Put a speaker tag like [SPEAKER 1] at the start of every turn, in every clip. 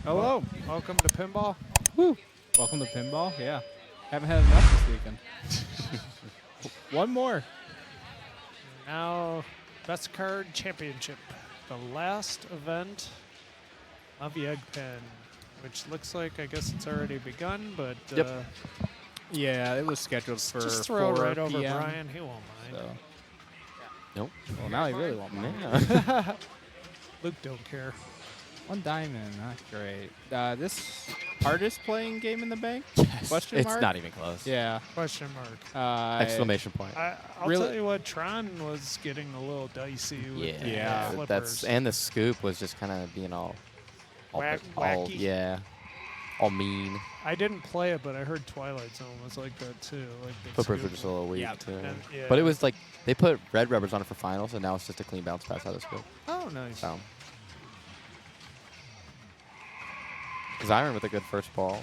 [SPEAKER 1] Hello, welcome to Pinball.
[SPEAKER 2] Woo! Welcome to Pinball. Yeah, haven't had enough this weekend. One more.
[SPEAKER 1] Now, Best Card Championship, the last event of Yegpin, which looks like I guess it's already begun, but
[SPEAKER 3] Yep.
[SPEAKER 2] Yeah, it was scheduled for
[SPEAKER 1] just throw
[SPEAKER 2] 4
[SPEAKER 1] right over
[SPEAKER 2] PM,
[SPEAKER 1] Brian. He won't mind.
[SPEAKER 2] So.
[SPEAKER 3] Nope.
[SPEAKER 2] Well, now he really won't mind.
[SPEAKER 3] Yeah.
[SPEAKER 1] Luke don't care.
[SPEAKER 2] One diamond, not great. This hardest playing game in the bank?
[SPEAKER 3] Yes.
[SPEAKER 2] Question
[SPEAKER 3] It's
[SPEAKER 2] mark?
[SPEAKER 3] not even close.
[SPEAKER 2] Yeah.
[SPEAKER 1] Question mark.
[SPEAKER 3] Exclamation point.
[SPEAKER 1] I'll
[SPEAKER 2] Really-
[SPEAKER 1] tell you what, Tron was getting a little dicey with the
[SPEAKER 2] Yeah,
[SPEAKER 1] flippers.
[SPEAKER 3] That's and the scoop was just kind of being all
[SPEAKER 1] Wacky.
[SPEAKER 3] yeah, all mean.
[SPEAKER 1] I didn't play it, but I heard Twilight Zone was like that too. Like the
[SPEAKER 3] Flippers were
[SPEAKER 1] scoop.
[SPEAKER 3] just a little weak
[SPEAKER 2] Yeah,
[SPEAKER 3] too.
[SPEAKER 1] and- yeah.
[SPEAKER 3] But it was like they put red rubbers on it for finals, and now it's just a clean bounce pass out of scoop.
[SPEAKER 1] Oh, nice.
[SPEAKER 3] So. Zion with a good first ball,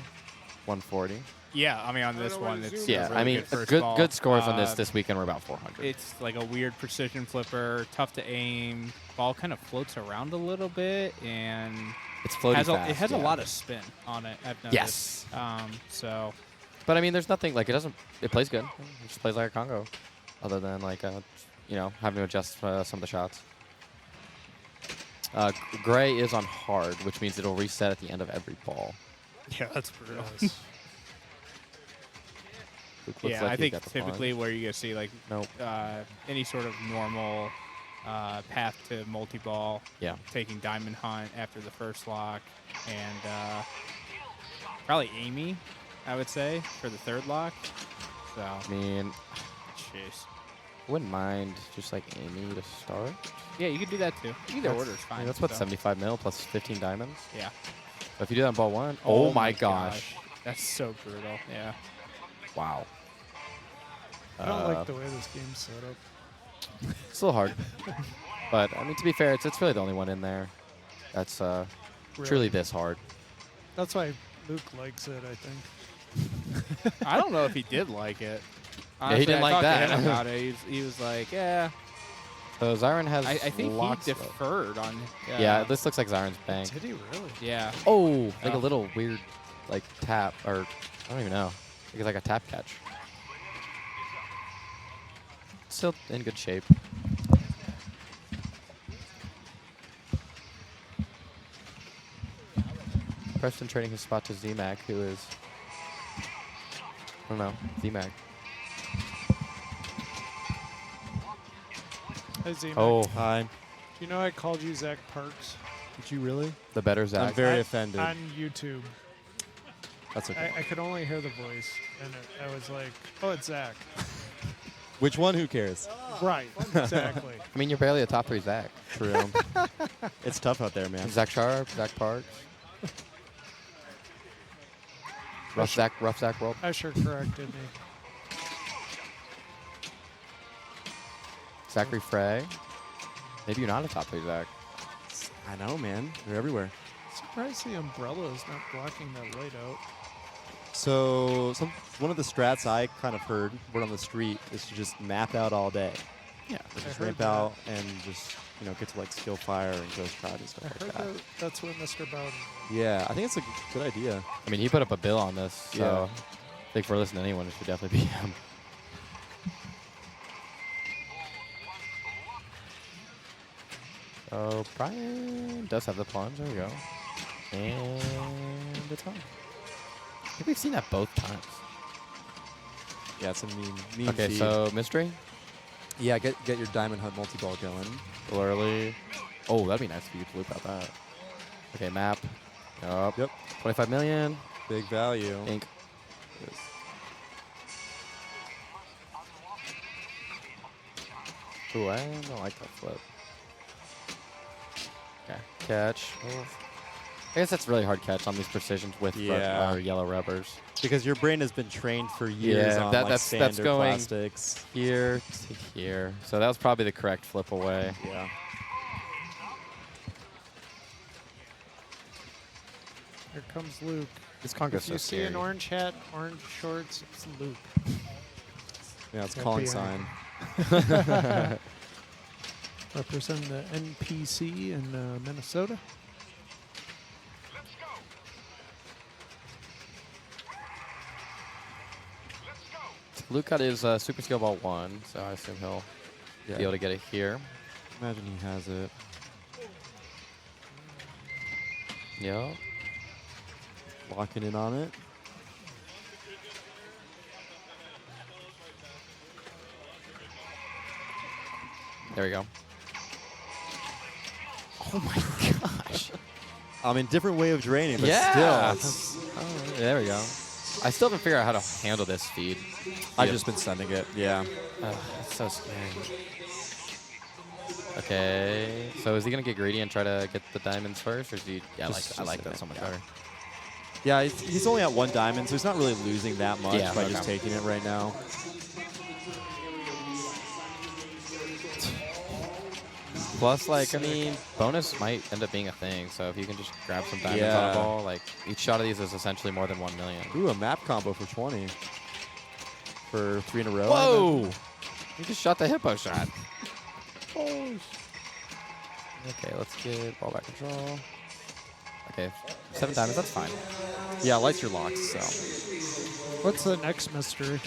[SPEAKER 3] 140.
[SPEAKER 2] Yeah, I mean, on this one, it's
[SPEAKER 3] Yeah,
[SPEAKER 2] a really
[SPEAKER 3] I mean,
[SPEAKER 2] good first
[SPEAKER 3] good
[SPEAKER 2] ball.
[SPEAKER 3] good scores on this weekend were about 400.
[SPEAKER 2] It's like a weird precision flipper, tough to aim. Ball kind of floats around a little bit, and
[SPEAKER 3] It's floaty fast.
[SPEAKER 2] it has a
[SPEAKER 3] yeah.
[SPEAKER 2] lot of spin on it. I've noticed.
[SPEAKER 3] Yes.
[SPEAKER 2] So
[SPEAKER 3] But I mean, there's nothing like it plays good. It just plays like a Congo, other than like having to adjust some of the shots. Gray is on hard, which means it'll reset at the end of every ball.
[SPEAKER 2] yeah, that's brutal.
[SPEAKER 1] Yes.
[SPEAKER 3] Luke looks
[SPEAKER 2] Yeah,
[SPEAKER 3] like
[SPEAKER 2] I
[SPEAKER 3] he's
[SPEAKER 2] think
[SPEAKER 3] got the
[SPEAKER 2] typically where you see like
[SPEAKER 3] Nope.
[SPEAKER 2] any sort of normal path to multi-ball,
[SPEAKER 3] Yeah.
[SPEAKER 2] taking Diamond Hunt after the first lock, and probably Amy, I would say, for the third lock. So,
[SPEAKER 3] I mean,
[SPEAKER 2] jeez.
[SPEAKER 3] I wouldn't mind just like Amy to start.
[SPEAKER 2] Yeah, you could do that too. Either
[SPEAKER 3] That's-
[SPEAKER 2] order is
[SPEAKER 3] I
[SPEAKER 2] fine.
[SPEAKER 3] mean, that's what,
[SPEAKER 2] so.
[SPEAKER 3] 75 mil plus 15 diamonds.
[SPEAKER 2] Yeah.
[SPEAKER 3] So if you do that on ball one, oh my gosh.
[SPEAKER 2] That's so brutal. Yeah.
[SPEAKER 3] Wow.
[SPEAKER 1] I don't like the way this game's set up.
[SPEAKER 3] It's a little hard. But I mean, to be fair, it's really the only one in there that's truly this hard.
[SPEAKER 1] That's why Luke likes it, I think.
[SPEAKER 2] I don't know if he did like it.
[SPEAKER 3] Yeah, he
[SPEAKER 2] Honestly,
[SPEAKER 3] didn't
[SPEAKER 2] I
[SPEAKER 3] like
[SPEAKER 2] talked to
[SPEAKER 3] that.
[SPEAKER 2] him about it. He was like, yeah.
[SPEAKER 3] So Zyron has
[SPEAKER 2] I think he
[SPEAKER 3] lots of.
[SPEAKER 2] deferred on.
[SPEAKER 3] Yeah, this looks like Zyron's bank.
[SPEAKER 1] Did he really?
[SPEAKER 2] Yeah.
[SPEAKER 3] Oh, like a
[SPEAKER 2] Oh.
[SPEAKER 3] little weird, like tap, or I don't even know. I think it's like a tap catch. Still in good shape. Preston trading his spot to ZMAC, who is, I don't know, ZMAC.
[SPEAKER 1] Hey, Z,
[SPEAKER 3] Oh,
[SPEAKER 4] Hi.
[SPEAKER 1] you know I called you Zach Parks
[SPEAKER 4] Did you really?
[SPEAKER 3] the better Zach.
[SPEAKER 4] I'm very
[SPEAKER 1] I-
[SPEAKER 4] offended.
[SPEAKER 1] on YouTube.
[SPEAKER 4] That's okay.
[SPEAKER 1] I could only hear the voice, and I was like, "Oh, it's Zach."
[SPEAKER 4] Which one? Who cares?
[SPEAKER 1] Right, exactly.
[SPEAKER 3] I mean, you're barely a top 3 Zach.
[SPEAKER 4] True. It's tough out there, man.
[SPEAKER 3] Zach Sharp, Zach Parks. Rough Zach world.
[SPEAKER 1] Usher corrected me.
[SPEAKER 3] Zachary Frey. Maybe you're not a top 3 Zach.
[SPEAKER 4] I know, man. They're everywhere.
[SPEAKER 1] Surprised the umbrella is not blocking that light out.
[SPEAKER 4] So one of the strats I kind of heard word on the street is to just map out all day.
[SPEAKER 3] Yeah.
[SPEAKER 4] Just
[SPEAKER 1] heard
[SPEAKER 4] ramp
[SPEAKER 1] that.
[SPEAKER 4] out and just get to like skill fire and ghost trot and
[SPEAKER 1] I
[SPEAKER 4] stuff
[SPEAKER 1] heard
[SPEAKER 4] like that.
[SPEAKER 1] that's what Mr. Bowden.
[SPEAKER 4] Yeah, I think it's a good idea.
[SPEAKER 3] I mean, he put up a bill on this, so
[SPEAKER 4] Yeah.
[SPEAKER 3] I think for listening to anyone, it should definitely be him. So Brian does have the plunge. There we go. And it's on. I think we've seen that both times.
[SPEAKER 4] Yeah, it's a mean
[SPEAKER 3] Okay,
[SPEAKER 4] feed.
[SPEAKER 3] so mystery.
[SPEAKER 4] Yeah, get your diamond hunt multi-ball going.
[SPEAKER 3] A little early. Oh, that'd be nice if you could loop out that. Okay, map. Yup.
[SPEAKER 4] Yep.
[SPEAKER 3] 25 million.
[SPEAKER 4] Big value.
[SPEAKER 3] Ink. Ooh, I don't like that flip. Okay, catch. I guess that's really hard catch on these precisions with
[SPEAKER 4] Yeah.
[SPEAKER 3] yellow rubbers.
[SPEAKER 4] Because your brain has been trained for years
[SPEAKER 3] Yeah,
[SPEAKER 4] on
[SPEAKER 3] that's
[SPEAKER 4] standard
[SPEAKER 3] going-
[SPEAKER 4] plastics.
[SPEAKER 3] Here to here. So that was probably the correct flip away.
[SPEAKER 4] Yeah.
[SPEAKER 1] Here comes Luke.
[SPEAKER 3] This Congo's
[SPEAKER 1] If
[SPEAKER 3] so
[SPEAKER 1] you see
[SPEAKER 3] scary.
[SPEAKER 1] an orange hat, orange shorts, it's Luke.
[SPEAKER 4] Yeah, it's
[SPEAKER 1] Yeah,
[SPEAKER 4] calling
[SPEAKER 1] behind.
[SPEAKER 4] sign.
[SPEAKER 1] Representing the NPC in Minnesota.
[SPEAKER 3] Luke got his super skill ball 1, so I assume he'll be able to get it here.
[SPEAKER 4] Imagine he has it.
[SPEAKER 3] Yeah.
[SPEAKER 4] Locking in on it.
[SPEAKER 3] There we go. Oh my gosh.
[SPEAKER 4] I mean, different way of draining, but
[SPEAKER 3] Yeah.
[SPEAKER 4] still.
[SPEAKER 3] Oh, there we go. I still haven't figured out how to handle this speed.
[SPEAKER 4] I've just been sending it. Yeah.
[SPEAKER 3] It's so scary. Okay, so is he gonna get greedy and try to get the diamonds first, or is he? Yeah,
[SPEAKER 4] Just
[SPEAKER 3] I like
[SPEAKER 4] send
[SPEAKER 3] that
[SPEAKER 4] it,
[SPEAKER 3] so much
[SPEAKER 4] yeah.
[SPEAKER 3] better.
[SPEAKER 4] Yeah, he's only at 1 diamond, so he's not really losing that much
[SPEAKER 3] Yeah,
[SPEAKER 4] by
[SPEAKER 3] okay.
[SPEAKER 4] just taking it right now.
[SPEAKER 3] Plus, like, I mean, bonus might end up being a thing. So if you can just grab some diamonds on
[SPEAKER 4] Yeah.
[SPEAKER 3] a ball, like each shot of these is essentially more than 1 million.
[SPEAKER 4] Ooh, a map combo for 20. For 3 in a row.
[SPEAKER 3] Whoa! You just shot the hippo shot. Okay, let's get ball back control. Okay, 7 diamonds, that's fine.
[SPEAKER 4] Yeah, lights your locks, so.
[SPEAKER 1] What's the next mystery?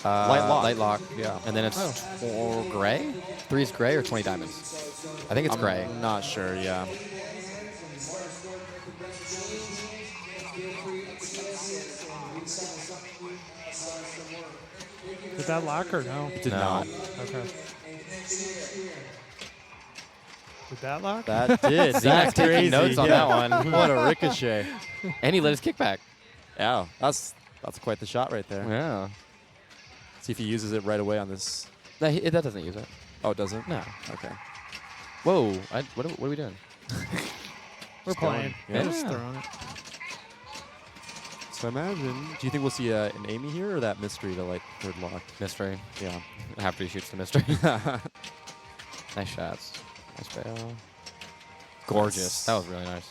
[SPEAKER 3] Light lock.
[SPEAKER 4] Yeah.
[SPEAKER 3] And then it's gray? 3 is gray or 20 diamonds? I think it's gray.
[SPEAKER 4] I'm not sure, yeah.
[SPEAKER 1] Did that lock or no?
[SPEAKER 4] It did
[SPEAKER 3] No.
[SPEAKER 4] not.
[SPEAKER 1] Okay. Did that lock?
[SPEAKER 4] That did.
[SPEAKER 3] Zenak
[SPEAKER 4] That's
[SPEAKER 3] taking
[SPEAKER 4] crazy.
[SPEAKER 3] notes on that one.
[SPEAKER 4] What a ricochet.
[SPEAKER 3] And he let his kickback.
[SPEAKER 4] Yeah, that's quite the shot right there.
[SPEAKER 3] Yeah.
[SPEAKER 4] See if he uses it right away on this.
[SPEAKER 3] That doesn't use it.
[SPEAKER 4] Oh, it doesn't?
[SPEAKER 3] No.
[SPEAKER 4] Okay.
[SPEAKER 3] Whoa. What are we doing?
[SPEAKER 1] We're playing.
[SPEAKER 4] Yeah.
[SPEAKER 1] Just
[SPEAKER 3] Yeah.
[SPEAKER 1] throwing it.
[SPEAKER 4] So imagine, do you think we'll see an Amy here or that mystery to like third lock?
[SPEAKER 3] Mystery.
[SPEAKER 4] Yeah.
[SPEAKER 3] After he shoots the mystery. Nice shots. Nice fail. Gorgeous. That was really nice.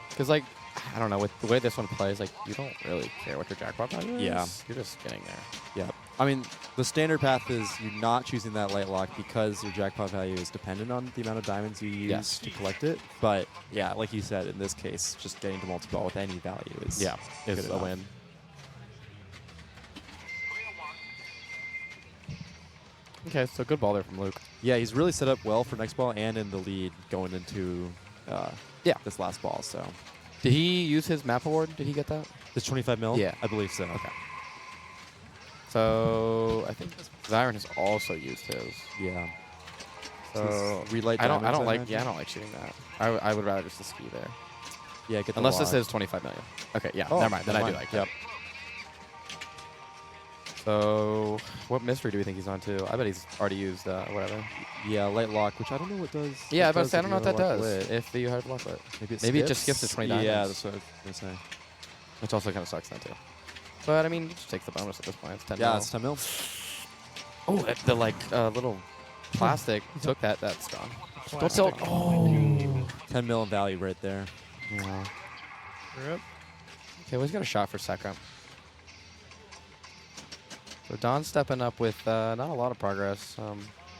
[SPEAKER 3] Because, like, I don't know, with the way this one plays, like, you don't really care what your jackpot value is.
[SPEAKER 4] Yeah.
[SPEAKER 3] You're just getting there.
[SPEAKER 4] Yeah. I mean, the standard path is you're not choosing that light lock because your jackpot value is dependent on the amount of diamonds you use
[SPEAKER 3] Yes.
[SPEAKER 4] to collect it. But yeah, like you said, in this case, just getting to multi-ball with any value is
[SPEAKER 3] Yeah.
[SPEAKER 4] good
[SPEAKER 3] It's a
[SPEAKER 4] enough.
[SPEAKER 3] win. Okay, so good ball there from Luke.
[SPEAKER 4] Yeah, he's really set up well for next ball and in the lead going into this last ball. So
[SPEAKER 3] Did he use his map award? Did he get that?
[SPEAKER 4] this 25 mil?
[SPEAKER 3] Yeah.
[SPEAKER 4] I believe so.
[SPEAKER 3] Okay. So I think Zyron has also used his.
[SPEAKER 4] Yeah.
[SPEAKER 3] So
[SPEAKER 4] relight
[SPEAKER 3] I don't
[SPEAKER 4] diamonds,
[SPEAKER 3] like
[SPEAKER 4] imagine?
[SPEAKER 3] yeah, I don't like shooting that. I would rather just the ski there.
[SPEAKER 4] Yeah, get the
[SPEAKER 3] Unless this
[SPEAKER 4] lock.
[SPEAKER 3] says 25 million. Okay, yeah,
[SPEAKER 4] Oh,
[SPEAKER 3] never mind. Then I
[SPEAKER 4] never
[SPEAKER 3] do
[SPEAKER 4] mind.
[SPEAKER 3] like that.
[SPEAKER 4] Yep.
[SPEAKER 3] So what mystery do we think he's on to? I bet he's already used whatever.
[SPEAKER 4] Yeah, light lock, which I don't know what does.
[SPEAKER 3] Yeah, I
[SPEAKER 4] what
[SPEAKER 3] was about to say, I don't know what that
[SPEAKER 4] if you
[SPEAKER 3] does.
[SPEAKER 4] lock lit.
[SPEAKER 3] If you have lock lit.
[SPEAKER 4] Maybe
[SPEAKER 3] it just skips the 20
[SPEAKER 4] Yeah,
[SPEAKER 3] diamonds.
[SPEAKER 4] that's what I was going to say.
[SPEAKER 3] Which also kind of sucks then too. But I mean, it just takes the bonus at this point. It's 10
[SPEAKER 4] Yeah,
[SPEAKER 3] mil.
[SPEAKER 4] it's 10 mil.
[SPEAKER 3] Oh, the little plastic took that. That's gone. Don't
[SPEAKER 1] Plastic.
[SPEAKER 3] tell. Oh.
[SPEAKER 4] 10 mil in value right there.
[SPEAKER 3] Yeah.
[SPEAKER 1] Rip.
[SPEAKER 3] Okay, well, he's got a shot for second. So Don's stepping up with not a lot of progress.
[SPEAKER 4] I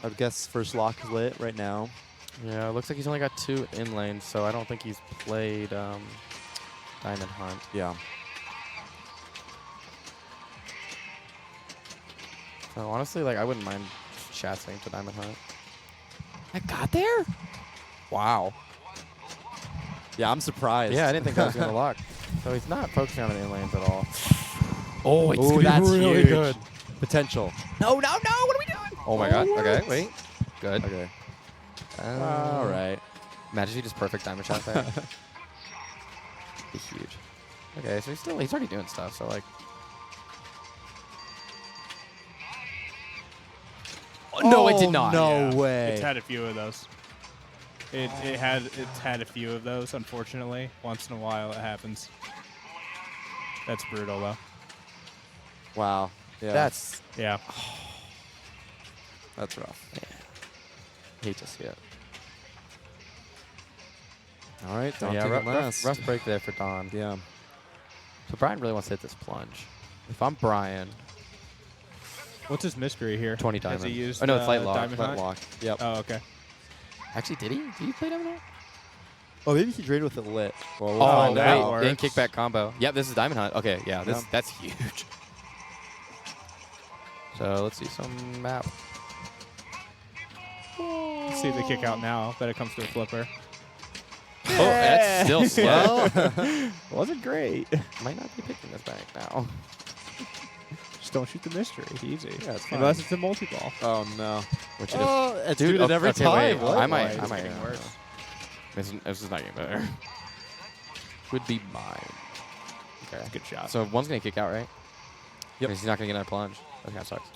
[SPEAKER 4] would guess first lock is lit right now.
[SPEAKER 3] Yeah, it looks like he's only got 2 in lanes, so I don't think he's played Diamond Hunt.
[SPEAKER 4] Yeah.
[SPEAKER 3] So honestly, like, I wouldn't mind chatsing to Diamond Hunt. I got there? Wow.
[SPEAKER 4] Yeah, I'm surprised.
[SPEAKER 3] Yeah, I didn't think that was going to lock. So he's not focusing on the in lanes at all.
[SPEAKER 4] Oh,
[SPEAKER 3] it's
[SPEAKER 4] Ooh, that's really good. Potential.
[SPEAKER 3] No, what are we doing? Oh my god. Okay, wait. Good.
[SPEAKER 4] Okay.
[SPEAKER 3] All
[SPEAKER 4] All right.
[SPEAKER 3] Imagine if he just perfect diamond shot there. Be huge. Okay, so he's already doing stuff, so like. Oh, no, it did not.
[SPEAKER 4] No
[SPEAKER 5] Yeah,
[SPEAKER 4] way.
[SPEAKER 5] It's had a few of those. It's had a few of those, unfortunately. Once in a while it happens. That's brutal though.
[SPEAKER 4] Wow. Yeah.
[SPEAKER 3] That's
[SPEAKER 5] Yeah.
[SPEAKER 4] that's rough.
[SPEAKER 3] hate to see it.
[SPEAKER 4] All right.
[SPEAKER 3] So
[SPEAKER 4] Don't
[SPEAKER 3] yeah,
[SPEAKER 4] take it
[SPEAKER 3] rough
[SPEAKER 4] last.
[SPEAKER 3] break there for Don.
[SPEAKER 4] Yeah.
[SPEAKER 3] So Brian really wants to hit this plunge. If I'm Brian,
[SPEAKER 5] What's his mystery here?
[SPEAKER 3] 20
[SPEAKER 5] Has
[SPEAKER 3] diamonds.
[SPEAKER 5] he used
[SPEAKER 3] Oh, no, it's light lock.
[SPEAKER 5] Diamond
[SPEAKER 4] Light
[SPEAKER 5] Hunt?
[SPEAKER 4] lock. Yep.
[SPEAKER 5] Oh, okay.
[SPEAKER 3] actually, did he? Did he play Diamond Hunt?
[SPEAKER 4] Oh, maybe he drained with it lit. Well, we'll
[SPEAKER 3] Oh,
[SPEAKER 4] find
[SPEAKER 5] that
[SPEAKER 4] out.
[SPEAKER 5] works.
[SPEAKER 3] in kickback combo. Yep, this is Diamond Hunt. Okay, yeah,
[SPEAKER 4] Yeah.
[SPEAKER 3] that's huge. So let's see some map.
[SPEAKER 5] See the kick out now, but it comes to a flipper.
[SPEAKER 3] Oh, that's still slow.
[SPEAKER 4] Well, wasn't great.
[SPEAKER 3] Might not be picking this back now.
[SPEAKER 5] Just don't shoot the mystery. Easy.
[SPEAKER 4] Yeah, it's fine.
[SPEAKER 5] Unless it's a multi-ball.
[SPEAKER 4] Oh no.
[SPEAKER 3] Which it is.
[SPEAKER 4] Oh, it's doing it every
[SPEAKER 3] okay,
[SPEAKER 4] time.
[SPEAKER 3] wait,
[SPEAKER 4] What?
[SPEAKER 3] I might.
[SPEAKER 5] It's
[SPEAKER 3] I might.
[SPEAKER 5] getting worse.
[SPEAKER 3] This is not getting better. Would be mine. Okay.
[SPEAKER 5] Good shot.
[SPEAKER 3] So one's gonna kick out, right?
[SPEAKER 4] Yep.
[SPEAKER 3] He's not gonna get another plunge. That kind of sucks.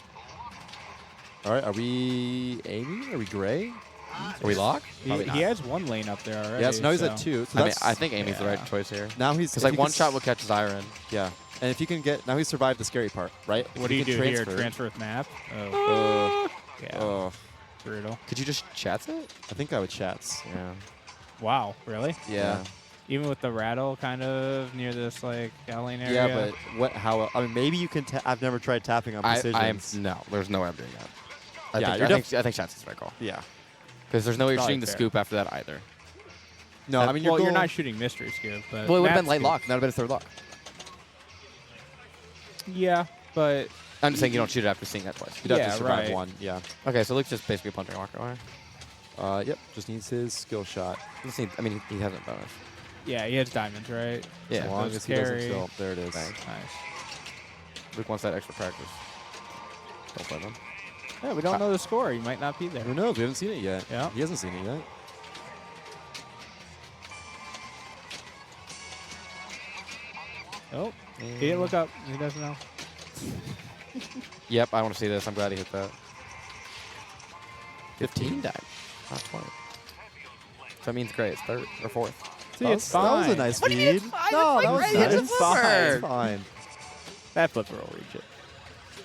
[SPEAKER 4] All right, are we Amy? Are we Gray?
[SPEAKER 3] Are we locked?
[SPEAKER 5] he has one lane up there already.
[SPEAKER 4] Yeah, so now he's at 2. So
[SPEAKER 3] I mean,
[SPEAKER 4] that's,
[SPEAKER 3] I think Amy's the right
[SPEAKER 5] yeah.
[SPEAKER 3] choice here.
[SPEAKER 4] now he's
[SPEAKER 3] Because
[SPEAKER 4] if
[SPEAKER 3] like
[SPEAKER 4] he
[SPEAKER 3] one
[SPEAKER 4] can
[SPEAKER 3] shot
[SPEAKER 4] s-
[SPEAKER 3] will catch Zyron.
[SPEAKER 4] Yeah, and if you can get now, he survived the scary part, right?
[SPEAKER 5] What do
[SPEAKER 4] He
[SPEAKER 5] you
[SPEAKER 4] can
[SPEAKER 5] do here? Transfer with map? Oh, yeah.
[SPEAKER 4] Oh,
[SPEAKER 5] Brutal.
[SPEAKER 3] Could you just chats it?
[SPEAKER 4] I think I would chats.
[SPEAKER 3] Yeah.
[SPEAKER 5] Wow. Really?
[SPEAKER 4] Yeah.
[SPEAKER 5] Even with the rattle kind of near this like lane
[SPEAKER 4] Yeah,
[SPEAKER 5] area?
[SPEAKER 4] but what? How? I mean, maybe you can. I've never tried tapping on
[SPEAKER 3] I am
[SPEAKER 4] precisions.
[SPEAKER 3] no. There's no way I'm doing that. I
[SPEAKER 4] Yeah,
[SPEAKER 3] think,
[SPEAKER 4] you're
[SPEAKER 3] I think chats is the right call.
[SPEAKER 4] Yeah.
[SPEAKER 3] Because there's no way you're
[SPEAKER 5] Probably
[SPEAKER 3] shooting the
[SPEAKER 5] fair.
[SPEAKER 3] scoop after that either.
[SPEAKER 4] No, I mean,
[SPEAKER 5] well,
[SPEAKER 4] your
[SPEAKER 5] you're
[SPEAKER 4] goal-
[SPEAKER 5] not shooting mystery scoop, but
[SPEAKER 3] Well, it would have been
[SPEAKER 5] map
[SPEAKER 3] light
[SPEAKER 5] scoop-
[SPEAKER 3] lock. That would have been a third lock.
[SPEAKER 5] Yeah, but
[SPEAKER 3] I'm just saying you don't shoot it after seeing that twice.
[SPEAKER 4] You'd have
[SPEAKER 5] Yeah,
[SPEAKER 4] to survive
[SPEAKER 5] right.
[SPEAKER 4] one. Yeah.
[SPEAKER 3] Okay, so Luke's just basically punching a walker.
[SPEAKER 4] Yep. Just needs his skill shot.
[SPEAKER 3] I mean, he hasn't bonus.
[SPEAKER 5] yeah, he has diamonds, right?
[SPEAKER 3] Yeah.
[SPEAKER 4] As long
[SPEAKER 5] those
[SPEAKER 4] as he doesn't
[SPEAKER 5] carry.
[SPEAKER 4] kill. There it is.
[SPEAKER 3] Thanks.
[SPEAKER 5] Nice.
[SPEAKER 3] Luke wants that extra practice. Don't blame him.
[SPEAKER 5] Yeah, we don't know the score. You might not be there.
[SPEAKER 4] Who knows? We haven't seen it yet.
[SPEAKER 5] Yeah.
[SPEAKER 4] He hasn't seen it yet.
[SPEAKER 5] Oh, he didn't look up. He doesn't know.
[SPEAKER 3] Yep, I want to see this. I'm glad he hit that. 15 died, not 20. So that means great. It's third or fourth.
[SPEAKER 5] See, it's
[SPEAKER 4] That was a
[SPEAKER 5] fine.
[SPEAKER 4] nice
[SPEAKER 3] What do you mean
[SPEAKER 4] feed.
[SPEAKER 3] it's fine?
[SPEAKER 4] No,
[SPEAKER 3] It's
[SPEAKER 4] that was
[SPEAKER 3] like
[SPEAKER 4] nice.
[SPEAKER 3] great. It's
[SPEAKER 4] It's
[SPEAKER 3] fine.
[SPEAKER 4] fine. It's fine.
[SPEAKER 5] That flipper will reach it.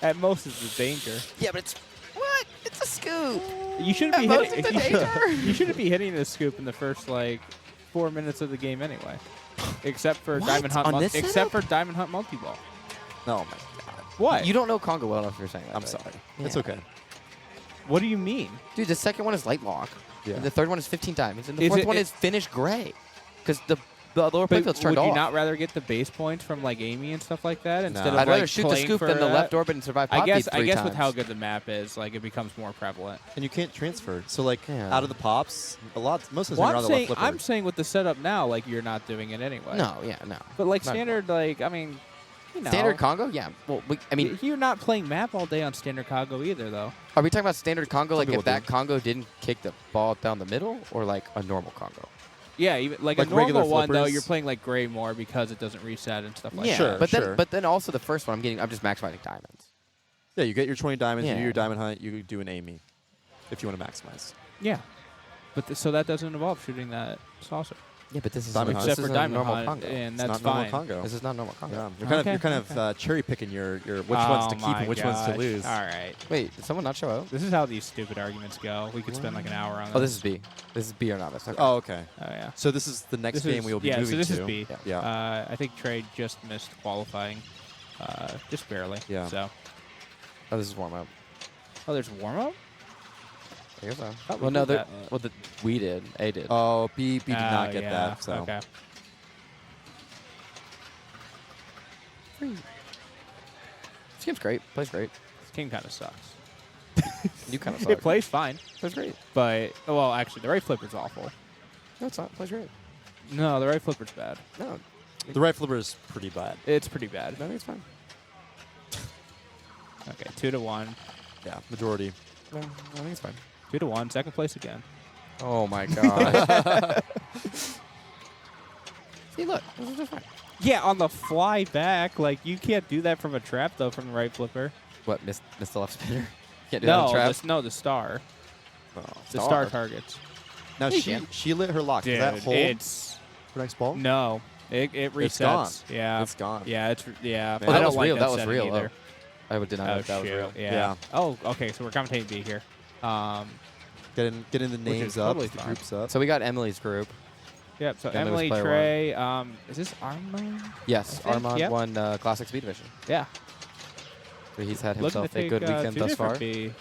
[SPEAKER 5] At most, it's the danger.
[SPEAKER 3] Yeah, but it's what? It's a scoop.
[SPEAKER 5] You shouldn't be
[SPEAKER 3] At most,
[SPEAKER 5] hitting.
[SPEAKER 3] it's a danger.
[SPEAKER 5] You shouldn't be hitting the scoop in the first like 4 minutes of the game anyway. Except for
[SPEAKER 3] What?
[SPEAKER 5] Diamond Hunt.
[SPEAKER 3] On this
[SPEAKER 5] Except
[SPEAKER 3] setup?
[SPEAKER 5] for Diamond Hunt multi-ball.
[SPEAKER 4] Oh my god.
[SPEAKER 5] What?
[SPEAKER 3] You don't know Congo well enough if you're saying that.
[SPEAKER 4] I'm
[SPEAKER 3] right?
[SPEAKER 4] sorry.
[SPEAKER 3] Yeah.
[SPEAKER 4] It's okay.
[SPEAKER 5] What do you mean?
[SPEAKER 3] Dude, the second one is light lock.
[SPEAKER 4] Yeah.
[SPEAKER 3] And the third one is 15 diamonds. And the
[SPEAKER 5] Is
[SPEAKER 3] fourth
[SPEAKER 5] it-
[SPEAKER 3] one
[SPEAKER 5] it-
[SPEAKER 3] is finish gray. Because the lower
[SPEAKER 5] But
[SPEAKER 3] playfield's
[SPEAKER 5] would
[SPEAKER 3] turned
[SPEAKER 5] you
[SPEAKER 3] off.
[SPEAKER 5] not rather get the base points from like Amy and stuff like that instead of
[SPEAKER 3] I'd
[SPEAKER 5] like
[SPEAKER 3] rather shoot the
[SPEAKER 5] playing
[SPEAKER 3] scoop
[SPEAKER 5] for
[SPEAKER 3] than the
[SPEAKER 5] that?
[SPEAKER 3] left orbit and survive pop
[SPEAKER 5] I guess
[SPEAKER 3] feed 3
[SPEAKER 5] with how
[SPEAKER 3] times.
[SPEAKER 5] good the map is, like it becomes more prevalent.
[SPEAKER 4] And you can't transfer. So like
[SPEAKER 3] Yeah.
[SPEAKER 4] out of the pops, most of the
[SPEAKER 5] Well,
[SPEAKER 4] time you're on the left flipper.
[SPEAKER 5] I'm saying with the setup now, like you're not doing it anyway.
[SPEAKER 3] No, yeah, no.
[SPEAKER 5] But like
[SPEAKER 3] Not
[SPEAKER 5] standard, like I mean, you know,
[SPEAKER 3] Standard Congo? Yeah. Well, I mean,
[SPEAKER 5] you're not playing map all day on standard Congo either, though.
[SPEAKER 3] are we talking about standard Congo? Like
[SPEAKER 4] people
[SPEAKER 3] if that
[SPEAKER 4] do.
[SPEAKER 3] Congo didn't kick the ball down the middle, or like a normal Congo?
[SPEAKER 5] Yeah, even like
[SPEAKER 4] Like
[SPEAKER 5] a
[SPEAKER 4] regular
[SPEAKER 5] normal one though,
[SPEAKER 4] flippers?
[SPEAKER 5] you're playing like gray more because it doesn't reset and stuff like
[SPEAKER 3] Yeah,
[SPEAKER 5] that.
[SPEAKER 4] Sure,
[SPEAKER 3] but
[SPEAKER 4] sure.
[SPEAKER 3] then also the first one, I'm just maximizing diamonds.
[SPEAKER 4] Yeah, you get your 20 diamonds, you do
[SPEAKER 3] Yeah.
[SPEAKER 4] your diamond hunt, you do an Amy if you want to maximize.
[SPEAKER 5] Yeah, but so that doesn't involve shooting that saucer,
[SPEAKER 3] Yeah, but this is
[SPEAKER 4] Diamond Hunt.
[SPEAKER 5] except for
[SPEAKER 3] a
[SPEAKER 5] Diamond
[SPEAKER 3] normal
[SPEAKER 5] Hunt,
[SPEAKER 3] Congo.
[SPEAKER 5] and
[SPEAKER 4] It's
[SPEAKER 5] that's
[SPEAKER 4] not normal
[SPEAKER 5] fine.
[SPEAKER 4] Congo.
[SPEAKER 3] This is not normal Congo.
[SPEAKER 4] Yeah,
[SPEAKER 5] Okay,
[SPEAKER 4] you're kind of cherry picking your which ones to
[SPEAKER 5] Oh
[SPEAKER 4] keep and which ones to
[SPEAKER 5] my
[SPEAKER 4] lose.
[SPEAKER 5] gosh. All right,
[SPEAKER 3] Wait, did someone not show up?
[SPEAKER 5] this is how these stupid arguments go. We could spend like an hour on this.
[SPEAKER 3] Oh, this is B. This is B or not? That's okay.
[SPEAKER 4] Oh, okay.
[SPEAKER 5] Oh yeah.
[SPEAKER 4] So this is the next
[SPEAKER 5] This
[SPEAKER 4] game
[SPEAKER 5] is-
[SPEAKER 4] we will be
[SPEAKER 5] yeah,
[SPEAKER 4] moving
[SPEAKER 5] so this
[SPEAKER 4] to.
[SPEAKER 5] is B.
[SPEAKER 4] Yeah.
[SPEAKER 5] I think Trey just missed qualifying, just barely.
[SPEAKER 4] Yeah.
[SPEAKER 5] So,
[SPEAKER 3] Oh, this is warm up.
[SPEAKER 5] oh, there's warm up.
[SPEAKER 3] I guess so.
[SPEAKER 5] Thought we
[SPEAKER 3] Well, no,
[SPEAKER 5] did that.
[SPEAKER 3] we did. A did.
[SPEAKER 4] Oh, B did not get
[SPEAKER 5] yeah.
[SPEAKER 4] that. So
[SPEAKER 5] Okay.
[SPEAKER 3] This game's great. Plays great.
[SPEAKER 5] This game kind of sucks.
[SPEAKER 3] You kind of
[SPEAKER 5] It
[SPEAKER 3] suck.
[SPEAKER 5] plays fine,
[SPEAKER 3] Plays great.
[SPEAKER 5] but well, actually, the right flipper's awful.
[SPEAKER 3] No, it's not. Plays great.
[SPEAKER 5] No, the right flipper's bad.
[SPEAKER 3] No,
[SPEAKER 4] the right flipper is pretty bad.
[SPEAKER 5] It's pretty bad.
[SPEAKER 3] no, it's fine.
[SPEAKER 5] Okay, 2-1.
[SPEAKER 4] Yeah, majority.
[SPEAKER 3] No, I think it's fine.
[SPEAKER 5] 2-1. Second place again.
[SPEAKER 3] Oh my god. See, look, this is just fine.
[SPEAKER 5] Yeah, on the fly back, like you can't do that from a trap though. From the right flipper.
[SPEAKER 3] What? Missed the left spinner? Can't do that on
[SPEAKER 5] No,
[SPEAKER 3] trap.
[SPEAKER 5] the star.
[SPEAKER 4] Oh.
[SPEAKER 5] The star targets.
[SPEAKER 4] Now
[SPEAKER 3] You
[SPEAKER 4] she
[SPEAKER 3] can.
[SPEAKER 4] she lit her lock. Does that
[SPEAKER 5] Dude,
[SPEAKER 4] hold
[SPEAKER 5] it's
[SPEAKER 4] for next ball?
[SPEAKER 5] no. It resets.
[SPEAKER 4] It's gone.
[SPEAKER 5] Yeah.
[SPEAKER 4] It's gone.
[SPEAKER 5] Yeah, it's yeah.
[SPEAKER 4] Oh,
[SPEAKER 5] I
[SPEAKER 3] that
[SPEAKER 5] don't
[SPEAKER 3] was
[SPEAKER 5] like
[SPEAKER 3] real.
[SPEAKER 5] That,
[SPEAKER 3] That was
[SPEAKER 5] setting
[SPEAKER 3] real.
[SPEAKER 5] either.
[SPEAKER 3] I would deny
[SPEAKER 5] Oh,
[SPEAKER 3] that that was
[SPEAKER 5] shoot.
[SPEAKER 3] real.
[SPEAKER 5] Yeah.
[SPEAKER 4] Yeah.
[SPEAKER 5] Oh, okay. So we're commentating B here.
[SPEAKER 4] Get in the
[SPEAKER 5] Which
[SPEAKER 4] names
[SPEAKER 5] is
[SPEAKER 4] up,
[SPEAKER 5] totally
[SPEAKER 4] the
[SPEAKER 5] fine.
[SPEAKER 4] groups up.
[SPEAKER 3] So we got Emily's group.
[SPEAKER 5] Yep. So
[SPEAKER 3] Yeah, that was
[SPEAKER 5] Emily,
[SPEAKER 3] player
[SPEAKER 5] Trey. Is this Armand?
[SPEAKER 3] Yes,
[SPEAKER 5] I think,
[SPEAKER 3] Armand
[SPEAKER 5] yep.
[SPEAKER 3] won Classic Speed Division.
[SPEAKER 5] Yeah.
[SPEAKER 3] So he's had
[SPEAKER 5] Looking to
[SPEAKER 3] himself a
[SPEAKER 5] take
[SPEAKER 3] good weekend
[SPEAKER 5] 2
[SPEAKER 3] thus
[SPEAKER 5] different
[SPEAKER 3] far.
[SPEAKER 5] B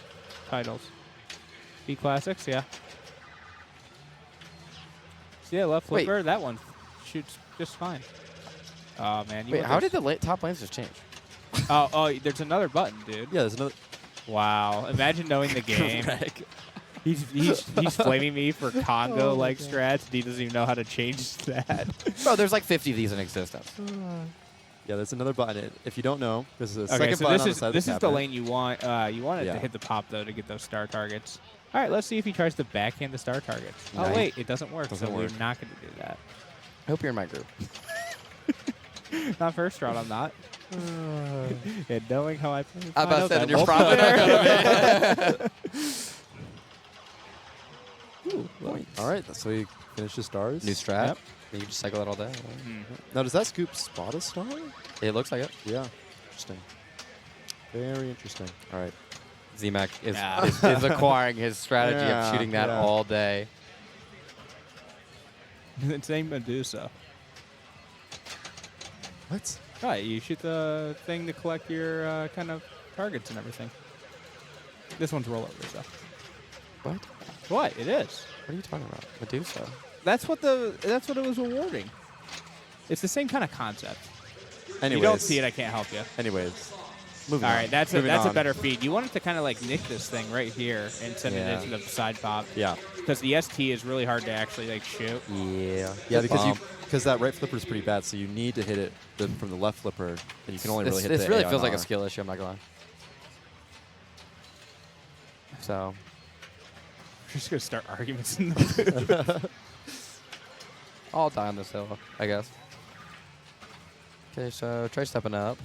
[SPEAKER 5] titles. B classics. Yeah.
[SPEAKER 2] See that left
[SPEAKER 3] Wait.
[SPEAKER 2] flipper? That one shoots just fine. Oh, man.
[SPEAKER 3] Wait, how did the top lanes just change?
[SPEAKER 2] Oh, there's another button, dude.
[SPEAKER 4] Yeah, there's another.
[SPEAKER 2] Wow. Imagine knowing the game. He's flaming me for Congo-like strats, and he doesn't even know how to change that.
[SPEAKER 3] Bro, there's like 50 of these in existence.
[SPEAKER 4] Yeah, there's another button. If you don't know, this is a
[SPEAKER 2] Okay,
[SPEAKER 4] second
[SPEAKER 2] so
[SPEAKER 4] button
[SPEAKER 2] this
[SPEAKER 4] on the
[SPEAKER 2] is
[SPEAKER 4] side of
[SPEAKER 2] this
[SPEAKER 4] the
[SPEAKER 2] is the
[SPEAKER 4] cabinet.
[SPEAKER 2] lane you want. You want it
[SPEAKER 4] Yeah.
[SPEAKER 2] to hit the pop though to get those star targets. All right, let's see if he tries to backhand the star targets. Oh
[SPEAKER 4] Nice.
[SPEAKER 2] wait, it doesn't work.
[SPEAKER 4] Doesn't
[SPEAKER 2] so
[SPEAKER 4] work.
[SPEAKER 2] we're not going to do that.
[SPEAKER 3] I hope you're in my group.
[SPEAKER 2] Not first round, I'm not. And knowing how I play,
[SPEAKER 3] I was about to say, then you're
[SPEAKER 2] won't
[SPEAKER 3] probably
[SPEAKER 2] be
[SPEAKER 3] not
[SPEAKER 2] there.
[SPEAKER 3] Ooh,
[SPEAKER 4] All right, so you finish the stars.
[SPEAKER 3] New strat.
[SPEAKER 2] Yep.
[SPEAKER 3] You can just cycle it all day.
[SPEAKER 4] Now, does that scoop spot a star?
[SPEAKER 3] It looks like it.
[SPEAKER 4] Yeah. Interesting. Very interesting. All right.
[SPEAKER 3] Z-Mac is,
[SPEAKER 2] Yeah.
[SPEAKER 3] is acquiring his strategy
[SPEAKER 4] Yeah,
[SPEAKER 3] of shooting that
[SPEAKER 4] yeah.
[SPEAKER 3] all day.
[SPEAKER 2] It's named Medusa.
[SPEAKER 4] What?
[SPEAKER 2] Right, you shoot the thing to collect your kind of targets and everything. This one's rollover, so.
[SPEAKER 3] What?
[SPEAKER 2] What? It is.
[SPEAKER 3] What are you talking about? Medusa.
[SPEAKER 2] That's what it was rewarding. It's the same kind of concept.
[SPEAKER 4] Anyways.
[SPEAKER 2] You don't see it, I can't help you.
[SPEAKER 4] Anyways. Moving
[SPEAKER 2] All
[SPEAKER 4] on.
[SPEAKER 2] right, that's
[SPEAKER 4] Moving
[SPEAKER 2] a
[SPEAKER 4] on.
[SPEAKER 2] better feed. You want it to kind of like nick this thing right here and send
[SPEAKER 3] Yeah.
[SPEAKER 2] it into the side pop.
[SPEAKER 4] Yeah.
[SPEAKER 2] Because the ST is really hard to actually like shoot.
[SPEAKER 3] Yeah.
[SPEAKER 4] Yeah,
[SPEAKER 3] Good
[SPEAKER 4] because
[SPEAKER 3] bump.
[SPEAKER 4] because that right flipper is pretty bad, so you need to hit it from the left flipper, and you can only really hit
[SPEAKER 3] This
[SPEAKER 4] the
[SPEAKER 3] really
[SPEAKER 4] A
[SPEAKER 3] feels
[SPEAKER 4] on
[SPEAKER 3] like a
[SPEAKER 4] R.
[SPEAKER 3] skill issue, I'm not going to lie. So,
[SPEAKER 2] We're just going to start arguments in the
[SPEAKER 3] I'll die on this hill, I guess. Okay, so try stepping up.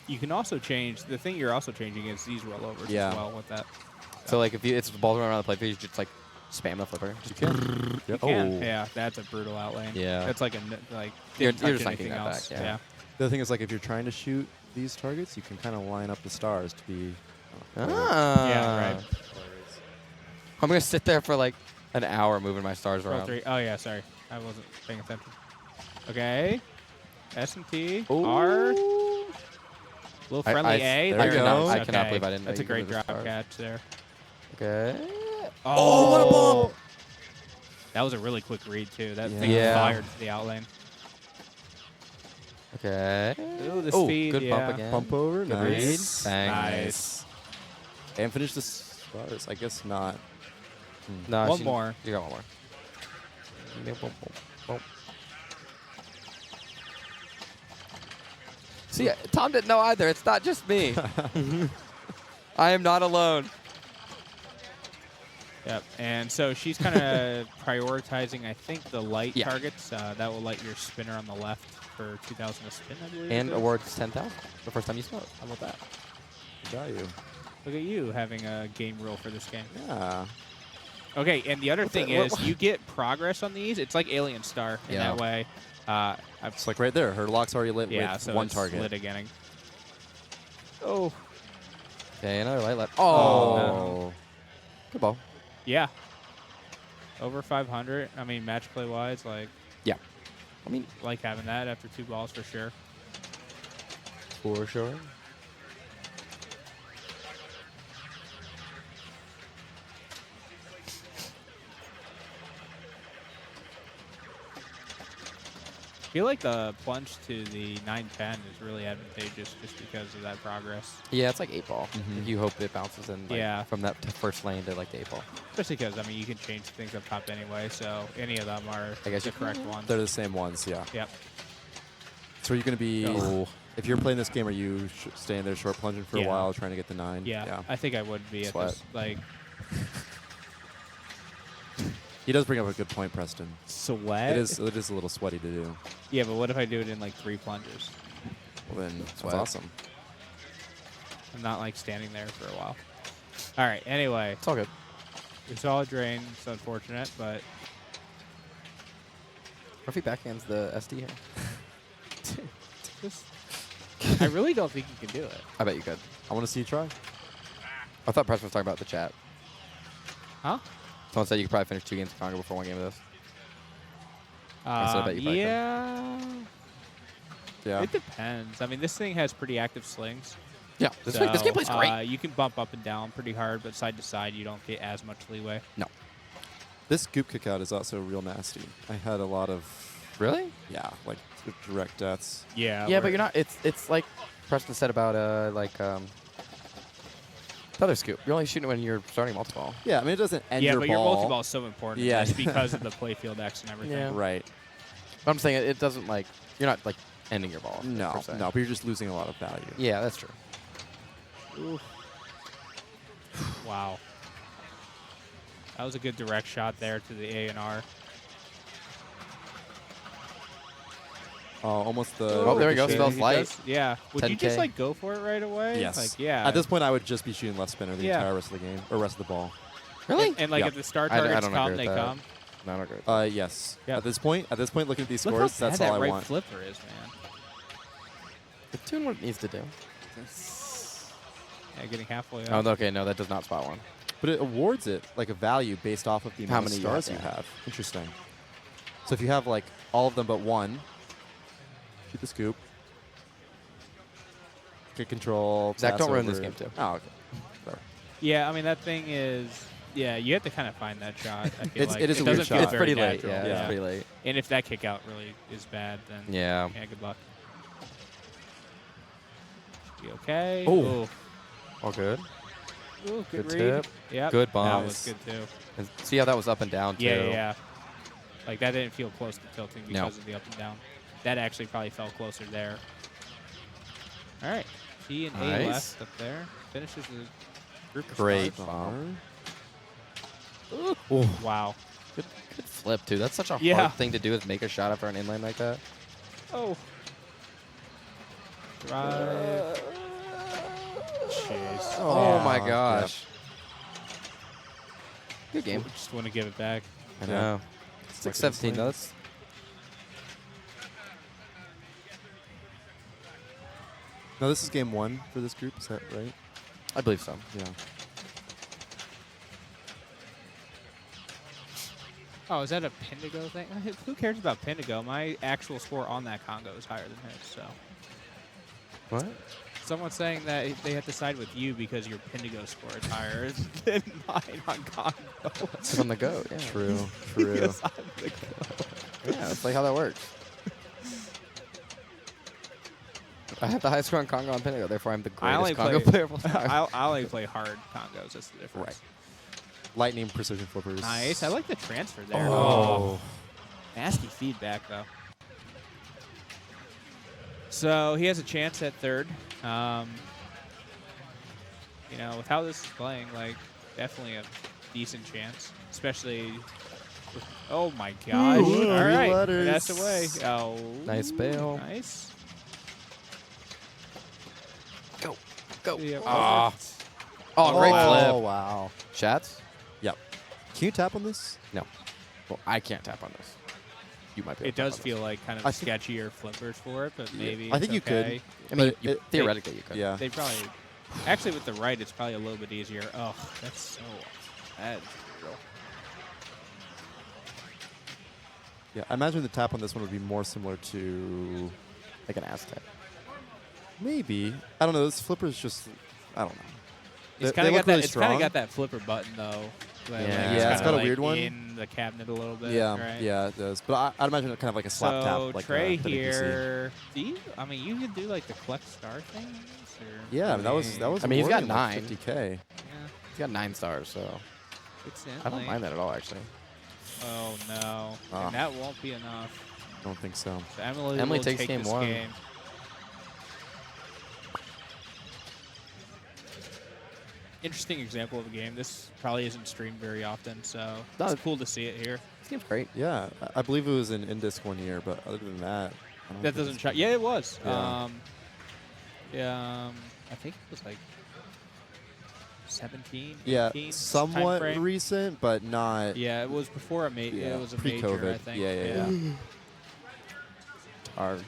[SPEAKER 2] You can also change, the thing you're also changing is these rollovers
[SPEAKER 4] Yeah.
[SPEAKER 2] as well with that.
[SPEAKER 3] So, like, if it's the ball's around the play, you just, like, spam the flipper. Just
[SPEAKER 4] You can.
[SPEAKER 2] You can. Yeah, that's a brutal outlane.
[SPEAKER 3] Yeah.
[SPEAKER 2] That's like like
[SPEAKER 3] You're
[SPEAKER 2] didn't touch
[SPEAKER 3] just
[SPEAKER 2] anything
[SPEAKER 3] knocking that
[SPEAKER 2] else.
[SPEAKER 3] back, yeah.
[SPEAKER 4] The other thing is, like, if you're trying to shoot these targets, you can kind of line up the stars to be.
[SPEAKER 3] Ah.
[SPEAKER 2] Yeah, right.
[SPEAKER 3] I'm going to sit there for, like, an hour moving my stars
[SPEAKER 2] Roll
[SPEAKER 3] around.
[SPEAKER 2] 3. Oh, yeah, sorry. I wasn't paying attention. Okay. S&T.
[SPEAKER 3] Ooh.
[SPEAKER 2] R. Little friendly A.
[SPEAKER 4] there
[SPEAKER 2] There
[SPEAKER 4] you
[SPEAKER 2] it
[SPEAKER 4] go.
[SPEAKER 2] is.
[SPEAKER 3] I cannot
[SPEAKER 2] Okay.
[SPEAKER 3] believe I didn't know
[SPEAKER 2] That's a
[SPEAKER 3] you could
[SPEAKER 2] great
[SPEAKER 3] move the
[SPEAKER 2] drop
[SPEAKER 3] stars.
[SPEAKER 2] catch there.
[SPEAKER 3] Okay.
[SPEAKER 2] Oh,
[SPEAKER 3] what a bump!
[SPEAKER 2] That was a really quick read, too. That thing
[SPEAKER 3] Yeah.
[SPEAKER 2] fired to the outlane.
[SPEAKER 3] Okay.
[SPEAKER 2] Ooh, the
[SPEAKER 3] Oh,
[SPEAKER 2] speed,
[SPEAKER 3] good
[SPEAKER 2] yeah.
[SPEAKER 3] bump again.
[SPEAKER 4] Bump over,
[SPEAKER 3] Good
[SPEAKER 4] nice.
[SPEAKER 3] read. Bang.
[SPEAKER 2] Nice.
[SPEAKER 4] And finish the stars. I guess not.
[SPEAKER 3] No,
[SPEAKER 2] One more.
[SPEAKER 3] You got one more. Boom, boom, boom, boom. See, Tom didn't know either. It's not just me. I am not alone.
[SPEAKER 2] Yep. And so she's kind of prioritizing, I think, the light
[SPEAKER 3] Yeah.
[SPEAKER 2] targets. That will light your spinner on the left for 2,000 a spin, I believe.
[SPEAKER 3] And
[SPEAKER 2] it is.
[SPEAKER 3] awards 10,000 the first time you smoke.
[SPEAKER 2] How about that?
[SPEAKER 4] Value.
[SPEAKER 2] Look at you having a game rule for this game.
[SPEAKER 4] Yeah.
[SPEAKER 2] Okay, and the other thing
[SPEAKER 3] the-
[SPEAKER 2] is you get progress on these. It's like Alien Star in
[SPEAKER 3] Yeah.
[SPEAKER 2] that way. I've
[SPEAKER 4] It's like right there. Her lock's already lit
[SPEAKER 2] yeah,
[SPEAKER 4] with
[SPEAKER 2] so
[SPEAKER 4] one
[SPEAKER 2] it's
[SPEAKER 4] target.
[SPEAKER 2] lit again. Oh.
[SPEAKER 3] Okay, another light left.
[SPEAKER 4] Oh.
[SPEAKER 3] Good ball.
[SPEAKER 2] Yeah. Over 500. I mean, match play wise, like
[SPEAKER 3] I mean,
[SPEAKER 2] like having that after 2 balls for sure.
[SPEAKER 3] for sure.
[SPEAKER 2] I feel like the plunge to the 910 is really advantageous just because of that progress.
[SPEAKER 3] Yeah, it's like 8 ball.
[SPEAKER 4] Mhm.
[SPEAKER 3] You hope it bounces in
[SPEAKER 2] Yeah.
[SPEAKER 3] from that first lane to like the 8 ball.
[SPEAKER 2] Especially because, I mean, you can change things up top anyway, so any of them are
[SPEAKER 3] I guess
[SPEAKER 2] the
[SPEAKER 3] you
[SPEAKER 2] correct
[SPEAKER 3] can.
[SPEAKER 2] ones.
[SPEAKER 4] They're the same ones, yeah.
[SPEAKER 2] Yep.
[SPEAKER 4] So are you going to be,
[SPEAKER 3] Oh.
[SPEAKER 4] if you're playing this game, are you staying there short plunging for
[SPEAKER 2] Yeah.
[SPEAKER 4] a while, trying to get the 9?
[SPEAKER 2] Yeah, I think I would be at
[SPEAKER 4] Sweat.
[SPEAKER 2] this, like,
[SPEAKER 4] He does bring up a good point, Preston.
[SPEAKER 2] sweat.
[SPEAKER 4] It is a little sweaty to do.
[SPEAKER 2] Yeah, but what if I do it in, like, 3 plunges?
[SPEAKER 4] Well, then that's
[SPEAKER 3] Sweat.
[SPEAKER 4] awesome.
[SPEAKER 2] I'm not, like, standing there for a while. All right, anyway.
[SPEAKER 3] It's all good.
[SPEAKER 2] We saw a drain. It's unfortunate, but
[SPEAKER 3] What if he backhands the SD here?
[SPEAKER 2] just, I really don't think you can do it.
[SPEAKER 3] I bet you could.
[SPEAKER 4] I want to see you try.
[SPEAKER 3] I thought Preston was talking about the chat.
[SPEAKER 2] Huh?
[SPEAKER 3] Someone said you could probably finish 2 games of Congo before 1 game of this. I bet you probably could.
[SPEAKER 2] Yeah.
[SPEAKER 4] Yeah.
[SPEAKER 2] It depends. I mean, this thing has pretty active slings.
[SPEAKER 3] Yeah, this gameplay's great.
[SPEAKER 2] You can bump up and down pretty hard, but side to side, you don't get as much leeway.
[SPEAKER 3] No.
[SPEAKER 4] This scoop kickout is also real nasty. I had a lot of,
[SPEAKER 3] Really?
[SPEAKER 4] yeah, like direct deaths.
[SPEAKER 2] Yeah.
[SPEAKER 3] Yeah, but you're not. It's like Preston said about the other scoop. You're only shooting when you're starting multi-ball.
[SPEAKER 4] Yeah, I mean, it doesn't end
[SPEAKER 2] Yeah,
[SPEAKER 4] your
[SPEAKER 2] but
[SPEAKER 4] ball.
[SPEAKER 2] your multi-ball is so important.
[SPEAKER 4] Yeah.
[SPEAKER 2] Just because of the playfield X and everything.
[SPEAKER 3] Yeah.
[SPEAKER 4] Right.
[SPEAKER 3] But I'm saying it doesn't like you're not like ending your ball.
[SPEAKER 4] No,
[SPEAKER 3] per se.
[SPEAKER 4] no, but you're just losing a lot of value.
[SPEAKER 3] Yeah, that's true.
[SPEAKER 2] Wow. That was a good direct shot there to the A&R.
[SPEAKER 4] Oh, almost the.
[SPEAKER 3] Oh, there we go.
[SPEAKER 4] ricochet.
[SPEAKER 3] Smells
[SPEAKER 2] He
[SPEAKER 3] light.
[SPEAKER 2] does- Yeah. Would you
[SPEAKER 3] 10K.
[SPEAKER 2] just like go for it right away?
[SPEAKER 4] Yes.
[SPEAKER 2] Like, yeah.
[SPEAKER 4] At this point, I would just be shooting left spinner the
[SPEAKER 2] Yeah.
[SPEAKER 4] entire rest of the game, or rest of the ball.
[SPEAKER 3] Really?
[SPEAKER 2] And like
[SPEAKER 4] Yeah.
[SPEAKER 2] if the star
[SPEAKER 3] I
[SPEAKER 2] targets
[SPEAKER 3] don't
[SPEAKER 2] come,
[SPEAKER 3] agree
[SPEAKER 2] they
[SPEAKER 3] with that.
[SPEAKER 2] come.
[SPEAKER 3] No, I don't agree with that.
[SPEAKER 4] Yes.
[SPEAKER 2] Yeah.
[SPEAKER 4] At this point, looking at these
[SPEAKER 2] Look
[SPEAKER 4] scores,
[SPEAKER 2] how
[SPEAKER 4] that's
[SPEAKER 2] bad
[SPEAKER 4] all
[SPEAKER 2] that
[SPEAKER 4] I
[SPEAKER 2] right
[SPEAKER 4] want.
[SPEAKER 2] flipper is, man.
[SPEAKER 3] It's doing what it needs to do.
[SPEAKER 2] Yeah, getting halfway
[SPEAKER 3] Oh,
[SPEAKER 2] up.
[SPEAKER 3] okay. No, that does not spot one.
[SPEAKER 4] But it awards it like a value based off of the
[SPEAKER 3] How
[SPEAKER 4] amount of
[SPEAKER 3] many you
[SPEAKER 4] stars
[SPEAKER 3] have,
[SPEAKER 4] you
[SPEAKER 3] yeah.
[SPEAKER 4] have. Interesting. So if you have like all of them but one, shoot the scoop. Kick control.
[SPEAKER 3] Zach,
[SPEAKER 4] pass
[SPEAKER 3] don't ruin this
[SPEAKER 4] over.
[SPEAKER 3] game, too.
[SPEAKER 4] Oh, okay. Sorry.
[SPEAKER 2] Yeah, I mean, that thing is... Yeah, you have to kind of find that shot. I feel
[SPEAKER 4] It's-
[SPEAKER 2] like.
[SPEAKER 4] it is a
[SPEAKER 2] doesn't
[SPEAKER 4] weird
[SPEAKER 2] feel
[SPEAKER 4] shot.
[SPEAKER 3] It's
[SPEAKER 2] very
[SPEAKER 3] pretty late.
[SPEAKER 2] natural.
[SPEAKER 3] Yeah, it's pretty late.
[SPEAKER 2] And if that kick out really is bad, then
[SPEAKER 3] Yeah.
[SPEAKER 2] good luck. You okay?
[SPEAKER 3] Oh.
[SPEAKER 2] Ooh.
[SPEAKER 3] All good.
[SPEAKER 2] Ooh,
[SPEAKER 3] Good
[SPEAKER 2] good read.
[SPEAKER 3] tip.
[SPEAKER 2] Yep.
[SPEAKER 3] Good
[SPEAKER 2] That
[SPEAKER 3] bomb.
[SPEAKER 2] was good too.
[SPEAKER 3] And see how that was up and down too.
[SPEAKER 2] Yeah, yeah. Like that didn't feel close to tilting
[SPEAKER 3] No.
[SPEAKER 2] because of the up and down. That actually probably fell closer there. All right. T and A
[SPEAKER 3] Nice.
[SPEAKER 2] left up there. Finishes the group of
[SPEAKER 3] Great
[SPEAKER 2] stars.
[SPEAKER 3] bomb.
[SPEAKER 2] Wow.
[SPEAKER 3] Good flip too. That's such a
[SPEAKER 2] Yeah.
[SPEAKER 3] hard thing to do is make a shot after an inline like that.
[SPEAKER 2] Oh. Drive. Jeez.
[SPEAKER 3] Oh my
[SPEAKER 4] Yeah.
[SPEAKER 3] gosh. Good game.
[SPEAKER 2] Just want to give it back.
[SPEAKER 3] I
[SPEAKER 4] Yeah.
[SPEAKER 3] know.
[SPEAKER 4] It's like
[SPEAKER 3] 6-17
[SPEAKER 4] insane.
[SPEAKER 3] though. That's
[SPEAKER 4] No, this is game one for this group. Is that right?
[SPEAKER 3] I believe so.
[SPEAKER 4] Yeah.
[SPEAKER 2] Oh, is that a Pindigo thing? Who cares about Pindigo? My actual score on that Congo is higher than his, so.
[SPEAKER 3] What?
[SPEAKER 2] Someone's saying that they have to side with you because your Pindigo score is higher than mine on Congo.
[SPEAKER 3] It's on the go. Yeah.
[SPEAKER 4] True. True.
[SPEAKER 2] Because I'm the go.
[SPEAKER 3] Yeah, that's like how that works. I have the highest score on Congo and Pinnacle, therefore I'm the
[SPEAKER 2] I only
[SPEAKER 3] greatest Congo
[SPEAKER 2] play-
[SPEAKER 3] player of all time.
[SPEAKER 2] I only play hard Congos. That's the difference.
[SPEAKER 4] Right. Lightning precision flippers.
[SPEAKER 2] Nice. I like the transfer there.
[SPEAKER 4] Oh.
[SPEAKER 2] Nasty feedback, though. So he has a chance at third. You know, with how this is playing, like, definitely a decent chance. Especially with, oh, my gosh.
[SPEAKER 4] Ooh,
[SPEAKER 2] All
[SPEAKER 4] three
[SPEAKER 2] right.
[SPEAKER 4] letters.
[SPEAKER 2] That's away. Oh.
[SPEAKER 3] Nice bail.
[SPEAKER 2] Nice.
[SPEAKER 3] Go. Go.
[SPEAKER 2] Yeah,
[SPEAKER 3] Ah.
[SPEAKER 2] perfect.
[SPEAKER 3] Oh, great
[SPEAKER 4] Oh,
[SPEAKER 3] flip.
[SPEAKER 4] wow.
[SPEAKER 3] Shots?
[SPEAKER 4] Yep. Can you tap on this?
[SPEAKER 3] No. Well, I can't tap on this. You might be able
[SPEAKER 2] It
[SPEAKER 3] to tap
[SPEAKER 2] does
[SPEAKER 3] on
[SPEAKER 2] feel like kind of
[SPEAKER 4] I think-
[SPEAKER 2] sketchier flippers for it, but maybe
[SPEAKER 4] I think
[SPEAKER 2] it's
[SPEAKER 4] you could.
[SPEAKER 2] okay.
[SPEAKER 3] this. I mean,
[SPEAKER 4] but
[SPEAKER 3] theoretically you could.
[SPEAKER 4] Yeah.
[SPEAKER 2] They probably, actually with the right, it's probably a little bit easier. Oh, that's so bad.
[SPEAKER 4] Yeah. I imagine the tap on this one would be more similar to
[SPEAKER 3] Like an Aztec.
[SPEAKER 4] maybe. I don't know. This flipper is just. I don't know.
[SPEAKER 2] It's
[SPEAKER 4] They
[SPEAKER 2] kind of
[SPEAKER 4] look
[SPEAKER 2] got that.
[SPEAKER 4] really
[SPEAKER 2] It's kind of
[SPEAKER 4] strong.
[SPEAKER 2] got that flipper button though. that,
[SPEAKER 3] Yeah.
[SPEAKER 2] like,
[SPEAKER 3] Yeah,
[SPEAKER 2] kinda
[SPEAKER 3] it's
[SPEAKER 4] got a
[SPEAKER 2] like
[SPEAKER 4] weird one.
[SPEAKER 2] in the cabinet a little bit.
[SPEAKER 4] Yeah.
[SPEAKER 2] Right?
[SPEAKER 4] Yeah, it does. But I'd imagine it kind of like a slap
[SPEAKER 2] So
[SPEAKER 4] tap. Like
[SPEAKER 2] Trey
[SPEAKER 4] the BPC.
[SPEAKER 2] here. Do you? I mean, you could do like the collect star things. Or,
[SPEAKER 4] Yeah, I mean, that was.
[SPEAKER 3] I mean, he's got
[SPEAKER 4] awarded, like,
[SPEAKER 3] 9.
[SPEAKER 4] 50K.
[SPEAKER 2] Yeah,
[SPEAKER 3] He's got 9 stars, so
[SPEAKER 2] it's
[SPEAKER 3] I don't mind that at all, actually.
[SPEAKER 2] Oh no,
[SPEAKER 4] Ah.
[SPEAKER 2] and that won't be enough.
[SPEAKER 4] Don't think so.
[SPEAKER 2] So Emily
[SPEAKER 3] Emily
[SPEAKER 2] will
[SPEAKER 3] takes
[SPEAKER 2] take
[SPEAKER 3] game
[SPEAKER 2] this
[SPEAKER 3] 1.
[SPEAKER 2] game. Interesting example of a game. This probably isn't streamed very often, so
[SPEAKER 3] No,
[SPEAKER 2] it's cool to see it here.
[SPEAKER 3] This game's great.
[SPEAKER 4] Yeah, I believe it was in Indisc one year, but other than that, I don't
[SPEAKER 2] That
[SPEAKER 4] think
[SPEAKER 2] doesn't
[SPEAKER 4] it's
[SPEAKER 2] shock.
[SPEAKER 4] been-
[SPEAKER 2] Yeah, it was.
[SPEAKER 4] Yeah.
[SPEAKER 2] I think it was like 17,
[SPEAKER 4] Yeah,
[SPEAKER 2] 18
[SPEAKER 4] somewhat
[SPEAKER 2] timeframe.
[SPEAKER 4] recent, but not.
[SPEAKER 2] Yeah, it was before a major.
[SPEAKER 4] Yeah,
[SPEAKER 2] It was a
[SPEAKER 4] pre-COVID.
[SPEAKER 2] major, I think.
[SPEAKER 4] Yeah.
[SPEAKER 3] Hard.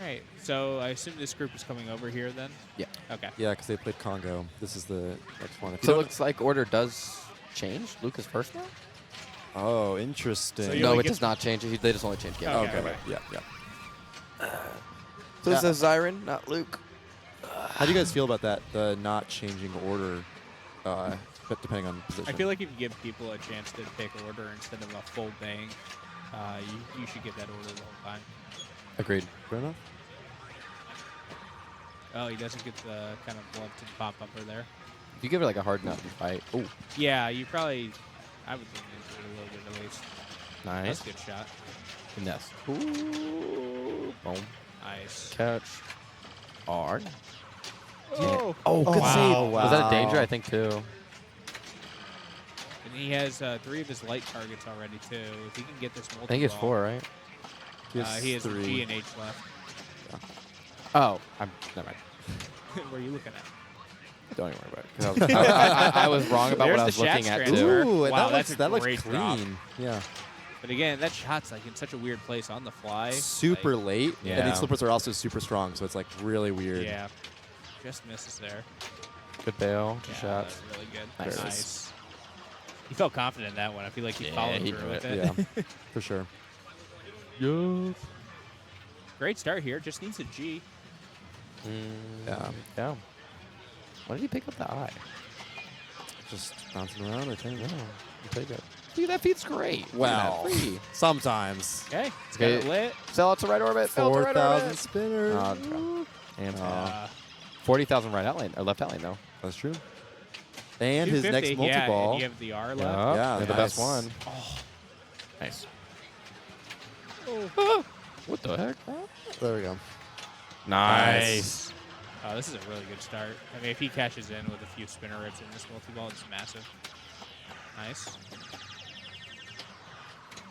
[SPEAKER 2] All right. So I assume this group is coming over here then.
[SPEAKER 3] Yeah.
[SPEAKER 2] Okay.
[SPEAKER 4] Yeah, because they played Congo. This is the next one. If you
[SPEAKER 3] So it
[SPEAKER 4] don't-
[SPEAKER 3] looks like order does change. Luke is first now?
[SPEAKER 4] Oh, interesting.
[SPEAKER 5] So you
[SPEAKER 3] No,
[SPEAKER 5] only
[SPEAKER 3] it
[SPEAKER 5] get-
[SPEAKER 3] does not change it. They just only change game.
[SPEAKER 5] Okay.
[SPEAKER 4] okay, right. Yeah, yeah.
[SPEAKER 3] So this is Zyron, not Luke.
[SPEAKER 4] How do you guys feel about that? The not changing order, but depending on position.
[SPEAKER 5] I feel like if you give people a chance to pick order instead of a full bang, you should give that order the whole time.
[SPEAKER 3] Agreed.
[SPEAKER 4] fair enough.
[SPEAKER 5] Oh, he doesn't get the kind of glove to pop upper there.
[SPEAKER 3] If you give it like a hard nut and fight. Oh,
[SPEAKER 5] Yeah, you probably. I would lean into it a little bit at least.
[SPEAKER 3] nice.
[SPEAKER 5] That's a good shot.
[SPEAKER 3] Finesse. Ooh. Boom.
[SPEAKER 5] Nice.
[SPEAKER 3] Catch. Hard.
[SPEAKER 5] Oh.
[SPEAKER 3] Oh, good
[SPEAKER 4] wow,
[SPEAKER 3] save. Was that
[SPEAKER 4] wow.
[SPEAKER 3] a danger? I think too.
[SPEAKER 5] And he has 3 of his light targets already too. If he can get this multi,
[SPEAKER 3] I think it's 4, right?
[SPEAKER 5] He has
[SPEAKER 4] 3.
[SPEAKER 5] G and H left.
[SPEAKER 3] Oh, I'm never mind.
[SPEAKER 5] What are you looking at?
[SPEAKER 3] Don't even worry about it. 'Cause I was wrong about what I
[SPEAKER 5] There's
[SPEAKER 3] was
[SPEAKER 5] the
[SPEAKER 3] looking
[SPEAKER 5] Shat's
[SPEAKER 3] at
[SPEAKER 5] transfer.
[SPEAKER 3] too.
[SPEAKER 4] Ooh,
[SPEAKER 5] Wow,
[SPEAKER 4] that
[SPEAKER 5] that's
[SPEAKER 4] looks
[SPEAKER 5] a
[SPEAKER 4] that looks
[SPEAKER 5] great drop.
[SPEAKER 4] clean. Yeah.
[SPEAKER 5] But again, that shot's like in such a weird place on the fly.
[SPEAKER 4] Super
[SPEAKER 5] like,
[SPEAKER 4] late. And
[SPEAKER 3] Yeah.
[SPEAKER 4] these flippers are also super strong, so it's like really weird.
[SPEAKER 5] Yeah. Just misses there.
[SPEAKER 3] Good bail. Two
[SPEAKER 5] Yeah,
[SPEAKER 3] shots.
[SPEAKER 5] that's really good.
[SPEAKER 3] Nice.
[SPEAKER 5] Nice. He felt confident in that one. I feel like he
[SPEAKER 3] Yeah,
[SPEAKER 5] followed
[SPEAKER 3] he
[SPEAKER 5] through
[SPEAKER 3] knew
[SPEAKER 5] with
[SPEAKER 3] it.
[SPEAKER 5] it.
[SPEAKER 4] Yeah, for sure.
[SPEAKER 5] Great start here. Just needs a G.
[SPEAKER 4] Yeah.
[SPEAKER 3] Yeah. Why did he pick up the eye?
[SPEAKER 4] Just bouncing around, I think.
[SPEAKER 3] No, you played it. Dude, that feed's great.
[SPEAKER 4] Wow.
[SPEAKER 3] Look at that free.
[SPEAKER 4] Sometimes.
[SPEAKER 5] Okay. It's got it lit.
[SPEAKER 3] Sell it to right orbit. Sell it to right
[SPEAKER 4] 4,000
[SPEAKER 3] orbit.
[SPEAKER 4] spinners.
[SPEAKER 3] And
[SPEAKER 5] Uh,
[SPEAKER 3] 40,000 right out lane, or left out lane though.
[SPEAKER 4] That's true. And his
[SPEAKER 5] 250,
[SPEAKER 4] next multi-ball.
[SPEAKER 5] Yeah, and you have the R left.
[SPEAKER 4] Yeah,
[SPEAKER 3] they're the best
[SPEAKER 4] nice.
[SPEAKER 3] one.
[SPEAKER 5] Oh.
[SPEAKER 3] Nice.
[SPEAKER 5] Oh.
[SPEAKER 3] What the heck?
[SPEAKER 4] There we go.
[SPEAKER 3] Nice.
[SPEAKER 5] Oh, this is a really good start. I mean, if he cashes in with a few spinner rips in this multi-ball, it's massive. Nice.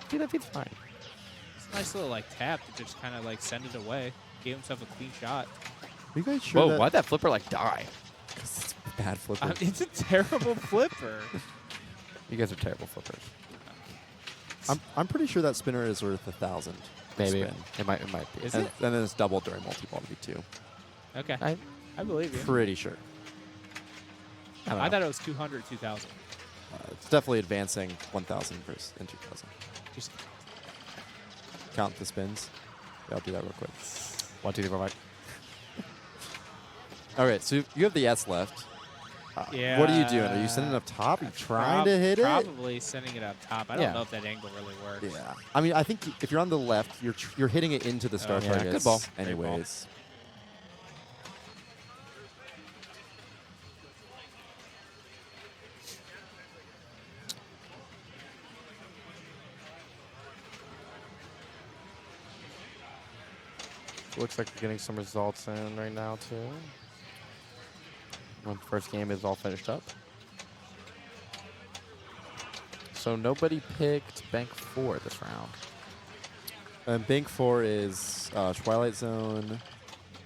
[SPEAKER 3] Dude, that feed's fine.
[SPEAKER 5] It's a nice little like tap to just kind of like send it away. Gave himself a clean shot.
[SPEAKER 4] Are you guys sure
[SPEAKER 3] Whoa,
[SPEAKER 4] that
[SPEAKER 3] why'd that flipper like die?
[SPEAKER 4] it's a bad flipper?
[SPEAKER 5] It's a terrible flipper.
[SPEAKER 3] You guys are terrible flippers.
[SPEAKER 4] I'm pretty sure that spinner is worth 1,000.
[SPEAKER 3] Maybe.
[SPEAKER 4] Spin.
[SPEAKER 3] It might be.
[SPEAKER 5] Is
[SPEAKER 4] And,
[SPEAKER 5] it?
[SPEAKER 4] and then it's doubled during multi-ball to be 2.
[SPEAKER 5] Okay.
[SPEAKER 3] I
[SPEAKER 5] I believe you.
[SPEAKER 4] Pretty sure.
[SPEAKER 3] don't know.
[SPEAKER 5] I thought it was 200, 2,000.
[SPEAKER 4] It's definitely advancing 1,000 versus in 2,000.
[SPEAKER 5] Just
[SPEAKER 4] Count the spins. Yeah, I'll do that real quick.
[SPEAKER 3] 1, 2, 3, 4, 5.
[SPEAKER 4] All right, so you have the S left.
[SPEAKER 5] yeah.
[SPEAKER 4] What are you doing? Are you sending it up top? Are you trying to hit it?
[SPEAKER 5] Probably sending it up top. I don't
[SPEAKER 3] Yeah.
[SPEAKER 5] know if that angle really works.
[SPEAKER 4] Yeah. I mean, I think if you're on the left, you're hitting it into the star
[SPEAKER 5] yeah,
[SPEAKER 4] targets.
[SPEAKER 3] good ball.
[SPEAKER 5] Great ball.
[SPEAKER 4] Anyways.
[SPEAKER 3] Looks like we're getting some results in right now too. When the first game is all finished up. So nobody picked Bank 4 this round.
[SPEAKER 4] And Bank 4 is Twilight Zone,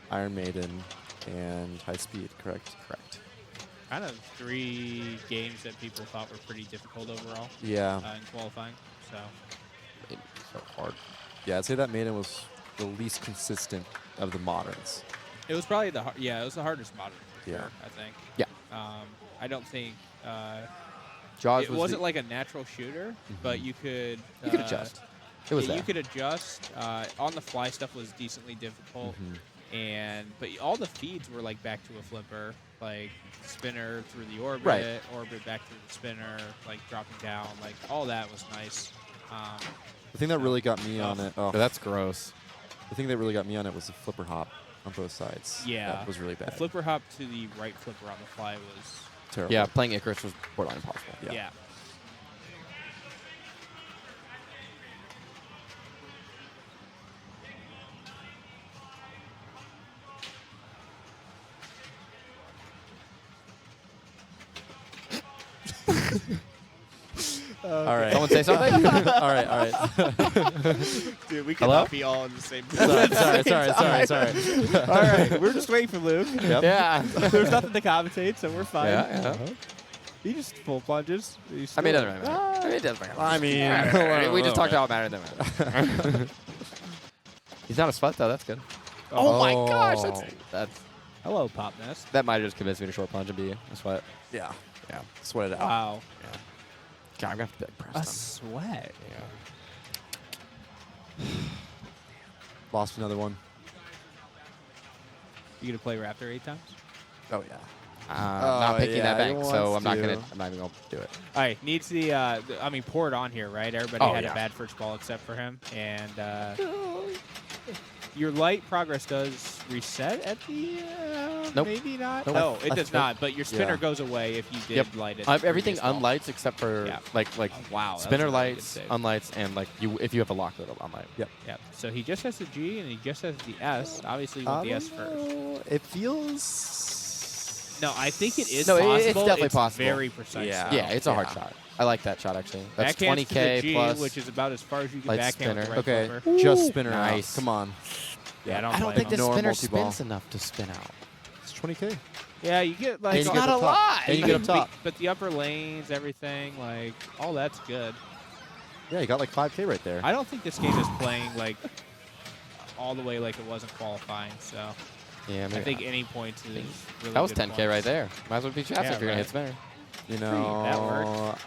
[SPEAKER 4] Iron Maiden, and High Speed, correct? Correct.
[SPEAKER 5] Kind of 3 games that people thought were pretty difficult overall
[SPEAKER 4] Yeah.
[SPEAKER 5] in qualifying. So
[SPEAKER 3] It's so hard.
[SPEAKER 4] Yeah, I'd say that Maiden was the least consistent of the moderns.
[SPEAKER 5] it was probably it was the hardest modern. For
[SPEAKER 4] Yeah.
[SPEAKER 5] sure, I think.
[SPEAKER 3] Yeah.
[SPEAKER 5] I don't think
[SPEAKER 3] Jaws
[SPEAKER 5] it
[SPEAKER 3] was
[SPEAKER 5] wasn't
[SPEAKER 3] the,
[SPEAKER 5] like a natural shooter, but you could
[SPEAKER 3] you could adjust. It was
[SPEAKER 5] yeah, you
[SPEAKER 3] there.
[SPEAKER 5] could adjust. On the fly stuff was decently difficult, but all the feeds were like back to a flipper, like spinner through the orbit,
[SPEAKER 4] Right.
[SPEAKER 5] orbit back through the spinner, like dropping down, like all that was nice.
[SPEAKER 4] The thing that really got me on it,
[SPEAKER 3] Oh, that's gross.
[SPEAKER 4] the thing that really got me on it was the flipper hop on both sides.
[SPEAKER 5] Yeah.
[SPEAKER 4] That was really
[SPEAKER 5] The
[SPEAKER 4] bad.
[SPEAKER 5] flipper hop to the right flipper on the fly was
[SPEAKER 4] Terrible.
[SPEAKER 3] Yeah, playing Icarus was borderline impossible.
[SPEAKER 4] Yeah.
[SPEAKER 5] yeah.
[SPEAKER 4] All right.
[SPEAKER 3] Someone say something?
[SPEAKER 4] all right, all right.
[SPEAKER 5] Dude, we
[SPEAKER 3] Hello?
[SPEAKER 5] cannot be all in the same.
[SPEAKER 4] sorry.
[SPEAKER 5] All right, we're just waiting for Luke.
[SPEAKER 4] Yep.
[SPEAKER 3] Yeah.
[SPEAKER 5] There's nothing to commentate, so we're fine.
[SPEAKER 3] Yeah.
[SPEAKER 5] He just full plunges.
[SPEAKER 3] I mean, it doesn't really matter. I mean, it doesn't matter.
[SPEAKER 4] I mean,
[SPEAKER 3] Alright, we just talked about matter. Matter. He's not a sweat though. That's good. Oh, my gosh, that's
[SPEAKER 5] Hello, Pop Nest.
[SPEAKER 3] that might have just convinced me to short plunge and be a sweat.
[SPEAKER 4] Yeah.
[SPEAKER 3] Yeah.
[SPEAKER 4] Sweat it out.
[SPEAKER 5] Wow.
[SPEAKER 3] God, I'm gonna have to
[SPEAKER 2] A
[SPEAKER 3] press
[SPEAKER 2] sweat.
[SPEAKER 3] Yeah.
[SPEAKER 4] Lost another one.
[SPEAKER 2] You gonna play Raptor 8 times?
[SPEAKER 4] Oh yeah.
[SPEAKER 3] Not picking
[SPEAKER 4] yeah,
[SPEAKER 3] that
[SPEAKER 4] he
[SPEAKER 3] bank, so
[SPEAKER 4] wants
[SPEAKER 3] I'm not
[SPEAKER 4] to.
[SPEAKER 3] even gonna do it.
[SPEAKER 2] All right, needs the. I mean, pour it on here, right? Everybody
[SPEAKER 3] Oh,
[SPEAKER 2] had
[SPEAKER 3] yeah.
[SPEAKER 2] a bad first ball except for him, and your light progress does reset at the.
[SPEAKER 3] Nope.
[SPEAKER 2] Maybe not.
[SPEAKER 3] Nope.
[SPEAKER 2] No, it
[SPEAKER 4] I
[SPEAKER 2] does
[SPEAKER 4] think-
[SPEAKER 2] not. But your spinner
[SPEAKER 4] yeah.
[SPEAKER 2] goes away if you did
[SPEAKER 3] Yep.
[SPEAKER 2] light it.
[SPEAKER 3] Everything
[SPEAKER 2] previous ball.
[SPEAKER 3] unlights except for
[SPEAKER 2] Yeah.
[SPEAKER 3] like
[SPEAKER 2] Wow, that was
[SPEAKER 3] spinner
[SPEAKER 2] a really good
[SPEAKER 3] lights,
[SPEAKER 2] save.
[SPEAKER 3] unlights, and like if you have a lock, it'll unlight.
[SPEAKER 4] Yep.
[SPEAKER 2] Yeah. So he just has the G and he just has the S. Obviously, you want the S first.
[SPEAKER 4] It feels.
[SPEAKER 2] No, I think it is
[SPEAKER 3] No,
[SPEAKER 2] possible.
[SPEAKER 3] it's definitely possible.
[SPEAKER 2] Very precise.
[SPEAKER 4] Yeah.
[SPEAKER 2] though.
[SPEAKER 3] Yeah, it's a hard
[SPEAKER 4] Yeah.
[SPEAKER 3] shot. I like that shot actually. That's
[SPEAKER 2] Backhand to the
[SPEAKER 3] 20K
[SPEAKER 2] G,
[SPEAKER 3] plus.
[SPEAKER 2] which is about as far as you can
[SPEAKER 3] light
[SPEAKER 2] backhand with the
[SPEAKER 3] spinner.
[SPEAKER 2] right
[SPEAKER 4] Okay,
[SPEAKER 2] flipper.
[SPEAKER 4] just spinner
[SPEAKER 3] Nice.
[SPEAKER 4] out. Come on.
[SPEAKER 2] Yeah,
[SPEAKER 3] I don't
[SPEAKER 2] blame
[SPEAKER 3] think
[SPEAKER 2] him.
[SPEAKER 3] the
[SPEAKER 4] Ignore
[SPEAKER 3] spinner
[SPEAKER 4] multi-ball.
[SPEAKER 3] spins enough to spin out.
[SPEAKER 4] It's 20K.
[SPEAKER 2] Yeah, you get like
[SPEAKER 4] And you
[SPEAKER 3] It's
[SPEAKER 4] get
[SPEAKER 3] not
[SPEAKER 4] up
[SPEAKER 3] a
[SPEAKER 4] top.
[SPEAKER 3] lot.
[SPEAKER 4] And you get up top.
[SPEAKER 2] But the upper lanes, everything, like all that's good.
[SPEAKER 4] Yeah, you got like 5K right there.
[SPEAKER 2] I don't think this game is playing like all the way like it wasn't qualifying. So
[SPEAKER 3] Yeah,
[SPEAKER 2] I
[SPEAKER 3] maybe
[SPEAKER 2] think
[SPEAKER 3] not.
[SPEAKER 2] any points is really
[SPEAKER 3] That was
[SPEAKER 2] good
[SPEAKER 3] 10K
[SPEAKER 2] points.
[SPEAKER 3] right there. Might as well be shafts
[SPEAKER 2] Yeah,
[SPEAKER 3] if you're gonna hit
[SPEAKER 2] right.
[SPEAKER 3] spinner.
[SPEAKER 4] You
[SPEAKER 2] that
[SPEAKER 4] know,
[SPEAKER 2] worked.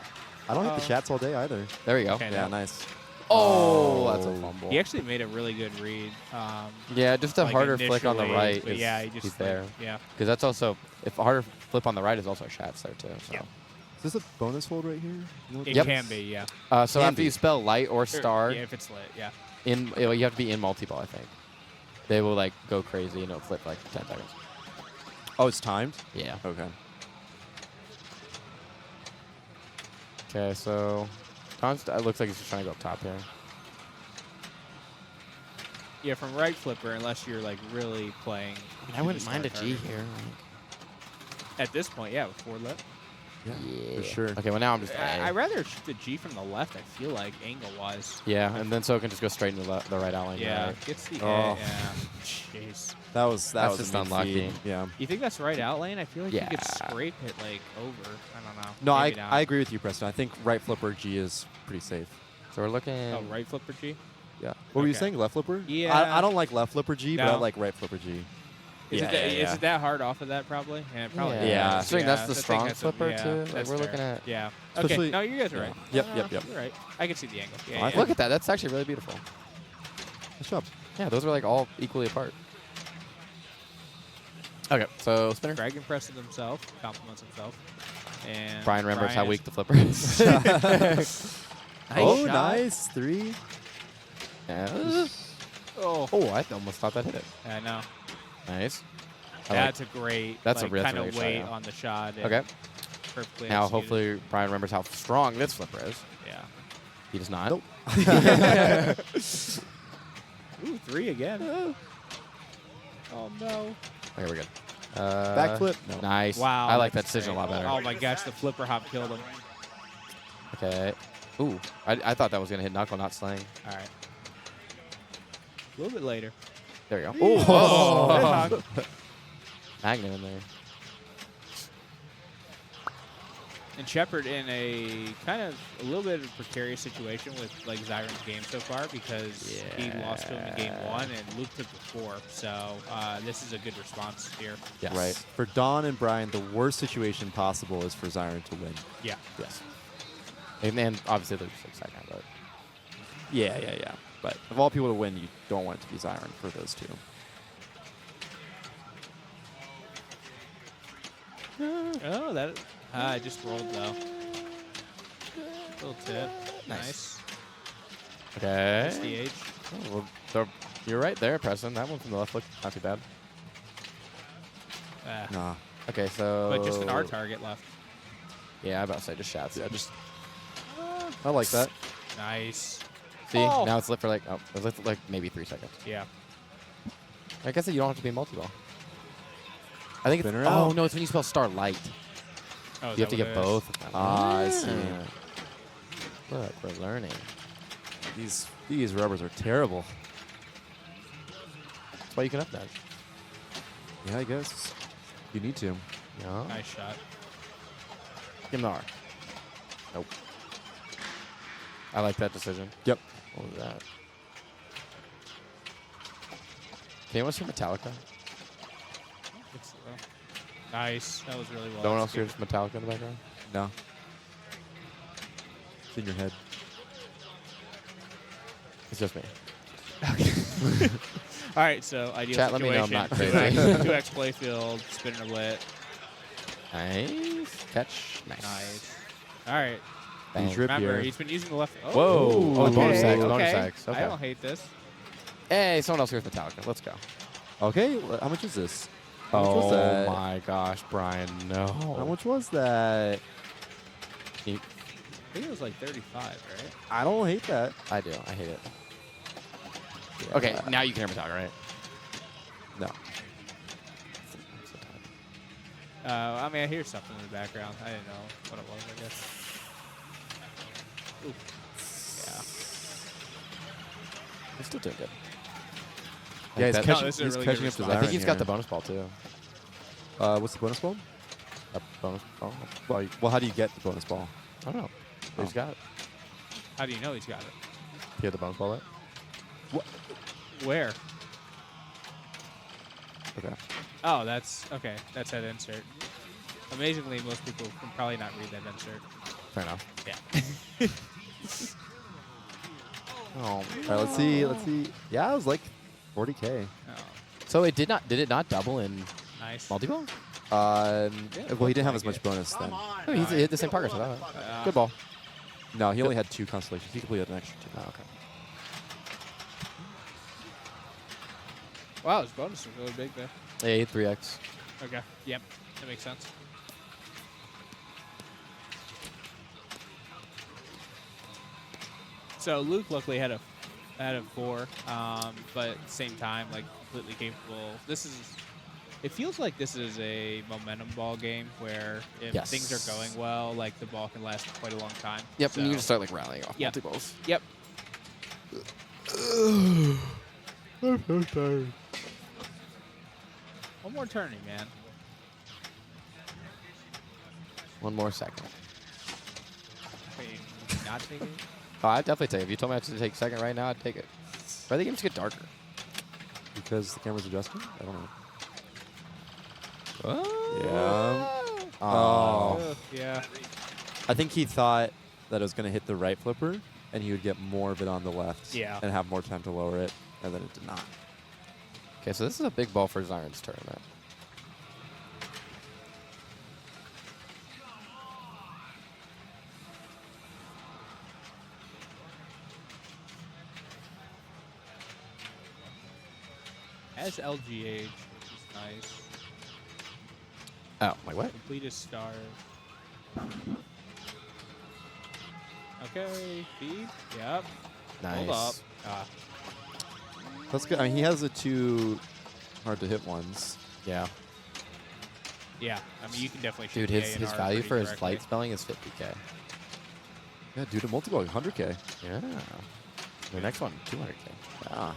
[SPEAKER 4] I don't hit
[SPEAKER 2] Oh.
[SPEAKER 4] the chats all day either.
[SPEAKER 3] There we go.
[SPEAKER 2] Okay,
[SPEAKER 4] Yeah,
[SPEAKER 2] now-
[SPEAKER 4] nice.
[SPEAKER 3] Oh, that's a
[SPEAKER 4] Oh.
[SPEAKER 3] fumble.
[SPEAKER 2] He actually made a really good read.
[SPEAKER 3] Yeah, just a
[SPEAKER 2] like
[SPEAKER 3] harder flick on the
[SPEAKER 2] initially,
[SPEAKER 3] right.
[SPEAKER 2] But
[SPEAKER 3] is,
[SPEAKER 2] yeah, he just
[SPEAKER 3] he's
[SPEAKER 2] like,
[SPEAKER 3] there.
[SPEAKER 2] Yeah.
[SPEAKER 3] Because that's also if a harder flip on the right is also a shafts there too. So.
[SPEAKER 2] Yeah.
[SPEAKER 4] Is this a bonus hold right here? You know what
[SPEAKER 2] It
[SPEAKER 4] this
[SPEAKER 3] Yep.
[SPEAKER 2] can
[SPEAKER 4] is?
[SPEAKER 2] be, yeah.
[SPEAKER 3] So
[SPEAKER 4] Can
[SPEAKER 3] after
[SPEAKER 4] be.
[SPEAKER 3] you spell light or star
[SPEAKER 2] Yeah, if it's lit, yeah.
[SPEAKER 3] you have to be in multi-ball. I think they will like go crazy and it'll flip like 10 seconds.
[SPEAKER 4] Oh, it's timed?
[SPEAKER 3] Yeah.
[SPEAKER 4] Okay.
[SPEAKER 3] Okay, so it looks like he's just trying to go up top here.
[SPEAKER 2] Yeah, from right flipper, unless you're like really playing.
[SPEAKER 3] I wouldn't
[SPEAKER 2] superstar
[SPEAKER 3] mind a G
[SPEAKER 2] target.
[SPEAKER 3] here.
[SPEAKER 2] At this point, yeah, with forward lip.
[SPEAKER 4] Yeah, for sure.
[SPEAKER 3] Okay, well now I'm just
[SPEAKER 2] I rather shoot the G from the left. I feel like angle wise.
[SPEAKER 3] yeah, and then so it can just go straight into the right outline.
[SPEAKER 2] Yeah,
[SPEAKER 3] Right.
[SPEAKER 2] gets the
[SPEAKER 4] Oh.
[SPEAKER 2] yeah. Jeez.
[SPEAKER 4] That was
[SPEAKER 3] That's
[SPEAKER 4] a
[SPEAKER 3] just
[SPEAKER 4] mean
[SPEAKER 3] unlucky.
[SPEAKER 4] feed. Yeah.
[SPEAKER 2] You think that's right outlane? I feel like you could
[SPEAKER 3] Yeah.
[SPEAKER 2] scrape it like over. I don't know.
[SPEAKER 4] No,
[SPEAKER 2] Maybe not.
[SPEAKER 4] I agree with you, Preston. I think right flipper G is pretty safe.
[SPEAKER 3] So we're looking.
[SPEAKER 2] Oh, right flipper G.
[SPEAKER 4] Yeah. What were you
[SPEAKER 2] Okay.
[SPEAKER 4] saying? Left flipper?
[SPEAKER 2] Yeah.
[SPEAKER 4] I don't like left flipper G, but I
[SPEAKER 2] No.
[SPEAKER 4] like right flipper G.
[SPEAKER 2] Is,
[SPEAKER 4] Yeah,
[SPEAKER 2] it that,
[SPEAKER 4] yeah,
[SPEAKER 2] is
[SPEAKER 4] yeah.
[SPEAKER 2] it that hard off of that probably? Yeah, probably.
[SPEAKER 3] Yeah.
[SPEAKER 4] Yeah.
[SPEAKER 3] Considering that's the
[SPEAKER 2] I think
[SPEAKER 3] strong
[SPEAKER 2] that's
[SPEAKER 3] flipper,
[SPEAKER 2] yeah,
[SPEAKER 3] too. Like,
[SPEAKER 2] that's
[SPEAKER 3] we're
[SPEAKER 2] fair.
[SPEAKER 3] looking at-
[SPEAKER 2] Yeah.
[SPEAKER 4] Especially-
[SPEAKER 2] Okay. No, you guys are right.
[SPEAKER 4] Yep,
[SPEAKER 2] No,
[SPEAKER 4] yep, yep.
[SPEAKER 2] You're right. I can see the angle. Yeah.
[SPEAKER 4] I
[SPEAKER 2] yeah.
[SPEAKER 3] Look at that. That's actually really beautiful.
[SPEAKER 4] Nice job.
[SPEAKER 3] Yeah, those are like all equally apart. Okay, so spinner.
[SPEAKER 2] Greg impresses himself, compliments himself, and
[SPEAKER 3] Brian remembers how
[SPEAKER 2] is-
[SPEAKER 3] weak the flipper is.
[SPEAKER 4] Oh,
[SPEAKER 2] shot.
[SPEAKER 4] nice. 3.
[SPEAKER 3] Yeah.
[SPEAKER 2] Oh,
[SPEAKER 3] Oh, I almost thought that hit it.
[SPEAKER 2] I know.
[SPEAKER 3] Nice. I
[SPEAKER 2] That's a great.
[SPEAKER 3] that's a
[SPEAKER 2] like,
[SPEAKER 3] real
[SPEAKER 2] kind
[SPEAKER 3] great
[SPEAKER 2] of
[SPEAKER 3] shot,
[SPEAKER 2] weight
[SPEAKER 3] yeah.
[SPEAKER 2] on the shot. and
[SPEAKER 3] Okay.
[SPEAKER 2] Perfectly.
[SPEAKER 3] Now,
[SPEAKER 2] executed.
[SPEAKER 3] hopefully, Brian remembers how strong this flipper is.
[SPEAKER 2] Yeah.
[SPEAKER 3] He does not.
[SPEAKER 4] Nope.
[SPEAKER 2] Ooh, 3 again. Oh no.
[SPEAKER 3] Okay, we're good.
[SPEAKER 4] Backflip? No.
[SPEAKER 3] Nice.
[SPEAKER 2] Wow.
[SPEAKER 3] I like that
[SPEAKER 2] that's
[SPEAKER 3] decision
[SPEAKER 2] great.
[SPEAKER 3] a lot better.
[SPEAKER 2] Oh my gosh, the flipper hop killed him.
[SPEAKER 3] Okay. Ooh, I thought that was going to hit knuckle, not sling.
[SPEAKER 2] All right. A little bit later.
[SPEAKER 3] There you go.
[SPEAKER 2] Ooh.
[SPEAKER 3] Oh.
[SPEAKER 2] Oh.
[SPEAKER 3] Magnet in there.
[SPEAKER 2] And Shepard in a kind of a little bit of a precarious situation with like Zyron's game so far because he lost to him in game 1 and looped it before. So this is a good response here.
[SPEAKER 3] Yes.
[SPEAKER 4] Right. For Don and Brian, the worst situation possible is for Zyron to win.
[SPEAKER 2] Yeah.
[SPEAKER 3] Yes. And then obviously there's like second, but
[SPEAKER 4] Yeah. But of all people to win, you don't want it to be Zyron for those two.
[SPEAKER 2] Oh, that I just rolled though. Little tip. Nice.
[SPEAKER 3] okay.
[SPEAKER 2] SDH.
[SPEAKER 3] Oh, well, you're right there, Preston. That one from the left looked not too bad.
[SPEAKER 4] Nah.
[SPEAKER 3] Okay, so.
[SPEAKER 2] But just an R target left.
[SPEAKER 3] Yeah, I about to say just shots.
[SPEAKER 4] Yeah, just. I like that.
[SPEAKER 2] Nice.
[SPEAKER 3] See,
[SPEAKER 2] Oh.
[SPEAKER 3] now it's lit for like it's lit for like maybe 3 seconds.
[SPEAKER 2] Yeah.
[SPEAKER 3] Like I said, you don't have to be multi-ball. I think it's.
[SPEAKER 4] Spinner
[SPEAKER 3] Oh
[SPEAKER 4] out.
[SPEAKER 3] no, it's when you spell starlight.
[SPEAKER 2] Oh, is
[SPEAKER 3] You have to
[SPEAKER 2] that
[SPEAKER 3] get
[SPEAKER 2] what it is?
[SPEAKER 3] both. of them.
[SPEAKER 4] Ah, I see.
[SPEAKER 3] Look, we're learning.
[SPEAKER 4] These rubbers are terrible.
[SPEAKER 3] That's why you can up dash.
[SPEAKER 4] Yeah, I guess. You need to.
[SPEAKER 3] Yeah.
[SPEAKER 2] Nice shot.
[SPEAKER 3] Give him the R. Nope. I like that decision.
[SPEAKER 4] Yep.
[SPEAKER 3] What was that? Can anyone see Metallica?
[SPEAKER 2] Nice. That was really well.
[SPEAKER 3] No one else
[SPEAKER 2] executed.
[SPEAKER 3] hears Metallica in the background?
[SPEAKER 4] No. It's in your head.
[SPEAKER 3] It's just me.
[SPEAKER 2] All right, so ideal
[SPEAKER 3] Chat, let me know I'm
[SPEAKER 2] situation.
[SPEAKER 3] not crazy.
[SPEAKER 2] 2x playfield, spinner lit.
[SPEAKER 3] Nice. Catch. Nice.
[SPEAKER 2] Nice. All right.
[SPEAKER 3] Bang.
[SPEAKER 4] He's rip
[SPEAKER 2] Remember,
[SPEAKER 4] here.
[SPEAKER 2] he's been using the left. Oh,
[SPEAKER 3] Whoa. Oh,
[SPEAKER 2] okay,
[SPEAKER 3] bonus X.
[SPEAKER 2] okay.
[SPEAKER 3] Bonus X. Okay.
[SPEAKER 2] I don't hate this.
[SPEAKER 3] Hey, someone else here's Metallica. Let's go.
[SPEAKER 4] Okay, how much is this? How much was
[SPEAKER 3] Oh
[SPEAKER 4] that?
[SPEAKER 3] my gosh, Brian, no.
[SPEAKER 4] How much was that?
[SPEAKER 2] I think it was like 35, right?
[SPEAKER 4] I don't hate that.
[SPEAKER 3] I do. I hate it.
[SPEAKER 4] Yeah.
[SPEAKER 3] Okay, now you can hear Metallica, right?
[SPEAKER 4] No.
[SPEAKER 2] I mean, I hear something in the background. I didn't know what it was, I guess. Ooh.
[SPEAKER 3] We're still doing good.
[SPEAKER 4] Yeah, he's,
[SPEAKER 3] that-
[SPEAKER 4] catching,
[SPEAKER 2] no, this is a
[SPEAKER 4] he's
[SPEAKER 2] really
[SPEAKER 4] catching
[SPEAKER 2] good
[SPEAKER 4] up to
[SPEAKER 2] response.
[SPEAKER 3] I
[SPEAKER 4] Zyron
[SPEAKER 3] think he's got
[SPEAKER 4] here.
[SPEAKER 3] the bonus ball, too.
[SPEAKER 4] What's the bonus ball?
[SPEAKER 3] A bonus ball?
[SPEAKER 4] Well, how do you get the bonus ball?
[SPEAKER 3] I don't know. He's got it.
[SPEAKER 2] How do you know he's got it?
[SPEAKER 3] He had the bonus ball there?
[SPEAKER 2] Where?
[SPEAKER 4] Okay.
[SPEAKER 2] Oh, that's okay. That's that insert. Amazingly, most people can probably not read that insert.
[SPEAKER 3] Fair enough.
[SPEAKER 2] Yeah.
[SPEAKER 3] Oh.
[SPEAKER 4] All right, let's see. Let's see. Yeah, it was like 40K.
[SPEAKER 2] Oh,
[SPEAKER 3] So it did it not double in
[SPEAKER 2] nice.
[SPEAKER 3] multi-ball?
[SPEAKER 4] Well, he didn't have as
[SPEAKER 2] like
[SPEAKER 4] much bonus then.
[SPEAKER 3] No, he hit the same progress. I thought. Good ball.
[SPEAKER 4] No, he only had 2 constellations. He completed an extra 2.
[SPEAKER 3] Oh, okay.
[SPEAKER 2] Wow, his bonus was really big there.
[SPEAKER 3] Yeah, 3x.
[SPEAKER 2] Okay. Yep. That makes sense. So Luke luckily had a 4, but at the same time, like completely capable. It feels like this is a momentum ball game where if
[SPEAKER 3] Yes.
[SPEAKER 2] things are going well, like the ball can last quite a long time.
[SPEAKER 3] Yep,
[SPEAKER 2] So,
[SPEAKER 3] and you can start like rallying off
[SPEAKER 2] Yep.
[SPEAKER 3] multi-balls.
[SPEAKER 2] Yep.
[SPEAKER 4] I'm so tired.
[SPEAKER 2] One more turning, man.
[SPEAKER 3] One more second.
[SPEAKER 2] Wait, not taking it?
[SPEAKER 3] Oh, I'd definitely take it. If you told me I had to take second right now, I'd take it. But I think games get darker.
[SPEAKER 4] Because the camera's adjusting? I don't know.
[SPEAKER 3] Oh.
[SPEAKER 4] Yeah. Oh.
[SPEAKER 2] Ugh, yeah.
[SPEAKER 4] I think he thought that it was going to hit the right flipper, and he would get more of it on the left.
[SPEAKER 2] Yeah.
[SPEAKER 4] And have more time to lower it, and then it did not.
[SPEAKER 3] Okay, so this is a big ball for Zyron's tournament.
[SPEAKER 2] Has LGH, which is nice.
[SPEAKER 3] Oh, like what?
[SPEAKER 2] Complete his star. Okay, feed. Yep.
[SPEAKER 3] Nice.
[SPEAKER 2] Hold up. Ah,
[SPEAKER 4] That's good. I mean, he has the 2 hard to hit ones.
[SPEAKER 3] Yeah.
[SPEAKER 2] yeah. I mean, you can definitely shoot
[SPEAKER 3] Dude,
[SPEAKER 2] the
[SPEAKER 3] his
[SPEAKER 2] A&R
[SPEAKER 3] value
[SPEAKER 2] pretty
[SPEAKER 3] for his
[SPEAKER 2] directly.
[SPEAKER 3] flight spelling is 50K.
[SPEAKER 4] Yeah, dude, a multi-ball, 100K.
[SPEAKER 3] Yeah. The next one, 200K.
[SPEAKER 4] Yeah.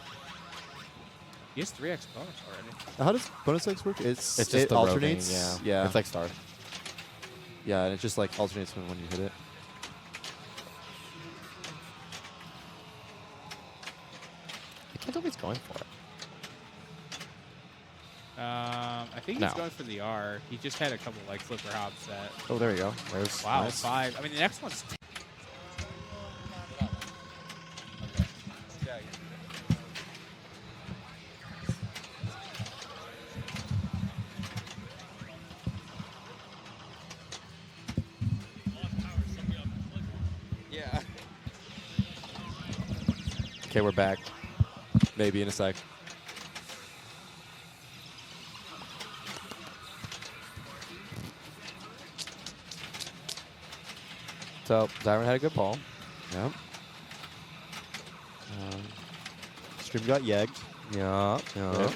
[SPEAKER 2] He has 3x bonus already.
[SPEAKER 4] How does bonus X work?
[SPEAKER 3] It's just
[SPEAKER 4] it
[SPEAKER 3] the
[SPEAKER 4] alternates.
[SPEAKER 3] rotating,
[SPEAKER 4] Yeah.
[SPEAKER 3] It's like star.
[SPEAKER 4] Yeah, and it just like alternates when you hit it.
[SPEAKER 3] I can't tell if he's going for it.
[SPEAKER 2] I think
[SPEAKER 3] No.
[SPEAKER 2] he's going for the R. He just had a couple like flipper hops that.
[SPEAKER 3] Oh, there you go. There's
[SPEAKER 2] Wow,
[SPEAKER 3] nice.
[SPEAKER 2] 5. I mean, the next one's.
[SPEAKER 3] Yeah. Okay, we're back.
[SPEAKER 4] Maybe in a sec.
[SPEAKER 3] So Zyron had a good ball.
[SPEAKER 4] Yep. Stream got yegged.
[SPEAKER 3] Yeah. Yeah.
[SPEAKER 4] Yep.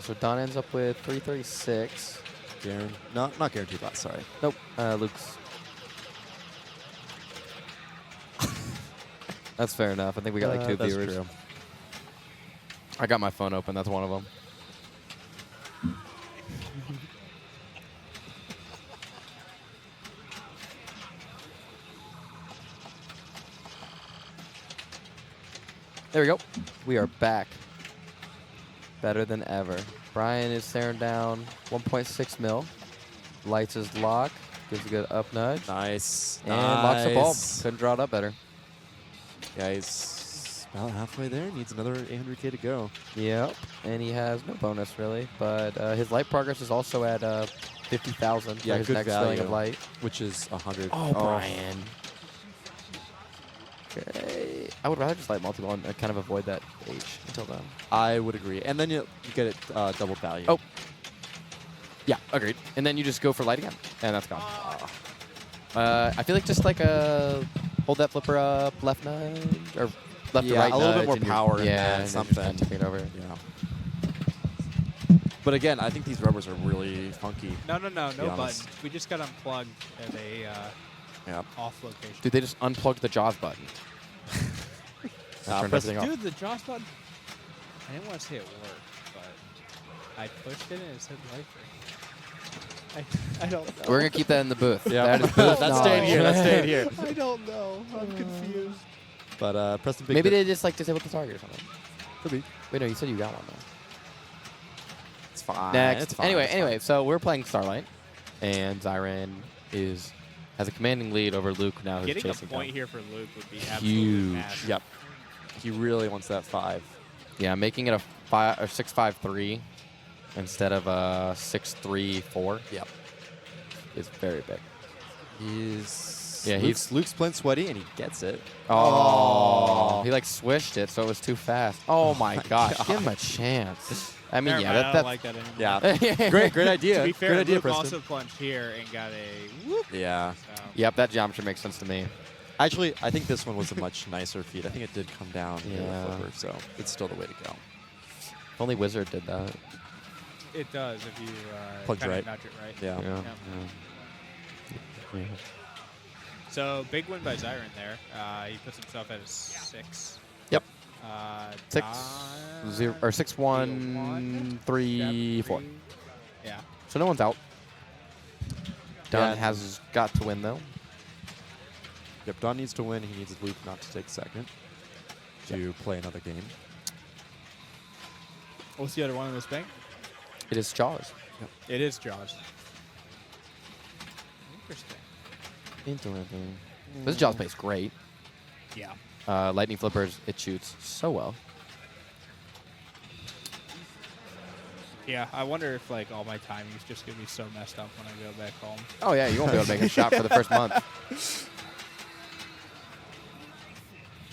[SPEAKER 3] So Don ends up with 336.
[SPEAKER 4] Not guaranteed loss, sorry.
[SPEAKER 3] Nope. Luke's. That's fair enough. I think we got like 2
[SPEAKER 4] that's
[SPEAKER 3] viewers.
[SPEAKER 4] true.
[SPEAKER 3] I got my phone open. That's one of them. There we go. We are back. Better than ever. Brian is staring down 1.6 mil. Lights his lock. Gives a good up nudge.
[SPEAKER 4] Nice.
[SPEAKER 3] And locks the ball.
[SPEAKER 4] Nice.
[SPEAKER 3] Couldn't draw it up better.
[SPEAKER 4] Yeah, he's about halfway there. Needs another 800K to go.
[SPEAKER 3] Yep. And he has no bonus, really. But his light progress is also at 50,000 for
[SPEAKER 4] Yeah,
[SPEAKER 3] his
[SPEAKER 4] good
[SPEAKER 3] next filling of
[SPEAKER 4] value.
[SPEAKER 3] light.
[SPEAKER 4] Which is 100.
[SPEAKER 3] Oh, Brian. Okay. I would rather just light multi-ball and kind of avoid that H until then.
[SPEAKER 4] I would agree. And then you get it double value.
[SPEAKER 3] Oh. Yeah, agreed. And then you just go for light again. And that's gone. I feel like just like hold that flipper up, left nudge, or left to
[SPEAKER 4] Yeah,
[SPEAKER 3] right
[SPEAKER 4] a little bit
[SPEAKER 3] nudge,
[SPEAKER 4] more
[SPEAKER 3] and you're-
[SPEAKER 4] power in
[SPEAKER 3] yeah,
[SPEAKER 4] that,
[SPEAKER 3] and you're just
[SPEAKER 4] something.
[SPEAKER 3] kinda tipping it over.
[SPEAKER 4] Yeah. But again, I think these rubbers are really funky.
[SPEAKER 2] No
[SPEAKER 4] be
[SPEAKER 2] buttons.
[SPEAKER 4] honest.
[SPEAKER 2] We just got unplugged at a
[SPEAKER 4] Yeah.
[SPEAKER 2] off location.
[SPEAKER 3] Dude, they just unplugged the JAWS button. That turned
[SPEAKER 4] press-
[SPEAKER 3] everything off.
[SPEAKER 2] Dude, the JAWS button. I didn't want to say it worked, but I pushed it and it said lifer. I don't know.
[SPEAKER 3] We're going to keep that in the booth.
[SPEAKER 4] Yeah.
[SPEAKER 3] That is booth
[SPEAKER 4] That's staying here. That's staying here.
[SPEAKER 2] I don't know. I'm confused.
[SPEAKER 4] But Preston Big
[SPEAKER 3] Maybe
[SPEAKER 4] Dip-
[SPEAKER 3] they just like disabled the target or something.
[SPEAKER 4] Could be.
[SPEAKER 3] Wait, no, you said you got one though.
[SPEAKER 4] It's fine.
[SPEAKER 3] Next.
[SPEAKER 4] It's fine.
[SPEAKER 3] Anyway,
[SPEAKER 4] it's fine.
[SPEAKER 3] so we're playing Starlight, and Zyran has a commanding lead over Luke now. Who's
[SPEAKER 2] Getting a
[SPEAKER 3] chasing
[SPEAKER 2] point
[SPEAKER 3] down.
[SPEAKER 2] here for Luke would be absolutely
[SPEAKER 3] Huge.
[SPEAKER 2] massive.
[SPEAKER 4] Yep. He really wants that 5.
[SPEAKER 3] Yeah, making it a 6-5-3 instead of a 6-3-4.
[SPEAKER 4] Yep.
[SPEAKER 3] Is very big.
[SPEAKER 4] Yeah,
[SPEAKER 3] he's-
[SPEAKER 4] Luke's playing sweaty and he gets it.
[SPEAKER 3] Oh, he like swished it, so it was too fast. Oh my gosh,
[SPEAKER 4] God.
[SPEAKER 3] give him a chance. I mean,
[SPEAKER 2] Never
[SPEAKER 3] yeah,
[SPEAKER 2] mind, I
[SPEAKER 3] that's
[SPEAKER 2] don't like that anymore.
[SPEAKER 4] Yeah. great idea.
[SPEAKER 2] To be fair,
[SPEAKER 4] great idea,
[SPEAKER 2] Luke
[SPEAKER 4] Preston.
[SPEAKER 2] also plunged here and got a whoop.
[SPEAKER 4] Yeah.
[SPEAKER 2] So.
[SPEAKER 3] Yep, that geometry makes sense to me.
[SPEAKER 4] Actually, I think this one was a much nicer feat. I think it did come down near
[SPEAKER 3] Yeah.
[SPEAKER 4] the flipper, so it's still the way to go.
[SPEAKER 3] If only Wizard did that.
[SPEAKER 2] It does if you
[SPEAKER 4] Plunge
[SPEAKER 2] kind
[SPEAKER 4] right.
[SPEAKER 2] of nudge it right.
[SPEAKER 4] Yeah.
[SPEAKER 3] Yeah.
[SPEAKER 2] So big win by Zyran there. He puts himself at a 6.
[SPEAKER 3] Yep.
[SPEAKER 2] 6
[SPEAKER 3] 6-1-3-4.
[SPEAKER 2] Yeah.
[SPEAKER 3] So no one's out. Dunn
[SPEAKER 4] Yeah.
[SPEAKER 3] has got to win though.
[SPEAKER 4] Yep, Don needs to win. He needs Luke not to take second to play another game.
[SPEAKER 2] What's the other one in this bank?
[SPEAKER 3] It is Jaws.
[SPEAKER 2] It is Jaws. Interesting.
[SPEAKER 3] This Jaws plays great.
[SPEAKER 2] Yeah.
[SPEAKER 3] Lightning flippers, it shoots so well.
[SPEAKER 2] Yeah, I wonder if like all my timing's just gonna be so messed up when I go back home.
[SPEAKER 3] Oh yeah, you won't be able to make a shot for the first month.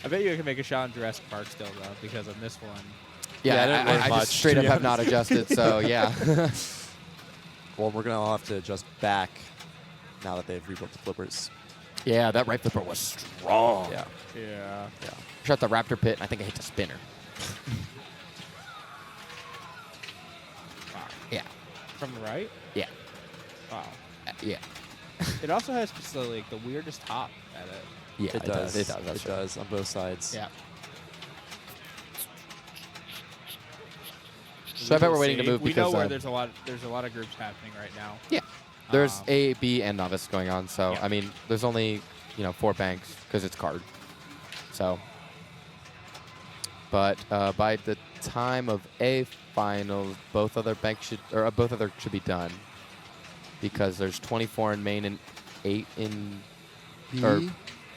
[SPEAKER 2] I bet you can make a shot in Jurassic Park still though, because on this one.
[SPEAKER 3] Yeah,
[SPEAKER 4] I didn't learn
[SPEAKER 3] I
[SPEAKER 4] much,
[SPEAKER 3] just straight
[SPEAKER 4] to
[SPEAKER 3] up
[SPEAKER 4] be
[SPEAKER 3] have not
[SPEAKER 4] honest.
[SPEAKER 3] adjusted, so yeah.
[SPEAKER 4] Well, we're going to all have to adjust back now that they've rebuilt the flippers.
[SPEAKER 3] Yeah, that right flipper was strong.
[SPEAKER 4] Yeah.
[SPEAKER 2] Yeah.
[SPEAKER 3] Shot the Raptor pit, and I think I hit the spinner.
[SPEAKER 2] Wow.
[SPEAKER 3] Yeah.
[SPEAKER 2] From the right?
[SPEAKER 3] Yeah.
[SPEAKER 2] Wow.
[SPEAKER 3] Yeah.
[SPEAKER 2] It also has just the weirdest hop at it.
[SPEAKER 3] Yeah,
[SPEAKER 4] It does.
[SPEAKER 3] It does. That's
[SPEAKER 4] It does on both sides.
[SPEAKER 2] Yeah.
[SPEAKER 3] So I bet we're waiting to
[SPEAKER 2] See,
[SPEAKER 3] move
[SPEAKER 2] we
[SPEAKER 3] because
[SPEAKER 2] know where there's a lot of groups happening right now.
[SPEAKER 3] yeah, there's
[SPEAKER 2] Um,
[SPEAKER 3] A, B, and novice going on. So
[SPEAKER 2] yeah.
[SPEAKER 3] I mean, there's only 4 banks because it's card. So, but by the time of A finals, both other should be done because there's 24 in main and 8 in.
[SPEAKER 4] B.
[SPEAKER 3] Or-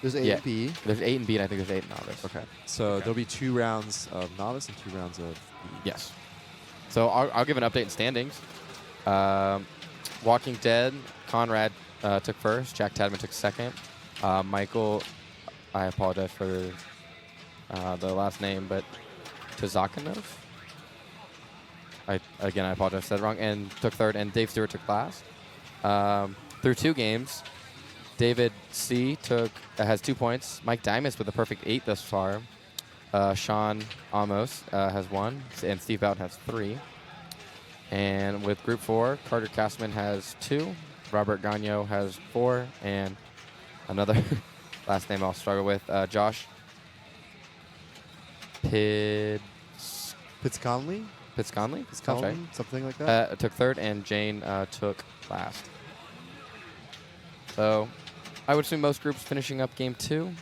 [SPEAKER 4] There's A
[SPEAKER 3] yeah.
[SPEAKER 4] and B.
[SPEAKER 3] There's 8 in B, and I think there's 8 in novice.
[SPEAKER 4] Okay. So there'll be 2 rounds of novice and 2 rounds of B.
[SPEAKER 3] Yes. So I'll give an update in standings. Walking Dead, Conrad took first. Jack Tadman took second. Michael, I apologize for the last name, but Tazakanov. I apologize, said it wrong. And took third, and Dave Stewart took last. Through 2 games, David C has 2 points. Mike Dimas with a perfect 8 thus far. Sean Amos has 1, and Steve Bowden has 3. And with Group 4, Carter Castman has 2, Robert Gagno has 4, and another last name I'll struggle with, Josh
[SPEAKER 4] Pitts-Conley?
[SPEAKER 3] Pitzconley? That's
[SPEAKER 4] Pitts-Conley?
[SPEAKER 3] right.
[SPEAKER 4] Something like that?
[SPEAKER 3] Took third, and Jane took last. So I would assume most groups finishing up game 2.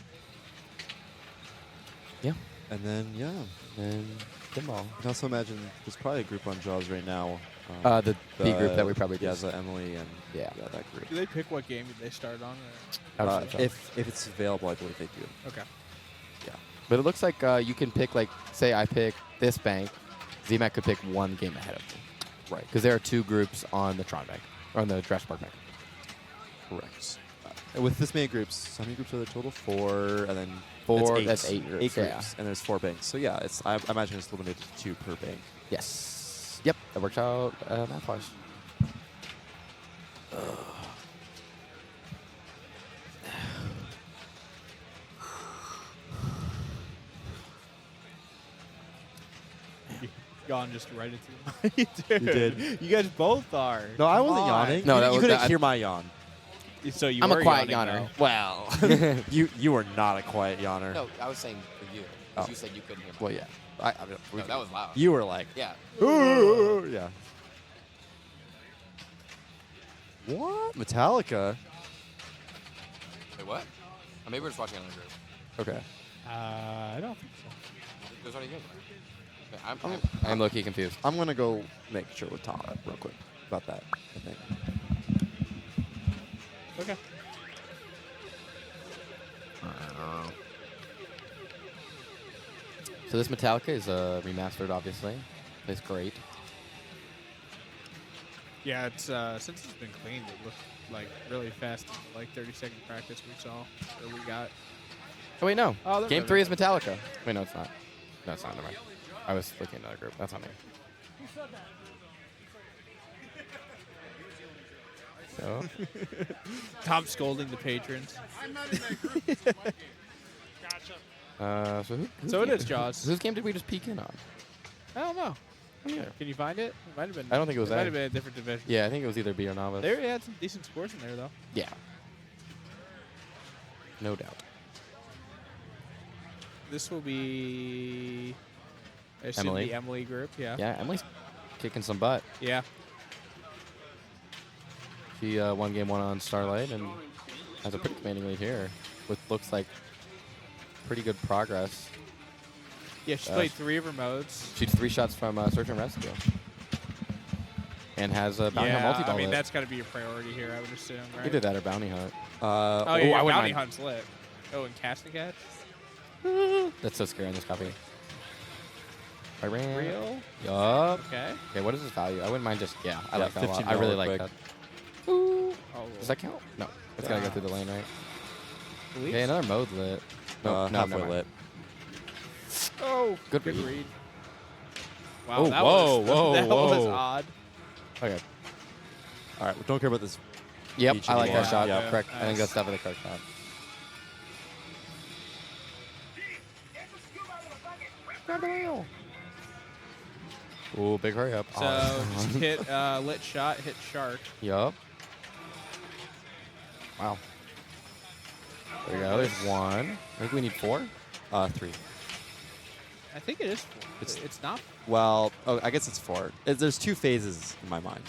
[SPEAKER 3] Yeah.
[SPEAKER 4] And then, yeah.
[SPEAKER 3] And Pinball.
[SPEAKER 4] I can also imagine there's probably a group on Jaws right now.
[SPEAKER 3] The B group that we probably
[SPEAKER 4] Yeah,
[SPEAKER 3] just.
[SPEAKER 4] the Emily and
[SPEAKER 3] Yeah.
[SPEAKER 4] that group.
[SPEAKER 2] Do they pick what game they start on?
[SPEAKER 3] I would say so.
[SPEAKER 4] If it's available, I believe they do.
[SPEAKER 2] Okay.
[SPEAKER 4] Yeah.
[SPEAKER 3] But it looks like you can pick, like, say I pick this bank, ZMAC could pick one game ahead of me.
[SPEAKER 4] Right.
[SPEAKER 3] Because there are 2 groups on the Tron bank, or on the Jurassic Park bank.
[SPEAKER 4] Correct. With this many groups, how many groups are there total? 4, and then
[SPEAKER 3] 4,
[SPEAKER 4] that's
[SPEAKER 3] that's 8 groups.
[SPEAKER 4] 8
[SPEAKER 3] yeah.
[SPEAKER 4] groups, and there's 4 banks. So yeah, I imagine it's limited to 2 per bank.
[SPEAKER 3] Yes. Yep, that works out math-wise.
[SPEAKER 2] Yawn just right into the mic.
[SPEAKER 4] You did.
[SPEAKER 2] You guys both are.
[SPEAKER 4] No, I
[SPEAKER 2] Come
[SPEAKER 4] wasn't
[SPEAKER 2] on.
[SPEAKER 4] yawning.
[SPEAKER 3] No,
[SPEAKER 4] you,
[SPEAKER 3] that
[SPEAKER 4] you
[SPEAKER 3] was-
[SPEAKER 4] couldn't
[SPEAKER 3] that-
[SPEAKER 4] hear my yawn.
[SPEAKER 2] So you
[SPEAKER 3] I'm
[SPEAKER 2] were
[SPEAKER 3] a quiet
[SPEAKER 2] yawning,
[SPEAKER 3] yawner.
[SPEAKER 2] though.
[SPEAKER 3] Well.
[SPEAKER 4] you were not a quiet yawner.
[SPEAKER 3] No, I was saying for you.
[SPEAKER 4] Oh.
[SPEAKER 3] You said you couldn't hear me.
[SPEAKER 4] Well, yeah. I mean,
[SPEAKER 3] No, that was loud.
[SPEAKER 4] you were like,
[SPEAKER 3] Yeah.
[SPEAKER 4] ooh, yeah. What? Metallica?
[SPEAKER 3] Wait, what? Maybe we're just watching another group.
[SPEAKER 4] Okay.
[SPEAKER 2] I don't think so.
[SPEAKER 3] It was already good. Okay, I'm low-key confused.
[SPEAKER 4] I'm going to go make sure with Tom real quick about that, I think.
[SPEAKER 2] Okay.
[SPEAKER 3] So this Metallica is remastered, obviously. It's great.
[SPEAKER 2] Yeah, it's since it's been cleaned, it looked like really fast. Like 30-second practice we saw that we got.
[SPEAKER 3] Oh, wait, no.
[SPEAKER 2] Oh, they're
[SPEAKER 3] Game
[SPEAKER 2] better.
[SPEAKER 3] 3 is Metallica. Wait, no, it's not. No, it's not. Never mind. I was looking at another group. That's not me. So,
[SPEAKER 2] Tom scolding the patrons.
[SPEAKER 3] who
[SPEAKER 2] So it
[SPEAKER 3] game-
[SPEAKER 2] is Jaws.
[SPEAKER 3] Whose game did we just peek in on?
[SPEAKER 2] I don't know.
[SPEAKER 3] Yeah.
[SPEAKER 2] Can you find it? It might have been.
[SPEAKER 3] I don't think it was
[SPEAKER 2] Might
[SPEAKER 3] A.
[SPEAKER 2] have been a different division.
[SPEAKER 3] Yeah, I think it was either B or Novice.
[SPEAKER 2] They had some decent scores in there though.
[SPEAKER 3] Yeah. No doubt.
[SPEAKER 2] This will be. I assume
[SPEAKER 3] Emily.
[SPEAKER 2] the Emily group. Yeah.
[SPEAKER 3] Yeah, Emily's kicking some butt.
[SPEAKER 2] Yeah.
[SPEAKER 3] She won game 1 on Starlight and has a pretty commanding lead here, with looks like pretty good progress.
[SPEAKER 2] Yeah. She played 3 of her modes.
[SPEAKER 3] She's 3 shots from Search and Rescue. And has a bounty hunt
[SPEAKER 2] Yeah.
[SPEAKER 3] multi-ball
[SPEAKER 2] I mean,
[SPEAKER 3] lit.
[SPEAKER 2] that's got to be your priority here. I would assume, right?
[SPEAKER 3] Either that or bounty hunt.
[SPEAKER 2] Oh, yeah.
[SPEAKER 3] I
[SPEAKER 2] Your
[SPEAKER 3] wouldn't
[SPEAKER 2] bounty
[SPEAKER 3] mind.
[SPEAKER 2] hunt's lit. Oh, and casting catch.
[SPEAKER 3] That's so scary on this copy. I ran.
[SPEAKER 2] Real.
[SPEAKER 3] Yup.
[SPEAKER 2] Okay.
[SPEAKER 3] Okay, what is this value? I wouldn't mind just, I
[SPEAKER 4] Yeah,
[SPEAKER 3] like that a lot. I
[SPEAKER 4] $15
[SPEAKER 3] really like
[SPEAKER 4] quick.
[SPEAKER 3] that.
[SPEAKER 2] Oh.
[SPEAKER 3] Does that count? No. It's got to go through the lane, right?
[SPEAKER 2] Police?
[SPEAKER 3] Okay, another mode lit. No,
[SPEAKER 4] halfway
[SPEAKER 3] never mind.
[SPEAKER 4] lit.
[SPEAKER 2] Oh.
[SPEAKER 3] Good
[SPEAKER 2] Good
[SPEAKER 3] read.
[SPEAKER 2] read. Wow.
[SPEAKER 3] Oh,
[SPEAKER 2] that
[SPEAKER 3] whoa,
[SPEAKER 2] was,
[SPEAKER 3] whoa,
[SPEAKER 2] that was
[SPEAKER 3] whoa.
[SPEAKER 2] odd.
[SPEAKER 3] Okay.
[SPEAKER 4] All right, we don't care about this.
[SPEAKER 3] Yep,
[SPEAKER 4] Beach
[SPEAKER 3] I like
[SPEAKER 4] anymore.
[SPEAKER 3] that shot.
[SPEAKER 4] Yeah.
[SPEAKER 3] Correct. I think
[SPEAKER 2] Nice.
[SPEAKER 3] that's definitely the correct shot. Ooh, big hurry up.
[SPEAKER 2] So
[SPEAKER 3] Oh,
[SPEAKER 2] just hit lit shot, hit shark.
[SPEAKER 3] Yup. Wow. There you go. There's 1. I think we need 4.
[SPEAKER 4] 3.
[SPEAKER 2] I think it is 4. It's not.
[SPEAKER 4] Well, I guess it's 4. There's 2 phases in my mind.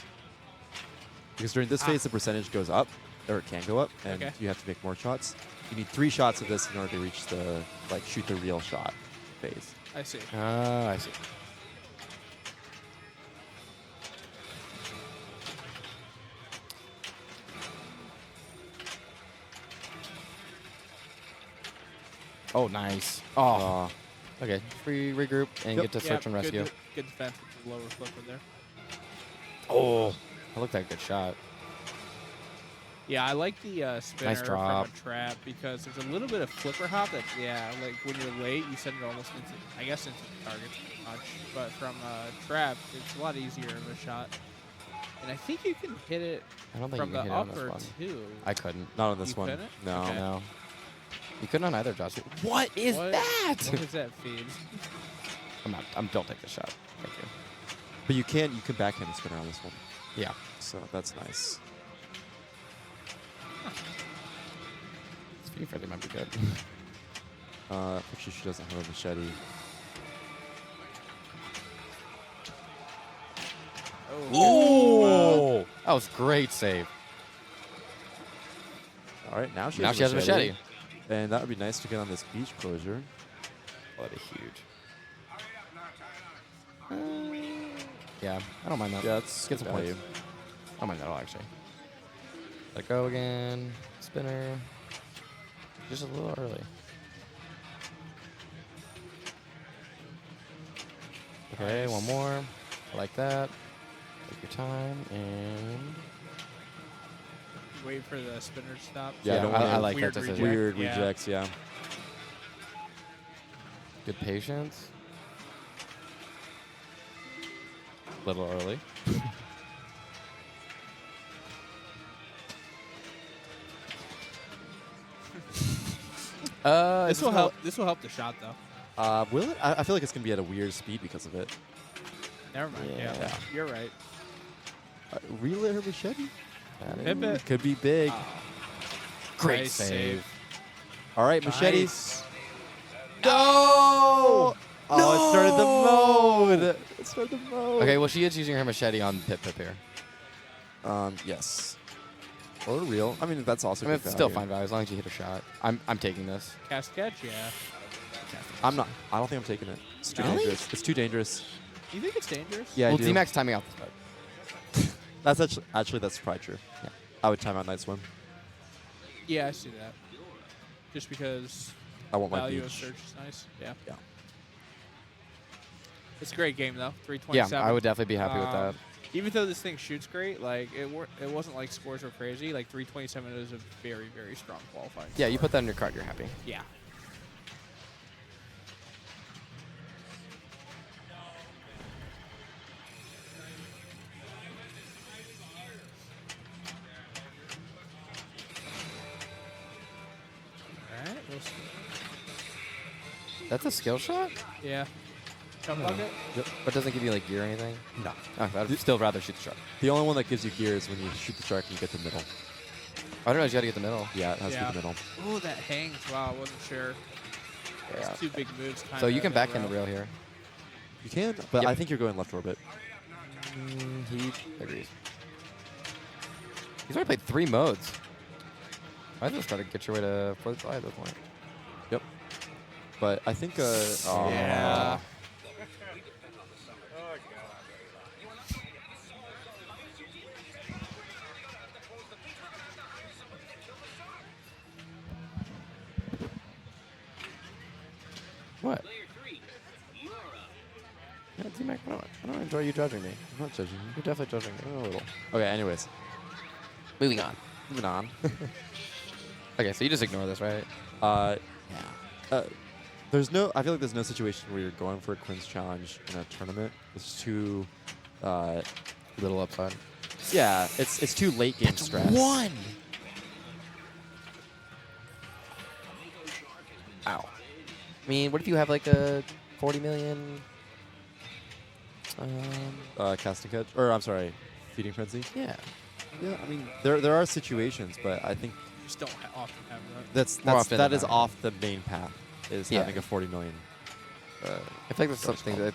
[SPEAKER 4] Because during this phase, the percentage goes up, or it can go up, and
[SPEAKER 2] Okay.
[SPEAKER 4] you have to make more shots. You need 3 shots of this in order to reach the, shoot the real shot phase.
[SPEAKER 2] I see.
[SPEAKER 3] I see. Oh, nice. Oh, okay. Regroup and
[SPEAKER 4] Yep.
[SPEAKER 3] get to search and rescue.
[SPEAKER 2] Good defense with the lower flipper there.
[SPEAKER 3] Oh, that looked like a good shot.
[SPEAKER 2] Yeah, I like the spinner from
[SPEAKER 3] drop.
[SPEAKER 2] a trap because there's a little bit of flipper hop that, like when you're late, you send it almost into, I guess, into the target pretty much. But from a trap, it's a lot easier of a shot. And I think you can hit it
[SPEAKER 3] I don't think
[SPEAKER 2] from
[SPEAKER 3] you can
[SPEAKER 2] the
[SPEAKER 3] hit it on this
[SPEAKER 2] upper
[SPEAKER 3] one.
[SPEAKER 2] too.
[SPEAKER 3] I couldn't.
[SPEAKER 4] Not on this
[SPEAKER 2] You
[SPEAKER 4] one.
[SPEAKER 2] couldn't?
[SPEAKER 4] No.
[SPEAKER 2] Okay.
[SPEAKER 3] No. You couldn't on either, Josh. What is
[SPEAKER 2] What-
[SPEAKER 3] that?
[SPEAKER 2] What is that feed?
[SPEAKER 3] I'm not. Don't take the shot. Thank you.
[SPEAKER 4] But you can backhand the spinner on this one.
[SPEAKER 3] Yeah.
[SPEAKER 4] So that's nice.
[SPEAKER 3] Speed Freddy might be good.
[SPEAKER 4] Actually, she doesn't have a machete.
[SPEAKER 3] Oh! That was great save.
[SPEAKER 4] All right, now she
[SPEAKER 3] Now
[SPEAKER 4] has
[SPEAKER 3] she has a machete.
[SPEAKER 4] And that would be nice to get on this beach closure.
[SPEAKER 3] Oh, that'd be huge. Yeah, I don't mind that.
[SPEAKER 4] Yeah, it's
[SPEAKER 3] Get some
[SPEAKER 4] value.
[SPEAKER 3] points. I don't mind that at all, actually. Let go again. Spinner. Just a little early. Okay, one more. I like that. Take your time and.
[SPEAKER 2] Wait for the spinner to stop.
[SPEAKER 4] Yeah, I don't
[SPEAKER 3] I
[SPEAKER 4] want
[SPEAKER 3] like that
[SPEAKER 2] weird
[SPEAKER 3] decision.
[SPEAKER 2] reject.
[SPEAKER 4] weird
[SPEAKER 2] Yeah.
[SPEAKER 4] rejects. Yeah.
[SPEAKER 3] Good patience. Little early.
[SPEAKER 2] This will help. This will help the shot though.
[SPEAKER 4] Will it? I feel like it's gonna be at a weird speed because of it.
[SPEAKER 2] Never mind.
[SPEAKER 3] Yeah.
[SPEAKER 2] Yeah, you're right.
[SPEAKER 4] Reel it or machete?
[SPEAKER 2] Hip it.
[SPEAKER 4] Could be big.
[SPEAKER 3] Great
[SPEAKER 2] Nice
[SPEAKER 3] save.
[SPEAKER 4] All right, machete.
[SPEAKER 2] Nice.
[SPEAKER 4] No! Oh, it started the mode. It started the mode.
[SPEAKER 3] Okay, well, she is using her machete on Pip here.
[SPEAKER 4] Yes. Or real. I mean, that's also.
[SPEAKER 3] I mean,
[SPEAKER 4] good
[SPEAKER 3] it's still
[SPEAKER 4] value.
[SPEAKER 3] fine value as long as you hit a shot. I'm taking this.
[SPEAKER 2] Cast catch. Yeah.
[SPEAKER 4] I'm not. I don't think I'm taking it. It's too
[SPEAKER 2] Really?
[SPEAKER 4] dangerous. It's too dangerous.
[SPEAKER 2] You think it's dangerous?
[SPEAKER 4] Yeah,
[SPEAKER 3] Well,
[SPEAKER 4] I do.
[SPEAKER 3] D-Max timing out the spot.
[SPEAKER 4] That's actually that's probably true.
[SPEAKER 3] Yeah.
[SPEAKER 4] I would time out night swim.
[SPEAKER 2] Yeah, I see that. Just because
[SPEAKER 4] I want my
[SPEAKER 2] value of
[SPEAKER 4] beach.
[SPEAKER 2] search is nice. Yeah.
[SPEAKER 4] Yeah.
[SPEAKER 2] It's a great game though.
[SPEAKER 3] Yeah,
[SPEAKER 2] 327.
[SPEAKER 3] I would definitely be happy with that.
[SPEAKER 2] Even though this thing shoots great, like it wasn't like scores were crazy. Like 327 is a very, very strong qualifying.
[SPEAKER 3] Yeah, you put that in your card, you're happy.
[SPEAKER 2] Yeah. Alright, we'll see.
[SPEAKER 3] That's a skill shot?
[SPEAKER 2] Yeah. Jump bucket?
[SPEAKER 3] But doesn't give you like gear or anything?
[SPEAKER 4] No.
[SPEAKER 3] Oh, I'd still rather shoot the shot.
[SPEAKER 4] The only one that gives you gear is when you shoot the shark and you get the middle.
[SPEAKER 3] I don't know, you gotta get the middle.
[SPEAKER 4] Yeah, it has to
[SPEAKER 2] Yeah.
[SPEAKER 4] be the middle.
[SPEAKER 2] Oh, that hangs. Wow, I wasn't sure.
[SPEAKER 3] Yeah.
[SPEAKER 2] It's two big moves.
[SPEAKER 3] So
[SPEAKER 2] kinda
[SPEAKER 3] you can
[SPEAKER 2] in a
[SPEAKER 3] back in the
[SPEAKER 2] row.
[SPEAKER 3] rail here.
[SPEAKER 4] You can, but
[SPEAKER 3] Yep.
[SPEAKER 4] I think you're going left orbit.
[SPEAKER 3] He agrees. He's already played 3 modes. I just try to get your way to 4th fly at this point.
[SPEAKER 4] Yep. But I think.
[SPEAKER 2] Yeah.
[SPEAKER 3] What? Yeah, T-Mac, I don't enjoy you judging me.
[SPEAKER 4] I'm not judging you.
[SPEAKER 3] You're definitely judging me.
[SPEAKER 4] A little. Okay. Anyways,
[SPEAKER 3] Moving on.
[SPEAKER 4] moving on.
[SPEAKER 3] Okay, so you just ignore this, right?
[SPEAKER 4] There's no. I feel like there's no situation where you're going for a Quinn's challenge in a tournament. It's too.
[SPEAKER 3] Little upside.
[SPEAKER 4] Yeah, it's too late game stress.
[SPEAKER 3] Ow. I mean, what if you have like a 40 million?
[SPEAKER 4] Casting catch, or I'm sorry, feeding frenzy.
[SPEAKER 3] Yeah.
[SPEAKER 4] Yeah, I mean there are situations, but I think
[SPEAKER 2] Just don't often have that.
[SPEAKER 3] More often
[SPEAKER 4] that
[SPEAKER 3] than
[SPEAKER 4] is
[SPEAKER 3] not.
[SPEAKER 4] off the main path. Is
[SPEAKER 3] Yeah.
[SPEAKER 4] having a 40 million.
[SPEAKER 3] I feel like that's something that.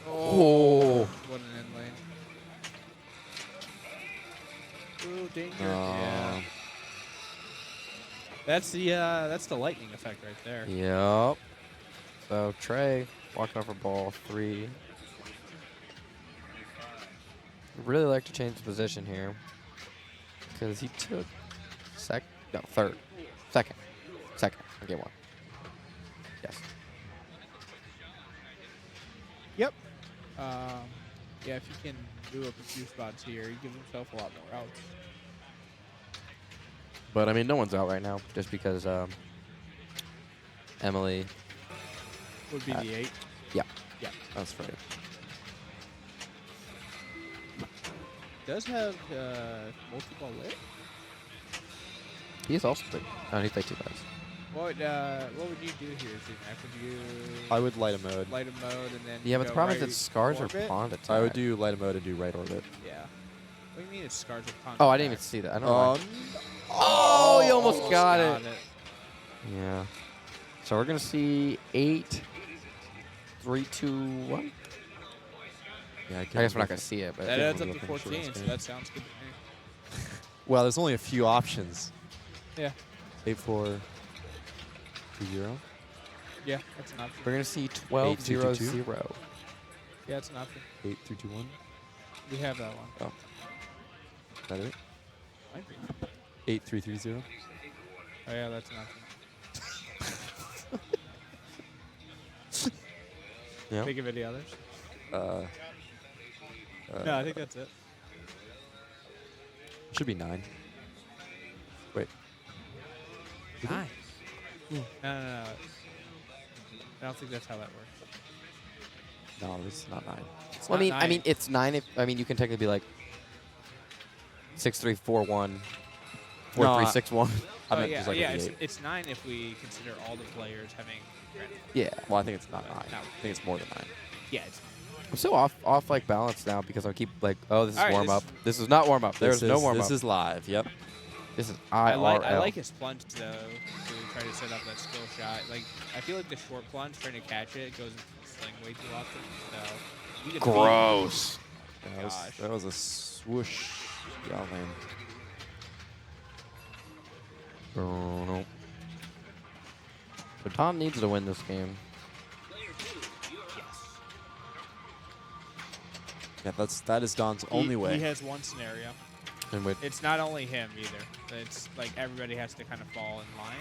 [SPEAKER 2] Oh. What an end lane. Ooh, danger. Yeah. That's the lightning effect right there.
[SPEAKER 3] Yep. So Trey walking over ball 3. Really like to change the position here because he took second on game 1. Yes.
[SPEAKER 2] Yep. Yeah, if you can do up a few spots here, he gives himself a lot more outs.
[SPEAKER 3] But I mean, no one's out right now just because Emily.
[SPEAKER 2] Would be the 8.
[SPEAKER 3] Yeah.
[SPEAKER 2] Yeah.
[SPEAKER 4] That's right.
[SPEAKER 2] Does have multi-ball lit.
[SPEAKER 3] He's also played. Oh, he played 2 guys.
[SPEAKER 2] What would you do here, Z-Mac? Would you
[SPEAKER 4] I would light a mode.
[SPEAKER 2] light a mode and then
[SPEAKER 3] Yeah, but the
[SPEAKER 2] go
[SPEAKER 3] problem is
[SPEAKER 2] right
[SPEAKER 3] that scars
[SPEAKER 2] orbit?
[SPEAKER 3] are pawned attack.
[SPEAKER 4] I would do light a mode and do right orbit.
[SPEAKER 2] Yeah. What do you mean it's scars of contact?
[SPEAKER 3] Oh, I didn't even see that. I don't know. why.
[SPEAKER 4] Oh,
[SPEAKER 3] you almost got it.
[SPEAKER 2] it.
[SPEAKER 3] Yeah. So we're gonna see 8, 3, 2, 1.
[SPEAKER 4] Yeah,
[SPEAKER 3] I guess we're not gonna see it, but
[SPEAKER 2] That adds up
[SPEAKER 4] remember
[SPEAKER 2] to
[SPEAKER 4] what the finish
[SPEAKER 2] 14, so
[SPEAKER 4] was.
[SPEAKER 2] that sounds good to me.
[SPEAKER 4] Well, there's only a few options.
[SPEAKER 2] Yeah.
[SPEAKER 4] 8-4, 2-0.
[SPEAKER 2] Yeah, that's an option.
[SPEAKER 3] We're going to see 12-0-0.
[SPEAKER 4] 8-2-2-2?
[SPEAKER 2] Yeah, it's an option.
[SPEAKER 4] 8-3-2-1.
[SPEAKER 2] We have that one.
[SPEAKER 4] Oh. Is that it?
[SPEAKER 2] Might be.
[SPEAKER 4] 8-3-3-0.
[SPEAKER 2] Oh, yeah, that's an option.
[SPEAKER 3] Yeah.
[SPEAKER 2] Think of any others? No, I think that's it.
[SPEAKER 4] Should be 9. Wait.
[SPEAKER 2] 9. No. I don't think that's how that works.
[SPEAKER 4] No, this is not 9.
[SPEAKER 3] Well,
[SPEAKER 2] not
[SPEAKER 3] I
[SPEAKER 2] nine.
[SPEAKER 3] mean, it's 9. If you can technically be like 6-3-4-1, 4-3-6-1.
[SPEAKER 4] I
[SPEAKER 2] Oh,
[SPEAKER 4] meant
[SPEAKER 2] yeah,
[SPEAKER 4] just like
[SPEAKER 2] yeah.
[SPEAKER 4] an 8.
[SPEAKER 2] It's 9 if we consider all the players having.
[SPEAKER 4] Yeah. Well, I think it's not 9.
[SPEAKER 2] No.
[SPEAKER 4] I think it's more than 9.
[SPEAKER 2] Yeah, it's.
[SPEAKER 3] I'm so off like balance now because I keep like, oh, this is
[SPEAKER 2] All right,
[SPEAKER 3] warm up. This is not warm up. There's no warm up.
[SPEAKER 4] This is live. Yep.
[SPEAKER 3] This is
[SPEAKER 2] I
[SPEAKER 3] IRL.
[SPEAKER 2] like his plunge though to try to set up that skill shot. Like I feel like the short plunge trying to catch it goes into the sling way too often. So you get
[SPEAKER 3] Gross.
[SPEAKER 2] Gosh.
[SPEAKER 4] That was a swoosh. Yeah, man.
[SPEAKER 3] Oh, no. So Tom needs to win this game.
[SPEAKER 4] Yeah, that is Don's only way.
[SPEAKER 2] He has one scenario.
[SPEAKER 3] And with
[SPEAKER 2] It's not only him either. It's like everybody has to kind of fall in line.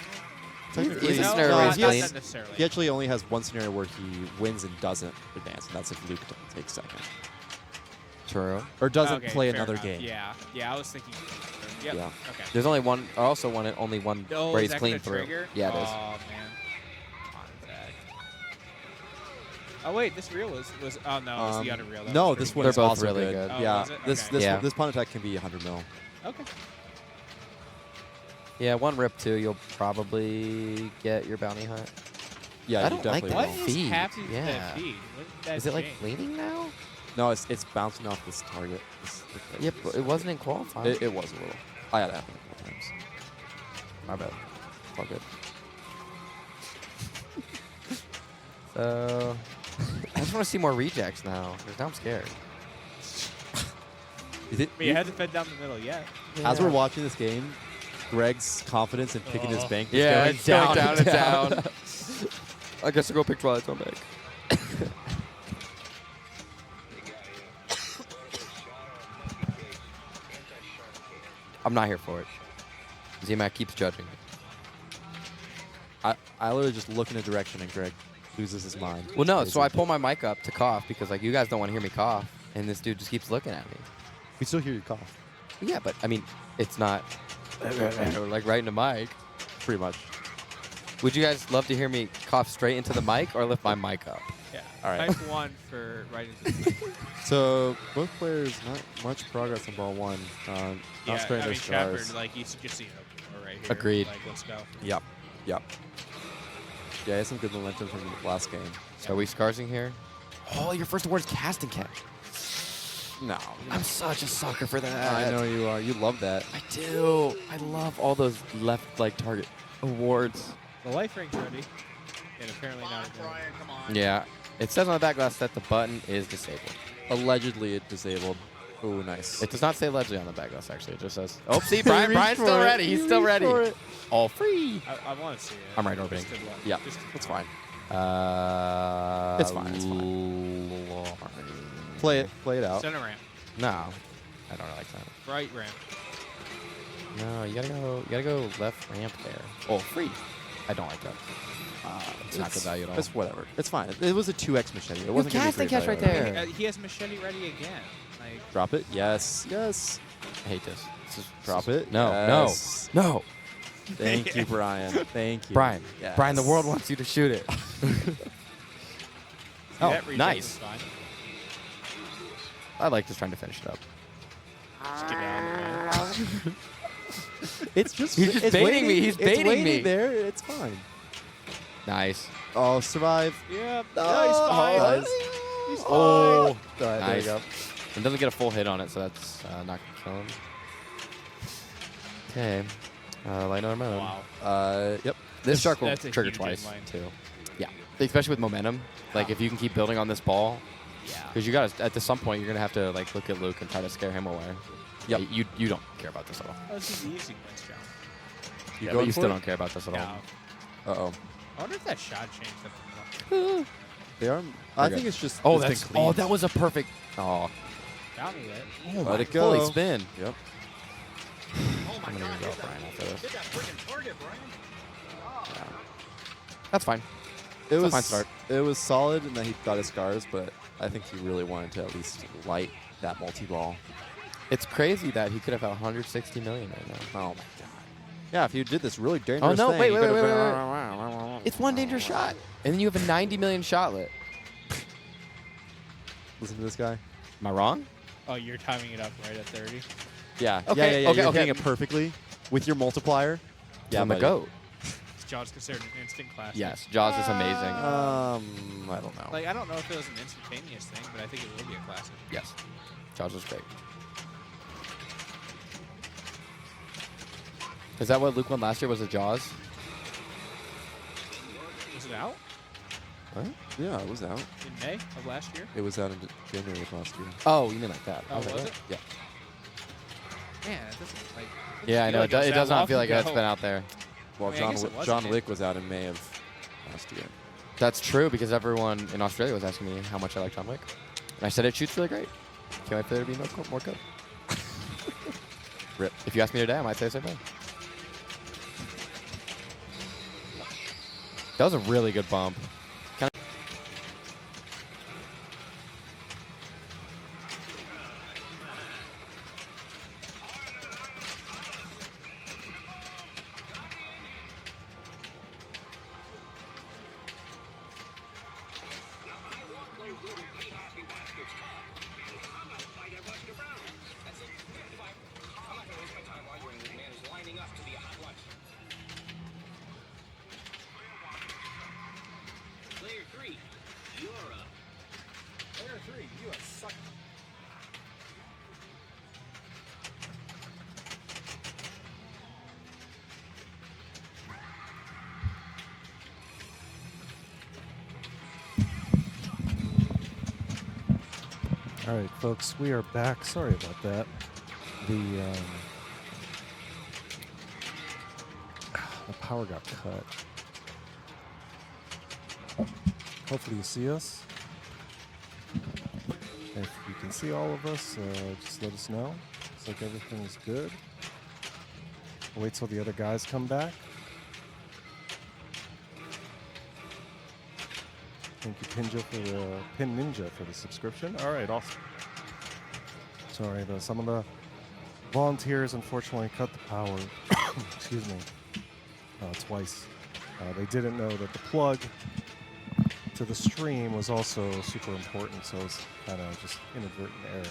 [SPEAKER 4] Technically,
[SPEAKER 3] He's a
[SPEAKER 2] No,
[SPEAKER 3] scenario
[SPEAKER 2] not,
[SPEAKER 3] where he's
[SPEAKER 2] not
[SPEAKER 3] clean.
[SPEAKER 2] necessarily.
[SPEAKER 4] He actually only has one scenario where he wins and doesn't advance, and that's if Luke takes second.
[SPEAKER 3] True.
[SPEAKER 4] Or doesn't
[SPEAKER 2] Okay,
[SPEAKER 4] play
[SPEAKER 2] fair
[SPEAKER 4] another
[SPEAKER 2] enough.
[SPEAKER 4] game.
[SPEAKER 2] Yeah, yeah. I was thinking. Yep.
[SPEAKER 4] Yeah.
[SPEAKER 2] Okay.
[SPEAKER 3] There's only one. I also won it. Only one
[SPEAKER 2] Oh,
[SPEAKER 3] where
[SPEAKER 2] is
[SPEAKER 3] he's
[SPEAKER 2] that
[SPEAKER 3] clean
[SPEAKER 2] gonna
[SPEAKER 3] through.
[SPEAKER 2] trigger?
[SPEAKER 3] Yeah, it is.
[SPEAKER 2] Oh man. Come on, Zach. Oh wait, this reel was. Oh no, it's the other reel. That
[SPEAKER 4] No,
[SPEAKER 2] was
[SPEAKER 4] this
[SPEAKER 2] pretty
[SPEAKER 4] one
[SPEAKER 3] They're
[SPEAKER 4] is
[SPEAKER 3] both
[SPEAKER 4] also
[SPEAKER 3] really
[SPEAKER 4] good.
[SPEAKER 3] good.
[SPEAKER 2] Oh,
[SPEAKER 4] Yeah,
[SPEAKER 2] is it?
[SPEAKER 4] this
[SPEAKER 2] Okay.
[SPEAKER 4] this
[SPEAKER 3] Yeah.
[SPEAKER 4] this punt attack can be 100 mil.
[SPEAKER 2] Okay.
[SPEAKER 3] Yeah, one rip two, you'll probably get your bounty hunt.
[SPEAKER 4] Yeah,
[SPEAKER 3] I
[SPEAKER 4] you
[SPEAKER 3] don't like
[SPEAKER 4] definitely
[SPEAKER 3] that
[SPEAKER 2] What
[SPEAKER 4] will.
[SPEAKER 2] is
[SPEAKER 3] feed,
[SPEAKER 2] happening to
[SPEAKER 3] yeah.
[SPEAKER 2] that feed? When did that
[SPEAKER 3] Is it like
[SPEAKER 2] change?
[SPEAKER 3] leaning now?
[SPEAKER 4] No, it's bouncing off this target.
[SPEAKER 3] Yep, it wasn't in qualifying.
[SPEAKER 4] It was a little. I had it happen a couple times.
[SPEAKER 3] My bad. All good. So, I just want to see more rejects now, because now I'm scared.
[SPEAKER 4] You think-
[SPEAKER 2] I mean, it hasn't fed down the middle yet.
[SPEAKER 4] As we're watching this game, Greg's confidence in picking his bank is
[SPEAKER 3] Yeah,
[SPEAKER 4] going
[SPEAKER 3] it's going down and
[SPEAKER 4] down.
[SPEAKER 3] down. I guess I'll go pick Twilight Zone back. I'm not here for it. Z-Mac keeps judging me.
[SPEAKER 4] I literally just look in a direction and Greg loses his mind.
[SPEAKER 3] Well, no,
[SPEAKER 4] It's
[SPEAKER 3] so I
[SPEAKER 4] crazy.
[SPEAKER 3] pull my mic up to cough because, like, you guys don't want to hear me cough, and this dude just keeps looking at me.
[SPEAKER 4] We still hear you cough.
[SPEAKER 3] Yeah, but, I mean, it's not, like, right in the mic.
[SPEAKER 4] Pretty much.
[SPEAKER 3] Would you guys love to hear me cough straight into the mic or lift my mic up?
[SPEAKER 2] Yeah.
[SPEAKER 4] All right.
[SPEAKER 2] Type 1 for right into the
[SPEAKER 4] So both players not much progress on ball one. Not
[SPEAKER 2] Yeah,
[SPEAKER 4] spraying
[SPEAKER 2] I
[SPEAKER 4] their
[SPEAKER 2] mean,
[SPEAKER 4] stars.
[SPEAKER 2] Shepard, like, you should just see it right here.
[SPEAKER 3] Agreed.
[SPEAKER 2] Like, let's go.
[SPEAKER 4] Yep. Yep. Yeah, he has some good momentum from the last game.
[SPEAKER 3] So are we scarsing here? Oh, your first award is casting catch.
[SPEAKER 4] No.
[SPEAKER 3] I'm such a sucker for that.
[SPEAKER 4] I know you are. You love that.
[SPEAKER 3] I do. I love all those left, like, target awards.
[SPEAKER 2] The life ring's ready. And apparently not again.
[SPEAKER 3] Yeah. It says on the back glass that the button is disabled.
[SPEAKER 4] Allegedly it disabled. Oh, nice.
[SPEAKER 3] It does not say allegedly on the back glass, actually. It just says, oh, see, Brian's
[SPEAKER 4] reached
[SPEAKER 3] still
[SPEAKER 4] for it.
[SPEAKER 3] ready. He's
[SPEAKER 4] He
[SPEAKER 3] still
[SPEAKER 4] reached
[SPEAKER 3] ready.
[SPEAKER 4] for it.
[SPEAKER 3] All free.
[SPEAKER 2] I want to see it.
[SPEAKER 3] I'm right orbiting.
[SPEAKER 2] Just good luck.
[SPEAKER 4] Yeah,
[SPEAKER 2] Just
[SPEAKER 4] that's fine.
[SPEAKER 3] It's
[SPEAKER 4] fine, it's fine.
[SPEAKER 3] fine.
[SPEAKER 4] Play it out.
[SPEAKER 2] Center ramp.
[SPEAKER 3] No. I don't really like that.
[SPEAKER 2] Right ramp.
[SPEAKER 3] No, you gotta go left ramp there. Oh, free. I don't like that. It's not good value at all.
[SPEAKER 4] It's whatever. It's fine. It was a 2x machete. It
[SPEAKER 3] You
[SPEAKER 4] wasn't gonna be
[SPEAKER 3] casting
[SPEAKER 4] great
[SPEAKER 3] catch right
[SPEAKER 4] value.
[SPEAKER 3] there.
[SPEAKER 2] He has machete ready again. Like,
[SPEAKER 4] Drop it. Yes. Yes.
[SPEAKER 3] I hate this. This is
[SPEAKER 4] Drop it.
[SPEAKER 3] No,
[SPEAKER 4] Yes.
[SPEAKER 3] no, no.
[SPEAKER 4] Thank you, Brian. Thank you.
[SPEAKER 3] Brian.
[SPEAKER 4] Yes.
[SPEAKER 3] Brian, the world wants you to shoot it. Oh,
[SPEAKER 2] that reject
[SPEAKER 3] nice.
[SPEAKER 2] is fine.
[SPEAKER 3] I like just trying to finish it up.
[SPEAKER 2] Just get out of the way.
[SPEAKER 4] It's just.
[SPEAKER 3] He's just
[SPEAKER 4] it's
[SPEAKER 3] baiting
[SPEAKER 4] waiting,
[SPEAKER 3] me. He's
[SPEAKER 4] it's
[SPEAKER 3] baiting
[SPEAKER 4] waiting
[SPEAKER 3] me.
[SPEAKER 4] there. It's fine.
[SPEAKER 3] Nice.
[SPEAKER 4] Oh, survive.
[SPEAKER 2] Yep.
[SPEAKER 4] No,
[SPEAKER 2] No, he's fine.
[SPEAKER 4] nice.
[SPEAKER 2] He's
[SPEAKER 4] Oh. All right, there
[SPEAKER 3] Nice.
[SPEAKER 4] you go.
[SPEAKER 3] It doesn't get a full hit on it, so that's not going to kill him. Okay. Light on momentum.
[SPEAKER 2] Wow.
[SPEAKER 4] Yep.
[SPEAKER 3] This shark will
[SPEAKER 2] That's a
[SPEAKER 3] trigger
[SPEAKER 2] huge
[SPEAKER 3] twice,
[SPEAKER 2] inline.
[SPEAKER 3] too. Yeah. Especially with momentum. Like, if you can keep building on this ball,
[SPEAKER 2] Yeah.
[SPEAKER 3] because you got to, at some point, you're going to have to, like, look at Luke and try to scare him away.
[SPEAKER 4] Yep.
[SPEAKER 3] You don't care about this at all.
[SPEAKER 2] Oh, this is the easy wins, John.
[SPEAKER 3] Yeah,
[SPEAKER 4] going
[SPEAKER 3] but you
[SPEAKER 4] for
[SPEAKER 3] still
[SPEAKER 4] it?
[SPEAKER 3] don't care about this at all.
[SPEAKER 2] No.
[SPEAKER 4] Uh-oh.
[SPEAKER 2] I wonder if that shot changed something.
[SPEAKER 4] They are. I think it's just.
[SPEAKER 3] Oh,
[SPEAKER 4] it's been
[SPEAKER 3] that's. Oh,
[SPEAKER 4] cleaned.
[SPEAKER 3] that was a perfect. Oh,
[SPEAKER 2] Got me there.
[SPEAKER 3] oh
[SPEAKER 4] Let
[SPEAKER 3] my
[SPEAKER 4] it go.
[SPEAKER 3] fully spin.
[SPEAKER 4] Yep.
[SPEAKER 3] I'm gonna use that Brian after this. Yeah. That's fine.
[SPEAKER 4] It
[SPEAKER 3] It's a
[SPEAKER 4] was
[SPEAKER 3] fine start.
[SPEAKER 4] It was solid in that he got his scars, but I think he really wanted to at least light that multi-ball.
[SPEAKER 3] It's crazy that he could have had 160 million right now.
[SPEAKER 4] Oh my god. Yeah, if you did this really dangerous
[SPEAKER 3] no,
[SPEAKER 4] thing,
[SPEAKER 3] wait,
[SPEAKER 4] you
[SPEAKER 3] wait,
[SPEAKER 4] could've
[SPEAKER 3] wait,
[SPEAKER 4] been-
[SPEAKER 3] wait, It's one dangerous shot, and then you have a 90 million shot lit.
[SPEAKER 4] Listen to this guy.
[SPEAKER 3] Am I wrong?
[SPEAKER 2] Oh, you're timing it up right at 30.
[SPEAKER 4] Yeah.
[SPEAKER 3] Okay,
[SPEAKER 4] yeah.
[SPEAKER 3] okay,
[SPEAKER 4] You're
[SPEAKER 3] okay.
[SPEAKER 4] hitting it perfectly with your multiplier.
[SPEAKER 3] Yeah, I'm the
[SPEAKER 4] buddy.
[SPEAKER 3] GOAT.
[SPEAKER 2] Is Jaws considered an instant classic?
[SPEAKER 3] Yes, Jaws is amazing.
[SPEAKER 4] I don't know.
[SPEAKER 2] Like, I don't know if it was an instantaneous thing, but I think it will be a classic.
[SPEAKER 3] Yes, Jaws was great. Is that what Luke won last year? Was it Jaws?
[SPEAKER 2] Was it out
[SPEAKER 3] Huh?
[SPEAKER 4] Yeah, it was out.
[SPEAKER 2] in May of last year?
[SPEAKER 4] It was out in January of last year.
[SPEAKER 3] Oh, you mean like that?
[SPEAKER 2] Oh,
[SPEAKER 3] Okay.
[SPEAKER 2] was it?
[SPEAKER 3] Yeah.
[SPEAKER 2] Man, it doesn't like.
[SPEAKER 3] Yeah, I know. It,
[SPEAKER 2] feel like
[SPEAKER 3] it
[SPEAKER 2] that
[SPEAKER 3] does not
[SPEAKER 2] long
[SPEAKER 3] feel like
[SPEAKER 2] ago.
[SPEAKER 3] it's been out there.
[SPEAKER 4] Well,
[SPEAKER 2] I mean, I guess it was
[SPEAKER 4] John
[SPEAKER 2] in
[SPEAKER 4] Wick was out in May of last year.
[SPEAKER 3] That's true because everyone in Australia was asking me how much I like John Wick. And I said it shoots really great. Can't wait for there to be more code.
[SPEAKER 4] Rip.
[SPEAKER 3] If you ask me today, I might say the same thing. That was a really good bump.
[SPEAKER 6] All right, folks, we are back. Sorry about that. The power got cut. Hopefully you see us. If you can see all of us, just let us know. Looks like everything's good. We'll wait till the other guys come back. Thank you, Pin Ninja, for the subscription. All right, awesome. Sorry, some of the volunteers unfortunately cut the power. Excuse me. Twice. They didn't know that the plug to the stream was also super important, so it's kind of just inadvertent error.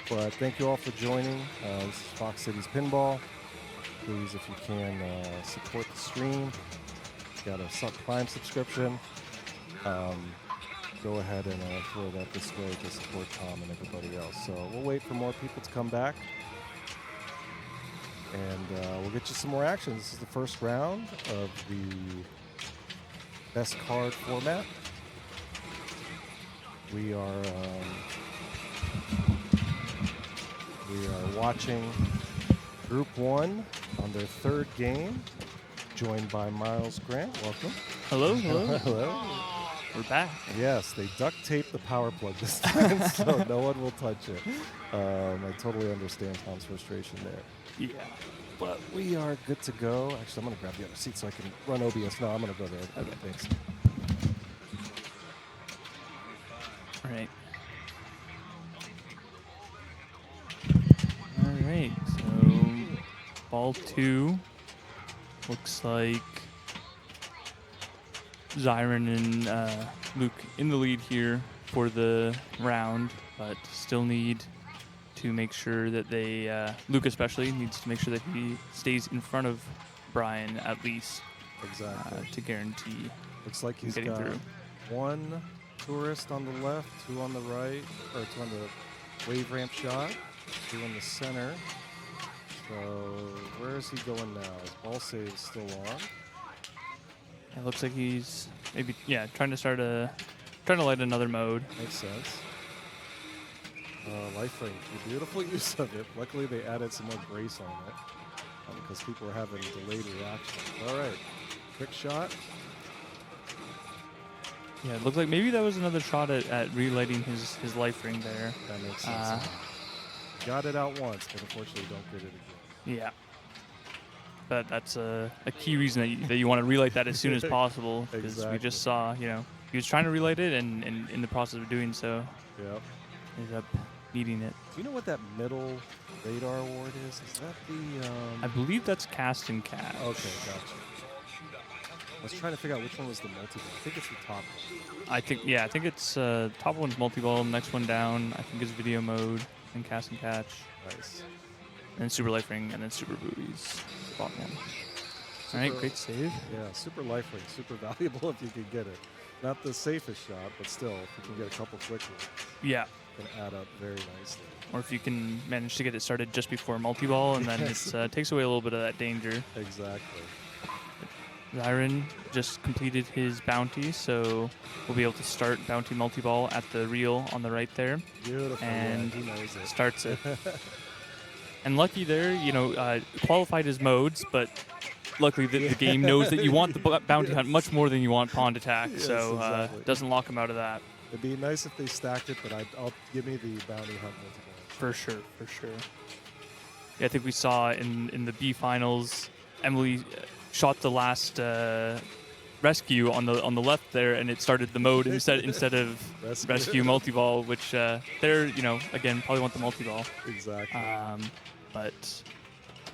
[SPEAKER 6] But thank you all for joining. This is Fox Cities Pinball. Please, if you can, support the stream. Got a Prime subscription. Go ahead and throw that this way to support Tom and everybody else. So we'll wait for more people to come back, and we'll get you some more action. This is the first round of the best card format. We are watching Group 1 on their third game, joined by Miles Grant. Welcome.
[SPEAKER 7] Hello, hello.
[SPEAKER 6] Hello.
[SPEAKER 7] We're back.
[SPEAKER 6] Yes, they duct taped the power plug this time, so no one will touch it. I totally understand Tom's frustration there.
[SPEAKER 7] Yeah.
[SPEAKER 6] But we are good to go. Actually, I'm going to grab the other seat so I can run OBS. No, I'm going to go there. Okay, thanks.
[SPEAKER 7] All right. All right. So, ball 2 looks like Zyron and Luke in the lead here for the round, but still need to make sure that they, Luke especially, needs to make sure that he stays in front of Brian at least
[SPEAKER 6] Exactly.
[SPEAKER 7] to guarantee
[SPEAKER 6] Looks like he's
[SPEAKER 7] getting
[SPEAKER 6] got
[SPEAKER 7] through.
[SPEAKER 6] one tourist on the left, 2 on the right, or 2 on the wave ramp shot, 2 in the center. So where is he going now? His ball save is still on.
[SPEAKER 7] It looks like he's maybe, trying to light another mode.
[SPEAKER 6] Makes sense. Life ring, the beautiful use of it. Luckily, they added some more grace on it because people were having delayed reactions. All right, quick shot.
[SPEAKER 7] Yeah, it looked like maybe that was another shot at relighting his life ring there.
[SPEAKER 6] That makes sense. Got it out once, but unfortunately don't get it again.
[SPEAKER 7] Yeah. But that's a key reason that you want to relight that as soon as possible, because we
[SPEAKER 6] Exactly.
[SPEAKER 7] just saw, he was trying to relight it, and in the process of doing so,
[SPEAKER 6] Yep.
[SPEAKER 7] ended up needing it.
[SPEAKER 6] Do you know what that middle radar award is? Is that the...
[SPEAKER 7] I believe that's cast and catch.
[SPEAKER 6] Okay, gotcha. I was trying to figure out which one was the multi-ball. I think it's the top one.
[SPEAKER 7] I think it's top one's multi-ball, next one down I think is video mode, and cast and catch,
[SPEAKER 6] Nice.
[SPEAKER 7] and then super life ring, and then super booties. Bottom one. All right, great save.
[SPEAKER 6] Yeah, super life ring. Super valuable if you can get it. Not the safest shot, but still, if you can get a couple quick ones,
[SPEAKER 7] Yeah.
[SPEAKER 6] it can add up very nicely.
[SPEAKER 7] Or if you can manage to get it started just before multi-ball, and then it takes away a little bit of that danger.
[SPEAKER 6] Exactly.
[SPEAKER 7] Zyron just completed his bounty, so we'll be able to start bounty multi-ball at the reel on the right there.
[SPEAKER 6] Beautiful.
[SPEAKER 7] And
[SPEAKER 6] yeah, he knows it.
[SPEAKER 7] Starts it. And lucky there, qualified his modes, but luckily the game knows that you want the bounty hunt much more than you want pond attack,
[SPEAKER 6] Yes,
[SPEAKER 7] so
[SPEAKER 6] exactly.
[SPEAKER 7] doesn't lock him out of that.
[SPEAKER 6] It'd be nice if they stacked it, but I'll give me the bounty hunt multiple.
[SPEAKER 7] For sure. Yeah, I think we saw in the B finals, Emily shot the last rescue on the left there, and it started the mode instead of rescue multi-ball, which again probably want the multi-ball.
[SPEAKER 6] Exactly.
[SPEAKER 7] But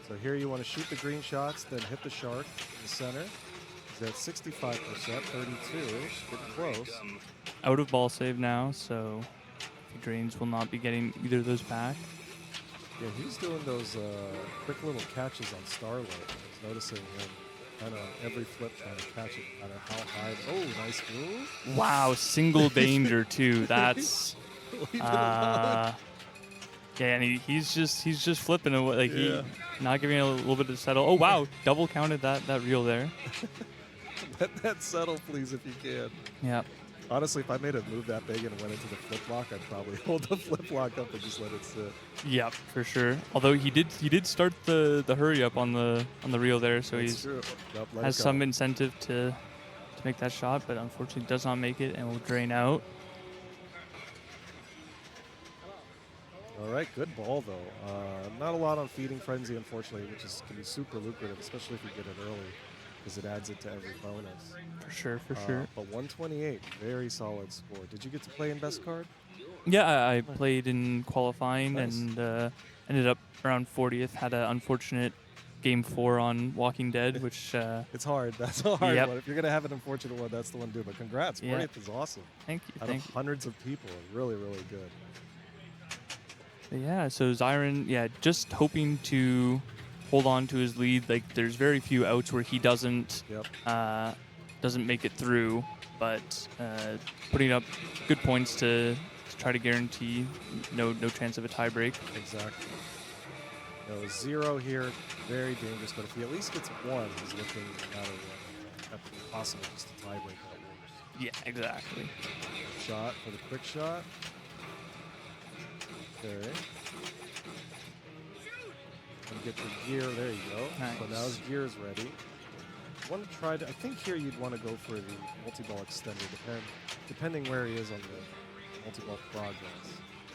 [SPEAKER 6] So here you want to shoot the green shots, then hit the shark in the center. He's at 65%, 32, getting close.
[SPEAKER 7] out of ball save now, so Drains will not be getting either of those back.
[SPEAKER 6] Yeah, he's doing those quick little catches on Starlight. I was noticing him kind of on every flip trying to catch it, no matter how high. Oh, nice move.
[SPEAKER 7] Wow, single danger too. That's
[SPEAKER 6] Leave it alone.
[SPEAKER 7] yeah, and he's just flipping away, like
[SPEAKER 6] Yeah.
[SPEAKER 7] he not giving it a little bit of settle. Oh wow, double counted that reel there.
[SPEAKER 6] Let that settle, please, if you can.
[SPEAKER 7] Yeah.
[SPEAKER 6] Honestly, if I made a move that big and went into the flip lock, I'd probably hold the flip lock up and just let it sit.
[SPEAKER 7] Yep, for sure. Although he did start the hurry up on the reel there, so
[SPEAKER 6] That's
[SPEAKER 7] he's
[SPEAKER 6] true. Yep, let
[SPEAKER 7] has
[SPEAKER 6] it go.
[SPEAKER 7] some incentive to make that shot, but unfortunately does not make it and will drain out.
[SPEAKER 6] All right, good ball though. Not a lot on Feeding Frenzy, unfortunately, which can be super lucrative, especially if you get it early, because it adds it to every bonus.
[SPEAKER 7] For sure.
[SPEAKER 6] But 128, very solid score. Did you get to play in best card?
[SPEAKER 7] Yeah, I played in qualifying
[SPEAKER 6] Nice.
[SPEAKER 7] and ended up around 40th. Had an unfortunate game 4 on Walking Dead, which
[SPEAKER 6] It's hard. That's a hard
[SPEAKER 7] Yep.
[SPEAKER 6] one. If you're gonna have an unfortunate one, that's the one to do. But congrats,
[SPEAKER 7] Yeah.
[SPEAKER 6] 40th is awesome.
[SPEAKER 7] thank you.
[SPEAKER 6] Out of hundreds of people, really, really good.
[SPEAKER 7] But yeah, so Zyron, just hoping to hold on to his lead. Like, there's very few outs where he doesn't
[SPEAKER 6] Yep.
[SPEAKER 7] doesn't make it through, but putting up good points to try to guarantee no chance of a tie break.
[SPEAKER 6] Exactly. No, 0 here, very dangerous. But if he at least gets 1, he's looking no matter what at possible just a tie break at worst.
[SPEAKER 7] Yeah, exactly.
[SPEAKER 6] Shot for the quick shot. Okay. And get the gear. There you go.
[SPEAKER 7] Nice.
[SPEAKER 6] So now his gear is ready. Want to try to? I think here you'd want to go for the multi-ball extender, depending where he is on the multi-ball progress.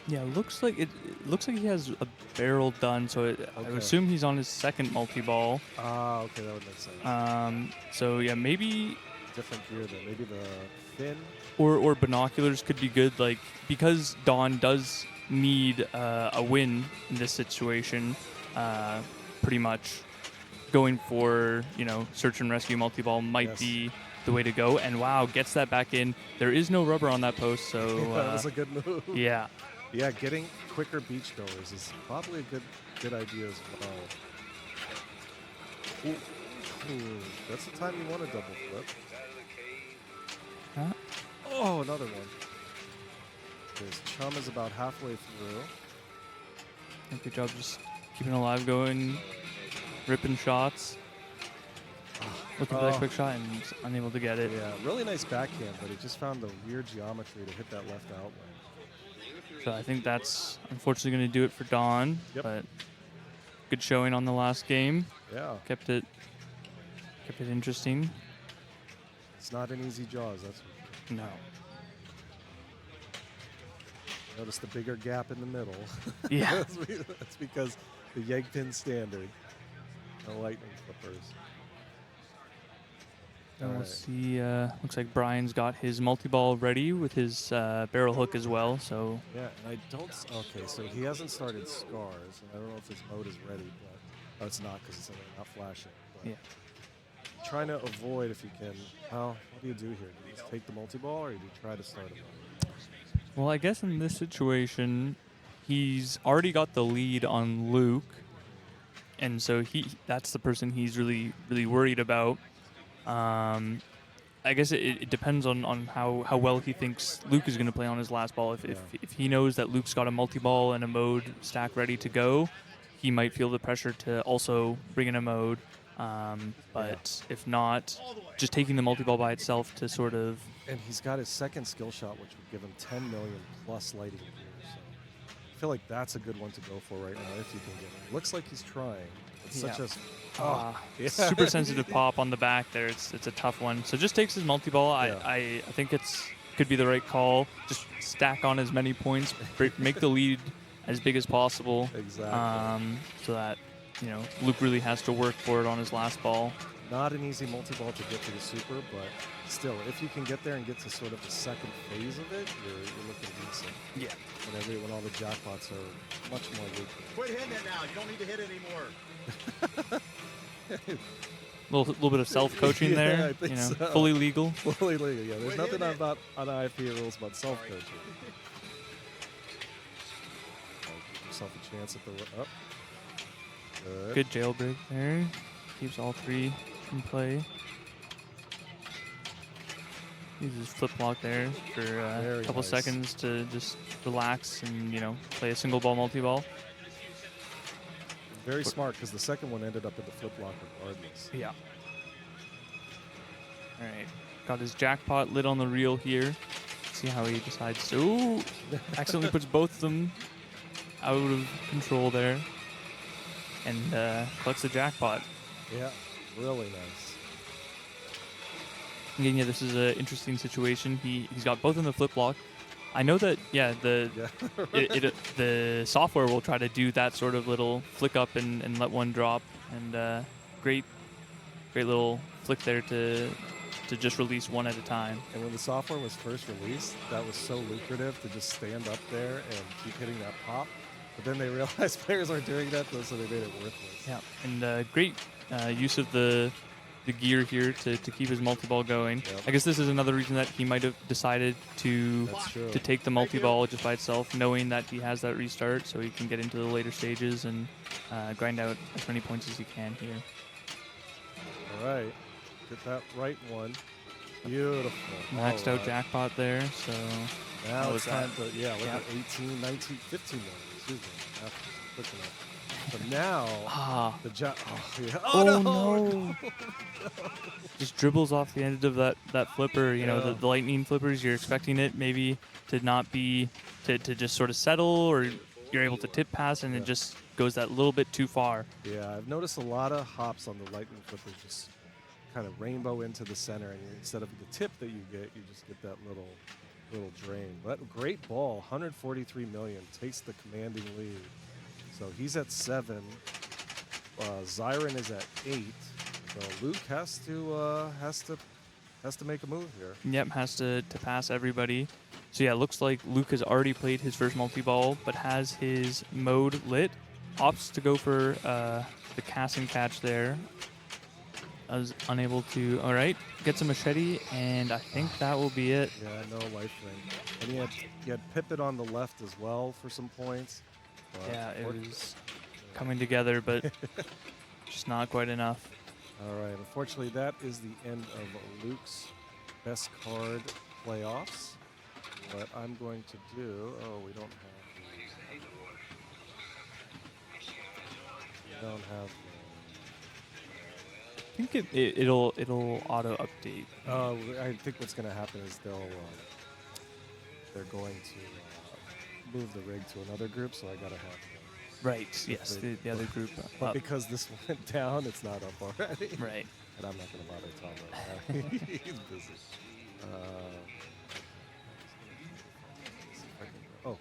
[SPEAKER 7] Yeah, looks like it looks like he has a barrel done, so I
[SPEAKER 6] Okay.
[SPEAKER 7] would assume he's on his second multi-ball.
[SPEAKER 6] Ah, okay, that would make sense.
[SPEAKER 7] So yeah, maybe
[SPEAKER 6] Different gear then. Maybe the fin.
[SPEAKER 7] or binoculars could be good, like, because Dawn does need a win in this situation. Pretty much going for search and rescue multi-ball might
[SPEAKER 6] Yes.
[SPEAKER 7] be the way to go. And wow, gets that back in. There is no rubber on that post, so
[SPEAKER 6] That was a good move.
[SPEAKER 7] yeah.
[SPEAKER 6] Yeah, getting quicker beach goers is probably a good idea as well. Ooh, that's the time you want a double flip.
[SPEAKER 7] Huh?
[SPEAKER 6] Oh, another one. His chum is about halfway through.
[SPEAKER 7] Good job just keeping alive, going, ripping shots. Looking for that
[SPEAKER 6] Oh.
[SPEAKER 7] quick shot and just unable to get it.
[SPEAKER 6] Yeah, really nice backhand, but he just found the weird geometry to hit that left outlet.
[SPEAKER 7] So I think that's unfortunately going to do it for Dawn.
[SPEAKER 6] Yep.
[SPEAKER 7] But good showing on the last game.
[SPEAKER 6] Yeah,
[SPEAKER 7] Kept it interesting.
[SPEAKER 6] it's not an easy jaws, that's for sure.
[SPEAKER 7] No.
[SPEAKER 6] Notice the bigger gap in the middle.
[SPEAKER 7] Yeah.
[SPEAKER 6] That's because the Yegpin standard. No lightning flippers.
[SPEAKER 7] And we'll
[SPEAKER 6] Alright.
[SPEAKER 7] see. Looks like Brian's got his multi-ball ready with his barrel hook as well. So
[SPEAKER 6] Yeah, and I don't. Okay, so he hasn't started Scars, and I don't know if his mode is ready, but it's not because it's not flashing. But
[SPEAKER 7] yeah.
[SPEAKER 6] trying to avoid if you can. Well, what do you do here? Do you just take the multi-ball, or do you try to start him?
[SPEAKER 7] Well, I guess in this situation, he's already got the lead on Luke, and so that's the person he's really worried about. I guess it depends on how well he thinks Luke is going to play on his last ball. If he knows that Luke's got a multi-ball and a mode stack ready to go, he might feel the pressure to also bring in a mode. But if not, just taking the multi-ball by itself to sort of...
[SPEAKER 6] And he's got his second skill shot, which would give him 10 million plus lighting gear. So I feel like that's a good one to go for right now if you can get it. Looks like he's trying. It's such a
[SPEAKER 7] super sensitive pop on the back there. It's a tough one. So just takes his multi-ball. I think could be the right call. Just stack on as many points, make the lead as big as possible.
[SPEAKER 6] Exactly.
[SPEAKER 7] So that Luke really has to work for it on his last ball.
[SPEAKER 6] Not an easy multi-ball to get to the super, but still, if you can get there and get to sort of the second phase of it, you're looking decent.
[SPEAKER 7] Yeah.
[SPEAKER 6] When all the jackpots are much more lucrative.
[SPEAKER 8] Quit hitting it now. You don't need to hit anymore.
[SPEAKER 7] Little bit of self-coaching there.
[SPEAKER 6] I think so.
[SPEAKER 7] Fully legal.
[SPEAKER 6] Fully legal, yeah. There's nothing about on IFP rules about self-coaching. Give yourself a chance at the...
[SPEAKER 7] Good jailbreak there. Keeps all three in play. Uses flip block there for a couple seconds to just relax and play a single ball multi-ball.
[SPEAKER 6] Very smart because the second one ended up in the flip block regardless.
[SPEAKER 7] Yeah. All right. Got his jackpot lid on the reel here. See how he decides to. Ooh! Accidentally puts both of them out of control there. And collects the jackpot.
[SPEAKER 6] Yeah, really nice.
[SPEAKER 7] Again, yeah, this is an interesting situation. He's got both in the flip block. I know that, the software will try to do that sort of little flick up and let one drop. And great little flick there to just release one at a time.
[SPEAKER 6] And when the software was first released, that was so lucrative to just stand up there and keep hitting that pop. But then they realized players aren't doing that, so they made it worthless.
[SPEAKER 7] Yeah, and great use of the gear here to keep his multi-ball going.
[SPEAKER 6] Yep.
[SPEAKER 7] I guess this is another reason that he might have decided to take the multi-ball just by itself, knowing that he has that restart, so he can get into the later stages and grind out as many points as he can here.
[SPEAKER 6] All right, get that right one. Beautiful.
[SPEAKER 7] Maxed out jackpot there, so
[SPEAKER 6] now it's time to, look at 18, 19, 15 million, excuse me. Quick enough. But now, the
[SPEAKER 7] Oh, no. Just dribbles off the end of that flipper. The lightning flippers, you're expecting it maybe to not be, to just sort of settle, or you're able to tip pass, and it just goes that little bit too far.
[SPEAKER 6] Yeah, I've noticed a lot of hops on the lightning flippers just kind of rainbow into the center, and instead of the tip that you just get that little drain. But great ball, 143 million, takes the commanding lead. So he's at 7. Zyron is at 8. So Luke has to make a move here.
[SPEAKER 7] Yep, has to pass everybody. So yeah, it looks like Luke has already played his first multi-ball, but has his mode lit. Opts to go for the cast and catch there. I was unable to. All right, gets a machete, and I think that will be it.
[SPEAKER 6] Yeah, no life ring. And he had Pippet on the left as well for some points.
[SPEAKER 7] Yeah, it was coming together, but just not quite enough.
[SPEAKER 6] All right, unfortunately, that is the end of Luke's best card playoffs. What I'm going to do, we don't have.
[SPEAKER 7] I think it'll auto update.
[SPEAKER 6] I think what's going to happen is they're going to move the rig to another group, so I gotta have.
[SPEAKER 7] Right. Yes, the other group.
[SPEAKER 6] But because this went down, it's not up already.
[SPEAKER 7] Right.
[SPEAKER 6] And I'm not gonna bother Tom right now. He's busy. Oh.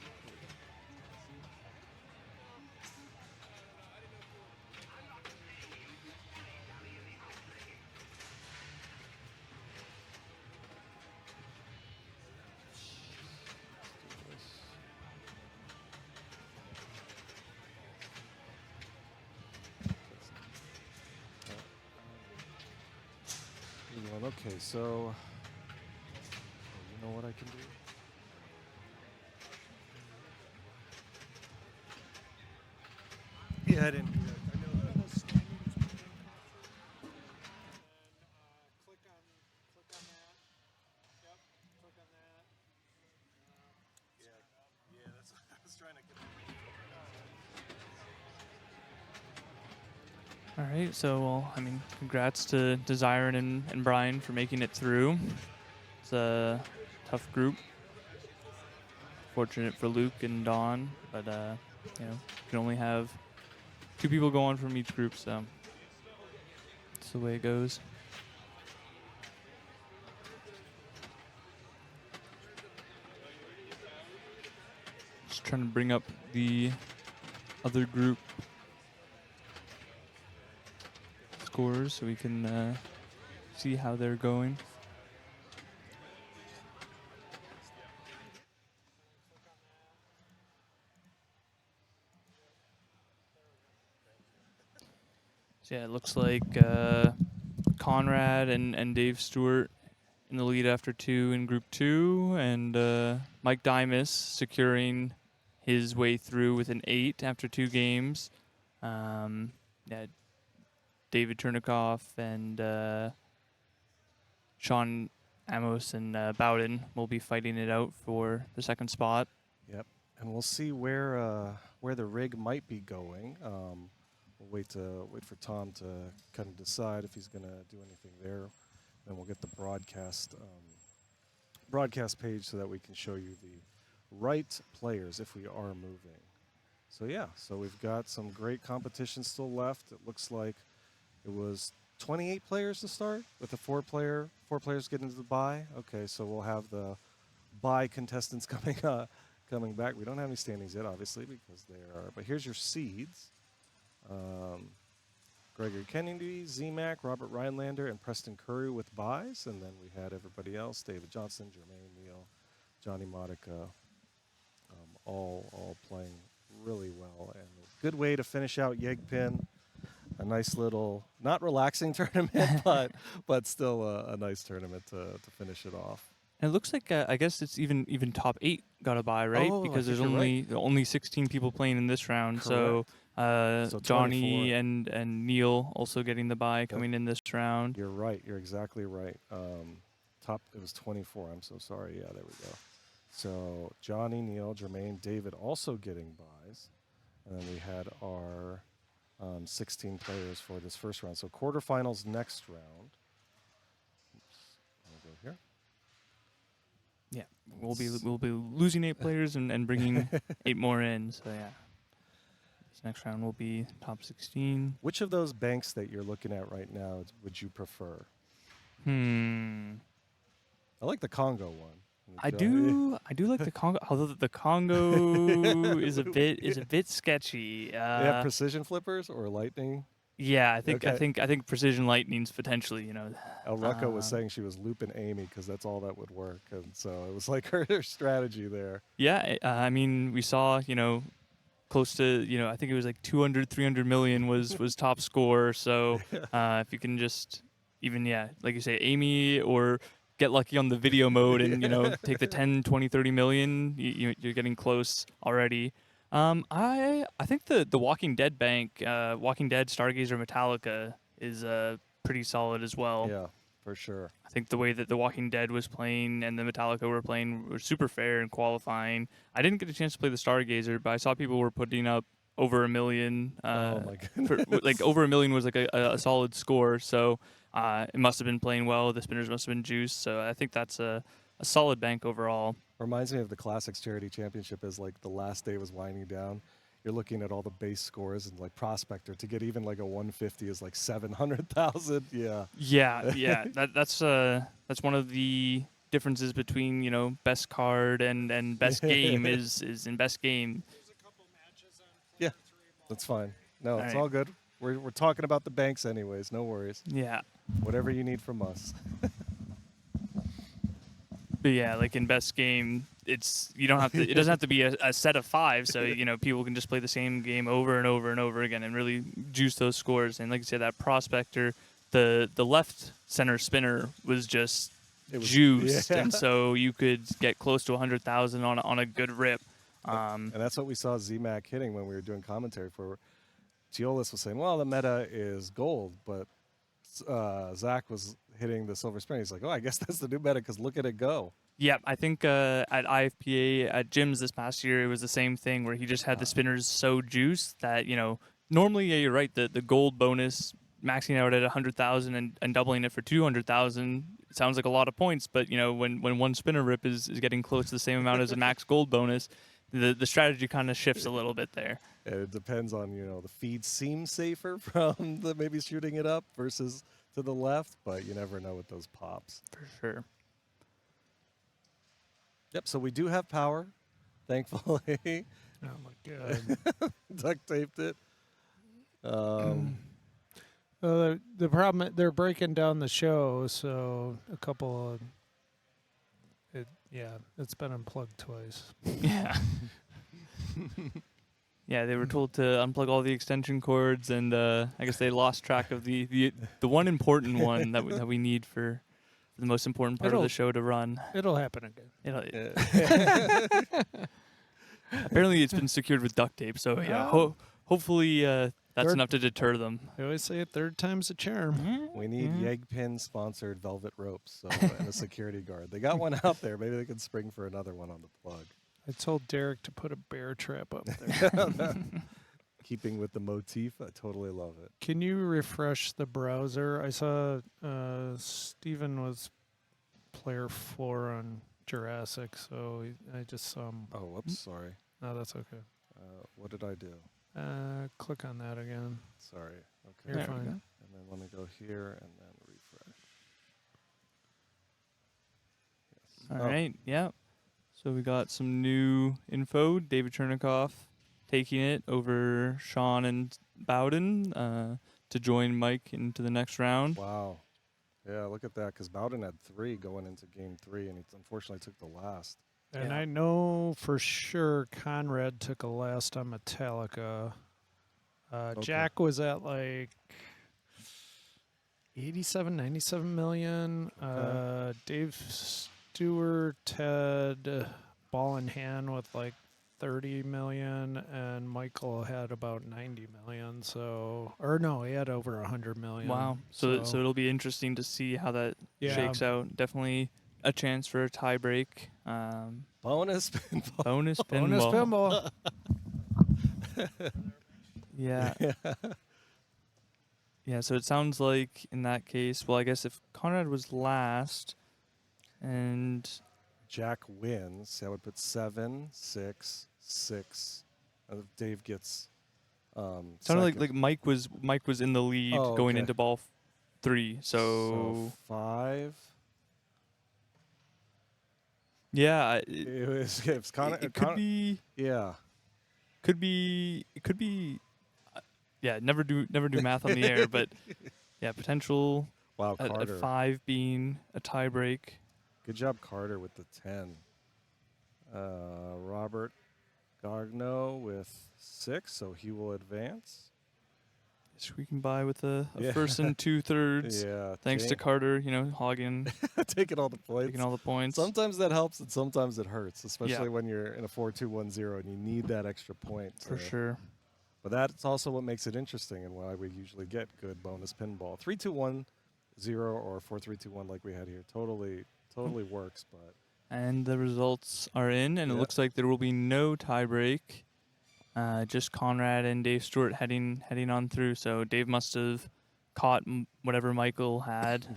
[SPEAKER 6] Okay, so you know what I can do? Yeah, I didn't do that. I know that.
[SPEAKER 1] Click on that. Yep, click on that.
[SPEAKER 6] Yeah, that's what I was trying to get.
[SPEAKER 7] All right, so well, I mean, congrats to Zyron and Brian for making it through. It's a tough group. Fortunate for Luke and Dawn, but you know, you can only have 2 people go on from each group, so that's the way it goes. Just trying to bring up the other group scores so we can see how they're going. So yeah, it looks like Conrad and Dave Stewart in the lead after 2 in Group 2, and Mike Dimas securing his way through with an 8 after 2 games. Yeah, David Turnikoff and Sean Amos and Bowden will be fighting it out for the second spot.
[SPEAKER 6] Yep, and we'll see where the rig might be going. We'll wait for Tom to kind of decide if he's going to do anything there. Then we'll get the broadcast page so that we can show you the right players if we are moving. So yeah, so we've got some great competition still left. It looks like it was 28 players to start with the 4 players getting to the bye. Okay, so we'll have the bye contestants coming back. We don't have any standings yet, obviously, because they are. But here's your seeds. Gregory Kennedy, Z-Mac, Robert Rhinelander, and Preston Curry with buys. And then we had everybody else, David Johnson, Jermaine Neal, Johnny Modica, all playing really well. And a good way to finish out Yegpin. A nice little, not relaxing tournament, but still a nice tournament to finish it off.
[SPEAKER 7] And it looks like I guess it's even top 8 got a bye, right?
[SPEAKER 6] Oh,
[SPEAKER 7] because
[SPEAKER 6] I
[SPEAKER 7] there's
[SPEAKER 6] think
[SPEAKER 7] only 16 people playing in this round. So
[SPEAKER 6] So
[SPEAKER 7] Johnny
[SPEAKER 6] 24.
[SPEAKER 7] and Neil also getting the bye coming in this round.
[SPEAKER 6] You're right. You're exactly right. It was 24. I'm so sorry. Yeah, there we go. So Johnny, Neil, Jermaine, David also getting buys. And then we had our 16 players for this first round. So quarterfinals next round. Oops. I'll go here.
[SPEAKER 7] Yeah, we'll be losing 8 players and bringing 8 more in. So yeah, this next round will be top 16.
[SPEAKER 6] Which of those banks that you're looking at right now would you prefer? I like the Congo one.
[SPEAKER 7] I do like the Congo, although the Congo is a bit sketchy.
[SPEAKER 6] Yeah, precision flippers or lightning.
[SPEAKER 7] Yeah, I think
[SPEAKER 6] Okay.
[SPEAKER 7] I think Precision Lightning's potentially,
[SPEAKER 6] El Rucco was saying she was looping Amy because that's all that would work, and so it was like her strategy there.
[SPEAKER 7] Yeah, I mean, we saw, close to, I think it was like 200, 300 million was top score. So if you can just even, like you say, Amy or get lucky on the video mode and, take the 10, 20, 30 million, you're getting close already. I think the Walking Dead bank, Walking Dead, Stargazer, Metallica is pretty solid as well.
[SPEAKER 6] Yeah, for sure.
[SPEAKER 7] I think the way that the Walking Dead was playing and the Metallica were playing were super fair and qualifying. I didn't get a chance to play the Stargazer, but I saw people were putting up over 1 million.
[SPEAKER 6] Oh my goodness.
[SPEAKER 7] Like over 1 million was like a solid score. So it must have been playing well. The spinners must have been juiced. So I think that's a solid bank overall.
[SPEAKER 6] Reminds me of the Classics Charity Championship as like the last day was winding down. You're looking at all the base scores and like Prospector to get even like a 150 is like 700,000. Yeah.
[SPEAKER 7] Yeah. That's one of the differences between best card and best game is in best game.
[SPEAKER 6] Yeah, that's fine. No, it's
[SPEAKER 7] Alright.
[SPEAKER 6] all good. We're talking about the banks anyways. No worries.
[SPEAKER 7] Yeah.
[SPEAKER 6] Whatever you need from us.
[SPEAKER 7] But yeah, like in best game, it's you don't have to. It doesn't have to be a set of 5, so people can just play the same game over and over and over again and really juice those scores. And like you said, that prospector, the left center spinner was just juiced, and so you could get close to 100,000 on a good rip.
[SPEAKER 6] And that's what we saw ZMAC hitting when we were doing commentary for. Giolis was saying, well, the meta is gold, but Zach was hitting the silver spinner. He's like, oh, I guess that's the new meta because look at it go.
[SPEAKER 7] Yeah, I think at IFPA at gyms this past year, it was the same thing where he just had the spinners so juiced that, normally, yeah, you're right, the gold bonus, maxing out at 100,000 and doubling it for 200,000, it sounds like a lot of points, but, when one spinner rip is getting close to the same amount as a max gold bonus, the strategy kind of shifts a little bit there.
[SPEAKER 6] And it depends on, the feed seems safer from the maybe shooting it up versus to the left, but you never know with those pops.
[SPEAKER 7] For sure.
[SPEAKER 6] Yep, so we do have power, thankfully.
[SPEAKER 1] Oh my god.
[SPEAKER 6] Duct taped it.
[SPEAKER 1] The problem, they're breaking down the show, so a couple of it's been unplugged twice.
[SPEAKER 7] Yeah. Yeah, they were told to unplug all the extension cords, and I guess they lost track of the one important one that we need for the most important part of the show to run.
[SPEAKER 1] It'll happen again.
[SPEAKER 7] Apparently, it's been secured with duct tape, so yeah. Hopefully, that's enough to deter them.
[SPEAKER 1] I always say a third time's a charm.
[SPEAKER 6] We need Yegpin sponsored velvet ropes and a security guard. They got one out there. Maybe they can spring for another one on the plug.
[SPEAKER 1] I told Derek to put a bear trap up there.
[SPEAKER 6] Keeping with the motif, I totally love it.
[SPEAKER 1] Can you refresh the browser? I saw Steven was player 4 on Jurassic, so I just saw him.
[SPEAKER 6] Oh, whoops, sorry.
[SPEAKER 1] No, that's okay.
[SPEAKER 6] What did I do?
[SPEAKER 1] Click on that again.
[SPEAKER 6] Sorry. Okay.
[SPEAKER 1] You're fine.
[SPEAKER 6] And then let me go here and then refresh. Yes.
[SPEAKER 7] All right, yeah. So we got some new info. David Chernikoff taking it over Sean and Bowden to join Mike into the next round.
[SPEAKER 6] Wow. Yeah, look at that, because Bowden had 3 going into game 3, and he unfortunately took the last.
[SPEAKER 1] And I know for sure Conrad took a last on Metallica. Jack was at like 87, 97 million. Dave Stewart had ball in hand with like 30 million, and Michael had about 90 million. So, or no, he had over 100 million.
[SPEAKER 7] Wow. So it'll be interesting to see how that shakes out. Definitely a chance for a tie break.
[SPEAKER 6] Bonus pinball.
[SPEAKER 7] Bonus
[SPEAKER 1] bonus
[SPEAKER 7] pinball.
[SPEAKER 1] pinball.
[SPEAKER 7] Yeah. Yeah, so it sounds like in that case, well, I guess if Conrad was last and
[SPEAKER 6] Jack wins, I would put 7, 6, 6. Dave gets
[SPEAKER 7] sounded like Mike was in the lead going into ball 3.
[SPEAKER 6] So 5.
[SPEAKER 7] Yeah,
[SPEAKER 6] it
[SPEAKER 7] could be.
[SPEAKER 6] Yeah.
[SPEAKER 7] Could be. Yeah, never do math on the air, but yeah, potential.
[SPEAKER 6] Wow, Carter.
[SPEAKER 7] At 5 being a tie break.
[SPEAKER 6] Good job, Carter, with the 10. Robert Gagno with 6, so he will advance.
[SPEAKER 7] Squeaking by with a first and 2/3.
[SPEAKER 6] Yeah.
[SPEAKER 7] Thanks to Carter, hogging.
[SPEAKER 6] Taking all the points.
[SPEAKER 7] Taking all the points.
[SPEAKER 6] Sometimes that helps and sometimes it hurts, especially when you're in a 4-2-1-0 and you need that extra point.
[SPEAKER 7] For sure.
[SPEAKER 6] But that's also what makes it interesting and why we usually get good bonus pinball. 3-2-1-0 or 4-3-2-1 like we had here totally works. But
[SPEAKER 7] and the results are in, and it looks like there will be no tie break. Just Conrad and Dave Stewart heading on through. So Dave must have caught whatever Michael had,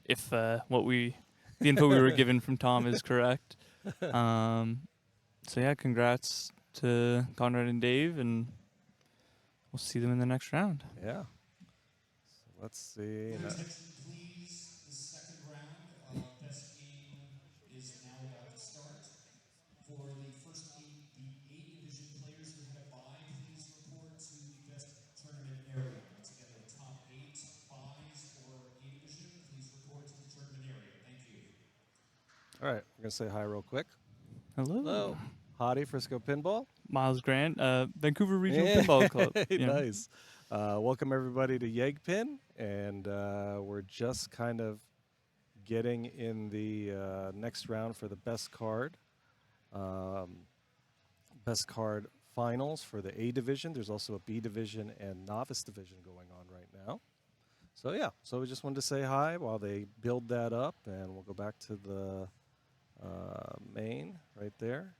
[SPEAKER 7] if the info we were given from Tom is correct. So yeah, congrats to Conrad and Dave, and we'll see them in the next round.
[SPEAKER 6] Yeah. So let's see.
[SPEAKER 9] Please, the second round of best game is now about to start. For the first eight, the A division players who had a bye, please report to the best tournament area. Once again, the top 8 byes for A division, please report to the tournament area. Thank you.
[SPEAKER 6] All right, we're gonna say hi real quick.
[SPEAKER 7] Hello.
[SPEAKER 6] Hottie, Frisco Pinball.
[SPEAKER 7] Miles Grant, Vancouver Regional
[SPEAKER 6] Yeah.
[SPEAKER 7] Pinball Club.
[SPEAKER 6] Nice. Welcome everybody to Yegpin, and we're just kind of getting in the next round for the best card. Best card finals for the A division. There's also a B division and novice division going on right now. So yeah, so we just wanted to say hi while they build that up, and we'll go back to the main right there.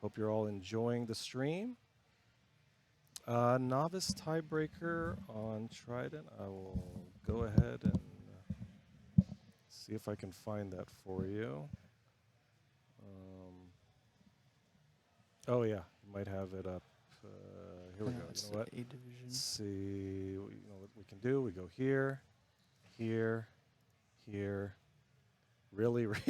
[SPEAKER 6] Hope you're all enjoying the stream. Novice tiebreaker on Trident. I will go ahead and see if I can find that for you. Oh yeah, you might have it up. Here we go. You know what?
[SPEAKER 7] A division.
[SPEAKER 6] Let's see. You know what we can do? We go here, here, here. Really real?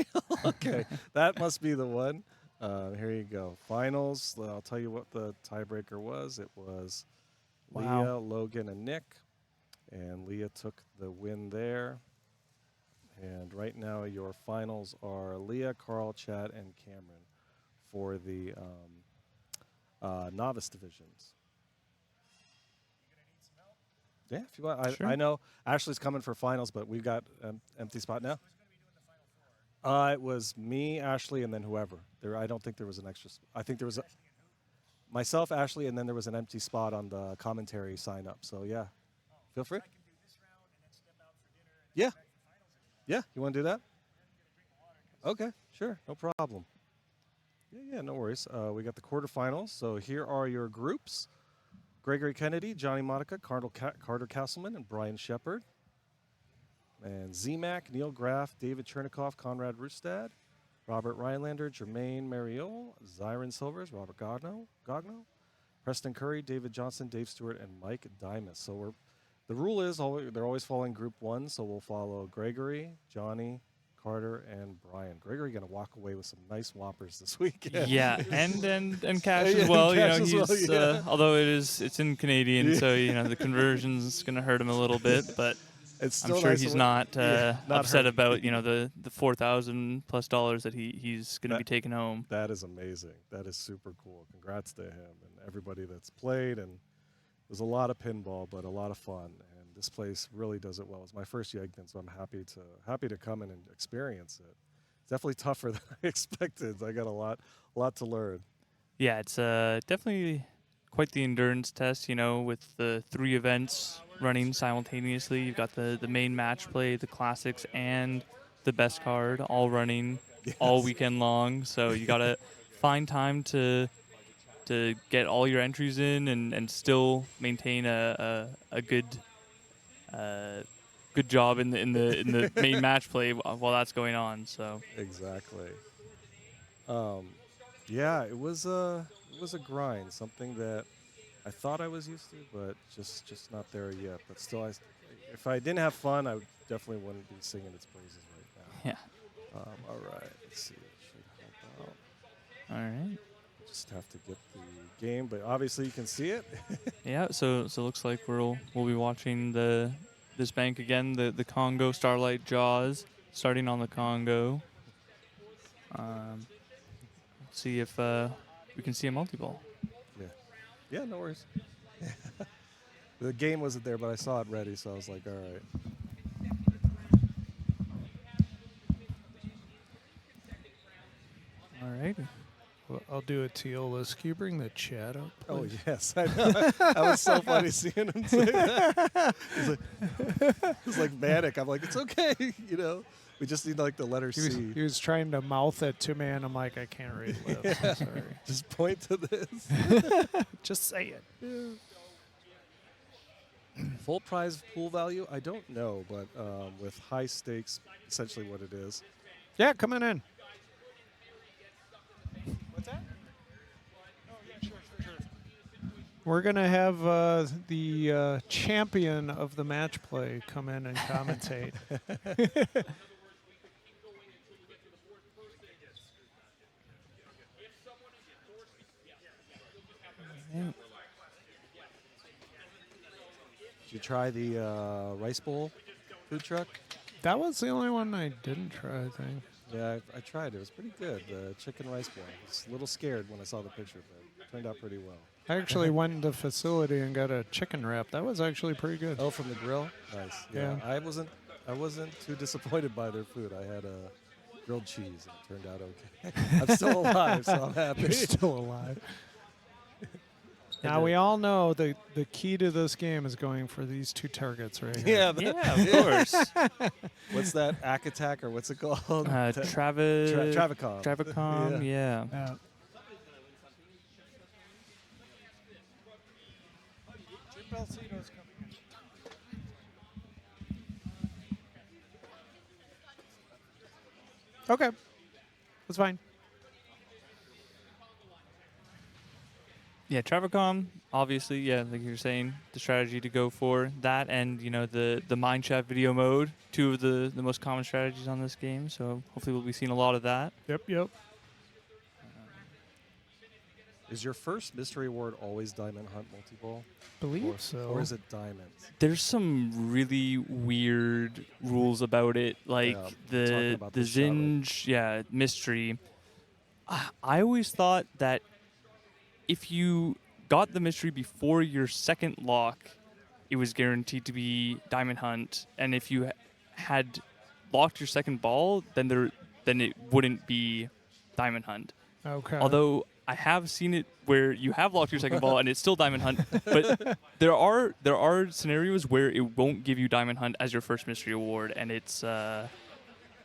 [SPEAKER 6] Okay, that must be the one. Here you go. Finals. I'll tell you what the tiebreaker was. It was
[SPEAKER 1] Wow.
[SPEAKER 6] Leah, Logan, and Nick. And Leah took the win there. And right now your finals are Leah, Carl, Chad, and Cameron for the novice divisions. Yeah, if you want.
[SPEAKER 7] Sure.
[SPEAKER 6] I know Ashley's coming for finals, but we've got empty spot now. It was me, Ashley, and then whoever. I don't think there was an extra. I think there was myself, Ashley, and then there was an empty spot on the commentary sign up. So yeah, feel free. Yeah. Yeah, you want to do that? Okay, sure, no problem. Yeah, no worries. We got the quarterfinals. So here are your groups: Gregory Kennedy, Johnny Monica, Carter Castleman, and Brian Shepard. And ZMAC, Neil Graff, David Chernikoff, Conrad Rustad, Robert Rhinelander, Jermaine Mariol, Zyron Silvers, Robert Gogno, Preston Curry, David Johnson, Dave Stewart, and Mike Dimas. So the rule is they're always following Group 1, so we'll follow Gregory, Johnny, Carter, and Brian. Gregory going to walk away with some nice whoppers this weekend.
[SPEAKER 7] Yeah, and cash
[SPEAKER 6] Yeah,
[SPEAKER 7] as well.
[SPEAKER 6] cash
[SPEAKER 7] You know,
[SPEAKER 6] as well,
[SPEAKER 7] he's
[SPEAKER 6] yeah.
[SPEAKER 7] Although it's in Canadian, so you know the conversion's going to hurt him a little bit, but
[SPEAKER 6] It's
[SPEAKER 7] I'm
[SPEAKER 6] still
[SPEAKER 7] sure
[SPEAKER 6] nice
[SPEAKER 7] he's
[SPEAKER 6] to
[SPEAKER 7] not
[SPEAKER 6] not
[SPEAKER 7] upset
[SPEAKER 6] hurt.
[SPEAKER 7] about the $4,000+ that he's going to be
[SPEAKER 6] That-
[SPEAKER 7] taking home.
[SPEAKER 6] That is amazing. That is super cool. Congrats to him and everybody that's played. And there's a lot of pinball, but a lot of fun. And this place really does it well. It's my first Yegpin, so I'm happy to come in and experience it. It's definitely tougher than I expected. I got a lot to learn.
[SPEAKER 7] Yeah, it's definitely quite the endurance test, you know, with the 3 events running simultaneously. You've got the main match play, the classics, and the best card all running all weekend long. So you got to find time to get all your entries in and still maintain a good good job in the main match play while that's going on. So
[SPEAKER 6] Exactly. Yeah, it was a grind, something that I thought I was used to, but just not there yet. But still, if I didn't have fun, I definitely wouldn't be singing its praises right now.
[SPEAKER 7] yeah.
[SPEAKER 6] All right, let's see. It should help out.
[SPEAKER 7] All right.
[SPEAKER 6] Just have to get the game, but obviously you can see it.
[SPEAKER 7] Yeah, so it looks like we'll be watching this bank again, the Congo Starlight Jaws, starting on the Congo. See if we can see a multi-ball.
[SPEAKER 6] Yeah, no worries. The game wasn't there, but I saw it ready, so I was like, all right.
[SPEAKER 7] All right.
[SPEAKER 1] Well, I'll do a Teolis. Can you bring the chat up?
[SPEAKER 6] Oh,
[SPEAKER 1] please?
[SPEAKER 6] yes, I know. That was so funny seeing him say that. He's like manic. I'm like, it's okay, you know. We just need like the letter C.
[SPEAKER 1] He was trying to mouth it to me, and I'm like, I can't read lips. I'm sorry.
[SPEAKER 6] Just point to this.
[SPEAKER 1] Just say it.
[SPEAKER 6] Full prize pool value? I don't know, but with high stakes, essentially what it is.
[SPEAKER 1] Yeah, coming in.
[SPEAKER 8] What's that? Oh, yeah, sure.
[SPEAKER 1] We're going to have the champion of the match play come in and commentate.
[SPEAKER 6] Did you try the rice bowl food truck?
[SPEAKER 1] That was the only one I didn't try, I think.
[SPEAKER 6] Yeah, I tried it. It was pretty good. The chicken rice bowl. I was a little scared when I saw the picture, but it turned out pretty well.
[SPEAKER 1] I actually went into the facility and got a chicken wrap. That was actually pretty good.
[SPEAKER 6] Oh, from the grill? Nice.
[SPEAKER 1] Yeah.
[SPEAKER 6] I wasn't too disappointed by their food. I had a grilled cheese and it turned out okay. I'm still alive, so I'm happy.
[SPEAKER 1] You're still alive. Now we all know the key to this game is going for these two targets right here.
[SPEAKER 6] Yeah,
[SPEAKER 7] Yeah, of course.
[SPEAKER 6] What's that? Ack Attack or what's it called?
[SPEAKER 7] Travicom.
[SPEAKER 6] Travicom.
[SPEAKER 7] Yeah.
[SPEAKER 1] Yeah. Okay. That's fine.
[SPEAKER 7] Yeah, Travicom, obviously, yeah, like you're saying, the strategy to go for that and, the Mind Chat video mode, two of the most common strategies on this game. So hopefully we'll be seeing a lot of that.
[SPEAKER 1] Yep.
[SPEAKER 6] Is your first mystery award always Diamond Hunt multi-ball?
[SPEAKER 1] Believe so.
[SPEAKER 6] Or is it Diamonds?
[SPEAKER 7] There's some really weird rules about it, like
[SPEAKER 6] Yeah, talking
[SPEAKER 7] the
[SPEAKER 6] about
[SPEAKER 7] the
[SPEAKER 6] the shot, right?
[SPEAKER 7] Zinj, mystery. I always thought that if you got the mystery before your second lock, it was guaranteed to be Diamond Hunt, and if you had locked your second ball, then it wouldn't be Diamond Hunt.
[SPEAKER 1] Okay.
[SPEAKER 7] Although I have seen it where you have locked your second ball and it's still Diamond Hunt, but there are scenarios where it won't give you Diamond Hunt as your first mystery award, and it's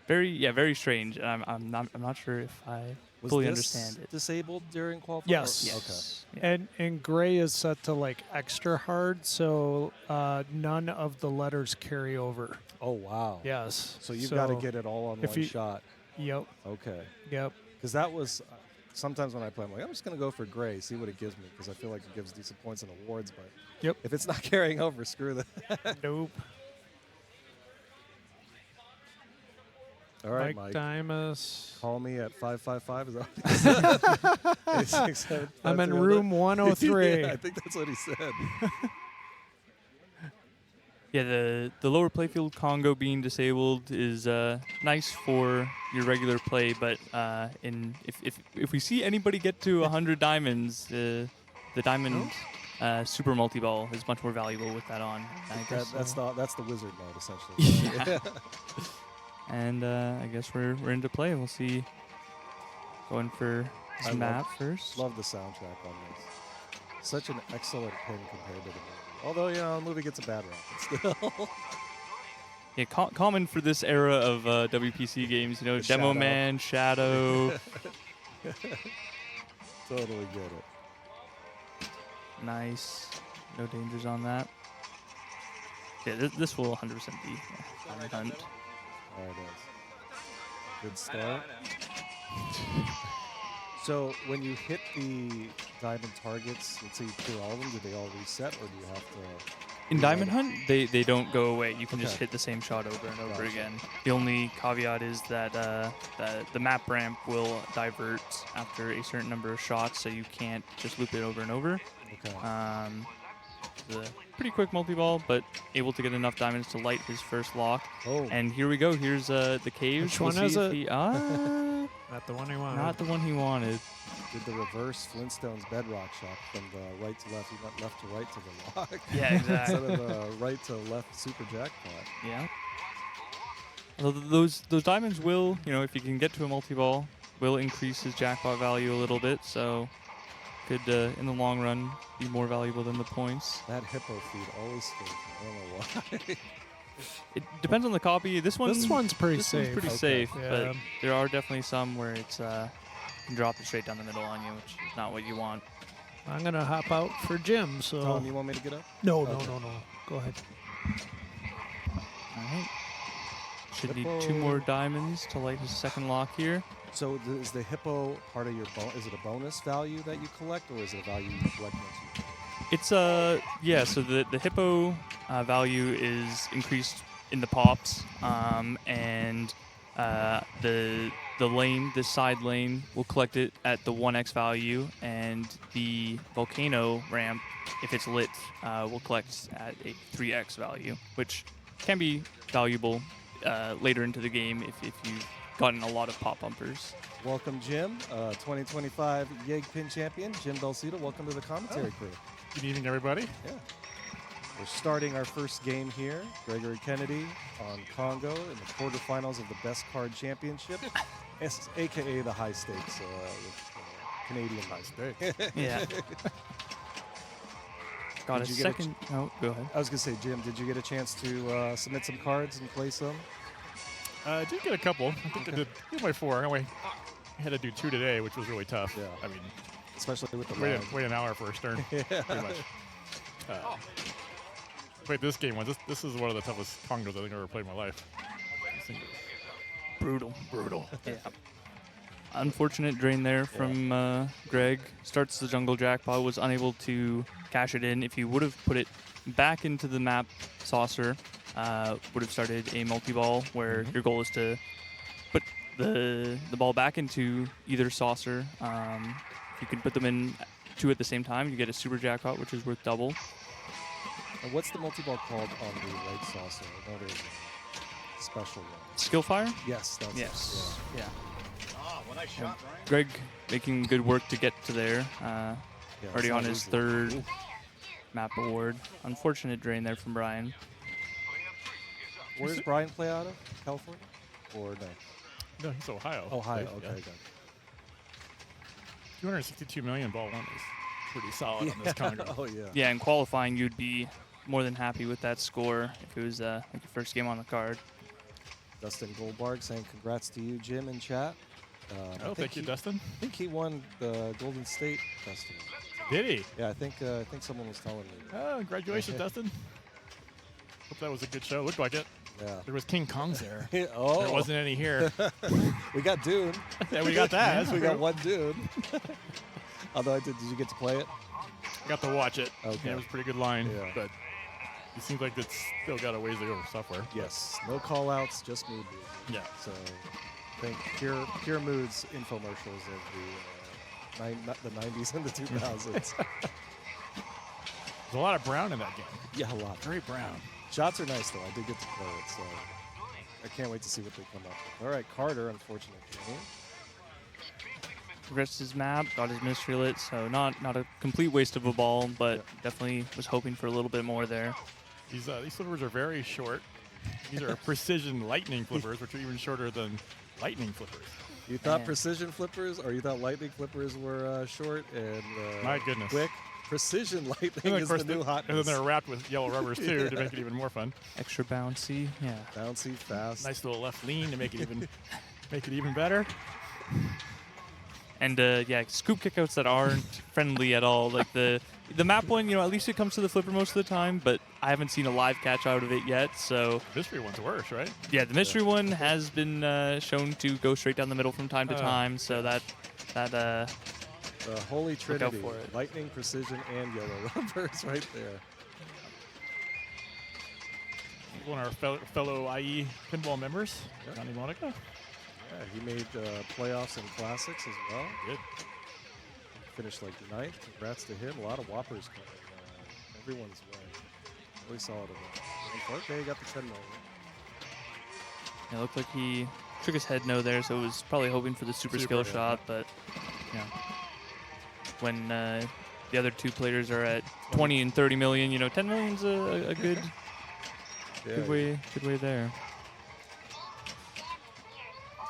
[SPEAKER 7] very strange. And I'm not sure if I fully understand it.
[SPEAKER 6] Disabled during qualifier?
[SPEAKER 1] Yes.
[SPEAKER 7] Yes. Yeah.
[SPEAKER 1] And gray is set to like extra hard, so none of the letters carry over.
[SPEAKER 6] Oh, wow.
[SPEAKER 1] Yes.
[SPEAKER 6] So you've got to get it all on
[SPEAKER 1] if
[SPEAKER 6] one
[SPEAKER 1] you-
[SPEAKER 6] shot.
[SPEAKER 1] Yep.
[SPEAKER 6] Okay.
[SPEAKER 1] Yep.
[SPEAKER 6] Because that was sometimes when I play, I'm like, I'm just going to go for gray, see what it gives me, because I feel like it gives decent points and awards. But
[SPEAKER 1] Yep.
[SPEAKER 6] if it's not carrying over, screw that.
[SPEAKER 1] Nope.
[SPEAKER 6] All right,
[SPEAKER 1] Mike
[SPEAKER 6] Mike.
[SPEAKER 1] Dimas.
[SPEAKER 6] Call me at 555. Is that what he said? 867
[SPEAKER 1] I'm in
[SPEAKER 6] 530.
[SPEAKER 1] room 103.
[SPEAKER 6] Yeah, I think that's what he said.
[SPEAKER 7] Yeah, the lower playfield Congo being disabled is nice for your regular play, but if we see anybody get to 100 diamonds, the diamond super multi-ball is much more valuable with that on. I guess
[SPEAKER 6] That's the wizard mode, essentially.
[SPEAKER 7] Yeah. And I guess we're into play. We'll see. Going for this map first.
[SPEAKER 6] Love the soundtrack on this. Such an excellent pin compared to the movie. Although, the movie gets a bad rap, but still.
[SPEAKER 7] Yeah, common for this era of WPC games.
[SPEAKER 6] The
[SPEAKER 7] Demo
[SPEAKER 6] Shadow.
[SPEAKER 7] Man, Shadow.
[SPEAKER 6] Totally get it.
[SPEAKER 7] Nice. No dangers on that. Yeah, this will 100% be Diamond Hunt.
[SPEAKER 6] There it is. Good start. So when you hit the diamond targets, let's say you clear all of them, do they all reset, or do you have to?
[SPEAKER 7] In Diamond Hunt, they don't go away. You can just
[SPEAKER 6] Okay.
[SPEAKER 7] hit the same shot over and over
[SPEAKER 6] Gotcha.
[SPEAKER 7] again. The only caveat is that the map ramp will divert after a certain number of shots, so you can't just loop it over and over.
[SPEAKER 6] Okay.
[SPEAKER 7] It's a pretty quick multi-ball, but able to get enough diamonds to light his first lock.
[SPEAKER 6] Oh.
[SPEAKER 7] And here we go. Here's the caves.
[SPEAKER 1] Which one is
[SPEAKER 7] see if
[SPEAKER 1] it?
[SPEAKER 7] he-
[SPEAKER 1] Not the one he wanted.
[SPEAKER 7] not the one he wanted.
[SPEAKER 6] Did the reverse Flintstones bedrock shot from the right to left. He went left to right to the lock.
[SPEAKER 7] Yeah, exactly.
[SPEAKER 6] Instead of the right to left super jackpot.
[SPEAKER 7] Yeah. Although those diamonds will, if you can get to a multi-ball, will increase his jackpot value a little bit. So could, in the long run, be more valuable than the points.
[SPEAKER 6] That hippo feed always scares me. I don't know why.
[SPEAKER 7] It depends on the copy. This one's
[SPEAKER 1] pretty
[SPEAKER 7] this
[SPEAKER 1] safe.
[SPEAKER 7] one's pretty
[SPEAKER 6] Okay.
[SPEAKER 7] safe,
[SPEAKER 1] Yeah.
[SPEAKER 7] but there are definitely some where it's can drop it straight down the middle on you, which is not what you want.
[SPEAKER 1] I'm gonna hop out for Jim. So
[SPEAKER 6] Tom, you want me to get up?
[SPEAKER 1] no. Go ahead.
[SPEAKER 7] All right. Should
[SPEAKER 6] Hippo.
[SPEAKER 7] need 2 more diamonds to light his second lock here.
[SPEAKER 6] So is the hippo part of your is it a bonus value that you collect, or is it a value you collect once you?
[SPEAKER 7] It's yeah. So the hippo value is increased in the pops, and The lane, this side lane, will collect it at the 1x value, and the volcano ramp, if it's lit, will collect at a 3x value, which can be valuable later into the game if you've gotten a lot of pop bumpers.
[SPEAKER 6] Welcome, Jim, 2025 Yegpin champion, Jim Belcito. Welcome to the commentary crew.
[SPEAKER 8] Good evening, everybody.
[SPEAKER 6] Yeah. We're starting our first game here. Gregory Kennedy on Congo in the quarterfinals of the Best Card Championship, a.k.a. the high stakes, with, Canadian high stakes.
[SPEAKER 7] Yeah. Got
[SPEAKER 6] Did
[SPEAKER 7] a
[SPEAKER 6] you get a
[SPEAKER 7] second. Oh, go ahead.
[SPEAKER 6] I was going to say, Jim, did you get a chance to submit some cards and play some?
[SPEAKER 8] I did get a couple. I think I did my 4. Anyway, I had to do 2 today, which was really tough.
[SPEAKER 6] Yeah.
[SPEAKER 8] I mean,
[SPEAKER 6] Especially with the
[SPEAKER 8] wait an hour for a turn, pretty much. Played this game once. This is one of the toughest Congos I think I've ever played in my life.
[SPEAKER 7] Brutal.
[SPEAKER 8] Brutal.
[SPEAKER 7] Yeah. Unfortunate drain there from Greg. Starts the jungle jackpot, was unable to cash it in. If he would have put it back into the map saucer, would have started a multi-ball where your goal is to put the ball back into either saucer. If you can put them in 2 at the same time, you get a super jackpot, which is worth double.
[SPEAKER 6] And what's the multi-ball called on the right saucer? I know there's a special one.
[SPEAKER 7] Skill fire?
[SPEAKER 6] Yes, that's
[SPEAKER 7] Yes.
[SPEAKER 6] it.
[SPEAKER 7] Yeah.
[SPEAKER 8] Ah, well, nice shot, Brian.
[SPEAKER 7] Greg making good work to get to there.
[SPEAKER 6] Yeah,
[SPEAKER 7] Already
[SPEAKER 6] it's
[SPEAKER 7] on
[SPEAKER 6] not
[SPEAKER 7] his
[SPEAKER 6] easy.
[SPEAKER 7] 3rd map award. Unfortunate drain there from Brian.
[SPEAKER 6] Where does Brian play out of? California? Or no?
[SPEAKER 8] No, he's Ohio.
[SPEAKER 6] Ohio,
[SPEAKER 8] Yeah.
[SPEAKER 6] okay, good.
[SPEAKER 8] 262 million ball 1 is pretty solid on this Congo.
[SPEAKER 6] Oh, yeah.
[SPEAKER 7] Yeah, in qualifying, you'd be more than happy with that score if it was like your first game on the card.
[SPEAKER 6] Dustin Goldberg saying congrats to you, Jim, in chat. I think
[SPEAKER 8] Thank you, Dustin.
[SPEAKER 6] I think he won the Golden State Festival.
[SPEAKER 8] Did he?
[SPEAKER 6] Yeah, I think someone was telling me.
[SPEAKER 8] Oh, congratulations, Dustin. Hope that was a good show. Looked like it.
[SPEAKER 6] Yeah.
[SPEAKER 8] There was King Kong's there.
[SPEAKER 6] Oh,
[SPEAKER 8] There wasn't any here.
[SPEAKER 6] we got Dune.
[SPEAKER 8] Yeah, we got that.
[SPEAKER 6] we got one Dune. Although did you get to play it?
[SPEAKER 8] Got to watch it.
[SPEAKER 6] Okay.
[SPEAKER 8] Yeah, it was a pretty good line.
[SPEAKER 6] Yeah.
[SPEAKER 8] But it seems like it's still got a ways to go for software.
[SPEAKER 6] Yes. No call outs, just mood music.
[SPEAKER 8] Yeah.
[SPEAKER 6] So I think Pure Moods infomercials of the 90s and the 2000s.
[SPEAKER 8] There's a lot of brown in that game.
[SPEAKER 6] Yeah, a lot.
[SPEAKER 8] Very brown.
[SPEAKER 6] Shots are nice, though. I did get to play it, so I can't wait to see what they come up with. All right, Carter, unfortunately.
[SPEAKER 7] Progressed his map, got his mystery lit, so not a complete waste of a ball, but definitely was hoping for a little bit more there.
[SPEAKER 8] These flippers are very short. These are precision lightning flippers, which are even shorter than lightning flippers.
[SPEAKER 6] You thought
[SPEAKER 7] Yeah.
[SPEAKER 6] precision flippers, or you thought lightning flippers were short and
[SPEAKER 8] My goodness.
[SPEAKER 6] quick? Precision lightning
[SPEAKER 8] And then,
[SPEAKER 6] is
[SPEAKER 8] of course,
[SPEAKER 6] the new
[SPEAKER 8] and
[SPEAKER 6] hotness.
[SPEAKER 8] then they're wrapped with yellow rubbers too to make it even more fun.
[SPEAKER 7] Extra bouncy, yeah.
[SPEAKER 6] Bouncy, fast.
[SPEAKER 8] Nice little left lean to make it even better.
[SPEAKER 7] And yeah, scoop kickouts that aren't friendly at all. Like the map one, at least it comes to the flipper most of the time, but I haven't seen a live catch out of it yet. So
[SPEAKER 8] Mystery one's worse, right?
[SPEAKER 7] yeah, the mystery one has been shown to go straight down the middle from time to time. So that
[SPEAKER 6] The Holy
[SPEAKER 7] out
[SPEAKER 6] Trinity.
[SPEAKER 7] for it.
[SPEAKER 6] Lightning, precision, and yellow rubbers right there.
[SPEAKER 8] One of our fellow IE pinball members, Johnny Monica.
[SPEAKER 6] Yeah, he made playoffs and classics as well.
[SPEAKER 8] Good.
[SPEAKER 6] Finished like 9th. Congrats to him. A lot of whoppers coming everyone's way. Really solid event. Okay, got the 10 million.
[SPEAKER 7] it looked like he shook his head no there, so it was probably hoping for the super skill
[SPEAKER 8] yeah.
[SPEAKER 7] shot. But when the other 2 players are at 20 and 30 million, 10 million's a good
[SPEAKER 6] Yeah,
[SPEAKER 7] good way there.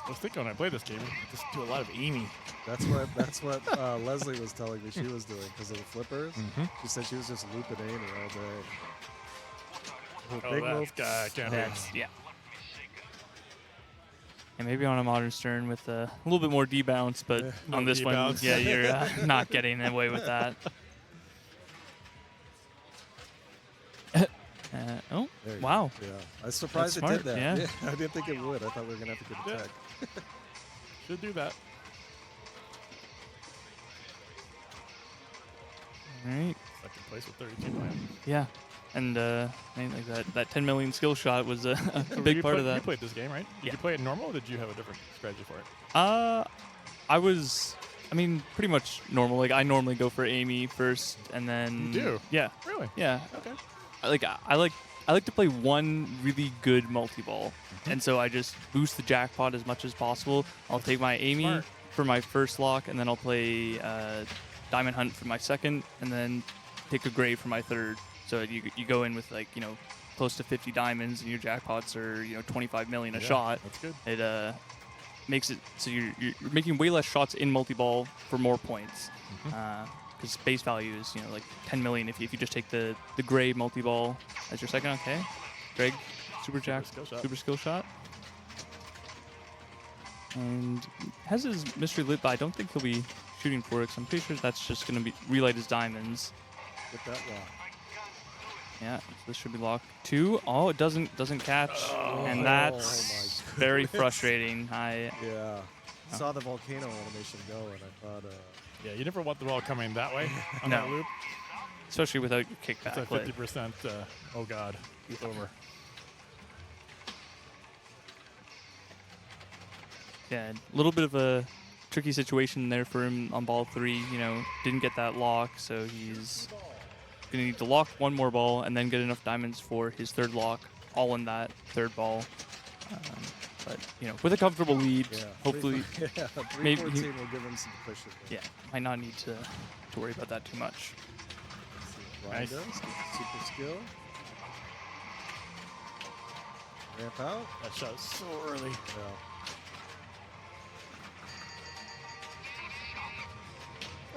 [SPEAKER 8] I was thinking when I played this game, just do a lot of aiming.
[SPEAKER 6] That's what Leslie was telling me she was doing because of the flippers. She said she was just looping Amy all day.
[SPEAKER 8] Oh,
[SPEAKER 6] Big
[SPEAKER 8] that
[SPEAKER 6] move.
[SPEAKER 8] guy can't be.
[SPEAKER 7] Yeah. And maybe on a modern stern with a little bit more debounce, but
[SPEAKER 8] No
[SPEAKER 7] on this one,
[SPEAKER 8] debounce.
[SPEAKER 7] yeah, you're not getting away with that. Oh,
[SPEAKER 6] There you
[SPEAKER 7] wow.
[SPEAKER 6] go. Yeah, I was surprised
[SPEAKER 7] That's
[SPEAKER 6] it did
[SPEAKER 7] smart,
[SPEAKER 6] that.
[SPEAKER 7] yeah.
[SPEAKER 6] I didn't think it would. I thought we were gonna have to get a
[SPEAKER 8] Yeah.
[SPEAKER 6] tech.
[SPEAKER 8] Should do that.
[SPEAKER 7] All right.
[SPEAKER 8] Second place with 32 million.
[SPEAKER 7] Yeah. And man, like that 10 million skill shot was a big part of that.
[SPEAKER 8] You played this game, right? Did
[SPEAKER 7] Yeah.
[SPEAKER 8] you play it normal, or did you have a different strategy for it?
[SPEAKER 7] I mean, pretty much normal. Like I normally go for Amy first, and then
[SPEAKER 8] You do?
[SPEAKER 7] Yeah,
[SPEAKER 8] Really?
[SPEAKER 7] yeah.
[SPEAKER 8] Okay.
[SPEAKER 7] I like to play one really good multi-ball, and so I just boost the jackpot as much as possible. I'll take my Amy
[SPEAKER 8] smart.
[SPEAKER 7] for my first lock, and then I'll play Diamond Hunt for my second, and then take a Gray for my third. So you go in with like close to 50 diamonds, and your jackpots are 25 million a
[SPEAKER 8] Yeah,
[SPEAKER 7] shot.
[SPEAKER 8] That's good.
[SPEAKER 7] It makes it so you're making way less shots in multi-ball for more points. Because base value is like 10 million if you just take the Gray multi-ball as your second. Okay, Greg, super skill shot, and has his mystery lit, but I don't think he'll be shooting for it. Cause I'm pretty sure that's just gonna be relight his diamonds.
[SPEAKER 6] Get that lock.
[SPEAKER 7] Yeah, so this should be locked 2. Oh, it doesn't catch, and that's
[SPEAKER 6] my
[SPEAKER 7] very
[SPEAKER 6] goodness.
[SPEAKER 7] frustrating.
[SPEAKER 6] Yeah. Saw the volcano animation go, and I thought,
[SPEAKER 8] Yeah, you never want the ball coming that way on
[SPEAKER 7] No.
[SPEAKER 8] that loop.
[SPEAKER 7] Especially without your kickback.
[SPEAKER 8] It's a 50%. Oh God, it's over.
[SPEAKER 7] Yeah, a little bit of a tricky situation there for him on ball 3. Didn't get that lock, so he's gonna need to lock one more ball and then get enough diamonds for his third lock, all in that third ball. But with a comfortable lead,
[SPEAKER 6] yeah.
[SPEAKER 7] hopefully,
[SPEAKER 6] 314
[SPEAKER 7] maybe
[SPEAKER 6] will give him some cushion.
[SPEAKER 7] yeah, might not need to worry about that too much.
[SPEAKER 6] Nice.
[SPEAKER 8] Nice.
[SPEAKER 6] Does, gets the super skill. Ramp out.
[SPEAKER 8] That shot is so early.
[SPEAKER 6] Yeah.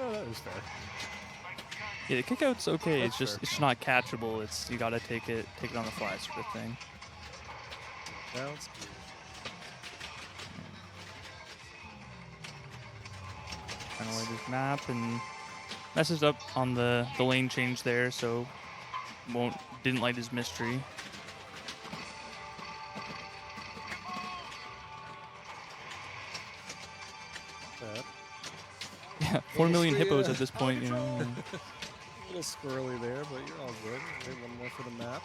[SPEAKER 8] Oh, that was fair.
[SPEAKER 7] Yeah, the kickout's okay.
[SPEAKER 8] That's
[SPEAKER 7] It's
[SPEAKER 8] fair.
[SPEAKER 7] just not catchable. It's you gotta take it on the fly sort of thing.
[SPEAKER 6] Bounce.
[SPEAKER 7] Kind of like this map and messes up on the lane change there, so didn't light his mystery.
[SPEAKER 6] Bad.
[SPEAKER 7] Yeah, 4 million hippos at this point,
[SPEAKER 6] A little squirrely there, but you're all good. Okay, one more for the map.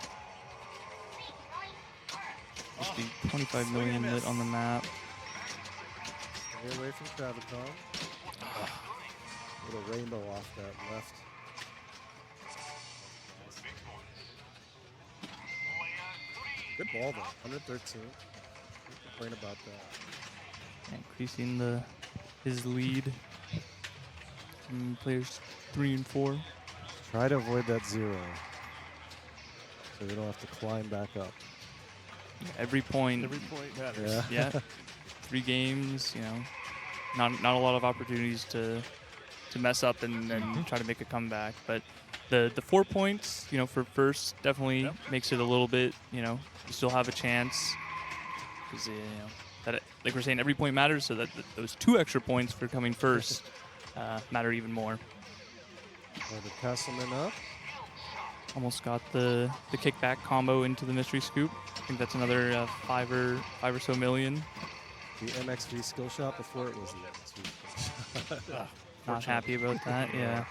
[SPEAKER 7] Must be 25 million lit on the map.
[SPEAKER 6] Stay away from Travicom. Little rainbow off that left. Good ball though, 113. Can't complain about that.
[SPEAKER 7] Increasing his lead from players 3 and 4.
[SPEAKER 6] Try to avoid that 0, so we don't have to climb back up.
[SPEAKER 7] Every point,
[SPEAKER 8] Every point matters.
[SPEAKER 6] Yeah.
[SPEAKER 7] yeah, 3 games, not a lot of opportunities to mess up and try to make a comeback. But the 4 points, for first definitely makes it a little bit, you still have a chance. Because, that like we're saying, every point matters, so that those 2 extra points for coming first matter even more.
[SPEAKER 6] The Castleman up.
[SPEAKER 7] Almost got the kickback combo into the mystery scoop. I think that's another 5 or so million.
[SPEAKER 6] The MXV skill shot before it was the MXV skill shot.
[SPEAKER 7] Not happy about that, yeah.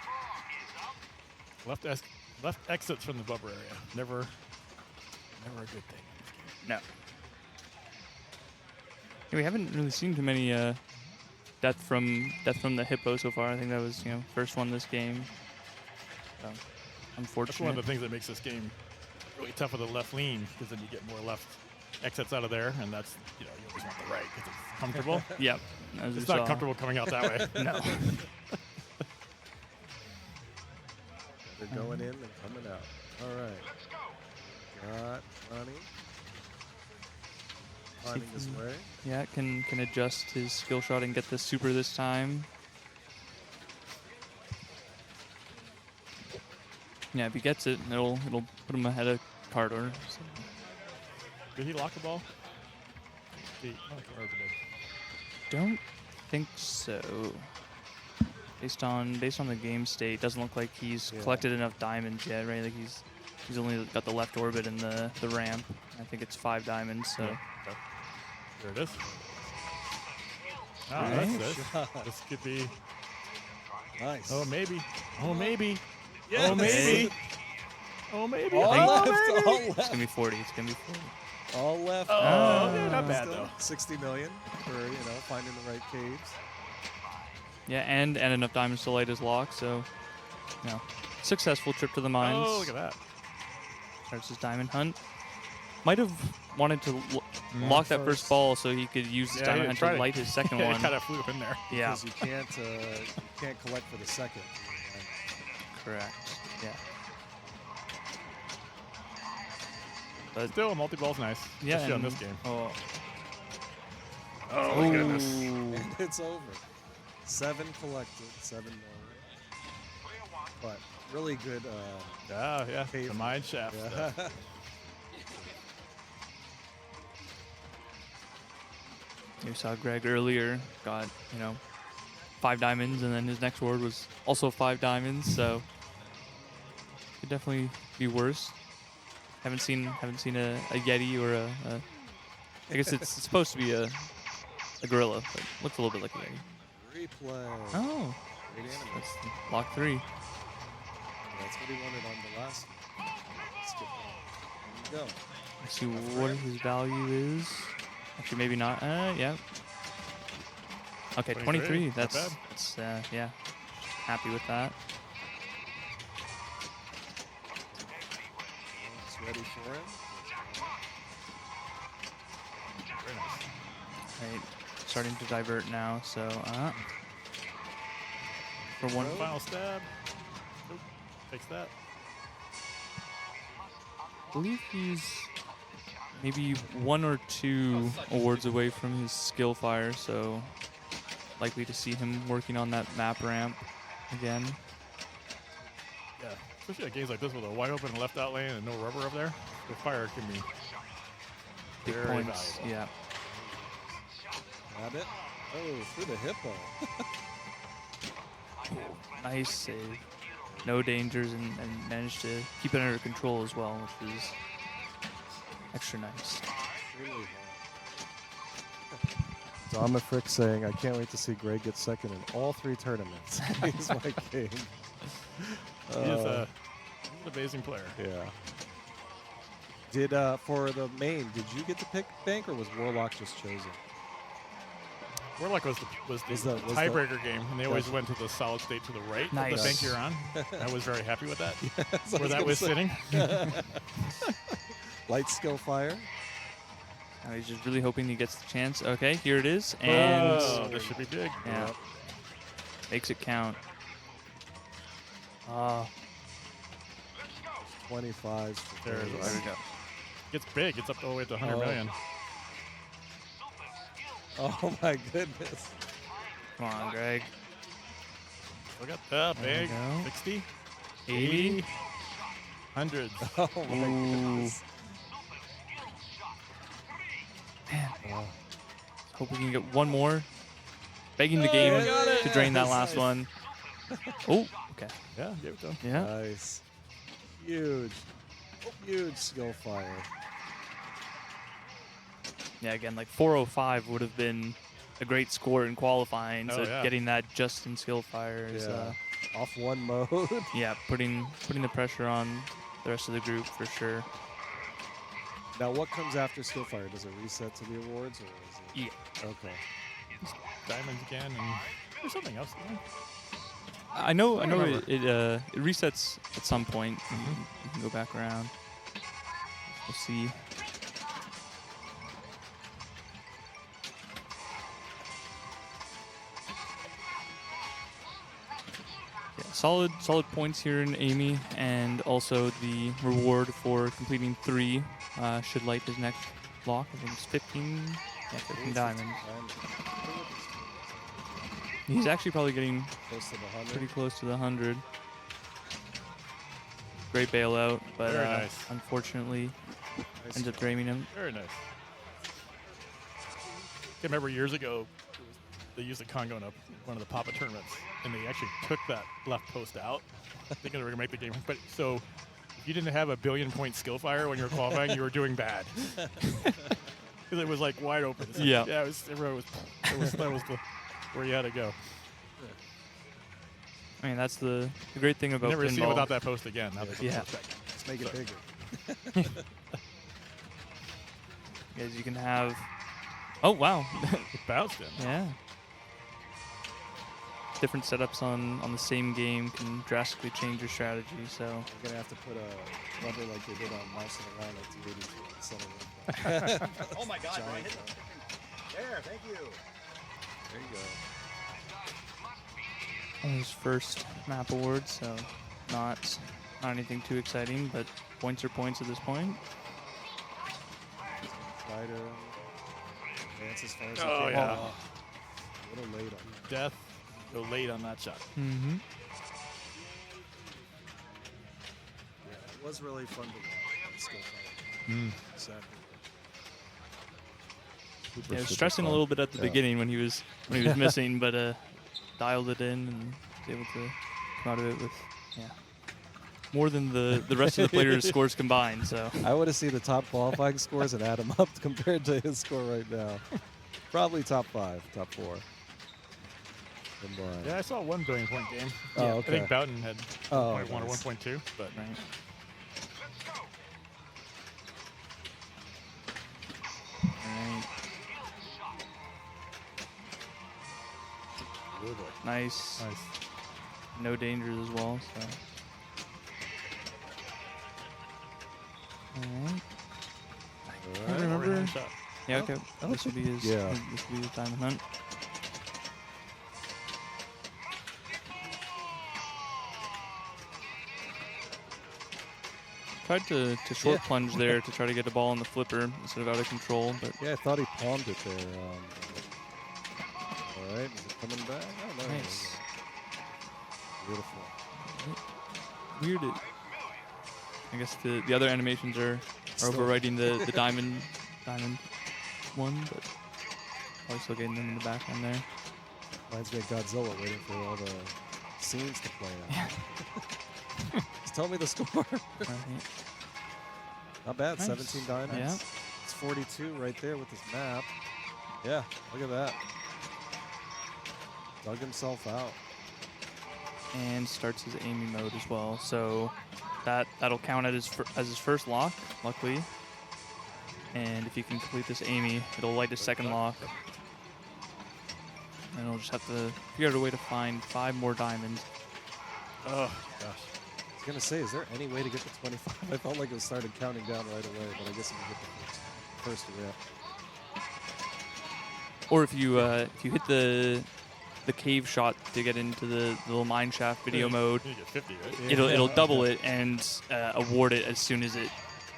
[SPEAKER 8] Left exits from the bubble area. Never a good thing.
[SPEAKER 7] No. Yeah, we haven't really seen too many death from the hippo so far. I think that was first one this game. So, unfortunate.
[SPEAKER 8] That's one of the things that makes this game really tough with the left lean, because then you get more left exits out of there, and that's you always want the right because it's comfortable.
[SPEAKER 7] Yep. As we
[SPEAKER 8] It's not
[SPEAKER 7] saw.
[SPEAKER 8] comfortable coming out that way.
[SPEAKER 7] No.
[SPEAKER 6] They're going in and coming out. All right. Got Ronnie. Finding his way.
[SPEAKER 7] Yeah, can adjust his skill shot and get the super this time. Yeah, if he gets it, it'll put him ahead of Cardor. So.
[SPEAKER 8] Did he lock the ball? He, or did
[SPEAKER 7] Don't think so. Based on the game state, doesn't look like he's collected enough diamonds yet, right? Like he's only got the left orbit and the ramp. I think it's 5 diamonds. So
[SPEAKER 8] There it is. Oh,
[SPEAKER 6] Nice.
[SPEAKER 8] this could be.
[SPEAKER 6] Nice.
[SPEAKER 8] Oh, maybe. Oh, maybe.
[SPEAKER 6] Yes.
[SPEAKER 8] Oh, maybe. Oh, maybe.
[SPEAKER 6] All
[SPEAKER 7] think-
[SPEAKER 6] left.
[SPEAKER 8] maybe.
[SPEAKER 6] All
[SPEAKER 7] It's
[SPEAKER 6] left.
[SPEAKER 7] gonna be 40. It's gonna be 40.
[SPEAKER 6] All left.
[SPEAKER 8] Oh, okay, not bad,
[SPEAKER 6] Still
[SPEAKER 8] though.
[SPEAKER 6] 60 million for, finding the right caves.
[SPEAKER 7] Yeah, and enough diamonds to light his lock. So, successful trip to the mines.
[SPEAKER 8] Oh, look at that.
[SPEAKER 7] Starts his diamond hunt. Might have wanted to lock that first ball so he could use his
[SPEAKER 8] Yeah,
[SPEAKER 7] diamond
[SPEAKER 8] he
[SPEAKER 7] hunt
[SPEAKER 8] tried
[SPEAKER 7] to
[SPEAKER 8] it.
[SPEAKER 7] light his second
[SPEAKER 8] Yeah,
[SPEAKER 7] one.
[SPEAKER 8] it kind of flew up in there.
[SPEAKER 7] Yeah,
[SPEAKER 6] Because you can't collect for the second.
[SPEAKER 7] correct. Yeah. But
[SPEAKER 8] Still, multi-ball's nice.
[SPEAKER 7] yeah,
[SPEAKER 8] Especially on
[SPEAKER 7] and-
[SPEAKER 8] this game.
[SPEAKER 7] Oh,
[SPEAKER 8] Oh, my goodness.
[SPEAKER 6] And it's over. 7 collected, 7 million. But really good.
[SPEAKER 8] Yeah,
[SPEAKER 6] Cave.
[SPEAKER 8] the mine shaft
[SPEAKER 6] Yeah.
[SPEAKER 8] stuff.
[SPEAKER 7] you saw Greg earlier got 5 diamonds, and then his next ward was also 5 diamonds. So could definitely be worse. Haven't seen a Yeti or a I guess it's supposed to be a gorilla, but looks a little bit like a Yeti.
[SPEAKER 6] Replay.
[SPEAKER 7] Oh,
[SPEAKER 6] Great animal.
[SPEAKER 7] that's lock 3.
[SPEAKER 6] That's what he wanted on the last one. Skip that. There you go.
[SPEAKER 7] Let's see what his value is. Actually, maybe not. Yeah. Okay, 23.
[SPEAKER 8] Not
[SPEAKER 7] That's
[SPEAKER 8] bad.
[SPEAKER 7] yeah. Happy with that.
[SPEAKER 6] It's ready for him.
[SPEAKER 8] Very nice.
[SPEAKER 7] Right, starting to divert now. So for one.
[SPEAKER 8] Final stab. Nope. Takes that.
[SPEAKER 7] I believe he's maybe 1 or 2 awards away from his skill fire, so likely to see him working on that map ramp again.
[SPEAKER 8] Yeah, especially at games like this with a wide open left out lane and no rubber up there. The fire can be
[SPEAKER 7] Big
[SPEAKER 8] very
[SPEAKER 7] points.
[SPEAKER 8] valuable.
[SPEAKER 7] Yeah.
[SPEAKER 6] Got it. Oh, through the hippo.
[SPEAKER 7] Nice save. No dangers and managed to keep it under control as well, which is extra nice.
[SPEAKER 6] Really hard. Domifrick saying, I can't wait to see Greg get second in all 3 tournaments. He's my king.
[SPEAKER 8] He's an amazing player.
[SPEAKER 6] Yeah. Did for the main, did you get to pick bank or was Warlock just chosen?
[SPEAKER 8] Warlock was the
[SPEAKER 6] Was the-
[SPEAKER 8] tiebreaker game, and they always went to the solid state to the right of the
[SPEAKER 7] Nice.
[SPEAKER 8] bank you're on. I was very happy with that,
[SPEAKER 6] That's what I
[SPEAKER 8] where that
[SPEAKER 6] gonna
[SPEAKER 8] was
[SPEAKER 6] say.
[SPEAKER 8] sitting.
[SPEAKER 6] Light skill fire.
[SPEAKER 7] Now he's just really hoping he gets the chance. Okay, here it is, and
[SPEAKER 8] Oh, this should be big.
[SPEAKER 7] yeah, makes it count.
[SPEAKER 6] 25.
[SPEAKER 8] There
[SPEAKER 7] There we go.
[SPEAKER 8] Gets big. It's up all the way to 100
[SPEAKER 6] Oh.
[SPEAKER 8] million.
[SPEAKER 6] Oh my goodness.
[SPEAKER 7] Come on, Greg.
[SPEAKER 8] Look at that.
[SPEAKER 7] There we
[SPEAKER 8] Big.
[SPEAKER 7] go.
[SPEAKER 8] 60,
[SPEAKER 7] 80.
[SPEAKER 8] hundreds.
[SPEAKER 6] Oh my goodness.
[SPEAKER 7] Hope we can get one more. Begging the game
[SPEAKER 6] we got it.
[SPEAKER 7] to drain that
[SPEAKER 6] Yes.
[SPEAKER 7] last one. Oh, okay.
[SPEAKER 8] Yeah, give it to him.
[SPEAKER 7] Yeah.
[SPEAKER 6] Nice. Huge. Huge skill fire.
[SPEAKER 7] Yeah, again, like 405 would have been a great score in qualifying.
[SPEAKER 8] Oh,
[SPEAKER 7] So
[SPEAKER 8] yeah.
[SPEAKER 7] getting that just in skill fire is,
[SPEAKER 6] Yeah. Off one mode.
[SPEAKER 7] yeah, putting the pressure on the rest of the group for sure.
[SPEAKER 6] Now, what comes after skill fire? Does it reset to the awards or is it?
[SPEAKER 7] Yeah.
[SPEAKER 6] Okay.
[SPEAKER 8] Diamonds again, and there's something else. Isn't there?
[SPEAKER 7] I know
[SPEAKER 8] remember.
[SPEAKER 7] it resets at some point. You can go back around. We'll see. Yeah, solid points here in Amy, and also the reward for completing 3 should light his next lock. I think it's 15. Yeah, 15 diamonds. He's actually probably getting
[SPEAKER 6] Close to the 100.
[SPEAKER 7] pretty close to the 100. Great bailout, but
[SPEAKER 8] Very nice.
[SPEAKER 7] unfortunately
[SPEAKER 6] Nice
[SPEAKER 7] ends up
[SPEAKER 6] job.
[SPEAKER 7] draining him.
[SPEAKER 8] Very nice. I remember years ago, they used the Congo in one of the Papa tournaments, and they actually took that left post out, thinking they were going to make the game. But so, if you didn't have a billion-point skill fire when you were qualifying, you were doing bad. Because it was like wide open. It's like-
[SPEAKER 7] Yeah.
[SPEAKER 8] Yeah, everyone was that was where you had to go.
[SPEAKER 7] I mean, that's the great thing about
[SPEAKER 8] Never
[SPEAKER 7] pinball.
[SPEAKER 8] seen it without that post again. Now they put
[SPEAKER 7] Yeah.
[SPEAKER 8] the post back.
[SPEAKER 6] Let's make it bigger.
[SPEAKER 7] Because you can have. Oh wow.
[SPEAKER 8] It bounced in.
[SPEAKER 7] Yeah. Different setups on the same game can drastically change your strategy. So
[SPEAKER 6] You're gonna have to put a rubber like they did on Mouse and Around at 282 in the center of that.
[SPEAKER 9] Oh my God!
[SPEAKER 6] Giant
[SPEAKER 9] Ryan, hit
[SPEAKER 6] cone.
[SPEAKER 9] there, thank you.
[SPEAKER 6] There you go.
[SPEAKER 7] on his first map award, so not anything too exciting, but points are points at this point.
[SPEAKER 6] Try to advance as far as
[SPEAKER 8] Oh,
[SPEAKER 6] he can.
[SPEAKER 8] yeah.
[SPEAKER 6] A little late on that.
[SPEAKER 8] Death. Go late on that shot.
[SPEAKER 7] Mm-hmm.
[SPEAKER 6] Yeah, it was really fun to watch. The skill fight. Exactly.
[SPEAKER 7] Yeah, I was stressing a little bit at the beginning when he was missing, but dialed it in and was able to come out of it with more than the rest of the players' scores combined. So
[SPEAKER 6] I want to see the top qualifying scores and add them up compared to his score right now. Probably top 5, top 4. Combined.
[SPEAKER 8] Yeah, I saw a 1 billion point game.
[SPEAKER 6] Oh,
[SPEAKER 8] I
[SPEAKER 6] okay.
[SPEAKER 8] think Boughton had 1.1 or
[SPEAKER 6] nice.
[SPEAKER 8] 1.2, but
[SPEAKER 7] right. Alright. Nice.
[SPEAKER 8] nice.
[SPEAKER 7] No dangers as well. So. Alright.
[SPEAKER 6] All right.
[SPEAKER 8] Remember shot.
[SPEAKER 7] Yeah. Okay. This would be his.
[SPEAKER 6] Yeah.
[SPEAKER 7] This would be his diamond hunt. Tried to short plunge there to try to get the ball on the flipper instead of out of control, but
[SPEAKER 6] Yeah, I thought he palmed it there. All right, is it coming back? Oh, no.
[SPEAKER 7] nice.
[SPEAKER 6] Beautiful.
[SPEAKER 7] Weird. I guess the other animations are overwriting the diamond one, but probably still getting them in the background there.
[SPEAKER 6] Reminds me of Godzilla waiting for all the scenes to play out. Just tell me the score.
[SPEAKER 7] Right.
[SPEAKER 6] Not bad,
[SPEAKER 7] Nice.
[SPEAKER 6] 17 diamonds.
[SPEAKER 7] Yeah.
[SPEAKER 6] It's 42 right there with his map. Yeah, look at that. Dug himself out.
[SPEAKER 7] And starts his aiming mode as well. So that'll count as his first lock, luckily. And if you can complete this Amy, it'll light his second lock. And he'll just have to figure out a way to find 5 more diamonds.
[SPEAKER 8] Oh, gosh.
[SPEAKER 6] I was going to say, is there any way to get to 25? I felt like it started counting down right away, but I guess if you get the first rip.
[SPEAKER 7] Or if you hit the cave shot to get into the little mine shaft video mode,
[SPEAKER 8] You get 50, right?
[SPEAKER 7] it'll double it and award it as soon as it,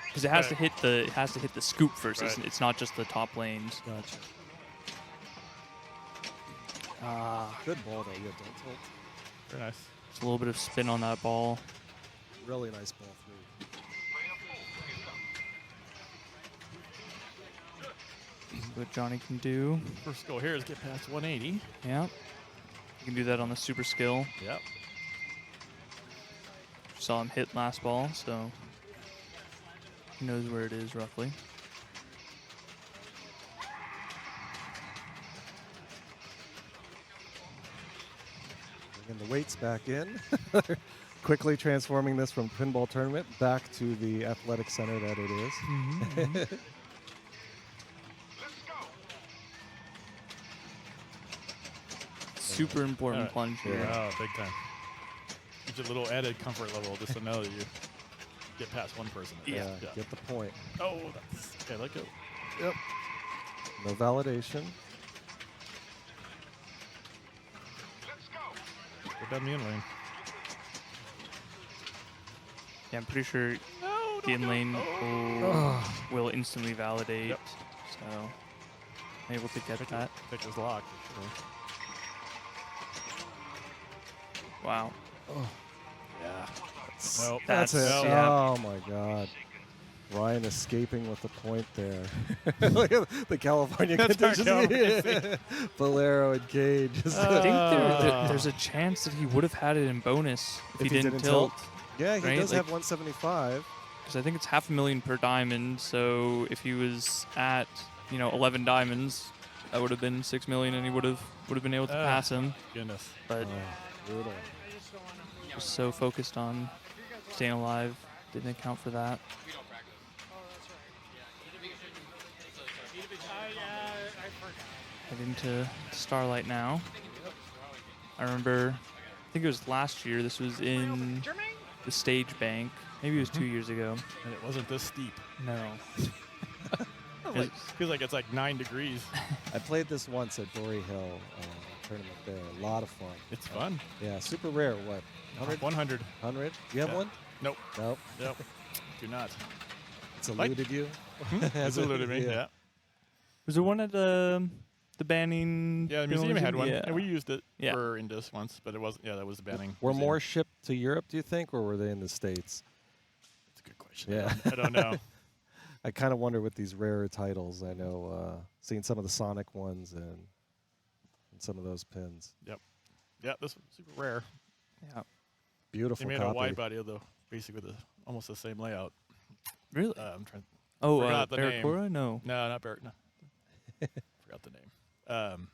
[SPEAKER 7] because it has to hit the scoop first.
[SPEAKER 8] Right.
[SPEAKER 7] It's not just the top lanes.
[SPEAKER 6] Gotcha. Good ball, though. Yeah, don't tilt.
[SPEAKER 8] Very nice.
[SPEAKER 7] Just a little bit of spin on that ball.
[SPEAKER 6] Really nice ball through.
[SPEAKER 7] What Johnny can do.
[SPEAKER 8] First goal here is get past 180.
[SPEAKER 7] Yeah. You can do that on the super skill.
[SPEAKER 8] Yep.
[SPEAKER 7] Saw him hit last ball, so he knows where it is roughly.
[SPEAKER 6] Bringing the weights back in. Quickly transforming this from pinball tournament back to the athletic center that it is.
[SPEAKER 7] Super important plunge here.
[SPEAKER 8] Oh, big time. Gives you a little added comfort level just to know that you get past one person.
[SPEAKER 6] Yeah, get the point.
[SPEAKER 8] Oh, that's okay. Let go.
[SPEAKER 6] Yep. No validation.
[SPEAKER 8] Get down the in lane.
[SPEAKER 7] Yeah, I'm pretty sure the in lane will instantly validate.
[SPEAKER 8] Yep.
[SPEAKER 7] So I'm able to get that.
[SPEAKER 8] Pick his lock. Sure.
[SPEAKER 7] Wow.
[SPEAKER 8] Yeah.
[SPEAKER 6] Nope.
[SPEAKER 7] That's
[SPEAKER 6] That's it.
[SPEAKER 7] yeah.
[SPEAKER 6] Oh my God. Ryan escaping with the point there. Look at the California
[SPEAKER 8] That's our
[SPEAKER 6] conditions.
[SPEAKER 8] California.
[SPEAKER 6] Bolero and Cage.
[SPEAKER 7] I think there's a chance that he would have had it in bonus if he didn't tilt.
[SPEAKER 6] Yeah, he
[SPEAKER 7] right?
[SPEAKER 6] does
[SPEAKER 7] Like-
[SPEAKER 6] have 175.
[SPEAKER 7] Because I think it's 500,000 per diamond. So if he was at 11 diamonds, that would have been 6 million, and he would have been able to pass him.
[SPEAKER 8] Goodness.
[SPEAKER 7] But
[SPEAKER 6] Brutal.
[SPEAKER 7] was so focused on staying alive didn't account for that. Heading to Starlight now. I remember, I think it was last year. This was in the Stage Bank. Maybe it was 2 years ago.
[SPEAKER 8] And it wasn't this steep.
[SPEAKER 7] No.
[SPEAKER 8] Feels like it's like 9 degrees.
[SPEAKER 6] I played this once at Dory Hill tournament there. A lot of fun.
[SPEAKER 8] It's fun.
[SPEAKER 6] Yeah, super rare. What?
[SPEAKER 8] 100.
[SPEAKER 6] 100? You have
[SPEAKER 8] Yeah.
[SPEAKER 6] one?
[SPEAKER 8] Nope.
[SPEAKER 6] Nope.
[SPEAKER 8] Yep. Do not.
[SPEAKER 6] It's eluded you?
[SPEAKER 8] It's eluded me. Yeah.
[SPEAKER 7] Was there one at the banning?
[SPEAKER 8] Yeah, the museum had one.
[SPEAKER 7] Yeah.
[SPEAKER 8] And we used it
[SPEAKER 7] Yeah.
[SPEAKER 8] for Indus once, but it wasn't. Yeah, that was the banning.
[SPEAKER 6] Were
[SPEAKER 8] museum.
[SPEAKER 6] more shipped to Europe, do you think, or were they in the States?
[SPEAKER 8] That's a good question.
[SPEAKER 6] Yeah.
[SPEAKER 8] I don't know.
[SPEAKER 6] I kind of wonder with these rarer titles. I know seeing some of the Sonic ones and some of those pins.
[SPEAKER 8] Yeah, this was super rare.
[SPEAKER 7] Yeah.
[SPEAKER 6] Beautiful
[SPEAKER 8] They made
[SPEAKER 6] copy.
[SPEAKER 8] a wide body, though, basically with almost the same layout.
[SPEAKER 7] Really?
[SPEAKER 8] I'm trying.
[SPEAKER 7] Oh,
[SPEAKER 8] forgot the name.
[SPEAKER 7] Barracuda? No.
[SPEAKER 8] No, not Barrett. No. Forgot the name.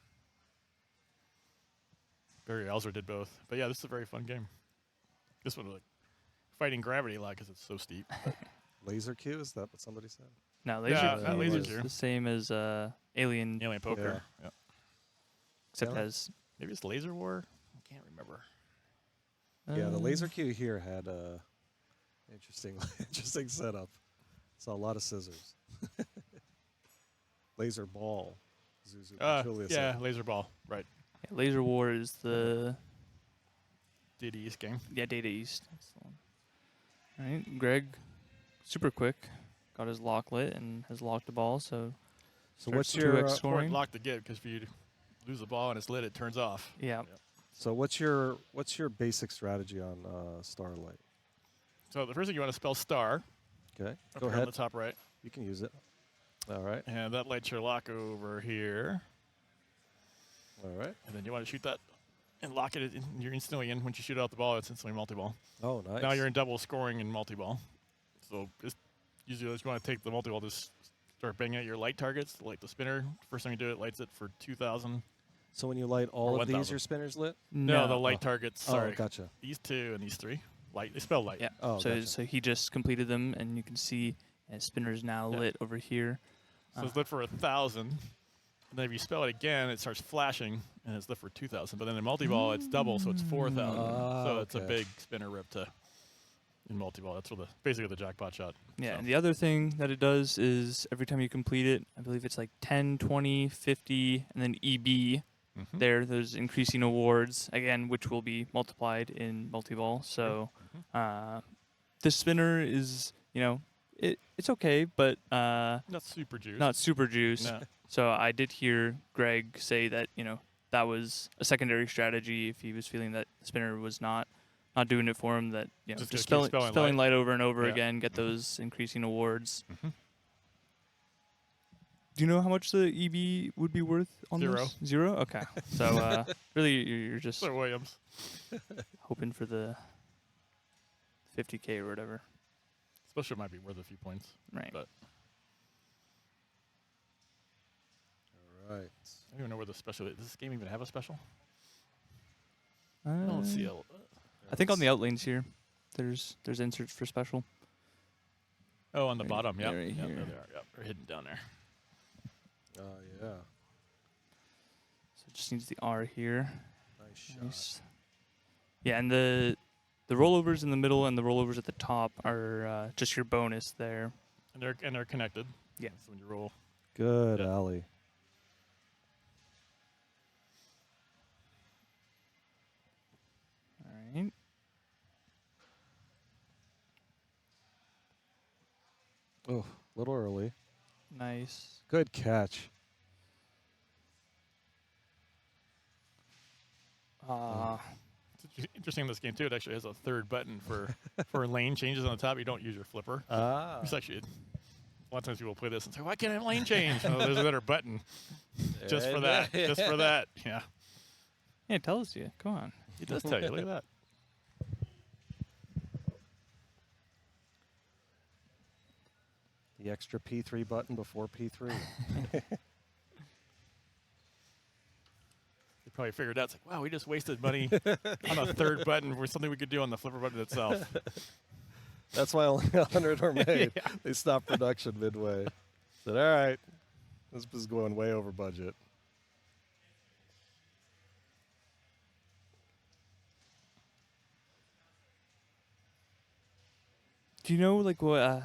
[SPEAKER 8] Barry Alzer did both. But yeah, this is a very fun game. This one was like fighting gravity a lot because it's so steep.
[SPEAKER 6] Laser Q, is that what somebody said?
[SPEAKER 7] No, Laser
[SPEAKER 8] Yeah,
[SPEAKER 7] Q
[SPEAKER 8] not
[SPEAKER 6] Laser
[SPEAKER 7] is
[SPEAKER 8] Q.
[SPEAKER 7] the same as Alien,
[SPEAKER 8] Alien Poker. Yeah.
[SPEAKER 7] except
[SPEAKER 6] Yeah.
[SPEAKER 7] has
[SPEAKER 8] Maybe it's Laser War. I can't remember.
[SPEAKER 6] Yeah, the Laser Q here had a interesting setup. Saw a lot of scissors. Laser Ball. Zuzu Julius
[SPEAKER 8] Yeah,
[SPEAKER 6] said.
[SPEAKER 8] Laser Ball. Right.
[SPEAKER 7] Yeah, Laser War is the
[SPEAKER 8] Data East game.
[SPEAKER 7] Data East. That's the one. All right, Greg, super quick, got his lock lit and has locked the ball. So
[SPEAKER 6] what's
[SPEAKER 7] two
[SPEAKER 6] your
[SPEAKER 7] X
[SPEAKER 8] Or
[SPEAKER 7] scoring?
[SPEAKER 8] lock to get because if you lose the ball and it's lit, it turns off.
[SPEAKER 7] Yeah.
[SPEAKER 6] so what's your basic strategy on Starlight?
[SPEAKER 8] So the first thing you want to spell star.
[SPEAKER 6] Okay,
[SPEAKER 8] Up
[SPEAKER 6] go
[SPEAKER 8] here
[SPEAKER 6] ahead.
[SPEAKER 8] on the top right.
[SPEAKER 6] You can use it. All right,
[SPEAKER 8] And that lights your lock over here.
[SPEAKER 6] all right.
[SPEAKER 8] And then you want to shoot that and lock it. You're instantly in. Once you shoot out the ball, it's instantly multi-ball.
[SPEAKER 6] Oh, nice.
[SPEAKER 8] Now you're in double scoring in multi-ball. So just usually you want to take the multi-ball, just start banging at your light targets, like the spinner. First time you do it, lights it for 2,000.
[SPEAKER 6] So when you light all
[SPEAKER 8] Or
[SPEAKER 6] of these,
[SPEAKER 8] 1,000.
[SPEAKER 6] your spinner's lit?
[SPEAKER 8] No, the light targets. Sorry.
[SPEAKER 6] Oh, gotcha.
[SPEAKER 8] These two and these three. Light. They spell light.
[SPEAKER 7] Yeah.
[SPEAKER 6] Oh,
[SPEAKER 7] so
[SPEAKER 6] gotcha.
[SPEAKER 7] so he just completed them, and you can see spinner's now
[SPEAKER 8] Yeah.
[SPEAKER 7] lit over here.
[SPEAKER 8] So it's lit for 1,000. And then if you spell it again, it starts flashing, and it's lit for 2,000. But then in multi-ball, it's double, so it's 4,000. So it's a
[SPEAKER 6] okay.
[SPEAKER 8] big spinner rip to in multi-ball. That's where basically the jackpot shot.
[SPEAKER 7] Yeah,
[SPEAKER 8] So.
[SPEAKER 7] and the other thing that it does is every time you complete it, I believe it's like 10, 20, 50, and then EB.
[SPEAKER 8] Mhm.
[SPEAKER 7] There, those increasing awards, again, which will be multiplied in multi-ball. So this spinner is, it's okay, but
[SPEAKER 8] Not super juice.
[SPEAKER 7] not super juice.
[SPEAKER 8] No.
[SPEAKER 7] So I did hear Greg say that, that was a secondary strategy if he was feeling that the spinner was not doing it for him, that,
[SPEAKER 8] Just
[SPEAKER 7] just
[SPEAKER 8] keep
[SPEAKER 7] spelling
[SPEAKER 8] spelling
[SPEAKER 7] light over and over
[SPEAKER 8] Yeah.
[SPEAKER 7] again, get those increasing awards.
[SPEAKER 8] Mhm.
[SPEAKER 7] Do you know how much the EB would be worth on
[SPEAKER 8] Zero.
[SPEAKER 7] this? 0? Okay. So really, you're just
[SPEAKER 8] Sir Williams.
[SPEAKER 7] hoping for the 50K or whatever.
[SPEAKER 8] Special might be worth a few points.
[SPEAKER 7] Right.
[SPEAKER 8] But
[SPEAKER 6] All right.
[SPEAKER 8] I don't even know where the special is. Does this game even have a special?
[SPEAKER 7] I
[SPEAKER 8] I don't see a.
[SPEAKER 7] I think on the outlanes here, there's inserts for special.
[SPEAKER 8] Oh, on the
[SPEAKER 7] Right-
[SPEAKER 8] bottom. Yeah.
[SPEAKER 7] yeah, right
[SPEAKER 8] Yep,
[SPEAKER 7] here.
[SPEAKER 8] there they are. Yep, they're hidden down there.
[SPEAKER 6] Oh, yeah.
[SPEAKER 7] So it just needs the R here.
[SPEAKER 6] Nice shot.
[SPEAKER 7] Nice. Yeah, and the rollovers in the middle and the rollovers at the top are just your bonus there.
[SPEAKER 8] And they're connected.
[SPEAKER 7] Yeah.
[SPEAKER 8] So when you roll.
[SPEAKER 6] Good,
[SPEAKER 8] Yeah.
[SPEAKER 6] Ali.
[SPEAKER 7] All right.
[SPEAKER 6] Oh, a little early.
[SPEAKER 7] Nice.
[SPEAKER 6] Good catch.
[SPEAKER 8] It's interesting in this game too. It actually has a third button for lane changes on the top. You don't use your flipper.
[SPEAKER 6] Ah.
[SPEAKER 8] It's actually a lot of times people play this and say, "Why can't I have lane change?" Oh, there's another button just for that. Just for that. Yeah,
[SPEAKER 7] Yeah, it tells you. Come on.
[SPEAKER 8] it does tell you. Look at that.
[SPEAKER 6] The extra P3 button before P3.
[SPEAKER 8] They probably figured out, it's like, wow, we just wasted money on a third button for something we could do on the flipper button itself.
[SPEAKER 6] That's why only 100 were made. They stopped production midway. Said, all right, this is going way over budget.
[SPEAKER 7] Do you know like what?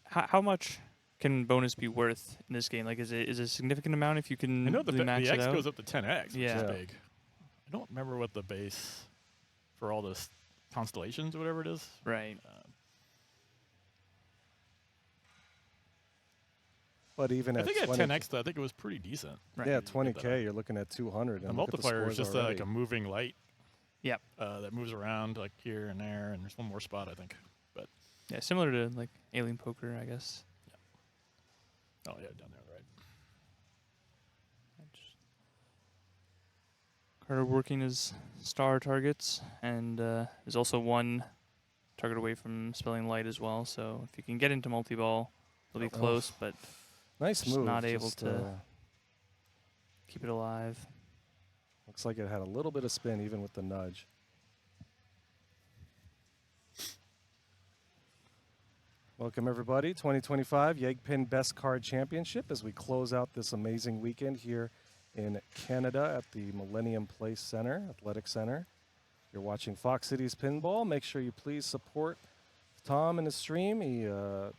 [SPEAKER 7] How much can bonus be worth in this game? Like, is it a significant amount if you can
[SPEAKER 8] I know the,
[SPEAKER 7] really max
[SPEAKER 8] the
[SPEAKER 7] it
[SPEAKER 8] X
[SPEAKER 7] out?
[SPEAKER 8] goes up to 10x, which
[SPEAKER 7] Yeah.
[SPEAKER 8] is big. I don't remember what the base for all this constellations or whatever it is.
[SPEAKER 7] Right.
[SPEAKER 6] But even
[SPEAKER 8] I
[SPEAKER 6] at
[SPEAKER 8] think at
[SPEAKER 6] 20,
[SPEAKER 8] 10x, though, I think it was pretty decent.
[SPEAKER 7] Right.
[SPEAKER 6] yeah,
[SPEAKER 8] You get
[SPEAKER 6] 20K, you're looking at 200.
[SPEAKER 8] The
[SPEAKER 6] and look at
[SPEAKER 8] multiplier is
[SPEAKER 6] scores
[SPEAKER 8] just
[SPEAKER 6] already.
[SPEAKER 8] like a moving light
[SPEAKER 7] Yep.
[SPEAKER 8] that moves around like here and there, and there's one more spot, I think. But
[SPEAKER 7] Yeah, similar to like Alien Poker, I guess.
[SPEAKER 8] oh yeah, down there, right?
[SPEAKER 7] Carter working his star targets, and is also one target away from spelling light as well. So if you can get into multi-ball, it'll be close, but
[SPEAKER 6] Nice
[SPEAKER 7] just
[SPEAKER 6] move.
[SPEAKER 7] not able
[SPEAKER 6] just,
[SPEAKER 7] to keep it alive.
[SPEAKER 6] looks like it had a little bit of spin even with the nudge. Welcome, everybody. 2025 Yegpin Best Card Championship as we close out this amazing weekend here in Canada at the Millennium Place Center, Athletic Center. You're watching Fox Cities Pinball. Make sure you please support Tom in his stream. He was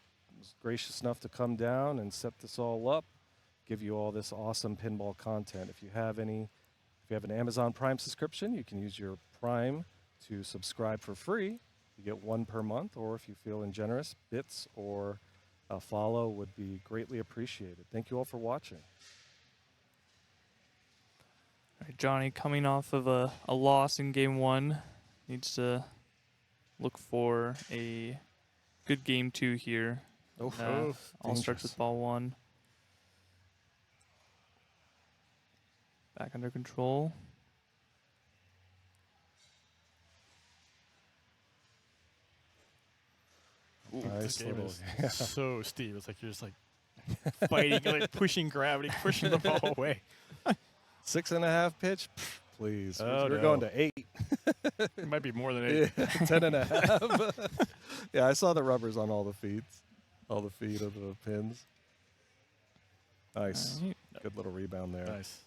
[SPEAKER 6] gracious enough to come down and set this all up, give you all this awesome pinball content. If you have an Amazon Prime subscription, you can use your Prime to subscribe for free. You get one per month, or if you feel generous, bits or a follow would be greatly appreciated. Thank you all for watching.
[SPEAKER 7] All right, Johnny coming off of a loss in game one, needs to look for a good game two here.
[SPEAKER 6] Oh,
[SPEAKER 7] All starts with ball one. Back under control.
[SPEAKER 6] Nice
[SPEAKER 8] This game
[SPEAKER 6] little,
[SPEAKER 8] is so steep. It's like you're just like fighting, like pushing gravity, pushing the ball away.
[SPEAKER 6] 6.5 pitch, Pff, please.
[SPEAKER 8] Oh,
[SPEAKER 6] We're
[SPEAKER 8] no.
[SPEAKER 6] going to 8.
[SPEAKER 8] It might be more than 8.
[SPEAKER 6] Yeah, 10.5. Yeah, I saw the rubbers on all the feet of the pins. Nice.
[SPEAKER 7] All right.
[SPEAKER 6] Good little rebound there.
[SPEAKER 8] Nice.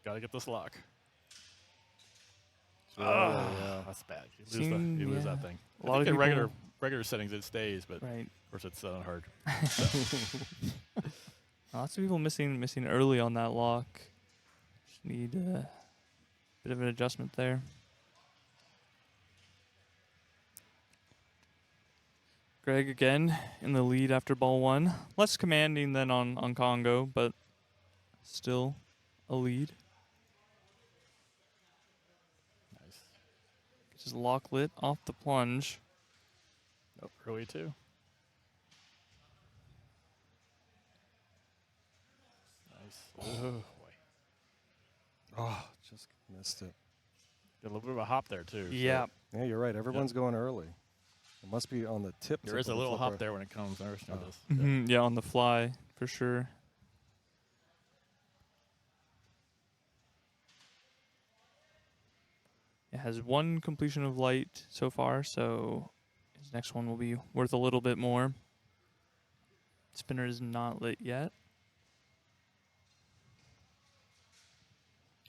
[SPEAKER 8] Got to get this lock.
[SPEAKER 6] Yeah.
[SPEAKER 8] That's bad.
[SPEAKER 7] Seen-
[SPEAKER 8] You lose
[SPEAKER 7] yeah.
[SPEAKER 8] that thing.
[SPEAKER 7] A lot of
[SPEAKER 8] in
[SPEAKER 7] people-
[SPEAKER 8] regular settings it stays, but
[SPEAKER 7] Right.
[SPEAKER 8] of course it's hard.
[SPEAKER 7] Lots of people missing early on that lock. Just need a bit of an adjustment there. Greg again in the lead after ball one. Less commanding than on Congo, but still a lead.
[SPEAKER 8] Nice.
[SPEAKER 7] Gets his lock lit off the plunge.
[SPEAKER 8] Oh, early too. Nice. Oh, boy.
[SPEAKER 6] Oh, just missed it.
[SPEAKER 8] Got a little bit of a hop there too. so
[SPEAKER 7] Yeah.
[SPEAKER 6] Yeah, you're right. Everyone's going early. It must be on the tip.
[SPEAKER 8] There is a little hop there when it comes. I understand this.
[SPEAKER 7] Mhm, yeah, on the fly, for sure. It has one completion of light so far, so his next one will be worth a little bit more. Spinner is not lit yet.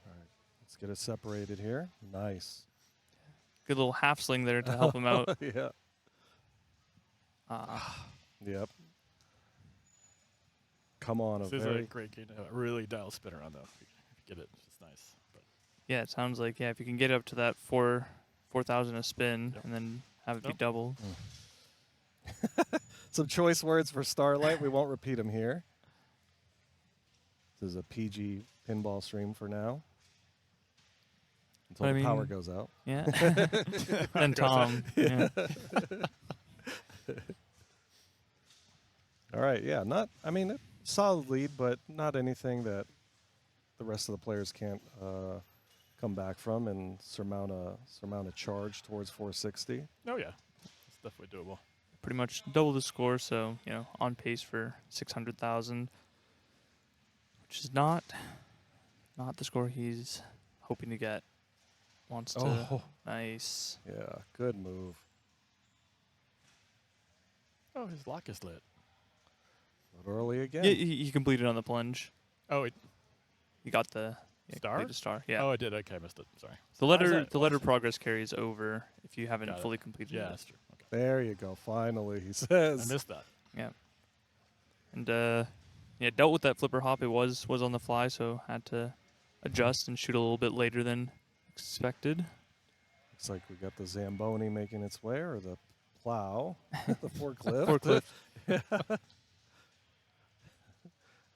[SPEAKER 6] All right, let's get it separated here. Nice.
[SPEAKER 7] Good little half sling there to help him out.
[SPEAKER 6] Yeah.
[SPEAKER 7] Ah,
[SPEAKER 6] Yep. Come on,
[SPEAKER 8] This
[SPEAKER 6] a
[SPEAKER 8] is
[SPEAKER 6] very
[SPEAKER 8] a great game to have a really dial spinner on though. If you get it, it's nice. But
[SPEAKER 7] yeah, it sounds like, yeah, if you can get up to that 4,000 a spin
[SPEAKER 8] Yep.
[SPEAKER 7] and then have it be
[SPEAKER 8] Yep.
[SPEAKER 7] doubled.
[SPEAKER 6] some choice words for Starlight. We won't repeat them here. This is a PG pinball stream for now. Until
[SPEAKER 7] But I
[SPEAKER 6] the power
[SPEAKER 7] mean-
[SPEAKER 6] goes out.
[SPEAKER 7] Yeah. And Tom. Yeah.
[SPEAKER 6] All right, yeah, solid lead, but not anything that the rest of the players can't come back from and surmount a charge towards 460.
[SPEAKER 8] oh yeah, it's definitely doable.
[SPEAKER 7] Pretty much double the score, so, on pace for 600,000, which is not the score he's hoping to get. Wants to.
[SPEAKER 6] Oh.
[SPEAKER 7] Nice.
[SPEAKER 6] Yeah, good move.
[SPEAKER 8] Oh, his lock is lit.
[SPEAKER 6] But early again.
[SPEAKER 7] Yeah, he completed on the plunge.
[SPEAKER 8] Oh, it
[SPEAKER 7] He got the
[SPEAKER 8] Star?
[SPEAKER 7] completed star. Yeah.
[SPEAKER 8] Oh, I did. Okay, I missed it. Sorry.
[SPEAKER 7] The
[SPEAKER 8] Why is
[SPEAKER 7] letter
[SPEAKER 8] that-
[SPEAKER 7] the
[SPEAKER 8] why
[SPEAKER 7] letter
[SPEAKER 8] is it-
[SPEAKER 7] progress carries over if you haven't
[SPEAKER 8] Got it.
[SPEAKER 7] fully completed
[SPEAKER 8] Yeah,
[SPEAKER 7] it.
[SPEAKER 8] that's true. Okay.
[SPEAKER 6] There you go. Finally, he
[SPEAKER 8] I
[SPEAKER 6] says.
[SPEAKER 8] missed that.
[SPEAKER 7] Yeah. And yeah, dealt with that flipper hop. It was on the fly, so had to adjust and shoot a little bit later than expected.
[SPEAKER 6] Looks like we got the Zamboni making its way, or the plow, the forklift.
[SPEAKER 7] Forklift.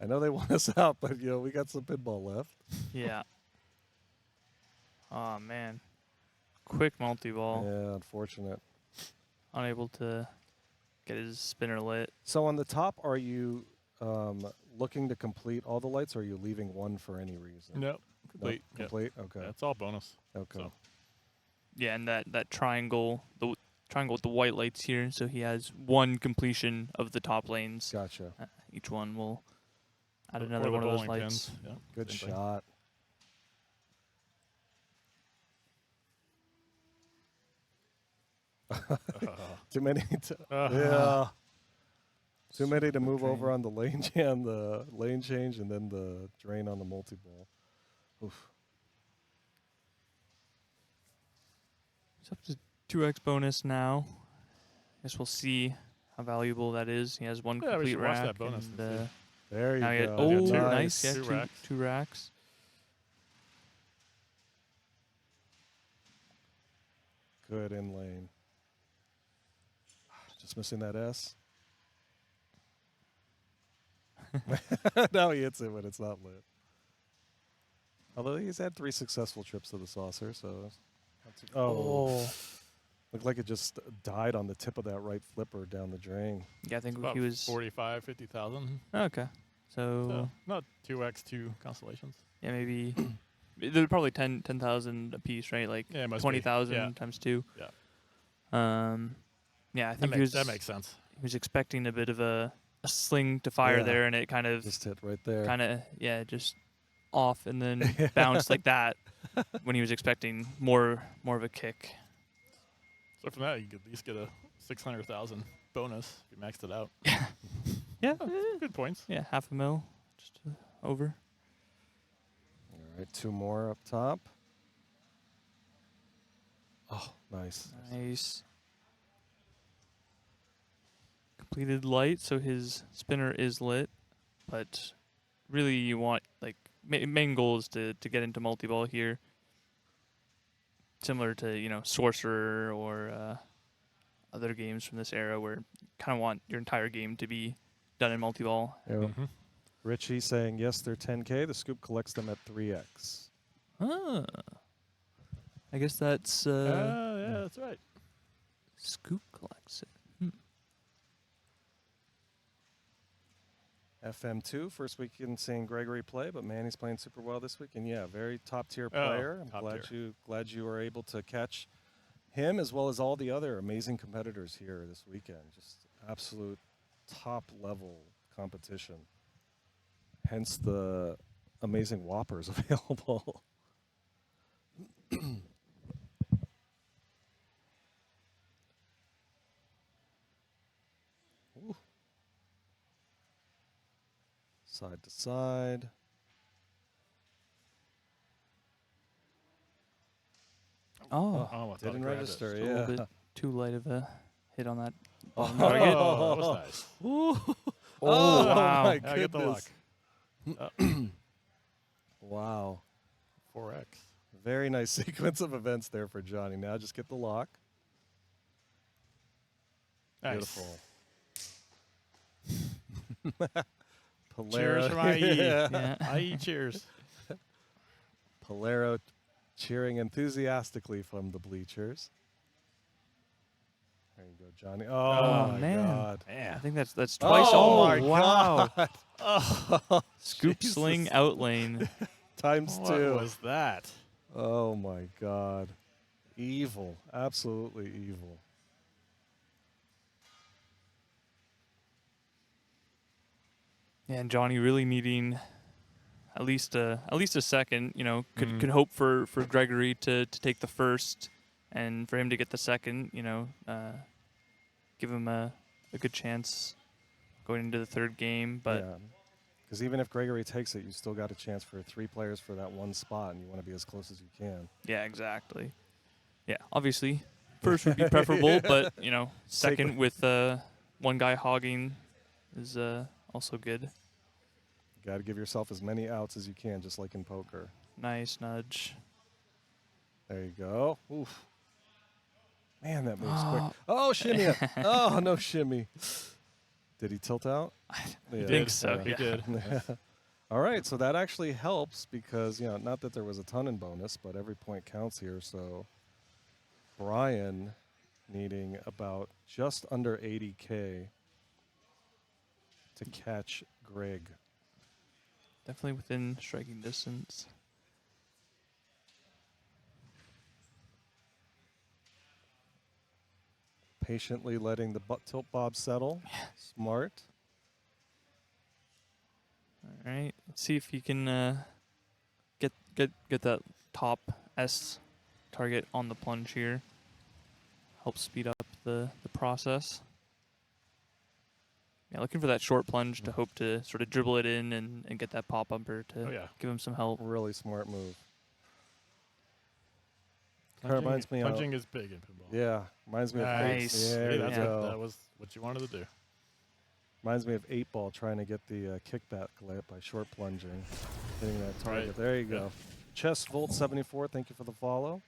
[SPEAKER 6] I know they want us out, but we got some pinball left.
[SPEAKER 7] Yeah. Oh man. Quick multi-ball.
[SPEAKER 6] Yeah, unfortunate.
[SPEAKER 7] Unable to get his spinner lit.
[SPEAKER 6] So on the top, are you looking to complete all the lights, or are you leaving one for any reason?
[SPEAKER 8] No, complete. Yep.
[SPEAKER 6] Complete. Okay.
[SPEAKER 8] Yeah, it's all bonus.
[SPEAKER 6] Okay.
[SPEAKER 8] So.
[SPEAKER 7] Yeah, and that triangle, the triangle with the white lights here, so he has one completion of the top lanes.
[SPEAKER 6] Gotcha.
[SPEAKER 7] Each one will add
[SPEAKER 8] Or
[SPEAKER 7] another
[SPEAKER 8] the
[SPEAKER 7] one of those
[SPEAKER 8] bowling
[SPEAKER 7] lights.
[SPEAKER 8] pins. Yeah,
[SPEAKER 6] Good
[SPEAKER 8] same thing.
[SPEAKER 6] shot. Too many. Yeah. Too many to move over on the lane and the lane change, and then the drain on the multi-ball. Oof.
[SPEAKER 7] It's up to 2x bonus now. Guess we'll see how valuable that is. He has one
[SPEAKER 8] Yeah, we
[SPEAKER 7] complete
[SPEAKER 8] should watch
[SPEAKER 7] rack.
[SPEAKER 8] that bonus
[SPEAKER 7] and,
[SPEAKER 8] and see.
[SPEAKER 6] There you
[SPEAKER 7] now he
[SPEAKER 6] go.
[SPEAKER 7] had, oh,
[SPEAKER 8] two.
[SPEAKER 7] nice. Yeah,
[SPEAKER 8] Two
[SPEAKER 7] two,
[SPEAKER 8] racks.
[SPEAKER 7] 2 racks.
[SPEAKER 6] Good in lane. Just missing that S. Now he hits it, but it's not lit. Although he's had 3 successful trips to the saucer, so. Looked like it just died on the tip of that right flipper down the drain.
[SPEAKER 7] Yeah, I think
[SPEAKER 8] About
[SPEAKER 7] he was
[SPEAKER 8] 45, 50,000.
[SPEAKER 7] okay. So
[SPEAKER 8] So not 2x2 constellations.
[SPEAKER 7] yeah, maybe they're probably 10,000 a piece, right? Like
[SPEAKER 8] Yeah, it must be.
[SPEAKER 7] 20,000
[SPEAKER 8] Yeah.
[SPEAKER 7] times 2.
[SPEAKER 8] Yeah.
[SPEAKER 7] Yeah, I think
[SPEAKER 8] That makes sense.
[SPEAKER 7] he was expecting a bit of a sling to fire
[SPEAKER 6] Yeah.
[SPEAKER 7] there, and it kind of
[SPEAKER 6] Just hit right there.
[SPEAKER 7] just off and then bounced like that when he was expecting more of a kick.
[SPEAKER 8] So from that, you could at least get a 600,000 bonus if you maxed it out.
[SPEAKER 7] Yeah,
[SPEAKER 8] Good points.
[SPEAKER 7] yeah, half a mil, just over.
[SPEAKER 6] All right, 2 more up top. Oh, nice.
[SPEAKER 7] Nice. Completed light, so his spinner is lit, but really you want, like, main goal is to get into multi-ball here. Similar to, Sorcerer or other games from this era where you kind of want your entire game to be done in multi-ball.
[SPEAKER 6] Yeah.
[SPEAKER 8] Mm-hmm.
[SPEAKER 6] Richie saying, yes, they're 10K. The scoop collects them at 3X.
[SPEAKER 7] Ah. I guess that's
[SPEAKER 8] Yeah, that's right.
[SPEAKER 7] Scoop collects it.
[SPEAKER 6] FM2, first weekend seeing Gregory play, but man, he's playing super well this week. And yeah, very top-tier player. I'm
[SPEAKER 8] top
[SPEAKER 6] glad you were able to catch him as well as all the other amazing competitors here this weekend. Just absolute top-level competition. Hence the amazing whoppers available. Ooh. Side to side.
[SPEAKER 7] Oh,
[SPEAKER 8] I thought
[SPEAKER 6] Didn't
[SPEAKER 8] I grabbed
[SPEAKER 6] register,
[SPEAKER 8] it.
[SPEAKER 7] a
[SPEAKER 6] yeah.
[SPEAKER 7] little bit too light of a hit on that.
[SPEAKER 8] Oh,
[SPEAKER 7] bottom target.
[SPEAKER 8] that was nice.
[SPEAKER 6] Oh,
[SPEAKER 7] wow.
[SPEAKER 6] my
[SPEAKER 8] I get the
[SPEAKER 6] goodness.
[SPEAKER 8] luck.
[SPEAKER 6] Wow.
[SPEAKER 8] 4x.
[SPEAKER 6] Very nice sequence of events there for Johnny. Now just get the lock.
[SPEAKER 8] Nice.
[SPEAKER 6] Beautiful.
[SPEAKER 8] Cheers from IE.
[SPEAKER 7] Yeah.
[SPEAKER 8] IE cheers.
[SPEAKER 6] Polero cheering enthusiastically from the bleachers. There you go, Johnny. Oh, my
[SPEAKER 7] man.
[SPEAKER 6] God.
[SPEAKER 7] I think that's twice.
[SPEAKER 6] Oh,
[SPEAKER 7] my wow.
[SPEAKER 6] Oh,
[SPEAKER 7] Scoop
[SPEAKER 6] Jesus.
[SPEAKER 7] sling out lane.
[SPEAKER 6] Times
[SPEAKER 8] What
[SPEAKER 6] 2.
[SPEAKER 8] was that?
[SPEAKER 6] Oh, my God. Evil. Absolutely evil.
[SPEAKER 7] Yeah, and Johnny really needing at least a second. Could
[SPEAKER 8] Mhm.
[SPEAKER 7] could hope for Gregory to take the first, and for him to get the second. Give him a a good chance going into the third game. But
[SPEAKER 6] because even if Gregory takes it, you still got a chance for 3 players for that one spot, and you want to be as close as you can.
[SPEAKER 7] yeah, exactly. Yeah, obviously, first would be preferable, but you know, second with one guy hogging is also good.
[SPEAKER 6] You got to give yourself as many outs as you can, just like in poker.
[SPEAKER 7] Nice nudge.
[SPEAKER 6] There you go. Oof. Man, that moves quick. Oh, shimmy. Oh, no shimmy. Did he tilt out?
[SPEAKER 7] I
[SPEAKER 6] Yeah.
[SPEAKER 7] think so.
[SPEAKER 8] He
[SPEAKER 7] Yeah.
[SPEAKER 8] did.
[SPEAKER 6] All right, so that actually helps because, not that there was a ton in bonus, but every point counts here. So Brian needing about just under 80K to catch Greg.
[SPEAKER 7] Definitely within striking distance.
[SPEAKER 6] Patiently letting the tilt bob settle. Smart.
[SPEAKER 7] All right, let's see if he can get that top S target on the plunge here. Help speed up the process. Yeah, looking for that short plunge to hope to sort of dribble it in and get that pop bumper to give him some help.
[SPEAKER 6] Really smart move.
[SPEAKER 8] Plunging,
[SPEAKER 6] Reminds me of,
[SPEAKER 8] plunging is big in pinball.
[SPEAKER 6] yeah, reminds me
[SPEAKER 7] Nice.
[SPEAKER 6] of
[SPEAKER 8] Hey,
[SPEAKER 6] there you go.
[SPEAKER 8] that was what you wanted to do.
[SPEAKER 6] Reminds me of 8-ball trying to get the kickback layup by short plunging, hitting that target.
[SPEAKER 8] Right.
[SPEAKER 6] There you go. Chess Volt 74, thank you for the follow.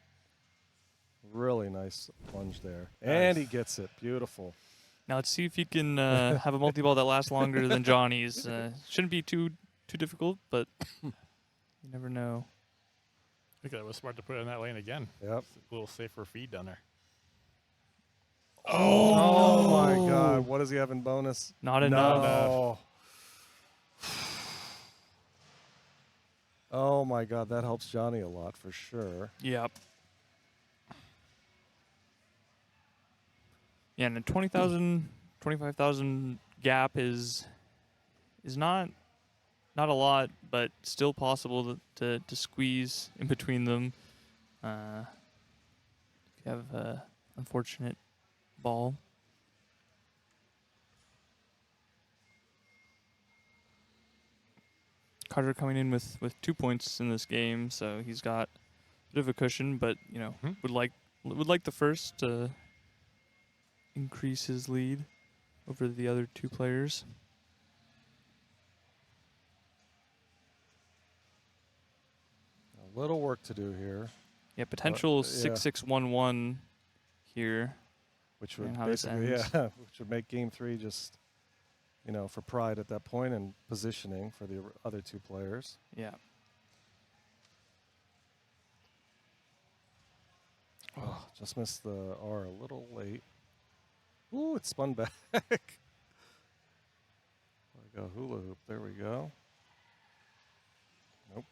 [SPEAKER 6] Really nice plunge there, and he gets it. Beautiful.
[SPEAKER 7] Now let's see if he can have a multi-ball that lasts longer than Johnny's. Shouldn't be too difficult, but you never know.
[SPEAKER 8] I think that was smart to put it in that lane again.
[SPEAKER 6] Yep.
[SPEAKER 8] It's a little safer feed down there.
[SPEAKER 6] Oh my God! What does he have in bonus?
[SPEAKER 7] Not enough.
[SPEAKER 6] No. Oh my God, that helps Johnny a lot for sure.
[SPEAKER 7] Yep. Yeah, and a 20,000, 25,000 gap is not a lot, but still possible to squeeze in between them. If you have a unfortunate ball. Carter coming in with 2 points in this game, so he's got a bit of a cushion, but would like the first to increase his lead over the other 2 players.
[SPEAKER 6] A little work to do here.
[SPEAKER 7] Yeah, potential
[SPEAKER 6] yeah.
[SPEAKER 7] 6-6-1-1 here.
[SPEAKER 6] Which would
[SPEAKER 7] And how this
[SPEAKER 6] basically,
[SPEAKER 7] ends.
[SPEAKER 6] which would make game 3 just, for pride at that point and positioning for the other 2 players.
[SPEAKER 7] Yeah.
[SPEAKER 6] Oh, just missed the R a little late. Ooh, it spun back. There we go, hula hoop. There we go. Nope.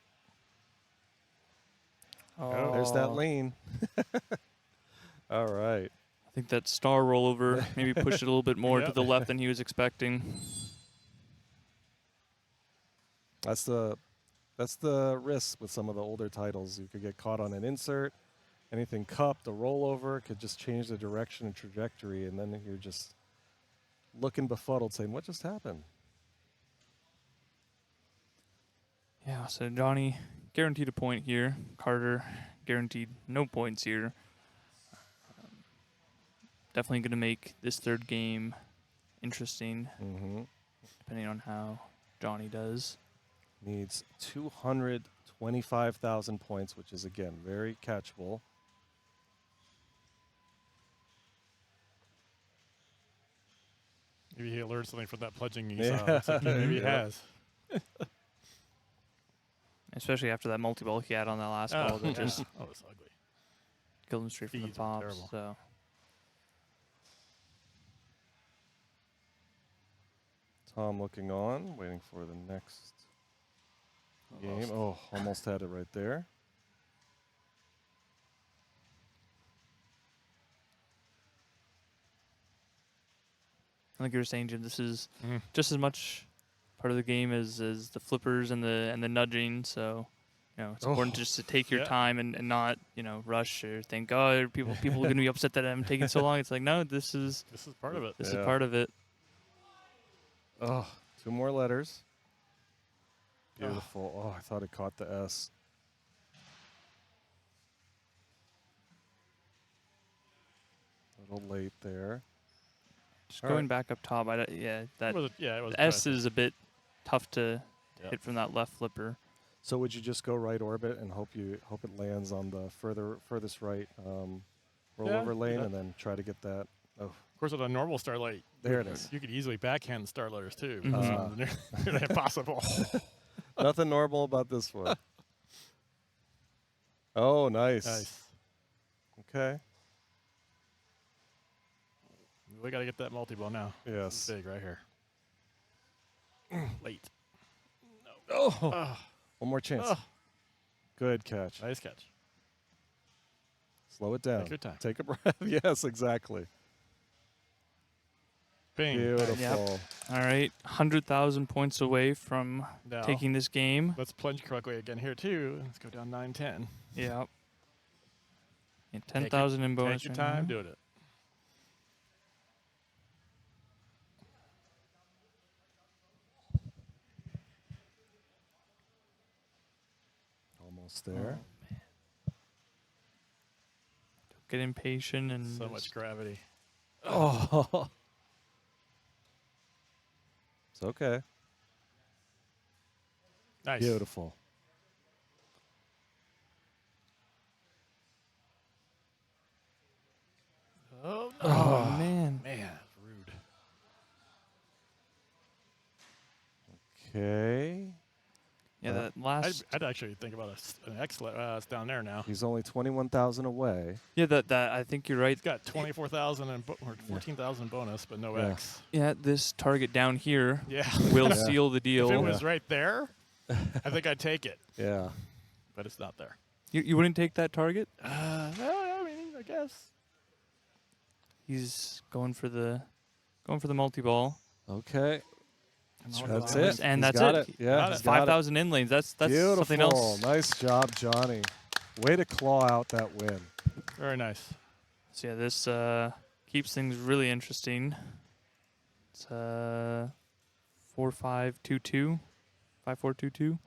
[SPEAKER 7] Oh.
[SPEAKER 6] There's that lane. All right.
[SPEAKER 7] I think that star rollover maybe pushed it a little bit more to
[SPEAKER 8] Yep.
[SPEAKER 7] the left than he was expecting.
[SPEAKER 6] That's the risk with some of the older titles. You could get caught on an insert, anything cupped, a rollover could just change the direction and trajectory, and then you're just looking befuddled, saying, "What just happened?"
[SPEAKER 7] Yeah, so Johnny guaranteed a point here. Carter guaranteed no points here. Definitely going to make this third game interesting, depending on how Johnny does.
[SPEAKER 6] Needs 225,000 points, which is, again, very catchable.
[SPEAKER 8] Maybe he learned something from that plunging he
[SPEAKER 6] Yeah.
[SPEAKER 8] saw. It's like, maybe he
[SPEAKER 6] Yeah.
[SPEAKER 8] has.
[SPEAKER 7] Especially after that multi-ball he had on that last ball that just
[SPEAKER 8] Oh, it's ugly.
[SPEAKER 7] killed him straight from the
[SPEAKER 8] Feeds were
[SPEAKER 7] top.
[SPEAKER 8] terrible.
[SPEAKER 7] So
[SPEAKER 6] Tom looking on, waiting for the next game. Oh, almost had it right there.
[SPEAKER 7] like you were saying, Jim, this is just as much part of the game as the flippers and the nudging. So, it's important just to take your time and not, rush or think, oh, people are going to be upset that I'm taking so long. It's like, no, this is
[SPEAKER 8] part of it.
[SPEAKER 7] This is part of it.
[SPEAKER 6] Oh, 2 more letters. Beautiful. Oh, I thought it caught the S. A little late there.
[SPEAKER 7] Just
[SPEAKER 6] All
[SPEAKER 7] going
[SPEAKER 6] right.
[SPEAKER 7] back up top, yeah, that
[SPEAKER 8] It was
[SPEAKER 7] the S
[SPEAKER 8] good.
[SPEAKER 7] is a bit tough to
[SPEAKER 8] Yep.
[SPEAKER 7] hit from that left flipper.
[SPEAKER 6] So would you just go right orbit and hope it lands on the furthest right rollover
[SPEAKER 8] do
[SPEAKER 6] lane
[SPEAKER 8] that.
[SPEAKER 6] and then try to get that? Oh,
[SPEAKER 8] Of course, with a normal starlight,
[SPEAKER 6] there it is.
[SPEAKER 8] you could easily backhand starlighters too.
[SPEAKER 7] Mhm.
[SPEAKER 8] Nearly impossible.
[SPEAKER 6] Nothing normal about this one. Oh, nice.
[SPEAKER 8] Nice.
[SPEAKER 6] Okay.
[SPEAKER 8] We got to get that multi-ball now.
[SPEAKER 6] Yes.
[SPEAKER 8] It's big right here. Late.
[SPEAKER 6] Oh,
[SPEAKER 8] Oh,
[SPEAKER 6] one more chance.
[SPEAKER 8] oh,
[SPEAKER 6] Good catch.
[SPEAKER 8] nice catch.
[SPEAKER 6] Slow it down.
[SPEAKER 8] Take your time.
[SPEAKER 6] Take a breath. Yes, exactly.
[SPEAKER 8] Bing.
[SPEAKER 6] Beautiful.
[SPEAKER 7] All right, 100,000 points away from
[SPEAKER 8] Now,
[SPEAKER 7] taking this game.
[SPEAKER 8] let's plunge correctly again here too. Let's go down 9-10.
[SPEAKER 7] Yeah. And 10,000 in bonus.
[SPEAKER 8] Take your
[SPEAKER 7] right
[SPEAKER 8] time
[SPEAKER 7] now.
[SPEAKER 8] doing it.
[SPEAKER 6] Almost there.
[SPEAKER 7] Get impatient and
[SPEAKER 8] So
[SPEAKER 7] just-
[SPEAKER 8] much gravity.
[SPEAKER 6] Oh. It's okay.
[SPEAKER 8] Nice.
[SPEAKER 6] Beautiful.
[SPEAKER 8] Oh,
[SPEAKER 7] Oh, man.
[SPEAKER 8] man, rude.
[SPEAKER 6] Okay.
[SPEAKER 7] Yeah, that last.
[SPEAKER 8] I'd actually think about an X it's down there now.
[SPEAKER 6] He's only 21,000 away.
[SPEAKER 7] Yeah, that I think you're right.
[SPEAKER 8] He's got 24,000 and or 14,000 bonus, but no
[SPEAKER 6] Yeah.
[SPEAKER 8] X.
[SPEAKER 7] Yeah, this target down here
[SPEAKER 8] Yeah.
[SPEAKER 7] will
[SPEAKER 6] Yeah.
[SPEAKER 7] seal the
[SPEAKER 8] If
[SPEAKER 7] deal.
[SPEAKER 8] it was right there, I think I'd take it,
[SPEAKER 6] Yeah.
[SPEAKER 8] but it's not there.
[SPEAKER 7] You wouldn't take that target?
[SPEAKER 8] I mean, I guess.
[SPEAKER 7] He's going for the multi-ball.
[SPEAKER 6] Okay. That's
[SPEAKER 8] Wow.
[SPEAKER 6] it.
[SPEAKER 7] And
[SPEAKER 6] He's
[SPEAKER 7] that's
[SPEAKER 6] got
[SPEAKER 7] it.
[SPEAKER 6] it. Yeah.
[SPEAKER 8] Got
[SPEAKER 6] he's
[SPEAKER 8] it.
[SPEAKER 6] got it.
[SPEAKER 7] 5,000 in lanes. That's
[SPEAKER 6] Beautiful.
[SPEAKER 7] something else.
[SPEAKER 6] Nice job, Johnny. Way to claw out that win.
[SPEAKER 8] Very nice.
[SPEAKER 7] So yeah, this keeps things really interesting. It's 4-5-2-2, 5-4-2-2.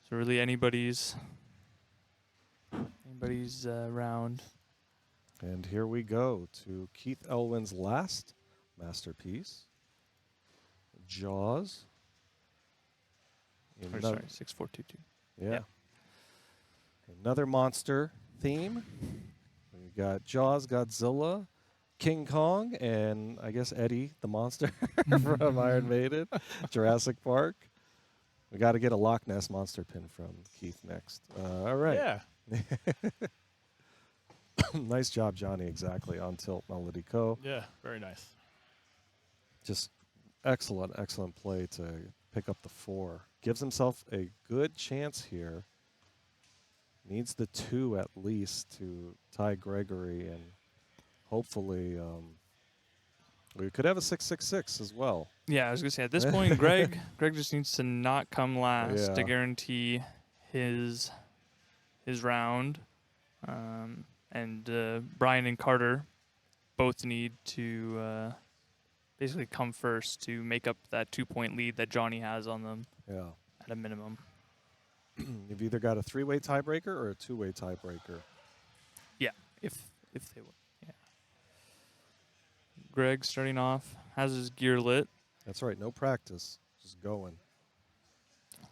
[SPEAKER 7] So really anybody's round.
[SPEAKER 6] And here we go to Keith Elwin's last masterpiece, Jaws.
[SPEAKER 7] Or sorry, 6-4-2-2.
[SPEAKER 6] Yeah.
[SPEAKER 7] Yep.
[SPEAKER 6] Another monster theme. We got Jaws, Godzilla, King Kong, and I guess Eddie the monster from Iron Maiden, Jurassic Park. We got to get a Loch Ness monster pin from Keith next. All right.
[SPEAKER 8] Yeah.
[SPEAKER 6] Nice job, Johnny. Exactly. On tilt, Melody Co.
[SPEAKER 8] Yeah. Very nice.
[SPEAKER 6] Just excellent play to pick up the 4. Gives himself a good chance here. Needs the 2 at least to tie Gregory, and hopefully we could have a 6-6-6 as well.
[SPEAKER 7] Yeah, I was gonna say at this point, Greg just needs to not come last to
[SPEAKER 6] Yeah.
[SPEAKER 7] guarantee his round, and Brian and Carter both need to basically come first to make up that 2-point lead that Johnny has on them
[SPEAKER 6] Yeah.
[SPEAKER 7] at a minimum.
[SPEAKER 6] You've either got a 3-way tiebreaker or a 2-way tiebreaker.
[SPEAKER 7] Yeah, if they will. Yeah. Greg starting off has his gear lit,
[SPEAKER 6] That's right. No practice. Just going.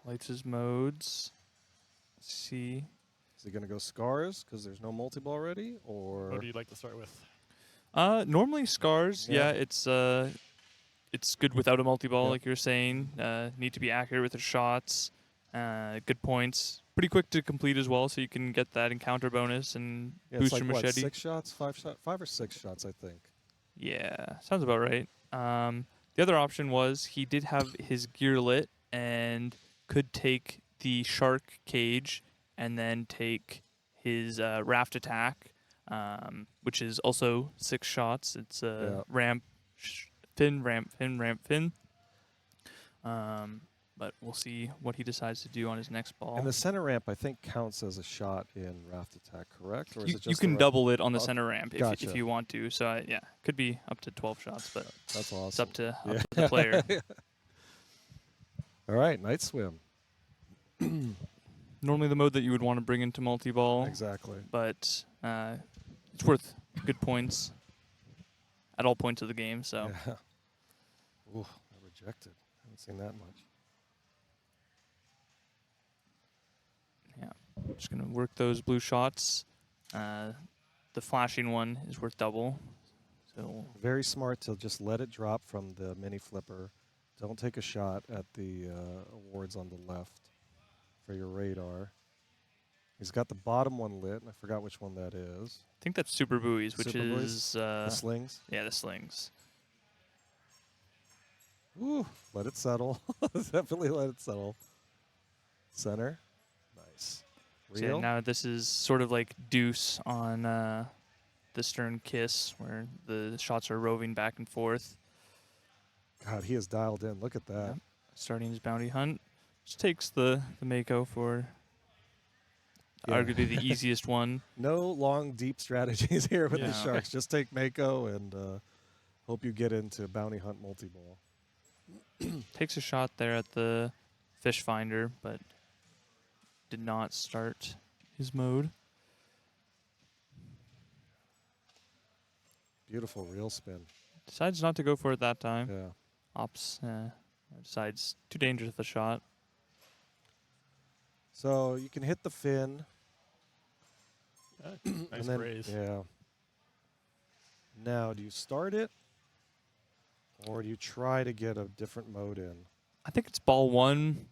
[SPEAKER 7] lights his modes. Let's see.
[SPEAKER 6] Is he going to go scars because there's no multi-ball ready? Or
[SPEAKER 8] What do you like to start with?
[SPEAKER 7] Normally scars,
[SPEAKER 6] Yeah.
[SPEAKER 7] it's good without a multi-ball,
[SPEAKER 6] Yep.
[SPEAKER 7] like you were saying. Need to be accurate with the shots. Good points. Pretty quick to complete as well, so you can get that encounter bonus and
[SPEAKER 6] yeah,
[SPEAKER 7] boost
[SPEAKER 6] it's like
[SPEAKER 7] your
[SPEAKER 6] what,
[SPEAKER 7] machete.
[SPEAKER 6] 6 shots? 5 or 6 shots, I think.
[SPEAKER 7] Yeah, sounds about right. The other option was he did have his gear lit and could take the shark cage and then take his raft attack, which is also 6 shots. It's
[SPEAKER 6] Yeah.
[SPEAKER 7] ramp, fin, ramp, fin, ramp, fin. but we'll see what he decides to do on his next ball.
[SPEAKER 6] And the center ramp, I think, counts as a shot in raft attack, correct? Or is it just
[SPEAKER 7] you
[SPEAKER 6] the
[SPEAKER 7] can
[SPEAKER 6] ra-
[SPEAKER 7] double it on the
[SPEAKER 6] Oh,
[SPEAKER 7] center ramp if
[SPEAKER 6] gotcha.
[SPEAKER 7] you want to. So yeah, could be up to 12 shots, but
[SPEAKER 6] That's awesome.
[SPEAKER 7] it's up to
[SPEAKER 6] Yeah.
[SPEAKER 7] the player.
[SPEAKER 6] All right, night swim.
[SPEAKER 7] Normally the mode that you would want to bring into multi-ball,
[SPEAKER 6] Exactly.
[SPEAKER 7] but it's worth good points at all points of the game. So
[SPEAKER 6] Yeah. Ooh, I rejected. Haven't seen that much.
[SPEAKER 7] yeah, just gonna work those blue shots. The flashing one is worth double. So
[SPEAKER 6] Very smart to just let it drop from the mini flipper. Don't take a shot at the awards on the left for your radar. He's got the bottom one lit, and I forgot which one that is.
[SPEAKER 7] I think that's super buoys, which
[SPEAKER 6] Super buoys?
[SPEAKER 7] is
[SPEAKER 6] The slings.
[SPEAKER 7] yeah, the slings.
[SPEAKER 6] Ooh, let it settle. Definitely let it settle. Center. Nice.
[SPEAKER 7] So yeah,
[SPEAKER 6] Reel.
[SPEAKER 7] now this is sort of like deuce on the stern kiss, where the shots are roving back and forth.
[SPEAKER 6] God, he is dialed in. Look at that.
[SPEAKER 7] Yep. Starting his bounty hunt. Just takes the Mako for
[SPEAKER 6] Yeah.
[SPEAKER 7] arguably the easiest one.
[SPEAKER 6] No long, deep strategies here with
[SPEAKER 7] Yeah.
[SPEAKER 6] the Sharks. Just take Mako and hope you get into bounty hunt multi-ball.
[SPEAKER 7] Takes a shot there at the fish finder, but did not start his mode.
[SPEAKER 6] Beautiful reel spin.
[SPEAKER 7] Decides not to go for it that time.
[SPEAKER 6] Yeah.
[SPEAKER 7] Opts decides too dangerous of a shot.
[SPEAKER 6] So you can hit the fin.
[SPEAKER 8] Nice
[SPEAKER 6] and then,
[SPEAKER 8] raise.
[SPEAKER 6] Yeah. Now, do you start it? Or do you try to get a different mode in?
[SPEAKER 7] I think it's ball one.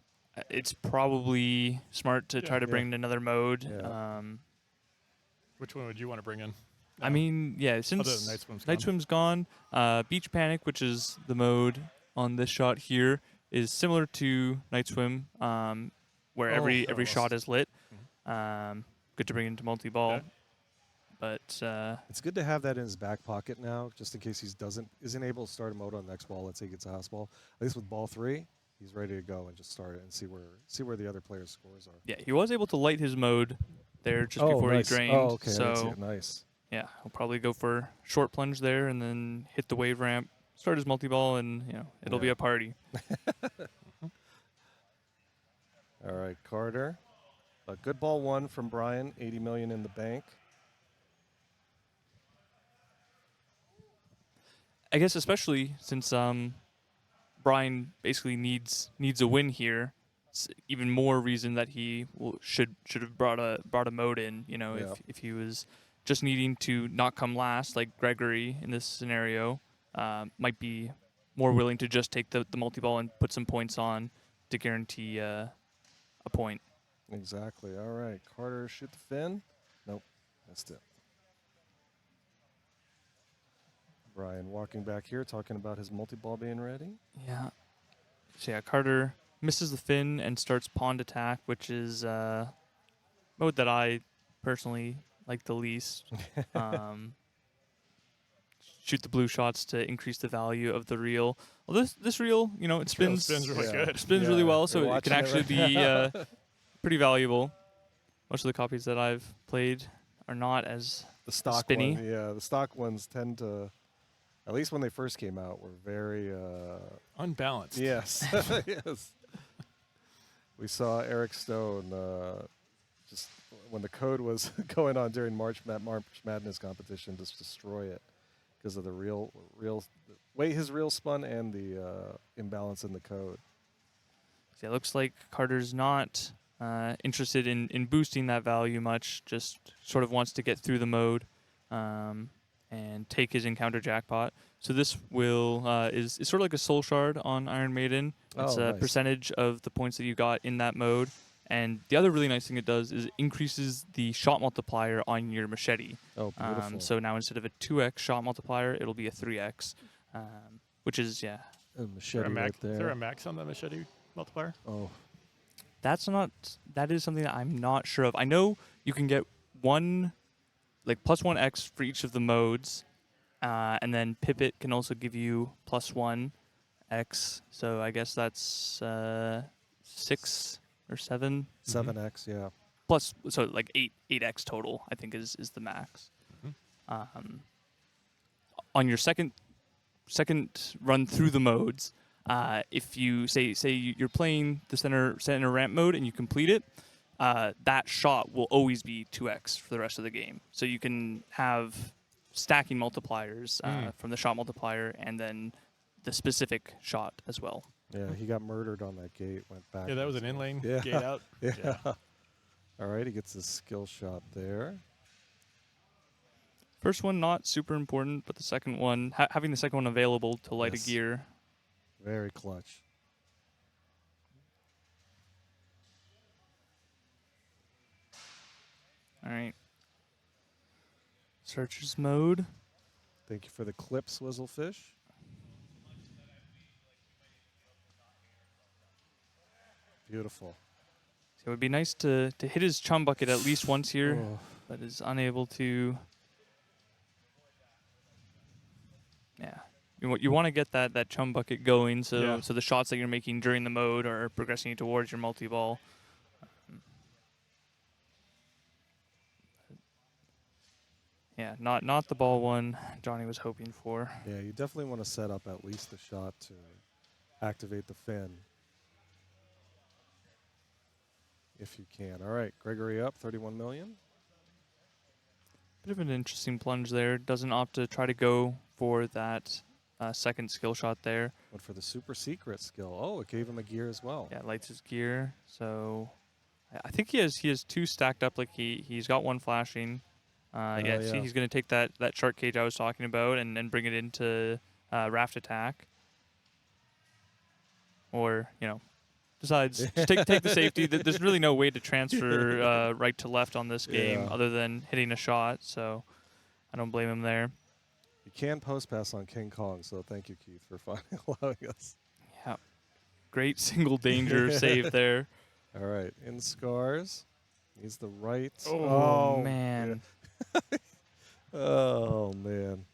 [SPEAKER 7] It's probably smart to try to
[SPEAKER 6] Yeah.
[SPEAKER 7] bring in another mode.
[SPEAKER 6] Yeah.
[SPEAKER 8] Which one would you want to bring in?
[SPEAKER 7] I mean, yeah,
[SPEAKER 8] Other
[SPEAKER 7] since
[SPEAKER 8] than Night Swim's
[SPEAKER 7] Night
[SPEAKER 8] gone.
[SPEAKER 7] Swim's gone, Beach Panic, which is the mode on this shot here, is similar to Night Swim, where every
[SPEAKER 8] almost.
[SPEAKER 7] shot is lit. Good to bring into multi-ball.
[SPEAKER 8] Okay.
[SPEAKER 7] But
[SPEAKER 6] It's good to have that in his back pocket now, just in case he isn't able to start a mode on the next ball. Let's say he gets a house ball. At least with ball 3, he's ready to go and just start it and see where the other players' scores are.
[SPEAKER 7] yeah, he was able to light his mode there just before
[SPEAKER 6] nice.
[SPEAKER 7] he drained.
[SPEAKER 6] Oh, okay. I didn't see
[SPEAKER 7] So
[SPEAKER 6] it. Nice.
[SPEAKER 7] yeah, he'll probably go for short plunge there and then hit the wave ramp, start his multi-ball, and it'll be
[SPEAKER 6] Yeah.
[SPEAKER 7] a party.
[SPEAKER 6] All right, Carter. A good ball 1 from Brian. 80 million in the bank.
[SPEAKER 7] I guess especially since Brian basically needs a win here. It's even more reason that he should have brought a mode in.
[SPEAKER 6] Yeah.
[SPEAKER 7] If he was just needing to not come last like Gregory in this scenario, might be more willing to just take the multi-ball and put some points on to guarantee a point.
[SPEAKER 6] Exactly. All right, Carter, shoot the fin. Nope, missed it. Brian walking back here, talking about his multi-ball being ready.
[SPEAKER 7] Yeah. So yeah, Carter misses the fin and starts pond attack, which is mode that I personally like the least. Shoot the blue shots to increase the value of the reel. Well, this reel, it spins
[SPEAKER 8] really
[SPEAKER 6] Yeah.
[SPEAKER 8] good.
[SPEAKER 7] spins
[SPEAKER 6] Yeah,
[SPEAKER 7] really well,
[SPEAKER 6] you're
[SPEAKER 7] so it
[SPEAKER 6] watching
[SPEAKER 7] can
[SPEAKER 6] it
[SPEAKER 7] actually
[SPEAKER 6] right
[SPEAKER 7] be pretty valuable. Most of the copies that I've played are not as
[SPEAKER 6] The stock
[SPEAKER 7] spinny.
[SPEAKER 6] one, yeah, the stock ones tend to, at least when they first came out, were very
[SPEAKER 8] Unbalanced.
[SPEAKER 6] yes, yes. We saw Eric Stone just when the code was going on during March Madness competition, just destroy it because of the real way his reel spun and the imbalance in the code.
[SPEAKER 7] Yeah, it looks like Carter's not interested in boosting that value much, just sort of wants to get through the mode and take his encounter jackpot. So this will is sort of like a soul shard on Iron Maiden. It's
[SPEAKER 6] Oh,
[SPEAKER 7] a
[SPEAKER 6] nice.
[SPEAKER 7] percentage of the points that you got in that mode. And the other really nice thing it does is it increases the shot multiplier on your machete.
[SPEAKER 6] Oh, beautiful.
[SPEAKER 7] So now instead of a 2x shot multiplier, it'll be a 3x, which is,
[SPEAKER 6] A
[SPEAKER 8] Is there
[SPEAKER 6] machete
[SPEAKER 8] a
[SPEAKER 6] right
[SPEAKER 8] is there
[SPEAKER 6] there.
[SPEAKER 8] a max on the machete multiplier?
[SPEAKER 6] Oh,
[SPEAKER 7] that is something that I'm not sure of. I know you can get plus 1x for each of the modes, and then Pipit can also give you +1 X. So I guess that's 6 or 7
[SPEAKER 6] 7x, yeah.
[SPEAKER 7] plus. So like 8x total, I think is the max. On your second run through the modes, if you say you're playing the center ramp mode and you complete it, that shot will always be 2x for the rest of the game. So you can have stacking multipliers from the shot multiplier and then the specific shot as well.
[SPEAKER 6] Yeah, he got murdered on that gate, went back.
[SPEAKER 8] Yeah, that was an in-lane
[SPEAKER 6] Yeah.
[SPEAKER 8] gate out.
[SPEAKER 6] Yeah. All right, he gets his skill shot there.
[SPEAKER 7] First one not super important, but the second one, having the second one available to light
[SPEAKER 6] Yes.
[SPEAKER 7] a gear.
[SPEAKER 6] Very clutch.
[SPEAKER 7] All right. Searcher's mode.
[SPEAKER 6] Thank you for the clip, Swizzlefish. Beautiful.
[SPEAKER 7] So it would be nice to hit his chum bucket at least once here,
[SPEAKER 6] Oh.
[SPEAKER 7] but is unable to. Yeah. You want to get that chum bucket going, so the shots that you're making during the mode are progressing you towards your multi-ball. Yeah, not the ball one Johnny was hoping for.
[SPEAKER 6] Yeah, you definitely want to set up at least the shot to activate the fin. If you can. All right, Gregory up, 31 million.
[SPEAKER 7] Bit of an interesting plunge there. Doesn't opt to try to go for that second skill shot there.
[SPEAKER 6] Went for the super secret skill. Oh, it gave him a gear as well.
[SPEAKER 7] Yeah, lights his gear. So I think he has 2 stacked up. Like he's got one flashing. Yeah, see, he's going to take that shark cage I was talking about and bring it into raft attack. Or, decides just take the safety. There's really no way to transfer right to left on this game other than hitting a shot, so I don't blame him there.
[SPEAKER 6] You can post pass on King Kong, so thank you, Keith, for finally allowing us.
[SPEAKER 7] Yeah, great single danger save there.
[SPEAKER 6] All right, in scars. He's the right.
[SPEAKER 7] Oh man.
[SPEAKER 6] Oh, man.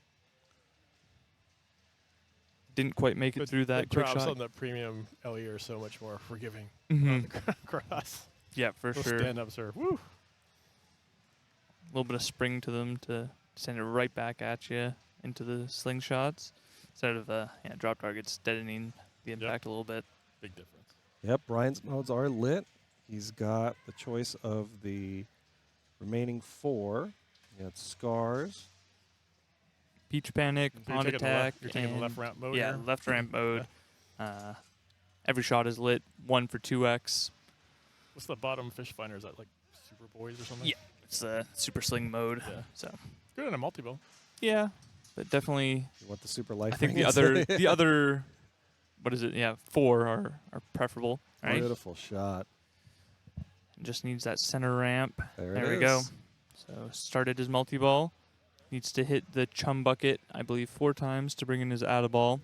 [SPEAKER 7] Didn't quite make it through that
[SPEAKER 8] the
[SPEAKER 7] quick
[SPEAKER 8] drops
[SPEAKER 7] shot.
[SPEAKER 8] on the premium LE are so much more forgiving
[SPEAKER 7] Mhm.
[SPEAKER 8] on the cross.
[SPEAKER 7] Yeah, for
[SPEAKER 8] Those
[SPEAKER 7] sure.
[SPEAKER 8] stand-ups are, woo.
[SPEAKER 7] A little bit of spring to them to send it right back at you into the slingshots instead of drop targets deadening the impact a little bit.
[SPEAKER 8] Big difference.
[SPEAKER 6] Yep, Brian's modes are lit. He's got the choice of the remaining 4. He had Scars.
[SPEAKER 7] Peach Panic,
[SPEAKER 8] So you're
[SPEAKER 7] Pond
[SPEAKER 8] taking the
[SPEAKER 7] Attack,
[SPEAKER 8] you're taking the
[SPEAKER 7] and
[SPEAKER 8] left ramp mode
[SPEAKER 7] yeah,
[SPEAKER 8] here?
[SPEAKER 7] left ramp mode. Every shot is lit, 1 for 2x.
[SPEAKER 8] What's the bottom fish finder? Is that like Super Boys or something?
[SPEAKER 7] Yeah, it's the super sling mode.
[SPEAKER 8] Yeah.
[SPEAKER 7] So
[SPEAKER 8] Good in a multi-bow.
[SPEAKER 7] yeah, but definitely,
[SPEAKER 6] You want the super life
[SPEAKER 7] I think
[SPEAKER 6] ring
[SPEAKER 7] the other, what is it? Yeah, 4 are preferable. Right,
[SPEAKER 6] Beautiful shot.
[SPEAKER 7] just needs that center ramp.
[SPEAKER 6] There
[SPEAKER 7] There
[SPEAKER 6] it
[SPEAKER 7] we go.
[SPEAKER 6] is.
[SPEAKER 7] So started his multi-ball. Needs to hit the chum bucket, I believe, 4 times to bring in his add-a-ball.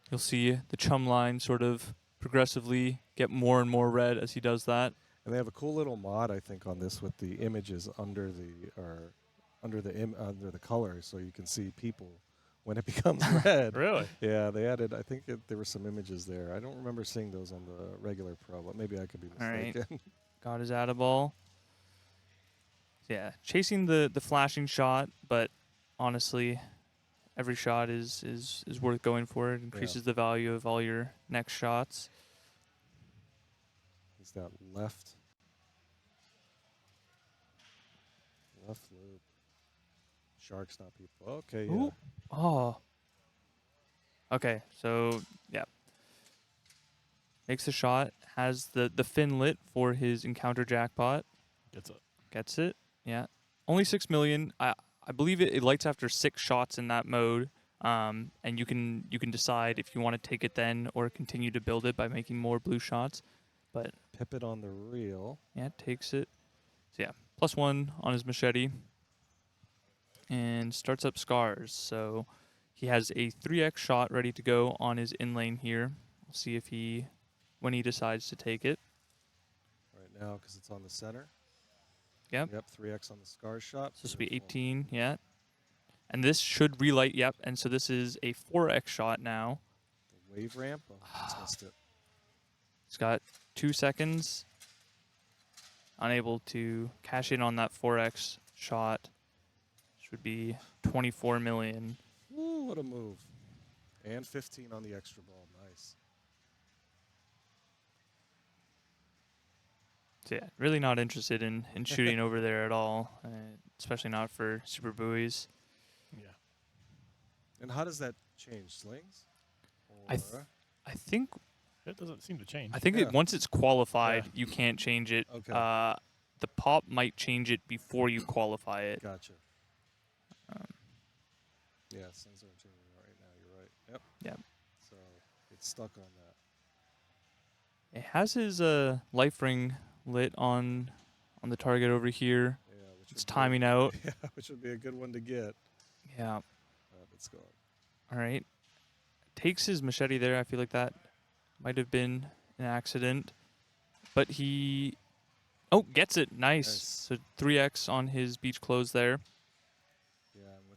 [SPEAKER 7] You'll see the chum line sort of progressively get more and more red as he does that.
[SPEAKER 6] And they have a cool little mod, I think, on this with the images under the color, so you can see people when it becomes red.
[SPEAKER 8] Really?
[SPEAKER 6] Yeah, they added. I think there were some images there. I don't remember seeing those on the regular Pro, but maybe I could be
[SPEAKER 7] All right.
[SPEAKER 6] mistaken.
[SPEAKER 7] Got his add-a-ball. Yeah, chasing the flashing shot, but honestly, every shot is worth going for. It increases the value of all your next shots.
[SPEAKER 6] He's got left loop. Sharks, not people. Okay, yeah.
[SPEAKER 7] Ooh. Oh. Okay, so yeah. Makes the shot, has the fin lit for his encounter jackpot. Gets it. Yeah. Only 6 million. I believe it lights after 6 shots in that mode. And you can decide if you want to take it then or continue to build it by making more blue shots. But
[SPEAKER 6] Pip it on the reel.
[SPEAKER 7] yeah, takes it. So yeah, +1 on his machete. And starts up scars. So he has a 3x shot ready to go on his in lane here. We'll see if when he decides to take it.
[SPEAKER 6] Right now, because it's on the center.
[SPEAKER 7] Yep.
[SPEAKER 6] Yep, 3x on the scar shot.
[SPEAKER 7] So this will be
[SPEAKER 6] Beautiful.
[SPEAKER 7] 18, yeah. And this should relight, yep. And so this is a 4x shot now.
[SPEAKER 6] The wave ramp. Oh, just missed it.
[SPEAKER 7] He's got 2 seconds. Unable to cash in on that 4x shot. Which would be 24 million.
[SPEAKER 6] Ooh, what a move. And 15 on the extra ball. Nice.
[SPEAKER 7] So yeah, really not interested in shooting over there at all, especially not for super buoys.
[SPEAKER 8] Yeah.
[SPEAKER 6] And how does that change? Slings?
[SPEAKER 7] I think
[SPEAKER 8] It doesn't seem to change.
[SPEAKER 7] it, once it's qualified, you can't change it.
[SPEAKER 6] Okay.
[SPEAKER 7] The pop might change it before you qualify it.
[SPEAKER 6] Gotcha. Yeah, slings aren't changing right now. You're right. Yep.
[SPEAKER 7] Yep.
[SPEAKER 6] So it's stuck on that.
[SPEAKER 7] It has his life ring lit on the target over here.
[SPEAKER 6] Yeah, which
[SPEAKER 7] It's
[SPEAKER 6] would be
[SPEAKER 7] timing out.
[SPEAKER 6] Yeah, which would be a good one to get.
[SPEAKER 7] Yeah.
[SPEAKER 6] It's gone.
[SPEAKER 7] All right. Takes his machete there. I feel like that might have been an accident. But he... Oh, gets it. Nice. So 3x on his beach close there.
[SPEAKER 6] Yeah, and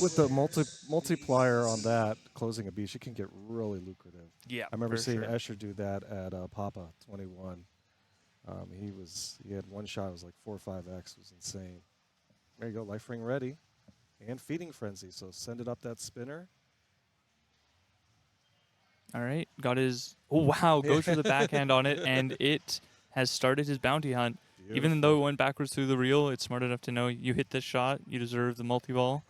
[SPEAKER 6] with the multiplier on that, closing a beach, it can get really lucrative.
[SPEAKER 7] Yeah,
[SPEAKER 6] I remember
[SPEAKER 7] for
[SPEAKER 6] seeing
[SPEAKER 7] sure.
[SPEAKER 6] Escher do that at Papa 21. He had one shot. It was like 4 or 5x. It was insane. There you go. Life ring ready. And feeding frenzy. So send it up that spinner.
[SPEAKER 7] All right. Got his... Oh, wow. Goes for the backhand on it, and it has started his bounty hunt. Even though it went backwards through the reel, it's smart enough to know you hit this shot, you deserve the multi-ball.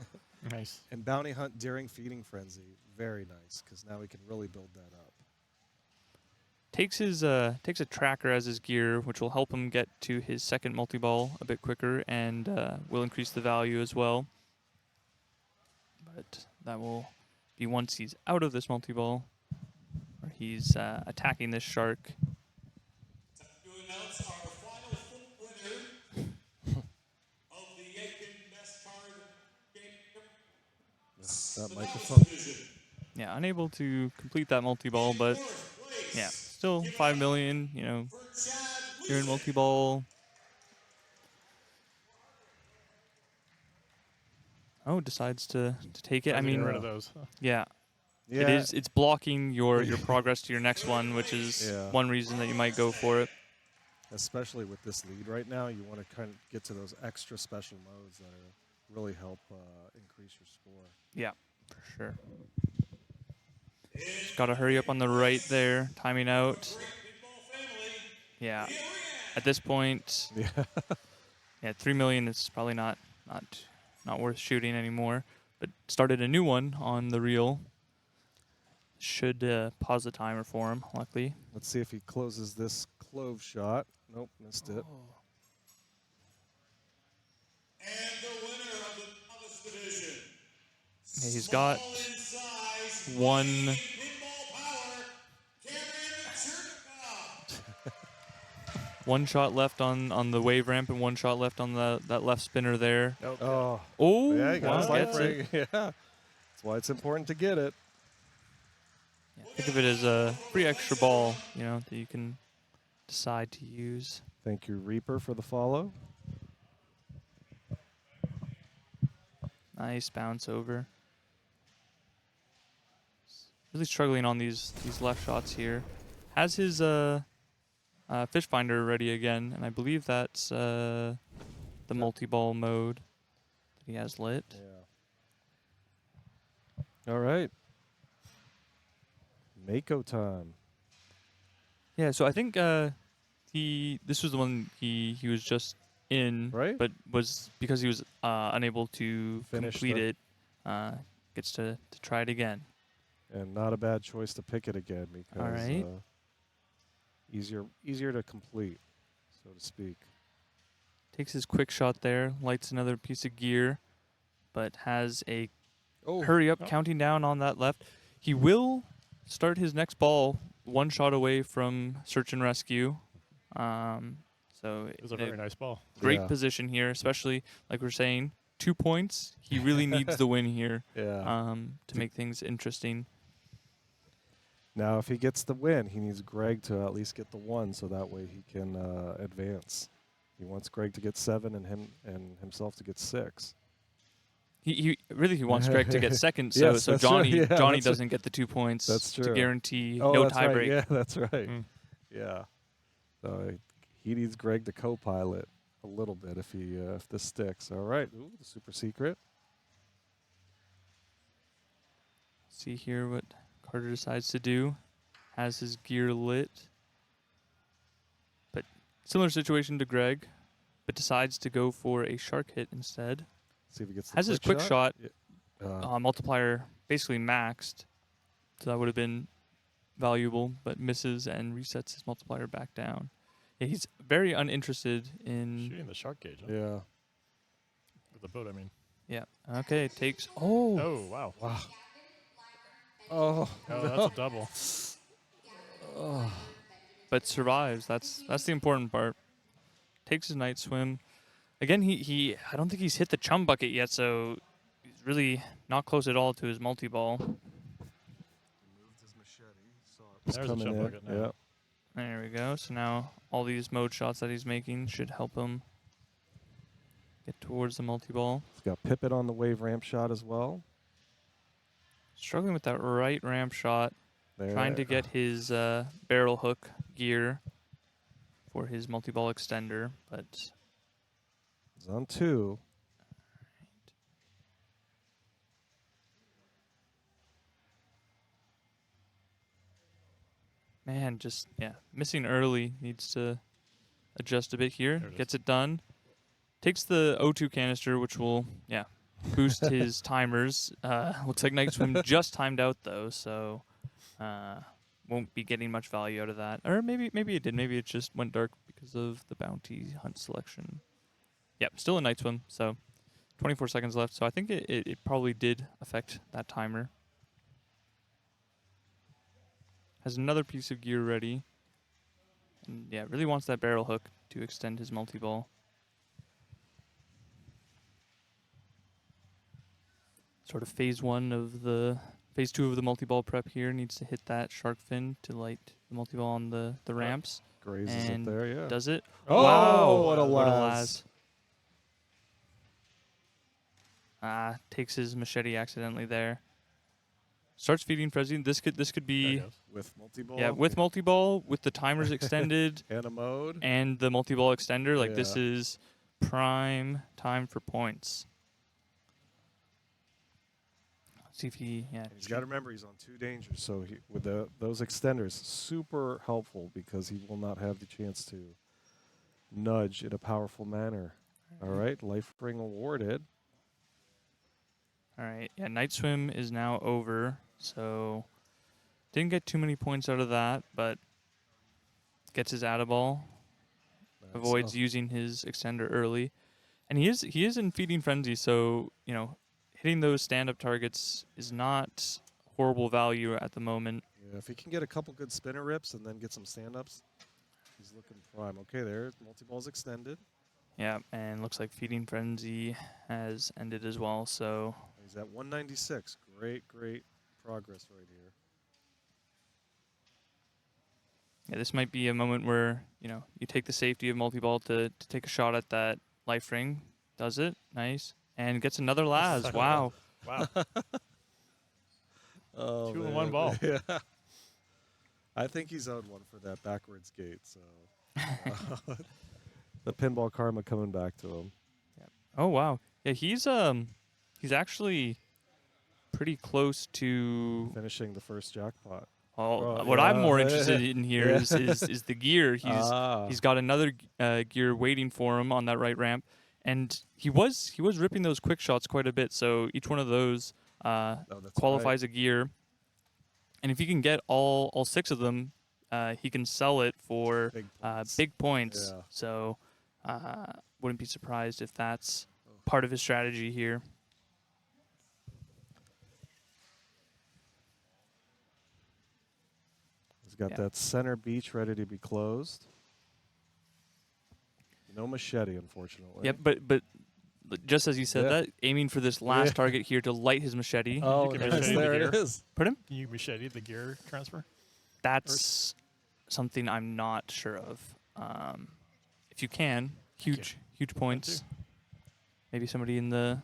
[SPEAKER 8] Nice.
[SPEAKER 6] And bounty hunt during feeding frenzy. Very nice, because now we can really build that up.
[SPEAKER 7] Takes a tracker as his gear, which will help him get to his second multi-ball a bit quicker, and will increase the value as well. But that will be once he's out of this multi-ball, or he's attacking this shark.
[SPEAKER 9] To announce our final winner of the Yegpin Best Card Game.
[SPEAKER 6] That microphone.
[SPEAKER 7] Yeah, unable to complete that multi-ball, but yeah, still 5 million, you know, you're in multi-ball. Oh, decides to take it. I mean,
[SPEAKER 8] Get rid of those.
[SPEAKER 7] yeah.
[SPEAKER 6] Yeah.
[SPEAKER 7] It's blocking your progress to your next one, which is
[SPEAKER 6] Yeah.
[SPEAKER 7] one reason that you might go for it.
[SPEAKER 6] Especially with this lead right now, you want to kind of get to those extra special modes that really help increase your score.
[SPEAKER 7] Yeah, for sure. Just got to hurry up on the right there, timing out. Yeah. At this point, yeah, 3 million is probably not worth shooting anymore. But started a new one on the reel. Should pause the timer for him, luckily.
[SPEAKER 6] Let's see if he closes this clove shot. Nope, missed it.
[SPEAKER 9] And the winner of the novice division.
[SPEAKER 7] Yeah, he's got one.
[SPEAKER 9] Pinball power, Cameron Chernikoff.
[SPEAKER 7] One shot left on the wave ramp and one shot left on that left spinner there.
[SPEAKER 6] Oh,
[SPEAKER 7] Oh,
[SPEAKER 6] yeah, he got his life
[SPEAKER 7] gets
[SPEAKER 6] ring.
[SPEAKER 7] it.
[SPEAKER 6] Yeah, that's why it's important to get it.
[SPEAKER 7] Yeah, think of it as a free extra ball, you know, that you can decide to use.
[SPEAKER 6] Thank you, Reaper, for the follow.
[SPEAKER 7] Nice bounce over. Really struggling on these left shots here. Has his fish finder ready again, and I believe that's the multi-ball mode that he has lit.
[SPEAKER 6] Yeah. All right. Mako time.
[SPEAKER 7] Yeah, so I think this was the one he was just in,
[SPEAKER 6] Right.
[SPEAKER 7] but was because he was unable to
[SPEAKER 6] Finish
[SPEAKER 7] complete
[SPEAKER 6] the-
[SPEAKER 7] it, gets to try it again.
[SPEAKER 6] And not a bad choice to pick it again because
[SPEAKER 7] All right.
[SPEAKER 6] easier to complete, so to speak.
[SPEAKER 7] Takes his quick shot there, lights another piece of gear, but has a hurry up counting down on that left. He will start his next ball one shot away from search and rescue. So
[SPEAKER 8] It was a very nice ball.
[SPEAKER 7] great
[SPEAKER 6] Yeah.
[SPEAKER 7] position here, especially like we're saying, 2 points. He really needs the win here
[SPEAKER 6] Yeah.
[SPEAKER 7] to make things interesting.
[SPEAKER 6] Now, if he gets the win, he needs Greg to at least get the 1, so that way he can advance. He wants Greg to get 7 and himself to get 6.
[SPEAKER 7] He wants Greg to get second, so
[SPEAKER 6] Yes,
[SPEAKER 7] so
[SPEAKER 6] that's true.
[SPEAKER 7] Johnny
[SPEAKER 6] Yeah,
[SPEAKER 7] Johnny
[SPEAKER 6] that's true.
[SPEAKER 7] doesn't get the 2 points
[SPEAKER 6] That's
[SPEAKER 7] to
[SPEAKER 6] true.
[SPEAKER 7] guarantee
[SPEAKER 6] Oh,
[SPEAKER 7] no
[SPEAKER 6] that's right.
[SPEAKER 7] tiebreak.
[SPEAKER 6] Yeah, that's right.
[SPEAKER 8] Mm.
[SPEAKER 6] Yeah. So he needs Greg to co-pilot a little bit if this sticks. All right. Ooh, the super secret.
[SPEAKER 7] See here what Carter decides to do. Has his gear lit. But similar situation to Greg, but decides to go for a shark hit instead.
[SPEAKER 6] See if he gets the
[SPEAKER 7] Has his quick shot
[SPEAKER 6] Yeah.
[SPEAKER 7] multiplier basically maxed. So that would have been valuable, but misses and resets his multiplier back down. Yeah, he's very uninterested in...
[SPEAKER 8] Shooting the shark gauge. Huh?
[SPEAKER 6] Yeah.
[SPEAKER 8] With the boat, I mean.
[SPEAKER 7] Yeah. Okay, it takes... Oh!
[SPEAKER 8] Oh, wow.
[SPEAKER 6] Wow. Oh,
[SPEAKER 8] Oh,
[SPEAKER 6] no.
[SPEAKER 8] that's a double.
[SPEAKER 6] Oh.
[SPEAKER 7] But survives. That's the important part. Takes his night swim. Again, he I don't think he's hit the chum bucket yet, so he's really not close at all to his multi-ball.
[SPEAKER 6] It's
[SPEAKER 8] There's a
[SPEAKER 6] coming
[SPEAKER 8] chum
[SPEAKER 6] in.
[SPEAKER 8] bucket now.
[SPEAKER 6] Yeah.
[SPEAKER 7] There we go. So now all these mode shots that he's making should help him get towards the multi-ball.
[SPEAKER 6] He's got Pippet on the wave ramp shot as well.
[SPEAKER 7] Struggling with that right ramp shot.
[SPEAKER 6] There.
[SPEAKER 7] Trying to get his barrel hook gear for his multi-ball extender, but...
[SPEAKER 6] He's on 2.
[SPEAKER 7] Man, just, missing early. Needs to adjust a bit here.
[SPEAKER 8] There it is.
[SPEAKER 7] Gets it done. Takes the O2 canister, which will, boost his timers. Looks like Night Swim just timed out, though, so won't be getting much value out of that. Or maybe it did. Maybe it just went dark because of the bounty hunt selection. Yep, still a Night Swim, so 24 seconds left. So I think it probably did affect that timer. Has another piece of gear ready. And really wants that barrel hook to extend his multi-ball. Sort of phase 2 of the multi-ball prep here. Needs to hit that shark fin to light the multi-ball on the ramps.
[SPEAKER 6] Grazes
[SPEAKER 7] And
[SPEAKER 6] it there, yeah.
[SPEAKER 7] does it?
[SPEAKER 6] Oh,
[SPEAKER 7] wow!
[SPEAKER 6] what a
[SPEAKER 7] What a
[SPEAKER 6] las.
[SPEAKER 7] Takes his machete accidentally there. Starts feeding Frenzy. This could be
[SPEAKER 6] With multi-ball.
[SPEAKER 7] with multi-ball, with the timers extended
[SPEAKER 6] And a mode.
[SPEAKER 7] and the multi-ball extender. Like this
[SPEAKER 6] Yeah.
[SPEAKER 7] is prime time for points. Let's see if he
[SPEAKER 6] He's got to remember he's on 2 dangers, so with those extenders, super helpful because he will not have the chance to nudge in a powerful manner. All right, life ring awarded.
[SPEAKER 7] All right, Night Swim is now over, so didn't get too many points out of that, but gets his Add-a-Ball, avoids using his extender early, and he is in Feeding Frenzy, so hitting those stand-up targets is not horrible value at the moment.
[SPEAKER 6] Yeah, if he can get a couple good spinner rips and then get some stand-ups, he's looking prime. Okay, there, multi-ball's extended.
[SPEAKER 7] Yeah, and looks like Feeding Frenzy has ended as well, so...
[SPEAKER 6] He's at 196. Great progress right here.
[SPEAKER 7] Yeah, this might be a moment where, you take the safety of multi-ball to take a shot at that life ring. Does it. Nice. And gets another las. Wow.
[SPEAKER 8] Wow.
[SPEAKER 6] Oh,
[SPEAKER 8] 2 in 1 ball.
[SPEAKER 6] Yeah. I think he's owed one for that backwards gate, so... the pinball karma coming back to him.
[SPEAKER 7] Oh, wow. Yeah, he's actually pretty close to...
[SPEAKER 6] Finishing the first jackpot.
[SPEAKER 7] what I'm more interested in here is the gear. He's got another gear waiting for him on that right ramp, and he was ripping those quick shots quite a bit. So each one of those qualifies a gear, and if he can get all 6 of them, he can sell it for big points.
[SPEAKER 6] Yeah.
[SPEAKER 7] So wouldn't be surprised if that's part of his strategy here.
[SPEAKER 6] He's got that center beach ready to be closed. No machete, unfortunately.
[SPEAKER 7] Yep, but just as you said that, aiming for this last target here to light his machete.
[SPEAKER 6] Oh,
[SPEAKER 8] You can
[SPEAKER 6] nice.
[SPEAKER 8] machete the
[SPEAKER 6] There it
[SPEAKER 8] gear.
[SPEAKER 6] is.
[SPEAKER 7] Pardon?
[SPEAKER 8] Can you machete the gear transfer?
[SPEAKER 7] That's something I'm not sure of. If you can, huge points. Maybe somebody in the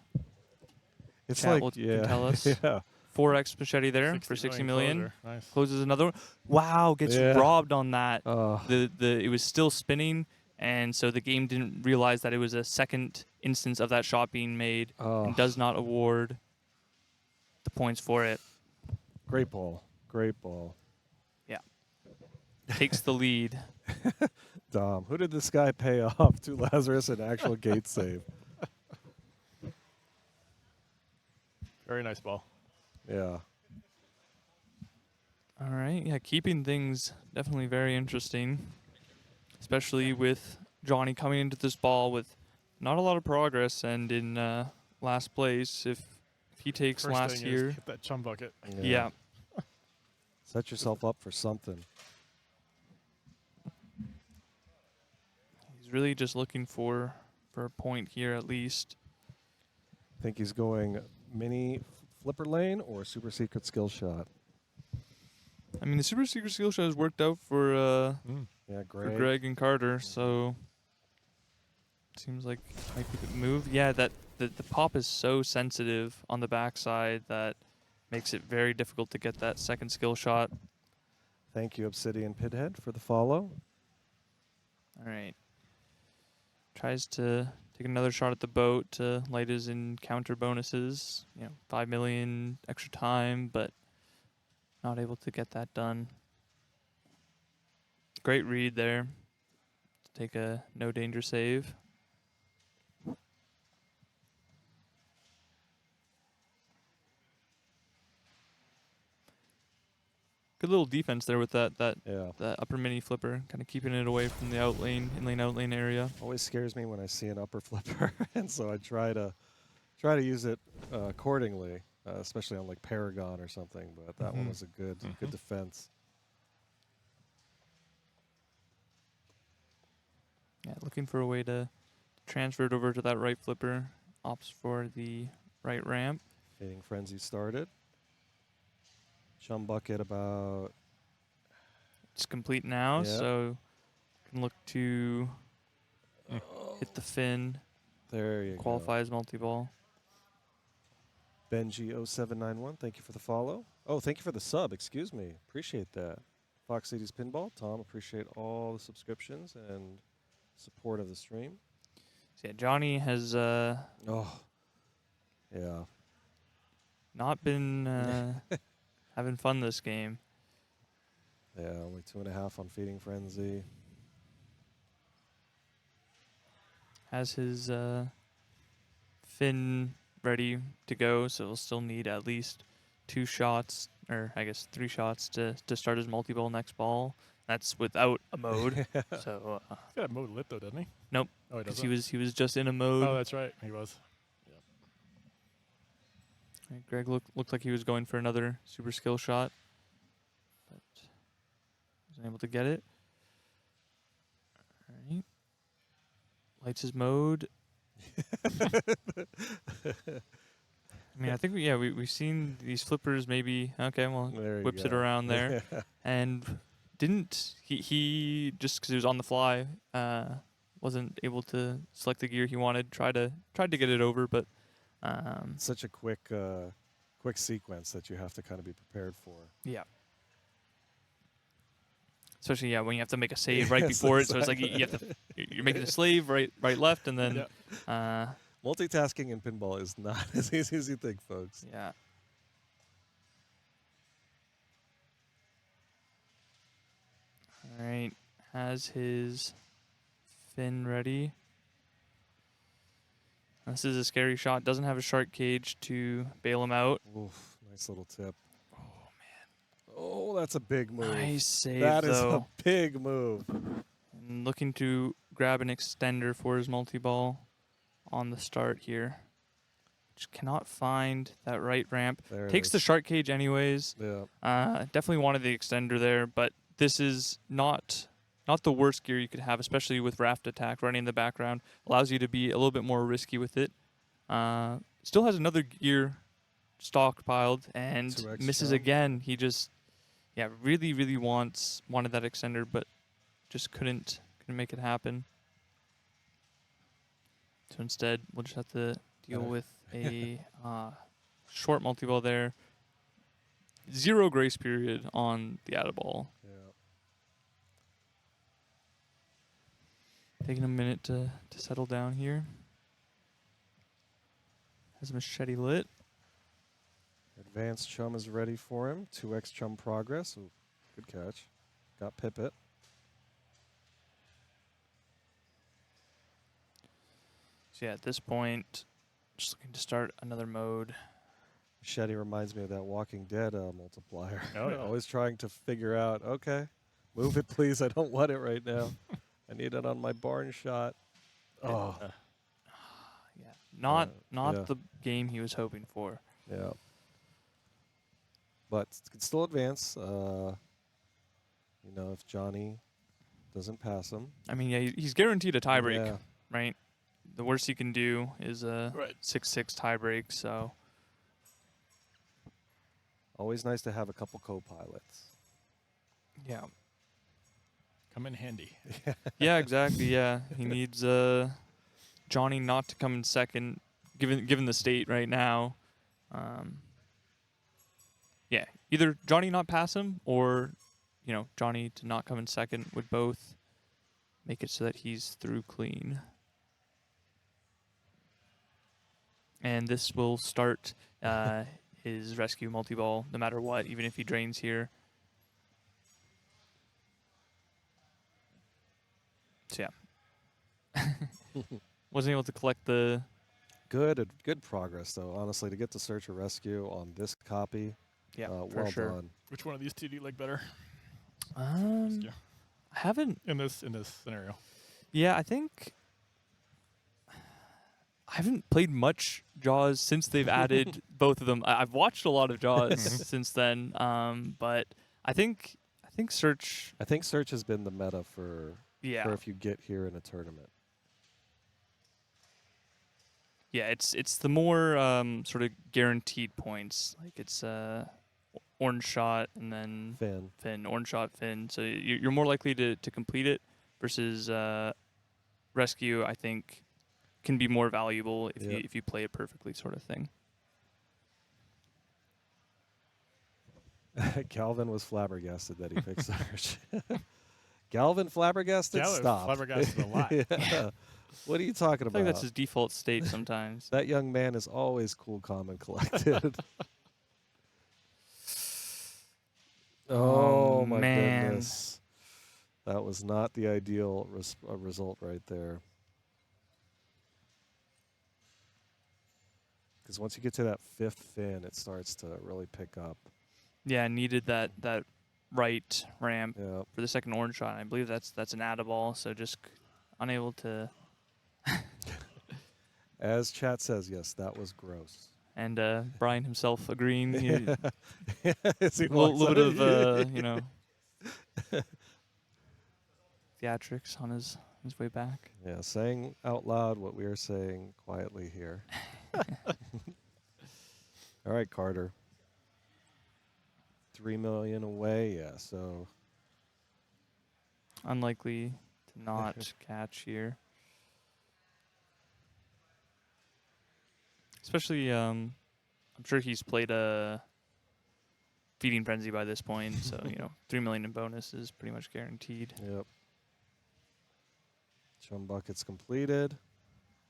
[SPEAKER 6] It's
[SPEAKER 7] chat
[SPEAKER 6] like,
[SPEAKER 7] can tell us.
[SPEAKER 6] yeah.
[SPEAKER 7] 4x machete there for 60 million.
[SPEAKER 8] closure. Nice.
[SPEAKER 7] Closes another one. Wow, gets
[SPEAKER 6] Yeah.
[SPEAKER 7] robbed on that.
[SPEAKER 6] Oh,
[SPEAKER 7] It was still spinning, and so the game didn't realize that it was a second instance of that shot being made and does not award the points for it.
[SPEAKER 6] great ball. Great ball.
[SPEAKER 7] Takes the lead.
[SPEAKER 6] Dom, who did this guy pay off to Lazarus an actual gate save?
[SPEAKER 8] Very nice ball.
[SPEAKER 6] Yeah.
[SPEAKER 7] All right, yeah, keeping things definitely very interesting, especially with Johnny coming into this ball with not a lot of progress and in last place. If he takes
[SPEAKER 8] First
[SPEAKER 7] last
[SPEAKER 8] thing
[SPEAKER 7] year,
[SPEAKER 8] is hit that chum bucket.
[SPEAKER 7] yeah.
[SPEAKER 6] Set yourself up for something.
[SPEAKER 7] He's really just looking for a point here at least.
[SPEAKER 6] Think he's going mini flipper lane or super secret skill shot?
[SPEAKER 7] I mean, the super secret skill shot has worked out for
[SPEAKER 6] Yeah,
[SPEAKER 7] for Greg and Carter, so seems like it might be the move. Yeah, that the pop is so sensitive on the backside that makes it very difficult to get that second skill shot.
[SPEAKER 6] Thank you, Obsidian Pithead, for the follow.
[SPEAKER 7] All right. Tries to take another shot at the boat to light his encounter bonuses. 5 million extra time, but not able to get that done. Great read there. Take a no danger save. Good little defense there with that upper mini flipper, kind of keeping it away from the in-lane out-lane area.
[SPEAKER 6] Always scares me when I see an upper flipper, and so I try to use it accordingly, especially on like Paragon or something. But that one was a good defense.
[SPEAKER 7] Yeah, looking for a way to transfer it over to that right flipper. Opts for the right ramp.
[SPEAKER 6] Fading Frenzy started. Chum bucket about.
[SPEAKER 7] It's complete now,
[SPEAKER 6] Yep.
[SPEAKER 7] so can look to hit the fin.
[SPEAKER 6] There you
[SPEAKER 7] Qualify as multi-ball.
[SPEAKER 6] go. Benji0791, thank you for the follow. Oh, thank you for the sub. Excuse me. Appreciate that. Fox City's Pinball. Tom, appreciate all the subscriptions and support of the stream.
[SPEAKER 7] So yeah, Johnny has
[SPEAKER 6] Oh, yeah.
[SPEAKER 7] not been having fun this game.
[SPEAKER 6] Yeah, only 2.5 on Feeding Frenzy.
[SPEAKER 7] Has his fin ready to go, so he'll still need at least 2 shots, or I guess 3 shots to start his multi-ball next ball. That's without a mode. So
[SPEAKER 8] He's got a mode lit though, doesn't he?
[SPEAKER 7] nope,
[SPEAKER 8] Oh, he
[SPEAKER 7] because
[SPEAKER 8] doesn't.
[SPEAKER 7] he was just in a mode.
[SPEAKER 8] Oh, that's right. He was.
[SPEAKER 7] Right, Greg looked like he was going for another super skill shot, but wasn't able to get it. All right. Lights his mode. I mean, I think we've seen these flippers maybe. Okay, well,
[SPEAKER 6] There you
[SPEAKER 7] whips it
[SPEAKER 6] go.
[SPEAKER 7] around there, and didn't he just because he was on the fly, wasn't able to select the gear he wanted. Tried to get it over, but.
[SPEAKER 6] Such a quick sequence that you have to kind of be prepared for.
[SPEAKER 7] Yeah. Especially when you have to make a save right before it, so it's like you're making a slave right left, and then
[SPEAKER 6] Multitasking in pinball is not as easy as you think, folks.
[SPEAKER 7] yeah. All right, has his fin ready. This is a scary shot. Doesn't have a shark cage to bail him out.
[SPEAKER 6] Oof, nice little tip. Oh, man. Oh, that's a big move.
[SPEAKER 7] Nice save,
[SPEAKER 6] That is
[SPEAKER 7] though.
[SPEAKER 6] a big move.
[SPEAKER 7] And looking to grab an extender for his multi-ball on the start here. Just cannot find that right ramp.
[SPEAKER 6] There it
[SPEAKER 7] Takes
[SPEAKER 6] is.
[SPEAKER 7] the shark cage anyways.
[SPEAKER 6] Yeah.
[SPEAKER 7] Definitely wanted the extender there, but this is not the worst gear you could have, especially with raft attack running in the background. Allows you to be a little bit more risky with it. Still has another gear stockpiled and
[SPEAKER 6] 2x
[SPEAKER 7] misses
[SPEAKER 6] jump.
[SPEAKER 7] again. He just really wanted that extender, but just couldn't make it happen. So instead, we'll just have to deal with a short multi-ball there. 0 grace period on the out of ball.
[SPEAKER 6] Yeah.
[SPEAKER 7] Taking a minute to settle down here. Has machete lit.
[SPEAKER 6] Advanced chum is ready for him. 2x chum progress. Ooh, good catch. Got Pipit.
[SPEAKER 7] So yeah, at this point, just looking to start another mode.
[SPEAKER 6] Machete reminds me of that Walking Dead multiplier.
[SPEAKER 8] Oh, yeah.
[SPEAKER 6] Always trying to figure out, okay, move it please. I don't want it right now. I need it on my barn shot. Oh,
[SPEAKER 7] Yeah, not
[SPEAKER 6] yeah.
[SPEAKER 7] the game he was hoping for.
[SPEAKER 6] yeah. But can still advance. If Johnny doesn't pass him.
[SPEAKER 7] I mean, yeah, he's guaranteed a tiebreak,
[SPEAKER 6] Yeah.
[SPEAKER 7] right? The worst he can do is a
[SPEAKER 8] Right.
[SPEAKER 7] 6-6 tiebreak. So
[SPEAKER 6] Always nice to have a couple co-pilots.
[SPEAKER 7] yeah,
[SPEAKER 8] Come in handy.
[SPEAKER 7] yeah, exactly. Yeah, he needs Johnny not to come in second, given the state right now. Yeah, either Johnny not pass him or Johnny to not come in second would both make it so that he's through clean. And this will start his rescue multi-ball no matter what, even if he drains here. So yeah. Wasn't able to collect the...
[SPEAKER 6] Good progress, though, honestly, to get to search or rescue on this copy.
[SPEAKER 7] Yeah, for
[SPEAKER 6] well
[SPEAKER 7] sure.
[SPEAKER 6] done.
[SPEAKER 8] Which one of these two do you like better?
[SPEAKER 7] I haven't...
[SPEAKER 8] In this scenario.
[SPEAKER 7] Yeah, I think... I haven't played much Jaws since they've added both of them. I've watched a lot of Jaws since then, but I think Search...
[SPEAKER 6] I think search has been the meta for if you get here in a tournament.
[SPEAKER 7] Yeah, it's the more sort of guaranteed points. Like it's orange shot and then Finn, orange shot, Finn. So you're more likely to complete it versus rescue. I think can be more valuable if you play it perfectly, sort of thing.
[SPEAKER 6] Calvin was flabbergasted that he picked search. Galvin flabbergasted? Stop.
[SPEAKER 8] Flabbergasted a lot.
[SPEAKER 6] Yeah. What are you talking
[SPEAKER 7] I
[SPEAKER 6] about?
[SPEAKER 7] think that's his default state sometimes.
[SPEAKER 6] That young man is always cool, calm, and collected. Oh, my goodness. That was not the ideal result right there. Because once you get to that fifth fin, it starts to really pick up.
[SPEAKER 7] Yeah, needed that right ramp
[SPEAKER 6] Yeah.
[SPEAKER 7] for the second orange shot. I believe that's an add ball, so just unable to...
[SPEAKER 6] As chat says, yes, that was gross.
[SPEAKER 7] And Brian himself agreeing. A
[SPEAKER 6] He
[SPEAKER 7] little bit of, theatrics on his way back.
[SPEAKER 6] Yeah, saying out loud what we are saying quietly here. All right, Carter. 3 million away, yeah, so.
[SPEAKER 7] Unlikely to not catch here. Especially, I'm sure he's played a Feeding Frenzy by this point, so 3 million in bonus is pretty much guaranteed.
[SPEAKER 6] Yep. Chum bucket's completed.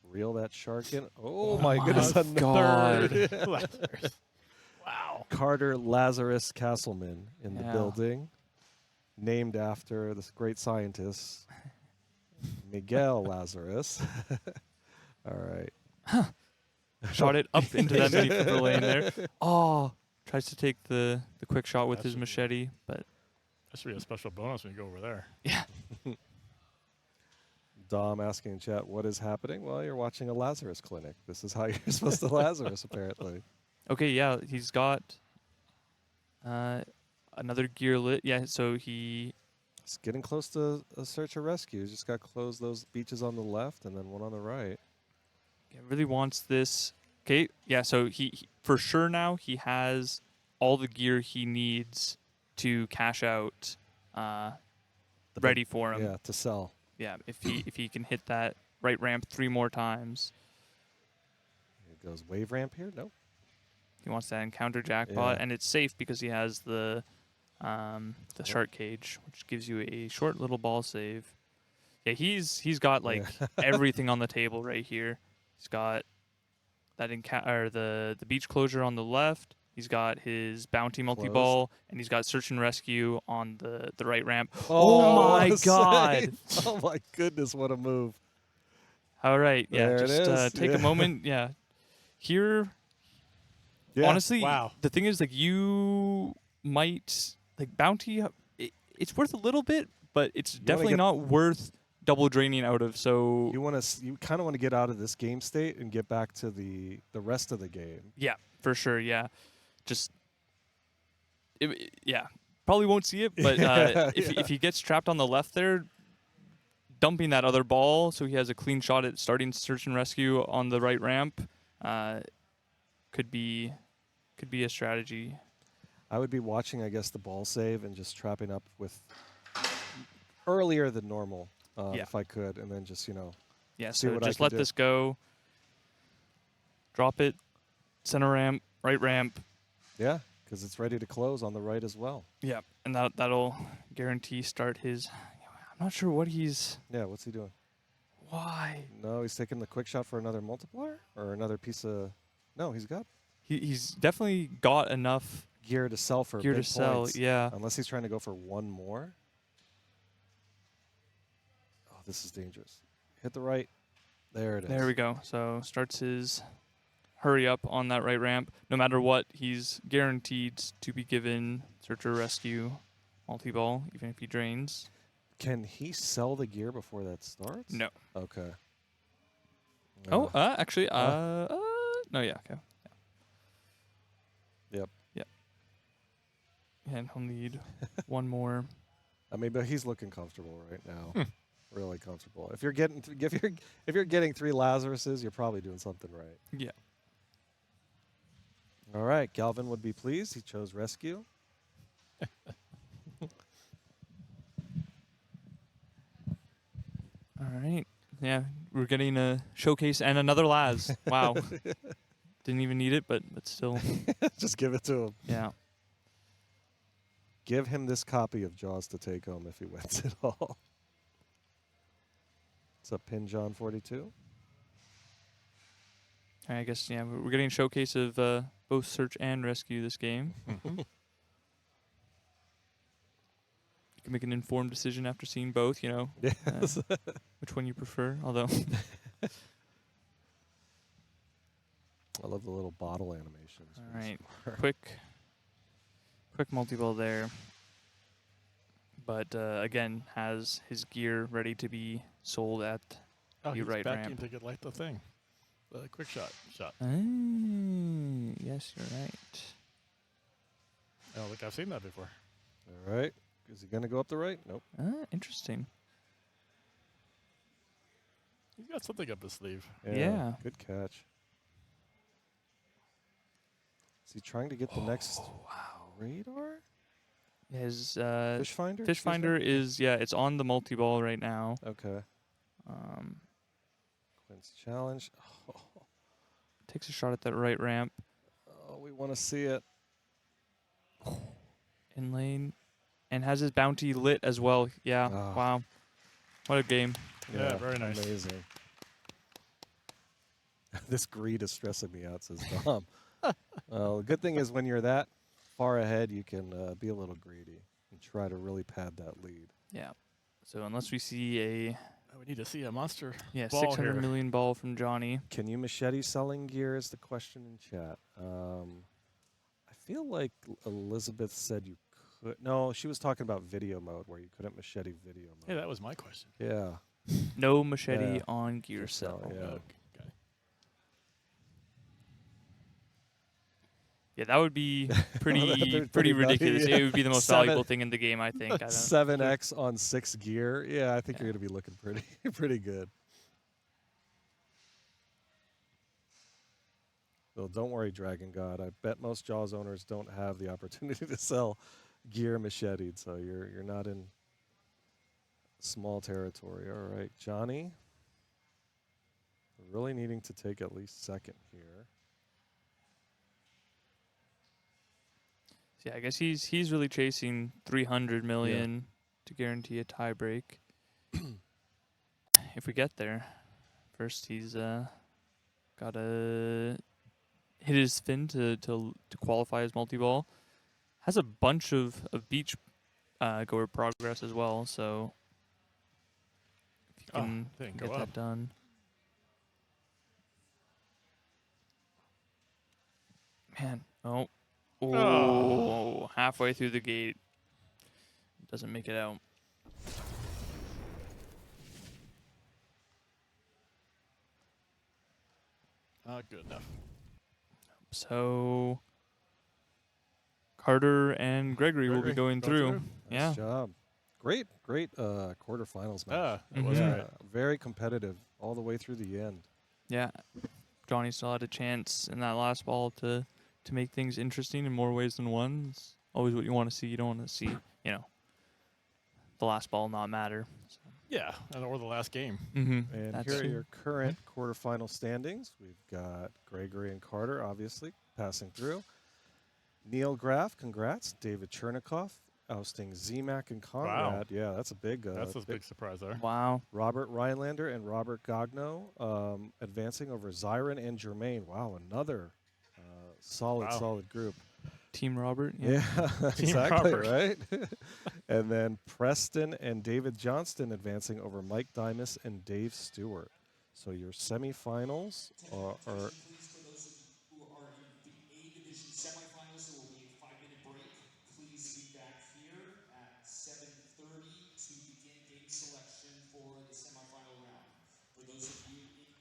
[SPEAKER 6] Reel that shark in. Oh my goodness!
[SPEAKER 7] God.
[SPEAKER 8] Lazarus. Wow.
[SPEAKER 6] Carter Lazarus Castleman in the building, named after this great scientist, Miguel Lazarus. All right.
[SPEAKER 7] Shot it up into that mini flipper lane there. Oh, tries to take the quick shot with his machete, but
[SPEAKER 8] That should be a special bonus when you go over there.
[SPEAKER 7] yeah.
[SPEAKER 6] Dom asking in chat, what is happening? Well, you're watching a Lazarus clinic. This is how you're supposed to Lazarus, apparently.
[SPEAKER 7] Okay, yeah, he's got another gear lit. Yeah, so he's
[SPEAKER 6] getting close to a search or rescue. He's just got to close those beaches on the left and then one on the right.
[SPEAKER 7] Yeah, really wants this. Okay, yeah, so he for sure now he has all the gear he needs to cash out ready for him.
[SPEAKER 6] Yeah, to sell.
[SPEAKER 7] Yeah, if he can hit that right ramp 3 more times.
[SPEAKER 6] Here goes wave ramp here. Nope.
[SPEAKER 7] He wants that encounter jackpot,
[SPEAKER 4] Yeah.
[SPEAKER 7] and it's safe because he has the shark cage, which gives you a short little ball save. Yeah, he's got like everything on the table right here. He's got that the beach closure on the left. He's got his bounty multi-ball, and he's got search and rescue on the right ramp. Oh my god!
[SPEAKER 6] Oh my goodness, what a move.
[SPEAKER 7] All right, yeah,
[SPEAKER 6] There it
[SPEAKER 7] just
[SPEAKER 6] is,
[SPEAKER 7] take
[SPEAKER 6] yeah.
[SPEAKER 7] a moment. Yeah, here.
[SPEAKER 6] Yeah.
[SPEAKER 7] Honestly,
[SPEAKER 8] Wow.
[SPEAKER 7] the thing is, like, you might like bounty. It's worth a little bit, but it's definitely
[SPEAKER 6] get-
[SPEAKER 7] not worth double draining out of. So
[SPEAKER 6] You kind of want to get out of this game state and get back to the rest of the game.
[SPEAKER 7] yeah, for sure. Yeah, just yeah, probably won't see it, but if he gets trapped on the left there, dumping that other ball so he has a clean shot at starting search and rescue on the right ramp, could be a strategy.
[SPEAKER 6] I would be watching, I guess, the ball save and just trapping up with earlier than normal,
[SPEAKER 7] Yeah.
[SPEAKER 6] if I could, and then just
[SPEAKER 7] Yeah,
[SPEAKER 6] see
[SPEAKER 7] so
[SPEAKER 6] what I
[SPEAKER 7] just
[SPEAKER 6] can
[SPEAKER 7] let
[SPEAKER 6] do.
[SPEAKER 7] this go. Drop it, center ramp, right ramp.
[SPEAKER 6] Yeah, because it's ready to close on the right as well.
[SPEAKER 7] Yeah, and that'll guarantee start his. I'm not sure what he's.
[SPEAKER 6] Yeah, what's he doing?
[SPEAKER 7] Why?
[SPEAKER 6] No, he's taking the quick shot for another multiplier or another piece of. No, he's got
[SPEAKER 7] He's definitely got enough
[SPEAKER 6] gear to sell for
[SPEAKER 7] gear to
[SPEAKER 6] big
[SPEAKER 7] sell.
[SPEAKER 6] points.
[SPEAKER 7] Yeah.
[SPEAKER 6] Unless he's trying to go for one more. Oh, this is dangerous. Hit the right. There it is.
[SPEAKER 7] There we go. So starts his hurry up on that right ramp. No matter what, he's guaranteed to be given search or rescue multi-ball, even if he drains.
[SPEAKER 6] Can he sell the gear before that starts?
[SPEAKER 7] No.
[SPEAKER 6] Okay.
[SPEAKER 7] Oh, actually, no, yeah, okay.
[SPEAKER 6] Yep.
[SPEAKER 7] Yep. And he'll need one more.
[SPEAKER 6] I mean, but he's looking comfortable right now. Really comfortable. If you're getting if you're getting 3 Lazaruses, you're probably doing something right.
[SPEAKER 7] Yeah.
[SPEAKER 6] All right, Galvin would be pleased. He chose rescue.
[SPEAKER 7] All right. Yeah, we're getting a showcase and another Laz. Wow. Didn't even need it, but still.
[SPEAKER 6] Just give it to him.
[SPEAKER 7] Yeah.
[SPEAKER 6] Give him this copy of Jaws to take home if he wins it all. What's up, Pin John 42?
[SPEAKER 7] I guess, yeah, we're getting a showcase of both search and rescue this game. You can make an informed decision after seeing both,
[SPEAKER 6] Yes.
[SPEAKER 7] which one you prefer, although.
[SPEAKER 6] I love the little bottle animations.
[SPEAKER 7] All right, quick multi-ball there. But again, has his gear ready to be sold at
[SPEAKER 8] Oh,
[SPEAKER 7] the
[SPEAKER 8] he's
[SPEAKER 7] right
[SPEAKER 8] backing
[SPEAKER 7] ramp.
[SPEAKER 8] to get like the thing. The quick shot.
[SPEAKER 7] Yes, you're right.
[SPEAKER 8] Oh, look, I've seen that before.
[SPEAKER 6] All right. Is he going to go up the right? Nope.
[SPEAKER 7] Interesting.
[SPEAKER 8] He's got something up his sleeve.
[SPEAKER 7] Yeah.
[SPEAKER 6] Good catch. Is he trying to get the next radar?
[SPEAKER 7] His
[SPEAKER 6] Fish finder?
[SPEAKER 7] fish
[SPEAKER 6] Excuse me?
[SPEAKER 7] finder is, it's on the multi-ball right now.
[SPEAKER 6] Okay. Quinn's challenge. Oh,
[SPEAKER 7] Takes a shot at that right ramp.
[SPEAKER 6] we want to see it.
[SPEAKER 7] In lane. And has his bounty lit as well. Yeah.
[SPEAKER 6] Ah.
[SPEAKER 7] Wow. What a game.
[SPEAKER 8] Yeah, very nice.
[SPEAKER 6] Amazing. This greed is stressing me out, says Dom. Well, the good thing is when you're that far ahead, you can be a little greedy and try to really pad that lead.
[SPEAKER 7] Yeah. So unless we see a
[SPEAKER 8] We need to see a monster.
[SPEAKER 7] $600
[SPEAKER 8] ball here.
[SPEAKER 7] million ball from Johnny.
[SPEAKER 6] Can you machete selling gear is the question in chat. I feel like Elizabeth said you could. No, she was talking about video mode where you couldn't machete video mode.
[SPEAKER 8] Yeah, that was my question.
[SPEAKER 6] Yeah.
[SPEAKER 7] No machete
[SPEAKER 6] Yeah.
[SPEAKER 7] on gear
[SPEAKER 6] Gear
[SPEAKER 7] sell.
[SPEAKER 6] sell, yeah.
[SPEAKER 8] Okay.
[SPEAKER 7] Yeah, that would be pretty
[SPEAKER 6] Pretty
[SPEAKER 7] pretty
[SPEAKER 6] nutty,
[SPEAKER 7] ridiculous.
[SPEAKER 6] yeah.
[SPEAKER 7] It would be the most
[SPEAKER 6] 7
[SPEAKER 7] valuable thing in the game, I think. I don't,
[SPEAKER 6] 7x on 6 gear. Yeah, I think
[SPEAKER 7] Yeah.
[SPEAKER 6] you're going to be looking pretty good. Well, don't worry, Dragon God. I bet most Jaws owners don't have the opportunity to sell gear macheted, so you're not in small territory. All right, Johnny. Really needing to take at least second here.
[SPEAKER 7] So yeah, I guess he's really chasing 300 million to guarantee a tie break. If we get there, first he's got to hit his spin to qualify as multi-ball. Has a bunch of beach goer progress as well, so if you can
[SPEAKER 8] didn't
[SPEAKER 7] get
[SPEAKER 8] go
[SPEAKER 7] that
[SPEAKER 8] up.
[SPEAKER 7] done. Man, halfway through the gate, doesn't make it out.
[SPEAKER 8] Not good enough.
[SPEAKER 7] So Carter and Gregory will be going through.
[SPEAKER 6] Nice
[SPEAKER 7] Yeah.
[SPEAKER 6] job. Great quarterfinals match.
[SPEAKER 8] It was
[SPEAKER 7] Mhm.
[SPEAKER 8] great.
[SPEAKER 6] Very competitive all the way through the end.
[SPEAKER 7] Yeah. Johnny still had a chance in that last ball to make things interesting in more ways than one. It's always what you want to see. You don't want to see, the last ball not matter. So.
[SPEAKER 8] Yeah, or the last game.
[SPEAKER 7] Mm-hmm.
[SPEAKER 6] And
[SPEAKER 7] That's
[SPEAKER 6] here are
[SPEAKER 7] true.
[SPEAKER 6] your current quarterfinal standings. We've got Gregory and Carter, obviously, passing through. Neil Graff, congrats. David Chernikoff, ousting Zemak and Conrad.
[SPEAKER 8] Wow.
[SPEAKER 6] Yeah, that's a big.
[SPEAKER 8] That's a big surprise there.
[SPEAKER 7] Wow.
[SPEAKER 6] Robert Rhinelander and Robert Gagno advancing over Zyron and Jermaine. Wow, another solid group.
[SPEAKER 7] Team Robert.
[SPEAKER 6] Yeah, exactly,
[SPEAKER 8] Robert.
[SPEAKER 6] right? And then Preston and David Johnston advancing over Mike Dimas and Dave Stewart. So your semifinals are
[SPEAKER 9] Please, for those of you who are in the A Division semifinals, there will be a 5-minute break. Please be back here at 7:30 to begin game selection for the semifinal round. For those of you in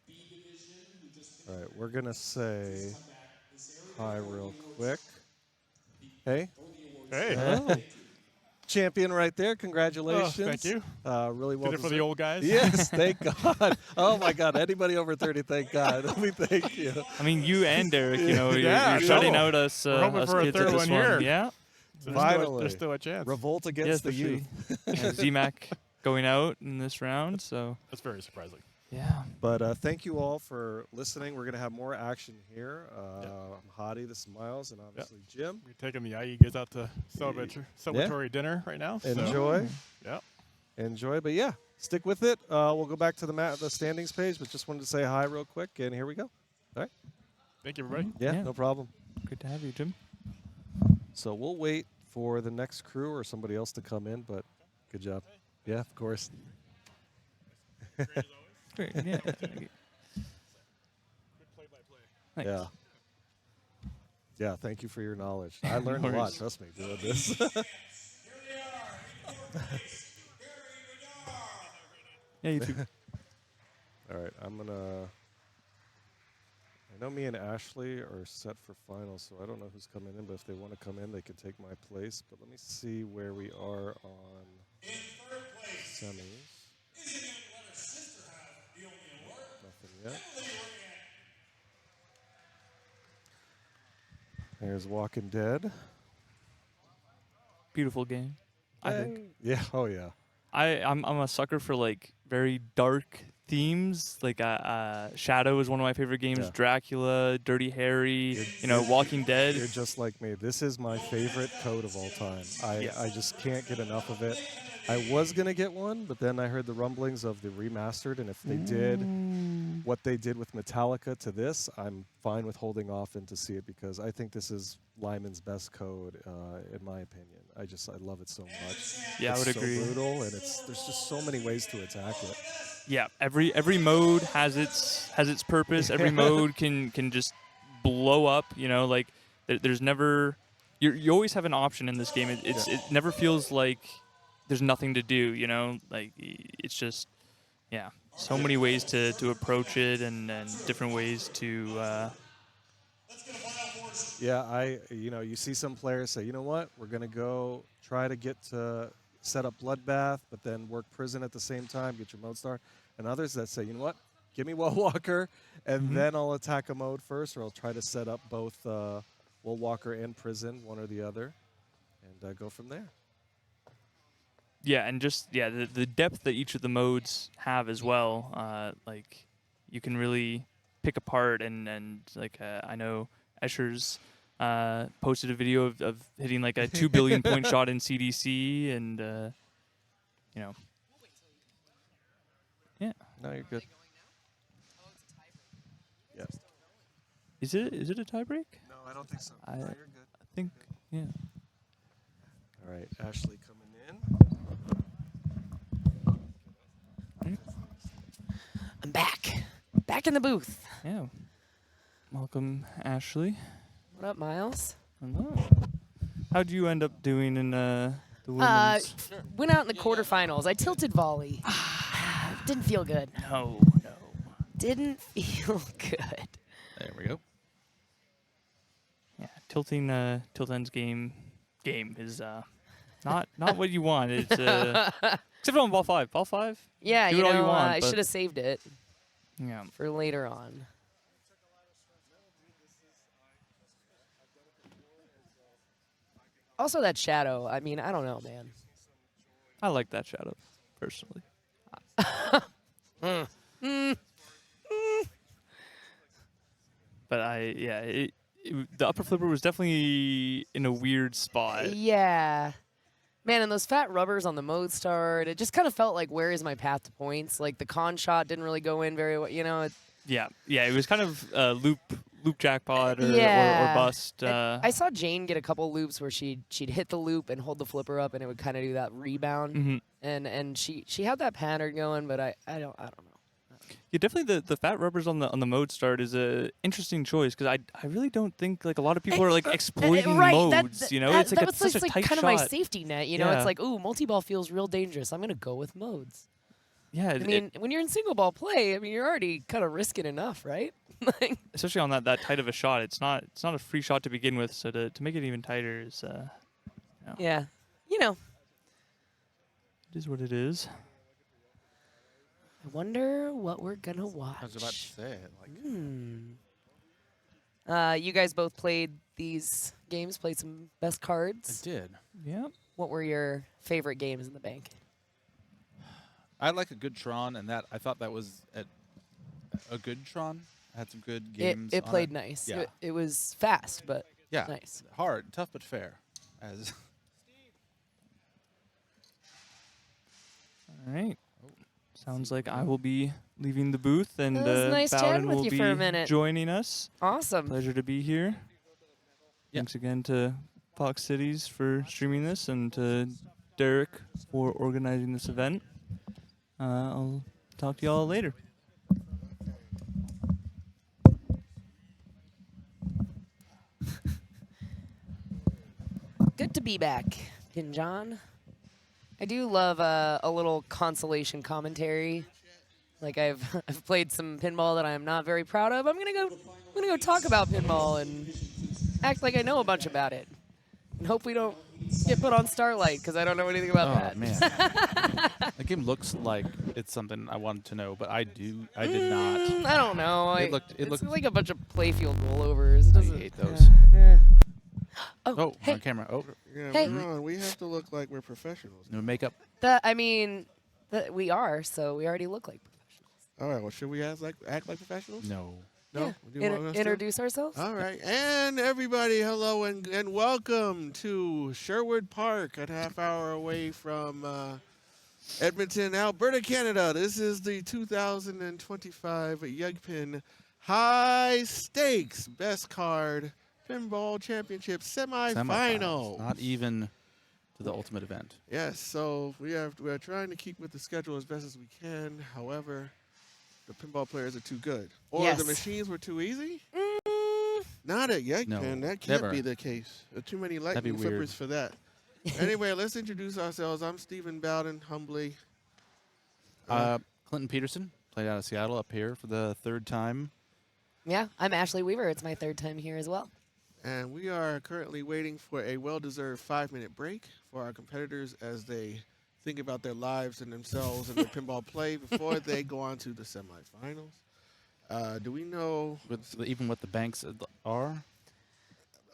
[SPEAKER 9] B Division who just
[SPEAKER 6] all
[SPEAKER 9] finished,
[SPEAKER 6] right. We're gonna say
[SPEAKER 9] come back this area.
[SPEAKER 6] hi real quick. Hey,
[SPEAKER 8] Hey.
[SPEAKER 6] oh, champion right there! Congratulations.
[SPEAKER 8] Thank you.
[SPEAKER 6] Really well.
[SPEAKER 8] Did it for the
[SPEAKER 6] deserved.
[SPEAKER 8] old guys?
[SPEAKER 6] Yes, thank God. Oh my God, anybody over 30, thank God. We thank you.
[SPEAKER 7] I mean, you and Derek, you're
[SPEAKER 8] Yeah,
[SPEAKER 7] shutting
[SPEAKER 8] no.
[SPEAKER 7] out us,
[SPEAKER 8] We're hoping
[SPEAKER 7] us
[SPEAKER 8] for a
[SPEAKER 7] kids
[SPEAKER 8] third
[SPEAKER 7] at this
[SPEAKER 8] one here.
[SPEAKER 7] Yeah.
[SPEAKER 6] Finally.
[SPEAKER 8] There's still a chance.
[SPEAKER 6] Revolt against the
[SPEAKER 7] especially,
[SPEAKER 6] youth.
[SPEAKER 7] ZMAC going out in this round, so
[SPEAKER 8] That's very surprising.
[SPEAKER 7] yeah.
[SPEAKER 6] But thank you all for listening. We're going to have more action here. I'm Hadi, this is Miles, and obviously Jim.
[SPEAKER 8] We're taking the IE kids out to celebratory dinner right now. so-
[SPEAKER 6] Enjoy.
[SPEAKER 8] Yeah.
[SPEAKER 6] Enjoy. But yeah, stick with it. We'll go back to the standings page, but just wanted to say hi real quick, and here we go. All right.
[SPEAKER 8] Thank you, everybody.
[SPEAKER 6] Yeah,
[SPEAKER 7] Yeah.
[SPEAKER 6] no problem.
[SPEAKER 7] Good to have you, Jim.
[SPEAKER 6] So we'll wait for the next crew or somebody else to come in, but good job. Yeah, of course.
[SPEAKER 7] Great. Yeah. Thanks.
[SPEAKER 6] Yeah. Yeah, thank you for your knowledge. I learned a lot,
[SPEAKER 7] worries.
[SPEAKER 6] trust me, doing this.
[SPEAKER 7] Yeah, you too.
[SPEAKER 6] All right, I'm going to... I know me and Ashley are set for finals, so I don't know who's coming in, but if they want to come in, they can take my place. But let me see where we are on semis. Nothing yet. There's Walking Dead.
[SPEAKER 7] Beautiful game. I think.
[SPEAKER 6] Yeah, oh yeah.
[SPEAKER 7] I'm a sucker for like very dark themes. Like Shadow is one of my favorite games.
[SPEAKER 6] Yeah.
[SPEAKER 7] Dracula, Dirty Harry, Walking Dead.
[SPEAKER 6] You're just like me. This is my favorite code of all time. I just can't get enough of it. I was going to get one, but then I heard the rumblings of the remastered, and if they did what they did with Metallica to this, I'm fine with holding off and to see it because I think this is Lyman's best code, in my opinion. I love it so much.
[SPEAKER 7] Yeah, I
[SPEAKER 6] It's
[SPEAKER 7] would
[SPEAKER 6] so
[SPEAKER 7] agree.
[SPEAKER 6] brutal, and there's just so many ways to attack it.
[SPEAKER 7] Yeah, every mode has its purpose. Every mode can just blow up. Like there's never you always have an option in this game. It never feels like there's nothing to do. Like it's just so many ways to approach it and different ways to.
[SPEAKER 6] Yeah, you see some players say, you know what, we're going to go try to get to set up Bloodbath, but then work Prison at the same time, get your mode star. And others that say, you know what, give me Well Walker, and then I'll attack a mode first, or I'll try to set up both Well Walker and Prison, one or the other, and go from there.
[SPEAKER 7] Yeah, and just the depth that each of the modes have as well. Like you can really pick apart and like I know Escher's posted a video of hitting like a 2 billion point shot in CDC, and you know, yeah.
[SPEAKER 6] No, you're good. Yes.
[SPEAKER 7] Is it a tiebreak?
[SPEAKER 6] No, I don't think so.
[SPEAKER 7] I
[SPEAKER 6] No, you're good.
[SPEAKER 7] I think, yeah.
[SPEAKER 6] All right, Ashley coming in.
[SPEAKER 10] I'm back. Back in the booth.
[SPEAKER 7] Yeah. Welcome, Ashley.
[SPEAKER 10] What up, Miles?
[SPEAKER 7] Hello. How'd you end up doing in the women's?
[SPEAKER 10] Went out in the quarterfinals. I tilted volley. Didn't feel good.
[SPEAKER 7] No.
[SPEAKER 10] Didn't feel good.
[SPEAKER 8] There we go.
[SPEAKER 7] Yeah, tilting's game is not what you want. It's except on ball 5. Ball 5.
[SPEAKER 10] Yeah,
[SPEAKER 7] Do
[SPEAKER 10] you
[SPEAKER 7] it all you
[SPEAKER 10] know,
[SPEAKER 7] want,
[SPEAKER 10] I
[SPEAKER 7] but-
[SPEAKER 10] should have saved it
[SPEAKER 7] Yeah.
[SPEAKER 10] for later on. Also, that shadow. I mean, I don't know, man.
[SPEAKER 7] I like that shadow, personally. But the upper flipper was definitely in a weird spot.
[SPEAKER 10] Yeah. Man, and those fat rubbers on the mode start, it just kind of felt like, where is my path to points? Like, the con shot didn't really go in very well, you know?
[SPEAKER 7] Yeah, it was kind of loop jackpot or bust.
[SPEAKER 10] And I saw Jane get a couple loops where she'd hit the loop and hold the flipper up, and it would kind of do that rebound.
[SPEAKER 7] Mhm.
[SPEAKER 10] And she had that pattern going, but I don't know.
[SPEAKER 7] Yeah, definitely the fat rubbers on the mode start is a interesting choice, because I really don't think like a lot of people are like exploiting
[SPEAKER 10] right,
[SPEAKER 7] modes. You know, it's like
[SPEAKER 10] was
[SPEAKER 7] such a
[SPEAKER 10] like
[SPEAKER 7] tight
[SPEAKER 10] kind
[SPEAKER 7] shot.
[SPEAKER 10] of my safety net. You know,
[SPEAKER 7] Yeah.
[SPEAKER 10] it's like, ooh, multi-ball feels real dangerous. I'm gonna go with modes.
[SPEAKER 7] Yeah,
[SPEAKER 10] I mean, when you're in single ball play, I mean, you're already kind of risking enough, right? Like,
[SPEAKER 7] especially on that tight of a shot, it's not a free shot to begin with. So to make it even tighter is
[SPEAKER 10] yeah, you know.
[SPEAKER 7] It is what it is.
[SPEAKER 10] I wonder what we're gonna watch.
[SPEAKER 8] I was about to say it. Like,
[SPEAKER 10] You guys both played these games, played some best cards.
[SPEAKER 8] I did.
[SPEAKER 7] Yeah.
[SPEAKER 10] What were your favorite games in the bank?
[SPEAKER 8] I like a good Tron, and I thought that was a good Tron. Had some good games.
[SPEAKER 10] It
[SPEAKER 8] on
[SPEAKER 10] played nice.
[SPEAKER 8] Yeah.
[SPEAKER 10] It was fast, but
[SPEAKER 8] Yeah.
[SPEAKER 10] nice.
[SPEAKER 8] Hard, tough, but fair. As
[SPEAKER 7] All right. Sounds like I will be leaving the booth, and
[SPEAKER 10] It was nice
[SPEAKER 7] Bowden
[SPEAKER 10] chatting with
[SPEAKER 7] will
[SPEAKER 10] you
[SPEAKER 7] be
[SPEAKER 10] for a minute.
[SPEAKER 7] joining us.
[SPEAKER 10] Awesome.
[SPEAKER 7] Pleasure to be here.
[SPEAKER 8] Yeah.
[SPEAKER 7] Thanks again to Fox Cities for streaming this, and to Derek for organizing this event. I'll talk to y'all later.
[SPEAKER 10] Good to be back, Pin John. I do love a little consolation commentary. Like I've played some pinball that I'm not very proud of. I'm gonna go talk about pinball and act like I know a bunch about it, and hope we don't get put on Starlight because I don't know anything about that.
[SPEAKER 8] man, the game looks like it's something I wanted to know, but I did not.
[SPEAKER 10] I don't know.
[SPEAKER 8] It
[SPEAKER 10] It's
[SPEAKER 8] looked
[SPEAKER 10] like a bunch of playfield rollovers. It
[SPEAKER 8] I
[SPEAKER 10] doesn't-
[SPEAKER 8] hate those.
[SPEAKER 10] yeah.
[SPEAKER 8] Oh,
[SPEAKER 10] hey.
[SPEAKER 8] on camera. Oh,
[SPEAKER 11] Yeah,
[SPEAKER 10] Hey.
[SPEAKER 11] we're on. We have to look like we're professionals.
[SPEAKER 8] no makeup.
[SPEAKER 10] I mean, we are, so we already look like professionals.
[SPEAKER 11] All right. Well, should we act like professionals?
[SPEAKER 8] No.
[SPEAKER 11] No.
[SPEAKER 10] Yeah.
[SPEAKER 11] Do you want us to?
[SPEAKER 10] Introduce ourselves.
[SPEAKER 11] All right. And everybody, hello and welcome to Sherwood Park, a half hour away from Edmonton, Alberta, Canada. This is the 2025 Yegpin High Stakes Best Card Pinball Championship semifinal.
[SPEAKER 8] Not even to the ultimate event.
[SPEAKER 11] Yes, so we are trying to keep with the schedule as best as we can. However, the pinball players are too good. Or
[SPEAKER 10] Yes.
[SPEAKER 11] the machines were too easy? Not at Yegpin.
[SPEAKER 8] No,
[SPEAKER 11] that can't
[SPEAKER 8] never.
[SPEAKER 11] be the case. There are too many
[SPEAKER 8] be
[SPEAKER 11] lightning
[SPEAKER 8] weird.
[SPEAKER 11] flippers for that. Anyway, let's introduce ourselves. I'm Stephen Bowden, humbly.
[SPEAKER 8] Clinton Peterson played out of Seattle up here for the third time.
[SPEAKER 10] Yeah, I'm Ashley Weaver. It's my third time here as well.
[SPEAKER 11] And we are currently waiting for a well-deserved 5-minute break for our competitors as they think about their lives and themselves and their pinball play before they go on to the semifinals. Do we know?
[SPEAKER 8] Even what the banks are?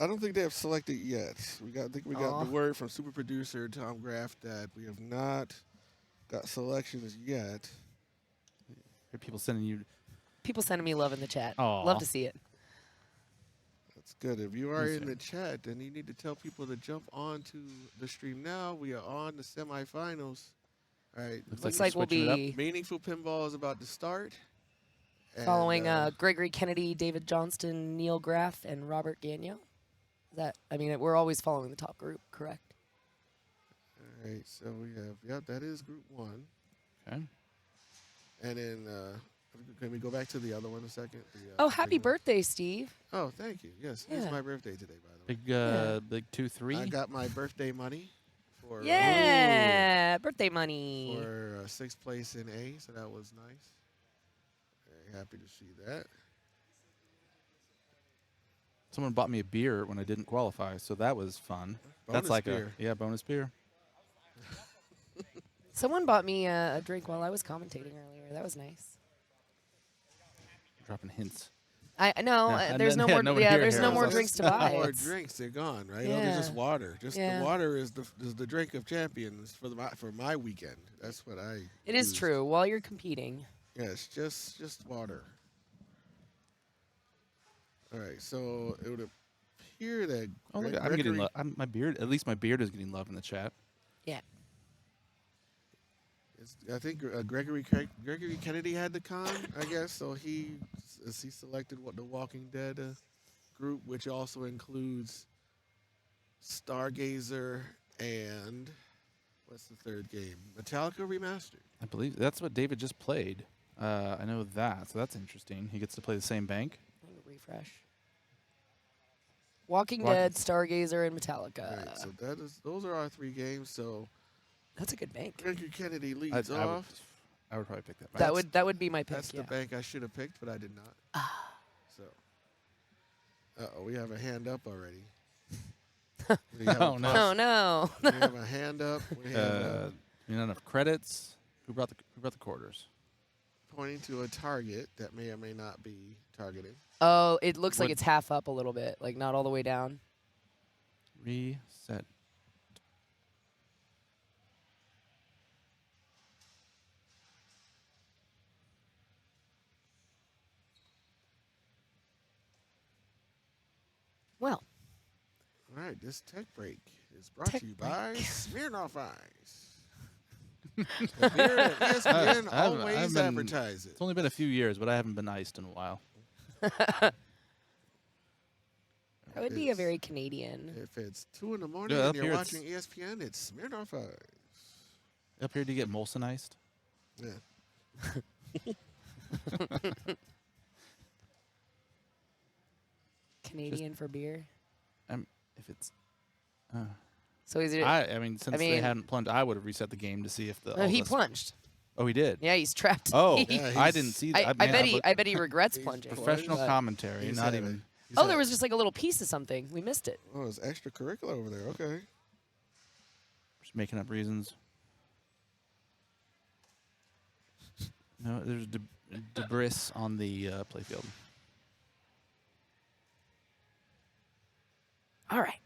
[SPEAKER 11] I don't think they have selected yet. I think we got
[SPEAKER 10] Aw.
[SPEAKER 11] the word from super producer Tom Graff that we have not got selections yet.
[SPEAKER 8] Are people sending you?
[SPEAKER 10] People sending me love in the chat.
[SPEAKER 8] Aw.
[SPEAKER 10] Love to see it.
[SPEAKER 11] Let's It's good. If you are
[SPEAKER 7] Yes,
[SPEAKER 11] in
[SPEAKER 7] sir.
[SPEAKER 11] the chat, then you need to tell people to jump onto the stream now. We are on the semifinals. All right.
[SPEAKER 10] Looks like we'll be
[SPEAKER 11] Meaningful Pinball is about to start.
[SPEAKER 10] following
[SPEAKER 11] And,
[SPEAKER 10] Gregory Kennedy, David Johnston, Neil Graff, and Robert Gagnon. I mean, we're always following the top group, correct?
[SPEAKER 11] all right. So we have, yep, that is group 1.
[SPEAKER 3] Okay.
[SPEAKER 11] And then, can we go back to the other one a second?
[SPEAKER 10] Oh, happy birthday, Steve.
[SPEAKER 11] Oh, thank you. Yes, it's
[SPEAKER 10] Yeah.
[SPEAKER 11] my birthday today, by the way.
[SPEAKER 3] Big 2-3.
[SPEAKER 11] I got my birthday money for
[SPEAKER 10] Yeah, birthday money.
[SPEAKER 11] for 6th place in A, so that was nice. Very happy to see that.
[SPEAKER 12] Someone bought me a beer when I didn't qualify, so that was fun.
[SPEAKER 11] Bonus
[SPEAKER 12] That's like
[SPEAKER 11] beer.
[SPEAKER 12] bonus beer.
[SPEAKER 10] Someone bought me a drink while I was commentating earlier. That was nice.
[SPEAKER 12] Dropping hints.
[SPEAKER 10] I know.
[SPEAKER 12] Yeah,
[SPEAKER 10] There's
[SPEAKER 12] and
[SPEAKER 10] no
[SPEAKER 12] then-
[SPEAKER 10] more.
[SPEAKER 12] no one
[SPEAKER 10] Yeah,
[SPEAKER 12] here
[SPEAKER 10] there's no
[SPEAKER 12] has
[SPEAKER 10] more
[SPEAKER 12] us.
[SPEAKER 10] drinks to
[SPEAKER 11] No
[SPEAKER 10] buy.
[SPEAKER 11] more
[SPEAKER 10] It's-
[SPEAKER 11] drinks, they're gone, right? Oh, there's just
[SPEAKER 10] Yeah.
[SPEAKER 11] water. Just
[SPEAKER 10] Yeah.
[SPEAKER 11] the water is the drink of champions for my weekend. That's what I.
[SPEAKER 10] It is
[SPEAKER 11] used.
[SPEAKER 10] true. While you're competing.
[SPEAKER 11] Yes, just water. All right, so it would appear that.
[SPEAKER 12] Oh, look, I'm getting my beard. At least my beard is getting love in the chat.
[SPEAKER 10] Yeah.
[SPEAKER 11] I think Gregory Kennedy had the con, I guess. So he selected the Walking Dead group, which also includes Stargazer and what's the third game? Metallica Remastered.
[SPEAKER 12] I believe that's what David just played. I know that, so that's interesting. He gets to play the same bank.
[SPEAKER 10] Let me refresh. Walking
[SPEAKER 12] Walking-
[SPEAKER 10] Dead, Stargazer, and Metallica.
[SPEAKER 11] Right, so those are our 3 games. So
[SPEAKER 10] That's a good bank.
[SPEAKER 11] Gregory Kennedy leads off.
[SPEAKER 12] I would probably pick that.
[SPEAKER 10] That would be my pick.
[SPEAKER 11] That's
[SPEAKER 10] Yeah.
[SPEAKER 11] the bank I should have picked, but I did not. So, we have a hand up already. We have a
[SPEAKER 12] Oh, no.
[SPEAKER 11] plus-
[SPEAKER 10] Oh no.
[SPEAKER 11] We have a hand up. We have
[SPEAKER 12] Not enough credits. Who brought the quarters?
[SPEAKER 11] pointing to a target that may or may not be targeting.
[SPEAKER 10] Oh, it looks like
[SPEAKER 12] What-
[SPEAKER 10] it's half up a little bit, like not all the way down.
[SPEAKER 12] Reset.
[SPEAKER 10] Well,
[SPEAKER 11] All right, this tech break is brought
[SPEAKER 10] Tech
[SPEAKER 11] to you by
[SPEAKER 10] break.
[SPEAKER 11] Smirnoff Ice. The beer that ESPN
[SPEAKER 12] I haven't
[SPEAKER 11] always
[SPEAKER 12] been-
[SPEAKER 11] advertises.
[SPEAKER 12] It's only been a few years, but I haven't been iced in a while.
[SPEAKER 10] that would be a very Canadian.
[SPEAKER 11] If it's 2 in the morning
[SPEAKER 12] Yeah,
[SPEAKER 11] and
[SPEAKER 12] up
[SPEAKER 11] you're
[SPEAKER 12] here it's-
[SPEAKER 11] watching ESPN, it's Smirnoff Ice.
[SPEAKER 12] Up here, do you get Molson iced?
[SPEAKER 11] Yeah.
[SPEAKER 10] Canadian for beer.
[SPEAKER 12] If it's.
[SPEAKER 10] So is it?
[SPEAKER 12] I mean, since they
[SPEAKER 10] mean-
[SPEAKER 12] hadn't plunged, I would have reset the game to see if the.
[SPEAKER 10] No,
[SPEAKER 12] all
[SPEAKER 10] he
[SPEAKER 12] this-
[SPEAKER 10] plunged.
[SPEAKER 12] Oh, he did.
[SPEAKER 10] Yeah, he's trapped.
[SPEAKER 12] Oh,
[SPEAKER 11] Yeah,
[SPEAKER 12] I
[SPEAKER 11] he's-
[SPEAKER 12] didn't see
[SPEAKER 10] I,
[SPEAKER 12] that.
[SPEAKER 10] I
[SPEAKER 12] Man,
[SPEAKER 10] bet he.
[SPEAKER 12] looked-
[SPEAKER 10] I bet he regrets
[SPEAKER 11] He's
[SPEAKER 10] plunging.
[SPEAKER 12] professional
[SPEAKER 10] but-
[SPEAKER 12] commentary,
[SPEAKER 11] He's
[SPEAKER 12] not
[SPEAKER 11] had
[SPEAKER 12] even.
[SPEAKER 11] he's
[SPEAKER 10] Oh,
[SPEAKER 11] had
[SPEAKER 10] there was just like a little piece of something. We missed it.
[SPEAKER 11] Oh, it's extracurricular over there. Okay.
[SPEAKER 12] Just making up reasons. No, there's debris on the playfield.
[SPEAKER 10] All right.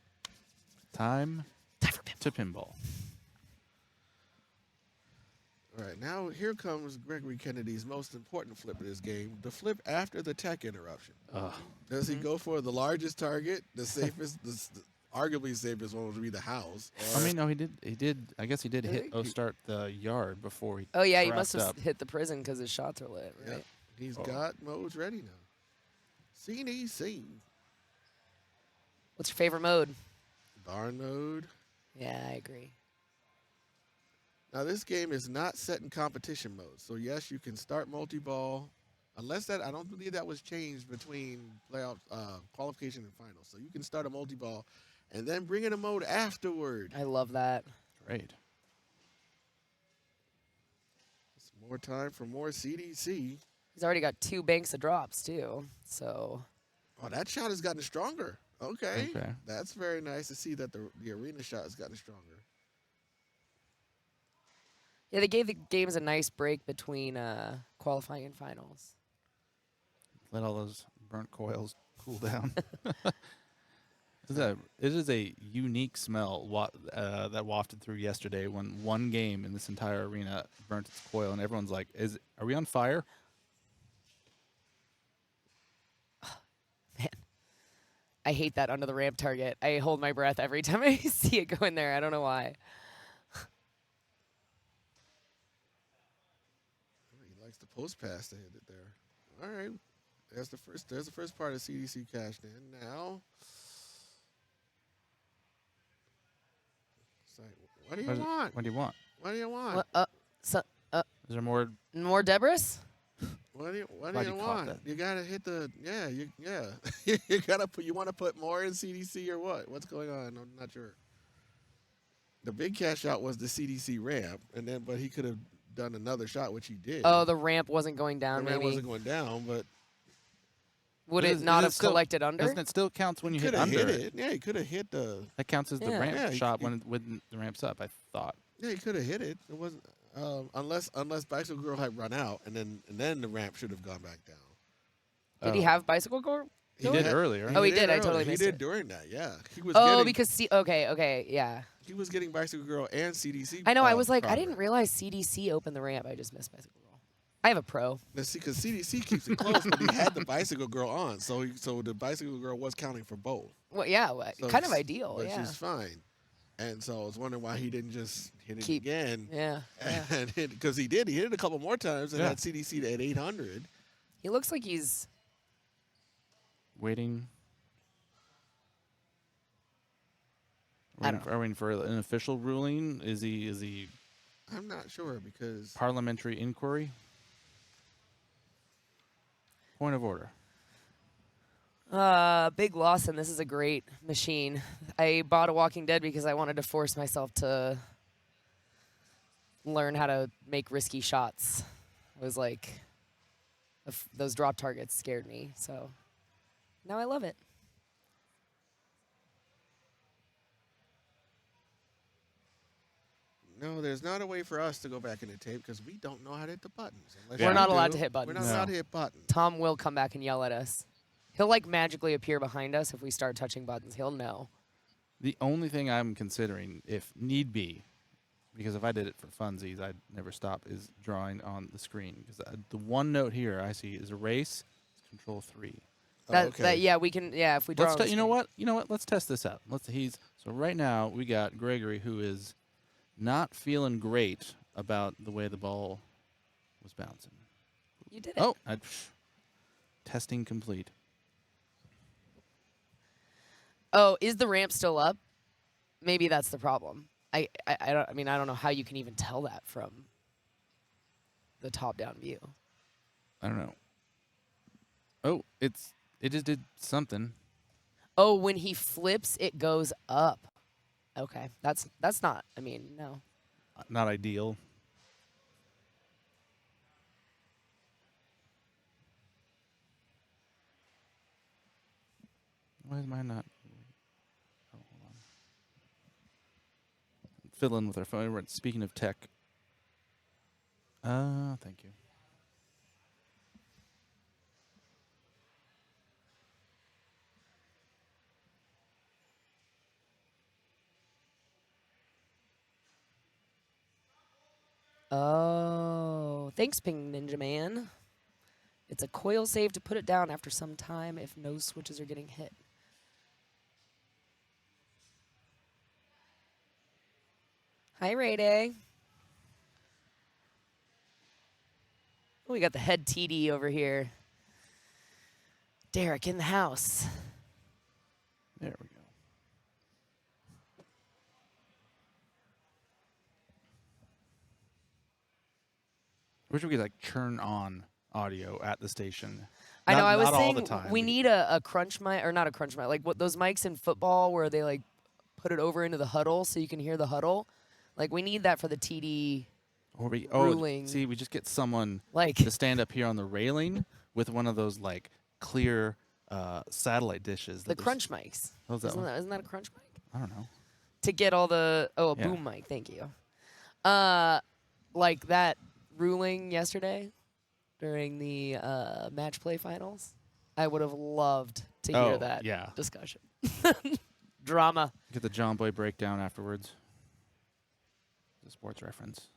[SPEAKER 12] Time
[SPEAKER 10] Time for pinball.
[SPEAKER 12] to pinball.
[SPEAKER 11] All right, now here comes Gregory Kennedy's most important flip of this game, the flip after the tech interruption. Does he go for the largest target, the safest, the arguably safest one would be the house?
[SPEAKER 12] I
[SPEAKER 11] or-
[SPEAKER 12] mean, no, he did. He did. I guess he did hit.
[SPEAKER 11] he-
[SPEAKER 12] Start the yard before he.
[SPEAKER 10] Oh yeah, he
[SPEAKER 12] wrapped
[SPEAKER 10] must have
[SPEAKER 12] up.
[SPEAKER 10] hit the prison because his shots are lit, right?
[SPEAKER 11] Yep. He's got modes ready now. CDC,
[SPEAKER 10] What's your favorite mode?
[SPEAKER 11] barn mode.
[SPEAKER 10] Yeah, I agree.
[SPEAKER 11] Now this game is not set in competition mode, so yes, you can start multi-ball, unless that I don't believe that was changed between playoff qualification and finals. So you can start a multi-ball, and then bring in a mode afterward.
[SPEAKER 10] I love that.
[SPEAKER 12] Great.
[SPEAKER 11] It's more time for more CDC.
[SPEAKER 10] He's already got 2 banks of drops too. So
[SPEAKER 11] Oh, that shot has gotten stronger. Okay.
[SPEAKER 12] Okay.
[SPEAKER 11] That's very nice to see that the arena shot has gotten stronger.
[SPEAKER 10] yeah, they gave the games a nice break between qualifying and finals.
[SPEAKER 12] Let all those burnt coils cool down. It is a unique smell that wafted through yesterday when one game in this entire arena burnt its coil, and everyone's like, "Are we on fire?"
[SPEAKER 10] Man, I hate that under the ramp target. I hold my breath every time I see it go in there. I don't know why.
[SPEAKER 11] He likes the post pass to hit it there. All right. There's the first part of CDC cashed in. Now, it's like, what do you want?
[SPEAKER 12] What do you want?
[SPEAKER 11] What do you want?
[SPEAKER 10] What,
[SPEAKER 12] Is there more?
[SPEAKER 10] more Debris?
[SPEAKER 11] What do you
[SPEAKER 12] Glad you caught
[SPEAKER 11] want?
[SPEAKER 12] that.
[SPEAKER 11] You gotta hit the you gotta put. You want to put more in CDC or what? What's going on? I'm not sure. The big cash out was the CDC ramp, but he could have done another shot, which he did.
[SPEAKER 10] Oh, the ramp wasn't going down.
[SPEAKER 11] the ramp
[SPEAKER 10] Maybe
[SPEAKER 11] wasn't going down, but
[SPEAKER 10] would
[SPEAKER 12] Is-
[SPEAKER 10] it not
[SPEAKER 12] is it
[SPEAKER 10] have
[SPEAKER 12] still-
[SPEAKER 10] collected under?
[SPEAKER 12] Doesn't it still counts when you hit
[SPEAKER 11] could have
[SPEAKER 12] under
[SPEAKER 11] hit it. Yeah, he could have hit the.
[SPEAKER 12] That counts as the
[SPEAKER 10] Yeah.
[SPEAKER 12] ramp
[SPEAKER 11] Yeah,
[SPEAKER 12] shot when the ramp's up. I thought.
[SPEAKER 11] Yeah, he could have hit it. It wasn't unless Bicycle Girl had run out, and then the ramp should have gone back down.
[SPEAKER 10] Did he have bicycle girl?
[SPEAKER 12] He did earlier.
[SPEAKER 10] Oh, he did. I totally
[SPEAKER 11] He
[SPEAKER 10] missed
[SPEAKER 11] did
[SPEAKER 10] it.
[SPEAKER 11] during that. Yeah, he was.
[SPEAKER 10] Oh,
[SPEAKER 11] getting,
[SPEAKER 10] because okay, yeah.
[SPEAKER 11] he was getting Bicycle Girl and CDC.
[SPEAKER 10] I know. I was like, I
[SPEAKER 11] covered.
[SPEAKER 10] didn't realize CDC opened the ramp. I just missed bicycle girl. I have a pro.
[SPEAKER 11] Because CDC keeps it close, but he had the Bicycle Girl on, so the Bicycle Girl was counting for both.
[SPEAKER 10] Well, yeah,
[SPEAKER 11] So
[SPEAKER 10] kind of
[SPEAKER 11] it's-
[SPEAKER 10] ideal.
[SPEAKER 11] Which
[SPEAKER 10] Yeah.
[SPEAKER 11] is fine. And so I was wondering why he didn't just hit it
[SPEAKER 10] Keep-
[SPEAKER 11] again.
[SPEAKER 10] Yeah.
[SPEAKER 11] And because he did. He hit it a couple more times and
[SPEAKER 12] Yeah.
[SPEAKER 11] had CDC at 800.
[SPEAKER 10] He looks like he's.
[SPEAKER 12] Waiting.
[SPEAKER 10] I don't
[SPEAKER 12] Are we waiting for an official ruling? Is he
[SPEAKER 11] I'm not sure because
[SPEAKER 12] parliamentary inquiry? Point of order.
[SPEAKER 10] Big Lawson, this is a great machine. I bought a Walking Dead because I wanted to force myself to learn how to make risky shots. It was like, those drop targets scared me, so now I love it.
[SPEAKER 11] no, there's not a way for us to go back in the tape because we don't know how to hit the buttons. Unless
[SPEAKER 10] We're
[SPEAKER 11] you
[SPEAKER 10] not
[SPEAKER 11] do.
[SPEAKER 10] allowed to hit
[SPEAKER 11] We're
[SPEAKER 10] buttons.
[SPEAKER 11] not
[SPEAKER 12] No.
[SPEAKER 11] allowed to hit buttons.
[SPEAKER 10] Tom will come back and yell at us. He'll like magically appear behind us if we start touching buttons. He'll know.
[SPEAKER 12] The only thing I'm considering, if need be, because if I did it for funsies, I'd never stop, is drawing on the screen. Because the one note here I see is erase, Control 3.
[SPEAKER 10] That yeah, we can if we draw. on the
[SPEAKER 12] You know
[SPEAKER 10] screen.
[SPEAKER 12] what? You know what? Let's test this out. So right now we got Gregory, who is not feeling great about the way the ball was bouncing.
[SPEAKER 10] You did it.
[SPEAKER 12] Oh, testing complete.
[SPEAKER 10] Oh, is the ramp still up? Maybe that's the problem. I don't know how you can even tell that from the top-down view.
[SPEAKER 12] I don't know. Oh, it just did something.
[SPEAKER 10] Oh, when he flips, it goes up. Okay, that's not. No.
[SPEAKER 12] Not ideal. Why is mine not? Oh, hold on. Fill in with our phone. Speaking of tech. Thank you.
[SPEAKER 10] Oh, thanks, Ping Ninja Man. It's a coil save to put it down after some time if no switches are getting hit. Hi, Ray Day. Oh, we got the head TD over here. Derek in the house.
[SPEAKER 12] There we go. Wish we could like turn on audio at the station.
[SPEAKER 10] I know. I was
[SPEAKER 12] not all
[SPEAKER 10] saying
[SPEAKER 12] the time.
[SPEAKER 10] we need a crunch mic, or not a crunch mic, like what those mics in football where they like put it over into the huddle so you can hear the huddle. Like we need that for the TD.
[SPEAKER 12] Or
[SPEAKER 10] ruling.
[SPEAKER 12] see, we just get someone
[SPEAKER 10] Like
[SPEAKER 12] to stand up here on the railing with one of those like clear satellite dishes.
[SPEAKER 10] the crunch mics.
[SPEAKER 12] How's that
[SPEAKER 10] Isn't
[SPEAKER 12] one?
[SPEAKER 10] isn't that a crunch mic?
[SPEAKER 12] I don't know.
[SPEAKER 10] To get all the a
[SPEAKER 12] Yeah.
[SPEAKER 10] boom mic. Thank you. Like that ruling yesterday during the match play finals. I would have loved to hear
[SPEAKER 12] Oh,
[SPEAKER 10] that
[SPEAKER 12] yeah.
[SPEAKER 10] discussion. Drama.
[SPEAKER 12] Get the John Boy breakdown afterwards. The sports reference.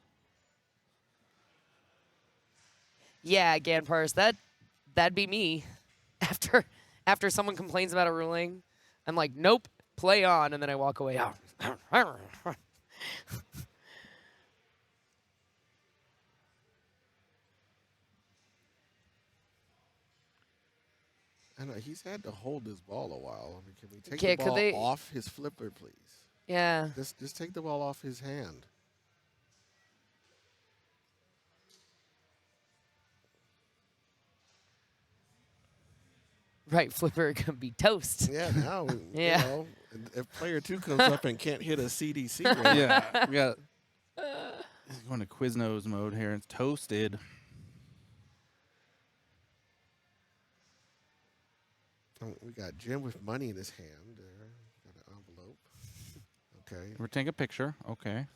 [SPEAKER 10] Yeah, Ganpars, that'd be me. After someone complains about a ruling, I'm like, nope, play on, and then I walk away.
[SPEAKER 11] I know he's had to hold his ball a while. I mean, can we take
[SPEAKER 10] Yeah,
[SPEAKER 11] the
[SPEAKER 10] could
[SPEAKER 11] ball
[SPEAKER 10] they-
[SPEAKER 11] off his flipper, please?
[SPEAKER 10] Yeah.
[SPEAKER 11] Just take the ball off his hand.
[SPEAKER 10] Right flipper can be toast.
[SPEAKER 11] Yeah, now
[SPEAKER 10] Yeah.
[SPEAKER 11] you know, if player 2 comes up and can't hit a CDC roll,
[SPEAKER 12] Yeah, we got going to Quiznos mode here. It's toasted.
[SPEAKER 11] we got Jim with money in his hand there. Got an envelope. Okay.
[SPEAKER 12] We're taking a picture. Okay.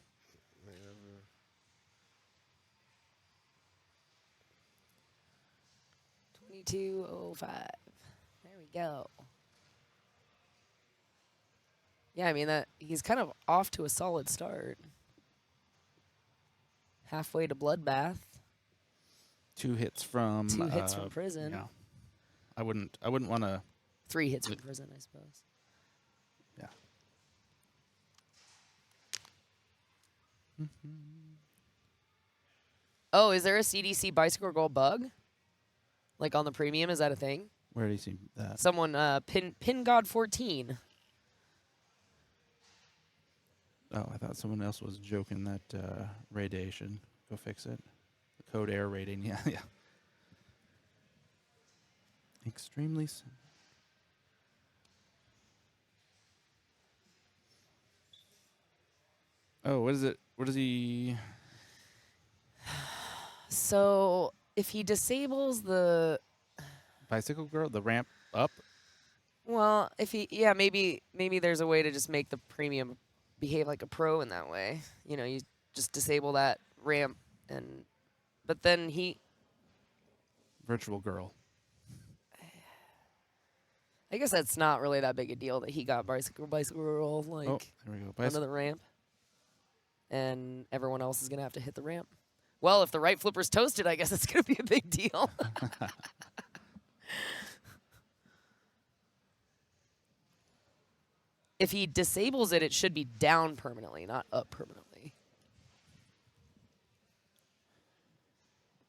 [SPEAKER 10] 22:05. There we go. Yeah, I mean that he's kind of off to a solid start. Halfway to bloodbath.
[SPEAKER 12] 2 hits from
[SPEAKER 10] 2 hits from prison.
[SPEAKER 12] Yeah. I wouldn't want to.
[SPEAKER 10] 3 hits from prison, I suppose.
[SPEAKER 12] Yeah.
[SPEAKER 10] Oh, is there a CDC bicycle goal bug? Like on the premium, is that a thing?
[SPEAKER 12] Where do you see that?
[SPEAKER 10] Someone Pin God 14.
[SPEAKER 12] Oh, I thought someone else was joking that radiation. Go fix it. The code air rating. Yeah, yeah. Extremely simple. Oh, what is it? What is he?
[SPEAKER 10] So if he disables the,
[SPEAKER 12] Bicycle girl? The ramp up?
[SPEAKER 10] well, if he, yeah, maybe there's a way to just make the premium behave like a pro in that way. You know, you just disable that ramp, and but then he,
[SPEAKER 12] Virtual girl.
[SPEAKER 10] I guess that's not really that big a deal that he got bicycle roll like
[SPEAKER 12] Oh, there we go.
[SPEAKER 10] under the ramp, and everyone else is gonna have to hit the ramp. Well, if the right flipper's toasted, I guess it's gonna be a big deal. If he disables it, it should be down permanently, not up permanently.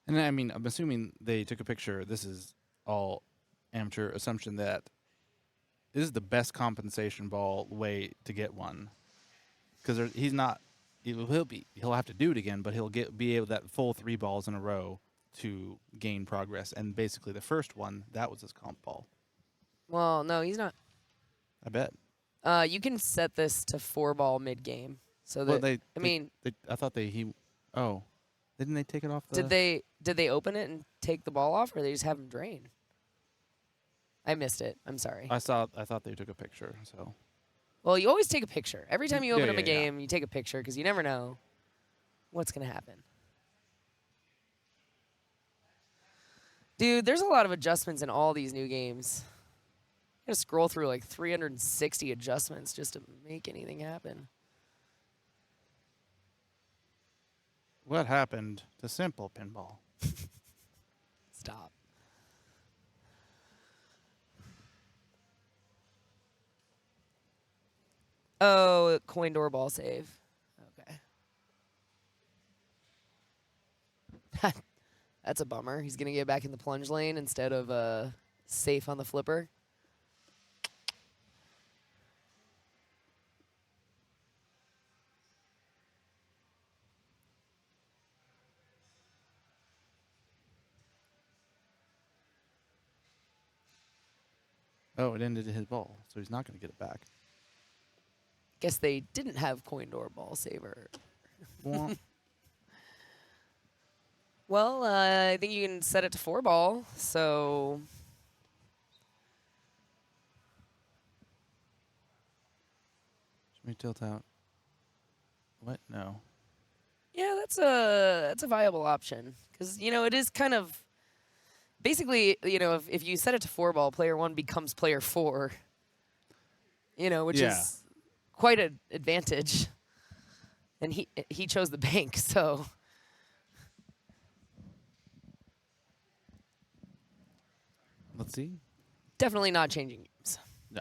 [SPEAKER 12] And I mean, I'm assuming they took a picture. This is all amateur assumption that this is the best compensation ball way to get one, because he's not. He'll have to do it again, but he'll be able that full 3 balls in a row to gain progress. And basically, the first one that was his comp ball.
[SPEAKER 10] Well, no, he's not.
[SPEAKER 12] I bet.
[SPEAKER 10] You can set this to 4-ball mid-game. So
[SPEAKER 12] Well,
[SPEAKER 10] that
[SPEAKER 12] I thought Oh, didn't they take it off the?
[SPEAKER 10] did they open it and take the ball off, or they just have him drain? I missed it. I'm sorry.
[SPEAKER 12] I thought they took a picture. So.
[SPEAKER 10] Well, you always take a picture. Every time you open up a
[SPEAKER 12] Yeah.
[SPEAKER 10] game, you take a picture because you never know what's going to happen. Dude, there's a lot of adjustments in all these new games. You gotta scroll through like 360 adjustments just to make anything happen.
[SPEAKER 12] What happened to simple pinball?
[SPEAKER 10] Stop. Oh, coin door ball save. Okay. That's a bummer. He's going to get back in the plunge lane instead of safe on the flipper.
[SPEAKER 12] Oh, it ended his ball, so he's not going to get it back.
[SPEAKER 10] Guess they didn't have coin door ball saver. Well, I think you can set it to 4-ball, so...
[SPEAKER 12] Should we tilt out? What? No.
[SPEAKER 10] Yeah, that's a viable option because it is kind of basically if you set it to 4-ball, player 1 becomes player 4. Which is quite an advantage, and he chose the bank, so.
[SPEAKER 12] Let's see.
[SPEAKER 10] Definitely not changing games.
[SPEAKER 12] No.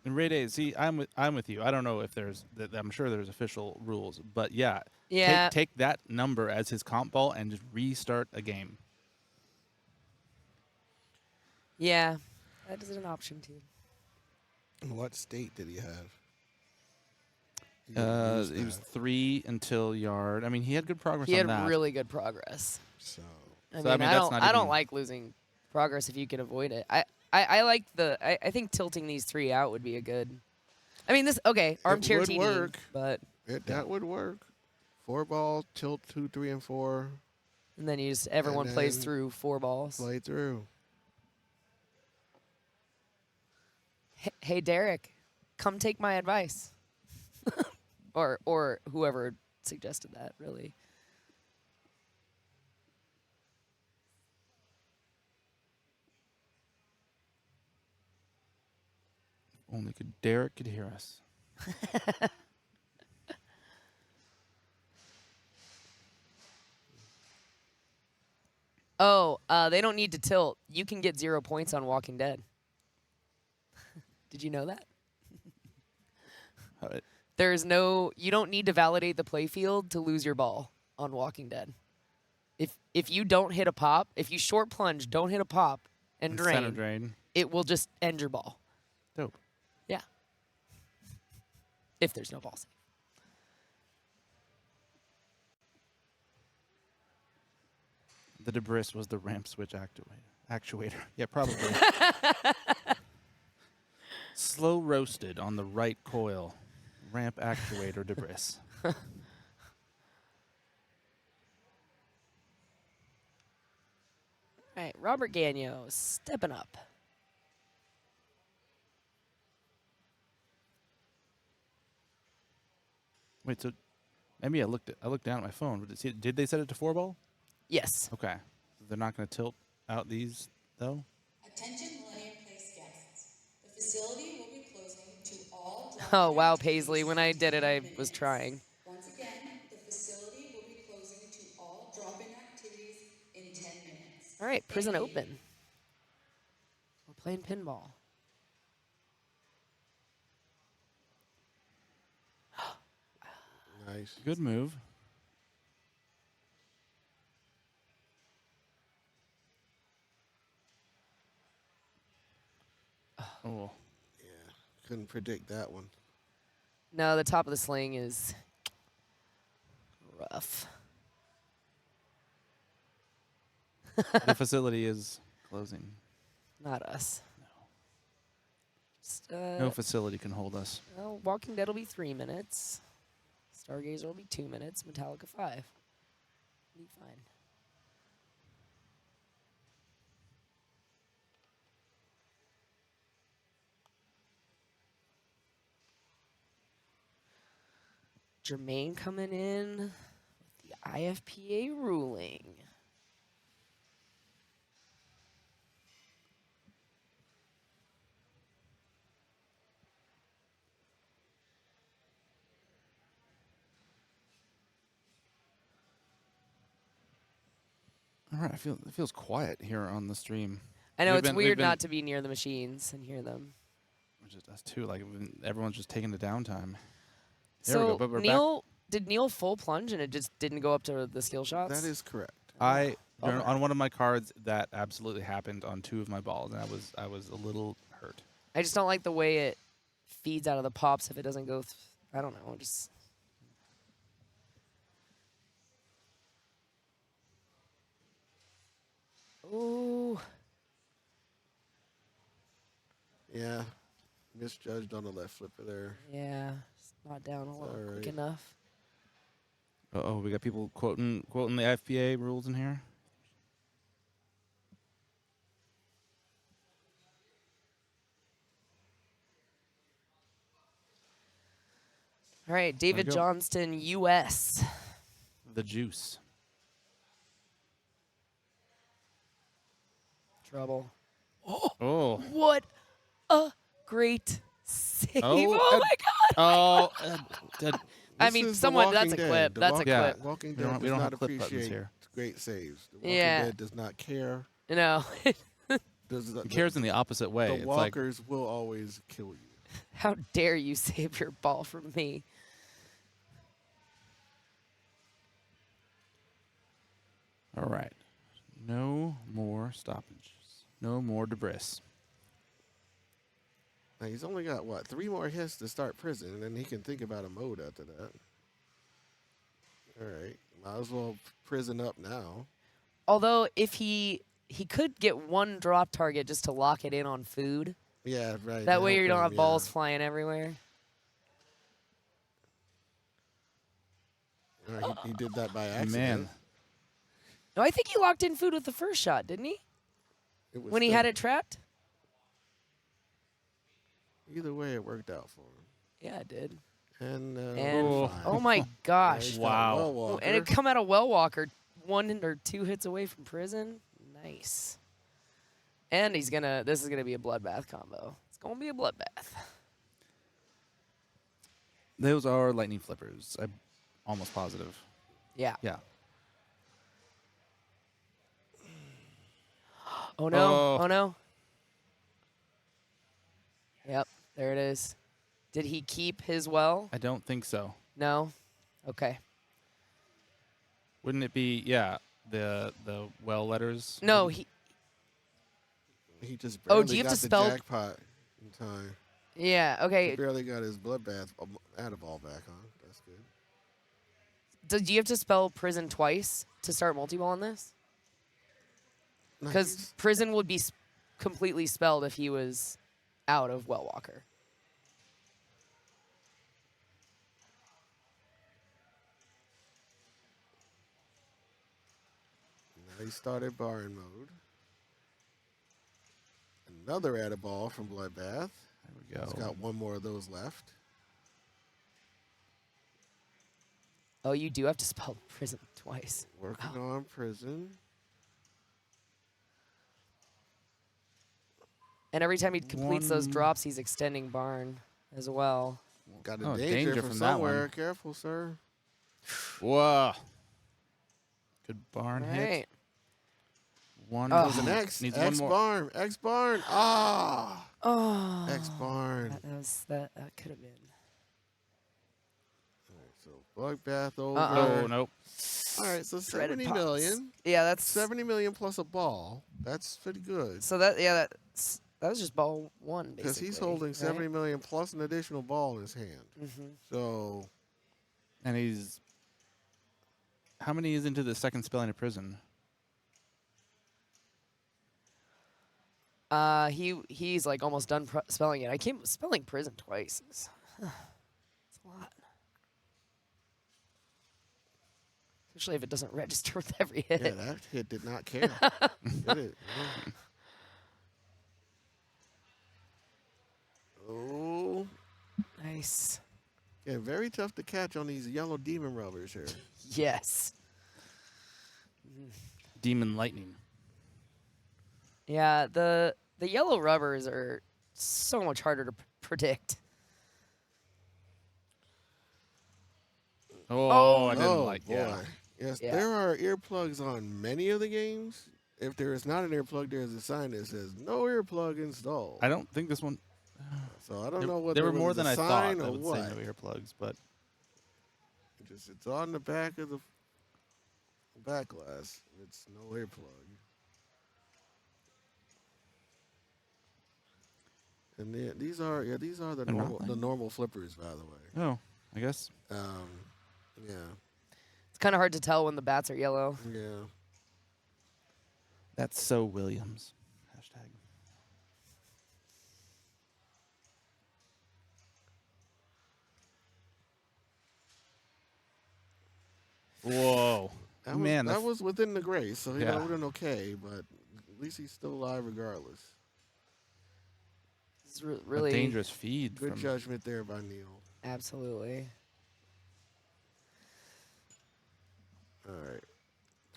[SPEAKER 12] And Ray Day, see, I'm with you. I don't know if I'm sure there's official rules, but yeah.
[SPEAKER 10] Yeah.
[SPEAKER 12] Take that number as his comp ball and just restart a game.
[SPEAKER 10] Yeah, that is an option too.
[SPEAKER 11] What state did he have?
[SPEAKER 12] He was 3 until yard. I mean, he had good progress
[SPEAKER 10] He
[SPEAKER 12] on
[SPEAKER 10] had
[SPEAKER 12] that.
[SPEAKER 10] really good progress.
[SPEAKER 11] So,
[SPEAKER 10] I
[SPEAKER 12] So, I
[SPEAKER 10] mean,
[SPEAKER 12] mean,
[SPEAKER 10] I
[SPEAKER 12] that's
[SPEAKER 10] don't.
[SPEAKER 12] not
[SPEAKER 10] I don't
[SPEAKER 12] even-
[SPEAKER 10] like losing progress if you can avoid it. I like the. I think tilting these 3 out would be a good. I mean, this okay. Armchair
[SPEAKER 11] would
[SPEAKER 10] TD,
[SPEAKER 11] work.
[SPEAKER 10] but
[SPEAKER 11] that would work. 4 ball, tilt 2, 3, and 4.
[SPEAKER 10] and then you just everyone
[SPEAKER 11] And
[SPEAKER 10] plays
[SPEAKER 11] then
[SPEAKER 10] through 4 balls.
[SPEAKER 11] Play through.
[SPEAKER 10] Hey Derek, come take my advice. or whoever suggested that, really.
[SPEAKER 12] Only Derek could hear us.
[SPEAKER 10] Oh, they don't need to tilt. You can get 0 points on Walking Dead. Did you know that? There's no. You don't need to validate the playfield to lose your ball on Walking Dead. If you don't hit a pop, if you short plunge, don't hit a pop, and
[SPEAKER 12] Center
[SPEAKER 10] drain,
[SPEAKER 12] drain.
[SPEAKER 10] it will just end your ball.
[SPEAKER 12] Dope.
[SPEAKER 10] Yeah. If there's no ball save.
[SPEAKER 12] The debris was the ramp switch actuator. Yeah, probably. Slow roasted on the right coil. Ramp actuator debris.
[SPEAKER 10] All right, Robert Gagnon stepping up.
[SPEAKER 12] Wait, so maybe I looked down at my phone. Did they set it to 4 ball?
[SPEAKER 10] Yes.
[SPEAKER 12] Okay. They're not going to tilt out these though.
[SPEAKER 13] Attention Millennium Place guests. The facility will be closing to all
[SPEAKER 10] Oh, wow, Paisley. When I did it, I was trying.
[SPEAKER 13] Once again, the facility will be closing to all drop-in activities in 10 minutes.
[SPEAKER 10] All right, prison open. We're playing pinball.
[SPEAKER 11] Nice.
[SPEAKER 12] Good move. Oh.
[SPEAKER 11] Yeah, couldn't predict that one.
[SPEAKER 10] No, the top of the sling is rough.
[SPEAKER 12] The facility is closing.
[SPEAKER 10] Not us. Just,
[SPEAKER 12] No facility can hold us.
[SPEAKER 10] well, Walking Dead will be 3 minutes. Stargazer will be 2 minutes. Metallica 5. Be fine. Jermaine coming in with the IFPA ruling.
[SPEAKER 12] All right, it feels quiet here on the stream.
[SPEAKER 10] I know
[SPEAKER 12] We've
[SPEAKER 10] it's
[SPEAKER 12] been-
[SPEAKER 10] weird not to be near the machines and hear them.
[SPEAKER 12] Just us too. Like everyone's just taking the downtime. There
[SPEAKER 10] So
[SPEAKER 12] we go. But we're back.
[SPEAKER 10] Neil, did Neil full plunge and it just didn't go up to the skill shots?
[SPEAKER 11] That is correct.
[SPEAKER 12] On one of my cards that absolutely happened on 2 of my balls, and I was a little hurt.
[SPEAKER 10] I just don't like the way it feeds out of the pops if it doesn't go. I don't know. Just ooh.
[SPEAKER 11] Yeah, misjudged on the left flipper there.
[SPEAKER 10] Yeah, it's not down a little quick
[SPEAKER 11] alright.
[SPEAKER 10] enough.
[SPEAKER 12] Oh, we got people quoting the FPA rules in here.
[SPEAKER 10] All right, David
[SPEAKER 12] go.
[SPEAKER 10] Johnston, U.S.
[SPEAKER 12] The juice.
[SPEAKER 10] Trouble.
[SPEAKER 12] Oh.
[SPEAKER 10] What a great save!
[SPEAKER 12] Oh,
[SPEAKER 10] Oh, my God!
[SPEAKER 12] Oh.
[SPEAKER 10] I
[SPEAKER 11] This
[SPEAKER 10] mean,
[SPEAKER 11] is The
[SPEAKER 10] someone. That's
[SPEAKER 11] Walking
[SPEAKER 10] a
[SPEAKER 11] Dead.
[SPEAKER 10] clip.
[SPEAKER 11] The
[SPEAKER 10] That's a
[SPEAKER 11] Walking-
[SPEAKER 10] clip.
[SPEAKER 11] Walking
[SPEAKER 12] We
[SPEAKER 11] Dead
[SPEAKER 12] don't-
[SPEAKER 11] does
[SPEAKER 12] we don't
[SPEAKER 11] not
[SPEAKER 12] have clip buttons
[SPEAKER 11] appreciate
[SPEAKER 12] here.
[SPEAKER 11] great saves. The Walking
[SPEAKER 10] Yeah.
[SPEAKER 11] Dead does not care.
[SPEAKER 10] No.
[SPEAKER 11] Does
[SPEAKER 12] It cares in the opposite way.
[SPEAKER 11] The
[SPEAKER 12] It's like
[SPEAKER 11] walkers will always kill you.
[SPEAKER 10] How dare you save your ball from me?
[SPEAKER 12] All right. No more stoppages. No more debris.
[SPEAKER 11] Now he's only got, what, 3 more hits to start prison, and then he can think about a mode after that. All right. Might as well prison up now.
[SPEAKER 10] Although, if he could get 1 drop target just to lock it in on food.
[SPEAKER 11] Yeah, right.
[SPEAKER 10] That way
[SPEAKER 11] help
[SPEAKER 10] you don't
[SPEAKER 11] him,
[SPEAKER 10] have
[SPEAKER 11] yeah.
[SPEAKER 10] balls flying everywhere.
[SPEAKER 11] All right, he did that by accident.
[SPEAKER 12] Man.
[SPEAKER 10] No, I think he locked in food with the first shot, didn't he?
[SPEAKER 11] It was
[SPEAKER 10] When he
[SPEAKER 11] still-
[SPEAKER 10] had it trapped?
[SPEAKER 11] Either way, it worked out for him.
[SPEAKER 10] Yeah, it did.
[SPEAKER 11] And,
[SPEAKER 10] And
[SPEAKER 11] fine.
[SPEAKER 10] oh my gosh.
[SPEAKER 11] He's got a well
[SPEAKER 10] Oh, and it
[SPEAKER 11] walker.
[SPEAKER 10] come out of Well Walker, 1 or 2 hits away from prison. Nice. And this is gonna be a bloodbath combo. It's gonna be a bloodbath.
[SPEAKER 12] Those are lightning flippers. I'm almost positive.
[SPEAKER 10] Yeah.
[SPEAKER 12] Yeah.
[SPEAKER 10] Oh no. Oh no. Yep, there it is. Did he keep his well?
[SPEAKER 12] I don't think so.
[SPEAKER 10] No? Okay.
[SPEAKER 12] Wouldn't it be, yeah, the well letters?
[SPEAKER 10] No, he
[SPEAKER 11] just
[SPEAKER 10] Oh,
[SPEAKER 11] barely
[SPEAKER 10] do you have
[SPEAKER 11] got
[SPEAKER 10] to
[SPEAKER 11] the
[SPEAKER 10] spell
[SPEAKER 11] jackpot in time.
[SPEAKER 10] Yeah, okay.
[SPEAKER 11] He barely got his bloodbath ball back on. That's good.
[SPEAKER 10] Do you have to spell prison twice to start multi-ball on this?
[SPEAKER 11] No,
[SPEAKER 10] Because prison would be completely spelled if he was out of Well Walker.
[SPEAKER 11] Now he started barring mode. Another add a ball from Bloodbath.
[SPEAKER 12] There we go.
[SPEAKER 11] He's got 1 more of those left.
[SPEAKER 10] Oh, you do have to spell prison twice.
[SPEAKER 11] Working on prison.
[SPEAKER 10] And every time he completes those
[SPEAKER 12] 1.
[SPEAKER 10] drops, he's extending barn as well.
[SPEAKER 11] Got a
[SPEAKER 12] Oh,
[SPEAKER 11] danger,
[SPEAKER 12] danger
[SPEAKER 11] from
[SPEAKER 12] from that
[SPEAKER 11] somewhere.
[SPEAKER 12] one.
[SPEAKER 11] Careful, sir.
[SPEAKER 12] Whoa. Good barn
[SPEAKER 10] All
[SPEAKER 12] hit.
[SPEAKER 10] right.
[SPEAKER 12] 1.
[SPEAKER 11] Goes an X.
[SPEAKER 12] Needs
[SPEAKER 11] X
[SPEAKER 12] 1 more.
[SPEAKER 11] barn. X barn. Ah.
[SPEAKER 10] Oh.
[SPEAKER 11] X barn.
[SPEAKER 10] That could have been.
[SPEAKER 11] So Bloodbath over.
[SPEAKER 12] Oh, nope.
[SPEAKER 11] All right, so
[SPEAKER 10] Shredded
[SPEAKER 11] 70
[SPEAKER 10] pops.
[SPEAKER 11] million.
[SPEAKER 10] Yeah, that's
[SPEAKER 11] 70 million plus a ball. That's pretty good.
[SPEAKER 10] So that was just ball 1 basically.
[SPEAKER 11] Because he's holding
[SPEAKER 10] right?
[SPEAKER 11] 70 million plus an additional ball in his hand.
[SPEAKER 10] Mhm.
[SPEAKER 11] So
[SPEAKER 12] And he's... How many is into the second spelling of prison?
[SPEAKER 10] He's like almost done spelling it. I came spelling prison twice. It's a lot. Especially if it doesn't register with every hit.
[SPEAKER 11] yeah, that hit did not care. Did it? No. Oh.
[SPEAKER 10] Nice.
[SPEAKER 11] Yeah, very tough to catch on these yellow demon rubbers here.
[SPEAKER 10] Yes.
[SPEAKER 12] Demon lightning.
[SPEAKER 10] Yeah, the yellow rubbers are so much harder to predict.
[SPEAKER 12] Oh, I didn't
[SPEAKER 11] Oh,
[SPEAKER 12] like
[SPEAKER 11] boy.
[SPEAKER 12] yeah.
[SPEAKER 11] Yes,
[SPEAKER 10] Yeah.
[SPEAKER 11] there are earplugs on many of the games. If there is not an earplug, there is a sign that says no earplug installed.
[SPEAKER 12] I don't think this one...
[SPEAKER 11] So I don't know what
[SPEAKER 12] there were
[SPEAKER 11] was
[SPEAKER 12] more
[SPEAKER 11] a
[SPEAKER 12] than I thought
[SPEAKER 11] sign
[SPEAKER 12] that
[SPEAKER 11] or
[SPEAKER 12] would
[SPEAKER 11] what.
[SPEAKER 12] say no earplugs, but
[SPEAKER 11] It's on the back of the back glass. It's no earplug. And these are the
[SPEAKER 12] And
[SPEAKER 11] normal flippers, by the way.
[SPEAKER 12] oh, I guess.
[SPEAKER 11] Yeah,
[SPEAKER 10] It's kind of hard to tell when the bats are yellow.
[SPEAKER 11] yeah.
[SPEAKER 12] That's so Williams. Hashtag. Whoa.
[SPEAKER 11] That
[SPEAKER 12] Man,
[SPEAKER 11] that was within the grace, so he
[SPEAKER 12] Yeah.
[SPEAKER 11] would have been okay. But at least he's still alive regardless.
[SPEAKER 10] It's really
[SPEAKER 12] a dangerous feed.
[SPEAKER 11] Good
[SPEAKER 12] from
[SPEAKER 11] judgment there by Neil.
[SPEAKER 10] Absolutely.
[SPEAKER 11] All right,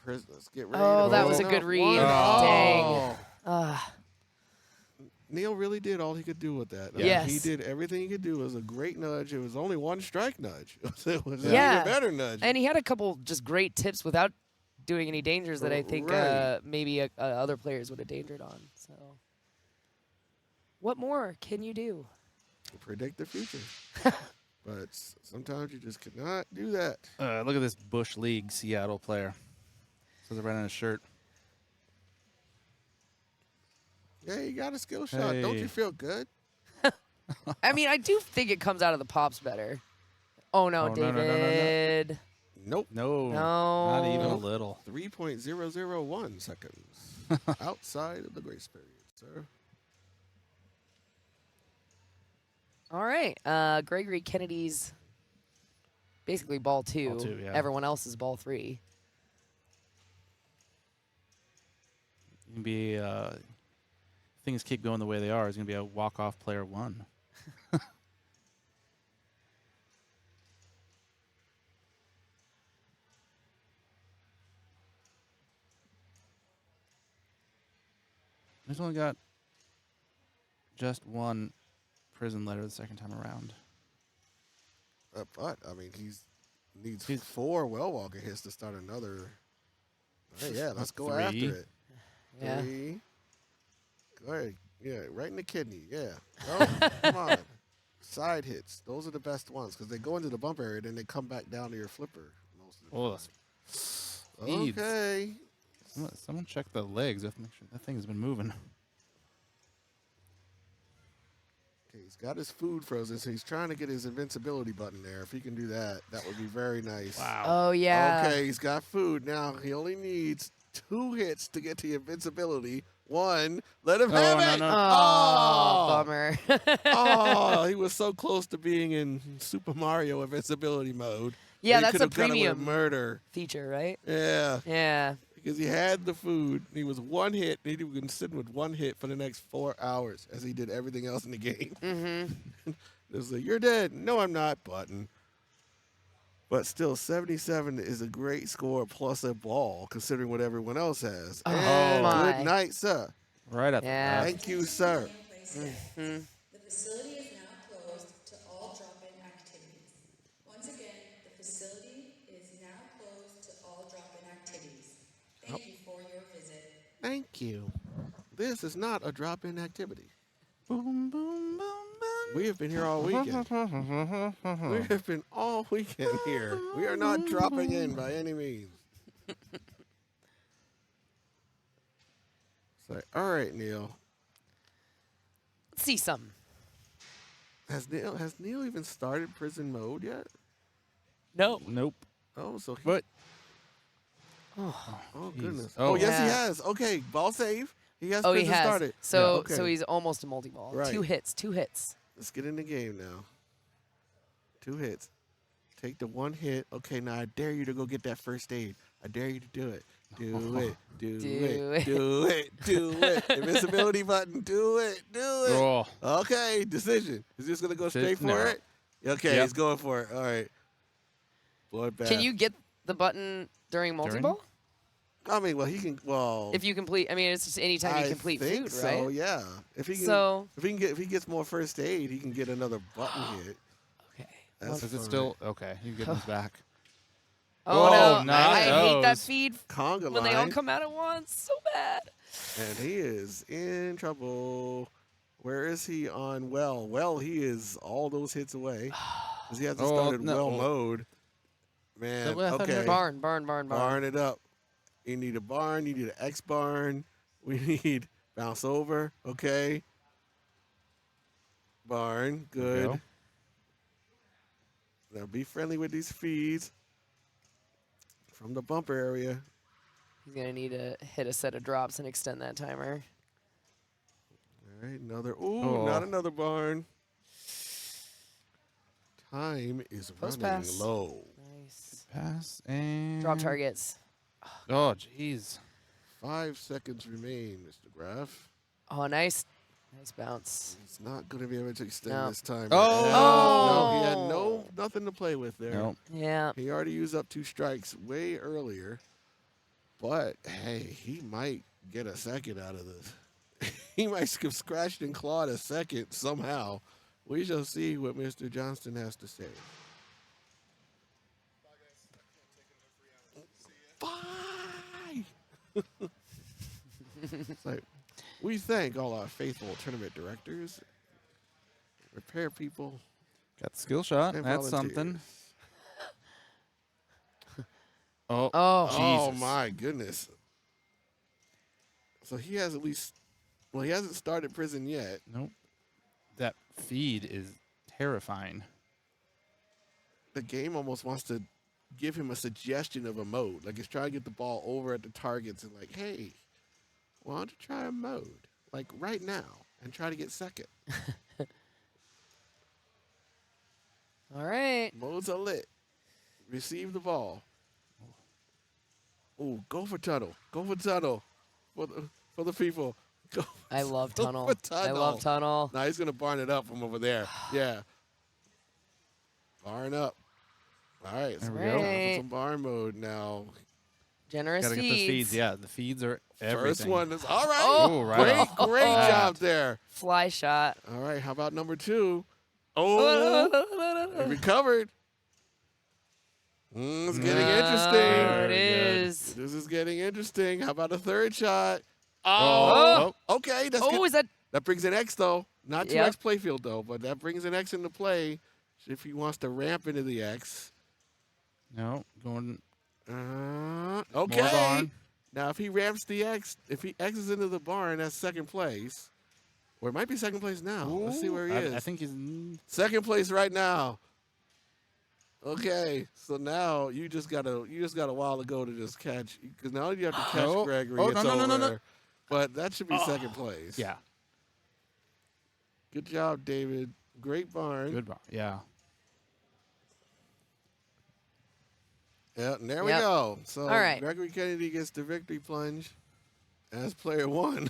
[SPEAKER 11] let's get ready.
[SPEAKER 10] Oh,
[SPEAKER 11] to
[SPEAKER 10] that was a
[SPEAKER 11] open
[SPEAKER 10] good
[SPEAKER 11] up
[SPEAKER 10] read.
[SPEAKER 11] one.
[SPEAKER 10] Dang.
[SPEAKER 11] Oh. Neil really did all he could do with that. I mean,
[SPEAKER 10] Yes.
[SPEAKER 11] he did everything he could do. It was a great nudge. It was only 1 strike nudge. It was an
[SPEAKER 10] Yeah.
[SPEAKER 11] even better nudge.
[SPEAKER 10] And he had a couple just great tips without doing any dangers that I think
[SPEAKER 11] Right.
[SPEAKER 10] maybe other players would have dangered on. So, what more can you do?
[SPEAKER 11] predict the future. But sometimes you just cannot do that.
[SPEAKER 12] Look at this Bush League Seattle player. Says it right on his shirt.
[SPEAKER 11] Yeah, you got a skill shot. Don't you feel good?
[SPEAKER 10] I mean, I do think it comes out of the pops better. Oh, no,
[SPEAKER 12] Oh, no, no, no, no, no.
[SPEAKER 10] David.
[SPEAKER 11] Nope.
[SPEAKER 12] No,
[SPEAKER 10] No.
[SPEAKER 12] not even a little.
[SPEAKER 11] 3.001 seconds outside of the grace period, sir.
[SPEAKER 10] All right. Gregory Kennedy's basically ball 2.
[SPEAKER 12] Ball 2, yeah.
[SPEAKER 10] Everyone else is ball 3.
[SPEAKER 12] You can be, things keep going the way they are. It's going to be a walk-off player 1. He's only got just one prison letter the second time around.
[SPEAKER 11] But I mean, he's needs 4 well walking hits to start another. Hey, yeah, let's go
[SPEAKER 12] 3.
[SPEAKER 11] after it.
[SPEAKER 10] Yeah.
[SPEAKER 11] 3. Go ahead. Yeah, right in the kidney. Yeah. Oh, come on. Side hits. Those are the best ones because they go into the bump area, then they come back down to your flipper. Most of the
[SPEAKER 12] Oh,
[SPEAKER 11] time. Okay.
[SPEAKER 12] Someone check the legs. Make sure that thing has been moving.
[SPEAKER 11] Okay, he's got his food frozen, so he's trying to get his invincibility button there. If he can do that, that would be very nice.
[SPEAKER 12] Wow.
[SPEAKER 10] Oh, yeah.
[SPEAKER 11] Okay, he's got food. Now he only needs 2 hits to get to invincibility. 1, let him have it.
[SPEAKER 10] No.
[SPEAKER 11] Oh,
[SPEAKER 10] Bummer.
[SPEAKER 11] Oh, he was so close to being in Super Mario invincibility mode.
[SPEAKER 10] Yeah,
[SPEAKER 11] He
[SPEAKER 10] that's a
[SPEAKER 11] could've got away with
[SPEAKER 10] premium
[SPEAKER 11] murder.
[SPEAKER 10] feature, right?
[SPEAKER 11] Yeah.
[SPEAKER 10] Yeah.
[SPEAKER 11] Because he had the food. He was 1 hit. And he was sitting with 1 hit for the next 4 hours as he did everything else in the game.
[SPEAKER 10] Mm-hmm.
[SPEAKER 11] It was like, you're dead. No, I'm not. Button. But still, 77 is a great score plus a ball, considering what everyone else has.
[SPEAKER 10] Oh,
[SPEAKER 11] and
[SPEAKER 10] my.
[SPEAKER 11] good night, sir.
[SPEAKER 12] Right at
[SPEAKER 10] Yeah.
[SPEAKER 12] the
[SPEAKER 11] Thank you, sir.
[SPEAKER 10] Mm-hmm.
[SPEAKER 13] The facility is now closed to all drop-in activities. Once again, the facility is now closed to all drop-in activities. Thank you for your visit.
[SPEAKER 11] Thank you. This is not a drop-in activity.
[SPEAKER 12] Boom, boom, boom, boom.
[SPEAKER 11] We have been here all weekend. We have been all weekend here. We are not dropping in by any means. So, all right, Neil.
[SPEAKER 10] Let's see some.
[SPEAKER 11] Has Neil even started prison mode yet?
[SPEAKER 10] No.
[SPEAKER 12] Nope.
[SPEAKER 11] Oh, so he.
[SPEAKER 12] What?
[SPEAKER 10] Oh,
[SPEAKER 11] Oh
[SPEAKER 12] Jeez.
[SPEAKER 11] goodness.
[SPEAKER 12] Oh.
[SPEAKER 11] Oh, yes, he
[SPEAKER 10] Yeah.
[SPEAKER 11] has. Okay, ball save. He has
[SPEAKER 10] he
[SPEAKER 11] prison
[SPEAKER 10] has.
[SPEAKER 11] started.
[SPEAKER 10] So,
[SPEAKER 11] Yeah, okay.
[SPEAKER 10] so he's almost a multi-ball.
[SPEAKER 11] Right.
[SPEAKER 10] 2 hits. 2 hits.
[SPEAKER 11] Let's get in the game now. 2 hits. Take the 1 hit. Okay, now I dare you to go get that first aid. I dare you to do it. Do it. Do it. Do it. Do it. Invincibility button. Do it. Do it.
[SPEAKER 12] Oh.
[SPEAKER 11] Okay, decision. Is this going to go straight for
[SPEAKER 12] No.
[SPEAKER 11] it? Okay,
[SPEAKER 12] Yep.
[SPEAKER 11] he's going for it. All right. Bloodbath.
[SPEAKER 10] Can you get the button during multi-ball?
[SPEAKER 11] I mean, well, he can. Well,
[SPEAKER 10] If you complete, I mean, it's just anytime
[SPEAKER 11] I
[SPEAKER 10] you complete
[SPEAKER 11] think
[SPEAKER 10] food,
[SPEAKER 11] so,
[SPEAKER 10] right?
[SPEAKER 11] yeah. If he can,
[SPEAKER 10] So-
[SPEAKER 11] if he gets more first aid, he can get another button hit.
[SPEAKER 10] Okay.
[SPEAKER 11] That's
[SPEAKER 12] Is it
[SPEAKER 11] fine.
[SPEAKER 12] still okay? You can get his back.
[SPEAKER 10] Oh,
[SPEAKER 12] Whoa,
[SPEAKER 10] no.
[SPEAKER 12] not
[SPEAKER 10] I hate that
[SPEAKER 12] those.
[SPEAKER 10] feed
[SPEAKER 11] Conga
[SPEAKER 10] when they all
[SPEAKER 11] line.
[SPEAKER 10] come out at once. So bad.
[SPEAKER 11] And he is in trouble. Where is he on well? Well, he is all those hits away. Because he hasn't
[SPEAKER 12] Oh,
[SPEAKER 11] started
[SPEAKER 12] no.
[SPEAKER 11] well mode. Man,
[SPEAKER 12] Well, I thought he
[SPEAKER 11] okay.
[SPEAKER 12] had-
[SPEAKER 10] Barn.
[SPEAKER 11] Barn it up. You need a barn. You need an X barn. We need bounce over. Okay. Barn.
[SPEAKER 12] There we
[SPEAKER 11] Good.
[SPEAKER 12] go.
[SPEAKER 11] Now be friendly with these feeds from the bumper area.
[SPEAKER 10] He's going to need to hit a set of drops and extend that timer.
[SPEAKER 11] All right, another. Ooh,
[SPEAKER 12] Oh.
[SPEAKER 11] not another barn. Time is
[SPEAKER 10] Post
[SPEAKER 11] running
[SPEAKER 10] pass.
[SPEAKER 11] low.
[SPEAKER 10] Nice.
[SPEAKER 12] Pass and
[SPEAKER 10] Drop targets.
[SPEAKER 12] Oh, jeez.
[SPEAKER 11] 5 seconds remain, Mr. Graff.
[SPEAKER 10] Oh, nice. Nice bounce.
[SPEAKER 11] He's not going to be able to extend
[SPEAKER 10] No.
[SPEAKER 11] this time.
[SPEAKER 12] Oh!
[SPEAKER 11] No, he had nothing to play with there.
[SPEAKER 12] Nope.
[SPEAKER 10] Yeah.
[SPEAKER 11] He already used up 2 strikes way earlier. But, hey, he might get a second out of this. He might have scratched and clawed a second somehow. We shall see what Mr. Johnston has to say. Bye! It's like, we thank all our faithful tournament directors. Prepare people.
[SPEAKER 12] Got the skill shot.
[SPEAKER 11] and
[SPEAKER 12] That's
[SPEAKER 11] volunteers.
[SPEAKER 12] something. Oh,
[SPEAKER 11] Oh
[SPEAKER 12] Jesus.
[SPEAKER 11] my goodness. So he has at least, well, he hasn't started prison yet.
[SPEAKER 12] Nope. That feed is terrifying.
[SPEAKER 11] The game almost wants to give him a suggestion of a mode. Like it's trying to get the ball over at the targets and like, hey, why don't you try a mode? Like right now and try to get second.
[SPEAKER 10] All right.
[SPEAKER 11] Modes are lit. Receive the ball. Ooh, go for tunnel. Go for tunnel. For the people. Go
[SPEAKER 10] I love
[SPEAKER 11] go
[SPEAKER 10] tunnel.
[SPEAKER 11] for
[SPEAKER 10] I love tunnel.
[SPEAKER 11] Now he's going to barn it up from over there. Yeah. Barn up. All right.
[SPEAKER 12] There
[SPEAKER 11] So
[SPEAKER 12] we
[SPEAKER 11] we're
[SPEAKER 12] go.
[SPEAKER 11] going for some barn mode now.
[SPEAKER 10] Generous
[SPEAKER 12] Gotta get those
[SPEAKER 10] feeds.
[SPEAKER 12] feeds. Yeah, the feeds are everything.
[SPEAKER 11] First one is all right.
[SPEAKER 10] Oh,
[SPEAKER 12] right
[SPEAKER 11] great
[SPEAKER 12] off.
[SPEAKER 11] job there.
[SPEAKER 10] Fly shot.
[SPEAKER 11] All right. How about number 2? Oh, he recovered. It's getting interesting.
[SPEAKER 10] It
[SPEAKER 12] Very good.
[SPEAKER 10] is.
[SPEAKER 11] This is getting interesting. How about a third shot?
[SPEAKER 12] Oh.
[SPEAKER 11] Okay. That's
[SPEAKER 10] Oh,
[SPEAKER 11] good.
[SPEAKER 10] is that?
[SPEAKER 11] That brings an X, though. Not 2X
[SPEAKER 10] Yep.
[SPEAKER 11] playfield, though, but that brings an X into play if he wants to ramp into the X.
[SPEAKER 12] No, going
[SPEAKER 11] Okay.
[SPEAKER 12] more barn.
[SPEAKER 11] Now, if he ramps the X, if he X's into the barn, that's second place. Or it might be second place now. Let's see where he is.
[SPEAKER 12] I think he's
[SPEAKER 11] Second place right now. Okay, so now you just got a while to go to just catch, because now you have to catch
[SPEAKER 12] Oh.
[SPEAKER 11] Gregory.
[SPEAKER 12] Oh,
[SPEAKER 11] It's
[SPEAKER 12] no.
[SPEAKER 11] over. But that should be second place.
[SPEAKER 12] Yeah.
[SPEAKER 11] Good job, David. Great barn.
[SPEAKER 12] Good barn. Yeah.
[SPEAKER 11] Yeah, and there we
[SPEAKER 10] Yep.
[SPEAKER 11] go. So
[SPEAKER 10] All right.
[SPEAKER 11] Gregory Kennedy gets the victory plunge as player 1.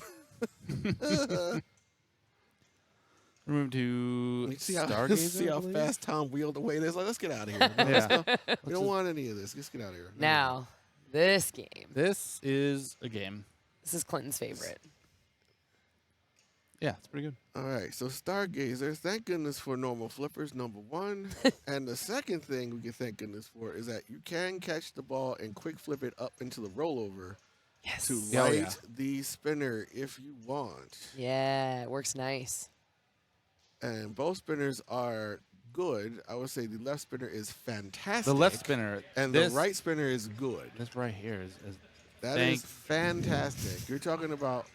[SPEAKER 12] Move to
[SPEAKER 11] See how,
[SPEAKER 12] Stargazer.
[SPEAKER 11] see
[SPEAKER 12] I
[SPEAKER 11] how
[SPEAKER 12] believe?
[SPEAKER 11] fast Tom wheeled away. It's like, let's get out of here. We don't want any of this. Let's get out of here.
[SPEAKER 10] Now, this game.
[SPEAKER 12] This is a game.
[SPEAKER 10] This is Clinton's favorite.
[SPEAKER 12] Yeah, it's pretty good.
[SPEAKER 11] All right, so Stargazer, thank goodness for normal flippers, number 1. And the second thing we can thank goodness for is that you can catch the ball and quick flip it up into the rollover
[SPEAKER 10] Yes.
[SPEAKER 11] to
[SPEAKER 12] Oh,
[SPEAKER 11] light
[SPEAKER 12] yeah.
[SPEAKER 11] the spinner if you want.
[SPEAKER 10] Yeah, it works nice.
[SPEAKER 11] And both spinners are good. I would say the left spinner is fantastic.
[SPEAKER 12] The left spinner
[SPEAKER 11] And
[SPEAKER 12] this,
[SPEAKER 11] the right spinner is good.
[SPEAKER 12] This right here is
[SPEAKER 11] That is fantastic. You're talking about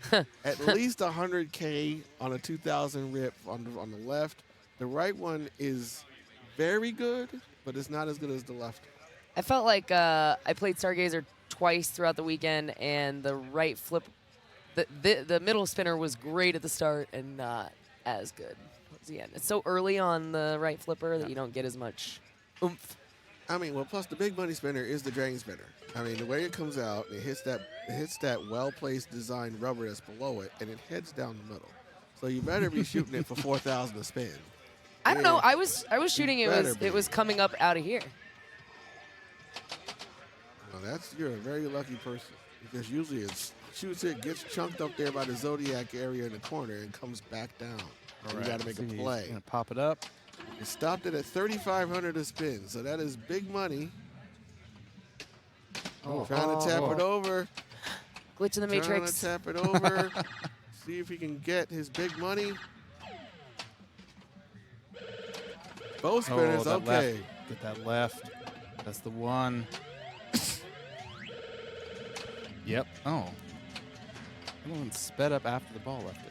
[SPEAKER 11] at least 100K on a 2000 rip on the left. The right one is very good, but it's not as good as the left.
[SPEAKER 10] I felt like I played Stargazer twice throughout the weekend, and the right flip, the middle spinner was great at the start and not as good towards the end. It's so early on the right flipper that you don't get as much oomph.
[SPEAKER 11] I mean, well, plus the big money spinner is the drain spinner. I mean, the way it comes out, it hits that well-placed design rubber that's below it, and it heads down the middle. So you better be shooting it for 4,000 to spin.
[SPEAKER 10] I don't know. I was shooting
[SPEAKER 11] better be.
[SPEAKER 10] it was coming up out of here.
[SPEAKER 11] Well, you're a very lucky person, because usually it shoots it, gets chunked up there by the Zodiac area in the corner, and comes back down.
[SPEAKER 12] all
[SPEAKER 11] You
[SPEAKER 12] right.
[SPEAKER 11] got to make a
[SPEAKER 12] He's
[SPEAKER 11] play.
[SPEAKER 12] gonna pop it up.
[SPEAKER 11] It stopped it at 3,500 to spin, so that is big money. Trying to tap it over.
[SPEAKER 10] Glitch in the matrix.
[SPEAKER 11] Trying to tap it over. See if he can get his big money. Both spinners,
[SPEAKER 12] that
[SPEAKER 11] okay.
[SPEAKER 12] Left. Get that left. That's the one. Yep. Oh. Everyone sped up after the ball left it.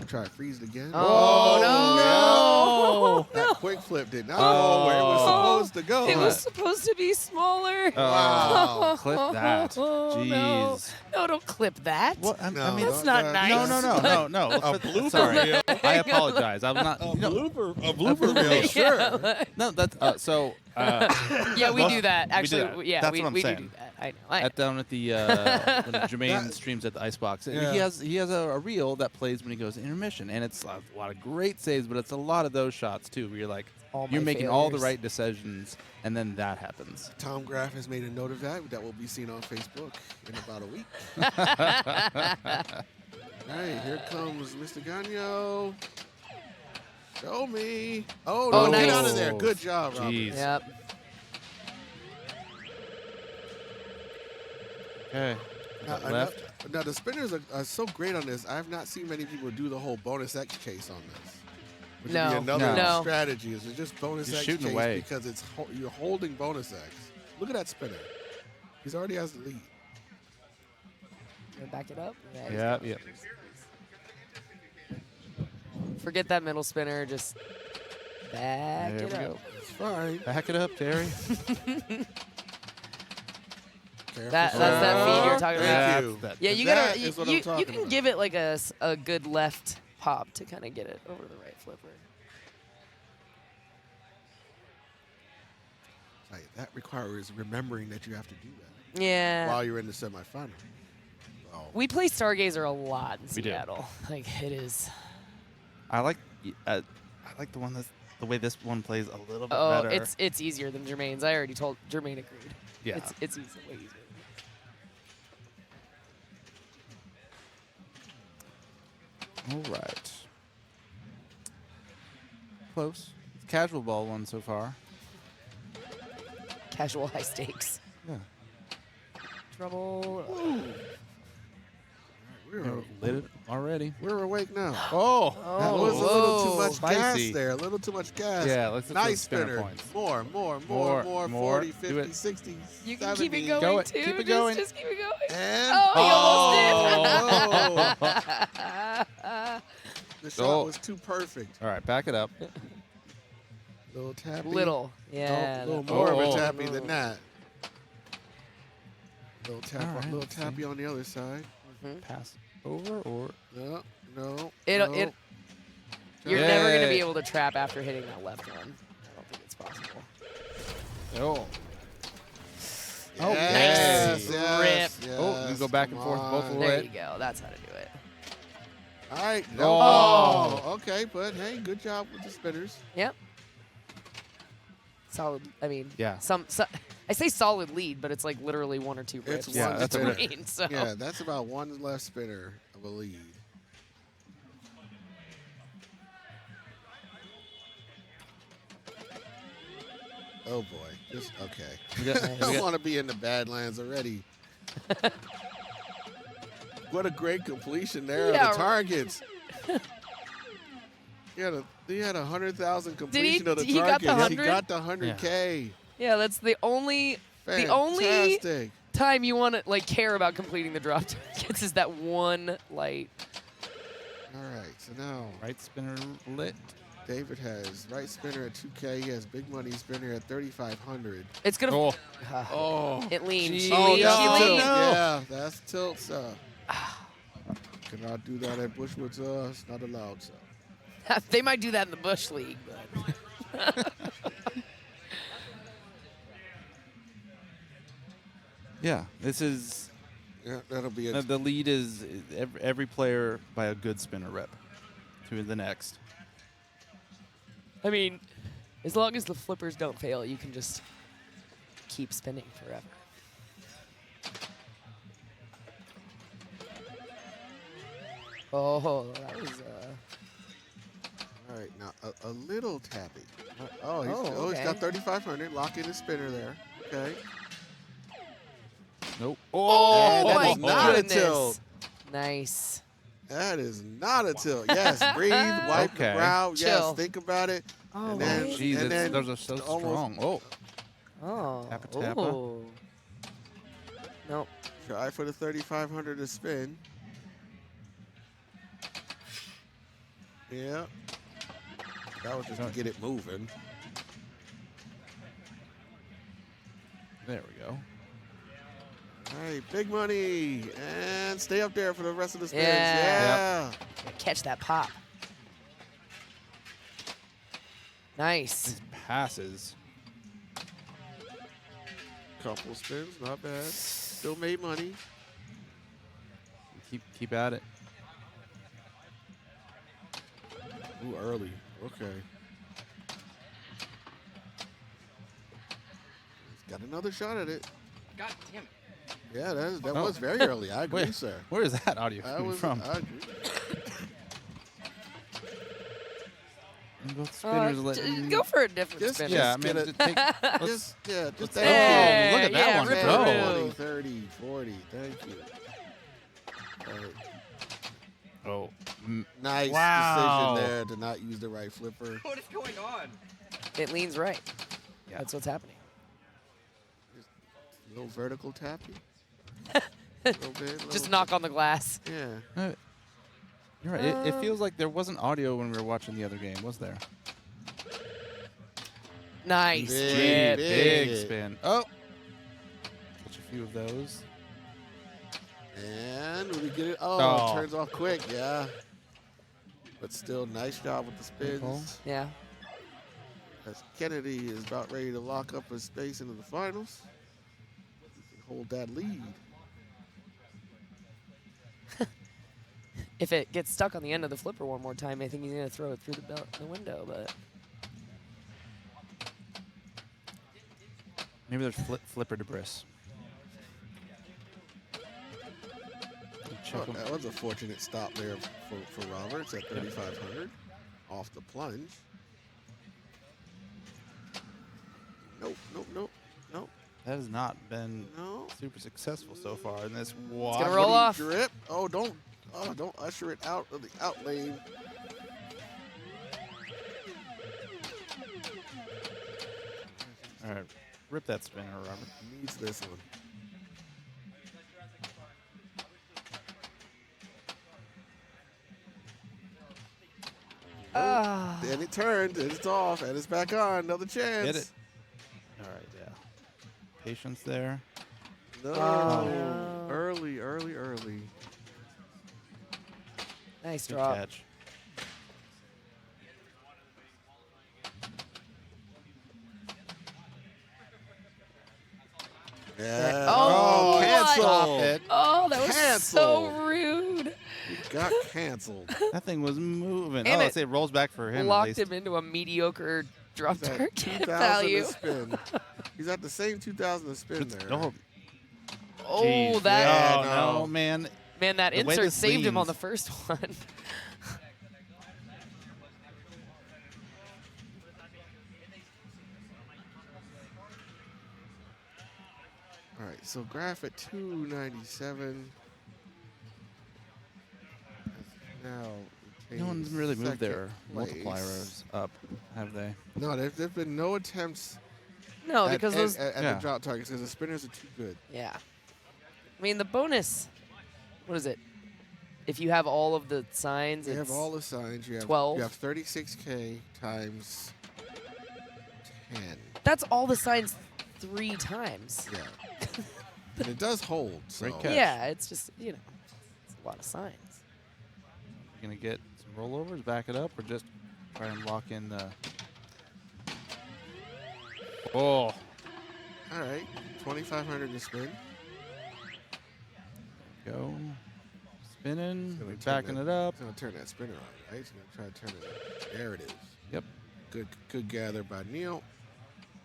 [SPEAKER 11] Try to freeze it again.
[SPEAKER 10] Oh, no.
[SPEAKER 11] That quick flip did not go where it was supposed to go.
[SPEAKER 10] It was supposed to be smaller.
[SPEAKER 11] Wow.
[SPEAKER 12] Clip that.
[SPEAKER 10] Oh,
[SPEAKER 12] Jeez.
[SPEAKER 10] no. No, don't clip that.
[SPEAKER 12] What? I
[SPEAKER 11] No,
[SPEAKER 12] mean,
[SPEAKER 10] That's not nice.
[SPEAKER 12] No.
[SPEAKER 11] A blooper
[SPEAKER 12] Sorry.
[SPEAKER 11] reel.
[SPEAKER 12] I apologize. I'm not.
[SPEAKER 11] A blooper reel, sure.
[SPEAKER 12] No, that's so.
[SPEAKER 10] Yeah, we do that. Actually,
[SPEAKER 12] that.
[SPEAKER 10] yeah,
[SPEAKER 12] That's
[SPEAKER 10] we
[SPEAKER 12] what I'm
[SPEAKER 10] do
[SPEAKER 12] saying.
[SPEAKER 10] do that. I know.
[SPEAKER 12] At down at the when Jermaine streams at the Icebox,
[SPEAKER 11] Yeah.
[SPEAKER 12] he has a reel that plays when he goes intermission, and it's a lot of great saves, but it's a lot of those shots too, where you're like
[SPEAKER 10] All
[SPEAKER 12] you're
[SPEAKER 10] my
[SPEAKER 12] making all the
[SPEAKER 10] failures.
[SPEAKER 12] right decisions, and then that happens.
[SPEAKER 11] Tom Graff has made a note of that. That will be seen on Facebook in about a week. All right, here comes Mr. Gagno. Show me. Oh, no,
[SPEAKER 10] nice.
[SPEAKER 11] get out of there. Good job, Robert.
[SPEAKER 12] Jeez.
[SPEAKER 10] Yep.
[SPEAKER 12] Okay.
[SPEAKER 11] Now the spinners are so great on this. I've not seen many people do the whole bonus X chase on this. Which would be another strategy is to just bonus
[SPEAKER 12] You're
[SPEAKER 11] X
[SPEAKER 12] shooting
[SPEAKER 11] chase
[SPEAKER 12] away.
[SPEAKER 11] because you're holding bonus X. Look at that spinner. He's already has the lead.
[SPEAKER 10] Back it up.
[SPEAKER 12] Yeah.
[SPEAKER 10] Forget that middle spinner. Just back
[SPEAKER 12] There
[SPEAKER 10] it
[SPEAKER 12] we
[SPEAKER 10] up.
[SPEAKER 12] go.
[SPEAKER 11] It's fine.
[SPEAKER 12] Back it up, Terry.
[SPEAKER 10] That's that feed you're talking about.
[SPEAKER 11] Thank you.
[SPEAKER 10] Yeah, you
[SPEAKER 11] That
[SPEAKER 10] gotta.
[SPEAKER 11] is what
[SPEAKER 10] You
[SPEAKER 11] I'm talking
[SPEAKER 10] can
[SPEAKER 11] about.
[SPEAKER 10] give it like a good left pop to kind of get it over the right flipper.
[SPEAKER 11] Like, that requires remembering that you have to do that.
[SPEAKER 10] Yeah.
[SPEAKER 11] While you're in the semifinal. Oh.
[SPEAKER 10] We play Stargazer a lot in
[SPEAKER 12] We do.
[SPEAKER 10] Seattle. Like it is.
[SPEAKER 12] I like the one the way this one plays a little bit
[SPEAKER 10] Oh,
[SPEAKER 12] better.
[SPEAKER 10] it's easier than Jermaine's. I already told Jermaine agreed.
[SPEAKER 12] Yeah.
[SPEAKER 10] It's easy, way easier.
[SPEAKER 12] All right. Close. It's casual ball one so far.
[SPEAKER 10] Casual high stakes.
[SPEAKER 12] Yeah.
[SPEAKER 10] Trouble.
[SPEAKER 11] We're
[SPEAKER 12] Lit it already.
[SPEAKER 11] We're awake now.
[SPEAKER 12] Oh,
[SPEAKER 11] That was a little too much
[SPEAKER 12] Spicy.
[SPEAKER 11] gas there. A little too much gas.
[SPEAKER 12] Yeah, let's look at
[SPEAKER 11] nice
[SPEAKER 12] those spinner
[SPEAKER 11] spinner.
[SPEAKER 12] points.
[SPEAKER 11] More.
[SPEAKER 12] More.
[SPEAKER 11] 40,
[SPEAKER 12] Do
[SPEAKER 11] 50,
[SPEAKER 12] it.
[SPEAKER 11] 60,
[SPEAKER 10] You can
[SPEAKER 11] 70.
[SPEAKER 10] keep it going
[SPEAKER 12] Go it.
[SPEAKER 10] too.
[SPEAKER 12] Keep it going.
[SPEAKER 10] Just keep it going.
[SPEAKER 11] And
[SPEAKER 10] Oh, he almost
[SPEAKER 11] the shot was too perfect.
[SPEAKER 12] All right, back it up.
[SPEAKER 11] Little tappy.
[SPEAKER 10] Little. Yeah.
[SPEAKER 11] A little
[SPEAKER 10] that-
[SPEAKER 11] more of
[SPEAKER 12] Oh.
[SPEAKER 11] a tappy than that. Little tap,
[SPEAKER 12] All right,
[SPEAKER 11] little
[SPEAKER 12] let's
[SPEAKER 11] tappy
[SPEAKER 12] see.
[SPEAKER 11] on the other side.
[SPEAKER 12] Pass over or
[SPEAKER 11] No.
[SPEAKER 10] You're
[SPEAKER 12] Yeah.
[SPEAKER 10] never going to be able to trap after hitting that left one. I don't think it's possible.
[SPEAKER 12] oh.
[SPEAKER 11] Oh,
[SPEAKER 10] Nice.
[SPEAKER 11] yes,
[SPEAKER 12] Oh, you go back and
[SPEAKER 11] come
[SPEAKER 12] forth both
[SPEAKER 11] on.
[SPEAKER 12] the
[SPEAKER 10] There
[SPEAKER 12] way.
[SPEAKER 10] you go. That's how to do it.
[SPEAKER 11] All right.
[SPEAKER 12] Oh.
[SPEAKER 11] Okay, but hey, good job with the spinners.
[SPEAKER 10] Yep. Solid. I mean,
[SPEAKER 12] Yeah.
[SPEAKER 10] I say solid lead, but it's like literally one or two
[SPEAKER 11] It's
[SPEAKER 10] rips.
[SPEAKER 11] one
[SPEAKER 12] that's a
[SPEAKER 11] spinner.
[SPEAKER 10] between, so.
[SPEAKER 11] Yeah, that's about one left spinner of a lead. Oh boy, just okay. I want to be in the Badlands already. What a great completion there of
[SPEAKER 10] Yeah.
[SPEAKER 11] the targets. He had 100,000 completion of the
[SPEAKER 10] he got
[SPEAKER 11] targets.
[SPEAKER 10] the
[SPEAKER 11] He got the 100K.
[SPEAKER 10] Yeah, that's the only
[SPEAKER 11] Fantastic.
[SPEAKER 10] time you want to like care about completing the drop targets is that one light.
[SPEAKER 11] All right, so now
[SPEAKER 12] Right spinner lit.
[SPEAKER 11] David has right spinner at 2K. He has big money spinner at 3,500.
[SPEAKER 10] It's gonna.
[SPEAKER 12] Oh.
[SPEAKER 11] Oh,
[SPEAKER 10] It leaned. She
[SPEAKER 11] oh,
[SPEAKER 10] leaned.
[SPEAKER 11] that's
[SPEAKER 10] She
[SPEAKER 11] tilt.
[SPEAKER 10] leaned.
[SPEAKER 11] Yeah, that's tilt, sir. Cannot do that at Bushwood, sir. It's not allowed, sir.
[SPEAKER 10] They might do that in the Bush League, but.
[SPEAKER 12] Yeah, this is
[SPEAKER 11] Yeah, that'll be it.
[SPEAKER 12] the lead is every player by a good spinner rep to the next.
[SPEAKER 10] I mean, as long as the flippers don't fail, you can just keep spinning forever. Oh, that was.
[SPEAKER 11] All right, now a little tappy. He's
[SPEAKER 10] okay.
[SPEAKER 11] got 3,500. Lock in the spinner there. Okay.
[SPEAKER 12] Nope.
[SPEAKER 10] Oh,
[SPEAKER 11] that
[SPEAKER 10] my
[SPEAKER 11] is not a
[SPEAKER 10] goodness.
[SPEAKER 11] tilt.
[SPEAKER 10] Nice.
[SPEAKER 11] That is not a tilt. Yes, breathe, wipe the
[SPEAKER 12] Okay.
[SPEAKER 11] brow.
[SPEAKER 10] Chill.
[SPEAKER 11] Yes, think about it.
[SPEAKER 10] Oh,
[SPEAKER 11] and then,
[SPEAKER 10] right.
[SPEAKER 12] Jeez,
[SPEAKER 11] and then
[SPEAKER 12] those are so
[SPEAKER 11] almost
[SPEAKER 12] strong. Oh,
[SPEAKER 10] Oh.
[SPEAKER 12] Tappa, tappa.
[SPEAKER 10] Ooh. Nope.
[SPEAKER 11] try for the 3,500 to spin. Yeah. That was just to get it moving.
[SPEAKER 12] there we go.
[SPEAKER 11] All right, big money. And stay up there for the rest of the spins.
[SPEAKER 10] Yeah.
[SPEAKER 11] Yeah.
[SPEAKER 10] Catch that pop. Nice.
[SPEAKER 12] These passes.
[SPEAKER 11] Couple spins, not bad. Still made money.
[SPEAKER 12] Keep at it.
[SPEAKER 11] Ooh, early. Okay. He's got another shot at it.
[SPEAKER 10] God damn it.
[SPEAKER 11] Yeah, that
[SPEAKER 12] Oh.
[SPEAKER 11] was very early. I agree,
[SPEAKER 12] Wait,
[SPEAKER 11] sir.
[SPEAKER 12] Where is that audio
[SPEAKER 11] That
[SPEAKER 12] coming
[SPEAKER 11] was
[SPEAKER 12] from?
[SPEAKER 11] I agree.
[SPEAKER 12] And both spinners
[SPEAKER 10] Go for a different
[SPEAKER 11] Just-
[SPEAKER 10] spinner.
[SPEAKER 12] Yeah, I
[SPEAKER 11] get
[SPEAKER 12] mean,
[SPEAKER 11] it.
[SPEAKER 12] take, let's,
[SPEAKER 11] Just
[SPEAKER 12] let's
[SPEAKER 11] thank
[SPEAKER 10] Hey,
[SPEAKER 12] look at that
[SPEAKER 10] yeah,
[SPEAKER 12] one
[SPEAKER 10] rip it
[SPEAKER 12] go.
[SPEAKER 10] through.
[SPEAKER 11] 20, 30, 40. Thank you.
[SPEAKER 12] Oh.
[SPEAKER 11] Nice
[SPEAKER 12] Wow.
[SPEAKER 11] decision there to not use the right flipper.
[SPEAKER 10] What is going on? It leans right.
[SPEAKER 12] Yeah.
[SPEAKER 10] That's what's happening.
[SPEAKER 11] A little vertical tappy. A little bit.
[SPEAKER 10] Just knock on the glass.
[SPEAKER 11] Yeah.
[SPEAKER 12] You're right. It feels like there wasn't audio when we were watching the other game, was there?
[SPEAKER 10] Nice.
[SPEAKER 12] Big spin. Oh. Catch a few of those.
[SPEAKER 11] And we get it. Oh,
[SPEAKER 12] Oh.
[SPEAKER 11] It turns off quick. Yeah. But still, nice job with the spins.
[SPEAKER 10] Yeah.
[SPEAKER 11] As Kennedy is about ready to lock up his space into the finals. He can hold that lead.
[SPEAKER 10] If it gets stuck on the end of the flipper one more time, I think he's going to throw it through the window. But
[SPEAKER 12] Maybe there's flipper debris.
[SPEAKER 11] Oh, that was a fortunate stop there for Roberts at 3,500 off the plunge. Nope.
[SPEAKER 12] That has not been
[SPEAKER 11] No.
[SPEAKER 12] super successful so far in this
[SPEAKER 10] it's
[SPEAKER 12] walk.
[SPEAKER 10] going to roll off.
[SPEAKER 11] Drip. Don't usher it out of the out lane.
[SPEAKER 12] All right, rip that spinner, Robert.
[SPEAKER 11] Needs this one. And it turned, and it's off, and it's back on. Another chance.
[SPEAKER 12] Get it. All right, yeah. Patience there.
[SPEAKER 11] No.
[SPEAKER 10] no.
[SPEAKER 11] Early.
[SPEAKER 10] Nice
[SPEAKER 12] Good
[SPEAKER 10] drop.
[SPEAKER 12] catch.
[SPEAKER 11] Yeah.
[SPEAKER 10] Oh,
[SPEAKER 11] cancel.
[SPEAKER 12] It.
[SPEAKER 10] Oh, that was so
[SPEAKER 11] Cancel.
[SPEAKER 10] rude.
[SPEAKER 11] You got canceled.
[SPEAKER 12] That thing was moving.
[SPEAKER 10] And
[SPEAKER 12] Oh,
[SPEAKER 10] it
[SPEAKER 12] it rolls back for him. at
[SPEAKER 10] Locked
[SPEAKER 12] least.
[SPEAKER 10] him into a mediocre drop
[SPEAKER 11] He's at
[SPEAKER 10] target
[SPEAKER 11] 2,000
[SPEAKER 10] value.
[SPEAKER 11] to spin. He's at the same 2,000 to spin there.
[SPEAKER 12] Oh,
[SPEAKER 10] Oh,
[SPEAKER 12] geez.
[SPEAKER 10] that
[SPEAKER 12] Oh, no, man.
[SPEAKER 10] man, that
[SPEAKER 12] The way
[SPEAKER 10] insert
[SPEAKER 12] this
[SPEAKER 10] saved him on
[SPEAKER 12] leans.
[SPEAKER 10] the first one.
[SPEAKER 11] All right, so Graph at 297. Now
[SPEAKER 12] No one's
[SPEAKER 11] retains
[SPEAKER 12] really moved
[SPEAKER 11] second
[SPEAKER 12] their
[SPEAKER 11] place.
[SPEAKER 12] multipliers up, have they?
[SPEAKER 11] No, there's been no attempts
[SPEAKER 10] No,
[SPEAKER 11] at,
[SPEAKER 10] because
[SPEAKER 11] at,
[SPEAKER 10] those.
[SPEAKER 11] at,
[SPEAKER 12] Yeah.
[SPEAKER 11] the drop targets because the spinners are too good.
[SPEAKER 10] Yeah. I mean, the bonus. What is it? If you have all of the signs,
[SPEAKER 11] You
[SPEAKER 10] it's
[SPEAKER 11] have all the signs. You have
[SPEAKER 10] 12.
[SPEAKER 11] You have 36K times 10.
[SPEAKER 10] That's all the signs 3 times.
[SPEAKER 11] Yeah. And it does hold. So.
[SPEAKER 12] Great catch.
[SPEAKER 10] Yeah, it's just, it's a lot of signs.
[SPEAKER 12] Gonna get some rollovers, back it up, or just try and lock in the. Oh,
[SPEAKER 11] All right, 2,500 to spin.
[SPEAKER 12] go. Spinning,
[SPEAKER 11] Gonna turn
[SPEAKER 12] backing
[SPEAKER 11] that-
[SPEAKER 12] it up.
[SPEAKER 11] He's gonna turn that spinner on, right? He's gonna try to turn it. There it is.
[SPEAKER 12] Yep.
[SPEAKER 11] Good gather by Neil.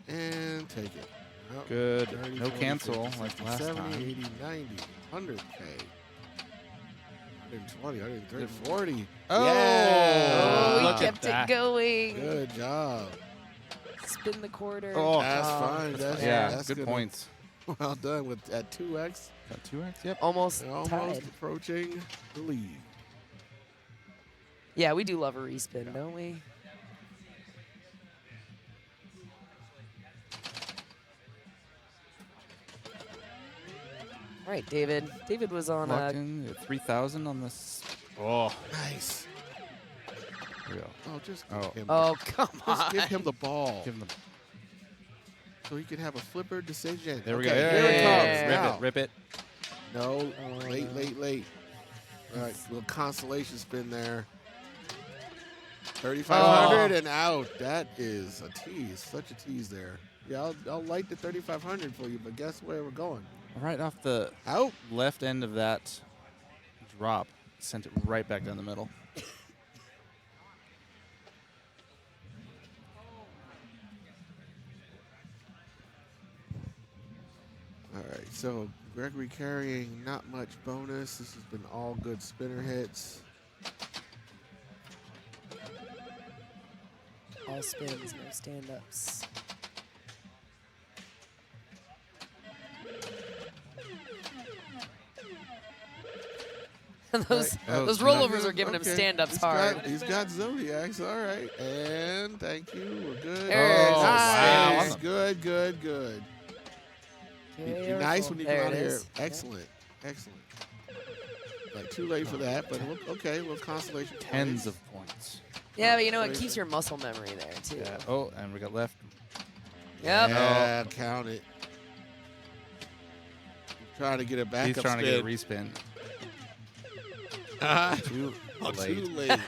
[SPEAKER 11] And take it. Oh,
[SPEAKER 12] Good.
[SPEAKER 11] 30,
[SPEAKER 12] No
[SPEAKER 11] 40,
[SPEAKER 12] cancel
[SPEAKER 11] 50,
[SPEAKER 12] like
[SPEAKER 11] 60,
[SPEAKER 12] last
[SPEAKER 11] 70,
[SPEAKER 12] time.
[SPEAKER 11] 80, 90, 100K. 120, 130, 40.
[SPEAKER 12] Oh,
[SPEAKER 10] Oh,
[SPEAKER 12] look
[SPEAKER 10] he
[SPEAKER 12] at
[SPEAKER 10] kept
[SPEAKER 12] that.
[SPEAKER 10] it going.
[SPEAKER 11] Good job.
[SPEAKER 10] Spin the quarter.
[SPEAKER 12] Oh,
[SPEAKER 11] That's fine. That's,
[SPEAKER 12] yeah,
[SPEAKER 11] that's
[SPEAKER 12] good
[SPEAKER 11] gonna-
[SPEAKER 12] points.
[SPEAKER 11] Well done with at 2x.
[SPEAKER 12] Got 2x. Yep.
[SPEAKER 10] Almost
[SPEAKER 11] And almost
[SPEAKER 10] tied.
[SPEAKER 11] approaching the lead.
[SPEAKER 10] Yeah, we do love a respin, don't we? All right, David. David was on
[SPEAKER 12] Locked in at 3,000 on this. Oh,
[SPEAKER 11] Nice.
[SPEAKER 12] here we go.
[SPEAKER 11] Oh, just
[SPEAKER 12] Oh.
[SPEAKER 11] give him,
[SPEAKER 10] Oh, come
[SPEAKER 11] just
[SPEAKER 10] on.
[SPEAKER 11] give him the ball
[SPEAKER 12] Give him the.
[SPEAKER 11] so he can have a flipper decision.
[SPEAKER 12] There we
[SPEAKER 11] Okay,
[SPEAKER 12] go.
[SPEAKER 11] Here it
[SPEAKER 10] Yeah.
[SPEAKER 11] comes. Now.
[SPEAKER 12] Rip it.
[SPEAKER 11] No,
[SPEAKER 10] Oh,
[SPEAKER 11] late. All right, little consolation spin there. 3,500 and out. That is a tease. Such a tease there. Yeah, I'll light the 3,500 for you, but guess where we're going?
[SPEAKER 12] Right off the
[SPEAKER 11] Out.
[SPEAKER 12] left end of that drop, sent it right back down the middle.
[SPEAKER 11] All right, so Gregory carrying not much bonus. This has been all good spinner hits.
[SPEAKER 10] All spins, no stand-ups. those
[SPEAKER 11] Right.
[SPEAKER 10] those
[SPEAKER 12] Oh,
[SPEAKER 10] rollovers are giving him
[SPEAKER 11] Okay.
[SPEAKER 10] stand-ups
[SPEAKER 11] He's
[SPEAKER 10] hard.
[SPEAKER 11] He's got Zodiacs. All right. And thank you. We're good.
[SPEAKER 10] There's
[SPEAKER 12] Oh,
[SPEAKER 10] the
[SPEAKER 12] wow.
[SPEAKER 11] Nice. Good, good, good. Be nice when you come
[SPEAKER 10] There
[SPEAKER 11] out
[SPEAKER 10] it
[SPEAKER 11] here.
[SPEAKER 10] is.
[SPEAKER 11] Excellent. Excellent. Like, too late for that, but okay, well, consolation.
[SPEAKER 12] Tens
[SPEAKER 11] points.
[SPEAKER 12] of points.
[SPEAKER 10] Yeah, but you know, it keeps your muscle memory there, too.
[SPEAKER 12] Yeah. Oh, and we got left.
[SPEAKER 10] Yep.
[SPEAKER 11] Yeah, count it. Trying to get a backup
[SPEAKER 12] He's trying
[SPEAKER 11] spin.
[SPEAKER 12] to get a respin.
[SPEAKER 11] Too
[SPEAKER 12] late.
[SPEAKER 11] Too late.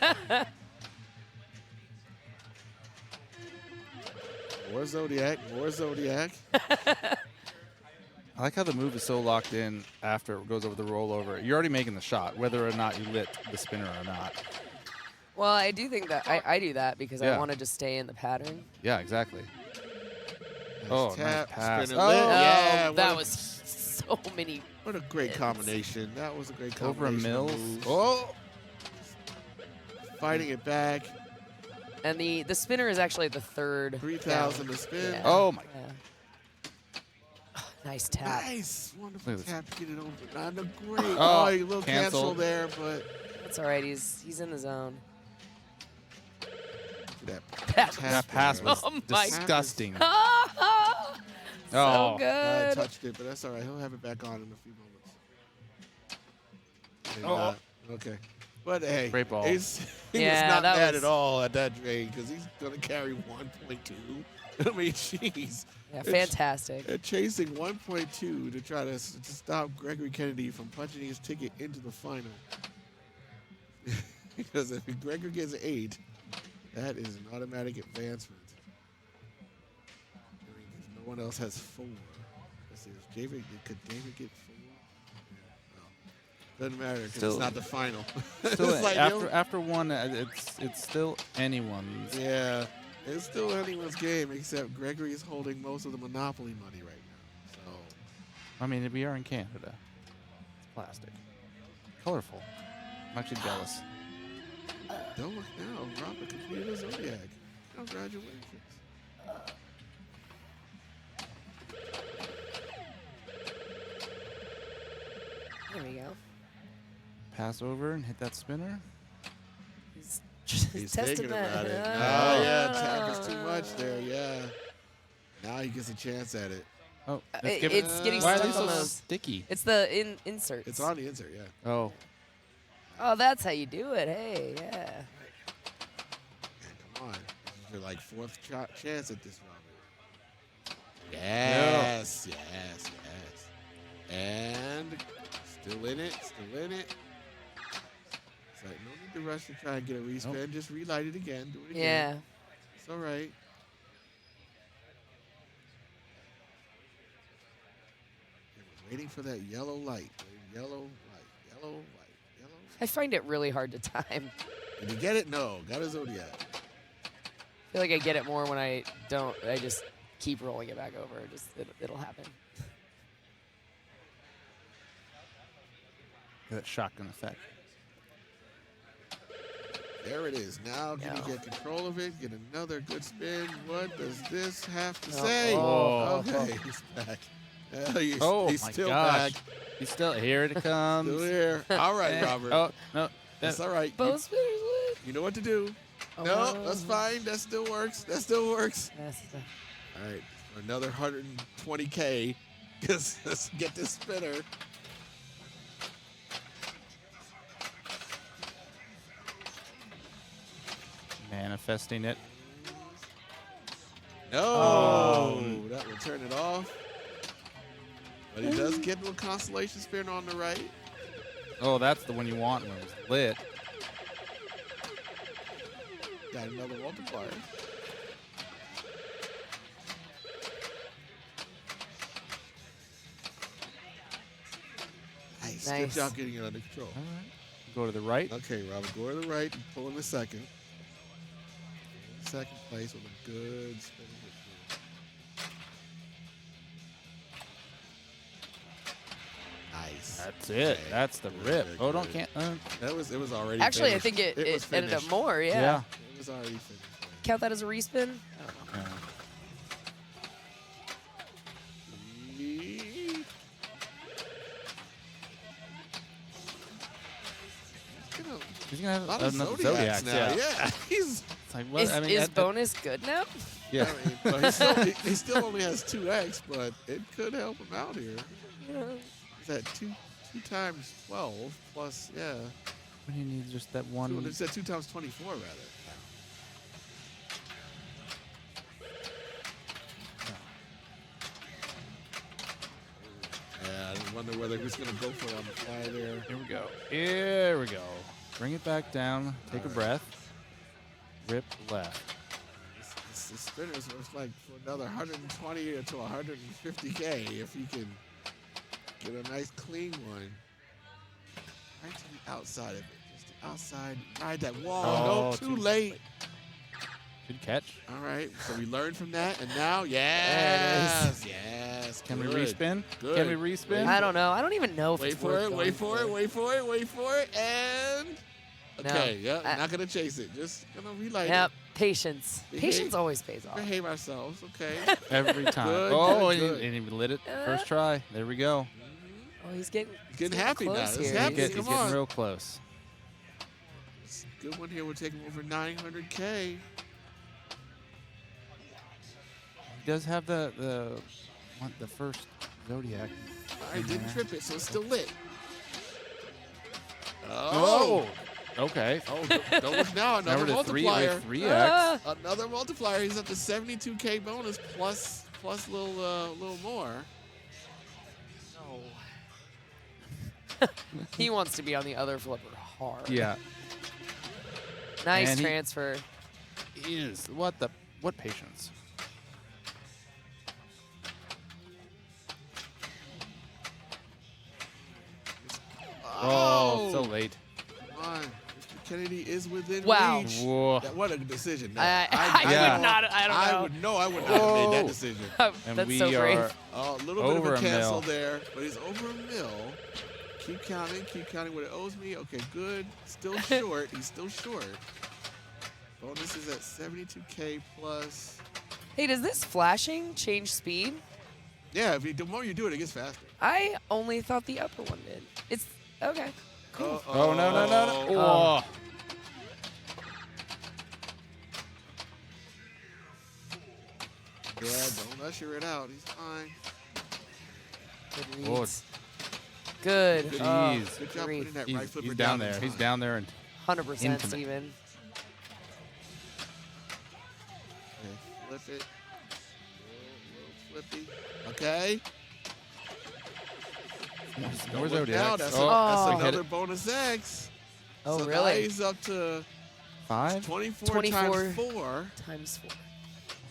[SPEAKER 11] More Zodiac. More Zodiac.
[SPEAKER 12] I like how the move is so locked in after it goes over the rollover. You're already making the shot, whether or not you lit the spinner or not.
[SPEAKER 10] Well, I do think that I do that because
[SPEAKER 12] Yeah.
[SPEAKER 10] I want to just stay in the pattern.
[SPEAKER 12] Yeah, exactly.
[SPEAKER 11] Nice
[SPEAKER 12] Oh,
[SPEAKER 11] tap,
[SPEAKER 12] nice pass.
[SPEAKER 11] spinner
[SPEAKER 12] Oh,
[SPEAKER 11] lit. Yeah,
[SPEAKER 10] that
[SPEAKER 11] what a-
[SPEAKER 10] was so many.
[SPEAKER 11] What a great combination. That was a great
[SPEAKER 12] Over a
[SPEAKER 11] combination. of
[SPEAKER 12] Mills.
[SPEAKER 11] moves. Oh! Fighting it back.
[SPEAKER 10] And the spinner is actually the third.
[SPEAKER 11] 3,000
[SPEAKER 10] down.
[SPEAKER 11] to spin.
[SPEAKER 10] Yeah.
[SPEAKER 12] Oh, my.
[SPEAKER 10] Yeah. Nice tap.
[SPEAKER 11] Nice. Wonderful
[SPEAKER 12] Look at this.
[SPEAKER 11] tap to get it over. Not a great.
[SPEAKER 12] Oh,
[SPEAKER 11] Oh, a little cancel
[SPEAKER 12] canceled.
[SPEAKER 11] there, but
[SPEAKER 10] That's all right. He's in the zone.
[SPEAKER 11] that
[SPEAKER 10] That
[SPEAKER 11] tap
[SPEAKER 12] That pass
[SPEAKER 11] there.
[SPEAKER 12] was
[SPEAKER 10] Oh my-
[SPEAKER 12] disgusting.
[SPEAKER 10] so
[SPEAKER 12] Oh.
[SPEAKER 11] I
[SPEAKER 10] good.
[SPEAKER 11] touched it, but that's all right. He'll have it back on in a few moments. Maybe
[SPEAKER 12] Oh.
[SPEAKER 11] not. Okay. But hey,
[SPEAKER 12] Great ball.
[SPEAKER 11] he was
[SPEAKER 10] Yeah,
[SPEAKER 11] not
[SPEAKER 10] that
[SPEAKER 11] mad
[SPEAKER 10] was-
[SPEAKER 11] at all at that drain because he's going to carry 1.2. I mean, jeez.
[SPEAKER 10] Yeah, fantastic.
[SPEAKER 11] They're chasing 1.2 to try to stop Gregory Kennedy from punching his ticket into the final. Because if Gregory gets an 8, that is an automatic advancement. I mean, 'cause no one else has 4. Let's see, could David get 4? Yeah, no. Doesn't matter because
[SPEAKER 12] Still-
[SPEAKER 11] it's not the final.
[SPEAKER 12] Still,
[SPEAKER 11] It's like,
[SPEAKER 12] after one, it's still anyone's.
[SPEAKER 11] yeah, it's still anyone's game except Gregory is holding most of the Monopoly money right now. So.
[SPEAKER 12] I mean, we are in Canada. It's plastic. Colorful. I'm actually jealous.
[SPEAKER 11] Don't look now. Robert completed a Zodiac. Congratulations.
[SPEAKER 10] There we go.
[SPEAKER 12] Pass over and hit that spinner.
[SPEAKER 10] He's
[SPEAKER 11] He's
[SPEAKER 10] testing
[SPEAKER 11] thinking
[SPEAKER 10] that.
[SPEAKER 11] about it.
[SPEAKER 10] Oh,
[SPEAKER 11] Oh, yeah, tap is too much there. Yeah. Now he gets a chance at it.
[SPEAKER 12] Oh,
[SPEAKER 10] It's getting
[SPEAKER 12] why are
[SPEAKER 10] stuck
[SPEAKER 12] these
[SPEAKER 10] on
[SPEAKER 12] so
[SPEAKER 10] those.
[SPEAKER 12] sticky?
[SPEAKER 10] It's the inserts.
[SPEAKER 11] It's on the insert, yeah.
[SPEAKER 12] Oh,
[SPEAKER 10] Oh, that's how you do it. Hey, yeah.
[SPEAKER 11] Man, come on. You're like fourth chance at this, Robert. Yes, yes, yes. And still in it, still in it. It's like no need to rush to try and get a respin. Just relight it again. Do it again.
[SPEAKER 10] Yeah.
[SPEAKER 11] It's all right. They were waiting for that yellow light. Yellow light, yellow light, yellow light.
[SPEAKER 10] I find it really hard to time.
[SPEAKER 11] Did you get it? No. Got a Zodiac.
[SPEAKER 10] I feel like I get it more when I don't. I just keep rolling it back over. It'll happen.
[SPEAKER 12] that shotgun effect.
[SPEAKER 11] There it is. Now can you get control of it? Get another good spin. What does this have to say?
[SPEAKER 12] Oh.
[SPEAKER 11] Okay, he's back. He's
[SPEAKER 12] Oh
[SPEAKER 11] he's
[SPEAKER 12] my
[SPEAKER 11] still
[SPEAKER 12] gosh!
[SPEAKER 11] back.
[SPEAKER 12] He's still here. It comes.
[SPEAKER 11] Still here. All right,
[SPEAKER 12] Eh,
[SPEAKER 11] Robert.
[SPEAKER 12] Oh no!
[SPEAKER 11] That's all right.
[SPEAKER 10] Both spinners would.
[SPEAKER 11] You know what to do. No, that's fine. That still works. That still works. All right, for another 120K. Let's get this spinner.
[SPEAKER 12] Manifesting it.
[SPEAKER 11] No, that will turn it off. But he does get a constellation spin on the right.
[SPEAKER 12] Oh, that's the one you want when it's lit.
[SPEAKER 11] Got another multiplier. Nice. Good
[SPEAKER 10] Nice.
[SPEAKER 11] job getting it under control.
[SPEAKER 12] All right. Go to the right.
[SPEAKER 11] Okay, Robert, go to the right and pull in the second. Second place with a good spin. Nice.
[SPEAKER 12] That's it.
[SPEAKER 11] Okay.
[SPEAKER 12] That's the
[SPEAKER 11] Good,
[SPEAKER 12] rip.
[SPEAKER 11] good,
[SPEAKER 12] Oh, don't
[SPEAKER 11] good.
[SPEAKER 12] can't.
[SPEAKER 11] It was already
[SPEAKER 10] Actually,
[SPEAKER 11] finished.
[SPEAKER 10] I think it
[SPEAKER 11] was
[SPEAKER 10] ended up
[SPEAKER 11] finished.
[SPEAKER 10] more. Yeah.
[SPEAKER 12] Yeah.
[SPEAKER 11] It was already finished.
[SPEAKER 10] Count that as a respin.
[SPEAKER 12] Yeah. He's gonna have
[SPEAKER 11] a lot of
[SPEAKER 12] another
[SPEAKER 11] Zodiacs
[SPEAKER 12] Zodiacs,
[SPEAKER 11] now.
[SPEAKER 12] yeah.
[SPEAKER 11] Yeah, he's.
[SPEAKER 12] It's like, what?
[SPEAKER 10] Is,
[SPEAKER 12] I mean,
[SPEAKER 10] is bonus good now?
[SPEAKER 12] yeah.
[SPEAKER 11] I mean, but he still only has 2x, but it could help him out here. Is that two times 12 plus? Yeah.
[SPEAKER 12] When he needs just that one.
[SPEAKER 11] It's at 2 times 24 rather. Yeah, I wonder whether he's going to go for it on the fly there.
[SPEAKER 12] Here we go. Here we go. Bring it back down. Take a breath. Rip left.
[SPEAKER 11] This spinner's worth like for another 120 to 150K if you can get a nice clean one. Right to the outside of it. Just the outside. Ride that wall.
[SPEAKER 12] Oh,
[SPEAKER 11] No, too late.
[SPEAKER 12] Good catch.
[SPEAKER 11] All right. So we learned from that, and now, yes. Yes.
[SPEAKER 12] Can we
[SPEAKER 11] good,
[SPEAKER 12] respin?
[SPEAKER 11] Good.
[SPEAKER 12] Can we respin?
[SPEAKER 10] I don't know. I don't even know if
[SPEAKER 11] Wait
[SPEAKER 10] it's
[SPEAKER 11] for
[SPEAKER 10] worth
[SPEAKER 11] it.
[SPEAKER 10] going
[SPEAKER 11] Wait for it. Wait for it. Wait for it. And.
[SPEAKER 10] No.
[SPEAKER 11] Okay. Yeah. Not going to chase it. Just going to relight
[SPEAKER 10] Yep.
[SPEAKER 11] it.
[SPEAKER 10] Patience. Patience always pays off.
[SPEAKER 11] Behave ourselves. Okay.
[SPEAKER 12] Every time.
[SPEAKER 11] Good,
[SPEAKER 12] oh,
[SPEAKER 11] good,
[SPEAKER 12] and he lit it. First try. There we go.
[SPEAKER 10] Oh, he's getting
[SPEAKER 11] happy now.
[SPEAKER 10] close
[SPEAKER 11] He's
[SPEAKER 10] here.
[SPEAKER 11] happy.
[SPEAKER 12] He's
[SPEAKER 11] Come
[SPEAKER 12] getting
[SPEAKER 11] on.
[SPEAKER 12] real close.
[SPEAKER 11] Good one here. We'll take him over 900K.
[SPEAKER 12] He does have the first Zodiac.
[SPEAKER 11] I didn't trip it, so it's still lit.
[SPEAKER 12] Oh. Okay.
[SPEAKER 11] Oh, those now another
[SPEAKER 12] Remember the
[SPEAKER 11] multiplier.
[SPEAKER 12] 3x.
[SPEAKER 11] Another multiplier. He's up to 72K bonus plus little more.
[SPEAKER 10] No. He wants to be on the other flipper hard.
[SPEAKER 12] Yeah.
[SPEAKER 10] Nice
[SPEAKER 12] And
[SPEAKER 10] transfer.
[SPEAKER 12] He is. What patience? Oh, so late.
[SPEAKER 11] Come on. Mr. Kennedy is within
[SPEAKER 10] Wow.
[SPEAKER 11] reach.
[SPEAKER 12] Whoa.
[SPEAKER 11] What a decision. No,
[SPEAKER 10] I
[SPEAKER 12] Yeah.
[SPEAKER 10] would not. I don't know.
[SPEAKER 11] I would not have made that
[SPEAKER 12] Whoa.
[SPEAKER 11] decision.
[SPEAKER 12] And
[SPEAKER 10] That's
[SPEAKER 12] we
[SPEAKER 10] so brave.
[SPEAKER 12] are
[SPEAKER 11] Oh, a little bit of
[SPEAKER 12] over
[SPEAKER 11] a
[SPEAKER 12] a
[SPEAKER 11] cancel
[SPEAKER 12] mil.
[SPEAKER 11] there, but he's over a mil. Keep counting what it owes me. Okay, good. Still short. He's still short. Bonus is at 72K plus.
[SPEAKER 10] Hey, does this flashing change speed?
[SPEAKER 11] Yeah, the more you do it, it gets faster.
[SPEAKER 10] I only thought the upper one did. It's okay. Cool.
[SPEAKER 12] Oh, no.
[SPEAKER 10] Oh.
[SPEAKER 11] Yeah, don't usher it out. He's fine.
[SPEAKER 10] Good
[SPEAKER 12] Lord.
[SPEAKER 10] reads. Good.
[SPEAKER 12] Jeez.
[SPEAKER 11] Good job
[SPEAKER 10] grief.
[SPEAKER 11] putting that right flipper
[SPEAKER 12] He's down
[SPEAKER 11] in
[SPEAKER 12] there.
[SPEAKER 11] time.
[SPEAKER 12] He's down there and
[SPEAKER 10] 100%
[SPEAKER 12] Intimate.
[SPEAKER 10] Steven.
[SPEAKER 11] Okay, flip it. Little flippy. Okay.
[SPEAKER 12] more
[SPEAKER 11] Work
[SPEAKER 12] Zodiacs.
[SPEAKER 11] now. That's,
[SPEAKER 10] Oh.
[SPEAKER 11] that's
[SPEAKER 12] Hit
[SPEAKER 11] another
[SPEAKER 12] it.
[SPEAKER 11] bonus X.
[SPEAKER 10] Oh,
[SPEAKER 11] so now
[SPEAKER 10] really?
[SPEAKER 11] he's up to
[SPEAKER 12] 5.
[SPEAKER 11] 24
[SPEAKER 10] 24
[SPEAKER 11] times 4.
[SPEAKER 10] Times 4.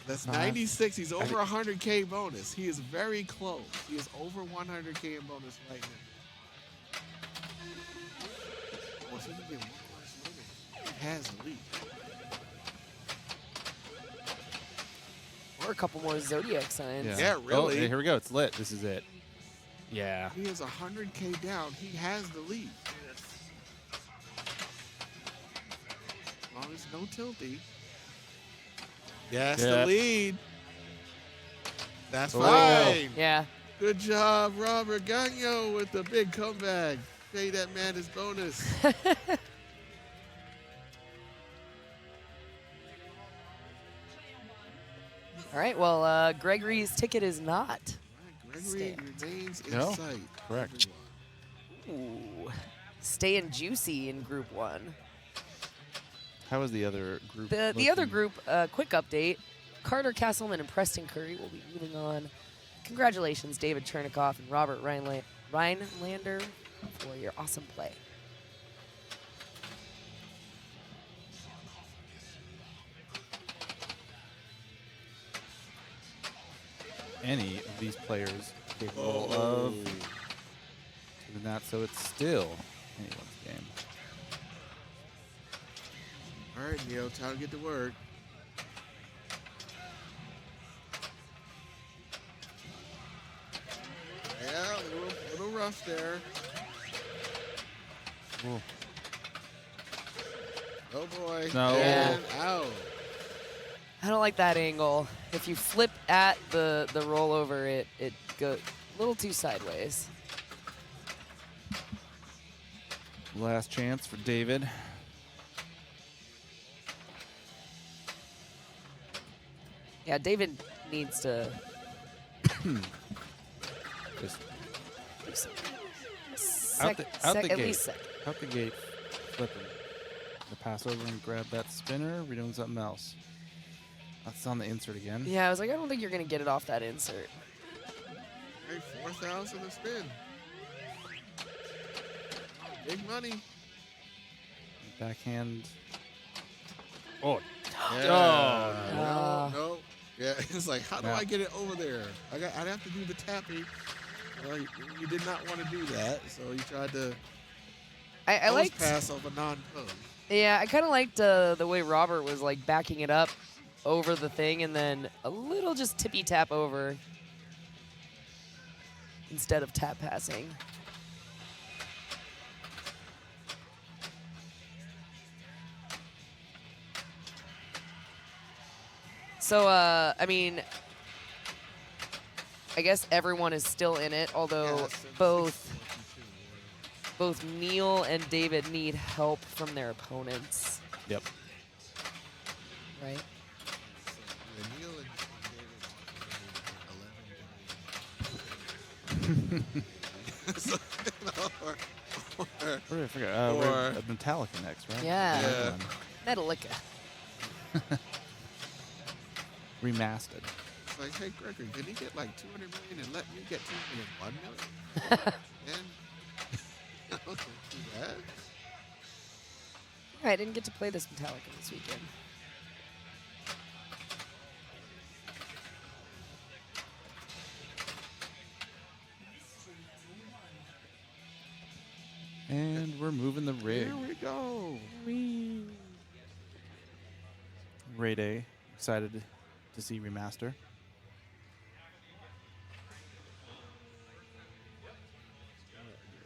[SPEAKER 11] That's
[SPEAKER 12] 5.
[SPEAKER 11] 96. He's over 100K bonus. He is very close. He is over 100K in bonus right now. Well, if he can get one more swing, he has the lead.
[SPEAKER 10] Or a couple more Zodiac signs.
[SPEAKER 11] Yeah, really.
[SPEAKER 12] Oh, here we go. It's lit. This is it. Yeah.
[SPEAKER 11] He is 100K down. He has the lead. As long as no tilty. Yes, the
[SPEAKER 12] Yep.
[SPEAKER 11] lead. That's
[SPEAKER 12] Oh.
[SPEAKER 11] fine.
[SPEAKER 10] Yeah.
[SPEAKER 11] Good job, Robert Gagnon, with the big comeback. Pay that man his bonus.
[SPEAKER 10] All right. Well, Gregory's ticket is not.
[SPEAKER 11] Gregory remains in
[SPEAKER 12] No.
[SPEAKER 11] sight.
[SPEAKER 12] Correct.
[SPEAKER 10] Ooh. Staying juicy in Group 1.
[SPEAKER 12] How was the other group?
[SPEAKER 10] The other group, quick update. Carter Castleman and Preston Curry will be moving on. Congratulations, David Chernikoff and Robert Rhinelander, for your awesome play.
[SPEAKER 12] Any of these players capable of doing that, so it's still anyone's game.
[SPEAKER 11] All right, Neo, time to get to work. Yeah, a little rough there.
[SPEAKER 12] Ooh.
[SPEAKER 11] Oh boy.
[SPEAKER 12] No.
[SPEAKER 11] And out.
[SPEAKER 10] I don't like that angle. If you flip at the rollover, it goes a little too sideways.
[SPEAKER 12] Last chance for David.
[SPEAKER 10] Yeah, David needs to.
[SPEAKER 12] Just
[SPEAKER 10] Sec,
[SPEAKER 12] out the
[SPEAKER 10] at
[SPEAKER 12] gate.
[SPEAKER 10] least sec.
[SPEAKER 12] Out the gate. Flipping. The pass over and grab that spinner. We're doing something else. That's on the insert again.
[SPEAKER 10] Yeah, I was like, I don't think you're gonna get it off that insert.
[SPEAKER 11] Hey, 4,000 a spin. Big money.
[SPEAKER 12] Backhand. Oh.
[SPEAKER 11] Yeah.
[SPEAKER 10] Oh.
[SPEAKER 11] No. Yeah, it's like, how do
[SPEAKER 12] Yeah.
[SPEAKER 11] I get it over there? I'd have to do the tapping. Well, you did not want to do that, so you tried to
[SPEAKER 10] I liked.
[SPEAKER 11] pass off a non-post.
[SPEAKER 10] Yeah, I kind of liked the way Robert was like backing it up over the thing and then a little just tippy tap over instead of tap passing. So, I mean, I guess everyone is still in it, although both Neil and David need help from their opponents.
[SPEAKER 12] Yep.
[SPEAKER 10] Right?
[SPEAKER 12] What did I forget?
[SPEAKER 11] or
[SPEAKER 12] Metallica next, right?
[SPEAKER 10] Yeah.
[SPEAKER 11] Yeah.
[SPEAKER 10] Metallica.
[SPEAKER 12] Remastered.
[SPEAKER 11] It's like, hey, Gregory, can you get like 200 million and let me get 201 million? And I don't do that.
[SPEAKER 10] Yeah, I didn't get to play this Metallica this weekend.
[SPEAKER 12] And we're moving the rig.
[SPEAKER 11] Here we go.
[SPEAKER 12] Ray Day. Excited to see remaster.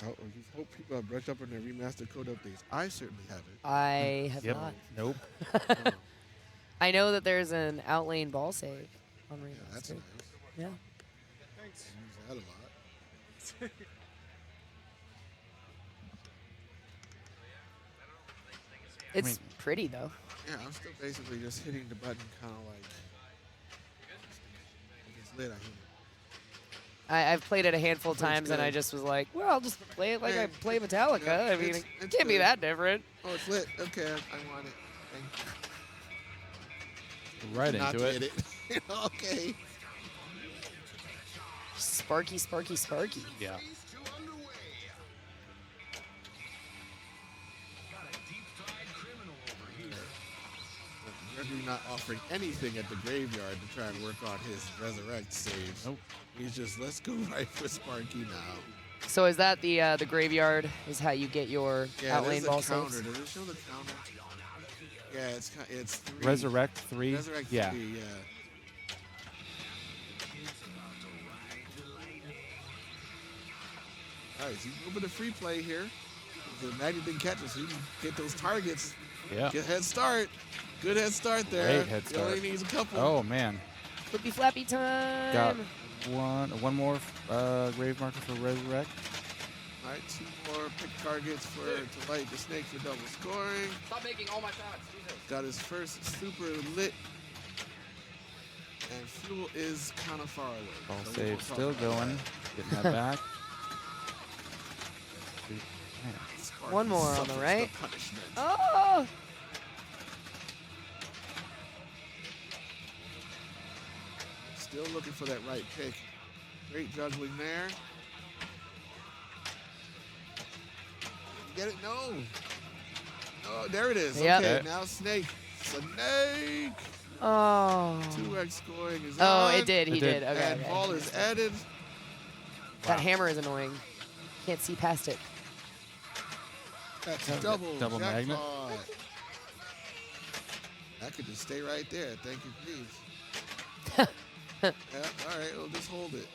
[SPEAKER 11] I just hope people have brushed up on their remastered code updates. I certainly haven't.
[SPEAKER 10] I have
[SPEAKER 12] Yep.
[SPEAKER 10] not.
[SPEAKER 12] Nope.
[SPEAKER 10] I know that there's an outlane ball save on
[SPEAKER 11] Yeah, that's
[SPEAKER 10] Remastered.
[SPEAKER 11] nice.
[SPEAKER 10] Yeah.
[SPEAKER 11] Use that a lot.
[SPEAKER 10] It's pretty though.
[SPEAKER 11] Yeah, I'm still basically just hitting the button kind of like if it's lit, I hit it.
[SPEAKER 10] I've played it a handful of
[SPEAKER 11] Sounds
[SPEAKER 10] times, and I
[SPEAKER 11] good.
[SPEAKER 10] just was like, well, I'll just play it like
[SPEAKER 11] Yeah,
[SPEAKER 10] I play Metallica.
[SPEAKER 11] yeah,
[SPEAKER 10] I mean,
[SPEAKER 11] it's-
[SPEAKER 10] it
[SPEAKER 11] it's
[SPEAKER 10] can't be
[SPEAKER 11] good.
[SPEAKER 10] that different.
[SPEAKER 11] Oh, it's lit. Okay, I want it. Thank you.
[SPEAKER 12] Right
[SPEAKER 11] Not
[SPEAKER 12] into
[SPEAKER 11] to
[SPEAKER 12] it.
[SPEAKER 11] hit it. Okay.
[SPEAKER 10] Sparky, sparky, sparky.
[SPEAKER 12] Yeah.
[SPEAKER 11] Gregory not offering anything at the graveyard to try and work on his resurrect saves.
[SPEAKER 12] Nope.
[SPEAKER 11] He's just, let's go right for Sparky now.
[SPEAKER 10] So is that the graveyard? Is how you get your
[SPEAKER 11] Yeah,
[SPEAKER 10] outlane
[SPEAKER 11] there's
[SPEAKER 10] ball
[SPEAKER 11] a counter.
[SPEAKER 10] saves?
[SPEAKER 11] Does it show the counter? Yeah, it's 3.
[SPEAKER 12] Resurrect 3.
[SPEAKER 11] Resurrect
[SPEAKER 12] Yeah.
[SPEAKER 11] 3, yeah. All right, so you open a free play here. The Magnet didn't catch it, so you can get those targets.
[SPEAKER 12] Yeah.
[SPEAKER 11] Get head start. Good head start there.
[SPEAKER 12] Great head
[SPEAKER 11] He only
[SPEAKER 12] start.
[SPEAKER 11] needs a couple.
[SPEAKER 12] Oh, man.
[SPEAKER 10] Flippy flappy time.
[SPEAKER 12] Got one more grave marker for Resurrect.
[SPEAKER 11] All right, 2 more pick targets to light the snake for double scoring.
[SPEAKER 2] Stop making all my shots. Jesus.
[SPEAKER 11] Got his first super lit. And fuel is kind of far away.
[SPEAKER 12] Ball
[SPEAKER 11] so we
[SPEAKER 12] save
[SPEAKER 11] won't talk
[SPEAKER 12] still
[SPEAKER 11] about
[SPEAKER 12] going.
[SPEAKER 11] that.
[SPEAKER 12] Getting that back. Man.
[SPEAKER 11] Sparky
[SPEAKER 10] One more on the
[SPEAKER 11] suffers
[SPEAKER 10] right.
[SPEAKER 11] punishment.
[SPEAKER 10] Oh!
[SPEAKER 11] Still looking for that right pick. Great juggling there. Get it? No. Oh, there it is.
[SPEAKER 10] Yep.
[SPEAKER 11] Okay, now Snake. Snake.
[SPEAKER 10] Oh.
[SPEAKER 11] 2x scoring is
[SPEAKER 10] Oh,
[SPEAKER 11] on.
[SPEAKER 10] it did. He
[SPEAKER 12] It
[SPEAKER 10] did.
[SPEAKER 12] did.
[SPEAKER 10] Okay.
[SPEAKER 11] And
[SPEAKER 10] okay.
[SPEAKER 11] ball is added.
[SPEAKER 10] That hammer is annoying. Can't see past it.
[SPEAKER 11] That's double
[SPEAKER 12] magnet.
[SPEAKER 11] jackpot. That could just stay right there. Thank you, please. Yeah, all right, we'll just hold it.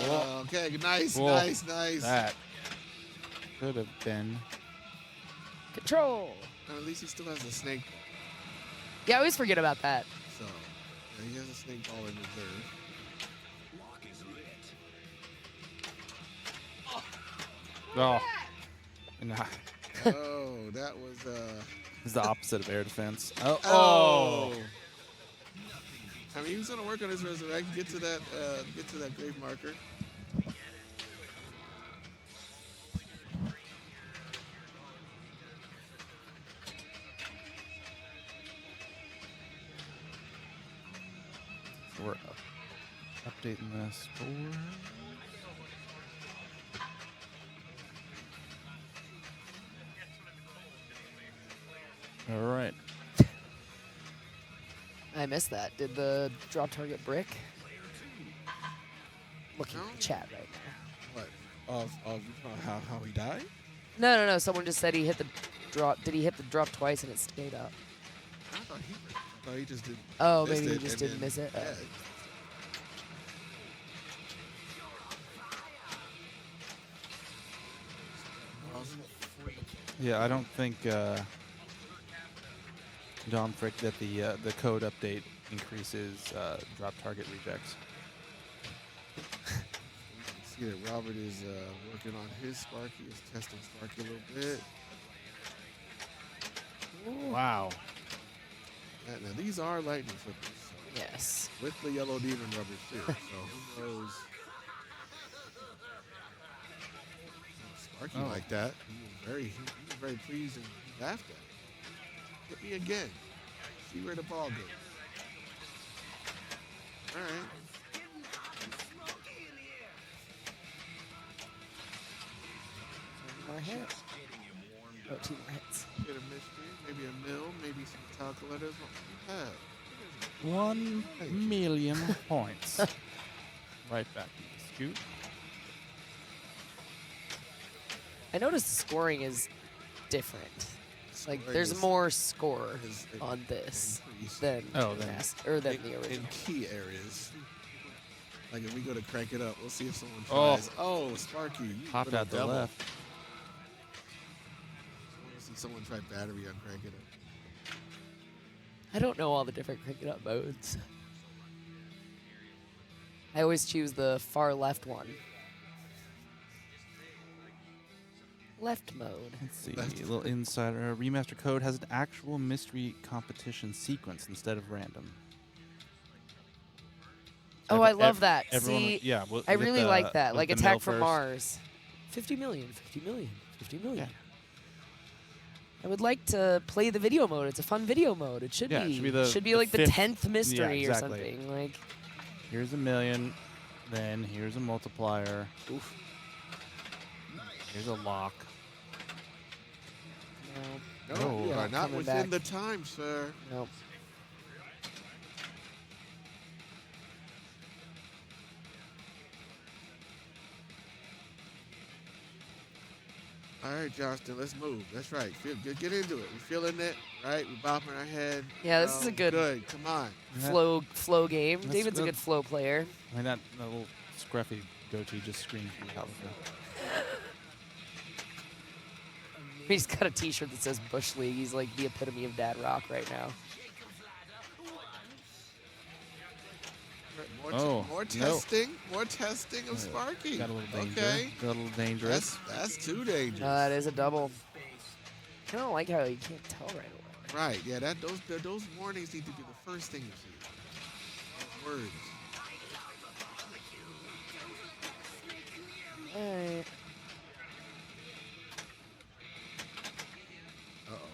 [SPEAKER 12] Whoa.
[SPEAKER 11] Okay, nice,
[SPEAKER 12] Whoa.
[SPEAKER 11] nice.
[SPEAKER 12] That could have been.
[SPEAKER 10] Control.
[SPEAKER 11] At least he still has a snake ball.
[SPEAKER 10] Yeah, I always forget about that.
[SPEAKER 11] So, yeah, he has a snake ball in reserve.
[SPEAKER 12] Oh. Nah.
[SPEAKER 11] Oh, that was.
[SPEAKER 12] It's the opposite of air defense.
[SPEAKER 11] Oh. I mean, he was gonna work on his resurrect. Get to that grave marker.
[SPEAKER 12] So we're updating the score. All right.
[SPEAKER 10] I missed that. Did the drop target brick? Looking at the chat right now.
[SPEAKER 11] What? Of how he died?
[SPEAKER 10] No. Someone just said he hit the drop. Did he hit the drop twice and it stayed up?
[SPEAKER 11] I thought he just did.
[SPEAKER 10] Oh, maybe he just didn't miss it.
[SPEAKER 11] Yeah.
[SPEAKER 12] Yeah, I don't think Don Frick that the code update increases drop target rejects.
[SPEAKER 11] See that Robert is working on his Sparky. He's testing Sparky a little bit.
[SPEAKER 12] Wow.
[SPEAKER 11] Now these are lightning flippers. So
[SPEAKER 10] yes.
[SPEAKER 11] With the yellow demon rubbers too. So who knows? Sparky like that. He was very pleased and he laughed at it. Hit me again. See where the ball goes. All right.
[SPEAKER 10] More hits. Oh, 2 more hits.
[SPEAKER 11] Get a mystery, maybe a mill, maybe some calculators. What we have?
[SPEAKER 12] 1 million points. Right back to the scoop.
[SPEAKER 10] I noticed the scoring is different. Like,
[SPEAKER 11] Scoring
[SPEAKER 10] there's
[SPEAKER 11] is-
[SPEAKER 10] more score
[SPEAKER 11] is
[SPEAKER 10] on this
[SPEAKER 11] increased.
[SPEAKER 10] than
[SPEAKER 12] Oh,
[SPEAKER 10] the
[SPEAKER 12] then-
[SPEAKER 10] than
[SPEAKER 11] in,
[SPEAKER 10] the original.
[SPEAKER 11] in key areas. Like if we go to crank it up, we'll see if someone
[SPEAKER 12] Oh.
[SPEAKER 11] tries. Oh, Sparky, you
[SPEAKER 12] Popped
[SPEAKER 11] little
[SPEAKER 12] out the
[SPEAKER 11] devil.
[SPEAKER 12] left.
[SPEAKER 11] I want to see someone try battery on crank it up.
[SPEAKER 10] I don't know all the different cricket up modes. I always choose the far left one. Left mode.
[SPEAKER 12] Let's see. A little insider. Remaster code has an actual mystery competition sequence instead of random.
[SPEAKER 10] Oh, I love that.
[SPEAKER 12] Everyone,
[SPEAKER 10] See,
[SPEAKER 12] yeah,
[SPEAKER 10] I really like that. Like
[SPEAKER 12] with the
[SPEAKER 10] Attack
[SPEAKER 12] mill
[SPEAKER 10] from
[SPEAKER 12] first.
[SPEAKER 10] Mars. 50 million, 50 million, 50 million.
[SPEAKER 12] Yeah.
[SPEAKER 10] I would like to play the video mode. It's a fun video mode. It should
[SPEAKER 12] Yeah, it
[SPEAKER 10] be.
[SPEAKER 12] should be the- the
[SPEAKER 10] like the
[SPEAKER 12] fifth-
[SPEAKER 10] 10th mystery
[SPEAKER 12] yeah,
[SPEAKER 10] or
[SPEAKER 12] exactly.
[SPEAKER 10] something. Like,
[SPEAKER 12] Here's a million. Then here's a multiplier.
[SPEAKER 10] oof.
[SPEAKER 12] Here's a lock.
[SPEAKER 10] No.
[SPEAKER 11] No,
[SPEAKER 12] Oh,
[SPEAKER 11] you are
[SPEAKER 10] not
[SPEAKER 11] not
[SPEAKER 10] coming
[SPEAKER 11] within
[SPEAKER 10] back.
[SPEAKER 11] the time, sir.
[SPEAKER 10] Nope.
[SPEAKER 11] All right, Johnston, let's move. That's right. Get into it. We're feeling it, right? We're bopping our head.
[SPEAKER 10] Yeah, this is a good-
[SPEAKER 11] Good. Come on.
[SPEAKER 10] Flow game.
[SPEAKER 12] That's
[SPEAKER 10] David's a
[SPEAKER 12] good.
[SPEAKER 10] good flow player.
[SPEAKER 12] I mean, that little scruffy goatee just screams from California.
[SPEAKER 10] He's got a T-shirt that says Bush League. He's like the epitome of dad rock right now.
[SPEAKER 11] More testing. More testing of Sparky.
[SPEAKER 12] Got a little danger.
[SPEAKER 11] Okay.
[SPEAKER 12] Got a little dangerous.
[SPEAKER 11] That's too dangerous.
[SPEAKER 10] That is a double. I don't like how you can't tell right away.
[SPEAKER 11] Right. Yeah. Those warnings need to be the first thing you see. Those words.
[SPEAKER 10] Alright.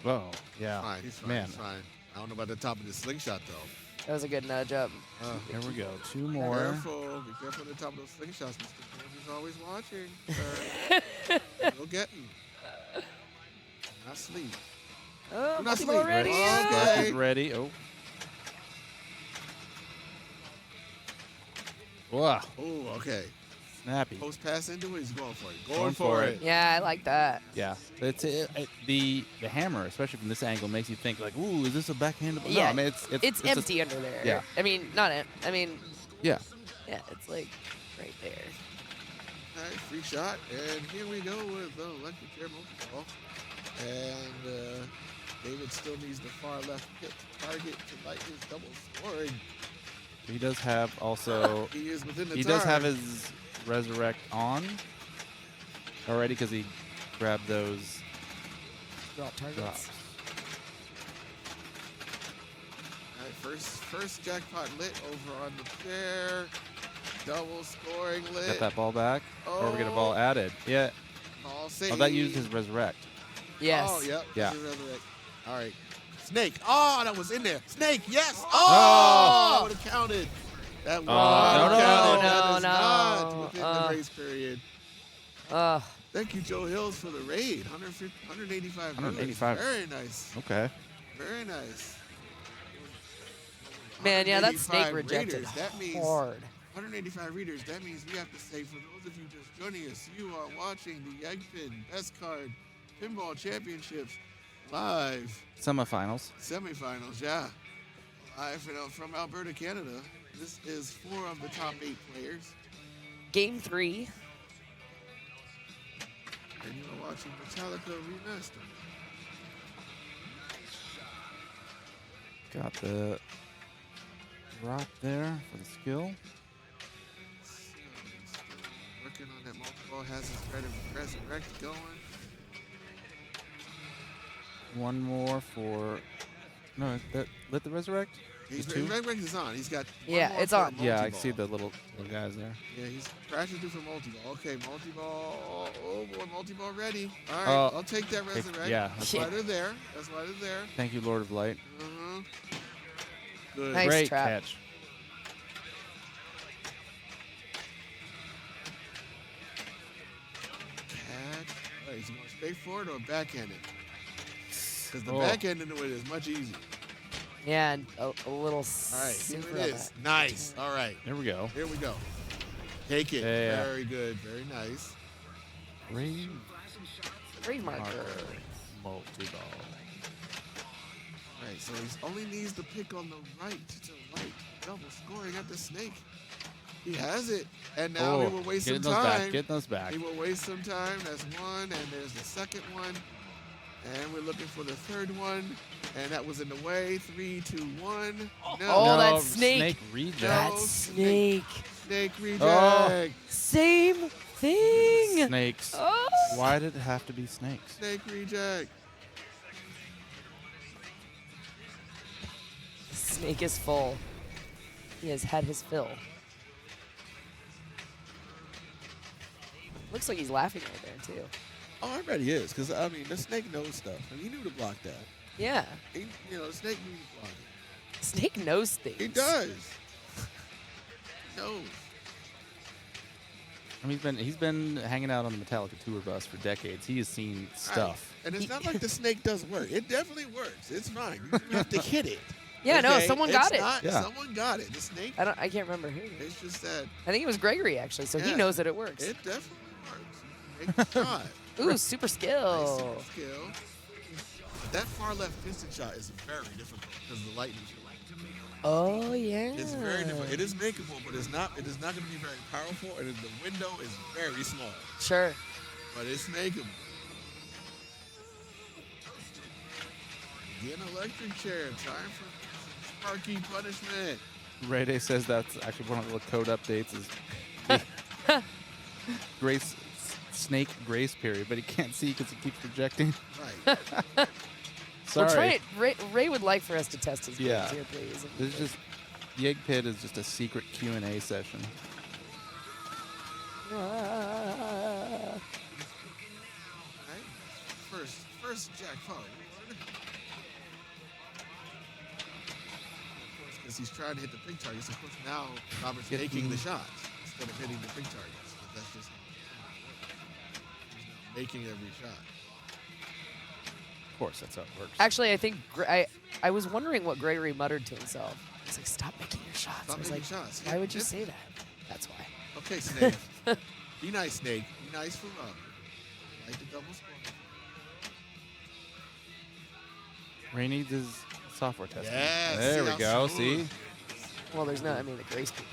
[SPEAKER 12] Whoa. Yeah.
[SPEAKER 11] Fine. He's fine.
[SPEAKER 12] Man.
[SPEAKER 11] He's fine. I don't know about the top of the slingshot though.
[SPEAKER 10] That was a good nudge up.
[SPEAKER 12] Here we go. 2 more.
[SPEAKER 11] Careful. Be careful at the top of those slingshots. Mr. James is always watching. Sir. We'll get him. Not sleep.
[SPEAKER 10] Oh,
[SPEAKER 11] not
[SPEAKER 10] multi-ball
[SPEAKER 11] sleep.
[SPEAKER 10] ready.
[SPEAKER 11] Okay.
[SPEAKER 12] Sparky's ready. Oh. Wow.
[SPEAKER 11] Oh, okay.
[SPEAKER 12] Snappy.
[SPEAKER 11] Post pass into it. He's going for it.
[SPEAKER 12] Going for it.
[SPEAKER 10] Yeah, I like that.
[SPEAKER 12] Yeah. It's the hammer, especially from this angle, makes you think like, ooh, is this a backhanded?
[SPEAKER 10] Yeah,
[SPEAKER 12] No, I mean
[SPEAKER 10] it's
[SPEAKER 12] a-
[SPEAKER 10] empty under there.
[SPEAKER 12] Yeah.
[SPEAKER 10] I mean, not it. I mean,
[SPEAKER 12] Yeah.
[SPEAKER 10] yeah, it's like right there.
[SPEAKER 11] All right, free shot. And here we go with the electric chair multi-ball. And David still needs the far left hit to target to light his double scoring.
[SPEAKER 12] He does have also.
[SPEAKER 11] He is within the
[SPEAKER 12] He
[SPEAKER 11] time.
[SPEAKER 12] does have his resurrect on already because he grabbed those
[SPEAKER 10] Drop targets.
[SPEAKER 12] Drops.
[SPEAKER 11] All right, first jackpot lit over on the pair. Double scoring lit.
[SPEAKER 12] Got that ball back. Or we get a
[SPEAKER 11] Oh.
[SPEAKER 12] ball added. Yeah.
[SPEAKER 11] Ball saved.
[SPEAKER 12] Oh, that used his resurrect.
[SPEAKER 10] Yes.
[SPEAKER 11] Oh, yep.
[SPEAKER 12] Yeah.
[SPEAKER 11] this is resurrect. All right. Snake. Oh, that was in there. Snake, yes.
[SPEAKER 12] Oh.
[SPEAKER 11] Oh, that would have counted. That would
[SPEAKER 12] no,
[SPEAKER 11] have
[SPEAKER 12] no,
[SPEAKER 11] counted.
[SPEAKER 10] no,
[SPEAKER 11] That is
[SPEAKER 10] no.
[SPEAKER 11] not within the grace period.
[SPEAKER 10] Uh,
[SPEAKER 11] Thank you, Joe Hills, for the raid. 185
[SPEAKER 12] 185.
[SPEAKER 11] viewers. Very nice.
[SPEAKER 12] Okay.
[SPEAKER 11] Very nice.
[SPEAKER 10] man, yeah, that snake
[SPEAKER 11] 185
[SPEAKER 10] rejected
[SPEAKER 11] readers. That means
[SPEAKER 10] hard.
[SPEAKER 11] 185 readers. That means we have to say, for those of you just joining us, you are watching the Yegpin Best Card Pinball Championships live.
[SPEAKER 12] Semifinals.
[SPEAKER 11] Semifinals, yeah. Live from Alberta, Canada. This is 4 of the top 8 players.
[SPEAKER 10] Game 3.
[SPEAKER 11] And you are watching Metallica Remaster.
[SPEAKER 12] Got the drop there for the skill.
[SPEAKER 11] Working on that multi-ball, has his resurrect going.
[SPEAKER 12] One more for. No, that lit the resurrect?
[SPEAKER 11] His
[SPEAKER 12] Just two?
[SPEAKER 11] resurrect is on. He's got
[SPEAKER 10] Yeah,
[SPEAKER 11] one more
[SPEAKER 10] it's
[SPEAKER 11] for a
[SPEAKER 10] on.
[SPEAKER 12] Yeah, I
[SPEAKER 11] multi-ball.
[SPEAKER 12] see the little guys there.
[SPEAKER 11] Yeah, he's crashing through for multi-ball. Okay, multi-ball. Oh, boy, multi-ball ready. All right,
[SPEAKER 12] Oh,
[SPEAKER 11] I'll take that resurrect.
[SPEAKER 12] yeah.
[SPEAKER 11] That's why they're there. That's why they're there.
[SPEAKER 12] Thank you, Lord of Light.
[SPEAKER 11] Uh-huh. Good.
[SPEAKER 10] Nice
[SPEAKER 12] Great
[SPEAKER 10] trap.
[SPEAKER 12] catch.
[SPEAKER 11] Catch. All right, is he going straight forward or backhanded? Because the
[SPEAKER 12] Oh.
[SPEAKER 11] backhanded it is much easier.
[SPEAKER 10] Yeah, and a little
[SPEAKER 11] All right,
[SPEAKER 10] super
[SPEAKER 11] here it
[SPEAKER 10] of
[SPEAKER 11] is.
[SPEAKER 10] that.
[SPEAKER 11] Nice. All right,
[SPEAKER 12] There we go.
[SPEAKER 11] here we go. Take it.
[SPEAKER 12] Yeah.
[SPEAKER 11] Very good. Very nice.
[SPEAKER 12] Grave
[SPEAKER 10] Grave marker.
[SPEAKER 12] multi-ball.
[SPEAKER 11] All right, so he only needs to pick on the right to right. Double scoring at the snake. He has it. And now he will waste some
[SPEAKER 12] Getting those
[SPEAKER 11] time.
[SPEAKER 12] back. Getting those back.
[SPEAKER 11] He will waste some time. That's one. And there's the second one. And we're looking for the third one. And that was in the way. 3, 2, 1. No.
[SPEAKER 10] Oh, that
[SPEAKER 12] No,
[SPEAKER 10] snake.
[SPEAKER 12] reject.
[SPEAKER 10] That
[SPEAKER 11] No,
[SPEAKER 10] snake.
[SPEAKER 11] Snake reject.
[SPEAKER 12] Oh.
[SPEAKER 10] Same thing.
[SPEAKER 12] Snakes.
[SPEAKER 10] Oh.
[SPEAKER 12] Why did it have to be snakes?
[SPEAKER 11] Snake reject.
[SPEAKER 10] Snake is full. He has had his fill. Looks like he's laughing right there, too.
[SPEAKER 11] Oh, I bet he is. Because, I mean, the snake knows stuff. And he knew to block that.
[SPEAKER 10] Yeah.
[SPEAKER 11] He, the snake knew to block it.
[SPEAKER 10] Snake knows things.
[SPEAKER 11] He does. He knows.
[SPEAKER 12] I mean, he's been hanging out on the Metallica tour bus for decades. He has seen stuff.
[SPEAKER 11] Right. And it's not like the snake doesn't work. It definitely works. It's fine. You just have to hit it.
[SPEAKER 10] Yeah, no,
[SPEAKER 11] Okay?
[SPEAKER 10] someone
[SPEAKER 11] It's
[SPEAKER 10] got it.
[SPEAKER 11] not-
[SPEAKER 12] Yeah.
[SPEAKER 11] Someone got it. The snake,
[SPEAKER 10] I can't remember who.
[SPEAKER 11] it's just that
[SPEAKER 10] I think it was Gregory, actually, so he
[SPEAKER 11] Yeah.
[SPEAKER 10] knows that it works.
[SPEAKER 11] it definitely works. Make the shot.
[SPEAKER 10] Ooh, super
[SPEAKER 11] Nice
[SPEAKER 10] skill.
[SPEAKER 11] super skill. But that far left piston shot is very difficult because of the lightning.
[SPEAKER 10] Oh, yeah.
[SPEAKER 11] It's very difficult. It is makeable, but it's not. It is not going to be very powerful, and the window is very small.
[SPEAKER 10] Sure.
[SPEAKER 11] But it's makeable. Get an electric chair. Time for Sparky punishment.
[SPEAKER 12] Ray Day says that's actually one of the code updates is grace snake grace period, but he can't see because he keeps projecting.
[SPEAKER 11] Right.
[SPEAKER 12] Sorry.
[SPEAKER 10] We'll try it. Ray would like for us to test his
[SPEAKER 12] Yeah.
[SPEAKER 10] games here, please.
[SPEAKER 12] This is just Yegpin is just a secret Q&A session.
[SPEAKER 11] Right. First jackpot. Because he's trying to hit the big targets. Of course, now Robert's
[SPEAKER 12] Get
[SPEAKER 11] making the
[SPEAKER 12] me.
[SPEAKER 11] shots instead of hitting the big targets. But that's just how he's now making every shot.
[SPEAKER 12] Of course, that's how it works.
[SPEAKER 10] Actually, I think I was wondering what Gregory muttered to himself. He's like, "Stop making your shots."
[SPEAKER 11] Stop
[SPEAKER 10] I was
[SPEAKER 11] making
[SPEAKER 10] like,
[SPEAKER 11] shots.
[SPEAKER 10] "Why would you
[SPEAKER 11] Just-
[SPEAKER 10] say that?" That's why.
[SPEAKER 11] Okay, Snake. Be nice, Snake. Be nice for Robert. Like the double score.
[SPEAKER 12] Ray needs his software testing.
[SPEAKER 11] Yes,
[SPEAKER 12] There
[SPEAKER 11] see
[SPEAKER 12] we
[SPEAKER 11] how
[SPEAKER 12] go.
[SPEAKER 11] smooth.
[SPEAKER 12] See?
[SPEAKER 10] Well, there's not. I mean, the grace people.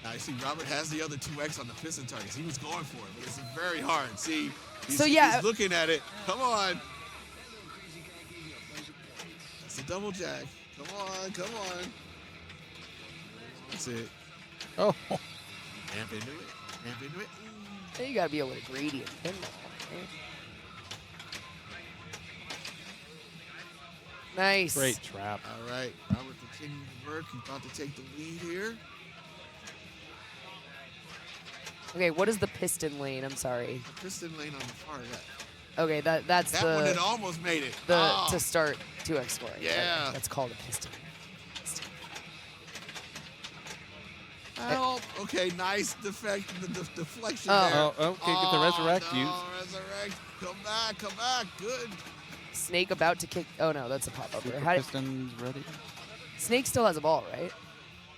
[SPEAKER 11] Now, you see, Robert has the other 2X on the piston targets. He was going for it, but it's very hard. See?
[SPEAKER 10] So, yeah.
[SPEAKER 11] He's looking at it. Come on. That's a double jack. Come on, come on. That's it.
[SPEAKER 12] Oh.
[SPEAKER 11] Amp into it. Amp into it.
[SPEAKER 10] You gotta be able to greedy and pinball. Right? Nice.
[SPEAKER 12] Great trap.
[SPEAKER 11] All right, Robert continuing to work. He's about to take the lead here.
[SPEAKER 10] Okay, what is the piston lane? I'm sorry.
[SPEAKER 11] The piston lane on the far left.
[SPEAKER 10] Okay, that's
[SPEAKER 11] That
[SPEAKER 10] the
[SPEAKER 11] one had almost made it.
[SPEAKER 10] the
[SPEAKER 11] Oh,
[SPEAKER 10] to start 2x scoring.
[SPEAKER 11] Yeah.
[SPEAKER 10] That's called a piston.
[SPEAKER 11] help. Okay, nice deflection
[SPEAKER 10] Oh.
[SPEAKER 11] there.
[SPEAKER 12] Oh, okay, get the resurrect
[SPEAKER 11] no,
[SPEAKER 12] use.
[SPEAKER 11] resurrect. Come back. Good.
[SPEAKER 10] Snake about to kick. Oh no, that's a pop up.
[SPEAKER 12] Super
[SPEAKER 10] How did,
[SPEAKER 12] Pistons ready.
[SPEAKER 10] Snake still has a ball, right?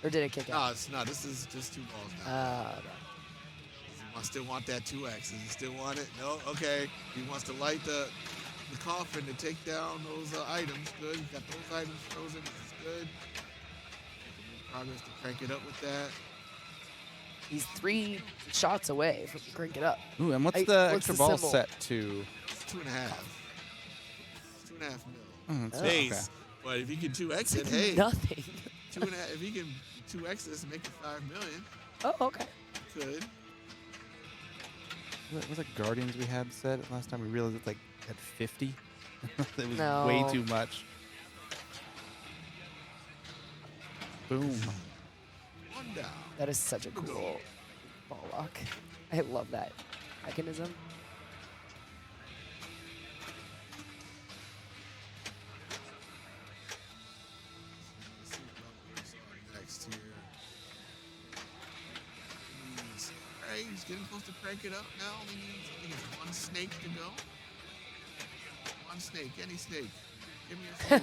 [SPEAKER 10] Or did it kick
[SPEAKER 11] No,
[SPEAKER 10] out?
[SPEAKER 11] it's not. This is just 2 balls now.
[SPEAKER 10] Okay.
[SPEAKER 11] I still want that 2x. Does he still want it? No? Okay. He wants to light the coffin to take down those items. Good. He's got those items frozen. This is good. Making progress to crank it up with that.
[SPEAKER 10] He's 3 shots away from crank it up.
[SPEAKER 12] Ooh, and what's
[SPEAKER 10] Hey,
[SPEAKER 12] the
[SPEAKER 10] what's
[SPEAKER 12] extra
[SPEAKER 10] the
[SPEAKER 12] ball
[SPEAKER 10] symbol?
[SPEAKER 12] set to?
[SPEAKER 11] It's 2.5. 2.5 mil.
[SPEAKER 12] Oh, that's
[SPEAKER 11] Base.
[SPEAKER 12] okay.
[SPEAKER 11] But if he can 2x it,
[SPEAKER 10] It's
[SPEAKER 11] hey.
[SPEAKER 10] nothing.
[SPEAKER 11] 2.5. If he can 2x this and make it 5 million,
[SPEAKER 10] Oh, okay.
[SPEAKER 11] could.
[SPEAKER 12] Was it Guardians we had set last time? We realized it's like at 50. It was
[SPEAKER 10] No.
[SPEAKER 12] way too much. Boom.
[SPEAKER 11] 1 down.
[SPEAKER 10] That is such a cool ball lock. I love that mechanism.
[SPEAKER 11] Let's see what level he's on next here. He's getting close to crank it up now. He needs, I think it's 1 snake to go. 1 snake, any snake. Give me a snake.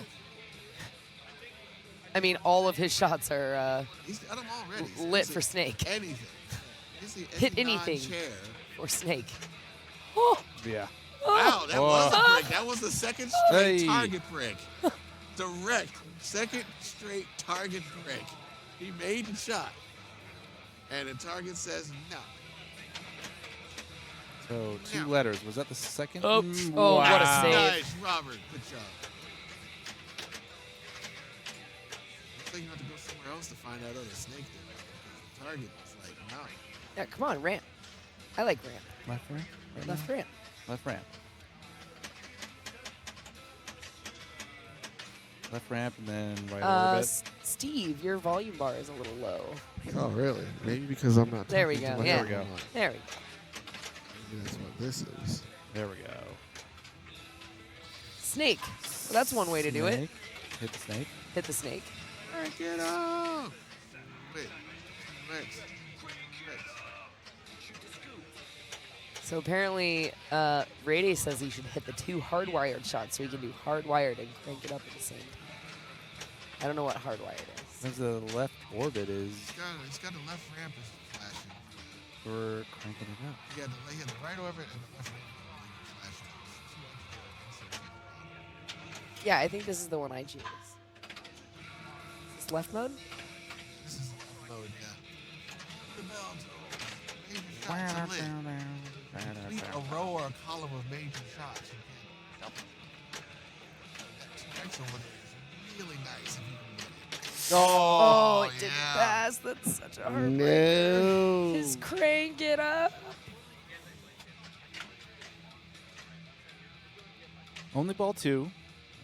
[SPEAKER 10] I mean, all of his shots are
[SPEAKER 11] He's got them already.
[SPEAKER 10] lit
[SPEAKER 11] Is
[SPEAKER 10] for
[SPEAKER 11] it
[SPEAKER 10] Snake.
[SPEAKER 11] Anything. Is he
[SPEAKER 10] Hit
[SPEAKER 11] any
[SPEAKER 10] anything
[SPEAKER 11] non-chair?
[SPEAKER 10] for Snake. Oh,
[SPEAKER 12] Yeah.
[SPEAKER 11] Wow, that was a
[SPEAKER 12] Oh.
[SPEAKER 11] brick. That was the second straight
[SPEAKER 12] Hey.
[SPEAKER 11] target brick. Direct. Second straight target brick. He made the shot. And the target says no.
[SPEAKER 12] So 2
[SPEAKER 11] Yeah.
[SPEAKER 12] letters. Was that the second?
[SPEAKER 10] Oh, oh, what a
[SPEAKER 12] wow.
[SPEAKER 10] save.
[SPEAKER 11] Nice, Robert. Good job. Looks like you have to go somewhere else to find that other snake there. The target was like, no.
[SPEAKER 10] yeah, come on, ramp. I like ramp.
[SPEAKER 12] Left ramp? Right
[SPEAKER 10] Left
[SPEAKER 12] now?
[SPEAKER 10] ramp.
[SPEAKER 12] Left ramp. Left ramp and then right orbit.
[SPEAKER 10] Steve, your volume bar is a little low.
[SPEAKER 11] Oh, really? Maybe because I'm not.
[SPEAKER 10] There we
[SPEAKER 11] talking to
[SPEAKER 10] go.
[SPEAKER 11] my
[SPEAKER 10] Yeah.
[SPEAKER 12] There we go.
[SPEAKER 11] phone.
[SPEAKER 10] There we go.
[SPEAKER 11] Maybe that's what this is.
[SPEAKER 12] There we go.
[SPEAKER 10] Snake. Well, that's one way to do it.
[SPEAKER 12] Snake. Hit the snake.
[SPEAKER 10] Hit the snake.
[SPEAKER 11] Crank it up. Wait.
[SPEAKER 10] So apparently, Rady says he should hit the 2 hardwired shots so he can do hardwired and crank it up at the same time. I don't know what hardwired is.
[SPEAKER 12] Because the left orbit is
[SPEAKER 11] It's got the left ramp is flashing.
[SPEAKER 12] for cranking it up.
[SPEAKER 11] You got the right orbit and the left ramp is flashing.
[SPEAKER 10] Yeah, I think this is the one I choose. Is this left mode?
[SPEAKER 11] This is mode, yeah. The bell major shots are lit. Complete a row or a column of major shots. You can that 2x over there is really nice if you can get it.
[SPEAKER 10] Oh, it didn't
[SPEAKER 11] yeah.
[SPEAKER 10] pass. That's such a heartbreaker.
[SPEAKER 11] No.
[SPEAKER 10] Just crank it up.
[SPEAKER 12] Only ball 2.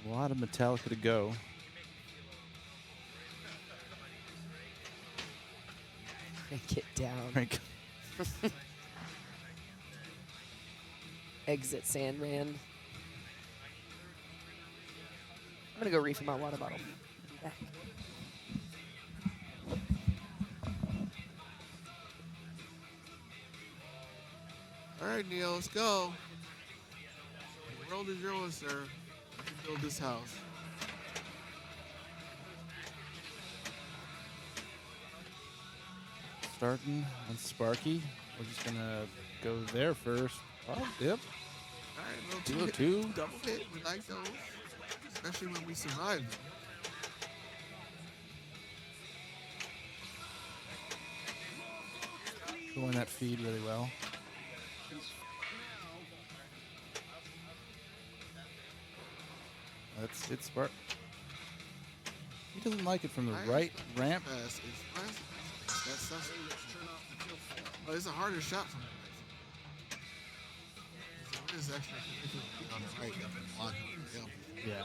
[SPEAKER 12] A lot of Metallica to go.
[SPEAKER 10] Crank it down.
[SPEAKER 12] Crank.
[SPEAKER 10] Exit Sandman. I'm gonna go refill my water bottle. Be back.
[SPEAKER 11] All right, Neil, let's go. The world is yours, sir. You can build this house.
[SPEAKER 12] Starting on Sparky. We're just going to go there first. Oh, yep.
[SPEAKER 11] All right,
[SPEAKER 12] Duo
[SPEAKER 11] little
[SPEAKER 12] two.
[SPEAKER 11] double hit. We like those, especially when we survive them.
[SPEAKER 12] Going that feed really well. That's it, Spark. He doesn't like it from the right ramp.
[SPEAKER 11] That's oh, it's a harder shot from the right. So it is extra on the right that can block it. Yeah.
[SPEAKER 12] Yeah.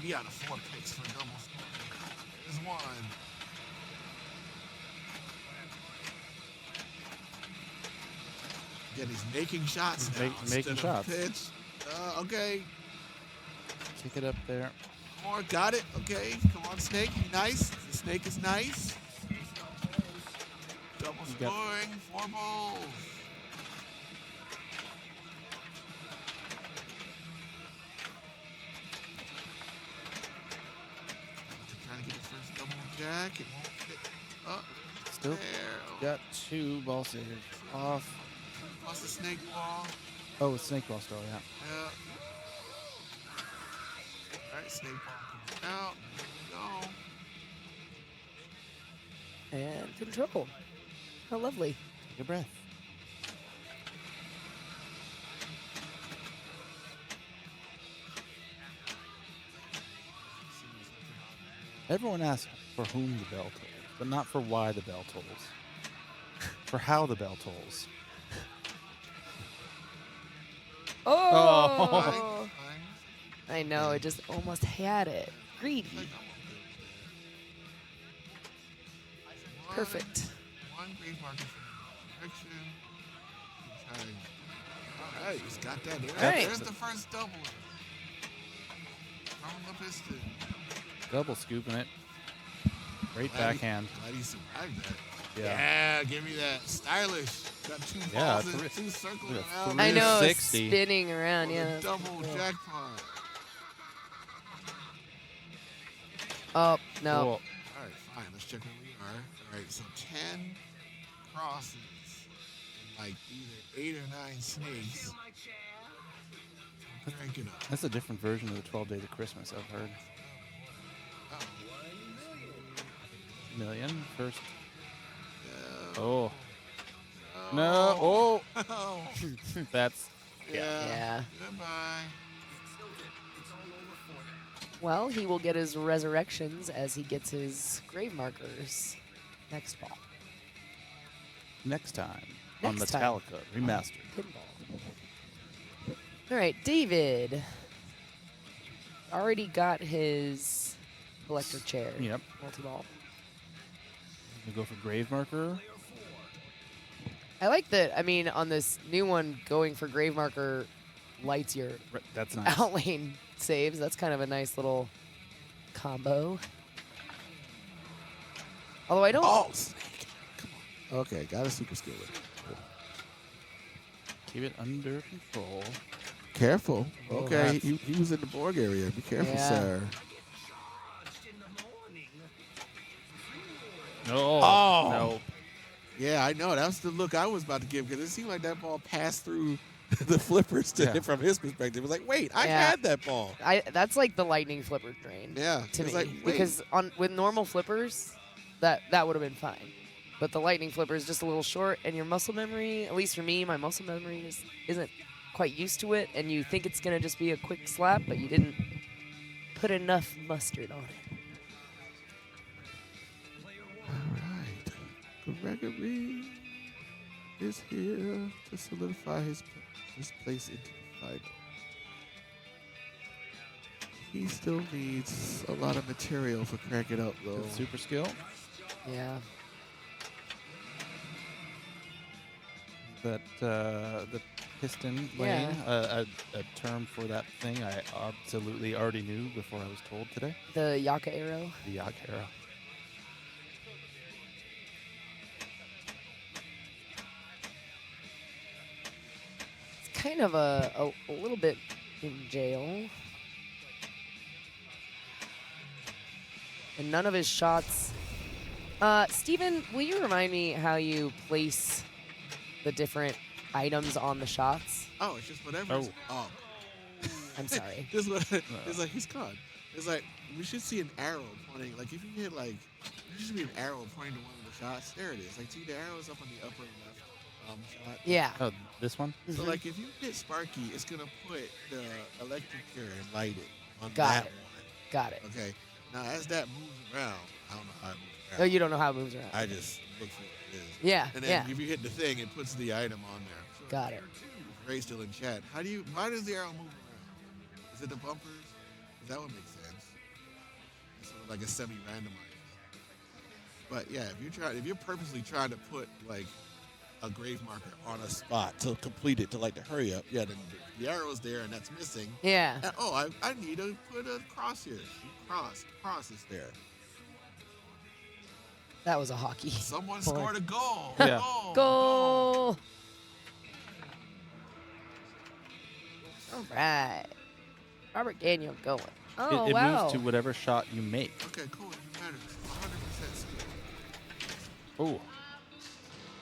[SPEAKER 11] He out of 4 picks for double score. There's one. Again, he's making shots now.
[SPEAKER 12] Making
[SPEAKER 11] instead of
[SPEAKER 12] shots.
[SPEAKER 11] Pitch. Okay.
[SPEAKER 12] Kick it up there.
[SPEAKER 11] More. Got it. Okay. Come on, Snake. Be nice. The Snake is nice. Double scoring. 4 balls. Trying to get the first double jack. It won't fit up.
[SPEAKER 12] Still
[SPEAKER 11] there.
[SPEAKER 12] got 2 ball saves off.
[SPEAKER 11] Plus the snake ball.
[SPEAKER 12] Oh, it's snake ball still, yeah.
[SPEAKER 11] Yeah. All right, snake ball comes out. There we go.
[SPEAKER 10] And control. How lovely.
[SPEAKER 12] Take a breath. Everyone asks for whom the bell tolls, but not for why the bell tolls. For how the bell tolls.
[SPEAKER 10] Oh! I know, it just almost had it. Greedy. Perfect.
[SPEAKER 11] One green marker for direction. All right, he's got that in.
[SPEAKER 10] All right.
[SPEAKER 11] There's the first double. From the piston.
[SPEAKER 12] Double scooping it. Great
[SPEAKER 11] Glad
[SPEAKER 12] backhand.
[SPEAKER 11] Glad he survived that.
[SPEAKER 12] Yeah.
[SPEAKER 11] Give me that. Stylish. Got 2
[SPEAKER 12] Yeah,
[SPEAKER 11] balls and 2 circling around.
[SPEAKER 10] I know,
[SPEAKER 12] 360.
[SPEAKER 10] spinning around, yeah.
[SPEAKER 11] Double jackpot.
[SPEAKER 10] Oh, no.
[SPEAKER 12] Cool.
[SPEAKER 11] All right, fine. Let's check where we are. All right, so 10 crosses and like either 8 or 9 snakes. Crank it up.
[SPEAKER 12] That's a different version of the 12 Days of Christmas, I've heard. Million first. Oh. No. Oh. That's.
[SPEAKER 10] Yeah.
[SPEAKER 11] Goodbye.
[SPEAKER 10] Well, he will get his resurrections as he gets his grave markers next ball.
[SPEAKER 12] Next time on
[SPEAKER 10] Next time.
[SPEAKER 12] Metallica Remastered.
[SPEAKER 10] Pinball. All right, David already got his electric chair.
[SPEAKER 12] Yep.
[SPEAKER 10] Multi-ball.
[SPEAKER 12] We go for grave marker.
[SPEAKER 10] I like that. I mean, on this new one, going for grave marker lights your
[SPEAKER 12] That's nice.
[SPEAKER 10] outlane saves. That's kind of a nice little combo. Although I don't.
[SPEAKER 11] Oh, snake. Come on. Okay, got a super skill with it.
[SPEAKER 12] Keep it under control.
[SPEAKER 11] Careful.
[SPEAKER 12] Oh,
[SPEAKER 11] Okay, he was in the Borg area. Be careful,
[SPEAKER 10] Yeah.
[SPEAKER 11] sir.
[SPEAKER 12] No.
[SPEAKER 11] Oh.
[SPEAKER 12] No.
[SPEAKER 11] Yeah, I know. That was the look I was about to give because it seemed like that ball passed through the flippers to him from his perspective. It was like, wait, I
[SPEAKER 10] Yeah.
[SPEAKER 11] had that ball.
[SPEAKER 10] That's like the lightning flipper train.
[SPEAKER 11] Yeah,
[SPEAKER 10] To
[SPEAKER 11] it's
[SPEAKER 10] me,
[SPEAKER 11] like, wait.
[SPEAKER 10] because with normal flippers, that would have been fine. But the lightning flipper is just a little short, and your muscle memory, at least for me, my muscle memory isn't quite used to it, and you think it's gonna just be a quick slap, but you didn't put enough mustard on it.
[SPEAKER 11] All right. Gregory is here to solidify his place into the final. He still needs a lot of material for Crank It Up, though.
[SPEAKER 12] Good super skill.
[SPEAKER 10] Yeah.
[SPEAKER 12] That the piston lane, a term for that thing I absolutely already knew before I was told today.
[SPEAKER 10] The Yaka arrow.
[SPEAKER 12] The Yak arrow.
[SPEAKER 10] It's kind of a little bit in jail. And none of his shots. Steven, will you remind me how you place the different items on the shots?
[SPEAKER 11] Oh, it's just whatever. Oh.
[SPEAKER 10] I'm sorry.
[SPEAKER 11] This is what it's like. He's gone. It's like we should see an arrow pointing. Like if you hit like, there should be an arrow pointing to one of the shots. There it is. Like see the arrow is up on the upper left shot.
[SPEAKER 10] Yeah.
[SPEAKER 12] Oh, this one.
[SPEAKER 11] So like if you hit Sparky, it's gonna put the electric chair and light it on
[SPEAKER 10] Got
[SPEAKER 11] that
[SPEAKER 10] it.
[SPEAKER 11] one.
[SPEAKER 10] Got it.
[SPEAKER 11] Okay. Now as that moves around, I don't know how it moves around.
[SPEAKER 10] Oh, you don't know how it moves around.
[SPEAKER 11] I just look for what it is.
[SPEAKER 10] Yeah,
[SPEAKER 11] And then
[SPEAKER 10] yeah.
[SPEAKER 11] if you hit the thing, it puts the item on there. So
[SPEAKER 10] Got it.
[SPEAKER 11] Ray's still in chat. Why does the arrow move around? Is it the bumpers? 'Cause that would make sense. like a semi-randomized. But yeah, if you're purposely trying to put like a grave marker on a spot to complete it, to like to hurry up, yeah, then the arrow's there and that's missing.
[SPEAKER 10] Yeah.
[SPEAKER 11] And, I need to put a cross here. Cross is there.
[SPEAKER 10] That was a hockey.
[SPEAKER 11] Someone
[SPEAKER 10] point.
[SPEAKER 11] scored a goal.
[SPEAKER 12] Yeah.
[SPEAKER 10] Goal. All right. Robert Daniel going. Oh,
[SPEAKER 12] it
[SPEAKER 10] wow.
[SPEAKER 12] moves to whatever shot you make.
[SPEAKER 11] Okay, cool. It matters. 100% skill.
[SPEAKER 12] Oh.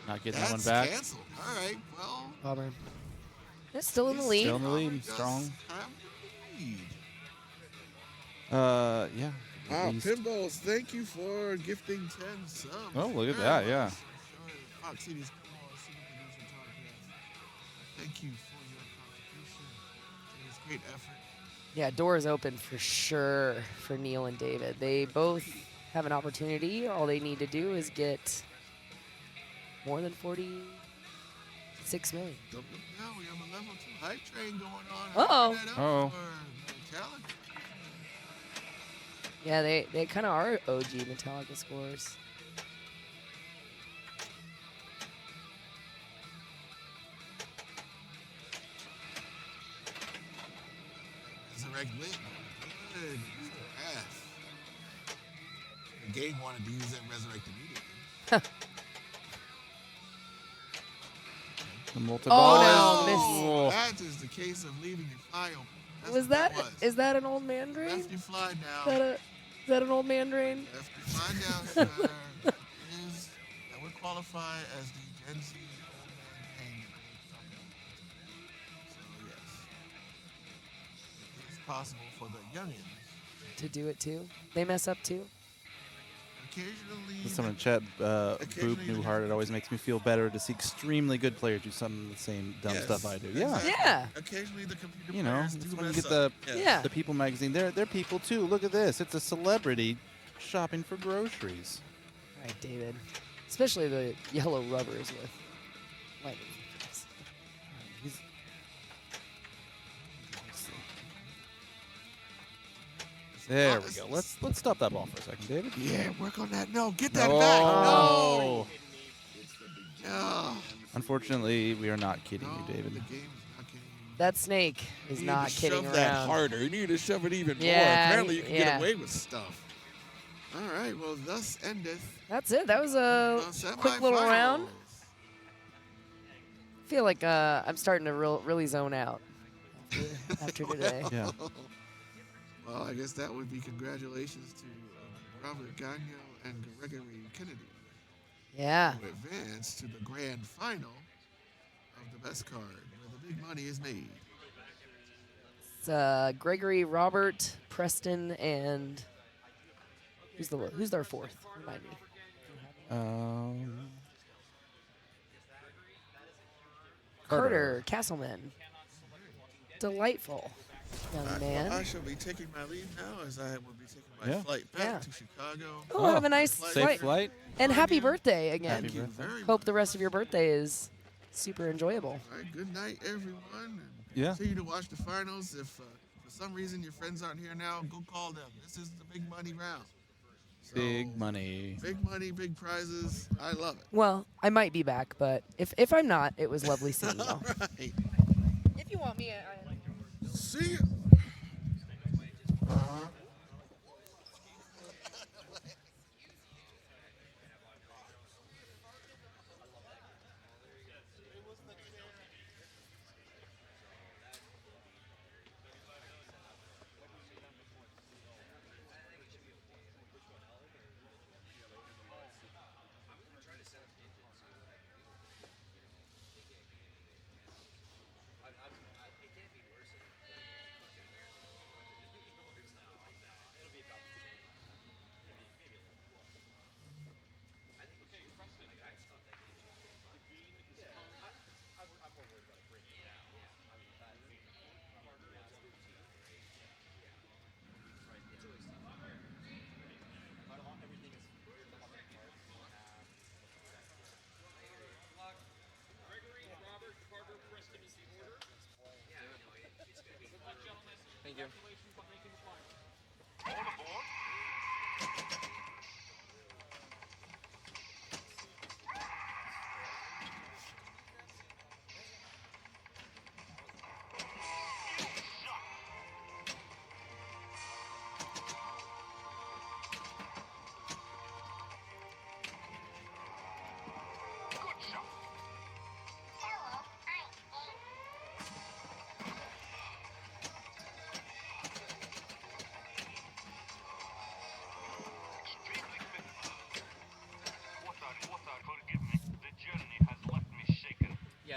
[SPEAKER 12] Not getting
[SPEAKER 11] That's
[SPEAKER 12] that one back.
[SPEAKER 11] canceled. All right, well.
[SPEAKER 10] Bummer. It's still in the lead.
[SPEAKER 12] Still in the lead. Strong. Yeah.
[SPEAKER 11] Wow, Pinballs, thank you for gifting 10 subs.
[SPEAKER 12] Oh, look at that, yeah.
[SPEAKER 11] Fox City's Pinball Super Producer Podcast. Thank you for your contribution to this great effort.
[SPEAKER 10] Yeah, doors open for sure for Neil and David. They both have an opportunity. All they need to do is get more than 46 million.
[SPEAKER 11] Now we have a level 2 hype train going on.
[SPEAKER 10] Uh-oh.
[SPEAKER 12] Uh-oh.
[SPEAKER 11] Metallica.
[SPEAKER 10] Yeah, they kind of are OG Metallica scores.
[SPEAKER 11] Resurrect Lit. Good. F. The game wanted to use that Resurrect immediately.
[SPEAKER 12] The multi-ball.
[SPEAKER 10] Oh, no,
[SPEAKER 11] That is the case of leaving your fly open. That's
[SPEAKER 10] Was
[SPEAKER 11] what
[SPEAKER 10] that
[SPEAKER 11] was.
[SPEAKER 10] is that an old man drain?
[SPEAKER 11] Left your fly down.
[SPEAKER 10] Is that an old man drain?
[SPEAKER 11] Left your fly down, sir. That would qualify as the Gen Z old man drain. So yes, it is possible for the youngins
[SPEAKER 10] To do it too. They mess up too.
[SPEAKER 11] occasionally.
[SPEAKER 12] Someone in chat, Boob
[SPEAKER 11] Occasionally
[SPEAKER 12] Newhart, it always makes me feel better to see extremely good players do some of the same dumb
[SPEAKER 11] Yes,
[SPEAKER 12] stuff I do. Yeah.
[SPEAKER 11] exactly.
[SPEAKER 10] Yeah.
[SPEAKER 11] Occasionally the computer
[SPEAKER 12] You know,
[SPEAKER 11] players
[SPEAKER 12] it's
[SPEAKER 11] do
[SPEAKER 12] when you
[SPEAKER 11] mess
[SPEAKER 12] get the
[SPEAKER 11] up. Yes.
[SPEAKER 10] Yeah.
[SPEAKER 12] the People magazine. They're people too. Look at this. It's a celebrity shopping for groceries.
[SPEAKER 10] All right, David. Especially the yellow rubbers with lightning features.
[SPEAKER 12] There we go. Let's stop that ball for a second, David.
[SPEAKER 11] Yeah, work on that. No, get that
[SPEAKER 12] No.
[SPEAKER 11] back. No. No.
[SPEAKER 12] Unfortunately, we are not kidding you, David.
[SPEAKER 11] The game is not kidding you.
[SPEAKER 10] That snake is
[SPEAKER 11] You
[SPEAKER 10] not
[SPEAKER 11] need to
[SPEAKER 10] kidding
[SPEAKER 11] shove
[SPEAKER 10] around.
[SPEAKER 11] that harder. You need to shove it even more.
[SPEAKER 10] Yeah,
[SPEAKER 11] Apparently, you can
[SPEAKER 10] yeah.
[SPEAKER 11] get away with stuff. All right. Well, thus endeth
[SPEAKER 10] That's it. That was a
[SPEAKER 11] the
[SPEAKER 10] quick little round.
[SPEAKER 11] semifinals.
[SPEAKER 10] I feel like I'm starting to really zone out after today.
[SPEAKER 12] Yeah.
[SPEAKER 11] Well, I guess that would be congratulations to Robert Gagno and Gregory Kennedy,
[SPEAKER 10] Yeah.
[SPEAKER 11] who advanced to the grand final of the best card, where the big money is made.
[SPEAKER 10] It's Gregory, Robert, Preston, and who's our fourth? Remind me. Carter Castleman. Delightful young man.
[SPEAKER 11] I shall be taking my leave now, as I will be taking my flight back to Chicago.
[SPEAKER 10] Oh, have a nice
[SPEAKER 12] safe flight.
[SPEAKER 10] And happy birthday again.
[SPEAKER 11] Thank you very
[SPEAKER 10] Hope
[SPEAKER 11] much.
[SPEAKER 10] the rest of your birthday is super enjoyable.
[SPEAKER 11] All right, good night, everyone. And
[SPEAKER 12] Yeah.
[SPEAKER 11] continue to watch the finals. If for some reason your friends aren't here now, go call them. This is the big money round. So,
[SPEAKER 12] Big money.
[SPEAKER 11] Big money, big prizes. I love it.
[SPEAKER 10] Well, I might be back, but if I'm not, it was lovely seeing you.
[SPEAKER 11] All right.
[SPEAKER 10] If you want me,
[SPEAKER 11] See you.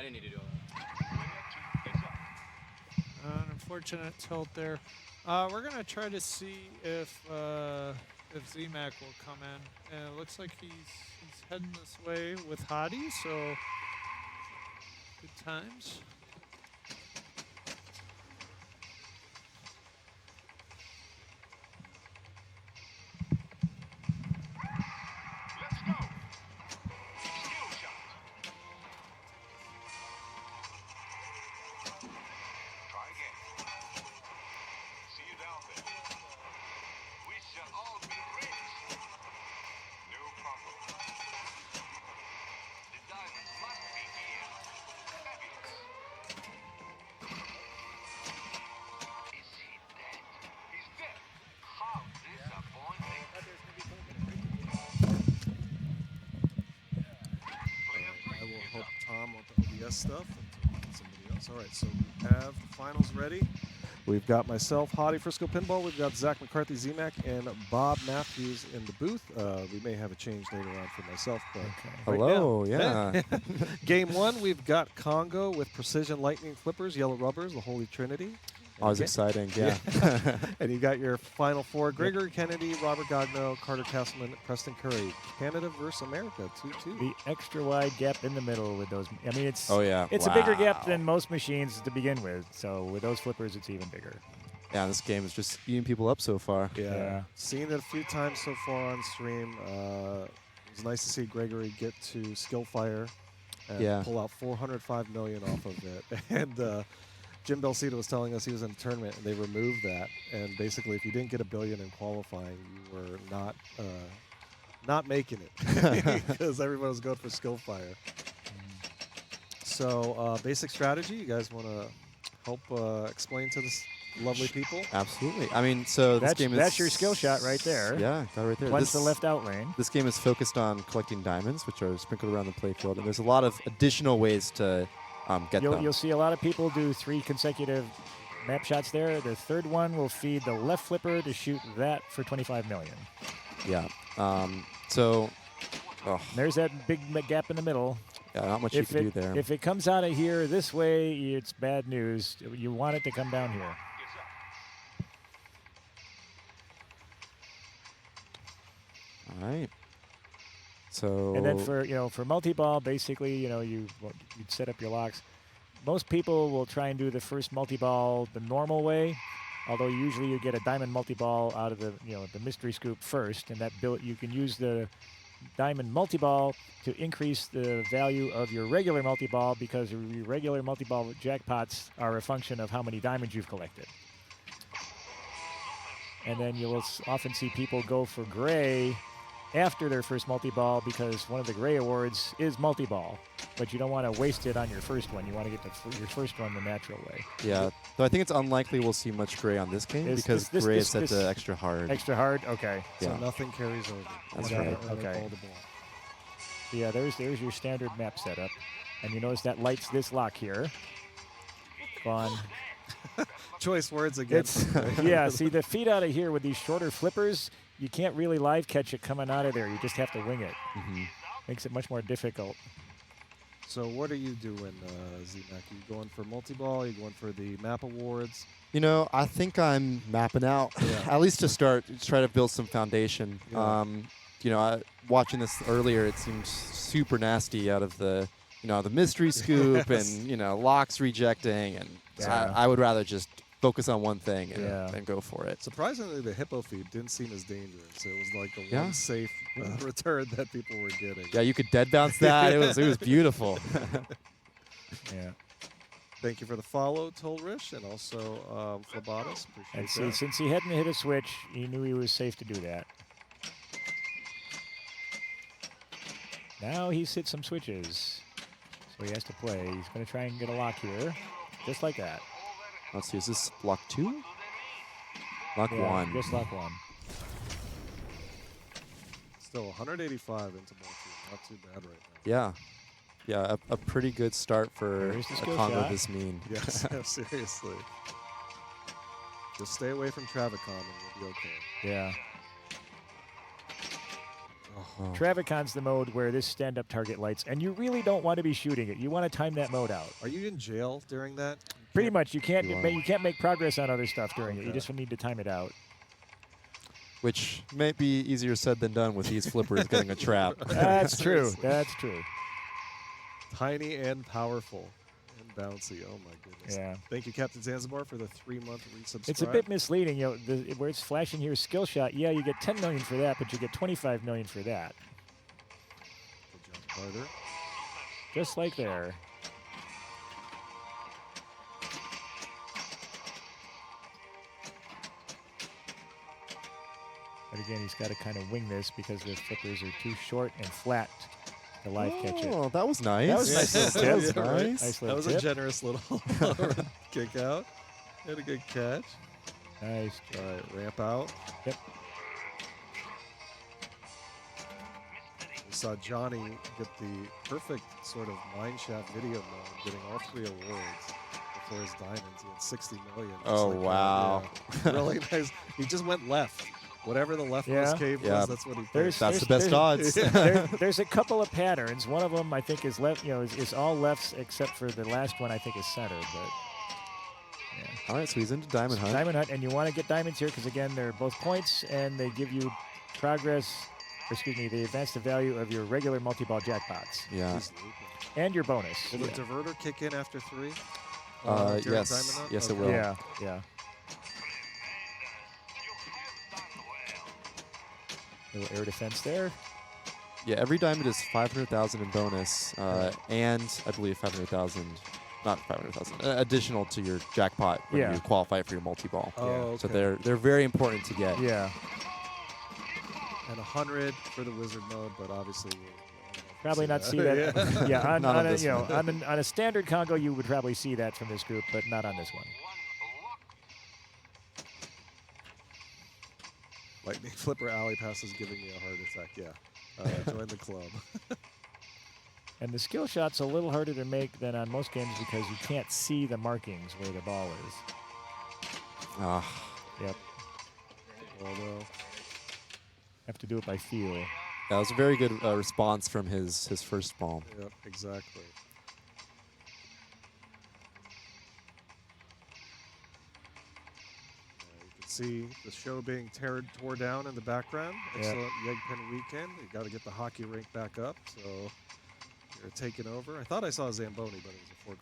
[SPEAKER 3] I didn't need to do
[SPEAKER 1] An unfortunate tilt there. We're gonna try to see if ZMAC will come in, and it looks like he's heading this way with Hottie. So good times.
[SPEAKER 6] I will help Tom with the OBS stuff until we get somebody else. All right, so we have the finals ready. We've got myself, Hottie Frisco Pinball. We've got Zach McCarthy, ZMAC, and Bob Matthews in the booth. We may have a change later on for myself, but
[SPEAKER 4] Hello,
[SPEAKER 6] right now, Game 1, we've got Congo with Precision Lightning Flippers, Yellow Rubbers, the Holy Trinity.
[SPEAKER 4] Always exciting, yeah.
[SPEAKER 6] And you got your final four: Gregory Kennedy, Robert Gagno, Carter Castleman, Preston Curry. Canada versus America, 2-2.
[SPEAKER 14] The extra wide gap in the middle with those. I mean, it's
[SPEAKER 4] it's
[SPEAKER 14] a bigger gap than most machines to begin with. So with those flippers, it's even bigger.
[SPEAKER 4] Yeah, this game is just eating people up so far.
[SPEAKER 6] Yeah. Seen it a few times so far on stream. It was nice to see Gregory get to Skillfire and pull out 405 million off of it. And Jim Belcita was telling us he was in a tournament and they removed that. And basically, if you didn't get $1 billion in qualifying, you were not making it because everyone was going for Skillfire. So basic strategy, you guys want to help explain to this lovely people?
[SPEAKER 4] Absolutely. I mean, so this game is...
[SPEAKER 14] That's your skill shot right there.
[SPEAKER 4] Yeah, got it right there.
[SPEAKER 14] Punch the left out lane.
[SPEAKER 4] This game is focused on collecting diamonds, which are sprinkled around the playfield. And there's a lot of additional ways to get them.
[SPEAKER 14] You'll see a lot of people do 3 consecutive map shots there. The third one will feed the left flipper to shoot that for 25 million.
[SPEAKER 4] Yeah.
[SPEAKER 14] There's that big gap in the middle.
[SPEAKER 4] Yeah, not much you can do there.
[SPEAKER 14] If it comes out of here this way, it's bad news. You want it to come down here.
[SPEAKER 4] All right. So.
[SPEAKER 14] And then for multi-ball, basically, you'd set up your locks. Most people will try and do the first multi-ball the normal way, although usually you get a diamond multi-ball out of the mystery scoop first, and that you can use the diamond multi-ball to increase the value of your regular multi-ball because your regular multi-ball jackpots are a function of how many diamonds you've collected. And then you'll often see people go for gray after their first multi-ball because one of the gray awards is multi-ball, but you don't want to waste it on your first one. You want to get your first one the natural way.
[SPEAKER 4] Yeah, though I think it's unlikely we'll see much gray on this game because gray is set to extra hard.
[SPEAKER 14] Extra hard? Okay.
[SPEAKER 6] So nothing carries over.
[SPEAKER 4] That's right.
[SPEAKER 14] Okay. Yeah, there's your standard map setup. And you notice that lights this lock here. Gone.
[SPEAKER 6] Choice words again.
[SPEAKER 14] Yeah, see the feed out of here with these shorter flippers, you can't really live catch it coming out of there. You just have to wing it. Makes it much more difficult.
[SPEAKER 6] So what are you doing, ZMAC? Are you going for multi-ball? Are you going for the map awards?
[SPEAKER 4] I think I'm mapping out, at least to start, to try to build some foundation.
[SPEAKER 6] Yeah.
[SPEAKER 4] Watching this earlier, it seems super nasty out of the, the mystery scoop and, locks rejecting. And I would rather just focus on one thing and go for it.
[SPEAKER 6] Surprisingly, the hippo feed didn't seem as dangerous. It was like a one safe return that people were getting.
[SPEAKER 4] Yeah, you could dead bounce that. It was beautiful.
[SPEAKER 14] Yeah.
[SPEAKER 6] Thank you for the follow, Tolrish, and also Phlebotus.
[SPEAKER 14] And
[SPEAKER 6] Appreciate that.
[SPEAKER 14] since he hadn't hit a switch, he knew he was safe to do that. Now he's hit some switches, so he has to play. He's going to try and get a lock here, just like that.
[SPEAKER 4] Let's see, is this lock 2? Lock 1.
[SPEAKER 14] Just lock 1.
[SPEAKER 6] Still 185 into multi. Not too bad right now.
[SPEAKER 4] Yeah. Yeah, a pretty good start for a combo this mean.
[SPEAKER 6] Yes, seriously. Just stay away from Travicom and we'll be okay.
[SPEAKER 14] Yeah.
[SPEAKER 6] Oh,
[SPEAKER 14] Travicon's the mode where this stand-up target lights, and you really don't want to be shooting it. You want to time that mode out.
[SPEAKER 6] Are you in jail during that?
[SPEAKER 14] Pretty much, you can't
[SPEAKER 3] You
[SPEAKER 14] you can't make progress on other stuff during it. You just need to time it out.
[SPEAKER 4] Which may be easier said than done with these flippers getting a trap.
[SPEAKER 14] That's true. That's true.
[SPEAKER 6] Tiny and powerful and bouncy. Oh my goodness.
[SPEAKER 14] Yeah.
[SPEAKER 6] Thank you, Captain Zanzibar, for the 3-month resubscribe.
[SPEAKER 14] It's a bit misleading, where it's flashing here skill shot. Yeah, you get 10 million for that, but you get 25 million for that.
[SPEAKER 6] Good job, Carter.
[SPEAKER 14] Just like there. But again, he's got to kind of wing this because the flippers are too short and flat to live catch it.
[SPEAKER 4] Oh, that was nice.
[SPEAKER 14] That was nice little tip.
[SPEAKER 6] Yeah, right.
[SPEAKER 14] Nice
[SPEAKER 6] That
[SPEAKER 14] little
[SPEAKER 6] was
[SPEAKER 14] tip.
[SPEAKER 6] a generous little kick out. Had a good catch.
[SPEAKER 14] Nice.
[SPEAKER 6] All right, ramp out.
[SPEAKER 14] Yep.
[SPEAKER 6] We saw Johnny get the perfect sort of mineshaft video mode, getting all 3 awards before his diamonds. He had 60 million. just
[SPEAKER 4] Oh,
[SPEAKER 6] like that.
[SPEAKER 4] wow.
[SPEAKER 6] Yeah. Really nice. He just went left. Whatever the leftmost cave was, that's what he picked.
[SPEAKER 4] That's the best odds.
[SPEAKER 14] There's a couple of patterns. One of them I think is left. Is all lefts except for the last one I think is center. But yeah.
[SPEAKER 4] All right, so he's into Diamond Hunt.
[SPEAKER 14] Diamond Hunt, and you want to get diamonds here because again they're both points and they give you progress. Or excuse me, they advance the value of your regular multi-ball jackpots.
[SPEAKER 4] Yeah.
[SPEAKER 14] And your bonus.
[SPEAKER 6] Will the diverter kick in after 3? During
[SPEAKER 4] Yes.
[SPEAKER 6] Diamond Hunt?
[SPEAKER 4] Yes,
[SPEAKER 6] Okay.
[SPEAKER 4] it will.
[SPEAKER 14] Yeah. Yeah. Little air defense there.
[SPEAKER 4] Yeah, every diamond is 500,000 in bonus, and I believe 500,000, not 500,000, additional to your jackpot when
[SPEAKER 14] Yeah.
[SPEAKER 4] you qualify for your multi-ball.
[SPEAKER 6] Oh, okay.
[SPEAKER 4] So they're very important to get.
[SPEAKER 14] Yeah.
[SPEAKER 6] And 100 for the wizard mode, but obviously
[SPEAKER 14] Probably not see that. Yeah, on,
[SPEAKER 4] Not
[SPEAKER 14] on,
[SPEAKER 4] on
[SPEAKER 14] a,
[SPEAKER 4] this
[SPEAKER 14] you know,
[SPEAKER 4] one.
[SPEAKER 14] on a standard Congo, you would probably see that from this group, but not on this one.
[SPEAKER 6] Lightning Flipper Alley Pass is giving me a heart attack. Yeah. Join the club.
[SPEAKER 14] And the skill shot's a little harder to make than on most games because you can't see the markings where the ball is.
[SPEAKER 4] Ah.
[SPEAKER 14] Yep.
[SPEAKER 6] Although
[SPEAKER 14] Have to do it by feel.
[SPEAKER 4] That was a very good response from his first ball.
[SPEAKER 6] Yep, exactly. You can see the show being tore down in the background.
[SPEAKER 14] Yep.
[SPEAKER 6] Excellent Yegpin weekend. You got to get the hockey rink back up, so you're taking over. I thought I saw a Zamboni, but it was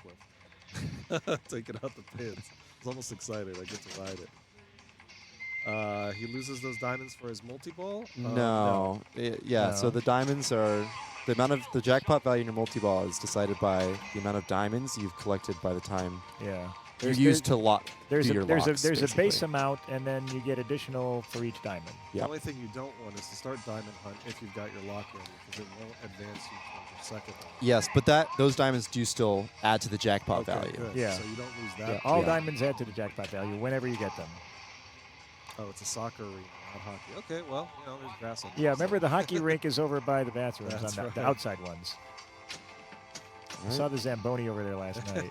[SPEAKER 6] a forklift. Taking out the pins. I was almost excited. I get to ride it. He loses those diamonds for his multi-ball?
[SPEAKER 4] No. Yeah, so the diamonds are the amount of the jackpot value in your multi-ball is decided by the amount of diamonds you've collected by the time
[SPEAKER 14] Yeah.
[SPEAKER 4] you used to lock
[SPEAKER 14] There's
[SPEAKER 4] do
[SPEAKER 14] a
[SPEAKER 4] your
[SPEAKER 14] there's
[SPEAKER 4] locks,
[SPEAKER 14] a there's a base
[SPEAKER 4] basically.
[SPEAKER 14] amount, and then you get additional for each diamond.
[SPEAKER 6] The only thing you don't want is to start Diamond Hunt if you've got your lock ready, because it won't advance you towards your second one.
[SPEAKER 4] Yes, but those diamonds do still add to the jackpot value.
[SPEAKER 6] Good.
[SPEAKER 14] Yeah.
[SPEAKER 6] So you don't lose that.
[SPEAKER 14] Yeah, all diamonds add to the jackpot value whenever you get them.
[SPEAKER 6] Oh, it's a soccer arena, not hockey. Okay, well, there's grass on
[SPEAKER 14] Yeah, remember the hockey rink is over by the bathrooms
[SPEAKER 6] That's
[SPEAKER 14] on the
[SPEAKER 6] right.
[SPEAKER 14] outside ones. I saw the Zamboni over there last night.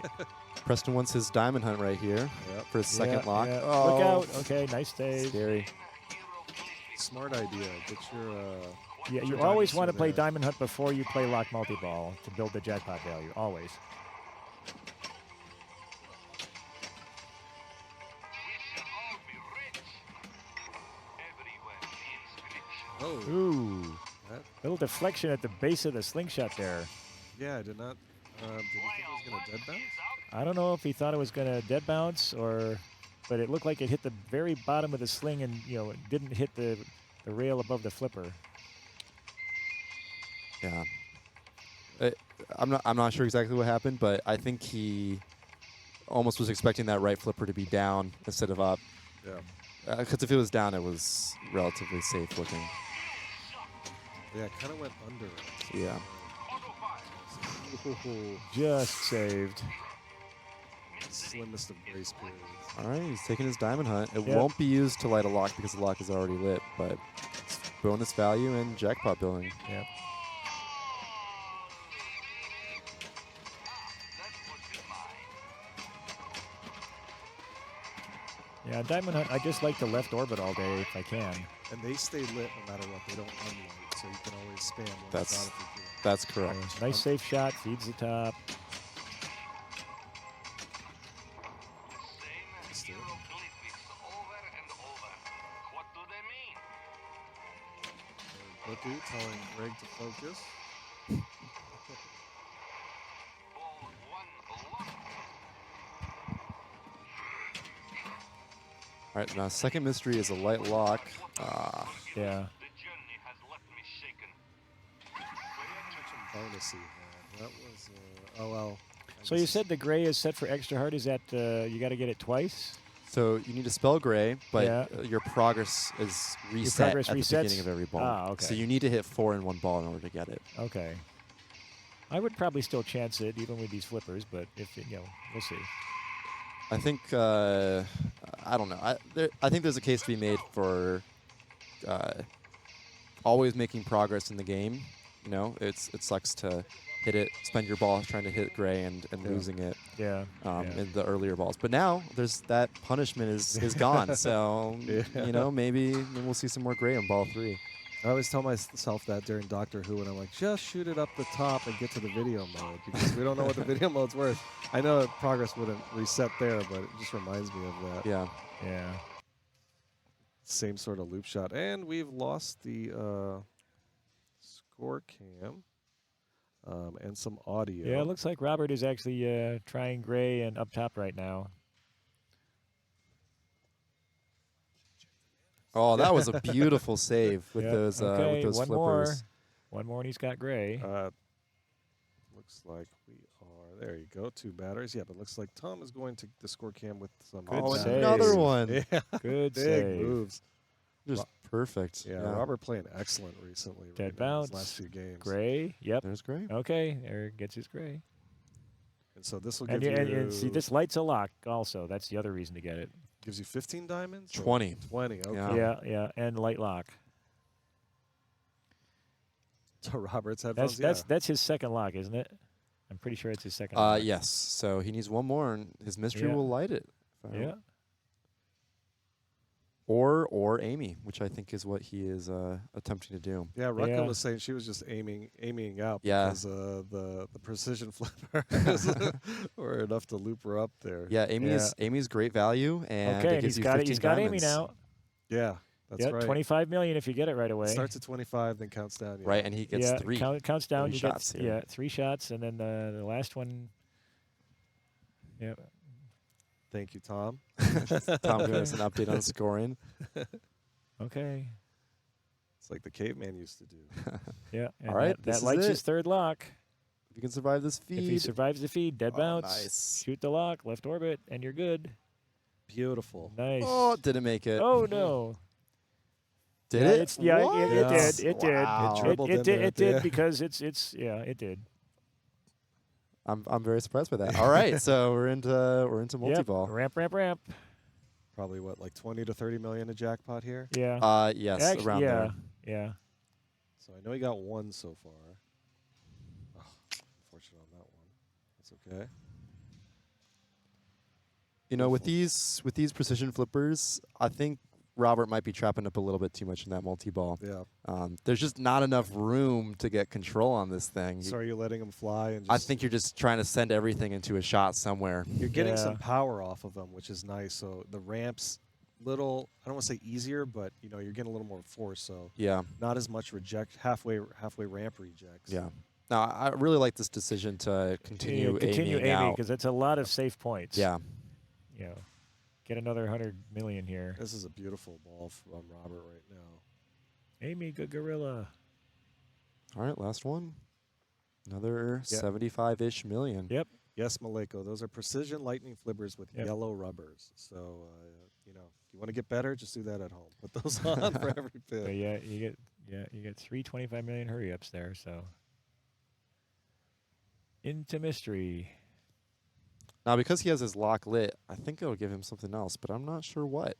[SPEAKER 4] Preston wants his diamond hunt right here for his second
[SPEAKER 14] Yeah,
[SPEAKER 4] lock.
[SPEAKER 14] yeah.
[SPEAKER 4] Oh,
[SPEAKER 14] Look out. Okay, nice save.
[SPEAKER 4] Scary.
[SPEAKER 6] Smart idea. Get your.
[SPEAKER 14] Yeah,
[SPEAKER 6] get
[SPEAKER 14] you
[SPEAKER 6] your
[SPEAKER 14] always
[SPEAKER 6] diamonds
[SPEAKER 14] want to
[SPEAKER 6] through
[SPEAKER 14] play
[SPEAKER 6] there.
[SPEAKER 14] Diamond Hunt before you play Lock Multi-Ball to build the jackpot value. Always.
[SPEAKER 6] Oh.
[SPEAKER 14] Ooh.
[SPEAKER 6] That-
[SPEAKER 14] Little deflection at the base of the slingshot there.
[SPEAKER 6] Yeah, I did not. Did he think it was going to dead bounce?
[SPEAKER 14] I don't know if he thought it was going to dead bounce but it looked like it hit the very bottom of the sling and, it didn't hit the rail above the flipper.
[SPEAKER 4] Yeah. I'm not sure exactly what happened, but I think he almost was expecting that right flipper to be down instead of up.
[SPEAKER 6] Yeah.
[SPEAKER 4] Because if it was down, it was relatively safe looking.
[SPEAKER 6] Yeah, it kind of went under it.
[SPEAKER 4] Yeah.
[SPEAKER 14] Just saved.
[SPEAKER 6] Slimmest of grace periods.
[SPEAKER 4] All right, he's taking his diamond hunt. It
[SPEAKER 14] Yep.
[SPEAKER 4] won't be used to light a lock because the lock is already lit, but it's bonus value and jackpot billing.
[SPEAKER 14] Yep. Yeah, Diamond Hunt, I just like to left orbit all day if I can.
[SPEAKER 6] And they stay lit no matter what. They don't unlight, so you can always always spam. When
[SPEAKER 3] That's correct.
[SPEAKER 14] Nice safe shot, feeds the top.
[SPEAKER 6] Cookie telling Greg to focus.
[SPEAKER 4] All right, now second mystery is a light lock.
[SPEAKER 14] Yeah.
[SPEAKER 6] Bonus he had. That was, oh well.
[SPEAKER 14] So you said the gray is set for extra hard. Is that you got to get it twice?
[SPEAKER 4] So you need to spell gray, but
[SPEAKER 14] Yeah.
[SPEAKER 4] Your progress is reset
[SPEAKER 14] progress
[SPEAKER 4] at the
[SPEAKER 14] resets?
[SPEAKER 4] beginning of every ball.
[SPEAKER 14] Ah, okay.
[SPEAKER 4] So you need to hit 4 in one ball in order to get it.
[SPEAKER 14] Okay. I would probably still chance it even with these flippers, but if we'll see.
[SPEAKER 4] I think I don't know. I think there's a case to be made for always making progress in the game. You know, it sucks to hit it, spend your ball trying to hit gray and losing it.
[SPEAKER 14] Yeah.
[SPEAKER 4] In the earlier balls, but now there's that punishment is gone. So you know, maybe we'll see some more gray on ball 3.
[SPEAKER 6] I always tell myself that during Doctor Who, and I'm like, just shoot it up the top and get to the video mode because we don't know what the video mode's worth. I know that progress wouldn't reset there, but it just reminds me of that.
[SPEAKER 4] Yeah.
[SPEAKER 14] Yeah.
[SPEAKER 6] Same sort of loop shot, and we've lost the score cam and some audio.
[SPEAKER 14] Yeah, it looks like Robert is actually trying gray and up top right now.
[SPEAKER 4] Oh, that was a beautiful save with those
[SPEAKER 14] okay,
[SPEAKER 4] with those
[SPEAKER 14] one
[SPEAKER 4] flippers.
[SPEAKER 14] One more, and he's got gray.
[SPEAKER 6] Looks like we are. There you go. 2 batters. Yeah, but looks like Tom is going to the score cam with some.
[SPEAKER 14] Good save.
[SPEAKER 4] Another one.
[SPEAKER 6] Yeah,
[SPEAKER 14] good
[SPEAKER 6] big
[SPEAKER 14] save.
[SPEAKER 6] moves.
[SPEAKER 4] Just perfect.
[SPEAKER 6] Yeah, Robert playing excellent recently.
[SPEAKER 14] Dead
[SPEAKER 6] right now,
[SPEAKER 14] bounce.
[SPEAKER 6] his last few games.
[SPEAKER 14] Gray. Yep.
[SPEAKER 4] There's gray.
[SPEAKER 14] Okay, there gets his gray.
[SPEAKER 6] And so this will
[SPEAKER 14] And,
[SPEAKER 6] give you.
[SPEAKER 14] and see, this light's a lock. Also, that's the other reason to get it.
[SPEAKER 6] Gives you 15 diamonds.
[SPEAKER 4] 20.
[SPEAKER 6] 20. Okay.
[SPEAKER 14] Yeah, and light lock.
[SPEAKER 6] So Robert's headphones.
[SPEAKER 14] That's his second lock, isn't it? I'm pretty sure it's his second lock.
[SPEAKER 4] Yes. So he needs one more, and his mystery
[SPEAKER 14] Yeah.
[SPEAKER 4] will light it.
[SPEAKER 14] Yeah.
[SPEAKER 4] Or Amy, which I think is what he is attempting to do.
[SPEAKER 6] Yeah, Rucka was saying she was just aiming out because the precision flippers were enough to loop her up there.
[SPEAKER 4] Yeah, Amy's great value, and
[SPEAKER 14] okay,
[SPEAKER 4] it gives
[SPEAKER 14] he's
[SPEAKER 4] you
[SPEAKER 14] got
[SPEAKER 4] 15
[SPEAKER 14] he's got
[SPEAKER 4] diamonds.
[SPEAKER 14] Amy now.
[SPEAKER 6] Yeah, that's right.
[SPEAKER 14] 25 million if you get it right away.
[SPEAKER 6] It starts at 25, then counts down. Yeah.
[SPEAKER 4] Right, and he gets 3.
[SPEAKER 14] Counts down.
[SPEAKER 4] 3
[SPEAKER 14] You
[SPEAKER 4] shots
[SPEAKER 14] get
[SPEAKER 4] here.
[SPEAKER 14] 3 shots, and then the last one. Yeah.
[SPEAKER 6] Thank you, Tom.
[SPEAKER 4] Tom giving us an update on scoring.
[SPEAKER 14] Okay.
[SPEAKER 6] It's like the caveman used to do.
[SPEAKER 14] Yeah. And
[SPEAKER 4] All right,
[SPEAKER 14] that lights his third lock.
[SPEAKER 4] If you can survive this feed.
[SPEAKER 14] If he survives the feed, dead bounce.
[SPEAKER 4] Nice.
[SPEAKER 14] Shoot the lock, left orbit, and you're good.
[SPEAKER 6] Beautiful.
[SPEAKER 14] Nice.
[SPEAKER 4] Oh, didn't make it.
[SPEAKER 14] Oh no.
[SPEAKER 4] Did
[SPEAKER 14] yeah,
[SPEAKER 4] it?
[SPEAKER 14] It did. It did.
[SPEAKER 4] Wow.
[SPEAKER 14] It did because it did.
[SPEAKER 4] I'm very surprised by that. All right, so we're into multi-ball.
[SPEAKER 14] Yep. Ramp.
[SPEAKER 6] Probably what, like 20 to 30 million a jackpot here?
[SPEAKER 14] Yeah.
[SPEAKER 4] Yes,
[SPEAKER 14] Actually,
[SPEAKER 4] around there.
[SPEAKER 14] Yeah.
[SPEAKER 6] So I know he got 1 so far. Oh, unfortunate on that one. That's okay.
[SPEAKER 4] You know, with these precision flippers, I think Robert might be trapping up a little bit too much in that multi-ball.
[SPEAKER 6] Yeah.
[SPEAKER 4] There's just not enough room to get control on this thing.
[SPEAKER 6] So are you letting him fly? And just
[SPEAKER 4] I think you're just trying to send everything into a shot somewhere.
[SPEAKER 6] You're getting some power off of them, which is nice. So the ramps, I don't want to say easier, but you know, you're getting a little more force. So
[SPEAKER 4] yeah,
[SPEAKER 6] not as much halfway ramp rejects.
[SPEAKER 4] Yeah. Now I really like this decision to continue aiming
[SPEAKER 14] because it's a lot of safe points.
[SPEAKER 4] Yeah.
[SPEAKER 14] You know, get another 100 million here.
[SPEAKER 6] This is a beautiful ball from Robert right now.
[SPEAKER 14] Amy, good gorilla.
[SPEAKER 4] All right, last one. Another 75-ish million.
[SPEAKER 14] Yep.
[SPEAKER 6] Yes, Maleko. Those are precision lightning flippers with yellow rubbers. So, you know, if you want to get better, just do that at home. Put those on for every pin.
[SPEAKER 14] But you get 325 million hurry ups there. So into mystery.
[SPEAKER 4] Now, because he has his lock lit, I think it'll give him something else, but I'm not sure what.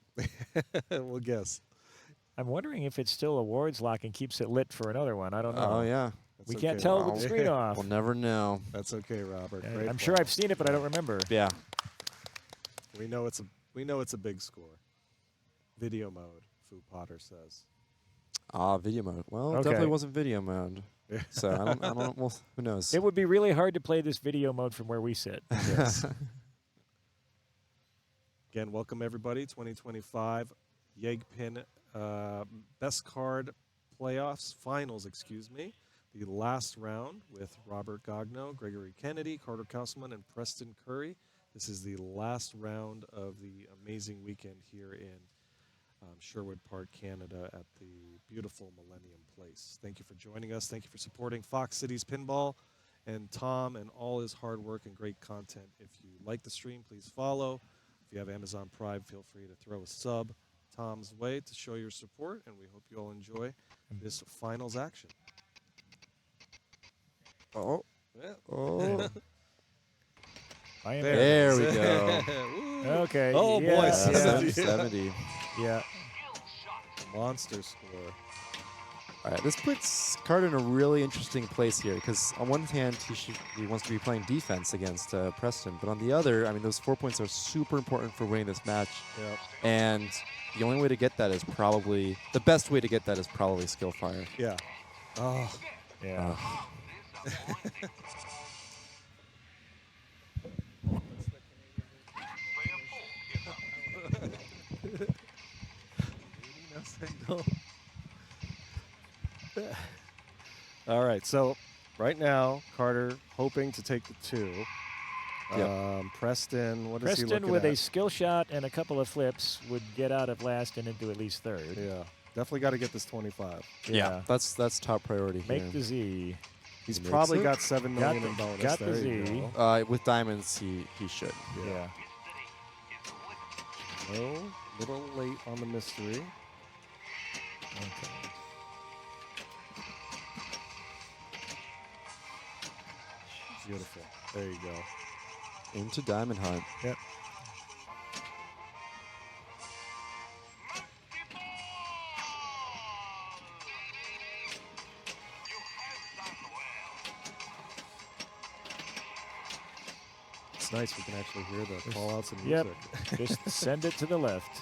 [SPEAKER 6] We'll guess.
[SPEAKER 14] I'm wondering if it's still a Ward's lock and keeps it lit for another one. I don't know.
[SPEAKER 4] Oh, yeah.
[SPEAKER 14] We can't tell with the screen off.
[SPEAKER 4] We'll never know.
[SPEAKER 6] That's okay, Robert.
[SPEAKER 14] I'm sure I've seen it, but I don't remember.
[SPEAKER 4] Yeah.
[SPEAKER 6] We know it's a big score. Video mode, Fu Potter says.
[SPEAKER 4] Video mode. Well, it
[SPEAKER 14] Okay.
[SPEAKER 4] definitely wasn't video mode. So I don't. Well, who knows?
[SPEAKER 14] It would be really hard to play this video mode from where we sit.
[SPEAKER 6] Yes. Again, welcome everybody. 2025 Yegpin Best Card Playoffs Finals. Excuse me. The last round with Robert Gagno, Gregory Kennedy, Carter Kausman, and Preston Curry. This is the last round of the amazing weekend here in Sherwood Park, Canada, at the beautiful Millennium Place. Thank you for joining us. Thank you for supporting Fox Cities Pinball and Tom and all his hard work and great content. If you like the stream, please follow. If you have Amazon Prime, feel free to throw a sub Tom's way to show your support, and we hope you all enjoy this finals action.
[SPEAKER 4] Oh.
[SPEAKER 6] Yeah.
[SPEAKER 4] Oh.
[SPEAKER 14] There
[SPEAKER 4] we go.
[SPEAKER 14] Okay.
[SPEAKER 6] Oh,
[SPEAKER 14] yeah,
[SPEAKER 6] boy.
[SPEAKER 14] yeah.
[SPEAKER 4] 70.
[SPEAKER 14] Yeah.
[SPEAKER 6] Monster score.
[SPEAKER 4] All right, this puts Carter in a really interesting place here because on one hand, he wants to be playing defense against Preston, but on the other, I mean, those 4 points are super important for winning this match.
[SPEAKER 6] Yep.
[SPEAKER 4] And the only way to get that is probably, the best way to get that is probably skill fire.
[SPEAKER 6] Yeah. Oh.
[SPEAKER 14] Yeah.
[SPEAKER 6] All right, so right now, Carter hoping to take the 2.
[SPEAKER 4] Yep.
[SPEAKER 6] Preston, what is he
[SPEAKER 14] Preston
[SPEAKER 6] looking
[SPEAKER 14] with
[SPEAKER 6] at?
[SPEAKER 14] a skill shot and a couple of flips would get out of last and into at least third.
[SPEAKER 6] Yeah, definitely got to get this 25.
[SPEAKER 14] Yeah.
[SPEAKER 4] That's top priority
[SPEAKER 14] Make
[SPEAKER 4] here.
[SPEAKER 14] the Z.
[SPEAKER 6] He's
[SPEAKER 4] Makes
[SPEAKER 6] probably
[SPEAKER 4] it.
[SPEAKER 6] got 7 million in bonus.
[SPEAKER 14] Got
[SPEAKER 6] there
[SPEAKER 14] the
[SPEAKER 6] you
[SPEAKER 14] Z.
[SPEAKER 6] go.
[SPEAKER 4] With diamonds, he should.
[SPEAKER 14] Yeah.
[SPEAKER 6] No, little late on the mystery.
[SPEAKER 14] Okay.
[SPEAKER 6] Beautiful. There you go.
[SPEAKER 4] Into Diamond Hunt.
[SPEAKER 14] Yep.
[SPEAKER 6] It's nice. We can actually hear the call-outs and
[SPEAKER 14] Yep.
[SPEAKER 6] music.
[SPEAKER 14] Just send it to the left.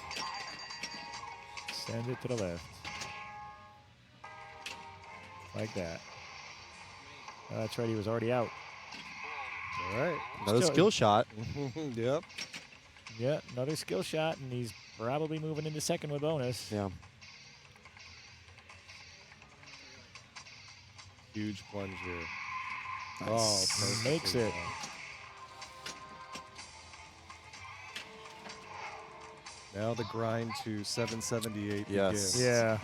[SPEAKER 14] Send it to the left. Like that. Oh, that's right. He was already out.
[SPEAKER 6] All right.
[SPEAKER 4] Another
[SPEAKER 14] Still-
[SPEAKER 4] skill shot.
[SPEAKER 6] Yep.
[SPEAKER 14] Yeah, another skill shot, and he's probably moving into second with bonus.
[SPEAKER 4] Yeah.
[SPEAKER 6] Huge plunge here.
[SPEAKER 4] Nice.
[SPEAKER 6] Oh, perfectly
[SPEAKER 14] Makes it.
[SPEAKER 6] done. Now the grind to 778
[SPEAKER 4] Yes.
[SPEAKER 6] begins.
[SPEAKER 14] Yeah.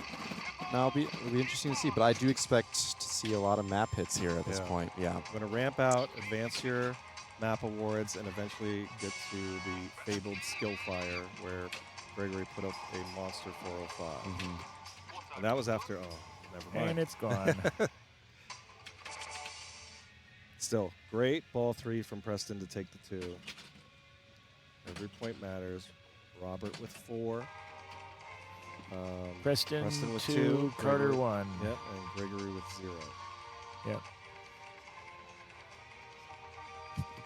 [SPEAKER 4] Now it'll be interesting to see, but I do expect to see a lot of map hits here at this
[SPEAKER 6] Yeah.
[SPEAKER 4] point. Yeah.
[SPEAKER 6] I'm going to ramp out, advance your map awards, and eventually get to the fabled skill fire where Gregory put up a monster 405.
[SPEAKER 4] Mm-hmm.
[SPEAKER 6] And that was after, oh, never mind.
[SPEAKER 14] And it's gone.
[SPEAKER 6] Still, great ball 3 from Preston to take the 2. Every point matters. Robert with 4.
[SPEAKER 14] Preston
[SPEAKER 6] with
[SPEAKER 14] 2,
[SPEAKER 6] 2.
[SPEAKER 14] Carter
[SPEAKER 6] Gregory-
[SPEAKER 14] 1.
[SPEAKER 6] Yep, and Gregory with 0.
[SPEAKER 14] Yep.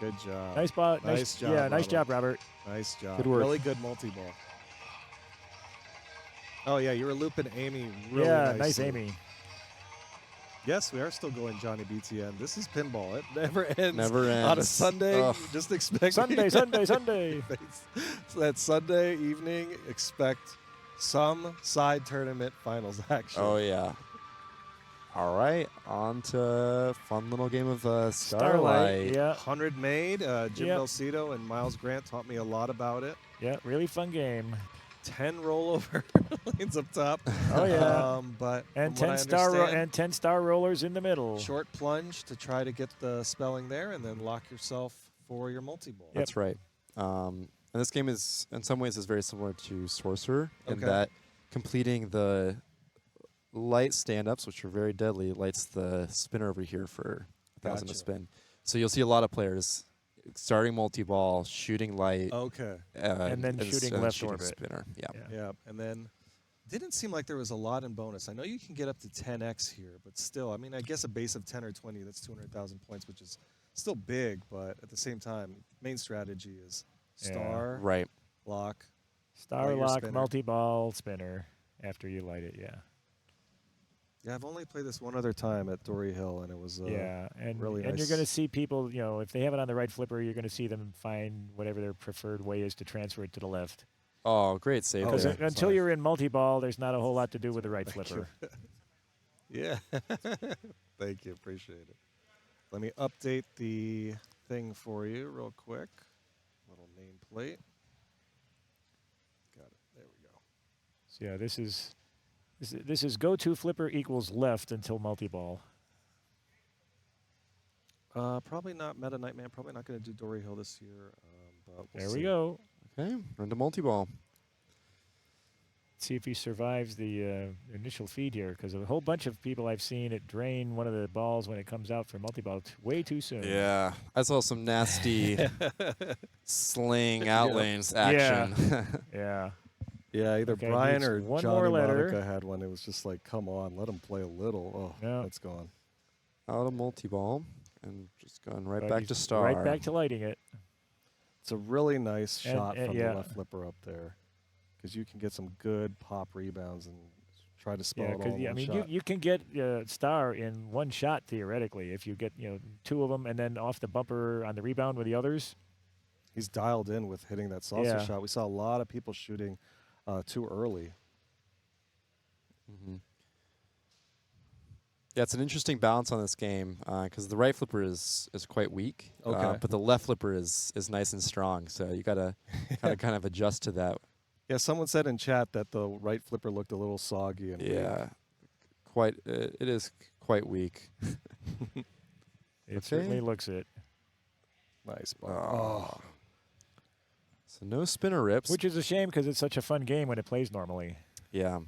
[SPEAKER 6] Good job.
[SPEAKER 14] Nice ball.
[SPEAKER 6] Nice job,
[SPEAKER 14] Yeah, nice
[SPEAKER 6] Robert.
[SPEAKER 14] job, Robert.
[SPEAKER 6] Nice job.
[SPEAKER 4] Good work.
[SPEAKER 6] Really good multi-ball. Oh, yeah, you were looping Amy really
[SPEAKER 14] Yeah,
[SPEAKER 6] nicely.
[SPEAKER 14] nice Amy.
[SPEAKER 6] Yes, we are still going Johnny BTN. This is pinball. It never ends.
[SPEAKER 4] Never
[SPEAKER 6] On a
[SPEAKER 4] ends.
[SPEAKER 6] Sunday,
[SPEAKER 4] Ugh.
[SPEAKER 6] just expect
[SPEAKER 14] Sunday, Sunday.
[SPEAKER 6] So that Sunday evening, expect some side tournament finals action.
[SPEAKER 4] Oh, yeah. All right. On to fun little game of Starlight.
[SPEAKER 14] Starlight. Yeah.
[SPEAKER 6] 100 made. Jim
[SPEAKER 14] Yep.
[SPEAKER 6] Belcito and Miles Grant taught me a lot about it.
[SPEAKER 14] Yeah, really fun game.
[SPEAKER 6] 10 rollover lanes up top.
[SPEAKER 14] Oh yeah.
[SPEAKER 6] But
[SPEAKER 14] And
[SPEAKER 6] from what I
[SPEAKER 14] 10 star rollers in the middle.
[SPEAKER 6] short plunge to try to get the spelling there, and then lock yourself for your multi-ball.
[SPEAKER 4] That's right. And this game is, in some ways, is very similar to Sorcerer in
[SPEAKER 6] Okay.
[SPEAKER 4] that completing the light stand-ups, which are very deadly, lights the spinner over here for 1,000 to
[SPEAKER 6] Gotcha.
[SPEAKER 4] spin. So you'll see a lot of players starting multi-ball, shooting light,
[SPEAKER 6] Okay.
[SPEAKER 14] And then shooting
[SPEAKER 4] and
[SPEAKER 14] left
[SPEAKER 4] shooting
[SPEAKER 14] orbit.
[SPEAKER 4] spinner. Yeah.
[SPEAKER 6] Yeah, and then didn't seem like there was a lot in bonus. I know you can get up to 10x here, but still, I mean, I guess a base of 10 or 20, that's 200,000 points, which is still big, but at the same time, main strategy is star,
[SPEAKER 4] Right.
[SPEAKER 6] lock,
[SPEAKER 14] Star
[SPEAKER 6] light your
[SPEAKER 14] lock,
[SPEAKER 6] spinner.
[SPEAKER 14] multi-ball spinner after you light it, yeah.
[SPEAKER 6] Yeah, I've only played this one other time at Dory Hill, and it was
[SPEAKER 14] Yeah, and
[SPEAKER 6] really
[SPEAKER 14] and
[SPEAKER 6] nice.
[SPEAKER 14] you're going to see people, if they have it on the right flipper, you're going to see them find whatever their preferred way is to transfer it to the left.
[SPEAKER 4] Oh, great save
[SPEAKER 6] Oh,
[SPEAKER 14] Because
[SPEAKER 4] there.
[SPEAKER 14] until you're in multi-ball, there's not a whole lot to do with the right flipper.
[SPEAKER 6] Yeah. Thank you. Appreciate it. Let me update the thing for you real quick. Little nameplate. Got it. There we go.
[SPEAKER 14] So yeah, this is go-to flipper equals left until multi-ball.
[SPEAKER 6] Probably not Meta Nightman. Probably not going to do Dory Hill this year. But we'll
[SPEAKER 14] There
[SPEAKER 6] see.
[SPEAKER 14] we go.
[SPEAKER 4] Okay, run to multi-ball.
[SPEAKER 14] See if he survives the initial feed here, because a whole bunch of people I've seen it drain one of the balls when it comes out for multi-ball way too soon.
[SPEAKER 4] Yeah, I saw some nasty sling out lanes action.
[SPEAKER 14] Yeah.
[SPEAKER 6] Yeah, either
[SPEAKER 14] Okay,
[SPEAKER 6] Brian
[SPEAKER 14] needs
[SPEAKER 6] or
[SPEAKER 14] one
[SPEAKER 6] Johnny
[SPEAKER 14] more letter.
[SPEAKER 6] Monica had one. It was just like, come on, let him play a little. Oh,
[SPEAKER 14] Yeah.
[SPEAKER 6] that's gone.
[SPEAKER 4] Out of multi-ball and just going right
[SPEAKER 14] But
[SPEAKER 4] back
[SPEAKER 14] he's
[SPEAKER 4] to star.
[SPEAKER 14] Right back to lighting it.
[SPEAKER 6] It's a really nice
[SPEAKER 14] And-
[SPEAKER 6] shot
[SPEAKER 14] and
[SPEAKER 6] from
[SPEAKER 14] yeah.
[SPEAKER 6] the left flipper up there, because you can get some good pop rebounds and try to spell
[SPEAKER 14] Yeah,
[SPEAKER 6] it all
[SPEAKER 14] because
[SPEAKER 6] in one
[SPEAKER 14] you
[SPEAKER 6] shot.
[SPEAKER 14] you can get star in one shot theoretically if you get two of them and then off the bumper on the rebound with the others.
[SPEAKER 6] He's dialed in with hitting that salsa
[SPEAKER 14] Yeah.
[SPEAKER 6] shot. We saw a lot of people shooting too early.
[SPEAKER 4] Mm-hmm. Yeah, it's an interesting balance on this game because the right flipper is quite weak,
[SPEAKER 6] Okay.
[SPEAKER 4] but the left flipper is nice and strong. So you gotta kind of adjust to that.
[SPEAKER 6] Yeah, someone said in chat that the right flipper looked a little soggy and
[SPEAKER 4] Yeah, quite. It is quite weak.
[SPEAKER 14] It certainly looks it.
[SPEAKER 6] Nice ball.
[SPEAKER 4] Oh. So no spinner rips.
[SPEAKER 14] Which is a shame because it's such a fun game when it plays normally.
[SPEAKER 4] Yeah.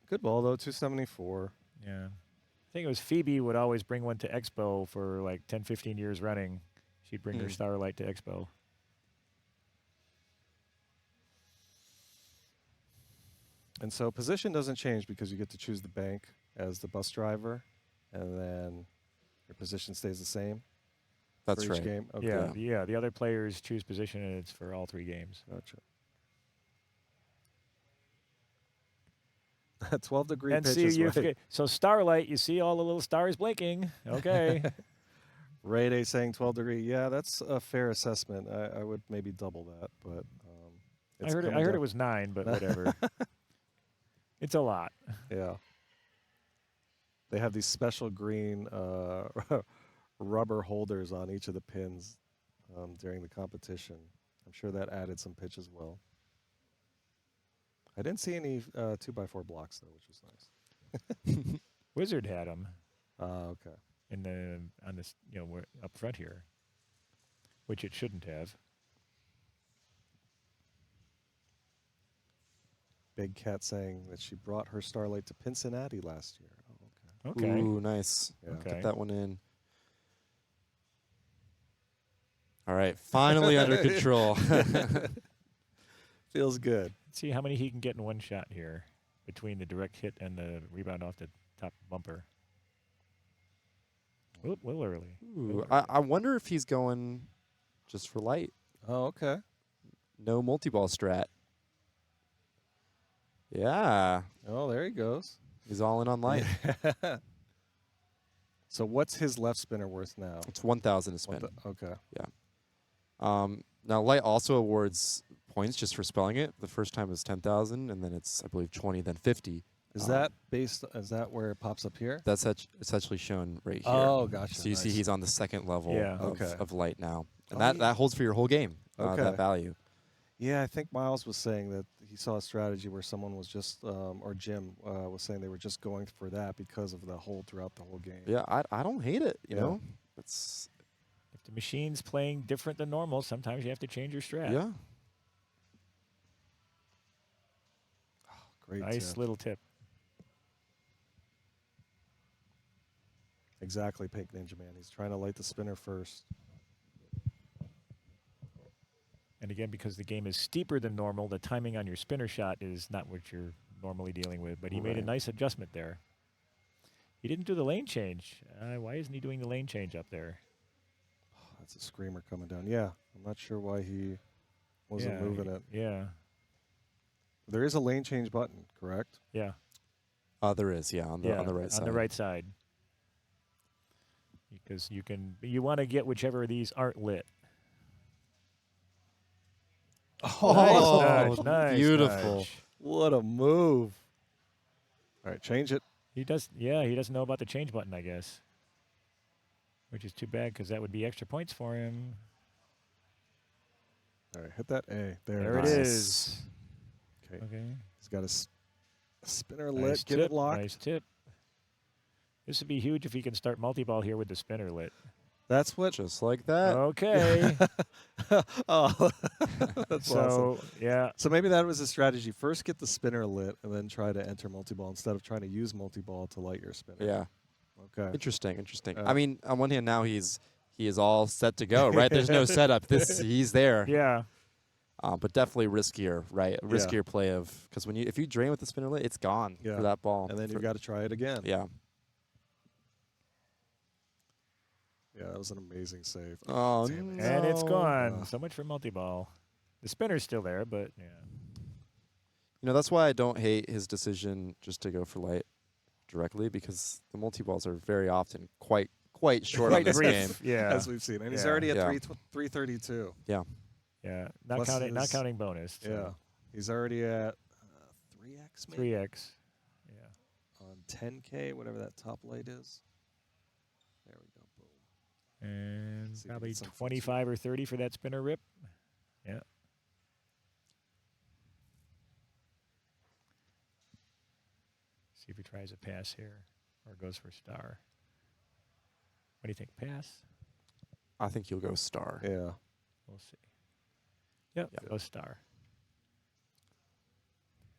[SPEAKER 6] Good ball though, 274.
[SPEAKER 14] Yeah. I think it was Phoebe would always bring one to Expo for like 10, 15 years running. She'd bring her Starlight to Expo.
[SPEAKER 6] And so position doesn't change because you get to choose the bank as the bus driver, and then your position stays the same.
[SPEAKER 4] That's
[SPEAKER 6] for each
[SPEAKER 4] right.
[SPEAKER 6] game. Okay.
[SPEAKER 14] Yeah. The other players choose position, and it's for all 3 games.
[SPEAKER 6] Gotcha. 12-degree
[SPEAKER 14] And
[SPEAKER 6] pitch
[SPEAKER 14] see,
[SPEAKER 6] is right.
[SPEAKER 14] so Starlight, you see all the little stars blinking. Okay.
[SPEAKER 6] Ray Day saying 12-degree. Yeah, that's a fair assessment. I would maybe double that, but
[SPEAKER 14] I heard it was 9, but whatever. It's a lot.
[SPEAKER 6] Yeah. They have these special green rubber holders on each of the pins during the competition. I'm sure that added some pitch as well. I didn't see any 2x4 blocks though, which was nice.
[SPEAKER 14] Wizard had them.
[SPEAKER 6] Okay.
[SPEAKER 14] On this, we're up front here, which it shouldn't have.
[SPEAKER 6] Big Cat saying that she brought her Starlight to Cincinnati last year. Oh,
[SPEAKER 14] okay. Okay.
[SPEAKER 4] Ooh, nice.
[SPEAKER 6] Yeah.
[SPEAKER 14] Okay.
[SPEAKER 4] Get that one in. All right, finally under control.
[SPEAKER 6] Feels good.
[SPEAKER 14] Let's see how many he can get in one shot here between the direct hit and the rebound off the top bumper. A little early.
[SPEAKER 4] Ooh, I wonder if he's going just for light.
[SPEAKER 6] Oh, okay.
[SPEAKER 4] No multi-ball strat. Yeah.
[SPEAKER 6] Oh, there he goes.
[SPEAKER 4] He's all in on light.
[SPEAKER 6] So what's his left spinner worth now?
[SPEAKER 4] It's 1,000 to spin.
[SPEAKER 6] Okay.
[SPEAKER 4] Yeah. Now light also awards points just for spelling it. The first time is 10,000, and then it's I believe 20, then 50.
[SPEAKER 6] Is that based? Is that where it pops up here?
[SPEAKER 4] That's it's actually shown right here.
[SPEAKER 6] Oh, gotcha.
[SPEAKER 4] So you see he's on the second level of light now, and that holds for your whole game. That value.
[SPEAKER 6] Yeah, I think Miles was saying that he saw a strategy where someone was just, or Jim was saying they were just going for that because of the hold throughout the whole game.
[SPEAKER 4] Yeah, I don't hate it. You know, it's
[SPEAKER 14] if the machine's playing different than normal, sometimes you have to change your strat.
[SPEAKER 4] Yeah.
[SPEAKER 6] Great
[SPEAKER 14] nice
[SPEAKER 6] tip.
[SPEAKER 14] little tip.
[SPEAKER 6] Exactly, Pink Ninja Man. He's trying to light the spinner first.
[SPEAKER 14] And again, because the game is steeper than normal, the timing on your spinner shot is not what you're normally dealing with. But he made a nice adjustment there. He didn't do the lane change. Why isn't he doing the lane change up there?
[SPEAKER 6] Oh, that's a screamer coming down. Yeah, I'm not sure why he wasn't moving it.
[SPEAKER 14] Yeah.
[SPEAKER 6] There is a lane change button, correct?
[SPEAKER 14] Yeah.
[SPEAKER 4] There is, yeah, on the right side.
[SPEAKER 14] On the right side. Because you want to get whichever of these aren't lit.
[SPEAKER 6] Oh,
[SPEAKER 14] nice, nice,
[SPEAKER 4] beautiful.
[SPEAKER 14] nice.
[SPEAKER 6] What a move. All right, change it.
[SPEAKER 14] He doesn't know about the change button, I guess. Which is too bad because that would be extra points for him.
[SPEAKER 6] All right, hit that A.
[SPEAKER 14] There it is.
[SPEAKER 6] Okay.
[SPEAKER 14] Okay.
[SPEAKER 6] He's got a spinner
[SPEAKER 14] Nice
[SPEAKER 6] lit. Get
[SPEAKER 14] tip,
[SPEAKER 6] it locked.
[SPEAKER 14] Nice tip. This would be huge if he can start multi-ball here with the spinner lit.
[SPEAKER 6] That's what.
[SPEAKER 4] Just like that.
[SPEAKER 14] Okay.
[SPEAKER 6] Oh, that's
[SPEAKER 14] so,
[SPEAKER 6] awesome.
[SPEAKER 14] yeah.
[SPEAKER 6] So maybe that was a strategy. First get the spinner lit and then try to enter multi-ball instead of trying to use multi-ball to light your spinner.
[SPEAKER 4] Yeah.
[SPEAKER 6] Okay.
[SPEAKER 4] Interesting. I mean, on one hand, now he is all set to go, right? There's no setup. He's there.
[SPEAKER 14] Yeah.
[SPEAKER 4] But definitely riskier, right? Riskier play because if you drain with the spinner lit, it's gone for that ball.
[SPEAKER 6] And then you've got to try it again.
[SPEAKER 4] Yeah.
[SPEAKER 6] Yeah, that was an amazing save.
[SPEAKER 4] Oh,
[SPEAKER 6] damn it.
[SPEAKER 14] And it's gone. So much for multi-ball. The spinner's still there, but yeah.
[SPEAKER 4] You know, that's why I don't hate his decision just to go for light directly, because the multi-balls are very often quite short on this game.
[SPEAKER 14] Yeah.
[SPEAKER 6] As we've seen. And he's already at 332.
[SPEAKER 4] Yeah.
[SPEAKER 14] Yeah. Not counting bonus. So.
[SPEAKER 6] Yeah. He's already at 3x maybe?
[SPEAKER 14] 3x. Yeah.
[SPEAKER 6] On 10K, whatever that top light is. There we go. Boom.
[SPEAKER 14] And probably 25 or 30 for that spinner rip. Yeah. See if he tries a pass here or goes for star. What do you think? Pass?
[SPEAKER 4] I think you'll go star.
[SPEAKER 6] Yeah.
[SPEAKER 14] We'll see. Yep, go star.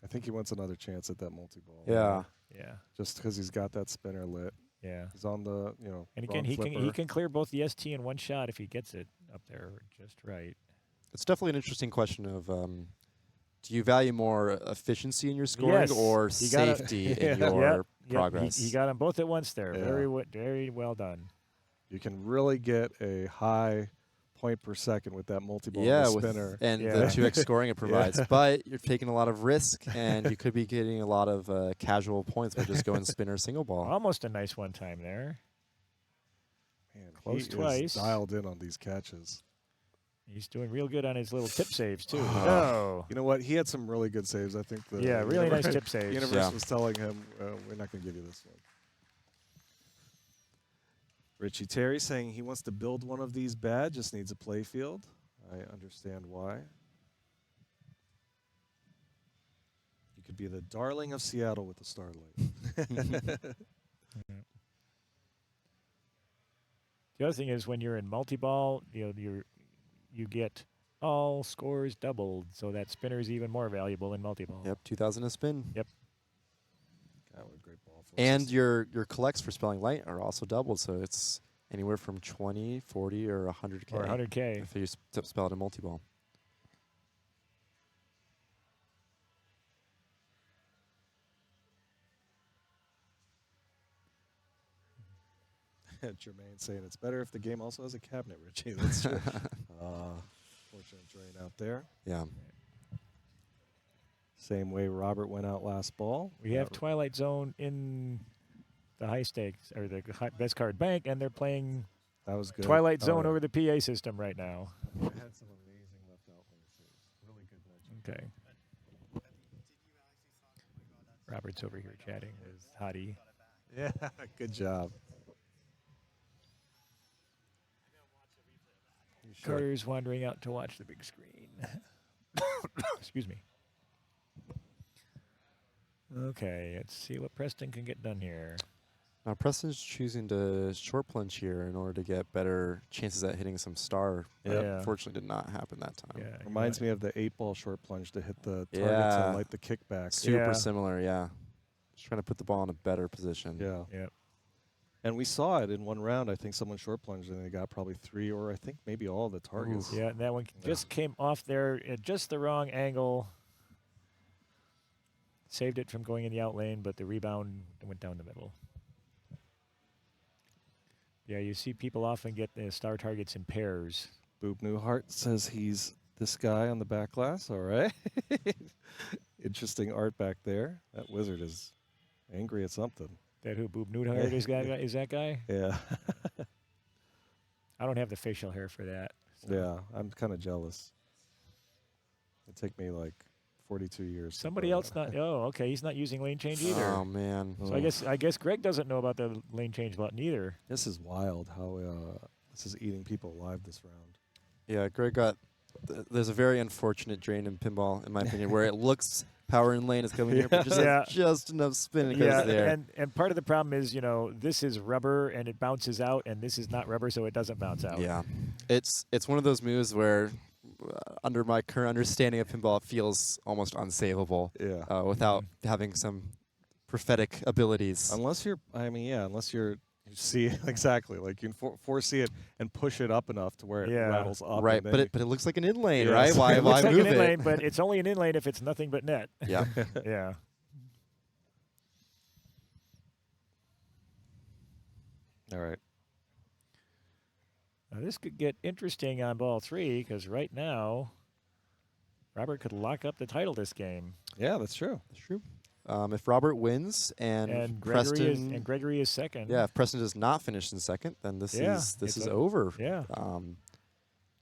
[SPEAKER 6] I think he wants another chance at that multi-ball.
[SPEAKER 4] Yeah.
[SPEAKER 14] Yeah.
[SPEAKER 6] Just because he's got that spinner lit.
[SPEAKER 14] Yeah.
[SPEAKER 6] He's on the,
[SPEAKER 14] And again, he can clear both the ST in one shot if he gets it up there just right.
[SPEAKER 4] It's definitely an interesting question of do you value more efficiency in your scoring or safety in your progress?
[SPEAKER 14] He got them both at once there. Yeah. Very well done.
[SPEAKER 6] You can really get a high point per second with that multi-ball spinner.
[SPEAKER 4] And the 2x scoring it provides. But you're taking a lot of risk, and you could be getting a lot of casual points by just going spinner single ball.
[SPEAKER 14] Almost a nice one time there.
[SPEAKER 6] Man,
[SPEAKER 14] close
[SPEAKER 6] he
[SPEAKER 14] twice.
[SPEAKER 6] Is dialed in on these catches.
[SPEAKER 14] He's doing real good on his little tip saves, too.
[SPEAKER 6] You know what? He had some really good saves. I think
[SPEAKER 14] really nice tip saves.
[SPEAKER 6] The universe was telling him, we're not going to give you this one. Richie Terry saying he wants to build one of these bad, just needs a play field. I understand why. You could be the darling of Seattle with the starlight.
[SPEAKER 14] The other thing is when you're in multi-ball, you get all scores doubled, so that spinner is even more valuable in multi-ball.
[SPEAKER 4] Yep, 2,000 a spin.
[SPEAKER 14] Yep.
[SPEAKER 6] God, what a great ball for
[SPEAKER 4] And
[SPEAKER 6] us.
[SPEAKER 4] your collects for spelling light are also doubled, so it's anywhere from 20, 40, or 100K.
[SPEAKER 14] Or 100K.
[SPEAKER 4] If you spell it in multi-ball.
[SPEAKER 6] Jermaine saying it's better if the game also has a cabinet, Richie. That's true. Fortunate drain out there.
[SPEAKER 4] Yeah.
[SPEAKER 6] Same way Robert went out last ball.
[SPEAKER 14] We have Twilight Zone in the high stakes, or the best card bank, and they're playing
[SPEAKER 6] that was good.
[SPEAKER 14] Twilight Zone over the PA system right now.
[SPEAKER 6] I had some amazing left out laces. Really good matchup.
[SPEAKER 14] Okay. Robert's over here chatting with Hottie.
[SPEAKER 6] Yeah, good job.
[SPEAKER 14] Carter's wandering out to watch the big screen. Excuse me. Okay, let's see what Preston can get done here.
[SPEAKER 4] Now Preston's choosing to short plunge here in order to get better chances at hitting some star.
[SPEAKER 14] Yeah.
[SPEAKER 4] Unfortunately, did not happen that time.
[SPEAKER 14] Yeah,
[SPEAKER 6] Reminds me of the 8-ball short plunge to hit the target
[SPEAKER 4] Yeah.
[SPEAKER 6] to light the kickback.
[SPEAKER 4] Super similar, yeah. Just trying to put the ball in a better position.
[SPEAKER 6] Yeah.
[SPEAKER 14] Yep.
[SPEAKER 6] And we saw it in one round. I think someone short plunged and they got probably 3 or I think maybe all of the targets.
[SPEAKER 14] Yeah, and that one just came off there at just the wrong angle. Saved it from going in the out lane, but the rebound went down the middle. Yeah, you see people often get the star targets in pairs.
[SPEAKER 6] Boop Newhart says he's this guy on the back glass. All right. Interesting art back there. That wizard is Angry at something.
[SPEAKER 14] That who Boob Newhart is that guy?
[SPEAKER 6] Yeah.
[SPEAKER 14] I don't have the facial hair for that. So.
[SPEAKER 6] Yeah, I'm kind of jealous. It took me like 42 years.
[SPEAKER 14] Somebody else not. Oh, okay. He's not using lane change either.
[SPEAKER 4] Oh man.
[SPEAKER 14] So I guess Greg doesn't know about the lane change button either.
[SPEAKER 6] This is wild. How this is eating people alive this round.
[SPEAKER 4] Yeah, Greg got. There's a very unfortunate drain in pinball, in my opinion, where it looks power in lane is coming here, but just has just enough spin it goes there.
[SPEAKER 14] And part of the problem is, this is rubber and it bounces out, and this is not rubber, so it doesn't bounce out.
[SPEAKER 4] Yeah, it's one of those moves where, under my current understanding of pinball, it feels almost unsavable.
[SPEAKER 6] Yeah.
[SPEAKER 4] Without having some prophetic abilities.
[SPEAKER 6] Unless you're, you see exactly, like you can foresee it and push it up enough to where it rattles up.
[SPEAKER 4] Right, but it looks like an in lane,
[SPEAKER 6] Yes.
[SPEAKER 4] right? Why
[SPEAKER 14] It looks like
[SPEAKER 4] move
[SPEAKER 14] an in lane,
[SPEAKER 4] it?
[SPEAKER 14] but it's only an in lane if it's nothing but net.
[SPEAKER 4] Yeah.
[SPEAKER 14] Yeah.
[SPEAKER 6] All right.
[SPEAKER 14] Now this could get interesting on ball 3 because right now, Robert could lock up the title this game.
[SPEAKER 6] Yeah, that's true.
[SPEAKER 4] That's true. If Robert wins and
[SPEAKER 14] Gregory is second.
[SPEAKER 4] Yeah, if Preston does not finish in second, then this is over.
[SPEAKER 14] Yeah.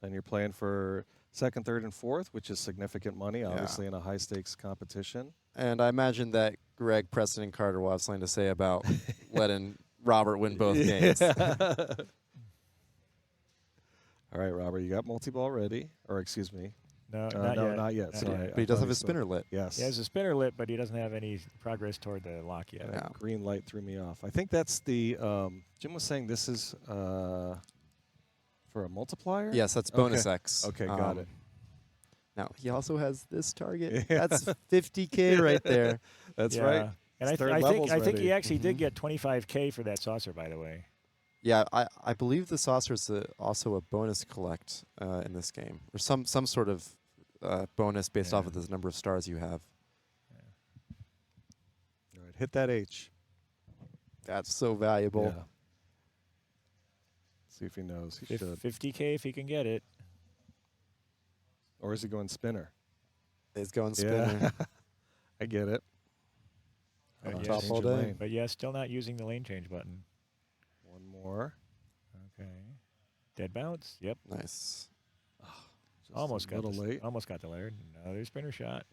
[SPEAKER 6] And you're playing for second, third, and fourth, which is significant money, obviously, in a high stakes competition.
[SPEAKER 4] And I imagine that Greg, Preston, and Carter will have something to say about letting Robert win both games.
[SPEAKER 6] All right, Robert, you got multi-ball ready, or excuse me.
[SPEAKER 14] No,
[SPEAKER 6] not yet. Sorry.
[SPEAKER 4] But he does have his spinner lit.
[SPEAKER 6] Yes.
[SPEAKER 14] He has a spinner lit, but he doesn't have any progress toward the lock yet.
[SPEAKER 6] That green light threw me off. I think that's the, Jim was saying this is for a multiplier?
[SPEAKER 4] Yes, that's bonus X.
[SPEAKER 6] Okay, got it.
[SPEAKER 4] Now, he also has this target. That's 50K right there.
[SPEAKER 6] That's right.
[SPEAKER 14] And I think he actually did get 25K for that saucer, by the way.
[SPEAKER 4] Yeah, I believe the saucer is also a bonus collect in this game, or some sort of bonus based off of the number of stars you have.
[SPEAKER 6] All right, hit that H.
[SPEAKER 4] That's so valuable.
[SPEAKER 6] Yeah. See if he knows. He should.
[SPEAKER 14] 50K if he can get it.
[SPEAKER 6] Or is he going spinner?
[SPEAKER 4] He's going spinner.
[SPEAKER 6] I get it.
[SPEAKER 4] Top all day.
[SPEAKER 14] But yeah, still not using the lane change button.
[SPEAKER 6] One more.
[SPEAKER 14] Okay. Dead bounce. Yep.
[SPEAKER 4] Nice.
[SPEAKER 14] Almost got
[SPEAKER 6] late.
[SPEAKER 14] Almost got the layer. Another spinner shot.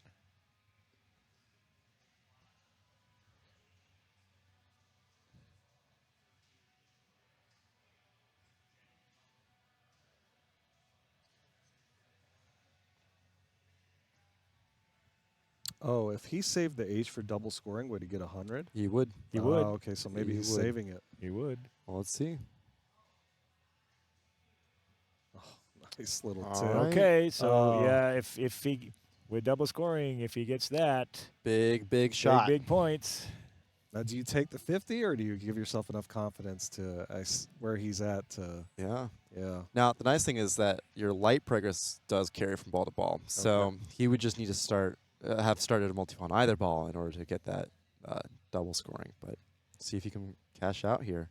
[SPEAKER 6] Oh, if he saved the H for double scoring, would he get 100?
[SPEAKER 4] He would.
[SPEAKER 14] He would.
[SPEAKER 6] Okay, so maybe he's saving it.
[SPEAKER 14] He would.
[SPEAKER 4] Well, let's see.
[SPEAKER 6] Oh, nice little
[SPEAKER 4] All
[SPEAKER 6] tip.
[SPEAKER 4] right.
[SPEAKER 14] Okay, so yeah, if he with double scoring, if he gets that,
[SPEAKER 4] big shot,
[SPEAKER 14] big points.
[SPEAKER 6] Now, do you take the 50, or do you give yourself enough confidence to where he's at?
[SPEAKER 4] Yeah.
[SPEAKER 6] Now,
[SPEAKER 4] the nice thing is that your light progress does carry from ball to ball, so he would just need to have started a multi on either ball in order to get that double scoring. But see if he can cash out here.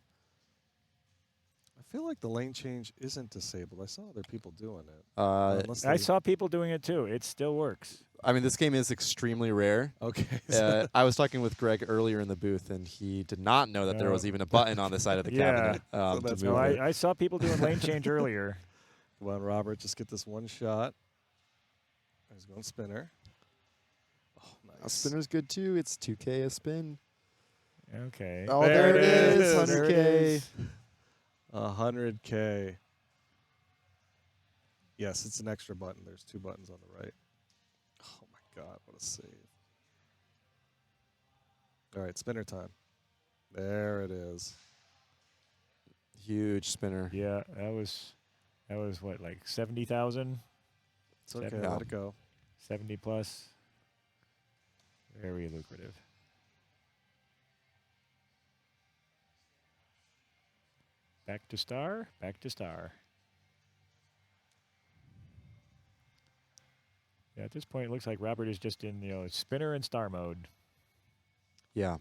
[SPEAKER 6] I feel like the lane change isn't disabled. I saw other people doing it.
[SPEAKER 14] I saw people doing it too. It still works.
[SPEAKER 4] I mean, this game is extremely rare.
[SPEAKER 6] Okay.
[SPEAKER 4] I was talking with Greg earlier in the booth, and he did not know that there was even a button on the side of the cabinet. To move it.
[SPEAKER 14] I saw people doing lane change earlier.
[SPEAKER 6] Come on, Robert, just get this one shot. He's going spinner. Oh, nice.
[SPEAKER 4] A spinner's good too. It's 2K a spin.
[SPEAKER 14] Okay.
[SPEAKER 4] Oh, there it is. 100K.
[SPEAKER 14] There it is.
[SPEAKER 6] 100K. Yes, it's an extra button. There's 2 buttons on the right. Oh my God, what a save. All right, spinner time. There it is.
[SPEAKER 4] Huge spinner.
[SPEAKER 14] Yeah, that was what, like 70,000?
[SPEAKER 6] It's okay, let it go.
[SPEAKER 14] 70 plus. Very lucrative. Back to star, back to star. Yeah, at this point, it looks like Robert is just in, spinner and star mode.
[SPEAKER 4] Yeah.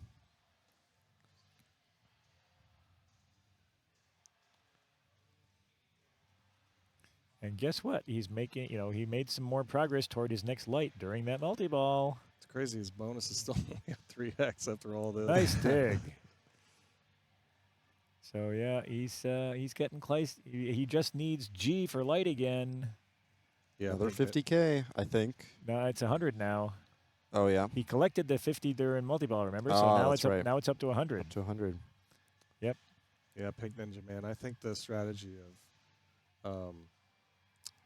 [SPEAKER 14] And guess what? He's making, he made some more progress toward his next light during that multi-ball.
[SPEAKER 6] It's crazy. His bonus is still only at 3x after all this.
[SPEAKER 14] Nice dig. So yeah, he's getting close. He just needs G for light again.
[SPEAKER 6] Yeah,
[SPEAKER 4] Another 50K, I think.
[SPEAKER 14] No, it's 100 now.
[SPEAKER 4] Oh yeah.
[SPEAKER 14] He collected the 50 during multi-ball, remember? So
[SPEAKER 4] Oh,
[SPEAKER 14] now
[SPEAKER 4] that's
[SPEAKER 14] it's up,
[SPEAKER 4] right.
[SPEAKER 14] now it's up to 100.
[SPEAKER 4] Up to 100.
[SPEAKER 14] Yep.
[SPEAKER 6] Yeah, Pink Ninja Man. I think the strategy of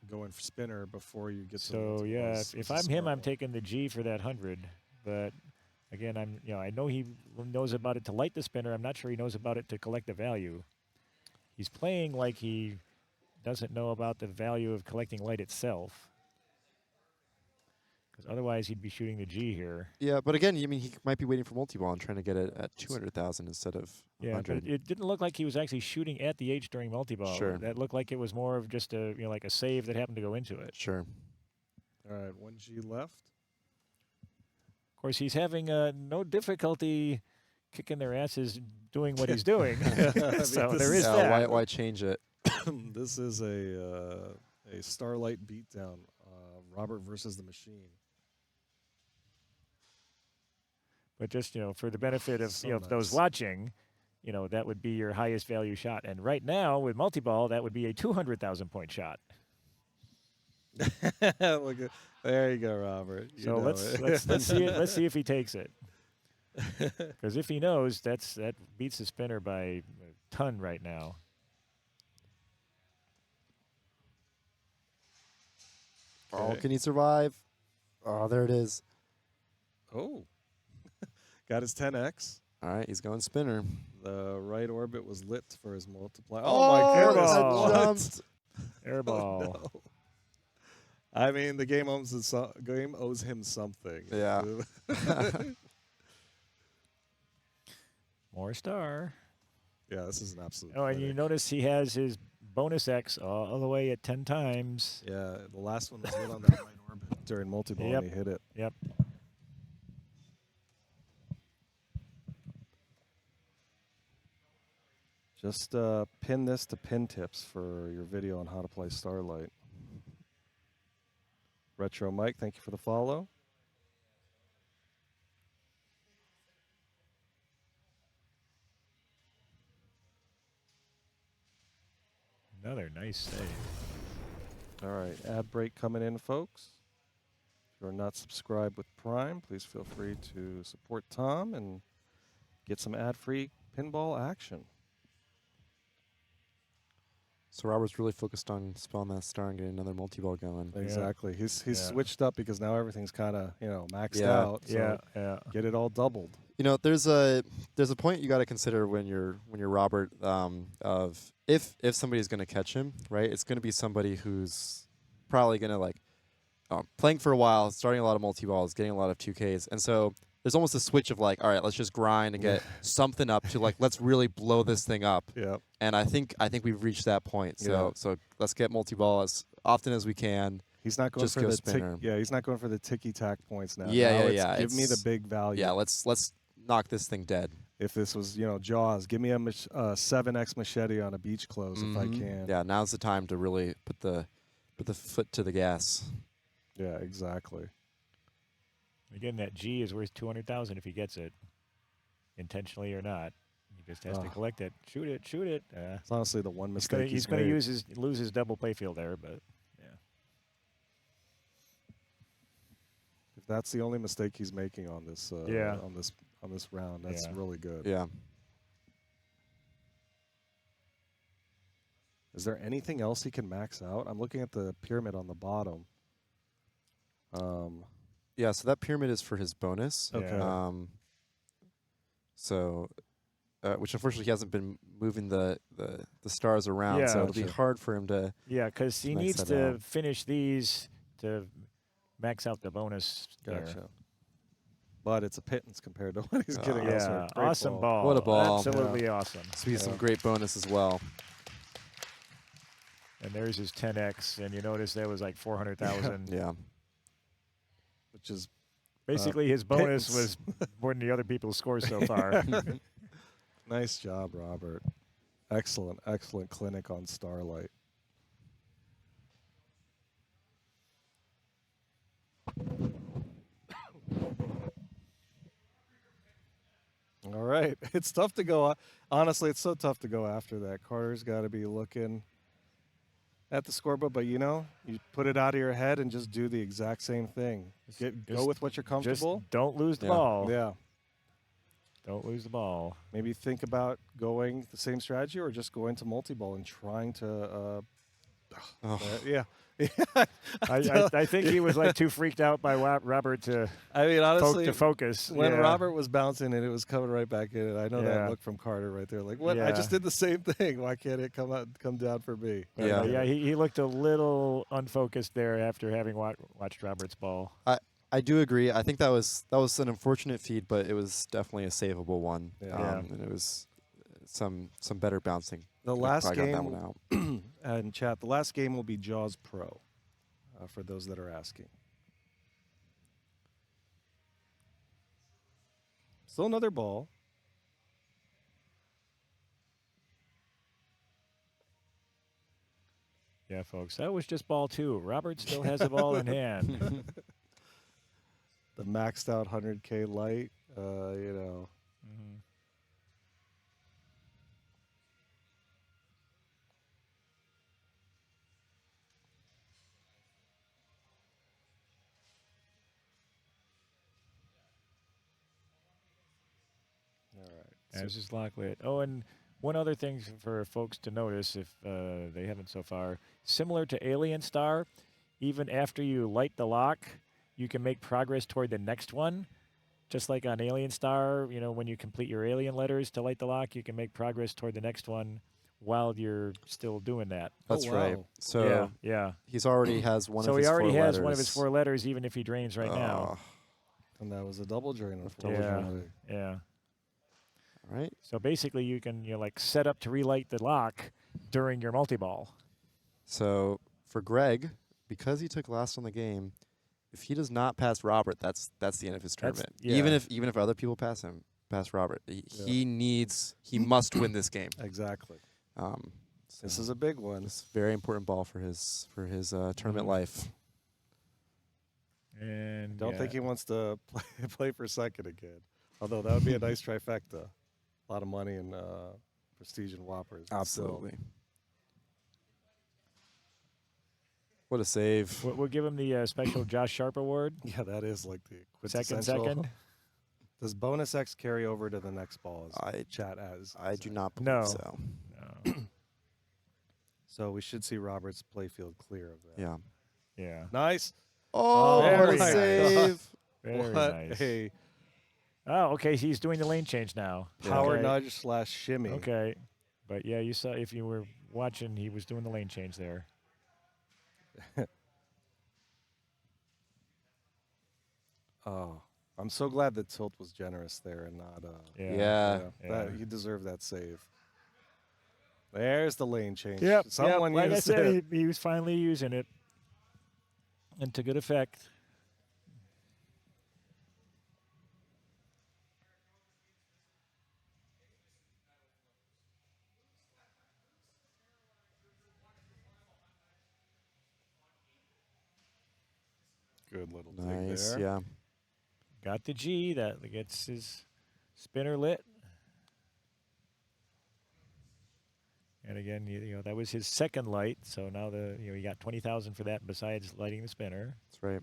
[SPEAKER 6] going for spinner before you get to the
[SPEAKER 14] So
[SPEAKER 6] multi-ball
[SPEAKER 14] yeah,
[SPEAKER 6] is
[SPEAKER 14] if
[SPEAKER 6] a
[SPEAKER 14] I'm
[SPEAKER 6] smart
[SPEAKER 14] him, I'm
[SPEAKER 6] one.
[SPEAKER 14] taking the G for that 100. But again, I know he knows about it to light the spinner. I'm not sure he knows about it to collect the value. He's playing like he doesn't know about the value of collecting light itself. Because otherwise, he'd be shooting the G here.
[SPEAKER 4] Yeah, but again, I mean, he might be waiting for multi-ball and trying to get it at 200,000 instead of
[SPEAKER 14] Yeah,
[SPEAKER 4] 100.
[SPEAKER 14] but it didn't look like he was actually shooting at the H during multi-ball.
[SPEAKER 4] Sure.
[SPEAKER 14] That looked like it was more of just a like a save that happened to go into it.
[SPEAKER 4] Sure.
[SPEAKER 6] All right, 1G left.
[SPEAKER 14] Of course, he's having no difficulty kicking their asses doing what he's doing. So there is that.
[SPEAKER 4] Why change it?
[SPEAKER 6] This is a Starlight beatdown. Robert versus the Machine.
[SPEAKER 14] But just for the benefit of
[SPEAKER 6] So
[SPEAKER 14] those
[SPEAKER 6] nice.
[SPEAKER 14] watching, that would be your highest value shot. And right now with multi-ball, that would be a 200,000 point shot.
[SPEAKER 6] Look at, there you go, Robert. You
[SPEAKER 14] So
[SPEAKER 6] know
[SPEAKER 14] let's see it. Let's see if he takes it. Because if he knows, that beats the spinner by a ton right now.
[SPEAKER 4] Oh,
[SPEAKER 6] Okay.
[SPEAKER 4] can he survive? Oh, there it is.
[SPEAKER 6] Oh, got his 10x.
[SPEAKER 4] All right, he's going spinner.
[SPEAKER 6] The right orbit was lit for his multiplier.
[SPEAKER 4] Oh,
[SPEAKER 6] Oh, my goodness!
[SPEAKER 14] airball.
[SPEAKER 6] What?
[SPEAKER 4] Jumped.
[SPEAKER 14] Airball.
[SPEAKER 6] Oh, no. I mean, the game owes him something.
[SPEAKER 4] Yeah.
[SPEAKER 14] More star.
[SPEAKER 6] Yeah, this is an absolute.
[SPEAKER 14] Oh, and you
[SPEAKER 6] clinic.
[SPEAKER 14] notice he has his bonus X all the way at 10 times.
[SPEAKER 6] Yeah, the last one was lit on that right orbit during multi-ball,
[SPEAKER 14] Yep.
[SPEAKER 6] and he hit it.
[SPEAKER 14] Yep.
[SPEAKER 6] Just pin this to pin tips for your video on how to play Starlight. Retro Mike, thank you for the follow.
[SPEAKER 14] Another nice save.
[SPEAKER 6] All right, ad break coming in, folks. If you're not subscribed with Prime, please feel free to support Tom and get some ad-free pinball action.
[SPEAKER 4] So Robert's really focused on spelling that star and getting another multi-ball going.
[SPEAKER 6] Exactly. He's
[SPEAKER 14] Yeah.
[SPEAKER 6] switched up because now everything's kind of maxed
[SPEAKER 4] Yeah.
[SPEAKER 6] out. So
[SPEAKER 14] Yeah.
[SPEAKER 6] get it all doubled.
[SPEAKER 4] There's a point you got to consider when you're Robert of if somebody's going to catch him, right? It's going to be somebody who's probably going to playing for a while, starting a lot of multi-balls, getting a lot of 2Ks, and so there's almost a switch of all right, let's just grind and get something up to let's really blow this thing up.
[SPEAKER 6] Yeah.
[SPEAKER 4] And I think we've reached that point. So let's get multi-ball as often as we can.
[SPEAKER 6] He's not going
[SPEAKER 4] Just
[SPEAKER 6] for
[SPEAKER 4] go
[SPEAKER 6] the
[SPEAKER 4] spinner.
[SPEAKER 6] he's not going for the ticky-tack points now.
[SPEAKER 4] Yeah,
[SPEAKER 6] Now
[SPEAKER 4] yeah,
[SPEAKER 6] it's
[SPEAKER 4] yeah.
[SPEAKER 6] Give me the
[SPEAKER 4] It's-
[SPEAKER 6] big value.
[SPEAKER 4] Yeah, let's knock this thing dead.
[SPEAKER 6] If this was, Jaws, give me a 7x machete on a beach close if I
[SPEAKER 4] Mhm.
[SPEAKER 6] can.
[SPEAKER 4] Yeah, now's the time to really put the foot to the gas.
[SPEAKER 6] Yeah, exactly.
[SPEAKER 14] Again, that G is worth 200,000 if he gets it, intentionally or not. He just has to collect it. Shoot it.
[SPEAKER 6] It's honestly the one mistake
[SPEAKER 14] He's going to lose his double playfield there, but yeah.
[SPEAKER 6] If that's the only mistake he's making on this, on this round, that's really good.
[SPEAKER 4] Yeah.
[SPEAKER 6] Is there anything else he can max out? I'm looking at the pyramid on the bottom.
[SPEAKER 4] Yeah, so that pyramid is for his bonus.
[SPEAKER 6] Okay.
[SPEAKER 4] So, which unfortunately he hasn't been moving the stars around,
[SPEAKER 14] Yeah.
[SPEAKER 4] so it'll be hard for him to.
[SPEAKER 14] Yeah, because he
[SPEAKER 4] max
[SPEAKER 14] needs
[SPEAKER 4] that
[SPEAKER 14] to
[SPEAKER 4] out.
[SPEAKER 14] finish these to max out the bonus.
[SPEAKER 6] Gotcha.
[SPEAKER 14] There.
[SPEAKER 6] But it's a pittance compared to what he's getting
[SPEAKER 14] Yeah,
[SPEAKER 6] elsewhere. Great
[SPEAKER 14] awesome ball.
[SPEAKER 4] What a ball.
[SPEAKER 14] Absolutely awesome.
[SPEAKER 4] So he has some great bonus as well.
[SPEAKER 14] And there's his 10x, and you notice that was like 400,000.
[SPEAKER 4] Yeah.
[SPEAKER 6] Which is
[SPEAKER 14] basically his bonus
[SPEAKER 6] pittance.
[SPEAKER 14] was more than the other people's scores so far.
[SPEAKER 6] Nice job, Robert. Excellent clinic on Starlight. Right. It's tough to go. Honestly, it's so tough to go after that. Carter's got to be looking at the scoreboard, but you put it out of your head and just do the exact same thing. Go with what you're comfortable.
[SPEAKER 14] Just don't lose the ball.
[SPEAKER 6] Yeah.
[SPEAKER 14] Don't lose the ball.
[SPEAKER 6] Maybe think about going the same strategy or just going to multi-ball and trying to. Yeah.
[SPEAKER 14] I think he was like too freaked out by Robert to.
[SPEAKER 6] I mean, honestly,
[SPEAKER 14] to focus.
[SPEAKER 6] When Robert was bouncing and it was coming right back in, and I know that look from Carter right there. Like, what? I just did the same thing. Why can't it come down for me?
[SPEAKER 14] Yeah. He looked a little unfocused there after having watched Robert's ball.
[SPEAKER 4] I do agree. I think that was an unfortunate feed, but it was definitely a savable one. And it was some better bouncing.
[SPEAKER 6] The last game,
[SPEAKER 4] got that one out.
[SPEAKER 6] And chat, the last game will be Jaws Pro, for those that are asking. Still another ball.
[SPEAKER 14] Yeah, folks, that was just ball 2. Robert still has the ball in hand.
[SPEAKER 6] The maxed out 100K light,
[SPEAKER 14] Mm-hmm. As is Locklit. Oh, and one other thing for folks to notice, if they haven't so far, similar to Alien Star, even after you light the lock, you can make progress toward the next one. Just like on Alien Star, when you complete your alien letters to light the lock, you can make progress toward the next one while you're still doing that.
[SPEAKER 4] That's right. So
[SPEAKER 14] yeah,
[SPEAKER 4] he's already has one.
[SPEAKER 14] So
[SPEAKER 4] of his
[SPEAKER 14] he already
[SPEAKER 4] four
[SPEAKER 14] has
[SPEAKER 4] letters.
[SPEAKER 14] one of his 4 letters, even if he drains right now.
[SPEAKER 6] And that was a double drain.
[SPEAKER 14] Yeah.
[SPEAKER 4] All right.
[SPEAKER 14] So basically, you can set up to relight the lock during your multi-ball.
[SPEAKER 4] So for Greg, because he took last on the game, if he does not pass Robert, that's the end of his tournament. Even if other people pass Robert, he must win this game.
[SPEAKER 6] Exactly. This is a big one.
[SPEAKER 4] It's a very important ball for his tournament life.
[SPEAKER 14] And
[SPEAKER 6] don't think he wants to play for second again. Although that would be a nice trifecta. A lot of money and prestige and whoppers.
[SPEAKER 4] Absolutely. What a save.
[SPEAKER 14] We'll give him the special Josh Sharp Award.
[SPEAKER 6] Yeah, that is like the quintessential.
[SPEAKER 14] Second.
[SPEAKER 6] Does bonus X carry over to the next ball? Chat as
[SPEAKER 4] I do not believe so.
[SPEAKER 14] No.
[SPEAKER 6] So we should see Robert's playfield clear of that.
[SPEAKER 4] Yeah.
[SPEAKER 14] Yeah.
[SPEAKER 6] Nice.
[SPEAKER 4] Oh, what a
[SPEAKER 14] nice.
[SPEAKER 4] save.
[SPEAKER 14] Very
[SPEAKER 6] what
[SPEAKER 14] nice.
[SPEAKER 6] a
[SPEAKER 14] Oh, okay. He's doing the lane change now.
[SPEAKER 6] power nudge / shimmy.
[SPEAKER 14] Okay. But yeah, you saw, if you were watching, he was doing the lane change there.
[SPEAKER 6] Oh, I'm so glad that Tilt was generous there and not.
[SPEAKER 4] Yeah.
[SPEAKER 6] He deserved that save. There's the lane change.
[SPEAKER 14] Yep.
[SPEAKER 6] Someone
[SPEAKER 14] like I
[SPEAKER 6] used
[SPEAKER 14] said,
[SPEAKER 6] it.
[SPEAKER 14] he was finally using it, and to good effect.
[SPEAKER 6] Good little dig
[SPEAKER 4] Nice.
[SPEAKER 6] there.
[SPEAKER 4] Yeah.
[SPEAKER 14] Got the G. That gets his spinner lit. And again, that was his second light. So now he got 20,000 for that besides lighting the spinner.
[SPEAKER 4] That's right.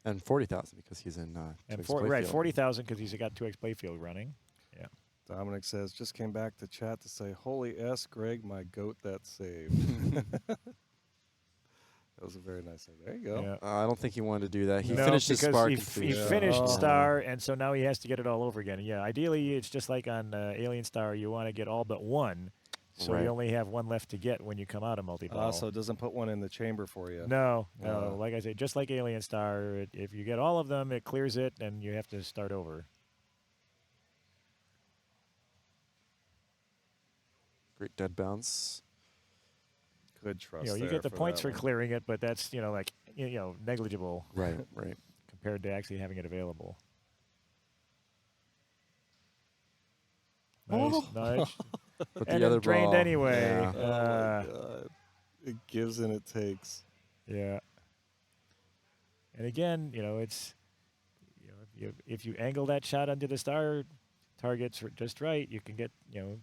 [SPEAKER 4] And 40,000 because he's in.
[SPEAKER 14] And
[SPEAKER 4] 2X
[SPEAKER 14] 40,000 because he's got 2X playfield running. Yeah.
[SPEAKER 6] Dominic says, just came back to chat to say, holy S, Greg, my goat that saved. That was a very nice save. There you go.
[SPEAKER 14] Yeah.
[SPEAKER 4] I don't think he wanted to do that. He
[SPEAKER 14] No,
[SPEAKER 4] finished his
[SPEAKER 14] because
[SPEAKER 4] spark.
[SPEAKER 14] He finished Star, and so now he has to get it all over again. Yeah, ideally, it's just like on Alien Star. You want to get all but one, so you only have one left to get when you come out of multi-ball.
[SPEAKER 6] So it doesn't put one in the chamber for you.
[SPEAKER 14] No. Like I say, just like Alien Star, if you get all of them, it clears it, and you have to start over.
[SPEAKER 4] Great dead bounce.
[SPEAKER 6] Good trust.
[SPEAKER 14] You get the points for clearing it, but that's negligible.
[SPEAKER 4] Right.
[SPEAKER 14] Compared to actually having it available. Nice nudge.
[SPEAKER 4] But
[SPEAKER 14] and
[SPEAKER 4] the other
[SPEAKER 14] it drained
[SPEAKER 4] ball,
[SPEAKER 14] anyway.
[SPEAKER 4] yeah.
[SPEAKER 6] Oh my God. It gives and it takes.
[SPEAKER 14] Yeah. And again, it's if you angle that shot onto the star targets just right, you can get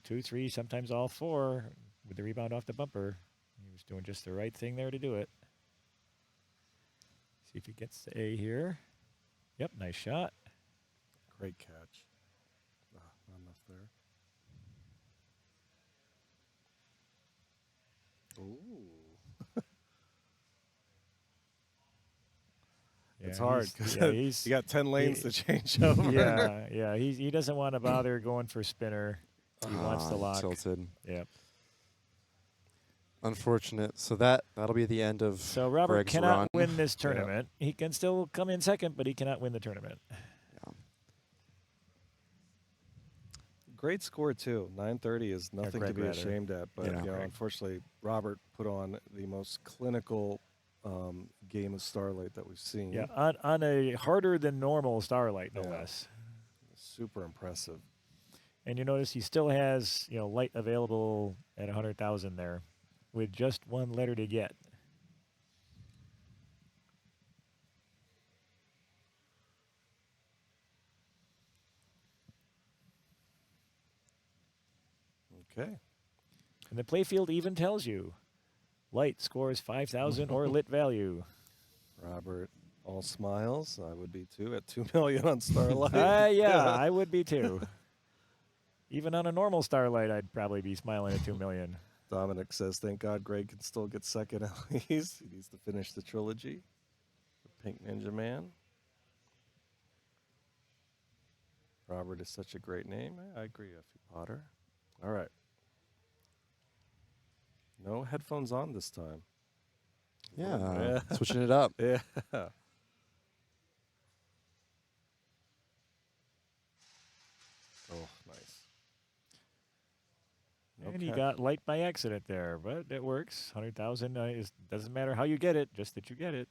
[SPEAKER 14] 2, 3, sometimes all 4 with the rebound off the bumper. He was doing just the right thing there to do it. See if he gets the A here. Yep, nice shot.
[SPEAKER 6] Great catch. Not enough there. Ooh. It's hard because you got 10 lanes to change over.
[SPEAKER 14] Yeah. He doesn't want to bother going for spinner. He wants the lock.
[SPEAKER 4] Tilted.
[SPEAKER 14] Yep.
[SPEAKER 4] Unfortunate. So that'll be the end of
[SPEAKER 14] So Robert
[SPEAKER 4] Greg's
[SPEAKER 14] cannot
[SPEAKER 4] run.
[SPEAKER 14] win this tournament. He can still come in second, but he cannot win the tournament.
[SPEAKER 6] Great score too. 930 is nothing to
[SPEAKER 14] Greg
[SPEAKER 6] be
[SPEAKER 14] rather.
[SPEAKER 6] ashamed at. But unfortunately, Robert put on the most clinical game of Starlight that we've seen.
[SPEAKER 14] Yeah, on a harder than normal Starlight, no less.
[SPEAKER 6] Super impressive.
[SPEAKER 14] And you notice he still has light available at 100,000 there, with just one letter to get.
[SPEAKER 6] Okay.
[SPEAKER 14] And the playfield even tells you, light scores 5,000 or lit value.
[SPEAKER 6] Robert, all smiles. I would be too at 2 million on Starlight.
[SPEAKER 14] Yeah, I would be too. Even on a normal Starlight, I'd probably be smiling at 2 million.
[SPEAKER 6] Dominic says, thank God Greg can still get second at least. He needs to finish the trilogy. The Pink Ninja Man. Robert is such a great name. I agree, F.E. Potter. All right. No headphones on this time.
[SPEAKER 4] Yeah. Switching it up.
[SPEAKER 6] Yeah. Oh, nice.
[SPEAKER 14] And he got light by accident there, but it works. 100,000 doesn't matter how you get it, just that you get it.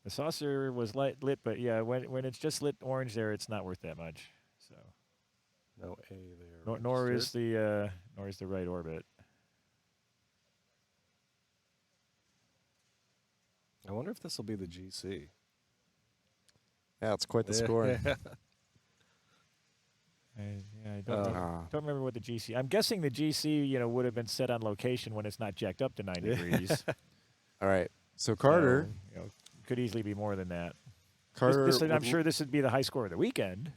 [SPEAKER 14] The saucer was lit, but yeah, when it's just lit orange there, it's not worth that much. So
[SPEAKER 6] no A there.
[SPEAKER 14] Nor is the right orbit.
[SPEAKER 6] I wonder if this will be the GC.
[SPEAKER 4] Yeah, it's quite the score.
[SPEAKER 14] I don't remember what the GC. I'm guessing the GC, would have been set on location when it's not jacked up to 9 degrees.
[SPEAKER 4] All right. So Carter
[SPEAKER 14] could easily be more than that.
[SPEAKER 4] Carter,
[SPEAKER 14] I'm sure this would be the high score of the weekend.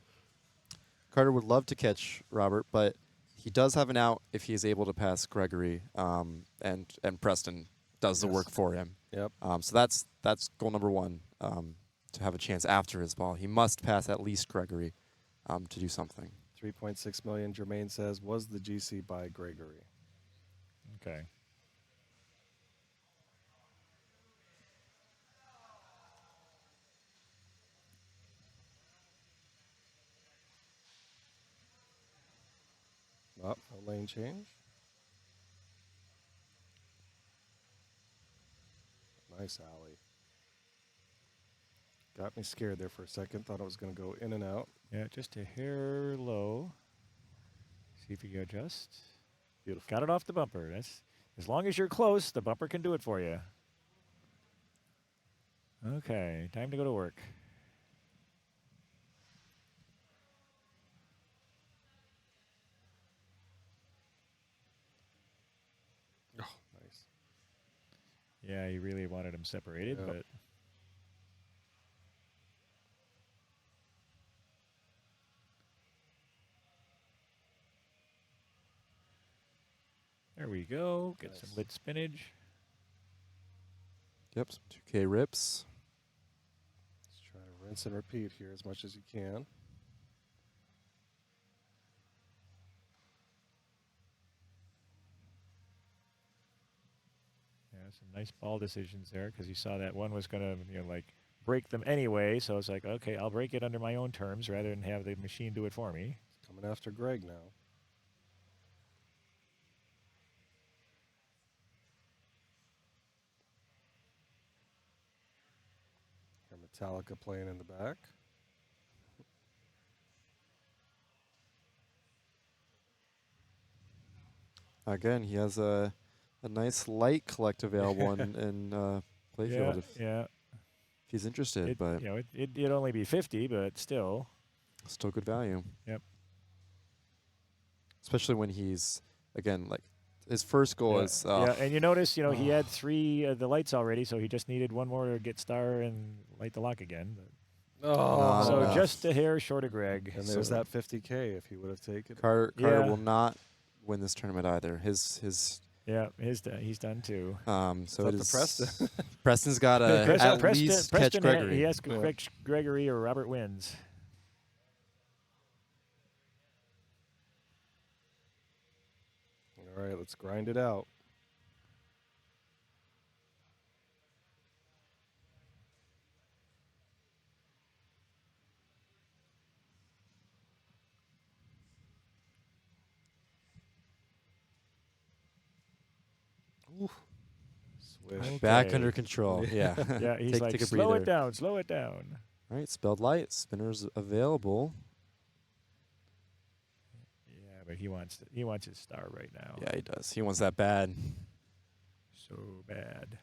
[SPEAKER 4] Carter would love to catch Robert, but he does have an out if he is able to pass Gregory, and Preston does the work for him.
[SPEAKER 6] Yep.
[SPEAKER 4] So that's goal number 1, to have a chance after his ball. He must pass at least Gregory to do something.
[SPEAKER 6] 3.6 million, Jermaine says, was the GC by Gregory.
[SPEAKER 14] Okay.
[SPEAKER 6] Oh, no lane change. Nice alley. Got me scared there for a second. Thought it was going to go in and out.
[SPEAKER 14] Yeah, just a hair low. See if you can adjust.
[SPEAKER 6] Beautiful.
[SPEAKER 14] Got it off the bumper. That's as long as you're close, the bumper can do it for you. Okay, time to go to work.
[SPEAKER 6] Oh, nice.
[SPEAKER 14] Yeah, he really wanted them separated, but there we go. Get some lit spinach.
[SPEAKER 4] Yep, some 2K rips.
[SPEAKER 6] Let's try to rinse and repeat here as much as you can.
[SPEAKER 14] Yeah, some nice ball decisions there because you saw that one was going to, break them anyway. So it's like, okay, I'll break it under my own terms rather than have the machine do it for me.
[SPEAKER 6] It's coming after Greg now. Hear Metallica playing in the back.
[SPEAKER 4] Again, he has a nice light collect available in playfield.
[SPEAKER 14] Yeah.
[SPEAKER 4] if he's interested, but
[SPEAKER 14] you know, it'd only be 50, but still
[SPEAKER 4] good value.
[SPEAKER 14] Yep.
[SPEAKER 4] Especially when he's again like his first goal is
[SPEAKER 14] yeah, and you notice, you know, he had 3 of the lights already, so he just needed 1 more to get star and light the lock again.
[SPEAKER 6] Oh,
[SPEAKER 14] so just a hair short of Greg.
[SPEAKER 6] And there's that 50K if he would have taken.
[SPEAKER 4] Carter will not win this tournament either. His
[SPEAKER 14] he's done too.
[SPEAKER 4] So it is
[SPEAKER 6] Preston.
[SPEAKER 4] Preston's got to at least catch Gregory.
[SPEAKER 14] He has to catch Gregory or Robert wins.
[SPEAKER 6] All right, let's grind it out.
[SPEAKER 4] Oof.
[SPEAKER 6] Swish.
[SPEAKER 4] Back under control. Yeah.
[SPEAKER 14] Yeah, he's like,
[SPEAKER 4] take a
[SPEAKER 14] slow
[SPEAKER 4] breather.
[SPEAKER 14] it down, slow it down.
[SPEAKER 4] All right, spelled light. Spinners available.
[SPEAKER 14] Yeah, but he wants his star right now.
[SPEAKER 4] Yeah, he does. He wants that bad.
[SPEAKER 14] So bad.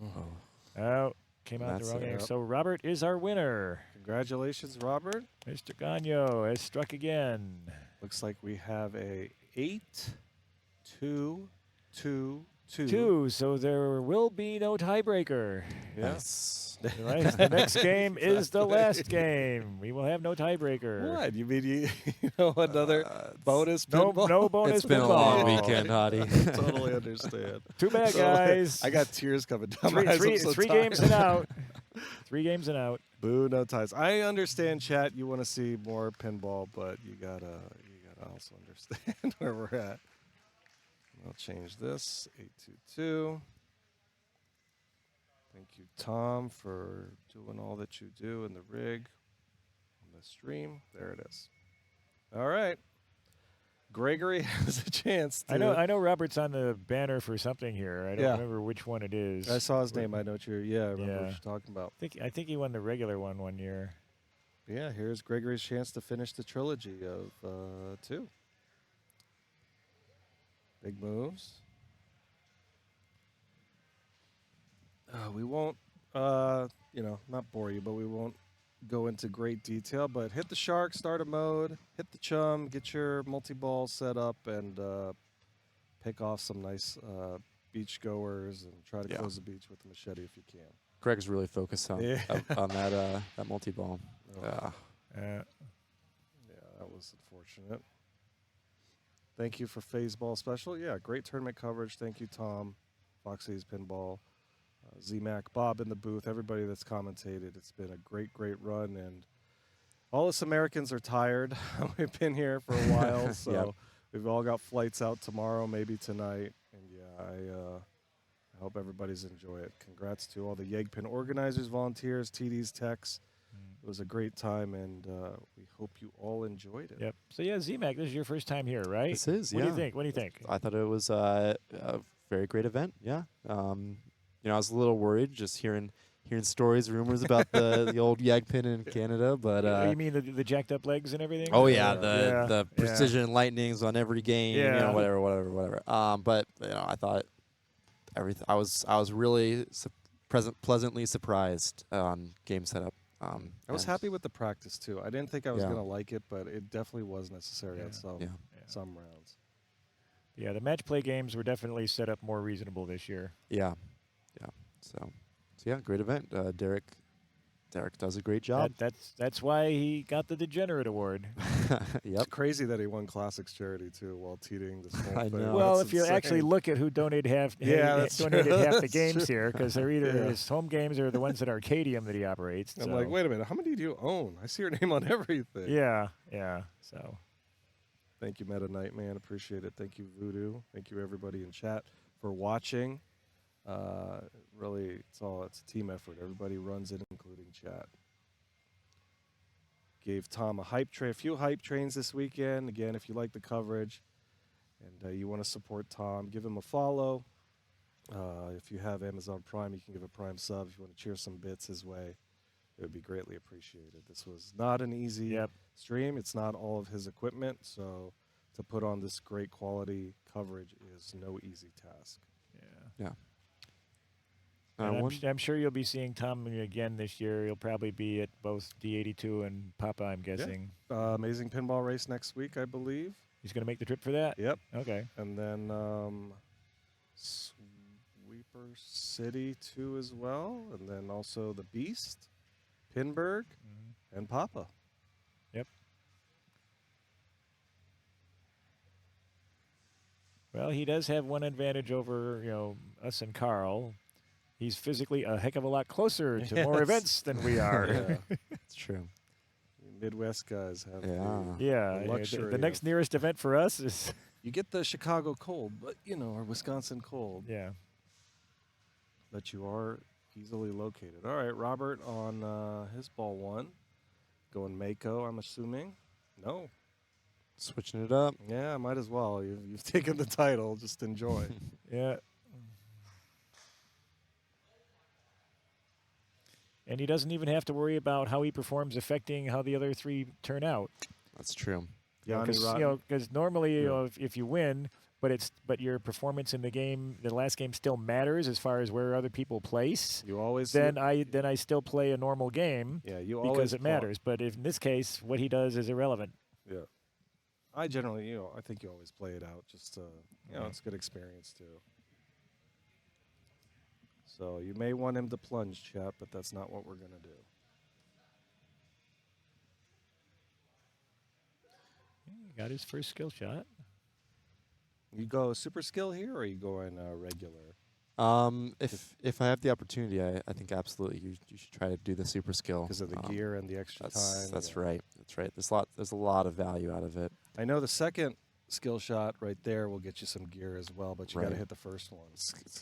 [SPEAKER 4] Oh.
[SPEAKER 14] Oh, came out the wrong game. So Robert is our winner.
[SPEAKER 6] Congratulations, Robert.
[SPEAKER 14] Mr. Gagno has struck again.
[SPEAKER 6] Looks like we have a 8, 2, 2, 2.
[SPEAKER 14] 2, so there will be no tiebreaker.
[SPEAKER 6] Yes.
[SPEAKER 14] The next game is the last game. We will have no tiebreaker.
[SPEAKER 6] What? You mean you know another bonus
[SPEAKER 14] No,
[SPEAKER 6] pinball?
[SPEAKER 14] no bonus
[SPEAKER 4] It's been a
[SPEAKER 14] pinball.
[SPEAKER 4] long weekend, Hottie.
[SPEAKER 6] Totally understand.
[SPEAKER 14] Too bad, guys.
[SPEAKER 6] I got tears coming down my eyes. I'm so
[SPEAKER 14] three
[SPEAKER 6] tired.
[SPEAKER 14] games and out. 3 games and out.
[SPEAKER 6] Boo, no ties. I understand, chat. You want to see more pinball, but you gotta also understand where we're at. I'll change this 822. Thank you, Tom, for doing all that you do in the rig on the stream. There it is. All right. Gregory has a chance to.
[SPEAKER 14] I know Robert's on the banner for something here. I don't remember which one it is.
[SPEAKER 6] I saw his name. I know what you're. Yeah, I remember what you're talking about.
[SPEAKER 14] I think he won the regular one year.
[SPEAKER 6] Yeah, here's Gregory's chance to finish the trilogy of 2. Big moves. We won't, not bore you, but we won't go into great detail. But hit the shark, start a mode, hit the chum, get your multi-ball set up, and pick off some nice beach goers and try to close the beach with the machete if you can.
[SPEAKER 4] Greg's really focused on that multi-ball.
[SPEAKER 6] Yeah, that was unfortunate. Thank you for Phase Ball Special. Yeah, great tournament coverage. Thank you, Tom, Foxy's Pinball, Z-Mac, Bob in the booth, everybody that's commentated. It's been a great, great run, and all us Americans are tired. We've been here for a while, so we've all got flights out tomorrow, maybe tonight. And I hope everybody's enjoy it. Congrats to all the Yegpin organizers, volunteers, TDs, techs. It was a great time, and we hope you all enjoyed it.
[SPEAKER 14] Yep. So yeah, Z-Mac, this is your first time here, right?
[SPEAKER 4] This is.
[SPEAKER 14] What do you think? What do you think?
[SPEAKER 4] I thought it was a very great event. Yeah. I was a little worried just hearing stories, rumors about the old Yegpin in Canada, but
[SPEAKER 14] you mean the jacked up legs and everything?
[SPEAKER 4] Oh yeah, the precision lightnings on every game.
[SPEAKER 14] Yeah.
[SPEAKER 4] Whatever. But I thought everything. I was really pleasantly surprised on game setup.
[SPEAKER 6] I was happy with the practice too. I didn't think I was going to like it, but it definitely was necessary on some rounds.
[SPEAKER 14] Yeah, the match play games were definitely set up more reasonable this year.
[SPEAKER 4] Yeah. So yeah, great event. Derek does a great job.
[SPEAKER 14] That's why he got the Degenerate Award.
[SPEAKER 6] It's crazy that he won Classics charity too while teeting this whole
[SPEAKER 4] I
[SPEAKER 6] thing.
[SPEAKER 4] know.
[SPEAKER 14] Well,
[SPEAKER 6] That's
[SPEAKER 14] if you
[SPEAKER 6] insane.
[SPEAKER 14] actually look at who donated half
[SPEAKER 6] donated
[SPEAKER 14] half the games here, because they're either his home games or the ones at Arcadium that he operates.
[SPEAKER 6] I'm like, wait a minute, how many do you own? I see your name on everything.
[SPEAKER 14] Yeah. So,
[SPEAKER 6] thank you, Meta Nightman. Appreciate it. Thank you, Voodoo. Thank you, everybody in chat, for watching. Really, it's a team effort. Everybody runs it, including chat. Gave Tom a few hype trains this weekend. Again, if you like the coverage and you want to support Tom, give him a follow. If you have Amazon Prime, you can give a Prime sub. If you want to cheer some bits his way, it would be greatly appreciated. This was not an easy stream. It's not all of his equipment, so to put on this great quality coverage is no easy task.
[SPEAKER 4] Yeah.
[SPEAKER 10] Uh,
[SPEAKER 14] And I'm sure you'll be seeing Tom again this year. He'll probably be at both D82 and Papa, I'm guessing.
[SPEAKER 6] Amazing Pinball Race next week, I believe.
[SPEAKER 14] He's going to make the trip for that?
[SPEAKER 6] Yep.
[SPEAKER 14] Okay.
[SPEAKER 6] And then Sweeper City 2 as well. And then also the Beast, Pinburg, and Papa.
[SPEAKER 14] Yep. Well, he does have one advantage over, us and Carl. He's physically a heck of a lot closer to more events than we are.
[SPEAKER 6] Yeah.
[SPEAKER 4] It's true.
[SPEAKER 6] Midwest guys have
[SPEAKER 14] the
[SPEAKER 6] luxury.
[SPEAKER 14] The next nearest event for us is...
[SPEAKER 6] You get the Chicago cold, but, or Wisconsin cold.
[SPEAKER 14] Yeah.
[SPEAKER 6] But you are easily located. All right, Robert on his ball 1. Going Mako, I'm assuming. No.
[SPEAKER 4] Switching it up.
[SPEAKER 6] Yeah, might as well. You've taken the title. Just enjoy.
[SPEAKER 14] Yeah. And he doesn't even have to worry about how he performs affecting how the other 3 turn out.
[SPEAKER 4] That's true.
[SPEAKER 14] Because normally, if you win, but your performance in the game, the last game still matters as far as where other people place.
[SPEAKER 6] You always
[SPEAKER 14] then I still play a normal game.
[SPEAKER 6] Yeah, you
[SPEAKER 14] because
[SPEAKER 6] always
[SPEAKER 14] it matters. But in this case, what he does is irrelevant.
[SPEAKER 6] Yeah. I generally, I think you always play it out. Just, it's a good experience too. So you may want him to plunge, chat, but that's not what we're going to do.
[SPEAKER 14] He got his first skill shot.
[SPEAKER 6] You go super skill here, or you going regular?
[SPEAKER 4] If I have the opportunity, I think absolutely you should try to do the super skill
[SPEAKER 6] Because of the gear and the extra time.
[SPEAKER 4] That's right. That's right. There's a lot of value out of it.
[SPEAKER 6] I know the second skill shot right there will get you some gear as well, but you got to hit the first one.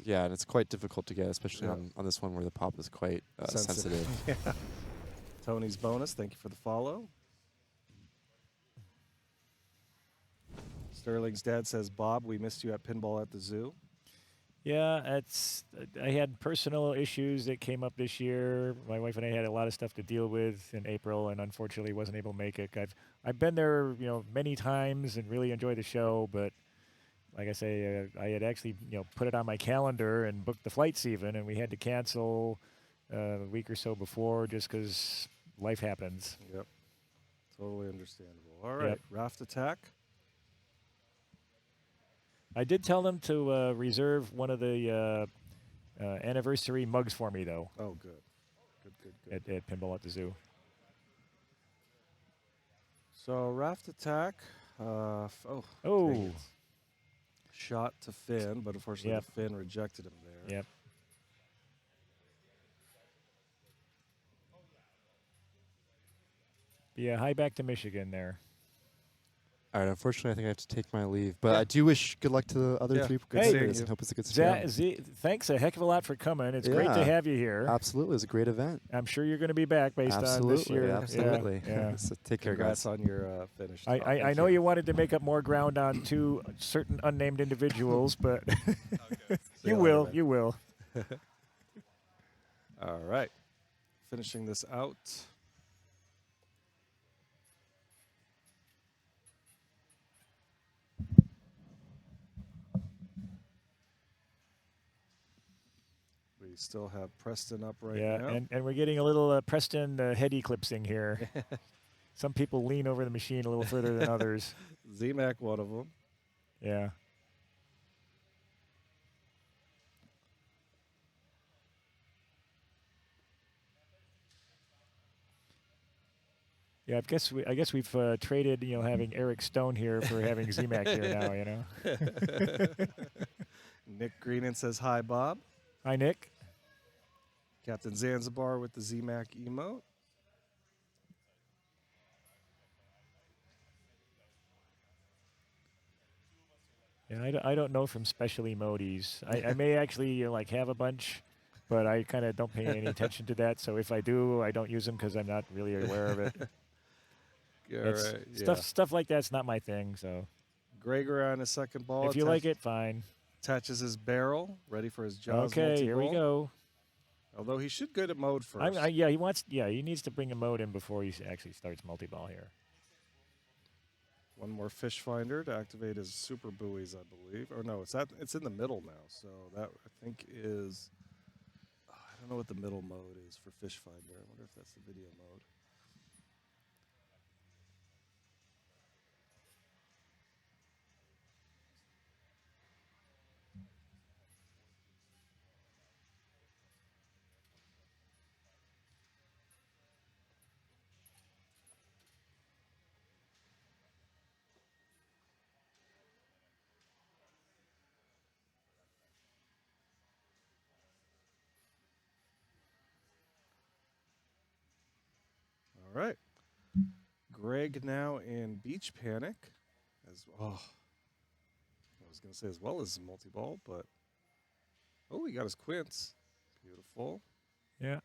[SPEAKER 4] Yeah, and it's quite difficult to get, especially on this one where the pop is quite sensitive.
[SPEAKER 6] Yeah. Tony's bonus, thank you for the follow. Sterling's dad says, Bob, we missed you at Pinball at the Zoo.
[SPEAKER 14] Yeah, I had personal issues that came up this year. My wife and I had a lot of stuff to deal with in April, and unfortunately wasn't able to make it. I've been there, many times and really enjoyed the show, but like I say, I had actually, put it on my calendar and booked the flights even, and we had to cancel a week or so before just because life happens.
[SPEAKER 6] Yep, totally understandable. All right, Raft Attack.
[SPEAKER 14] I did tell them to reserve one of the anniversary mugs for me, though.
[SPEAKER 6] Oh, good. Good.
[SPEAKER 14] At Pinball at the Zoo.
[SPEAKER 6] So, Raft Attack. Dang it. Shot to Finn, but unfortunately Finn rejected him there.
[SPEAKER 14] Yep. Yeah, high back to Michigan there.
[SPEAKER 4] All right, unfortunately, I think I have to take my leave. But I do wish good luck to the other 3 good players and hope it's a good stream.
[SPEAKER 14] Thanks a heck of a lot for coming. It's great to have you here.
[SPEAKER 4] Absolutely. It was a great event.
[SPEAKER 14] I'm sure you're going to be back based on this year.
[SPEAKER 4] Absolutely.
[SPEAKER 14] Yeah.
[SPEAKER 4] So take care, guys.
[SPEAKER 6] Congrats on your finish.
[SPEAKER 14] I know you wanted to make up more ground on 2 certain unnamed individuals, but you will. You will.
[SPEAKER 6] All right. Finishing this out. We still have Preston up right now.
[SPEAKER 14] Yeah, and we're getting a little Preston head eclipsing here. Some people lean over the machine a little further than others.
[SPEAKER 6] Z-Mac, one of them.
[SPEAKER 14] Yeah. Yeah, I guess we've traded, having Eric Stone here for having Z-Mac here now,
[SPEAKER 6] Nick Greenan says, hi, Bob.
[SPEAKER 14] Hi, Nick.
[SPEAKER 6] Captain Zanzibar with the Z-Mac emote.
[SPEAKER 14] Yeah, I don't know from special emotes. I may actually have a bunch, but I kind of don't pay any attention to that. So if I do, I don't use them because I'm not really aware of it. Stuff like that's not my thing. So
[SPEAKER 6] Gregor on his second ball.
[SPEAKER 14] If you like it, fine.
[SPEAKER 6] Attaches his barrel, ready for his Jaws.
[SPEAKER 14] Okay, here we go.
[SPEAKER 6] Although he should get a mode first.
[SPEAKER 14] He needs to bring a mode in before he actually starts multi-ball here.
[SPEAKER 6] One more fish finder to activate his super buoys, I believe. Or no, it's in the middle now. So that I think is don't know what the middle mode is for Fish Finder. I wonder if that's the video mode. All right. Greg now in Beach Panic. I was going to say as well as multi-ball, but he got his quints. Beautiful.
[SPEAKER 14] Yeah.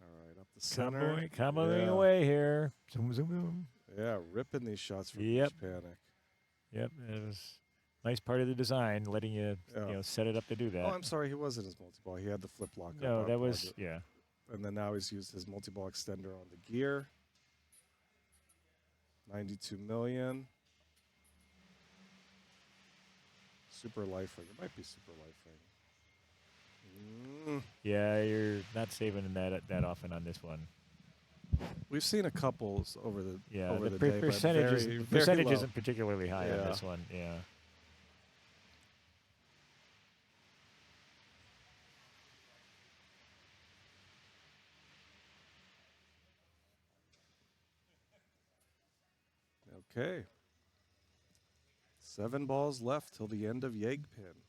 [SPEAKER 6] All right, up the center.
[SPEAKER 14] Comboing away here. Zoom, zoom, zoom.
[SPEAKER 6] Yeah, ripping these shots from Beach Panic.
[SPEAKER 14] Yep, it was nice part of the design, letting you set it up to do that.
[SPEAKER 6] Oh, I'm sorry, he wasn't his multi-ball. He had the flip lock.
[SPEAKER 14] No, that was
[SPEAKER 6] And then now he's used his multi-ball extender on the gear. 92 million. Super life ring. It might be super life ring.
[SPEAKER 14] Yeah, you're not saving that often on this one.
[SPEAKER 6] We've seen a couple over the day,
[SPEAKER 14] percentage,
[SPEAKER 6] but
[SPEAKER 14] the
[SPEAKER 6] very
[SPEAKER 14] percentage
[SPEAKER 6] low.
[SPEAKER 14] isn't particularly high on this one. Yeah.
[SPEAKER 6] Okay. 7 balls left till the end of Yegpin.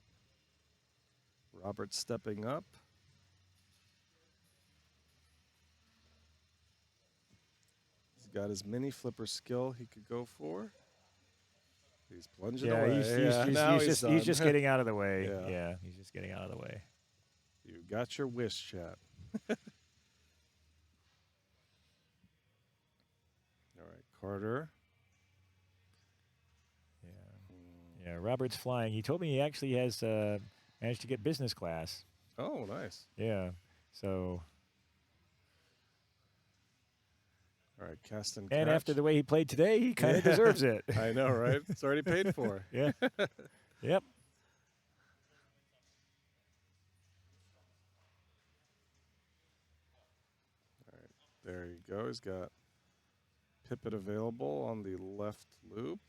[SPEAKER 6] Robert stepping up. He's got his mini flipper skill he could go for. He's plunging away.
[SPEAKER 14] He's just getting out of the way. Yeah, he's just getting out of the way.
[SPEAKER 6] You got your wish, chat. All right, Carter.
[SPEAKER 14] Yeah, Robert's flying. He told me he actually has managed to get business class.
[SPEAKER 6] Oh, nice.
[SPEAKER 14] Yeah, so.
[SPEAKER 6] All right, cast and
[SPEAKER 14] And
[SPEAKER 6] catch.
[SPEAKER 14] after the way he played today, he kind of deserves it.
[SPEAKER 6] I know, right? It's already paid for.
[SPEAKER 14] Yeah. Yep.
[SPEAKER 6] All right, there you go. He's got Pippet available on the left loop.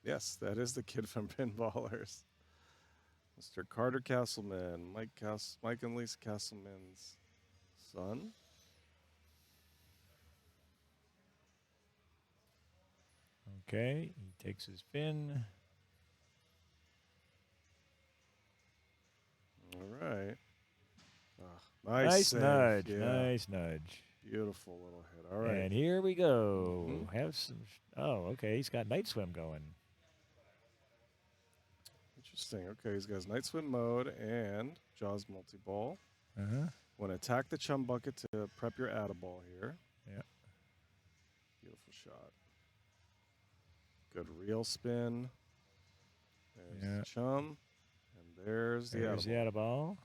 [SPEAKER 6] Yes, that is the kid from Pinballers. Mr. Carter Castleman, Mike and Lisa Castleman's son.
[SPEAKER 14] Okay, he takes his fin.
[SPEAKER 6] All right. Nice
[SPEAKER 14] Nice
[SPEAKER 6] save.
[SPEAKER 14] nudge.
[SPEAKER 6] Yeah.
[SPEAKER 14] Nice nudge.
[SPEAKER 6] Beautiful little hit. All right.
[SPEAKER 14] And here we go. Have some. Okay. He's got night swim going.
[SPEAKER 6] Interesting. Okay, he's got his night swim mode and Jaws multi-ball.
[SPEAKER 14] Uh-huh.
[SPEAKER 6] Want to attack the chum bucket to prep your add-a-ball here.
[SPEAKER 14] Yeah.
[SPEAKER 6] Beautiful shot. Good reel spin. There's the chum. And there's the
[SPEAKER 14] add-a-ball.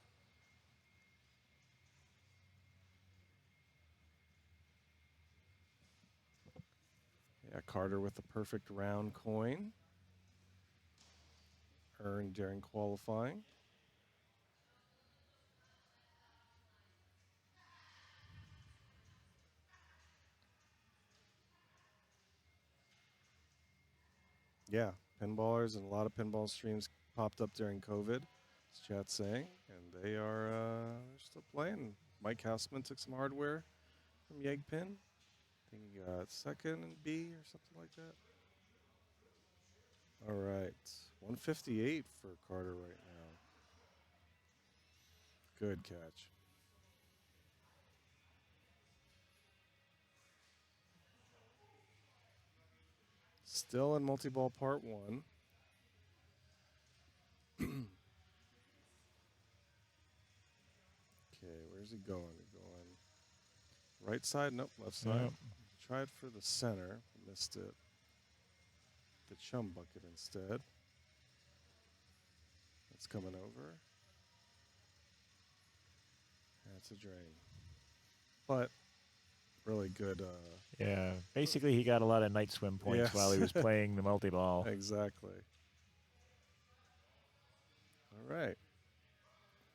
[SPEAKER 6] Yeah, Carter with the perfect round coin. Earned during qualifying. Yeah, pinballers and a lot of pinball streams popped up during COVID, as chat's saying, and they are they're still playing. Mike Hausman took some hardware from Yegpin. I think he got second and B or something like that. All right, 158 for Carter right now. Good catch. Still in multi-ball part 1. Okay, where's he going? Right side? Nope, left side.
[SPEAKER 14] Yep.
[SPEAKER 6] Tried for the center, missed it. The chum bucket instead. That's coming over. That's a drain. But really good.
[SPEAKER 14] Yeah, basically he got a lot of night swim points while he was playing the multi-ball.
[SPEAKER 6] Exactly. All right.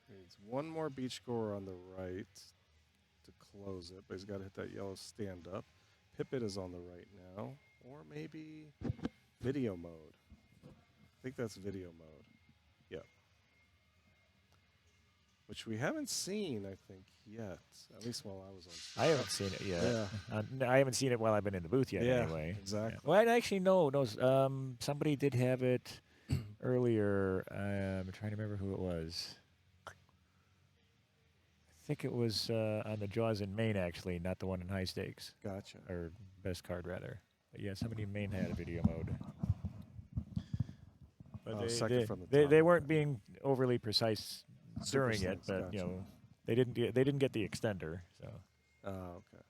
[SPEAKER 6] Needs one more beach scorer on the right to close it, but he's got to hit that yellow stand up. Pipit is on the right now, or maybe video mode. I think that's video mode. Yep. Which we haven't seen, I think, yet. At least while I was on.
[SPEAKER 14] I haven't seen it yet.
[SPEAKER 6] Yeah.
[SPEAKER 14] I haven't seen it while I've been in the booth yet.
[SPEAKER 6] Yeah,
[SPEAKER 14] Anyway.
[SPEAKER 6] exactly.
[SPEAKER 14] Yeah. Well, actually, no. Somebody did have it earlier. I'm trying to remember who it was. I think it was on the Jaws in Maine, actually, not the one in high stakes.
[SPEAKER 6] Gotcha.
[SPEAKER 14] Or best card, rather. But yeah, somebody in Maine had a video mode. But they weren't being overly precise during it, but
[SPEAKER 6] gotcha.
[SPEAKER 14] you know, they didn't get the extender. So.
[SPEAKER 6] Oh, okay.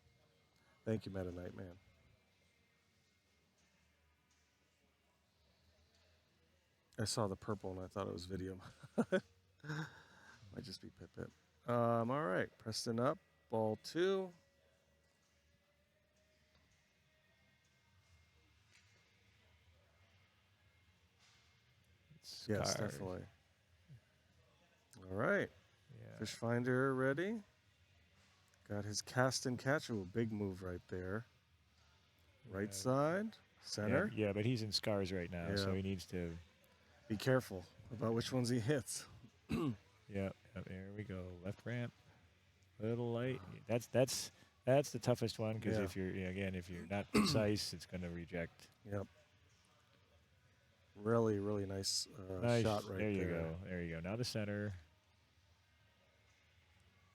[SPEAKER 6] Thank you, Meta Knight Man. I saw the purple and I thought it was video. Might just be Pip. All right, Preston up, ball 2. Yes, definitely. All right.
[SPEAKER 14] Yeah.
[SPEAKER 6] Fish finder ready. Got his cast and catch. A big move right there. Right side, center.
[SPEAKER 14] Yeah, but he's in scars right now, so he needs to
[SPEAKER 6] be careful about which ones he hits.
[SPEAKER 14] Yeah, there we go. Left ramp, little light. That's the toughest one because if you're if you're not precise, it's going to reject.
[SPEAKER 6] Yep. Really, really nice, shot right there.
[SPEAKER 14] There you go. There you go. Now the center.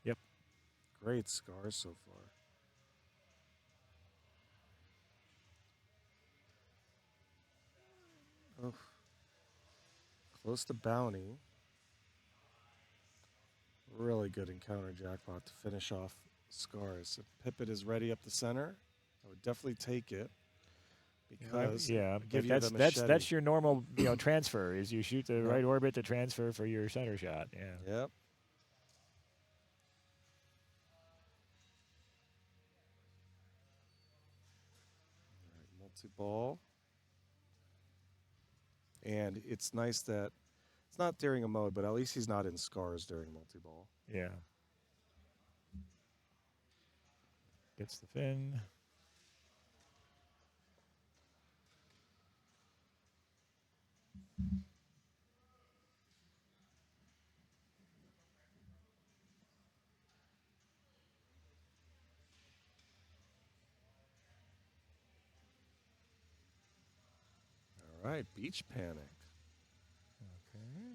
[SPEAKER 14] Yep.
[SPEAKER 6] Great scars so far. Oh. Close to bounty. Really good encounter jackpot to finish off scars. If Pipit is ready up the center, I would definitely take it. Because
[SPEAKER 14] that's your normal transfer is you shoot the right orbit to transfer for your center shot. Yeah.
[SPEAKER 6] Yep. All right, multi-ball. And it's nice that it's not during a mode, but at least he's not in scars during multi-ball.
[SPEAKER 14] Yeah. Gets the fin.
[SPEAKER 6] All right, Beach Panic.
[SPEAKER 14] Okay.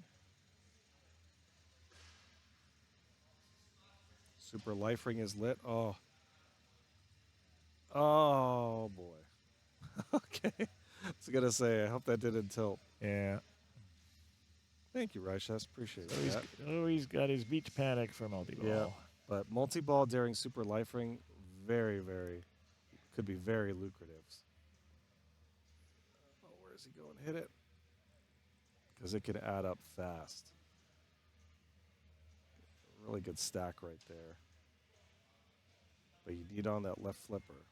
[SPEAKER 6] Super Life Ring is lit. Oh. Oh, boy. Okay. I was going to say, I hope that didn't tilt.
[SPEAKER 14] Yeah.
[SPEAKER 6] Thank you, Ryshas. Appreciate that.
[SPEAKER 14] He's got his Beach Panic for multi-ball.
[SPEAKER 6] Yeah, but multi-ball during Super Life Ring, very, very, could be very lucrative. Oh, where is he going? Hit it. Because it could add up fast. Really good stack right there. But you need on that left flipper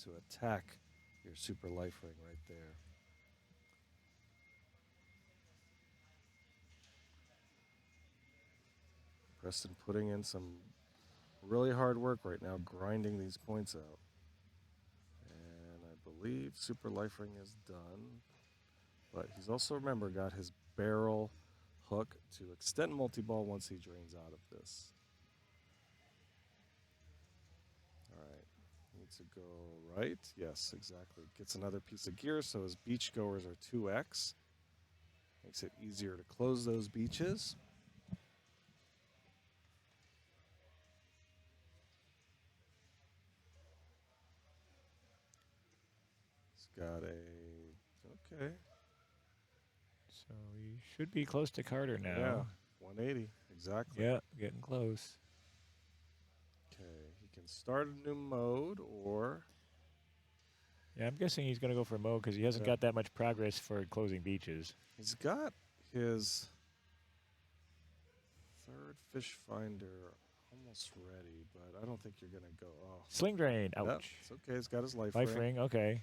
[SPEAKER 6] to attack your Super Life Ring right there. Preston putting in some really hard work right now, grinding these points out. And I believe Super Life Ring is done. But he's also, remember, got his barrel hook to extend multi-ball once he drains out of this. All right. Needs to go right. Yes, exactly. Gets another piece of gear, so his beach goers are 2x. Makes it easier to close those beaches. Got a, okay.
[SPEAKER 14] So he should be close to Carter now.
[SPEAKER 6] Yeah, 180, exactly.
[SPEAKER 14] Yeah, getting close.
[SPEAKER 6] Okay, he can start a new mode or...
[SPEAKER 14] Yeah, I'm guessing he's going to go for mode because he hasn't got that much progress for closing beaches.
[SPEAKER 6] He's got his third fish finder almost ready, but I don't think you're going to go. Oh.
[SPEAKER 14] Sling drain, ouch.
[SPEAKER 6] Yep, it's okay, he's got his life
[SPEAKER 14] ring. Okay.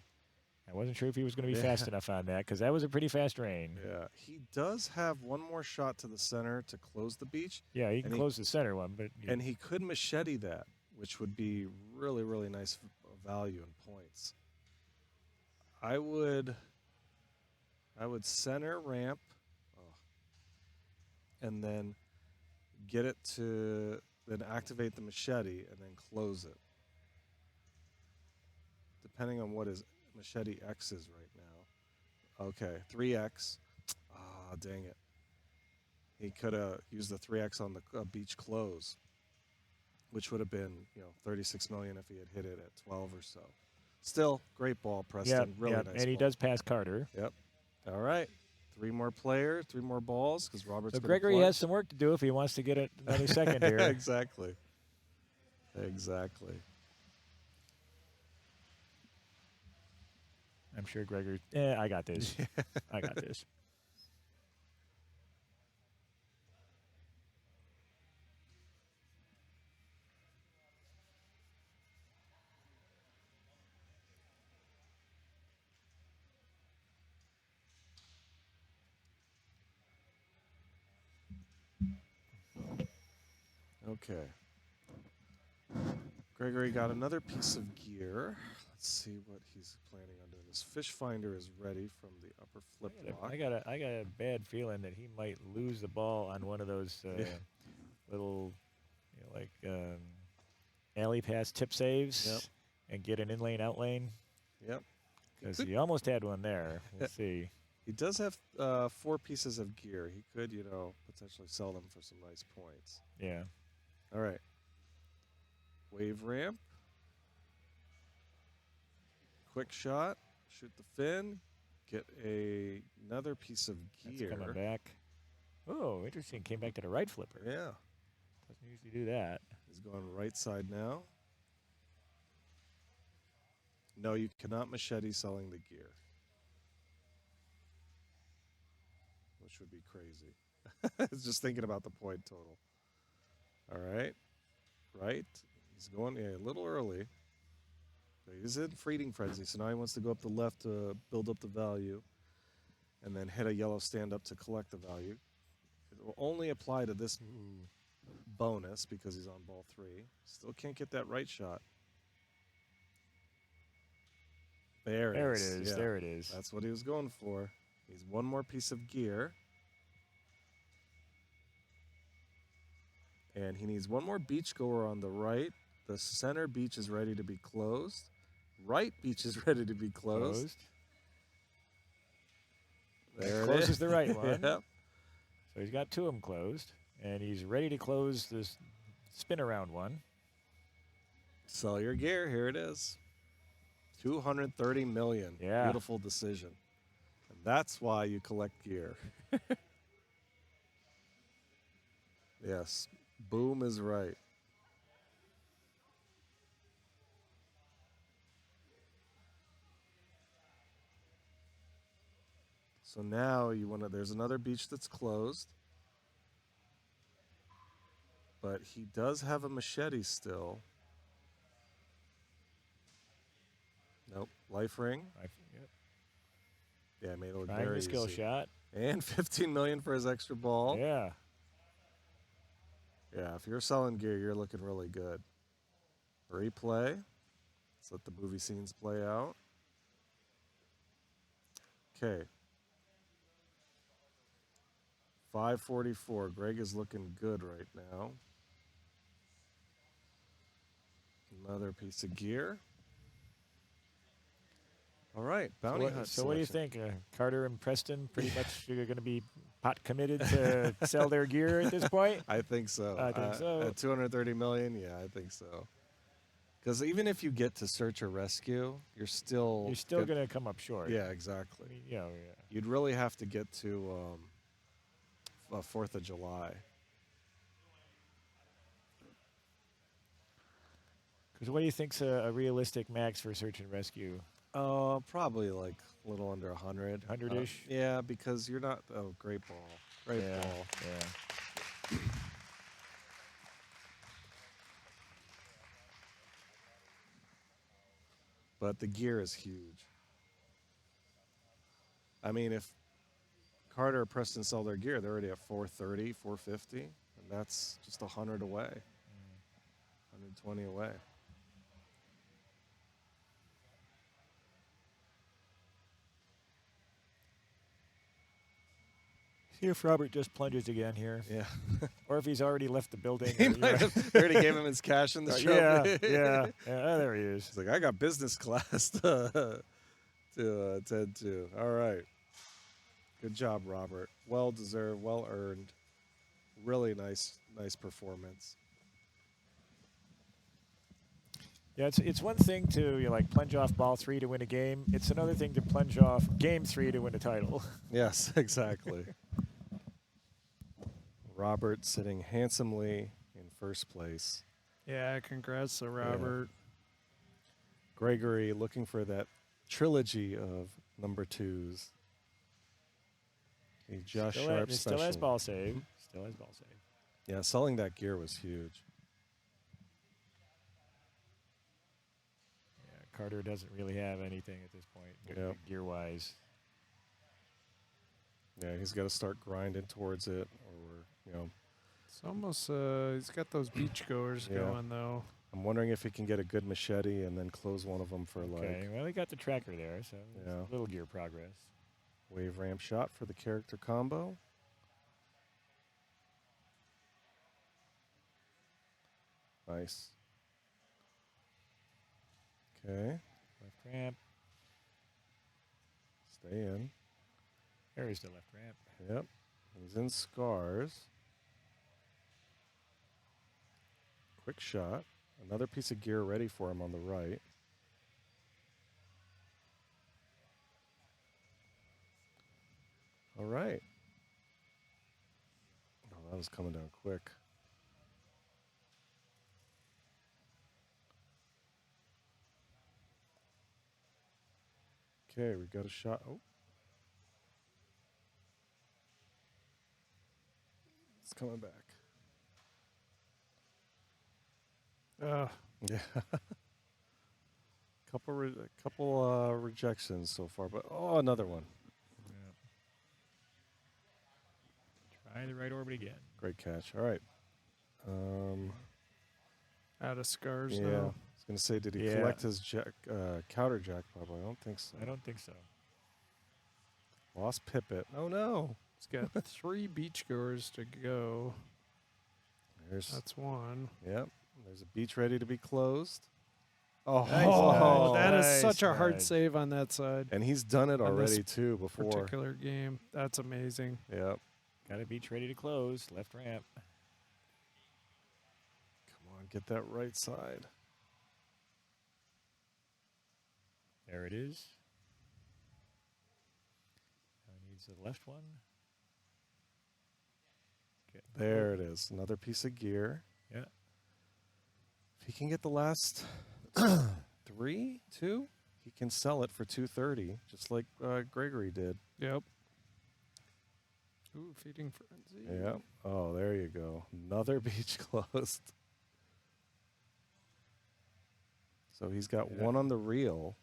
[SPEAKER 14] I wasn't sure if he was going to be fast enough on that because that was a pretty fast rain.
[SPEAKER 6] Yeah, he does have one more shot to the center to close the beach.
[SPEAKER 14] Yeah, he can close the center one, but
[SPEAKER 6] and he could machete that, which would be really, really nice value and points. I would center ramp, and then get it to then activate the machete and then close it. Depending on what his machete X is right now. Okay, 3X. Ah, dang it. He could have used the 3X on the beach close, which would have been, 36 million if he had hit it at 12 or so. Still, great ball, Preston. Really nice
[SPEAKER 14] and he
[SPEAKER 6] ball.
[SPEAKER 14] does pass Carter.
[SPEAKER 6] Yep. All right. 3 more players, 3 more balls, because Robert's
[SPEAKER 14] So
[SPEAKER 6] gonna
[SPEAKER 14] Gregory
[SPEAKER 6] plunge.
[SPEAKER 14] has some work to do if he wants to get it another second here.
[SPEAKER 6] Exactly.
[SPEAKER 14] I'm sure Gregory. I got this. I got this.
[SPEAKER 6] Okay. Gregory got another piece of gear. Let's see what he's planning on doing. His fish finder is ready from the upper flip block.
[SPEAKER 14] I got a bad feeling that he might lose the ball on one of those little, alley pass tip saves and get an in lane out lane.
[SPEAKER 6] Yep.
[SPEAKER 14] Because he almost had one there. We'll see.
[SPEAKER 6] He does have 4 pieces of gear. He could, potentially sell them for some nice points.
[SPEAKER 14] Yeah.
[SPEAKER 6] All right. Wave ramp. Quick shot. Shoot the fin. Get another piece of gear.
[SPEAKER 14] That's coming back. Oh, interesting. Came back to the right flipper.
[SPEAKER 6] Yeah.
[SPEAKER 14] Doesn't usually do that.
[SPEAKER 6] He's going right side now. No, you cannot machete selling the gear. Which would be crazy. It's just thinking about the point total. All right. Right. He's going a little early. He's in feeding frenzy, so now he wants to go up the left to build up the value and then hit a yellow stand up to collect the value. It will only apply to this bonus because he's on ball 3. Still can't get that right shot. There it is. Yeah.
[SPEAKER 14] There it is.
[SPEAKER 6] That's what he was going for. He's one more piece of gear. And he needs one more beach goer on the right. The center beach is ready to be closed. Right beach is ready to be closed. There it
[SPEAKER 14] closes
[SPEAKER 6] is.
[SPEAKER 14] the right one.
[SPEAKER 6] Yep.
[SPEAKER 14] So he's got 2 of them closed. And he's ready to close this spin around one.
[SPEAKER 6] Sell your gear. Here it is. 230 million.
[SPEAKER 14] Yeah.
[SPEAKER 6] Beautiful decision. And that's why you collect gear. Yes. Boom is right. So now there's another beach that's closed. But he does have a machete still. Nope. Life ring.
[SPEAKER 14] Yep.
[SPEAKER 6] Yeah, made it look
[SPEAKER 14] Trying
[SPEAKER 6] very
[SPEAKER 14] the skill
[SPEAKER 6] easy.
[SPEAKER 14] shot.
[SPEAKER 6] And 15 million for his extra ball.
[SPEAKER 14] Yeah.
[SPEAKER 6] Yeah, if you're selling gear, you're looking really good. Replay. Let's let the movie scenes play out. Okay. 544. Greg is looking good right now. Another piece of gear. All right, bounty hunt.
[SPEAKER 14] So what do you
[SPEAKER 6] selection.
[SPEAKER 14] think? Carter and Preston pretty much are going to be pot committed to sell their gear at this point?
[SPEAKER 6] I think so.
[SPEAKER 14] I think so.
[SPEAKER 6] At 230 million, yeah, I think so. Because even if you get to search or rescue, you're still
[SPEAKER 14] going to come up short.
[SPEAKER 6] Yeah, exactly.
[SPEAKER 14] I mean, yeah.
[SPEAKER 6] You'd really have to get to 4th of July.
[SPEAKER 14] Because what do you think's a realistic max for search and rescue?
[SPEAKER 6] Probably like a little under 100.
[SPEAKER 14] 100-ish?
[SPEAKER 6] Yeah, because you're not. Oh, great ball. Great ball.
[SPEAKER 14] Yeah.
[SPEAKER 6] But the gear is huge. I mean, if Carter or Preston sell their gear, they're already at 430, 450, and that's just 100 away, 120 away.
[SPEAKER 14] See if Robert just plunges again here.
[SPEAKER 6] Yeah.
[SPEAKER 14] Or if he's already left the building.
[SPEAKER 6] He
[SPEAKER 14] or,
[SPEAKER 6] might have. They already gave him his cash in the
[SPEAKER 14] yeah,
[SPEAKER 6] trophy.
[SPEAKER 14] yeah. There he is.
[SPEAKER 6] He's like, I got business class to attend to. All right. Good job, Robert. Well deserved, well earned. Really nice performance.
[SPEAKER 14] Yeah, it's one thing to like plunge off ball 3 to win a game. It's another thing to plunge off game 3 to win a title.
[SPEAKER 6] Yes, exactly. Robert sitting handsomely in first place.
[SPEAKER 1] Yeah, congrats to Robert.
[SPEAKER 6] Gregory looking for that trilogy of number 2s. A Josh Sharp special.
[SPEAKER 14] Still has ball save. Still has ball save.
[SPEAKER 6] Yeah, selling that gear was huge.
[SPEAKER 14] Yeah, Carter doesn't really have anything at this point, gear-wise.
[SPEAKER 6] Yeah, he's got to start grinding towards it, or
[SPEAKER 1] It's almost he's got those beachgoers going though.
[SPEAKER 6] I'm wondering if he can get a good machete and then close one of them for
[SPEAKER 14] Okay, well, he got the tracker there, so little gear progress.
[SPEAKER 6] Wave ramp shot for the character combo. Nice. Okay.
[SPEAKER 14] Left ramp.
[SPEAKER 6] Stay in.
[SPEAKER 14] There's the left ramp.
[SPEAKER 6] Yep. He's in scars. Quick shot. Another piece of gear ready for him on the right. All right. Oh, that was coming down quick. Okay, we got a shot. Oh. It's coming back. Yeah. couple rejections so far, but another one.
[SPEAKER 14] Try the right orbit again.
[SPEAKER 6] Great catch. All right.
[SPEAKER 1] Out of scars
[SPEAKER 6] yeah.
[SPEAKER 1] now.
[SPEAKER 6] I was gonna say, did he collect his counter jackpot? I don't think so.
[SPEAKER 14] I don't think so.
[SPEAKER 6] Lost Pippet. Oh no.
[SPEAKER 1] He's got 3 beachgoers to go. That's one.
[SPEAKER 6] Yep. There's a beach ready to be closed.
[SPEAKER 1] Oh, that is such a hard save on that side.
[SPEAKER 6] And he's done it already too before.
[SPEAKER 1] Particular game. That's amazing.
[SPEAKER 6] Yep.
[SPEAKER 14] Got a beach ready to close. Left ramp.
[SPEAKER 6] Come on, get that right side.
[SPEAKER 14] There it is. Now needs the left one.
[SPEAKER 6] There it is. Another piece of gear.
[SPEAKER 14] Yeah.
[SPEAKER 6] If he can get the last 3, 2, he can sell it for 230, just like Gregory did.
[SPEAKER 1] Yep. Ooh, feeding frenzy.
[SPEAKER 6] Yeah. Oh, there you go. Another beach closed. So he's got one on the reel,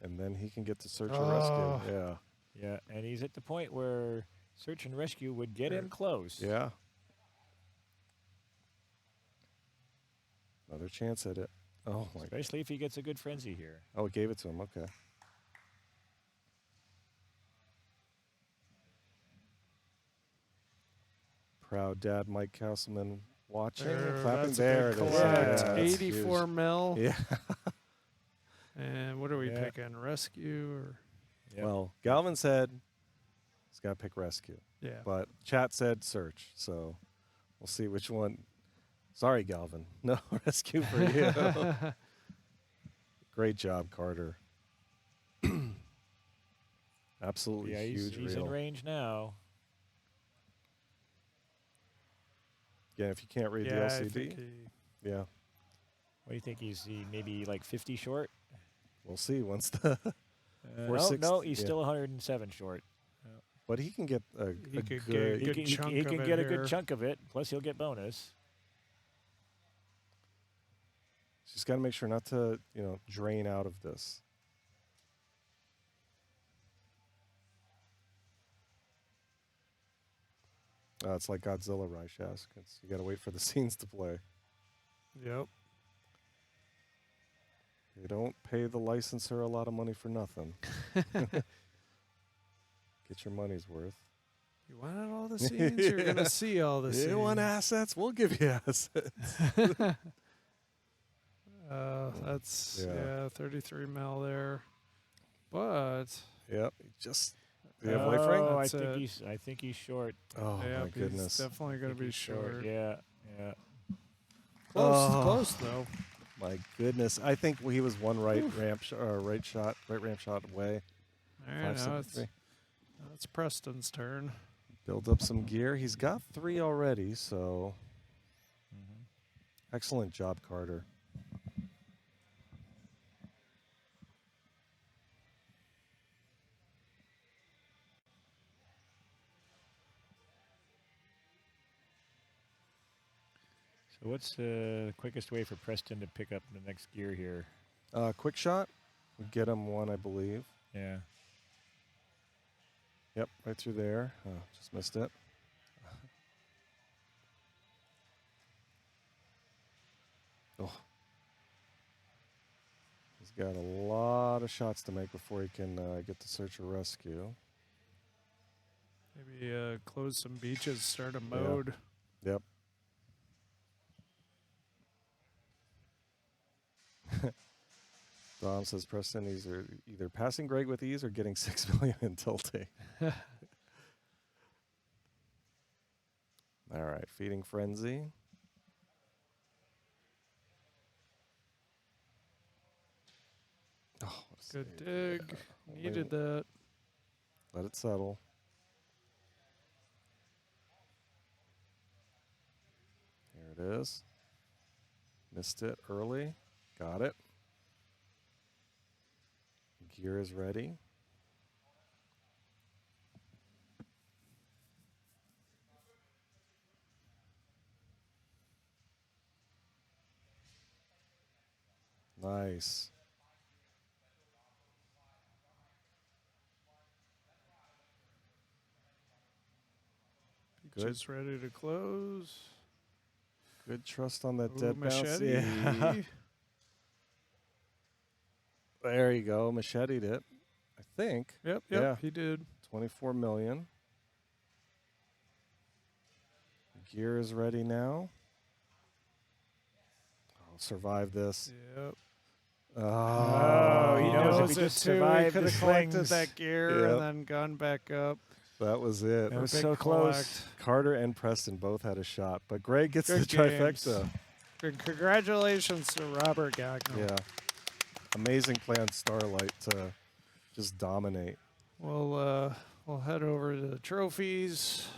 [SPEAKER 6] and then he can get to search and rescue. Yeah.
[SPEAKER 14] Yeah, and he's at the point where search and rescue would get him close.
[SPEAKER 6] Yeah. Another chance at it. Oh, my.
[SPEAKER 14] Especially if he gets a good frenzy here.
[SPEAKER 6] Oh, it gave it to him. Okay. Proud dad Mike Castleman watching, clapping. There it is.
[SPEAKER 1] Yeah,
[SPEAKER 6] Yeah,
[SPEAKER 1] 84 mil.
[SPEAKER 6] Yeah.
[SPEAKER 1] And what are we picking? Rescue or?
[SPEAKER 6] Yep. Well, Galvin said he's got to pick rescue.
[SPEAKER 1] Yeah.
[SPEAKER 6] But chat said search, so we'll see which one. Sorry, Galvin. No rescue for you. Great job, Carter. Absolutely huge
[SPEAKER 14] he's
[SPEAKER 6] reel.
[SPEAKER 14] in range now.
[SPEAKER 6] Yeah, if you can't read the
[SPEAKER 1] I
[SPEAKER 6] LCD.
[SPEAKER 1] think
[SPEAKER 6] Yeah.
[SPEAKER 14] What do you think? Is he maybe like 50 short?
[SPEAKER 6] We'll see once the
[SPEAKER 14] no, he's still 107 short.
[SPEAKER 6] But he can get a
[SPEAKER 1] He could
[SPEAKER 6] good
[SPEAKER 1] get a good chunk
[SPEAKER 14] he
[SPEAKER 1] of
[SPEAKER 14] can
[SPEAKER 1] it
[SPEAKER 14] get a
[SPEAKER 1] here.
[SPEAKER 14] good chunk of it. Plus, he'll get bonus.
[SPEAKER 6] Just got to make sure not to, drain out of this. It's like Godzilla Ryshask. You got to wait for the scenes to play.
[SPEAKER 1] Yep.
[SPEAKER 6] You don't pay the licensor a lot of money for nothing. Get your money's worth.
[SPEAKER 1] You wanted all the scenes? You're going to see all the scenes.
[SPEAKER 6] You want assets? We'll give you assets.
[SPEAKER 1] That's, yeah, 33 mil there. But...
[SPEAKER 6] Yep, just... Do you have life ring?
[SPEAKER 14] Oh,
[SPEAKER 1] That's
[SPEAKER 14] I think he's short.
[SPEAKER 6] Oh,
[SPEAKER 1] yeah,
[SPEAKER 6] my goodness.
[SPEAKER 1] He's definitely going to be short.
[SPEAKER 14] Yeah, yeah.
[SPEAKER 1] Close though.
[SPEAKER 6] My goodness. I think he was one right ramp shot away.
[SPEAKER 1] All right, now it's Preston's turn.
[SPEAKER 6] Build up some gear. He's got 3 already, so excellent job, Carter.
[SPEAKER 14] So what's the quickest way for Preston to pick up the next gear here?
[SPEAKER 6] Quick shot. Would get him 1, I believe.
[SPEAKER 14] Yeah.
[SPEAKER 6] Yep, right through there. Oh, just missed it. Oh. He's got a lot of shots to make before he can get to search or rescue.
[SPEAKER 1] Maybe close some beaches, start a mode.
[SPEAKER 6] Yep. Dom says Preston is either passing Greg with ease or getting 6 million in tilting. All right, feeding frenzy. Oh,
[SPEAKER 1] good dig. Needed that.
[SPEAKER 6] Let it settle. Here it is. Missed it early. Got it. Gear is ready. Nice.
[SPEAKER 1] Just ready to close.
[SPEAKER 6] Good trust on that
[SPEAKER 1] Ooh,
[SPEAKER 6] dead bounce.
[SPEAKER 1] machete.
[SPEAKER 6] Yeah. There you go. Macheted it, I think.
[SPEAKER 1] Yep,
[SPEAKER 6] Yeah.
[SPEAKER 1] he did.
[SPEAKER 6] 24 million. Gear is ready now. I'll survive this.
[SPEAKER 1] Yep.
[SPEAKER 6] Oh,
[SPEAKER 1] he knows it too. He could have collected
[SPEAKER 14] swings.
[SPEAKER 1] that gear
[SPEAKER 6] Yep.
[SPEAKER 1] and then gone back up.
[SPEAKER 6] That was it.
[SPEAKER 14] That was
[SPEAKER 1] Big
[SPEAKER 14] so close.
[SPEAKER 6] Carter and Preston both had a shot, but Greg gets
[SPEAKER 1] Good
[SPEAKER 6] the trifecta.
[SPEAKER 1] And congratulations to Robert Gagnon.
[SPEAKER 6] Yeah. Amazing play on Starlight to just dominate.
[SPEAKER 1] We'll head over to the trophies.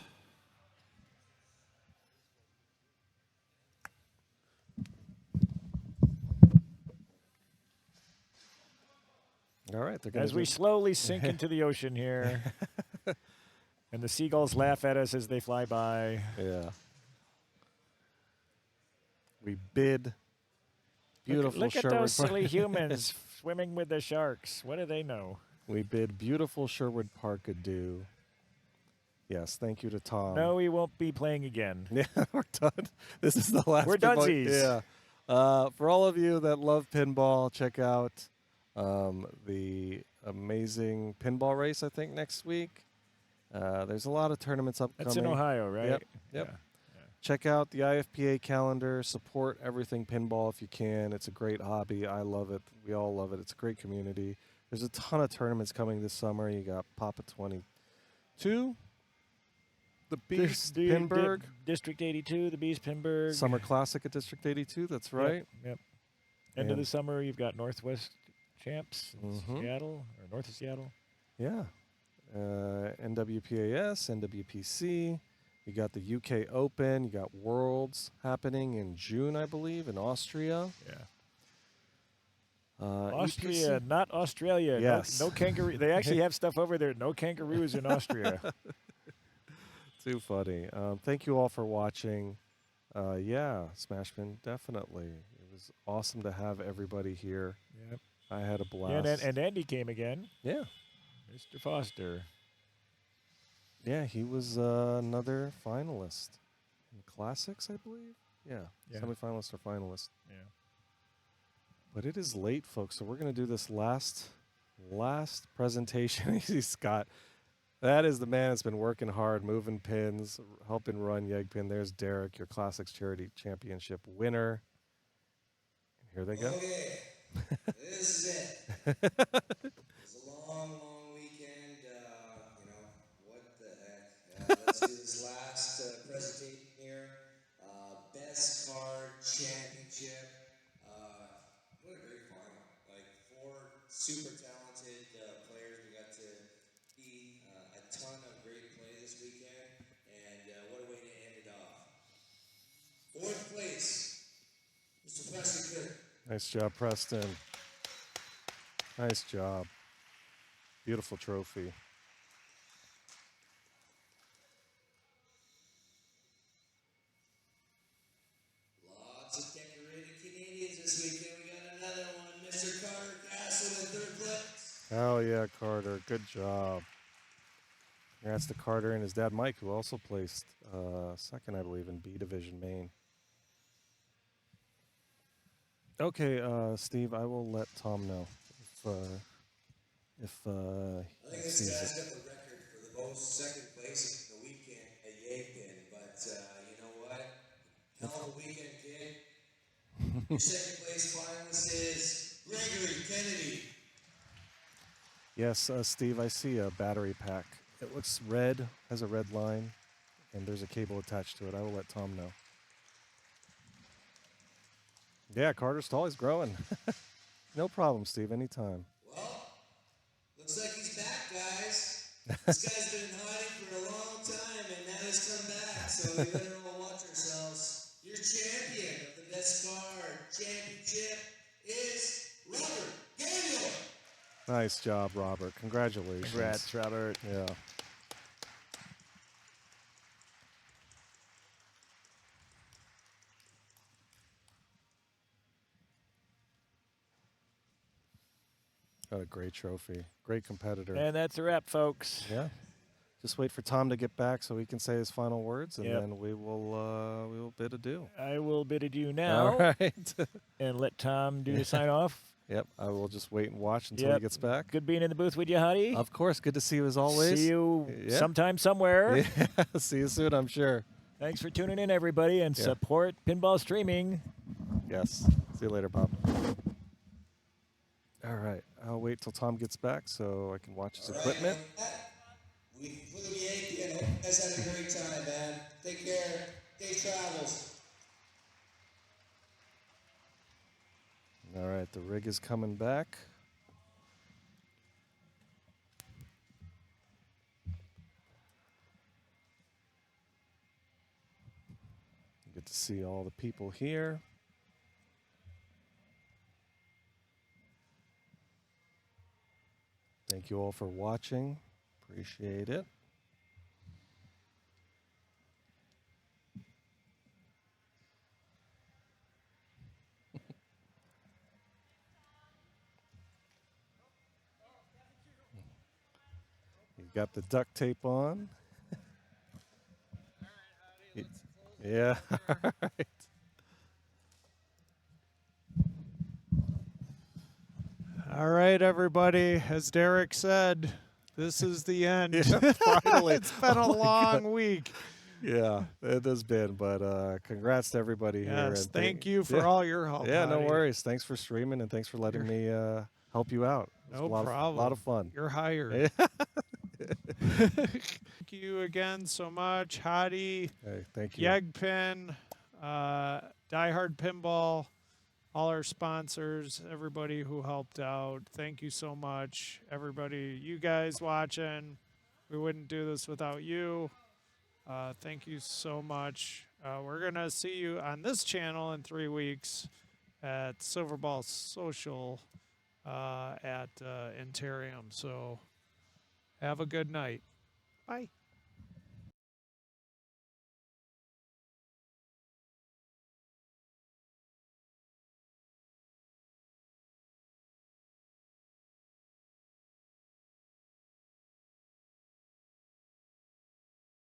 [SPEAKER 6] All right. They're gonna
[SPEAKER 14] As we slowly sink into the ocean here, and the seagulls laugh at us as they fly by.
[SPEAKER 6] Yeah. We bid. Beautiful
[SPEAKER 14] Look at
[SPEAKER 6] Sherwood
[SPEAKER 14] those
[SPEAKER 6] Park.
[SPEAKER 14] silly humans swimming with the sharks. What do they know?
[SPEAKER 6] We bid beautiful Sherwood Park adieu. Yes, thank you to Tom.
[SPEAKER 14] No, we won't be playing again.
[SPEAKER 6] Yeah, we're done. This is the last.
[SPEAKER 14] We're
[SPEAKER 6] pinball-
[SPEAKER 14] dunsies.
[SPEAKER 6] Yeah. For all of you that love pinball, check out the amazing pinball race, I think, next week. There's a lot of tournaments upcoming.
[SPEAKER 14] That's in Ohio, right?
[SPEAKER 6] Yep.
[SPEAKER 14] Yeah.
[SPEAKER 6] Check out the IFPA calendar. Support everything pinball if you can. It's a great hobby. I love it. We all love it. It's a great community. There's a ton of tournaments coming this summer. You got Papa 22, the Beast Pinburg,
[SPEAKER 14] District 82, the Beast Pinburg.
[SPEAKER 6] Summer Classic at District 82. That's right.
[SPEAKER 14] Yep. End of the summer, you've got Northwest Champs in Seattle, or north of Seattle.
[SPEAKER 6] Yeah. NWPAS, NWPC. You got the UK Open. You got Worlds happening in June, I believe, in Austria.
[SPEAKER 14] Yeah.
[SPEAKER 6] EPC.
[SPEAKER 14] Austria, not Australia.
[SPEAKER 6] Yes.
[SPEAKER 14] No kangaroo. They actually have stuff over there. No kangaroos in Austria.
[SPEAKER 6] Too funny. Thank you all for watching. Yeah, Smashman, definitely. It was awesome to have everybody here.
[SPEAKER 14] Yep.
[SPEAKER 6] I had a
[SPEAKER 14] Yeah, and,
[SPEAKER 6] blast.
[SPEAKER 14] and Andy came again.
[SPEAKER 6] Yeah.
[SPEAKER 14] Mr. Foster.
[SPEAKER 6] Yeah, he was another finalist in classics, I believe. Yeah,
[SPEAKER 14] Yeah.
[SPEAKER 6] semifinalist or finalist.
[SPEAKER 14] Yeah.
[SPEAKER 6] But it is late, folks, so we're going to do this last presentation. Scott, that is the man that's been working hard, moving pins, helping run Yegpin. There's Derek, your Classics Charity Championship winner. Here they go.
[SPEAKER 15] Okay, this is it. It was a long, long weekend. What the heck? Let's do this last presentation here. Best card championship. What a great final! Like 4 super talented players we got to beat. A ton of great play this weekend, and what a way to end it off. 4th place, Mr. Preston Cook.
[SPEAKER 6] Nice job, Preston. Nice job. Beautiful trophy.
[SPEAKER 15] Lots of decorated Canadians this weekend. We got another one, Mr. Carter Castle in 3rd place.
[SPEAKER 6] Hell yeah, Carter. Good job. Congrats to Carter and his dad, Mike, who also placed second, I believe, in B Division Main. Okay, Steve, I will let Tom know if
[SPEAKER 15] I
[SPEAKER 6] he
[SPEAKER 15] think this
[SPEAKER 6] sees
[SPEAKER 15] guy's
[SPEAKER 6] it.
[SPEAKER 15] got the record for the most second place in the weekend at Yegpin, but you know what? Hell of a weekend, kid. Your 2nd place finalist is Gregory Kennedy.
[SPEAKER 6] Yes, Steve, I see a battery pack. It looks red, has a red line, and there's a cable attached to it. I will let Tom know. Yeah, Carter's tall. He's growing. No problem, Steve. Anytime.
[SPEAKER 15] Well, looks like he's back, guys. This guy's been hiding for a long time, and now he's come back, so we better all watch ourselves. Your champion of the best card championship is Robert Daniel.
[SPEAKER 6] Nice job, Robert. Congratulations.
[SPEAKER 14] Congrats, Robert.
[SPEAKER 6] Yeah. Got a great trophy. Great competitor.
[SPEAKER 14] And that's a wrap, folks.
[SPEAKER 6] Yeah. Just wait for Tom to get back so he can say his final words, and
[SPEAKER 14] Yep.
[SPEAKER 6] then we will bid adieu.
[SPEAKER 14] I will bid adieu now.
[SPEAKER 6] All right.
[SPEAKER 14] And let Tom do the sign off.
[SPEAKER 6] Yep. I will just wait and watch until
[SPEAKER 14] Yep.
[SPEAKER 6] he gets back.
[SPEAKER 14] Good being in the booth with you, Hottie.
[SPEAKER 6] Of course. Good to see you as always.
[SPEAKER 14] See you
[SPEAKER 6] Yeah.
[SPEAKER 14] sometime somewhere.
[SPEAKER 6] Yeah. See you soon, I'm sure.
[SPEAKER 14] Thanks for tuning in, everybody, and
[SPEAKER 6] Yeah.
[SPEAKER 14] support Pinball Streaming.
[SPEAKER 6] Yes. See you later, Bob. All right. I'll wait till Tom gets back so I can watch his equipment.
[SPEAKER 15] We flew to Yegpin. Hope you guys had a great time, man. Take care. Safe travels.
[SPEAKER 6] All right. The rig is coming back. You get to see all the people here. Thank you all for watching. Appreciate it. You got the duct tape on. Yeah. All right.
[SPEAKER 1] All right, everybody. As Derek said, this is the end.
[SPEAKER 6] Yeah, finally.
[SPEAKER 1] It's been a
[SPEAKER 6] Oh my
[SPEAKER 1] long
[SPEAKER 6] God.
[SPEAKER 1] week.
[SPEAKER 6] Yeah, it has been, but congrats to everybody here.
[SPEAKER 1] Yes,
[SPEAKER 6] and
[SPEAKER 1] thank you for all your help.
[SPEAKER 6] Yeah, no
[SPEAKER 1] Hottie.
[SPEAKER 6] worries. Thanks for streaming and thanks for letting me help you out. It was
[SPEAKER 1] No
[SPEAKER 6] a lot
[SPEAKER 1] problem.
[SPEAKER 6] Of, lot of fun.
[SPEAKER 1] You're hired.
[SPEAKER 6] Yeah.
[SPEAKER 1] Thank you again so much, Hottie.
[SPEAKER 6] Hey, thank you.
[SPEAKER 1] Yegpin, Diehard Pinball, all our sponsors, everybody who helped out. Thank you so much, everybody. You guys watching, we wouldn't do this without you. Thank you so much. We're going to see you on this channel in 3 weeks at Silverball Social at Interium. So have a good night. Bye.